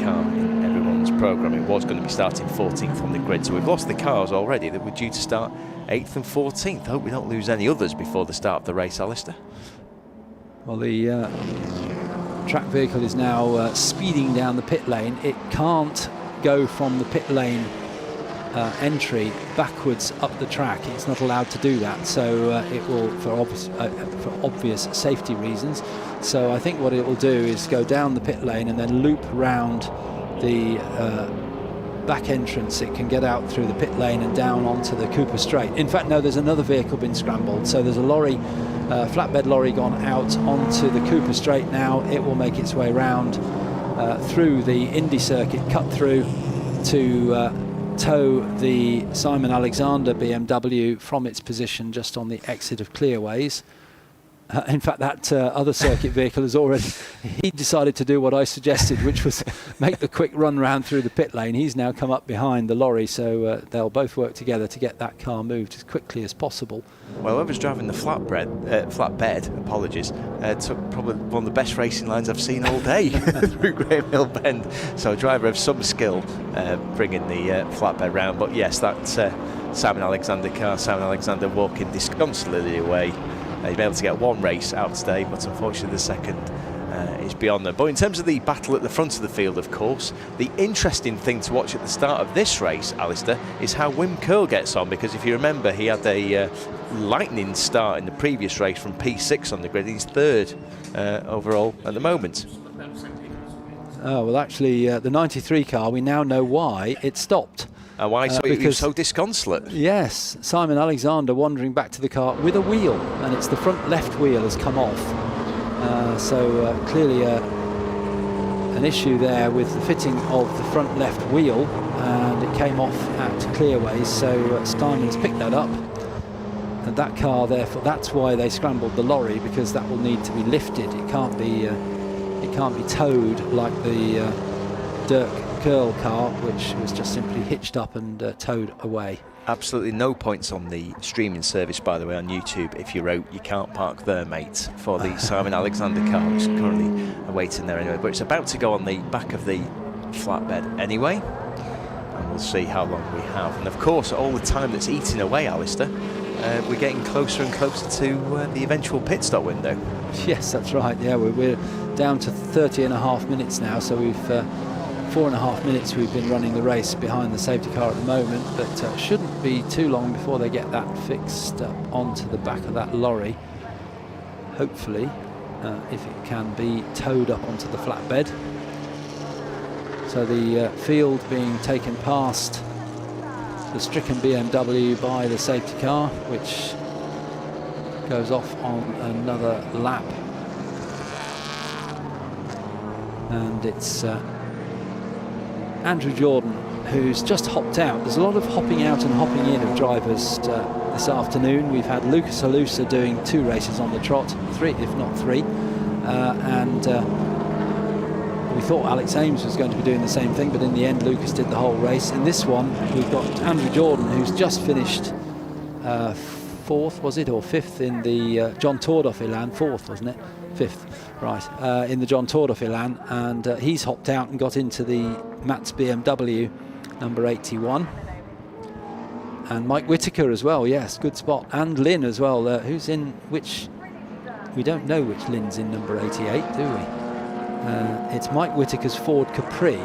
Speaker 2: car in everyone's programme. It was going to be starting 14th on the grid, so we've lost the cars already that were due to start 8th and 14th. I hope we don't lose any others before the start of the race, Alistair.
Speaker 1: Well, the track vehicle is now speeding down the pit lane. It can't go from the pit lane entry backwards up the track. It's not allowed to do that, so it will, for obvious safety reasons. So I think what it will do is go down the pit lane and then loop round the back entrance. It can get out through the pit lane and down onto the Cooper Straight. In fact, no, there's another vehicle been scrambled. So there's a lorry, flatbed lorry, gone out onto the Cooper Straight now. It will make its way round through the Indy circuit, cut through to tow the Simon Alexander BMW from its position just on the exit of Clearways. In fact, that other circuit vehicle has already, he decided to do what I suggested, which was make the quick run round through the pit lane. He's now come up behind the lorry, so they'll both work together to get that car moved as quickly as possible.
Speaker 2: Well, whoever's driving the flatbed, apologies, took probably one of the best racing lines I've seen all day through Graham Hill Bend. So a driver of some skill bringing the flatbed round. But yes, that Simon Alexander car, Simon Alexander walking disconsolately away. He's been able to get one race out today, but unfortunately the second is beyond them. But in terms of the battle at the front of the field, of course, the interesting thing to watch at the start of this race, Alistair, is how Wim Curl gets on, because if you remember, he had a lightning start in the previous race from P6 on the grid. He's third overall at the moment.
Speaker 1: Oh, well, actually, the 93 car, we now know why it stopped.
Speaker 2: Why he was so disconsolate?
Speaker 1: Yes, Simon Alexander wandering back to the car with a wheel, and it's the front left wheel has come off. So clearly an issue there with the fitting of the front left wheel, and it came off at Clearways. So Simon's picked that up, and that car, therefore, that's why they scrambled the lorry, because that will need to be lifted. It can't be towed like the Dirk Curl car, which was just simply hitched up and towed away.
Speaker 2: Absolutely no points on the streaming service, by the way, on YouTube. If you wrote, you can't park there, mate, for the Simon Alexander car, which is currently awaiting there anyway. But it's about to go on the back of the flatbed anyway. And we'll see how long we have. And of course, all the time that's eating away, Alistair, we're getting closer and closer to the eventual pit stop window.
Speaker 1: Yes, that's right. Yeah, we're down to 30.5 minutes now, so we've 4.5 minutes we've been running the race behind the safety car at the moment, but shouldn't be too long before they get that fixed up onto the back of that lorry. Hopefully, if it can be towed up onto the flatbed. So the field being taken past the stricken BMW by the safety car, which goes off on another lap. And it's Andrew Jordan who's just hopped out. There's a lot of hopping out and hopping in of drivers this afternoon. We've had Lucas Alusa doing 2 races on the trot, 3 if not 3, and we thought Alex Ames was going to be doing the same thing, but in the end Lucas did the whole race. In this one we've got Andrew Jordan, who's just finished 4th, was it, or 5th in the John Tordoff Elan. 4th, wasn't it? 5th, right, in the John Tordoff Elan, and he's hopped out and got into the Matt's BMW number 81. And Mike Whitaker as well, yes, good spot. And Lynn as well, who's in which, we don't know which Lynn's in number 88, do we? It's Mike Whitaker's Ford Capri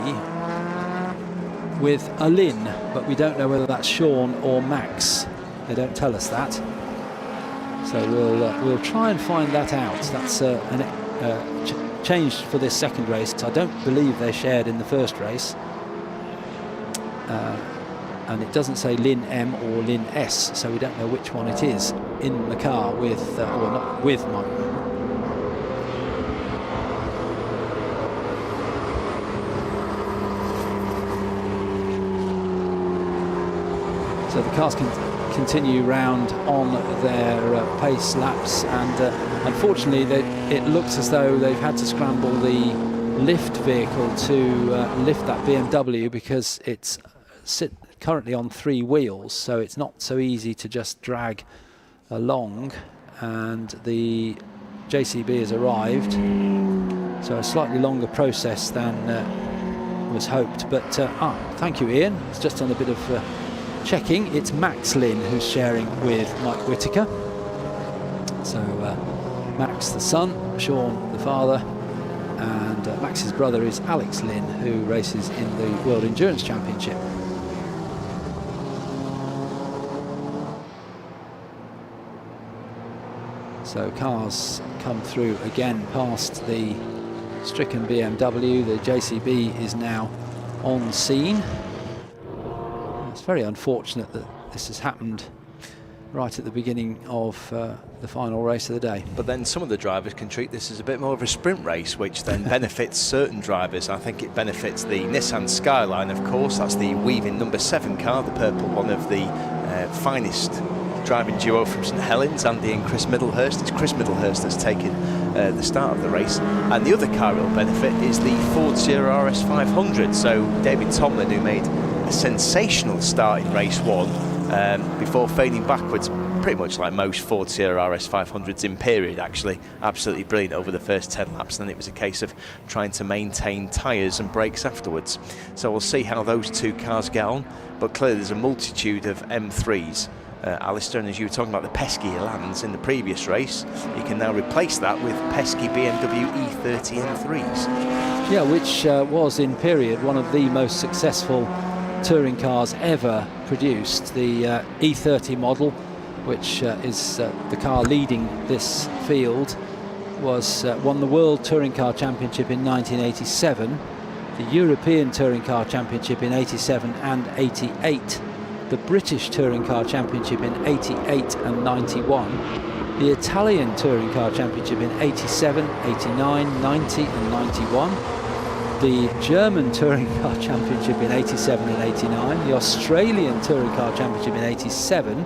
Speaker 1: with a Lynn, but we don't know whether that's Sean or Max. They don't tell us that. So we'll try and find that out. That's changed for this second race. I don't believe they shared in the first race. And it doesn't say Lynn M or Lynn S, so we don't know which one it is in the car with, or not with Mike. So the cars can continue round on their pace laps, and unfortunately it looks as though they've had to scramble the lift vehicle to lift that BMW, because it's currently on 3 wheels, so it's not so easy to just drag along, and the JCB has arrived, so a slightly longer process than was hoped. But thank you, Ian. It's just done a bit of checking. It's Max Lynn who's sharing with Mike Whitaker. So Max the son, Sean the father, and Max's brother is Alex Lynn, who races in the World Endurance Championship. So cars come through again past the stricken BMW. The JCB is now on scene. It's very unfortunate that this has happened right at the beginning of the final race of the day.
Speaker 2: But then some of the drivers can treat this as a bit more of a sprint race, which then benefits certain drivers. I think it benefits the Nissan Skyline, of course. That's the Weaving number 7 car, the purple one of the finest driving duo from St Helens, Andy and Chris Middlehurst. It's Chris Middlehurst that's taken the start of the race. And the other car it'll benefit is the Ford Sierra RS 500. So David Tomlin, who made a sensational start in race 1 before fading backwards, pretty much like most Ford Sierra RS 500s in period, actually. Absolutely brilliant over the first 10 laps, and then it was a case of trying to maintain tyres and brakes afterwards. So we'll see how those 2 cars get on, but clearly there's a multitude of M3s. Alistair, and as you were talking about the pesky Elans in the previous race, you can now replace that with pesky BMW E30 M3s.
Speaker 1: Yeah, which was in period one of the most successful touring cars ever produced. The E30 model, which is the car leading this field, won the World Touring Car Championship in 1987, the European Touring Car Championship in 87 and 88, the British Touring Car Championship in 88 and 91, the Italian Touring Car Championship in 87, 89, 90 and 91, the German Touring Car Championship in 87 and 89, the Australian Touring Car Championship in 87,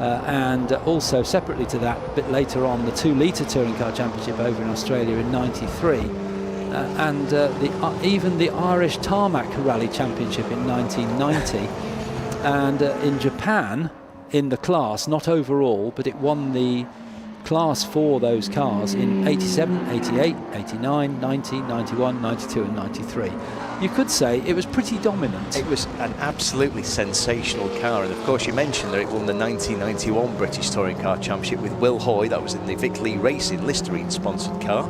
Speaker 1: and also separately to that, a bit later on, the 2 litre Touring Car Championship over in Australia in 93. and even the Irish Tarmac Rally Championship in 1990. And in Japan, in the class, not overall, but it won the class for those cars in 87, 88, 89, 90, 91, 92 and 93. You could say it was pretty dominant.
Speaker 2: It was an absolutely sensational car, and of course you mentioned that it won the 1991 British Touring Car Championship with Will Hoy. That was in the Vic Lee Racing Listerine sponsored car.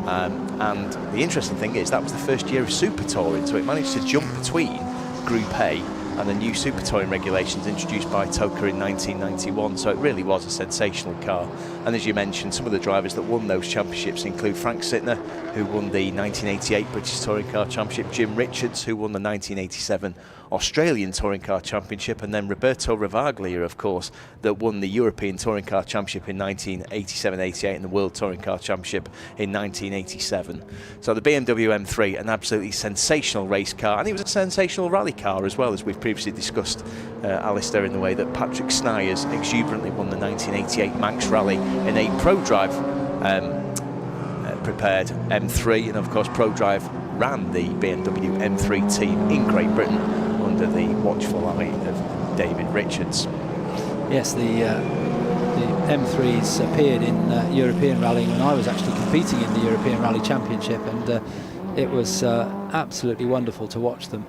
Speaker 2: And the interesting thing is that was the first year of Super Touring, so it managed to jump between Group A and the new Super Touring regulations introduced by TOCA in 1991, so it really was a sensational car. And as you mentioned, some of the drivers that won those championships include Frank Sittner, who won the 1988 British Touring Car Championship, Jim Richards, who won the 1987 Australian Touring Car Championship, and then Roberto Ravaglia, of course, that won the European Touring Car Championship in 1987-88 and the World Touring Car Championship in 1987. So the BMW M3, an absolutely sensational race car, and it was a sensational rally car as well, as we've previously discussed, Alistair, in the way that Patrick Snyers exuberantly won the 1988 Manx Rally in a ProDrive prepared M3, and of course ProDrive ran the BMW M3 team in Great Britain under the watchful eye of David Richards.
Speaker 1: Yes, the M3s appeared in European rallying when I was actually competing in the European Rally Championship, and it was absolutely wonderful to watch them.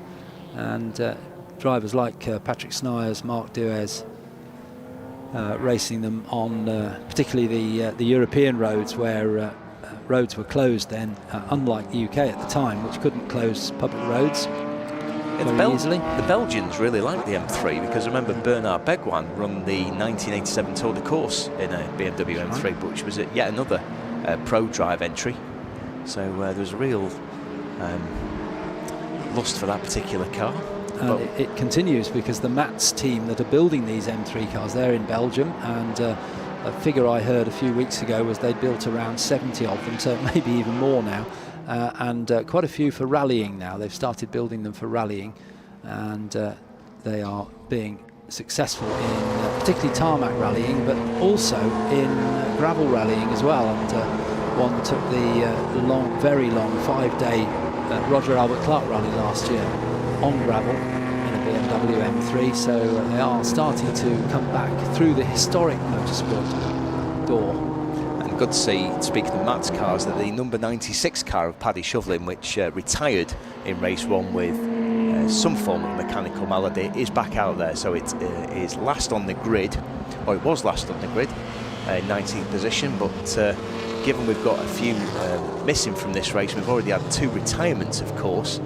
Speaker 1: And drivers like Patrick Snyers, Mark Duez, racing them on particularly the European roads, where roads were closed then, unlike the UK at the time, which couldn't close public roads very easily.
Speaker 2: The Belgians really liked the M3, because I remember Bernard Begouin run the 1987 Tour de Corse in a BMW M3, which was yet another ProDrive entry. So there was a real lust for that particular car.
Speaker 1: And it continues, because the Mats team that are building these M3 cars, they're in Belgium, and a figure I heard a few weeks ago was they built around 70 of them, so maybe even more now, and quite a few for rallying now. They've started building them for rallying, and they are being successful in particularly tarmac rallying, but also in gravel rallying as well. And one took the very long 5-day Roger Albert Clark rally last year on gravel in a BMW M3, so they are starting to come back through the historic motorsport door.
Speaker 2: And good to see, speaking of Matt's cars, that the number 96 car of Paddy Shovelin, which retired in race 1 with some form of mechanical malady, is back out there. So it is last on the grid, or it was last on the grid, 19th position, but given we've got a few missing from this race, we've already had 2 retirements, of course,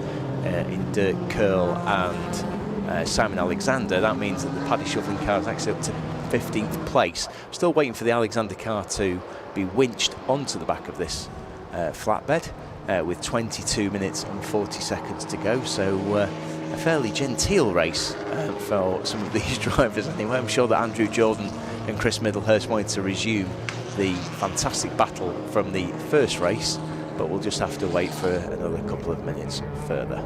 Speaker 2: in Dirk Curl and Simon Alexander. That means that the Paddy Shovelin car is actually up to 15th place. Still waiting for the Alexander car to be winched onto the back of this flatbed with 22 minutes and 40 seconds to go. So a fairly genteel race for some of these drivers anyway. I'm sure that Andrew Jordan and Chris Middlehurst wanted to resume the fantastic battle from the first race, but we'll just have to wait for another couple of minutes further.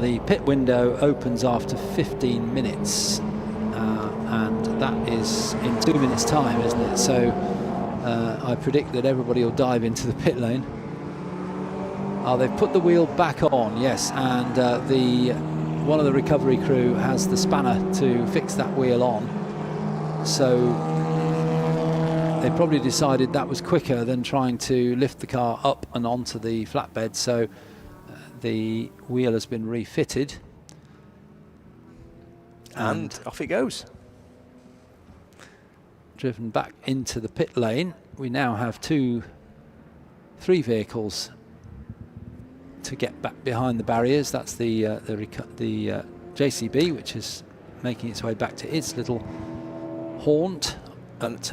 Speaker 1: The pit window opens after 15 minutes, and that is in 2 minutes time, isn't it? So I predict that everybody will dive into the pit lane. They've put the wheel back on, yes, and one of the recovery crew has the spanner to fix that wheel on. So they probably decided that was quicker than trying to lift the car up and onto the flatbed, so the wheel has been refitted.
Speaker 2: And off it goes.
Speaker 1: Driven back into the pit lane. We now have 3 vehicles to get back behind the barriers. That's the JCB, which is making its way back to its little haunt at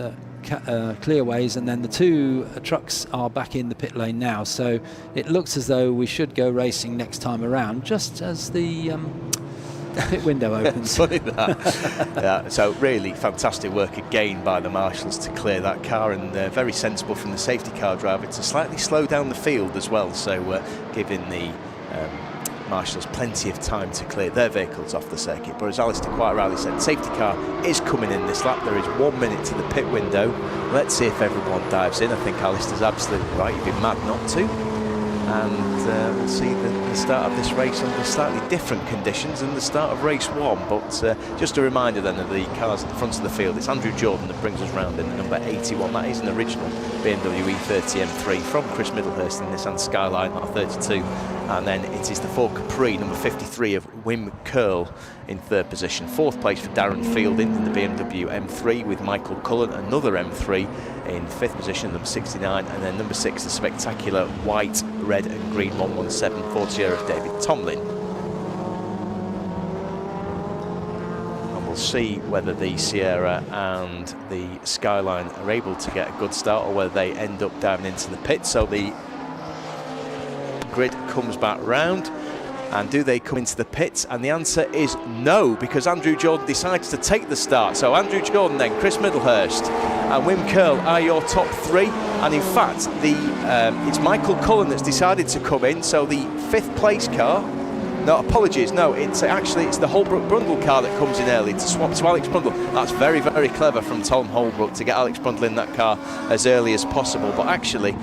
Speaker 1: Clearways, and then the 2 trucks are back in the pit lane now, so it looks as though we should go racing next time around, just as the pit window opens.
Speaker 2: Funny that. Yeah, so really fantastic work again by the marshals to clear that car, and very sensible from the safety car driver to slightly slow down the field as well, so giving the marshals plenty of time to clear their vehicles off the circuit. But as Alistair quite rightly said, safety car is coming in this lap. There is 1 minute to the pit window. Let's see if everyone dives in. I think Alistair's absolutely right. You'd be mad not to. and we'll see the start of this race under slightly different conditions than the start of race 1. But just a reminder then of the cars at the front of the field. It's Andrew Jordan that brings us round in the number 81. That is an original BMW E30 M3 from Chris Middlehurst in Nissan Skyline R32. And then it is the Ford Capri, number 53 of Wim Curl in 3rd position. 4th place for Darren Fielding in the BMW M3 with Michael Cullen, another M3 in 5th position, number 69. And then number 6, the spectacular white, red and green 117 Ford Sierra of David Tomlin. And we'll see whether the Sierra and the Skyline are able to get a good start or whether they end up diving into the pit. So the grid comes back round, and do they come into the pits? And the answer is no, because Andrew Jordan decides to take the start. So Andrew Jordan, then Chris Middlehurst and Wim Curl are your top 3, and in fact it's Michael Cullen that's decided to come in. So the 5th place car, no, apologies, no, it's the Holbrook Brundle car that comes in early to swap to Alex Brundle. That's very, very clever from Tom Holbrook to get Alex Brundle in that car as early as possible. But actually,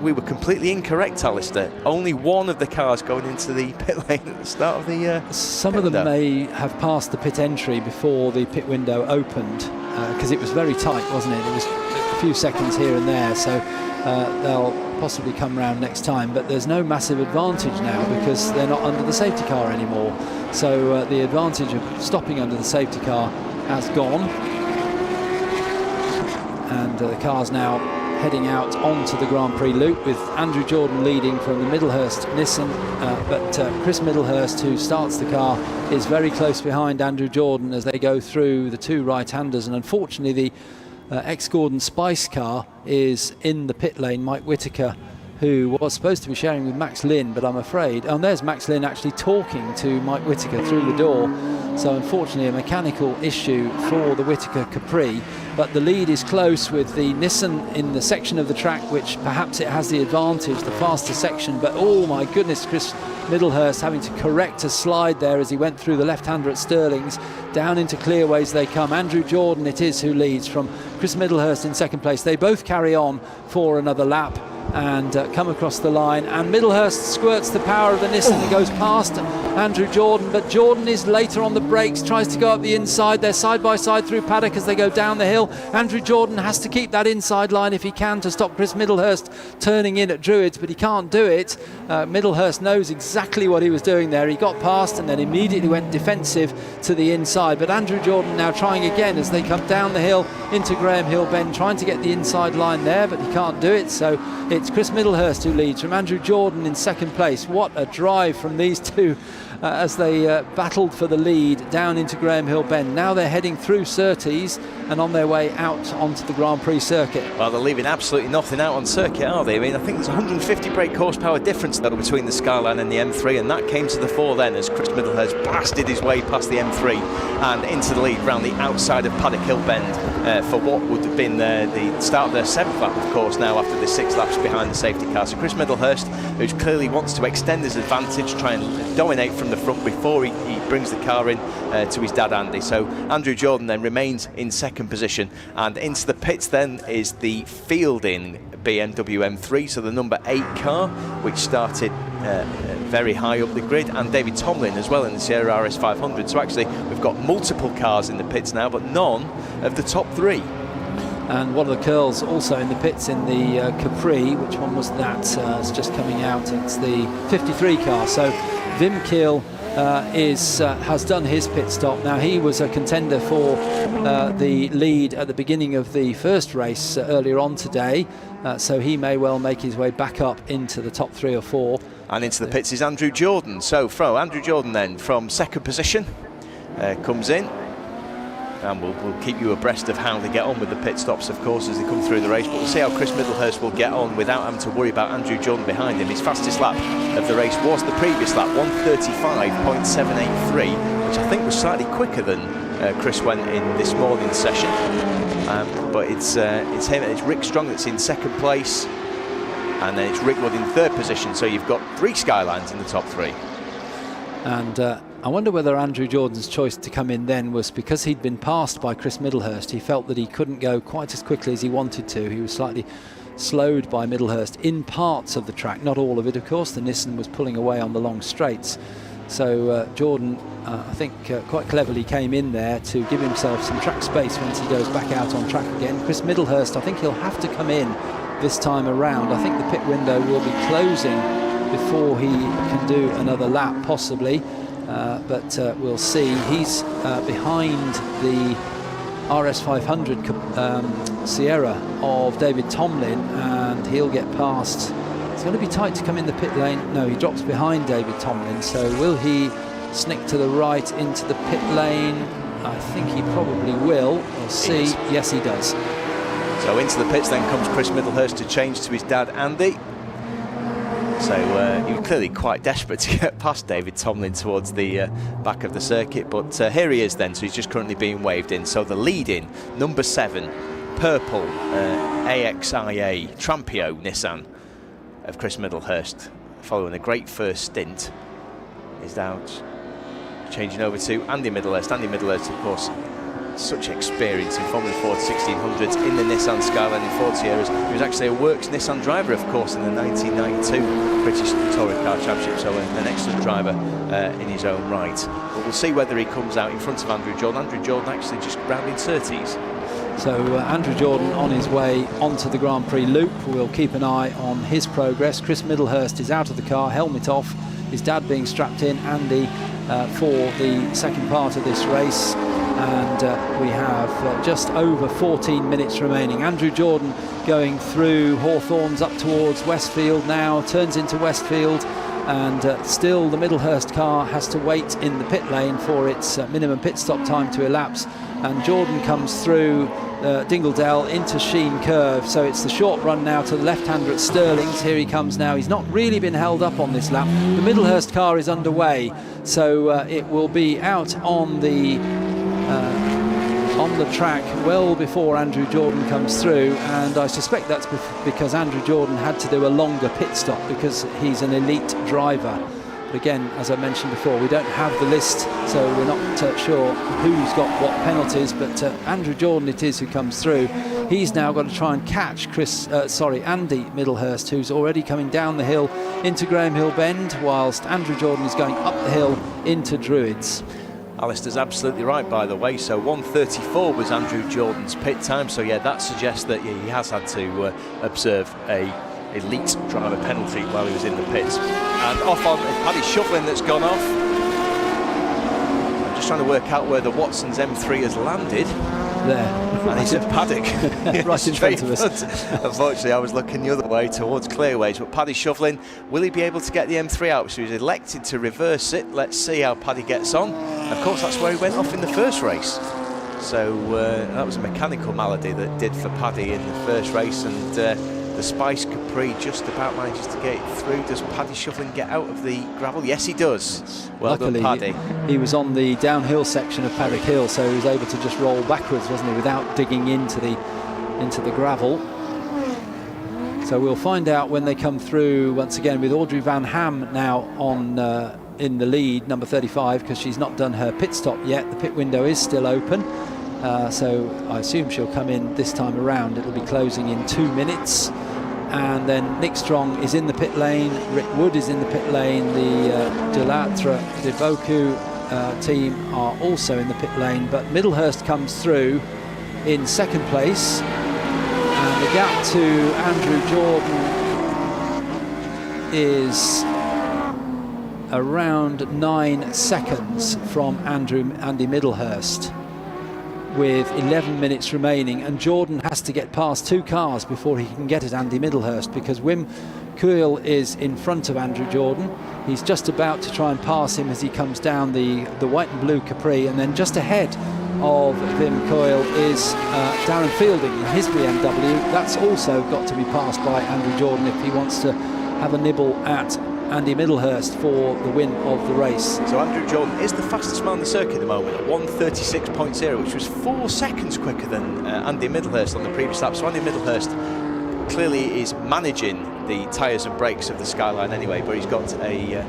Speaker 2: we were completely incorrect, Alistair. Only one of the cars going into the pit lane at the start of the
Speaker 1: Some of them may have passed the pit entry before the pit window opened, because it was very tight, wasn't it? It was a few seconds here and there, so they'll possibly come round next time, but there's no massive advantage now because they're not under the safety car anymore. So the advantage of stopping under the safety car has gone, and the car's now heading out onto the Grand Prix loop with Andrew Jordan leading from the Middlehurst Nissan, but Chris Middlehurst, who starts the car, is very close behind Andrew Jordan as they go through the 2 right-handers. And unfortunately the ex-Gordon Spice car is in the pit lane. Mike Whitaker, who was supposed to be sharing with Max Lynn, but I'm afraid, and there's Max Lynn actually talking to Mike Whitaker through the door. So unfortunately a mechanical issue for the Whitaker Capri, but the lead is close with the Nissan in the section of the track which perhaps it has the advantage, the faster section. But oh my goodness, Chris Middlehurst having to correct a slide there as he went through the left-hander at Stirling's. Down into clearways they come. Andrew Jordan it is who leads from Chris Middlehurst in 2nd place. They both carry on for another lap and come across the line, and Middlehurst squirts the power of the Nissan and goes past Andrew Jordan, but Jordan is later on the brakes, tries to go up the inside. They're side by side through paddock as they go down the hill. Andrew Jordan has to keep that inside line if he can to stop Chris Middlehurst turning in at Druids, but he can't do it. Middlehurst knows exactly what he was doing there. He got past and then immediately went defensive to the inside, but Andrew Jordan now trying again as they come down the hill into Graham Hill Bend, trying to get the inside line there, but he can't do it. So it's Chris Middlehurst who leads from Andrew Jordan in 2nd place. What a drive from these two as they battled for the lead down into Graham Hill Bend. Now they're heading through Surtees and on their way out onto the Grand Prix circuit.
Speaker 2: Well, they're leaving absolutely nothing out on circuit, are they? I mean, I think there's 150 brake horsepower difference though between the Skyline and the M3, and that came to the fore then as Chris Middlehurst blasted his way past the M3 and into the lead round the outside of Paddock Hill Bend for what would have been the start of their 7th lap, of course, now after the 6 laps behind the safety car. So Chris Middlehurst, who clearly wants to extend his advantage, try and dominate from the front before he brings the car in to his dad Andy. So Andrew Jordan then remains in 2nd position, and into the pits then is the Fielding BMW M3, so the number 8 car, which started very high up the grid, and David Tomlin as well in the Sierra RS 500. So actually we've got multiple cars in the pits now, but none of the top 3.
Speaker 1: And one of the Curls also in the pits in the Capri. Which one was that? It's just coming out. It's the 53 car. So Wim Kiel has done his pit stop. Now he was a contender for the lead at the beginning of the first race earlier on today, so he may well make his way back up into the top 3 or 4.
Speaker 2: And into the pits is Andrew Jordan. So Andrew Jordan then from 2nd position comes in, and we'll keep you abreast of how they get on with the pit stops, of course, as they come through the race. But we'll see how Chris Middlehurst will get on without having to worry about Andrew Jordan behind him. His fastest lap of the race was the previous lap, 1:35.783, which I think was slightly quicker than Chris went in this morning's session. But it's him, it's Rick Strong that's in 2nd place, and then it's Rick Wood in 3rd position. So you've got 3 Skylines in the top 3.
Speaker 1: And I wonder whether Andrew Jordan's choice to come in then was because he'd been passed by Chris Middlehurst. He felt that he couldn't go quite as quickly as he wanted to. He was slightly slowed by Middlehurst in parts of the track, not all of it, of course. The Nissan was pulling away on the long straights. So Jordan, I think, quite cleverly came in there to give himself some track space once he goes back out on track again. Chris Middlehurst, I think he'll have to come in this time around. I think the pit window will be closing before he can do another lap, possibly. But we'll see. He's behind the RS500 Sierra of David Tomlin, and he'll get past. It's going to be tight to come in the pit lane. No, he drops behind David Tomlin. So will he snick to the right into the pit lane? I think he probably will. We'll see. Yes, he does.
Speaker 2: So into the pits then comes Chris Middlehurst to change to his dad, Andy. So he was clearly quite desperate to get past David Tomlin towards the back of the circuit, but here he is then. So he's just currently being waved in. So the lead-in, number 7, purple AXIA Trampio Nissan of Chris Middlehurst, following a great first stint, is out changing over to Andy Middlehurst. Andy Middlehurst, of course, such experience in Formula Ford 1600s, in the Nissan Skyline in Ford Sierras. He was actually a works Nissan driver, of course, in the 1992 British Touring Car Championship, so an excellent driver in his own right. But we'll see whether he comes out in front of Andrew Jordan. Andrew Jordan actually just rounding 30s.
Speaker 1: So Andrew Jordan on his way onto the Grand Prix loop. We'll keep an eye on his progress. Chris Middlehurst is out of the car, helmet off, his dad being strapped in, Andy, for the second part of this race. And we have just over 14 minutes remaining. Andrew Jordan going through Hawthorns up towards Westfield now, turns into Westfield, and still the Middlehurst car has to wait in the pit lane for its minimum pit stop time to elapse. And Jordan comes through Dingledell into Sheen Curve, so it's the short run now to the left-hander at Stirling's. Here he comes now. He's not really been held up on this lap. The Middlehurst car is underway, so it will be out on the track well before Andrew Jordan comes through, and I suspect that's because Andrew Jordan had to do a longer pit stop because he's an elite driver. But again, as I mentioned before, we don't have the list, so we're not sure who's got what penalties, but Andrew Jordan it is who comes through. He's now got to try and catch Andy Middlehurst, who's already coming down the hill into Graham Hill Bend, whilst Andrew Jordan is going up the hill into Druids.
Speaker 2: Alistair's absolutely right, by the way. So 1:34 was Andrew Jordan's pit time. So yeah, that suggests that he has had to observe a elite driver penalty while he was in the pits. And off on Paddy Shovlin that's gone off. I'm just trying to work out where the Watson's M3 has landed.
Speaker 1: There.
Speaker 2: And he's at Paddock.
Speaker 1: Right in front of us.
Speaker 2: Unfortunately, I was looking the other way towards Clearways. But Paddy Shovlin, will he be able to get the M3 out? So he's elected to reverse it. Let's see how Paddy gets on. Of course, that's where he went off in the first race. So that was a mechanical malady that did for Paddy in the first race. And the Spice Capri just about manages to get it through. Does Paddy Shovlin get out of the gravel? Yes, he does. Well
Speaker 1: Luckily,
Speaker 2: done, Paddy.
Speaker 1: He was on the downhill section of Paddock Hill, so he was able to just roll backwards, wasn't he, without digging into the gravel. So we'll find out when they come through once again with Audrey Van Ham now on in the lead, number 35, because she's not done her pit stop yet. The pit window is still open, so I assume she'll come in this time around. It'll be closing in 2 minutes. And then Nick Strong is in the pit lane, Rick Wood is in the pit lane, the Delatre de Boku team are also in the pit lane, but Middlehurst comes through in second place, and the gap to Andrew Jordan is around 9 seconds from Andy Middlehurst, with 11 minutes remaining, and Jordan has to get past 2 cars before he can get at Andy Middlehurst, because Wim Kuil is in front of Andrew Jordan. He's just about to try and pass him as he comes down the white and blue Capri, and then just ahead of Wim Kuil is Darren Fielding in his BMW. That's also got to be passed by Andrew Jordan if he wants to have a nibble at Andy Middlehurst for the win of the race.
Speaker 2: So Andrew Jordan is the fastest man on the circuit at the moment at 1:36.0, which was 4 seconds quicker than Andy Middlehurst on the previous lap. So Andy Middlehurst clearly is managing the tyres and brakes of the Skyline anyway, but he's got a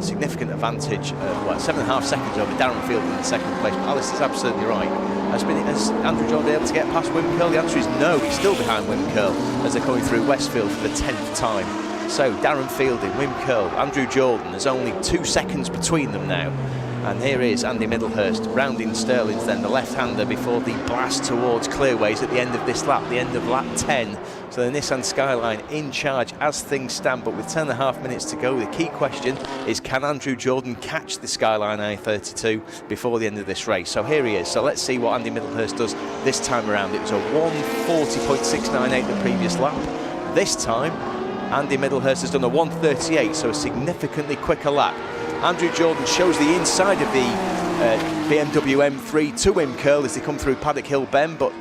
Speaker 2: significant advantage of 7.5 seconds over Darren Field in the second place. But Alice is absolutely right. Has Andrew Jordan been able to get past Wim Curl? The answer is no. He's still behind Wim Curl as they're coming through Westfield for the 10th time. So Darren Fielding, Wim Curl, Andrew Jordan, there's only 2 seconds between them now. And here is Andy Middlehurst rounding Sterling's then, the left-hander, before the blast towards Clearways at the end of this lap, the end of lap 10. So the Nissan Skyline in charge as things stand, but with 10.5 minutes to go, the key question is, can Andrew Jordan catch the Skyline i32 before the end of this race? So here he is. So let's see what Andy Middlehurst does this time around. It was a 1:40.698 the previous lap. This time, Andy Middlehurst has done a 1:38, so a significantly quicker lap. Andrew Jordan shows the inside of the BMW M3 to Wim Curl as they come through Paddock Hill Bend, but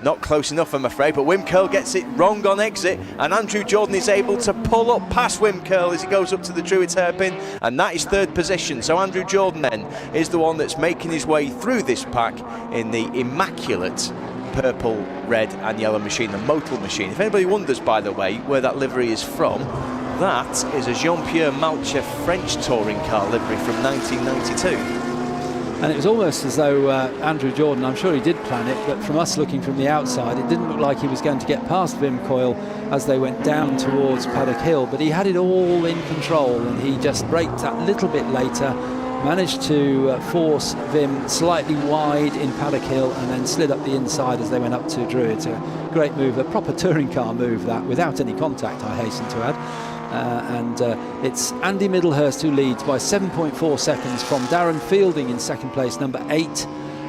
Speaker 2: not close enough, I'm afraid. But Wim Curl gets it wrong on exit, and Andrew Jordan is able to pull up past Wim Curl as he goes up to the Druids hairpin, and that is third position. So Andrew Jordan then is the one that's making his way through this pack in the immaculate purple, red and yellow machine, the Motul machine. If anybody wonders, by the way, where that livery is from, that is a Jean-Pierre Malcher French touring car livery from 1992.
Speaker 1: And it was almost as though Andrew Jordan, I'm sure he did plan it, but from us looking from the outside, it didn't look like he was going to get past Wim Coyle as they went down towards Paddock Hill, but he had it all in control, and he just braked that little bit later, managed to force Wim slightly wide in Paddock Hill, and then slid up the inside as they went up to Druids. A great move, a proper touring car move that, without any contact, I hasten to add. It's Andy Middlehurst who leads by 7.4 seconds from Darren Fielding in second place, number 8.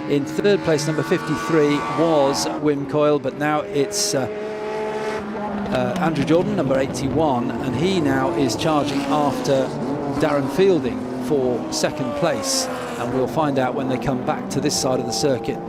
Speaker 1: In third place, number 53, was Wim Coyle, but now it's Andrew Jordan, number 81, and he now is charging after Darren Fielding for second place. And we'll find out when they come back to this side of the circuit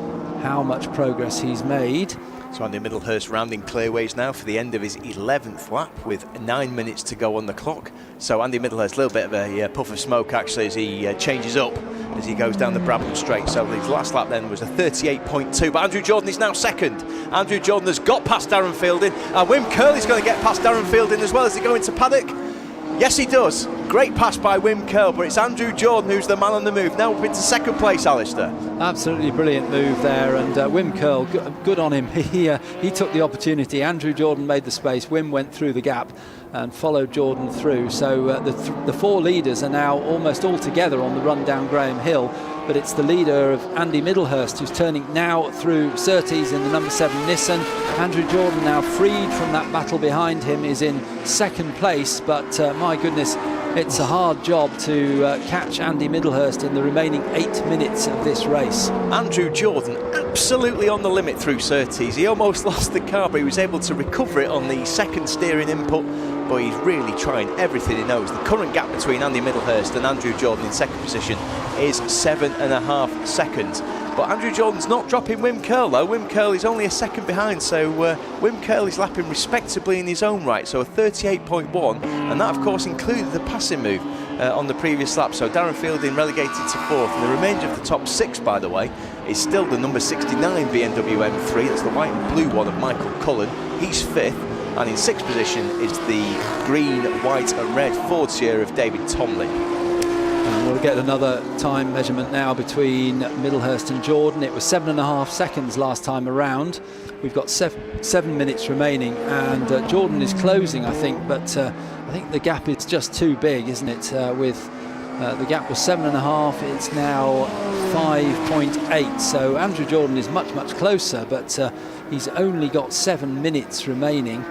Speaker 1: how much progress he's made.
Speaker 2: So Andy Middlehurst rounding Clearways now for the end of his 11th lap with 9 minutes to go on the clock. So Andy Middlehurst, a little bit of a puff of smoke actually as he changes up as he goes down the Brabham Straight. So his last lap then was a 38.2, but Andrew Jordan is now second. Andrew Jordan has got past Darren Fielding, and Wim Curl is going to get past Darren Fielding as well as they go into Paddock. Yes, he does. Great pass by Wim Curl, but it's Andrew Jordan who's the man on the move. Now up into second place, Alistair.
Speaker 1: Absolutely brilliant move there, and Wim Curl, good on him. He took the opportunity. Andrew Jordan made the space. Wim went through the gap and followed Jordan through. So the 4 leaders are now almost all together on the run down Graham Hill, but it's the leader of Andy Middlehurst who's turning now through Surtees in the number 7 Nissan. Andrew Jordan, now freed from that battle behind him, is in second place, but my goodness, it's a hard job to catch Andy Middlehurst in the remaining 8 minutes of this race.
Speaker 2: Andrew Jordan absolutely on the limit through Surtees. He almost lost the car, but he was able to recover it on the second steering input, but he's really trying everything he knows. The current gap between Andy Middlehurst and Andrew Jordan in second position is 7.5 seconds. But Andrew Jordan's not dropping Wim Curl though. Wim Curl is only a second behind, so Wim Curl is lapping respectably in his own right, so a 38.1, and that of course included the passing move on the previous lap. So Darren Fielding relegated to 4th, and the remainder of the top 6, by the way, is still the number 69 BMW M3, that's the white and blue one of Michael Cullen. He's 5th, and in 6th position is the green, white and red Ford Sierra of David Tomlin.
Speaker 1: And we'll get another time measurement now between Middlehurst and Jordan. It was 7.5 seconds last time around. We've got 7 minutes remaining, and Jordan is closing, I think, but I think the gap is just too big, isn't it? The gap was 7.5, it's now 5.8. So Andrew Jordan is much, much closer, but he's only got 7 minutes remaining.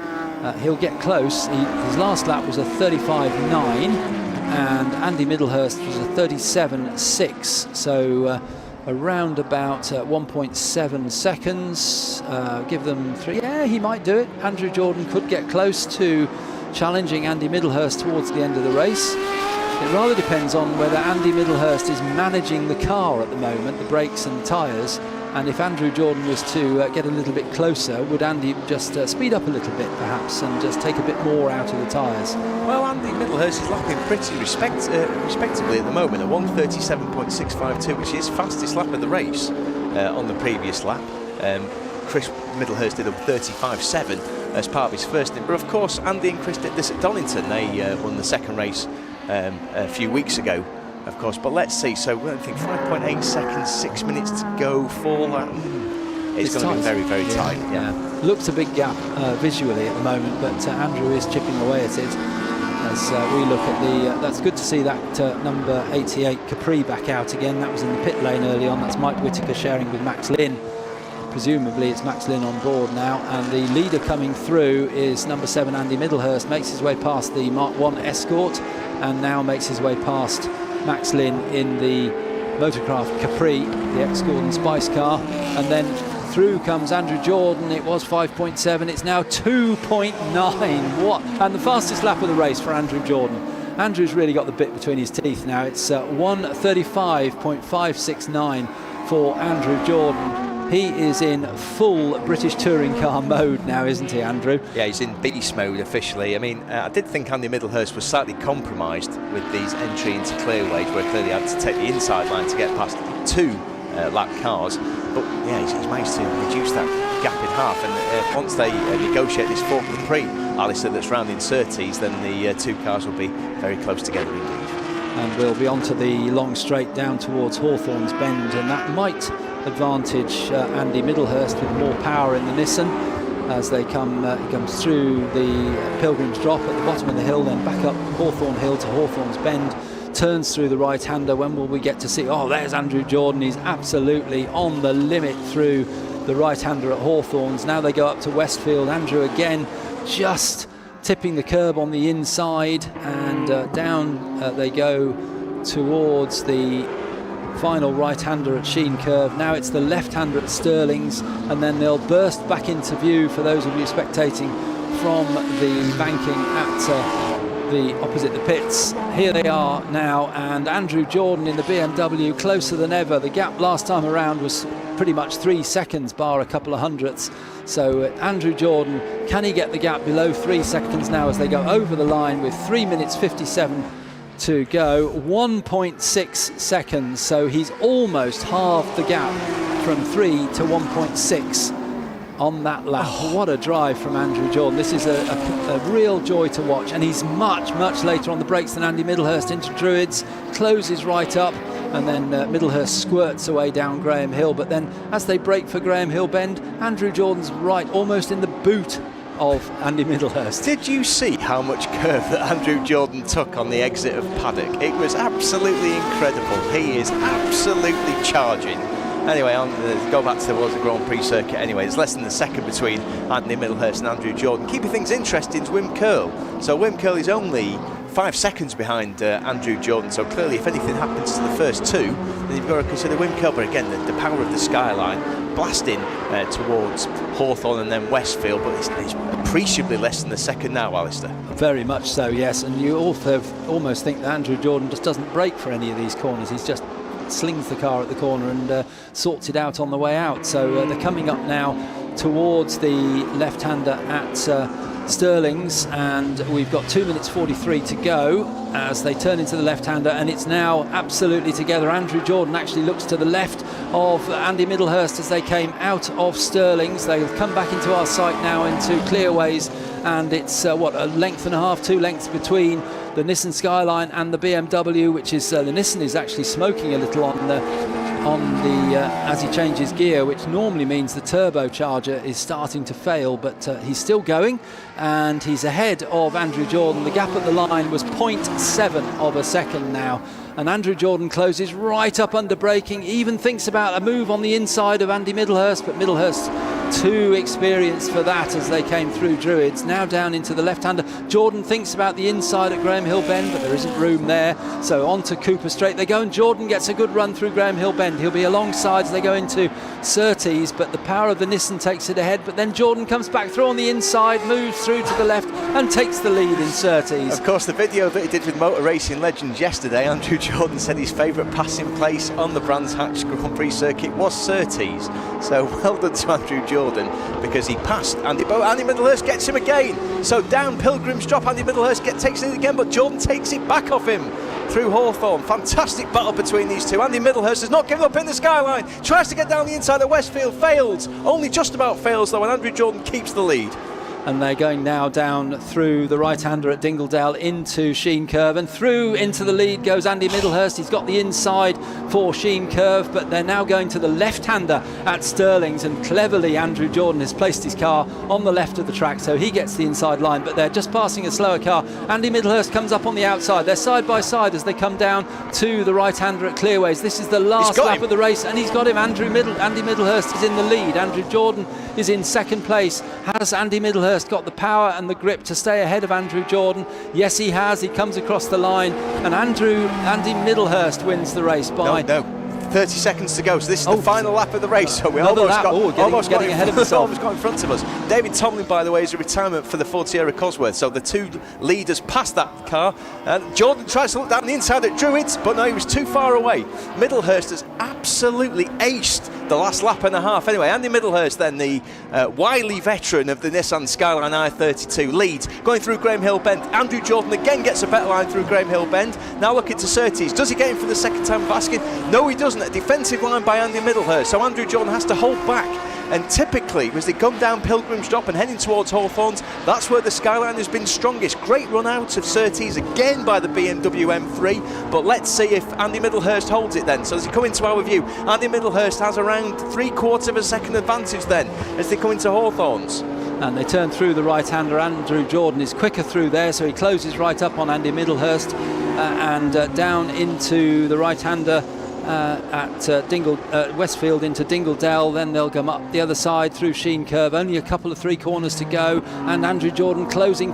Speaker 1: He'll get close. His last lap was a 35.9. And Andy Middlehurst was a 37.6, so around about 1.7 seconds. Give them 3. Yeah, he might do it. Andrew Jordan could get close to challenging Andy Middlehurst towards the end of the race. It rather depends on whether Andy Middlehurst is managing the car at the moment, the brakes and the tyres. And if Andrew Jordan was to get a little bit closer, would Andy just speed up a little bit perhaps and just take a bit more out of the tyres?
Speaker 2: Well, Andy Middlehurst is lapping pretty respectably at the moment at 1:37.652, which is fastest lap of the race on the previous lap. Chris Middlehurst did a 35.7 as part of his first stint, but of course Andy and Chris did this at Donington. They won the second race a few weeks ago, of course. But let's see. So I think 5.8 seconds, 6 minutes to go for that. It's going to be very, very tight. Yeah.
Speaker 1: Looks a big gap visually at the moment, but Andrew is chipping away at it. As we look at the, that's good to see that number 88 Capri back out again. That was in the pit lane early on. That's Mike Whitaker sharing with Max Lynn. Presumably it's Max Lynn on board now, and the leader coming through is number 7 Andy Middlehurst. Makes his way past the Mark 1 Escort and now makes his way past Max Lynn in the Motorcraft Capri, the ex-Gordon Spice car, and then through comes Andrew Jordan. It was 5.7, it's now 2.9. What? And the fastest lap of the race for Andrew Jordan. Andrew's really got the bit between his teeth now. It's 1:35.569 for Andrew Jordan. He is in full British touring car mode now, isn't he, Andrew?
Speaker 2: Yeah, he's in beast mode officially. I mean, I did think Andy Middlehurst was slightly compromised with these entry into Clearways, where clearly had to take the inside line to get past 2 lap cars. But yeah, he's managed to reduce that gap in half. And once they negotiate this 4 Capri, Alistair, that's round in Surtees, then the 2 cars will be very close together indeed.
Speaker 1: And we'll be on to the long straight down towards Hawthorne's Bend, and that might advantage Andy Middlehurst with more power in the Nissan as they comes through the Pilgrim's Drop at the bottom of the hill, then back up Hawthorne Hill to Hawthorne's Bend, turns through the right-hander. When will we get to see? Oh, there's Andrew Jordan. He's absolutely on the limit through the right-hander at Hawthorne's. Now they go up to Westfield. Andrew again just tipping the curb on the inside, and down they go towards the final right-hander at Sheen Curve. Now it's the left-hander at Stirling's, and then they'll burst back into view for those of you spectating from the banking at the opposite the pits. Here they are now, and Andrew Jordan in the BMW closer than ever. The gap last time around was pretty much 3 seconds, bar a couple of hundredths. So Andrew Jordan, can he get the gap below 3 seconds now as they go over the line with 3 minutes 57 to go? 1.6 seconds, so he's almost halved the gap from 3 to 1.6 on that lap. Oh. What a drive from Andrew Jordan. This is a real joy to watch, and he's much later on the brakes than Andy Middlehurst into Druids, closes right up, and then Middlehurst squirts away down Graham Hill. But then as they brake for Graham Hill Bend, Andrew Jordan's right, almost in the boot of Andy Middlehurst.
Speaker 2: Did you see how much curve that Andrew Jordan took on the exit of Paddock? It was absolutely incredible. He is absolutely charging. Anyway, go back to the Grand Prix circuit anyway. There's less than a second between Andy Middlehurst and Andrew Jordan. Keeping things interesting is Wim Curl. So Wim Curl is only 5 seconds behind Andrew Jordan. So clearly, if anything happens to the first 2, then you've got to consider Wim Curl. But again, the power of the skyline blasting towards Hawthorne and then Westfield. But it's appreciably less than the second now, Alistair.
Speaker 1: Very much so, yes. And you also almost think that Andrew Jordan just doesn't brake for any of these corners. He's just slings the car at the corner and sorts it out on the way out. So they're coming up now towards the left-hander at Stirling's, and we've got 2 minutes 43 to go as they turn into the left-hander, and it's now absolutely together. Andrew Jordan actually looks to the left of Andy Middlehurst as they came out of Stirling's. They've come back into our sight now into Clearways, and it's a length and a half, 2 lengths between the Nissan Skyline and the BMW, which is the Nissan is actually smoking a little on the as he changes gear, which normally means the turbocharger is starting to fail, but he's still going, and he's ahead of Andrew Jordan. The gap at the line was 0.7 of a second now, and Andrew Jordan closes right up under braking, even thinks about a move on the inside of Andy Middlehurst, but Middlehurst too experienced for that as they came through Druids. Now down into the left-hander. Jordan thinks about the inside at Graham Hill Bend, but there isn't room there. So on to Cooper Straight they go, and Jordan gets a good run through Graham Hill Bend. He'll be alongside as they go into Surtees, but the power of the Nissan takes it ahead. But then Jordan comes back through on the inside, moves through to the left and takes the lead in Surtees.
Speaker 2: Of course, the video that he did with Motor Racing Legends yesterday, Andrew Jordan said his favourite passing place on the Brands Hatch Grand Prix circuit was Surtees. So well done to Andrew Jordan, because he passed Andy Middlehurst gets him again. So down Pilgrim's Drop, Andy Middlehurst takes it again, but Jordan takes it back off him through Hawthorne. Fantastic battle between these two. Andy Middlehurst has not given up in the skyline, tries to get down the inside of Westfield, fails, only just about fails though, and Andrew Jordan keeps the lead.
Speaker 1: and they're going now down through the right-hander at Dingledale into Sheen Curve, and through into the lead goes Andy Middlehurst. He's got the inside for Sheen Curve, but they're now going to the left-hander at Stirling's, and cleverly Andrew Jordan has placed his car on the left of the track, so he gets the inside line, but they're just passing a slower car. Andy Middlehurst comes up on the outside. They're side by side as they come down to the right-hander at Clearways. This is the last lap of the race, and he's got him. Andy Middlehurst is in the lead. Andrew Jordan is in second place. Has Andy Middlehurst got the power and the grip to stay ahead of Andrew Jordan? Yes, he has. He comes across the line, and Andy Middlehurst wins the race by...
Speaker 2: No. 30 seconds to go, so this is the final lap of the race, so we almost got
Speaker 1: ahead of himself.
Speaker 2: Almost got in front of us. David Tomlin, by the way, is a retirement for the Ford Sierra Cosworth, so the two leaders passed that car, and Jordan tries to look down the inside at Druids, but no, he was too far away. Middlehurst has absolutely aced the last lap and a half. Anyway, Andy Middlehurst, then the wily veteran of the Nissan Skyline i32, leads going through Graham Hill Bend. Andrew Jordan again gets a better line through Graham Hill Bend. Now looking to Surtees. Does he get him for the second time of asking? No, he doesn't. A defensive line by Andy Middlehurst, so Andrew Jordan has to hold back. And typically, as they come down Pilgrim's Drop and heading towards Hawthorns, that's where the Skyline has been strongest. Great run out of Surtees again by the BMW M3, but let's see if Andy Middlehurst holds it then. So as they come into our view, Andy Middlehurst has around 3/4 of a second advantage then as they come into Hawthorns.
Speaker 1: And they turn through the right-hander. Andrew Jordan is quicker through there, so he closes right up on Andy Middlehurst and down into the right-hander at Westfield into Dingledale. Then they'll come up the other side through Sheen Curve. Only a couple of 3 corners to go, and Andrew Jordan closing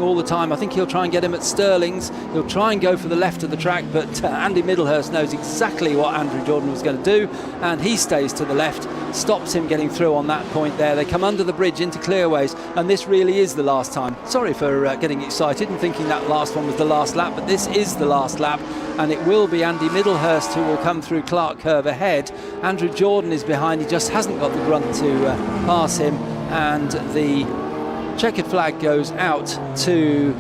Speaker 1: all the time. I think he'll try and get him at Stirling's. He'll try and go for the left of the track, but Andy Middlehurst knows exactly what Andrew Jordan was going to do, and he stays to the left, stops him getting through on that point there. They come under the bridge into Clearways, and this really is the last time. Sorry for getting excited and thinking that last one was the last lap, but this is the last lap, and it will be Andy Middlehurst who will come through Clark Curve ahead. Andrew Jordan is behind. He just hasn't got the grunt to pass him, and the checkered flag goes out to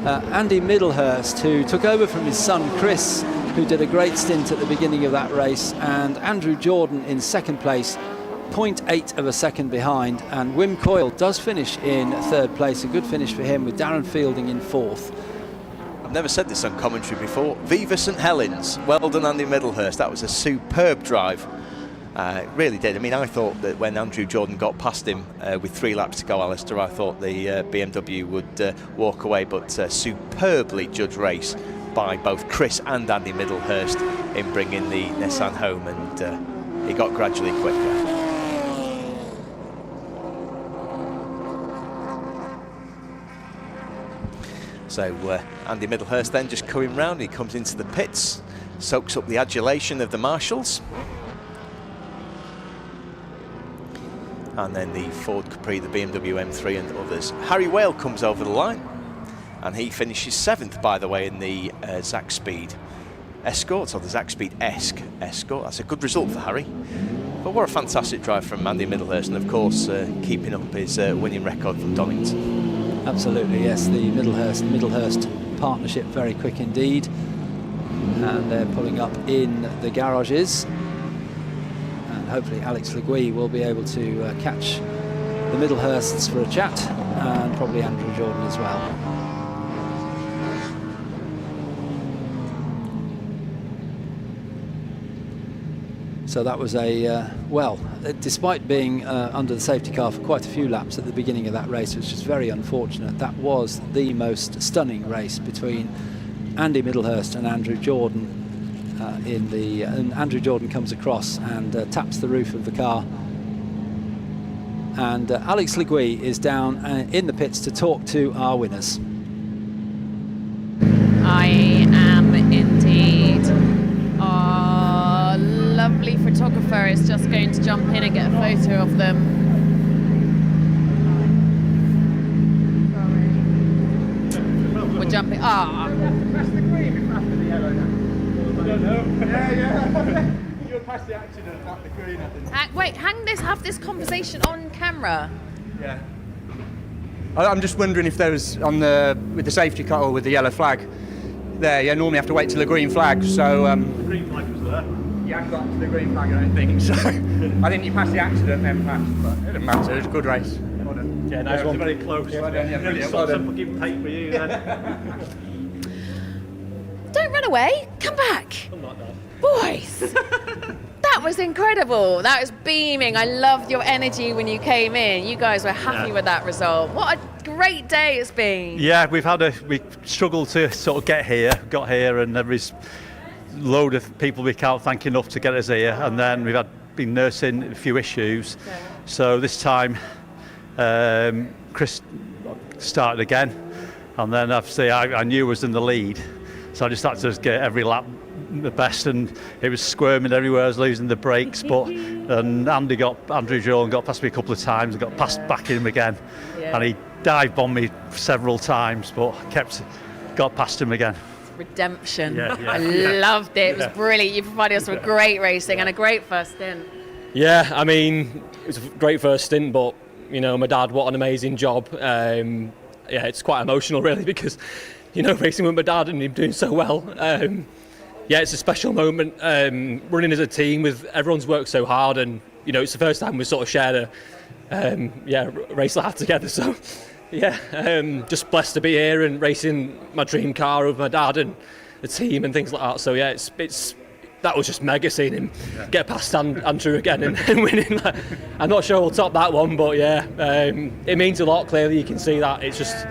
Speaker 1: Andy Middlehurst, who took over from his son Chris, who did a great stint at the beginning of that race, and Andrew Jordan in second place, 0.8 of a second behind, and Wim Coyle does finish in third place. A good finish for him, with Darren Fielding in fourth.
Speaker 2: I've never said this on commentary before. Viva St Helens. Well done, Andy Middlehurst. That was a superb drive. It really did. I mean, I thought that when Andrew Jordan got past him with 3 laps to go, Alistair, I thought the BMW would walk away, but superbly judged race by both Chris and Andy Middlehurst in bringing the Nissan home, and he got gradually quicker. So Andy Middlehurst then just coming round, he comes into the pits, soaks up the adulation of the marshals. And then the Ford Capri, the BMW M3 and others. Harry Whale comes over the line, and he finishes 7th, by the way, in the Zack Speed Escort, or the Zack Speed Escort. That's a good result for Harry. But what a fantastic drive from Andy Middlehurst, and of course keeping up his winning record from Donington.
Speaker 1: Absolutely, yes, the Middlehurst partnership very quick indeed, and they're pulling up in the garages, and hopefully Alex Legui will be able to catch the Middlehursts for a chat, and probably Andrew Jordan as well. So that was despite being under the safety car for quite a few laps at the beginning of that race, which was very unfortunate, that was the most stunning race between Andy Middlehurst and Andrew Jordan. And Andrew Jordan comes across and taps the roof of the car. And Alex Legui is down in the pits to talk to our winners.
Speaker 3: I am indeed. Our lovely photographer is just going to jump in and get a photo of them. Sorry. We're jumping.
Speaker 22: Press the green after the yellow now. I don't know. Yeah. You're past the accident, not the green, I think.
Speaker 3: Wait, have this conversation on camera.
Speaker 8: Yeah. I'm just wondering if there was with the safety car or with the yellow flag there. Yeah, normally have to wait till the green flag. So
Speaker 22: the green flag was there.
Speaker 8: You hadn't got to the green flag, I don't think. So I think you passed the accident, then passed, but it didn't matter. It was a good race.
Speaker 22: Well done.
Speaker 4: Yeah, nice one.
Speaker 22: Very close.
Speaker 4: Yeah,
Speaker 22: Really
Speaker 4: well done.
Speaker 22: fucking take for you then.
Speaker 3: Don't run away. Come back.
Speaker 4: I'm not done.
Speaker 3: Boys. That was incredible. That was beaming. I loved your energy when you came in. You guys were happy with that result. What a great day it's been.
Speaker 22: Yeah, we struggled to sort of got here, and there is a load of people we can't thank enough to get us here, and then we've been nursing a few issues.
Speaker 3: Yeah.
Speaker 22: So this time, Chris started again, and then obviously I knew I was in the lead, so I just had to get every lap the best, and it was squirming everywhere. I was losing the brakes, and Andrew Jordan got past me a couple of times and got past back him again, and he dive bombed me several times, but got past him again.
Speaker 3: Redemption.
Speaker 22: Yeah,
Speaker 3: I loved it. It was brilliant. You provided us with great racing and a great first stint.
Speaker 4: Yeah, I mean, it was a great first stint, but my dad, what an amazing job. It's quite emotional really, because racing with my dad and him doing so well. It's a special moment. Running as a team with everyone's worked so hard, and it's the first time we sort of shared a race lap together. So just blessed to be here and racing my dream car with my dad and the team and things like that. So that was just mega seeing him get past Andrew again and winning. I'm not sure we'll top that one, but it means a lot. Clearly, you can see that. It's just,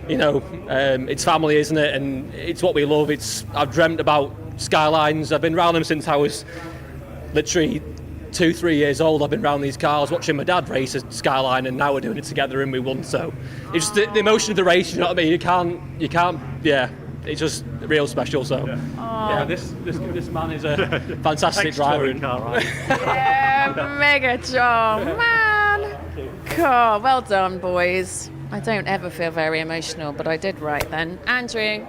Speaker 4: it's family, isn't it? And it's what we love. I've dreamt about Skylines. I've been around them since I was literally 2-3 years old. I've been around these cars, watching my dad race a Skyline, and now we're doing it together and we won. So it's just the emotion of the race. You know what I mean? You can't. Yeah. It's just real special. So this man is a fantastic driver.
Speaker 3: Mega job, man. Cool. Well done, boys. I don't ever feel very emotional, but I did right then. Andrew.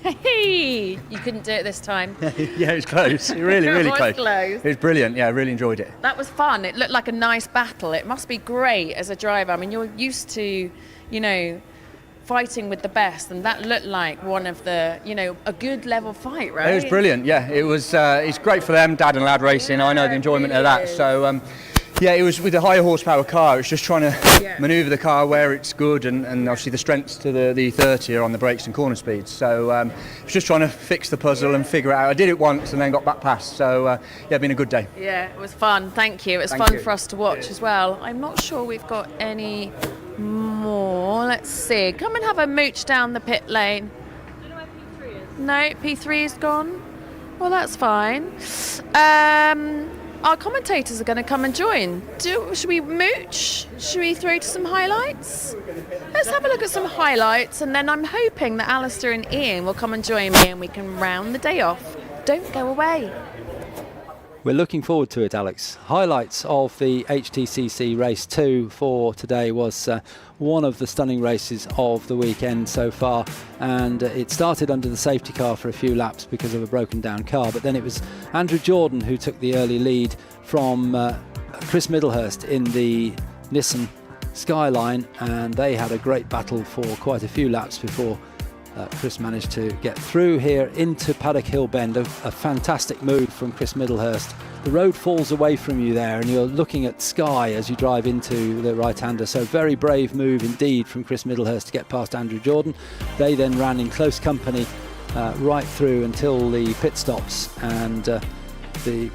Speaker 3: Hey, you couldn't do it this time.
Speaker 19: Yeah, it was close. Really
Speaker 3: close.
Speaker 19: It was brilliant. Yeah, I really enjoyed it.
Speaker 3: That was fun. It looked like a nice battle. It must be great as a driver. I mean, you're used to, fighting with the best, and that looked like one of the, a good level fight, right?
Speaker 19: It was brilliant. Yeah, it was. It's great for them, dad and lad racing. I know the enjoyment of that. So. It was with a higher horsepower car. It's just trying to manoeuvre the car where it's good, and obviously the strengths to the E30 are on the brakes and corner speeds. So it's just trying to fix the puzzle and figure it out. I did it once and then got back past. So it's been a good day.
Speaker 3: Yeah, it was fun. Thank you. It was fun for us to watch as well. I'm not sure we've got any more. Let's see. Come and have a mooch down the pit lane. Do you know where P3 is? No, P3 is gone. Well, that's fine. Our commentators are going to come and join. Should we mooch? Should we throw to some highlights? Let's have a look at some highlights, and then I'm hoping that Alistair and Ian will come and join me and we can round the day off. Don't go away.
Speaker 1: We're looking forward to it, Alex. Highlights of the HTCC Race 2 for today was one of the stunning races of the weekend so far, and it started under the safety car for a few laps because of a broken down car, but then it was Andrew Jordan who took the early lead from Chris Middlehurst in the Nissan Skyline, and they had a great battle for quite a few laps before Chris managed to get through here into Paddock Hill Bend. A fantastic move from Chris Middlehurst. The road falls away from you there and you're looking at sky as you drive into the right-hander, so very brave move indeed from Chris Middlehurst to get past Andrew Jordan. They then ran in close company right through until the pit stops, and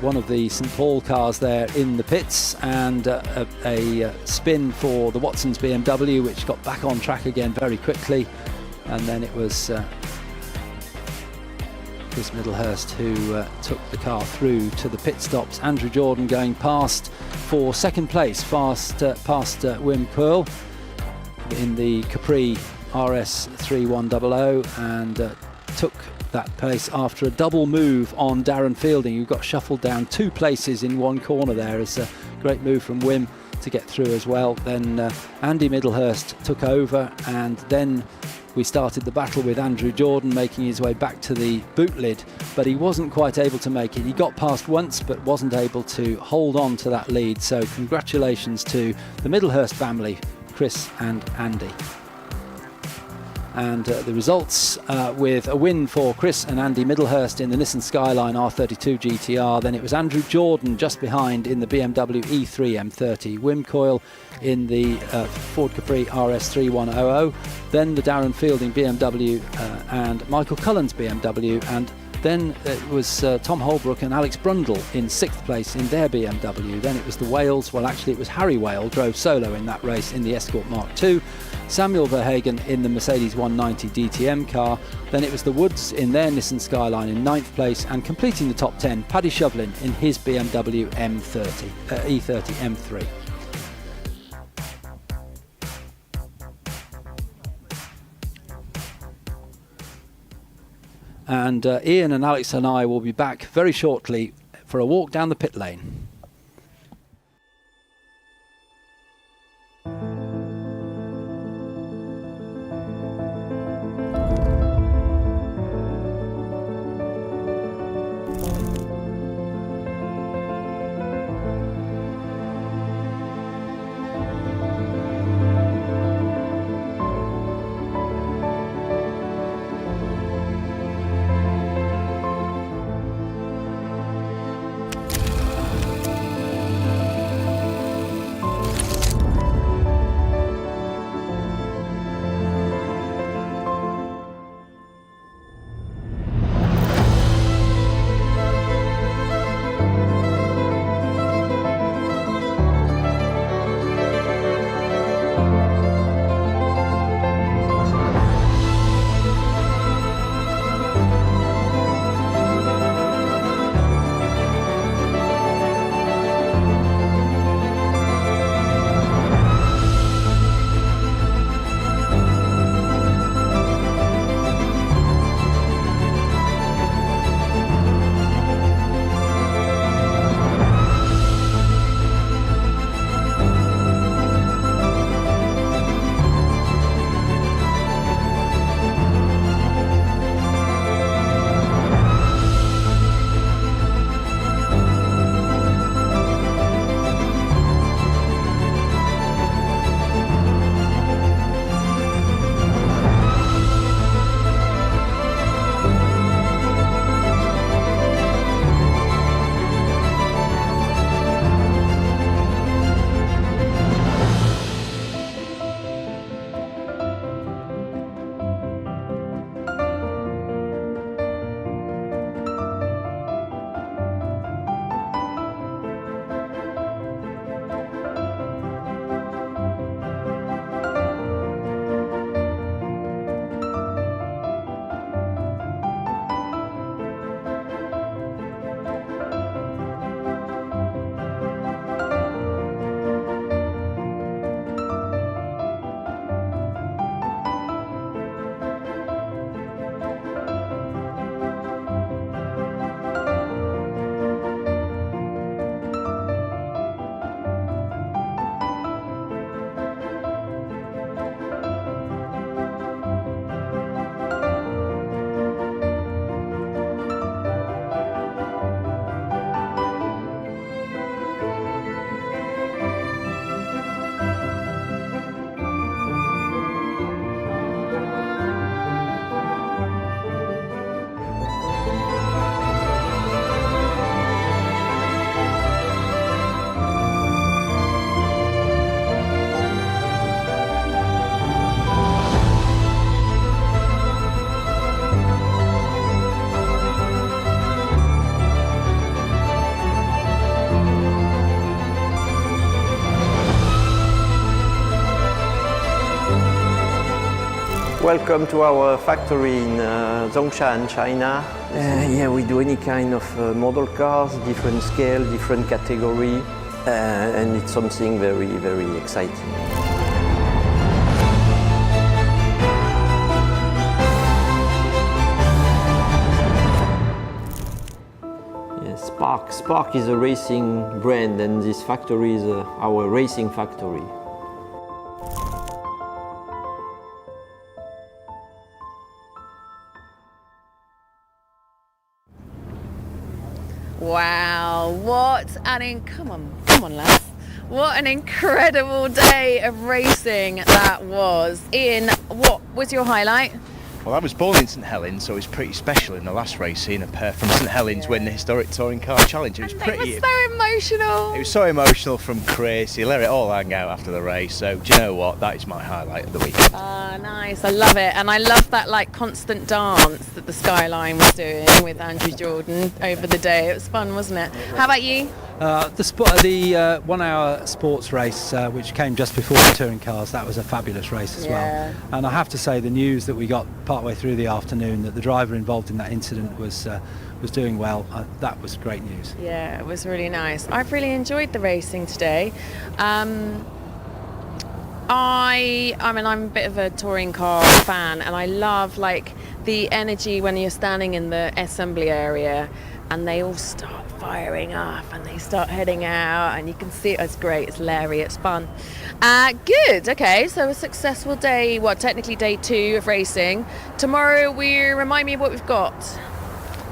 Speaker 1: one of the St Paul cars there in the pits, and a spin for the Watson's BMW, which got back on track again very quickly. And then it was Chris Middlehurst who took the car through to the pit stops. Andrew Jordan going past for second place, past Wim Curl in the Capri RS 3100, and took that place after a double move on Darren Fielding, who got shuffled down 2 places in one corner there. It's a great move from Wim to get through as well. Then Andy Middlehurst took over, and then we started the battle with Andrew Jordan making his way back to the boot lid, but he wasn't quite able to make it. He got past once but wasn't able to hold on to that lead, so congratulations to the Middlehurst family, Chris and Andy. And the results with a win for Chris and Andy Middlehurst in the Nissan Skyline R32 GTR. Then it was Andrew Jordan just behind in the BMW E3 M30. Wim Coyle in the Ford Capri RS 3100. Then the Darren Fielding BMW and Michael Cullen's BMW. And then it was Tom Holbrook and Alex Brundle in 6th place in their BMW. Then it was the Wales, well actually it was Harry Whale drove solo in that race in the Escort Mark II. Samuel Verhagen in the Mercedes 190 DTM car. Then it was the Woods in their Nissan Skyline in 9th place, and completing the top 10, Paddy Shovlin in his BMW E30 M3. And Ian and Alex and I will be back very shortly for a walk down the pit lane.
Speaker 9: Welcome to our factory in Zhongshan, China. Yeah, we do any kind of model cars, different scale, different category, and it's something very, very exciting. Spark is a racing brand, and this factory is our racing factory.
Speaker 3: Wow, what come on lads. What an incredible day of racing that was. Ian, what was your highlight?
Speaker 2: Well, I was born in St Helens, so it was pretty special in the last race seeing a pair from St Helens win the historic Touring Car Challenge. It was pretty.
Speaker 3: It was so emotional.
Speaker 2: It was so emotional from Chris. He let it all hang out after the race. So do you know what? That is my highlight of the weekend.
Speaker 3: Ah, nice. I love it, and I love that like constant dance that the Skyline was doing with Andrew Jordan over the day. It was fun, wasn't it? How about you?
Speaker 1: The 1 hour sports race, which came just before the touring cars, that was a fabulous race as well. And I have to say, the news that we got partway through the afternoon that the driver involved in that incident was doing well, that was great news.
Speaker 3: Yeah, it was really nice. I've really enjoyed the racing today. I'm a bit of a touring car fan, and I love like the energy when you're standing in the assembly area and they all start firing up and they start heading out and you can see it. It's great, it's Larry, it's fun. Good, okay, so a successful day, technically day 2 of racing. Tomorrow, remind me of what we've got.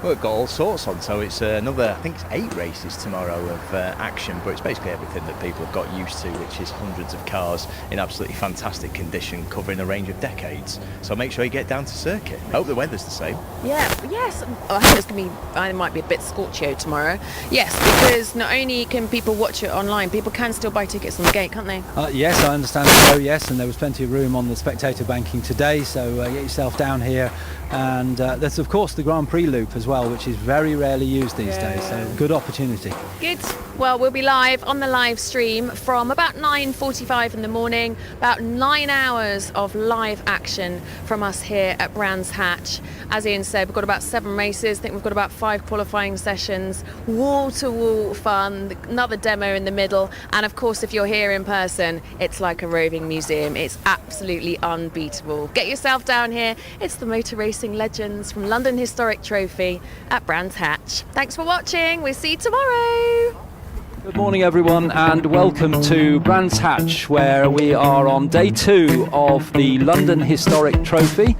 Speaker 2: Well, we've got all sorts on, so it's another, I think it's 8 races tomorrow of action, but it's basically everything that people have got used to, which is hundreds of cars in absolutely fantastic condition, covering a range of decades. So make sure you get down to circuit. Hope the weather's the same.
Speaker 3: Yes. I think it's going to be, it might be a bit scorchio tomorrow. Yes, because not only can people watch it online, people can still buy tickets on the gate, can't they?
Speaker 1: Yes, I understand so, yes, and there was plenty of room on the spectator banking today, so get yourself down here. And there's of course the Grand Prix loop as well, which is very rarely used these days, so good opportunity.
Speaker 3: Good. Well, we'll be live on the live stream from about 9:45 in the morning, about 9 hours of live action from us here at Brands Hatch. As Ian said, we've got about 7 races. I think we've got about 5 qualifying sessions, wall-to-wall fun, another demo in the middle, and of course if you're here in person, it's like a roving museum. It's absolutely unbeatable. Get yourself down here. It's the Motor Racing Legends from London Historic Trophy at Brands Hatch. Thanks for watching. We'll see you tomorrow.
Speaker 1: Good morning everyone, and welcome to Brands Hatch, where we are on day 2 of the London Historic Trophy.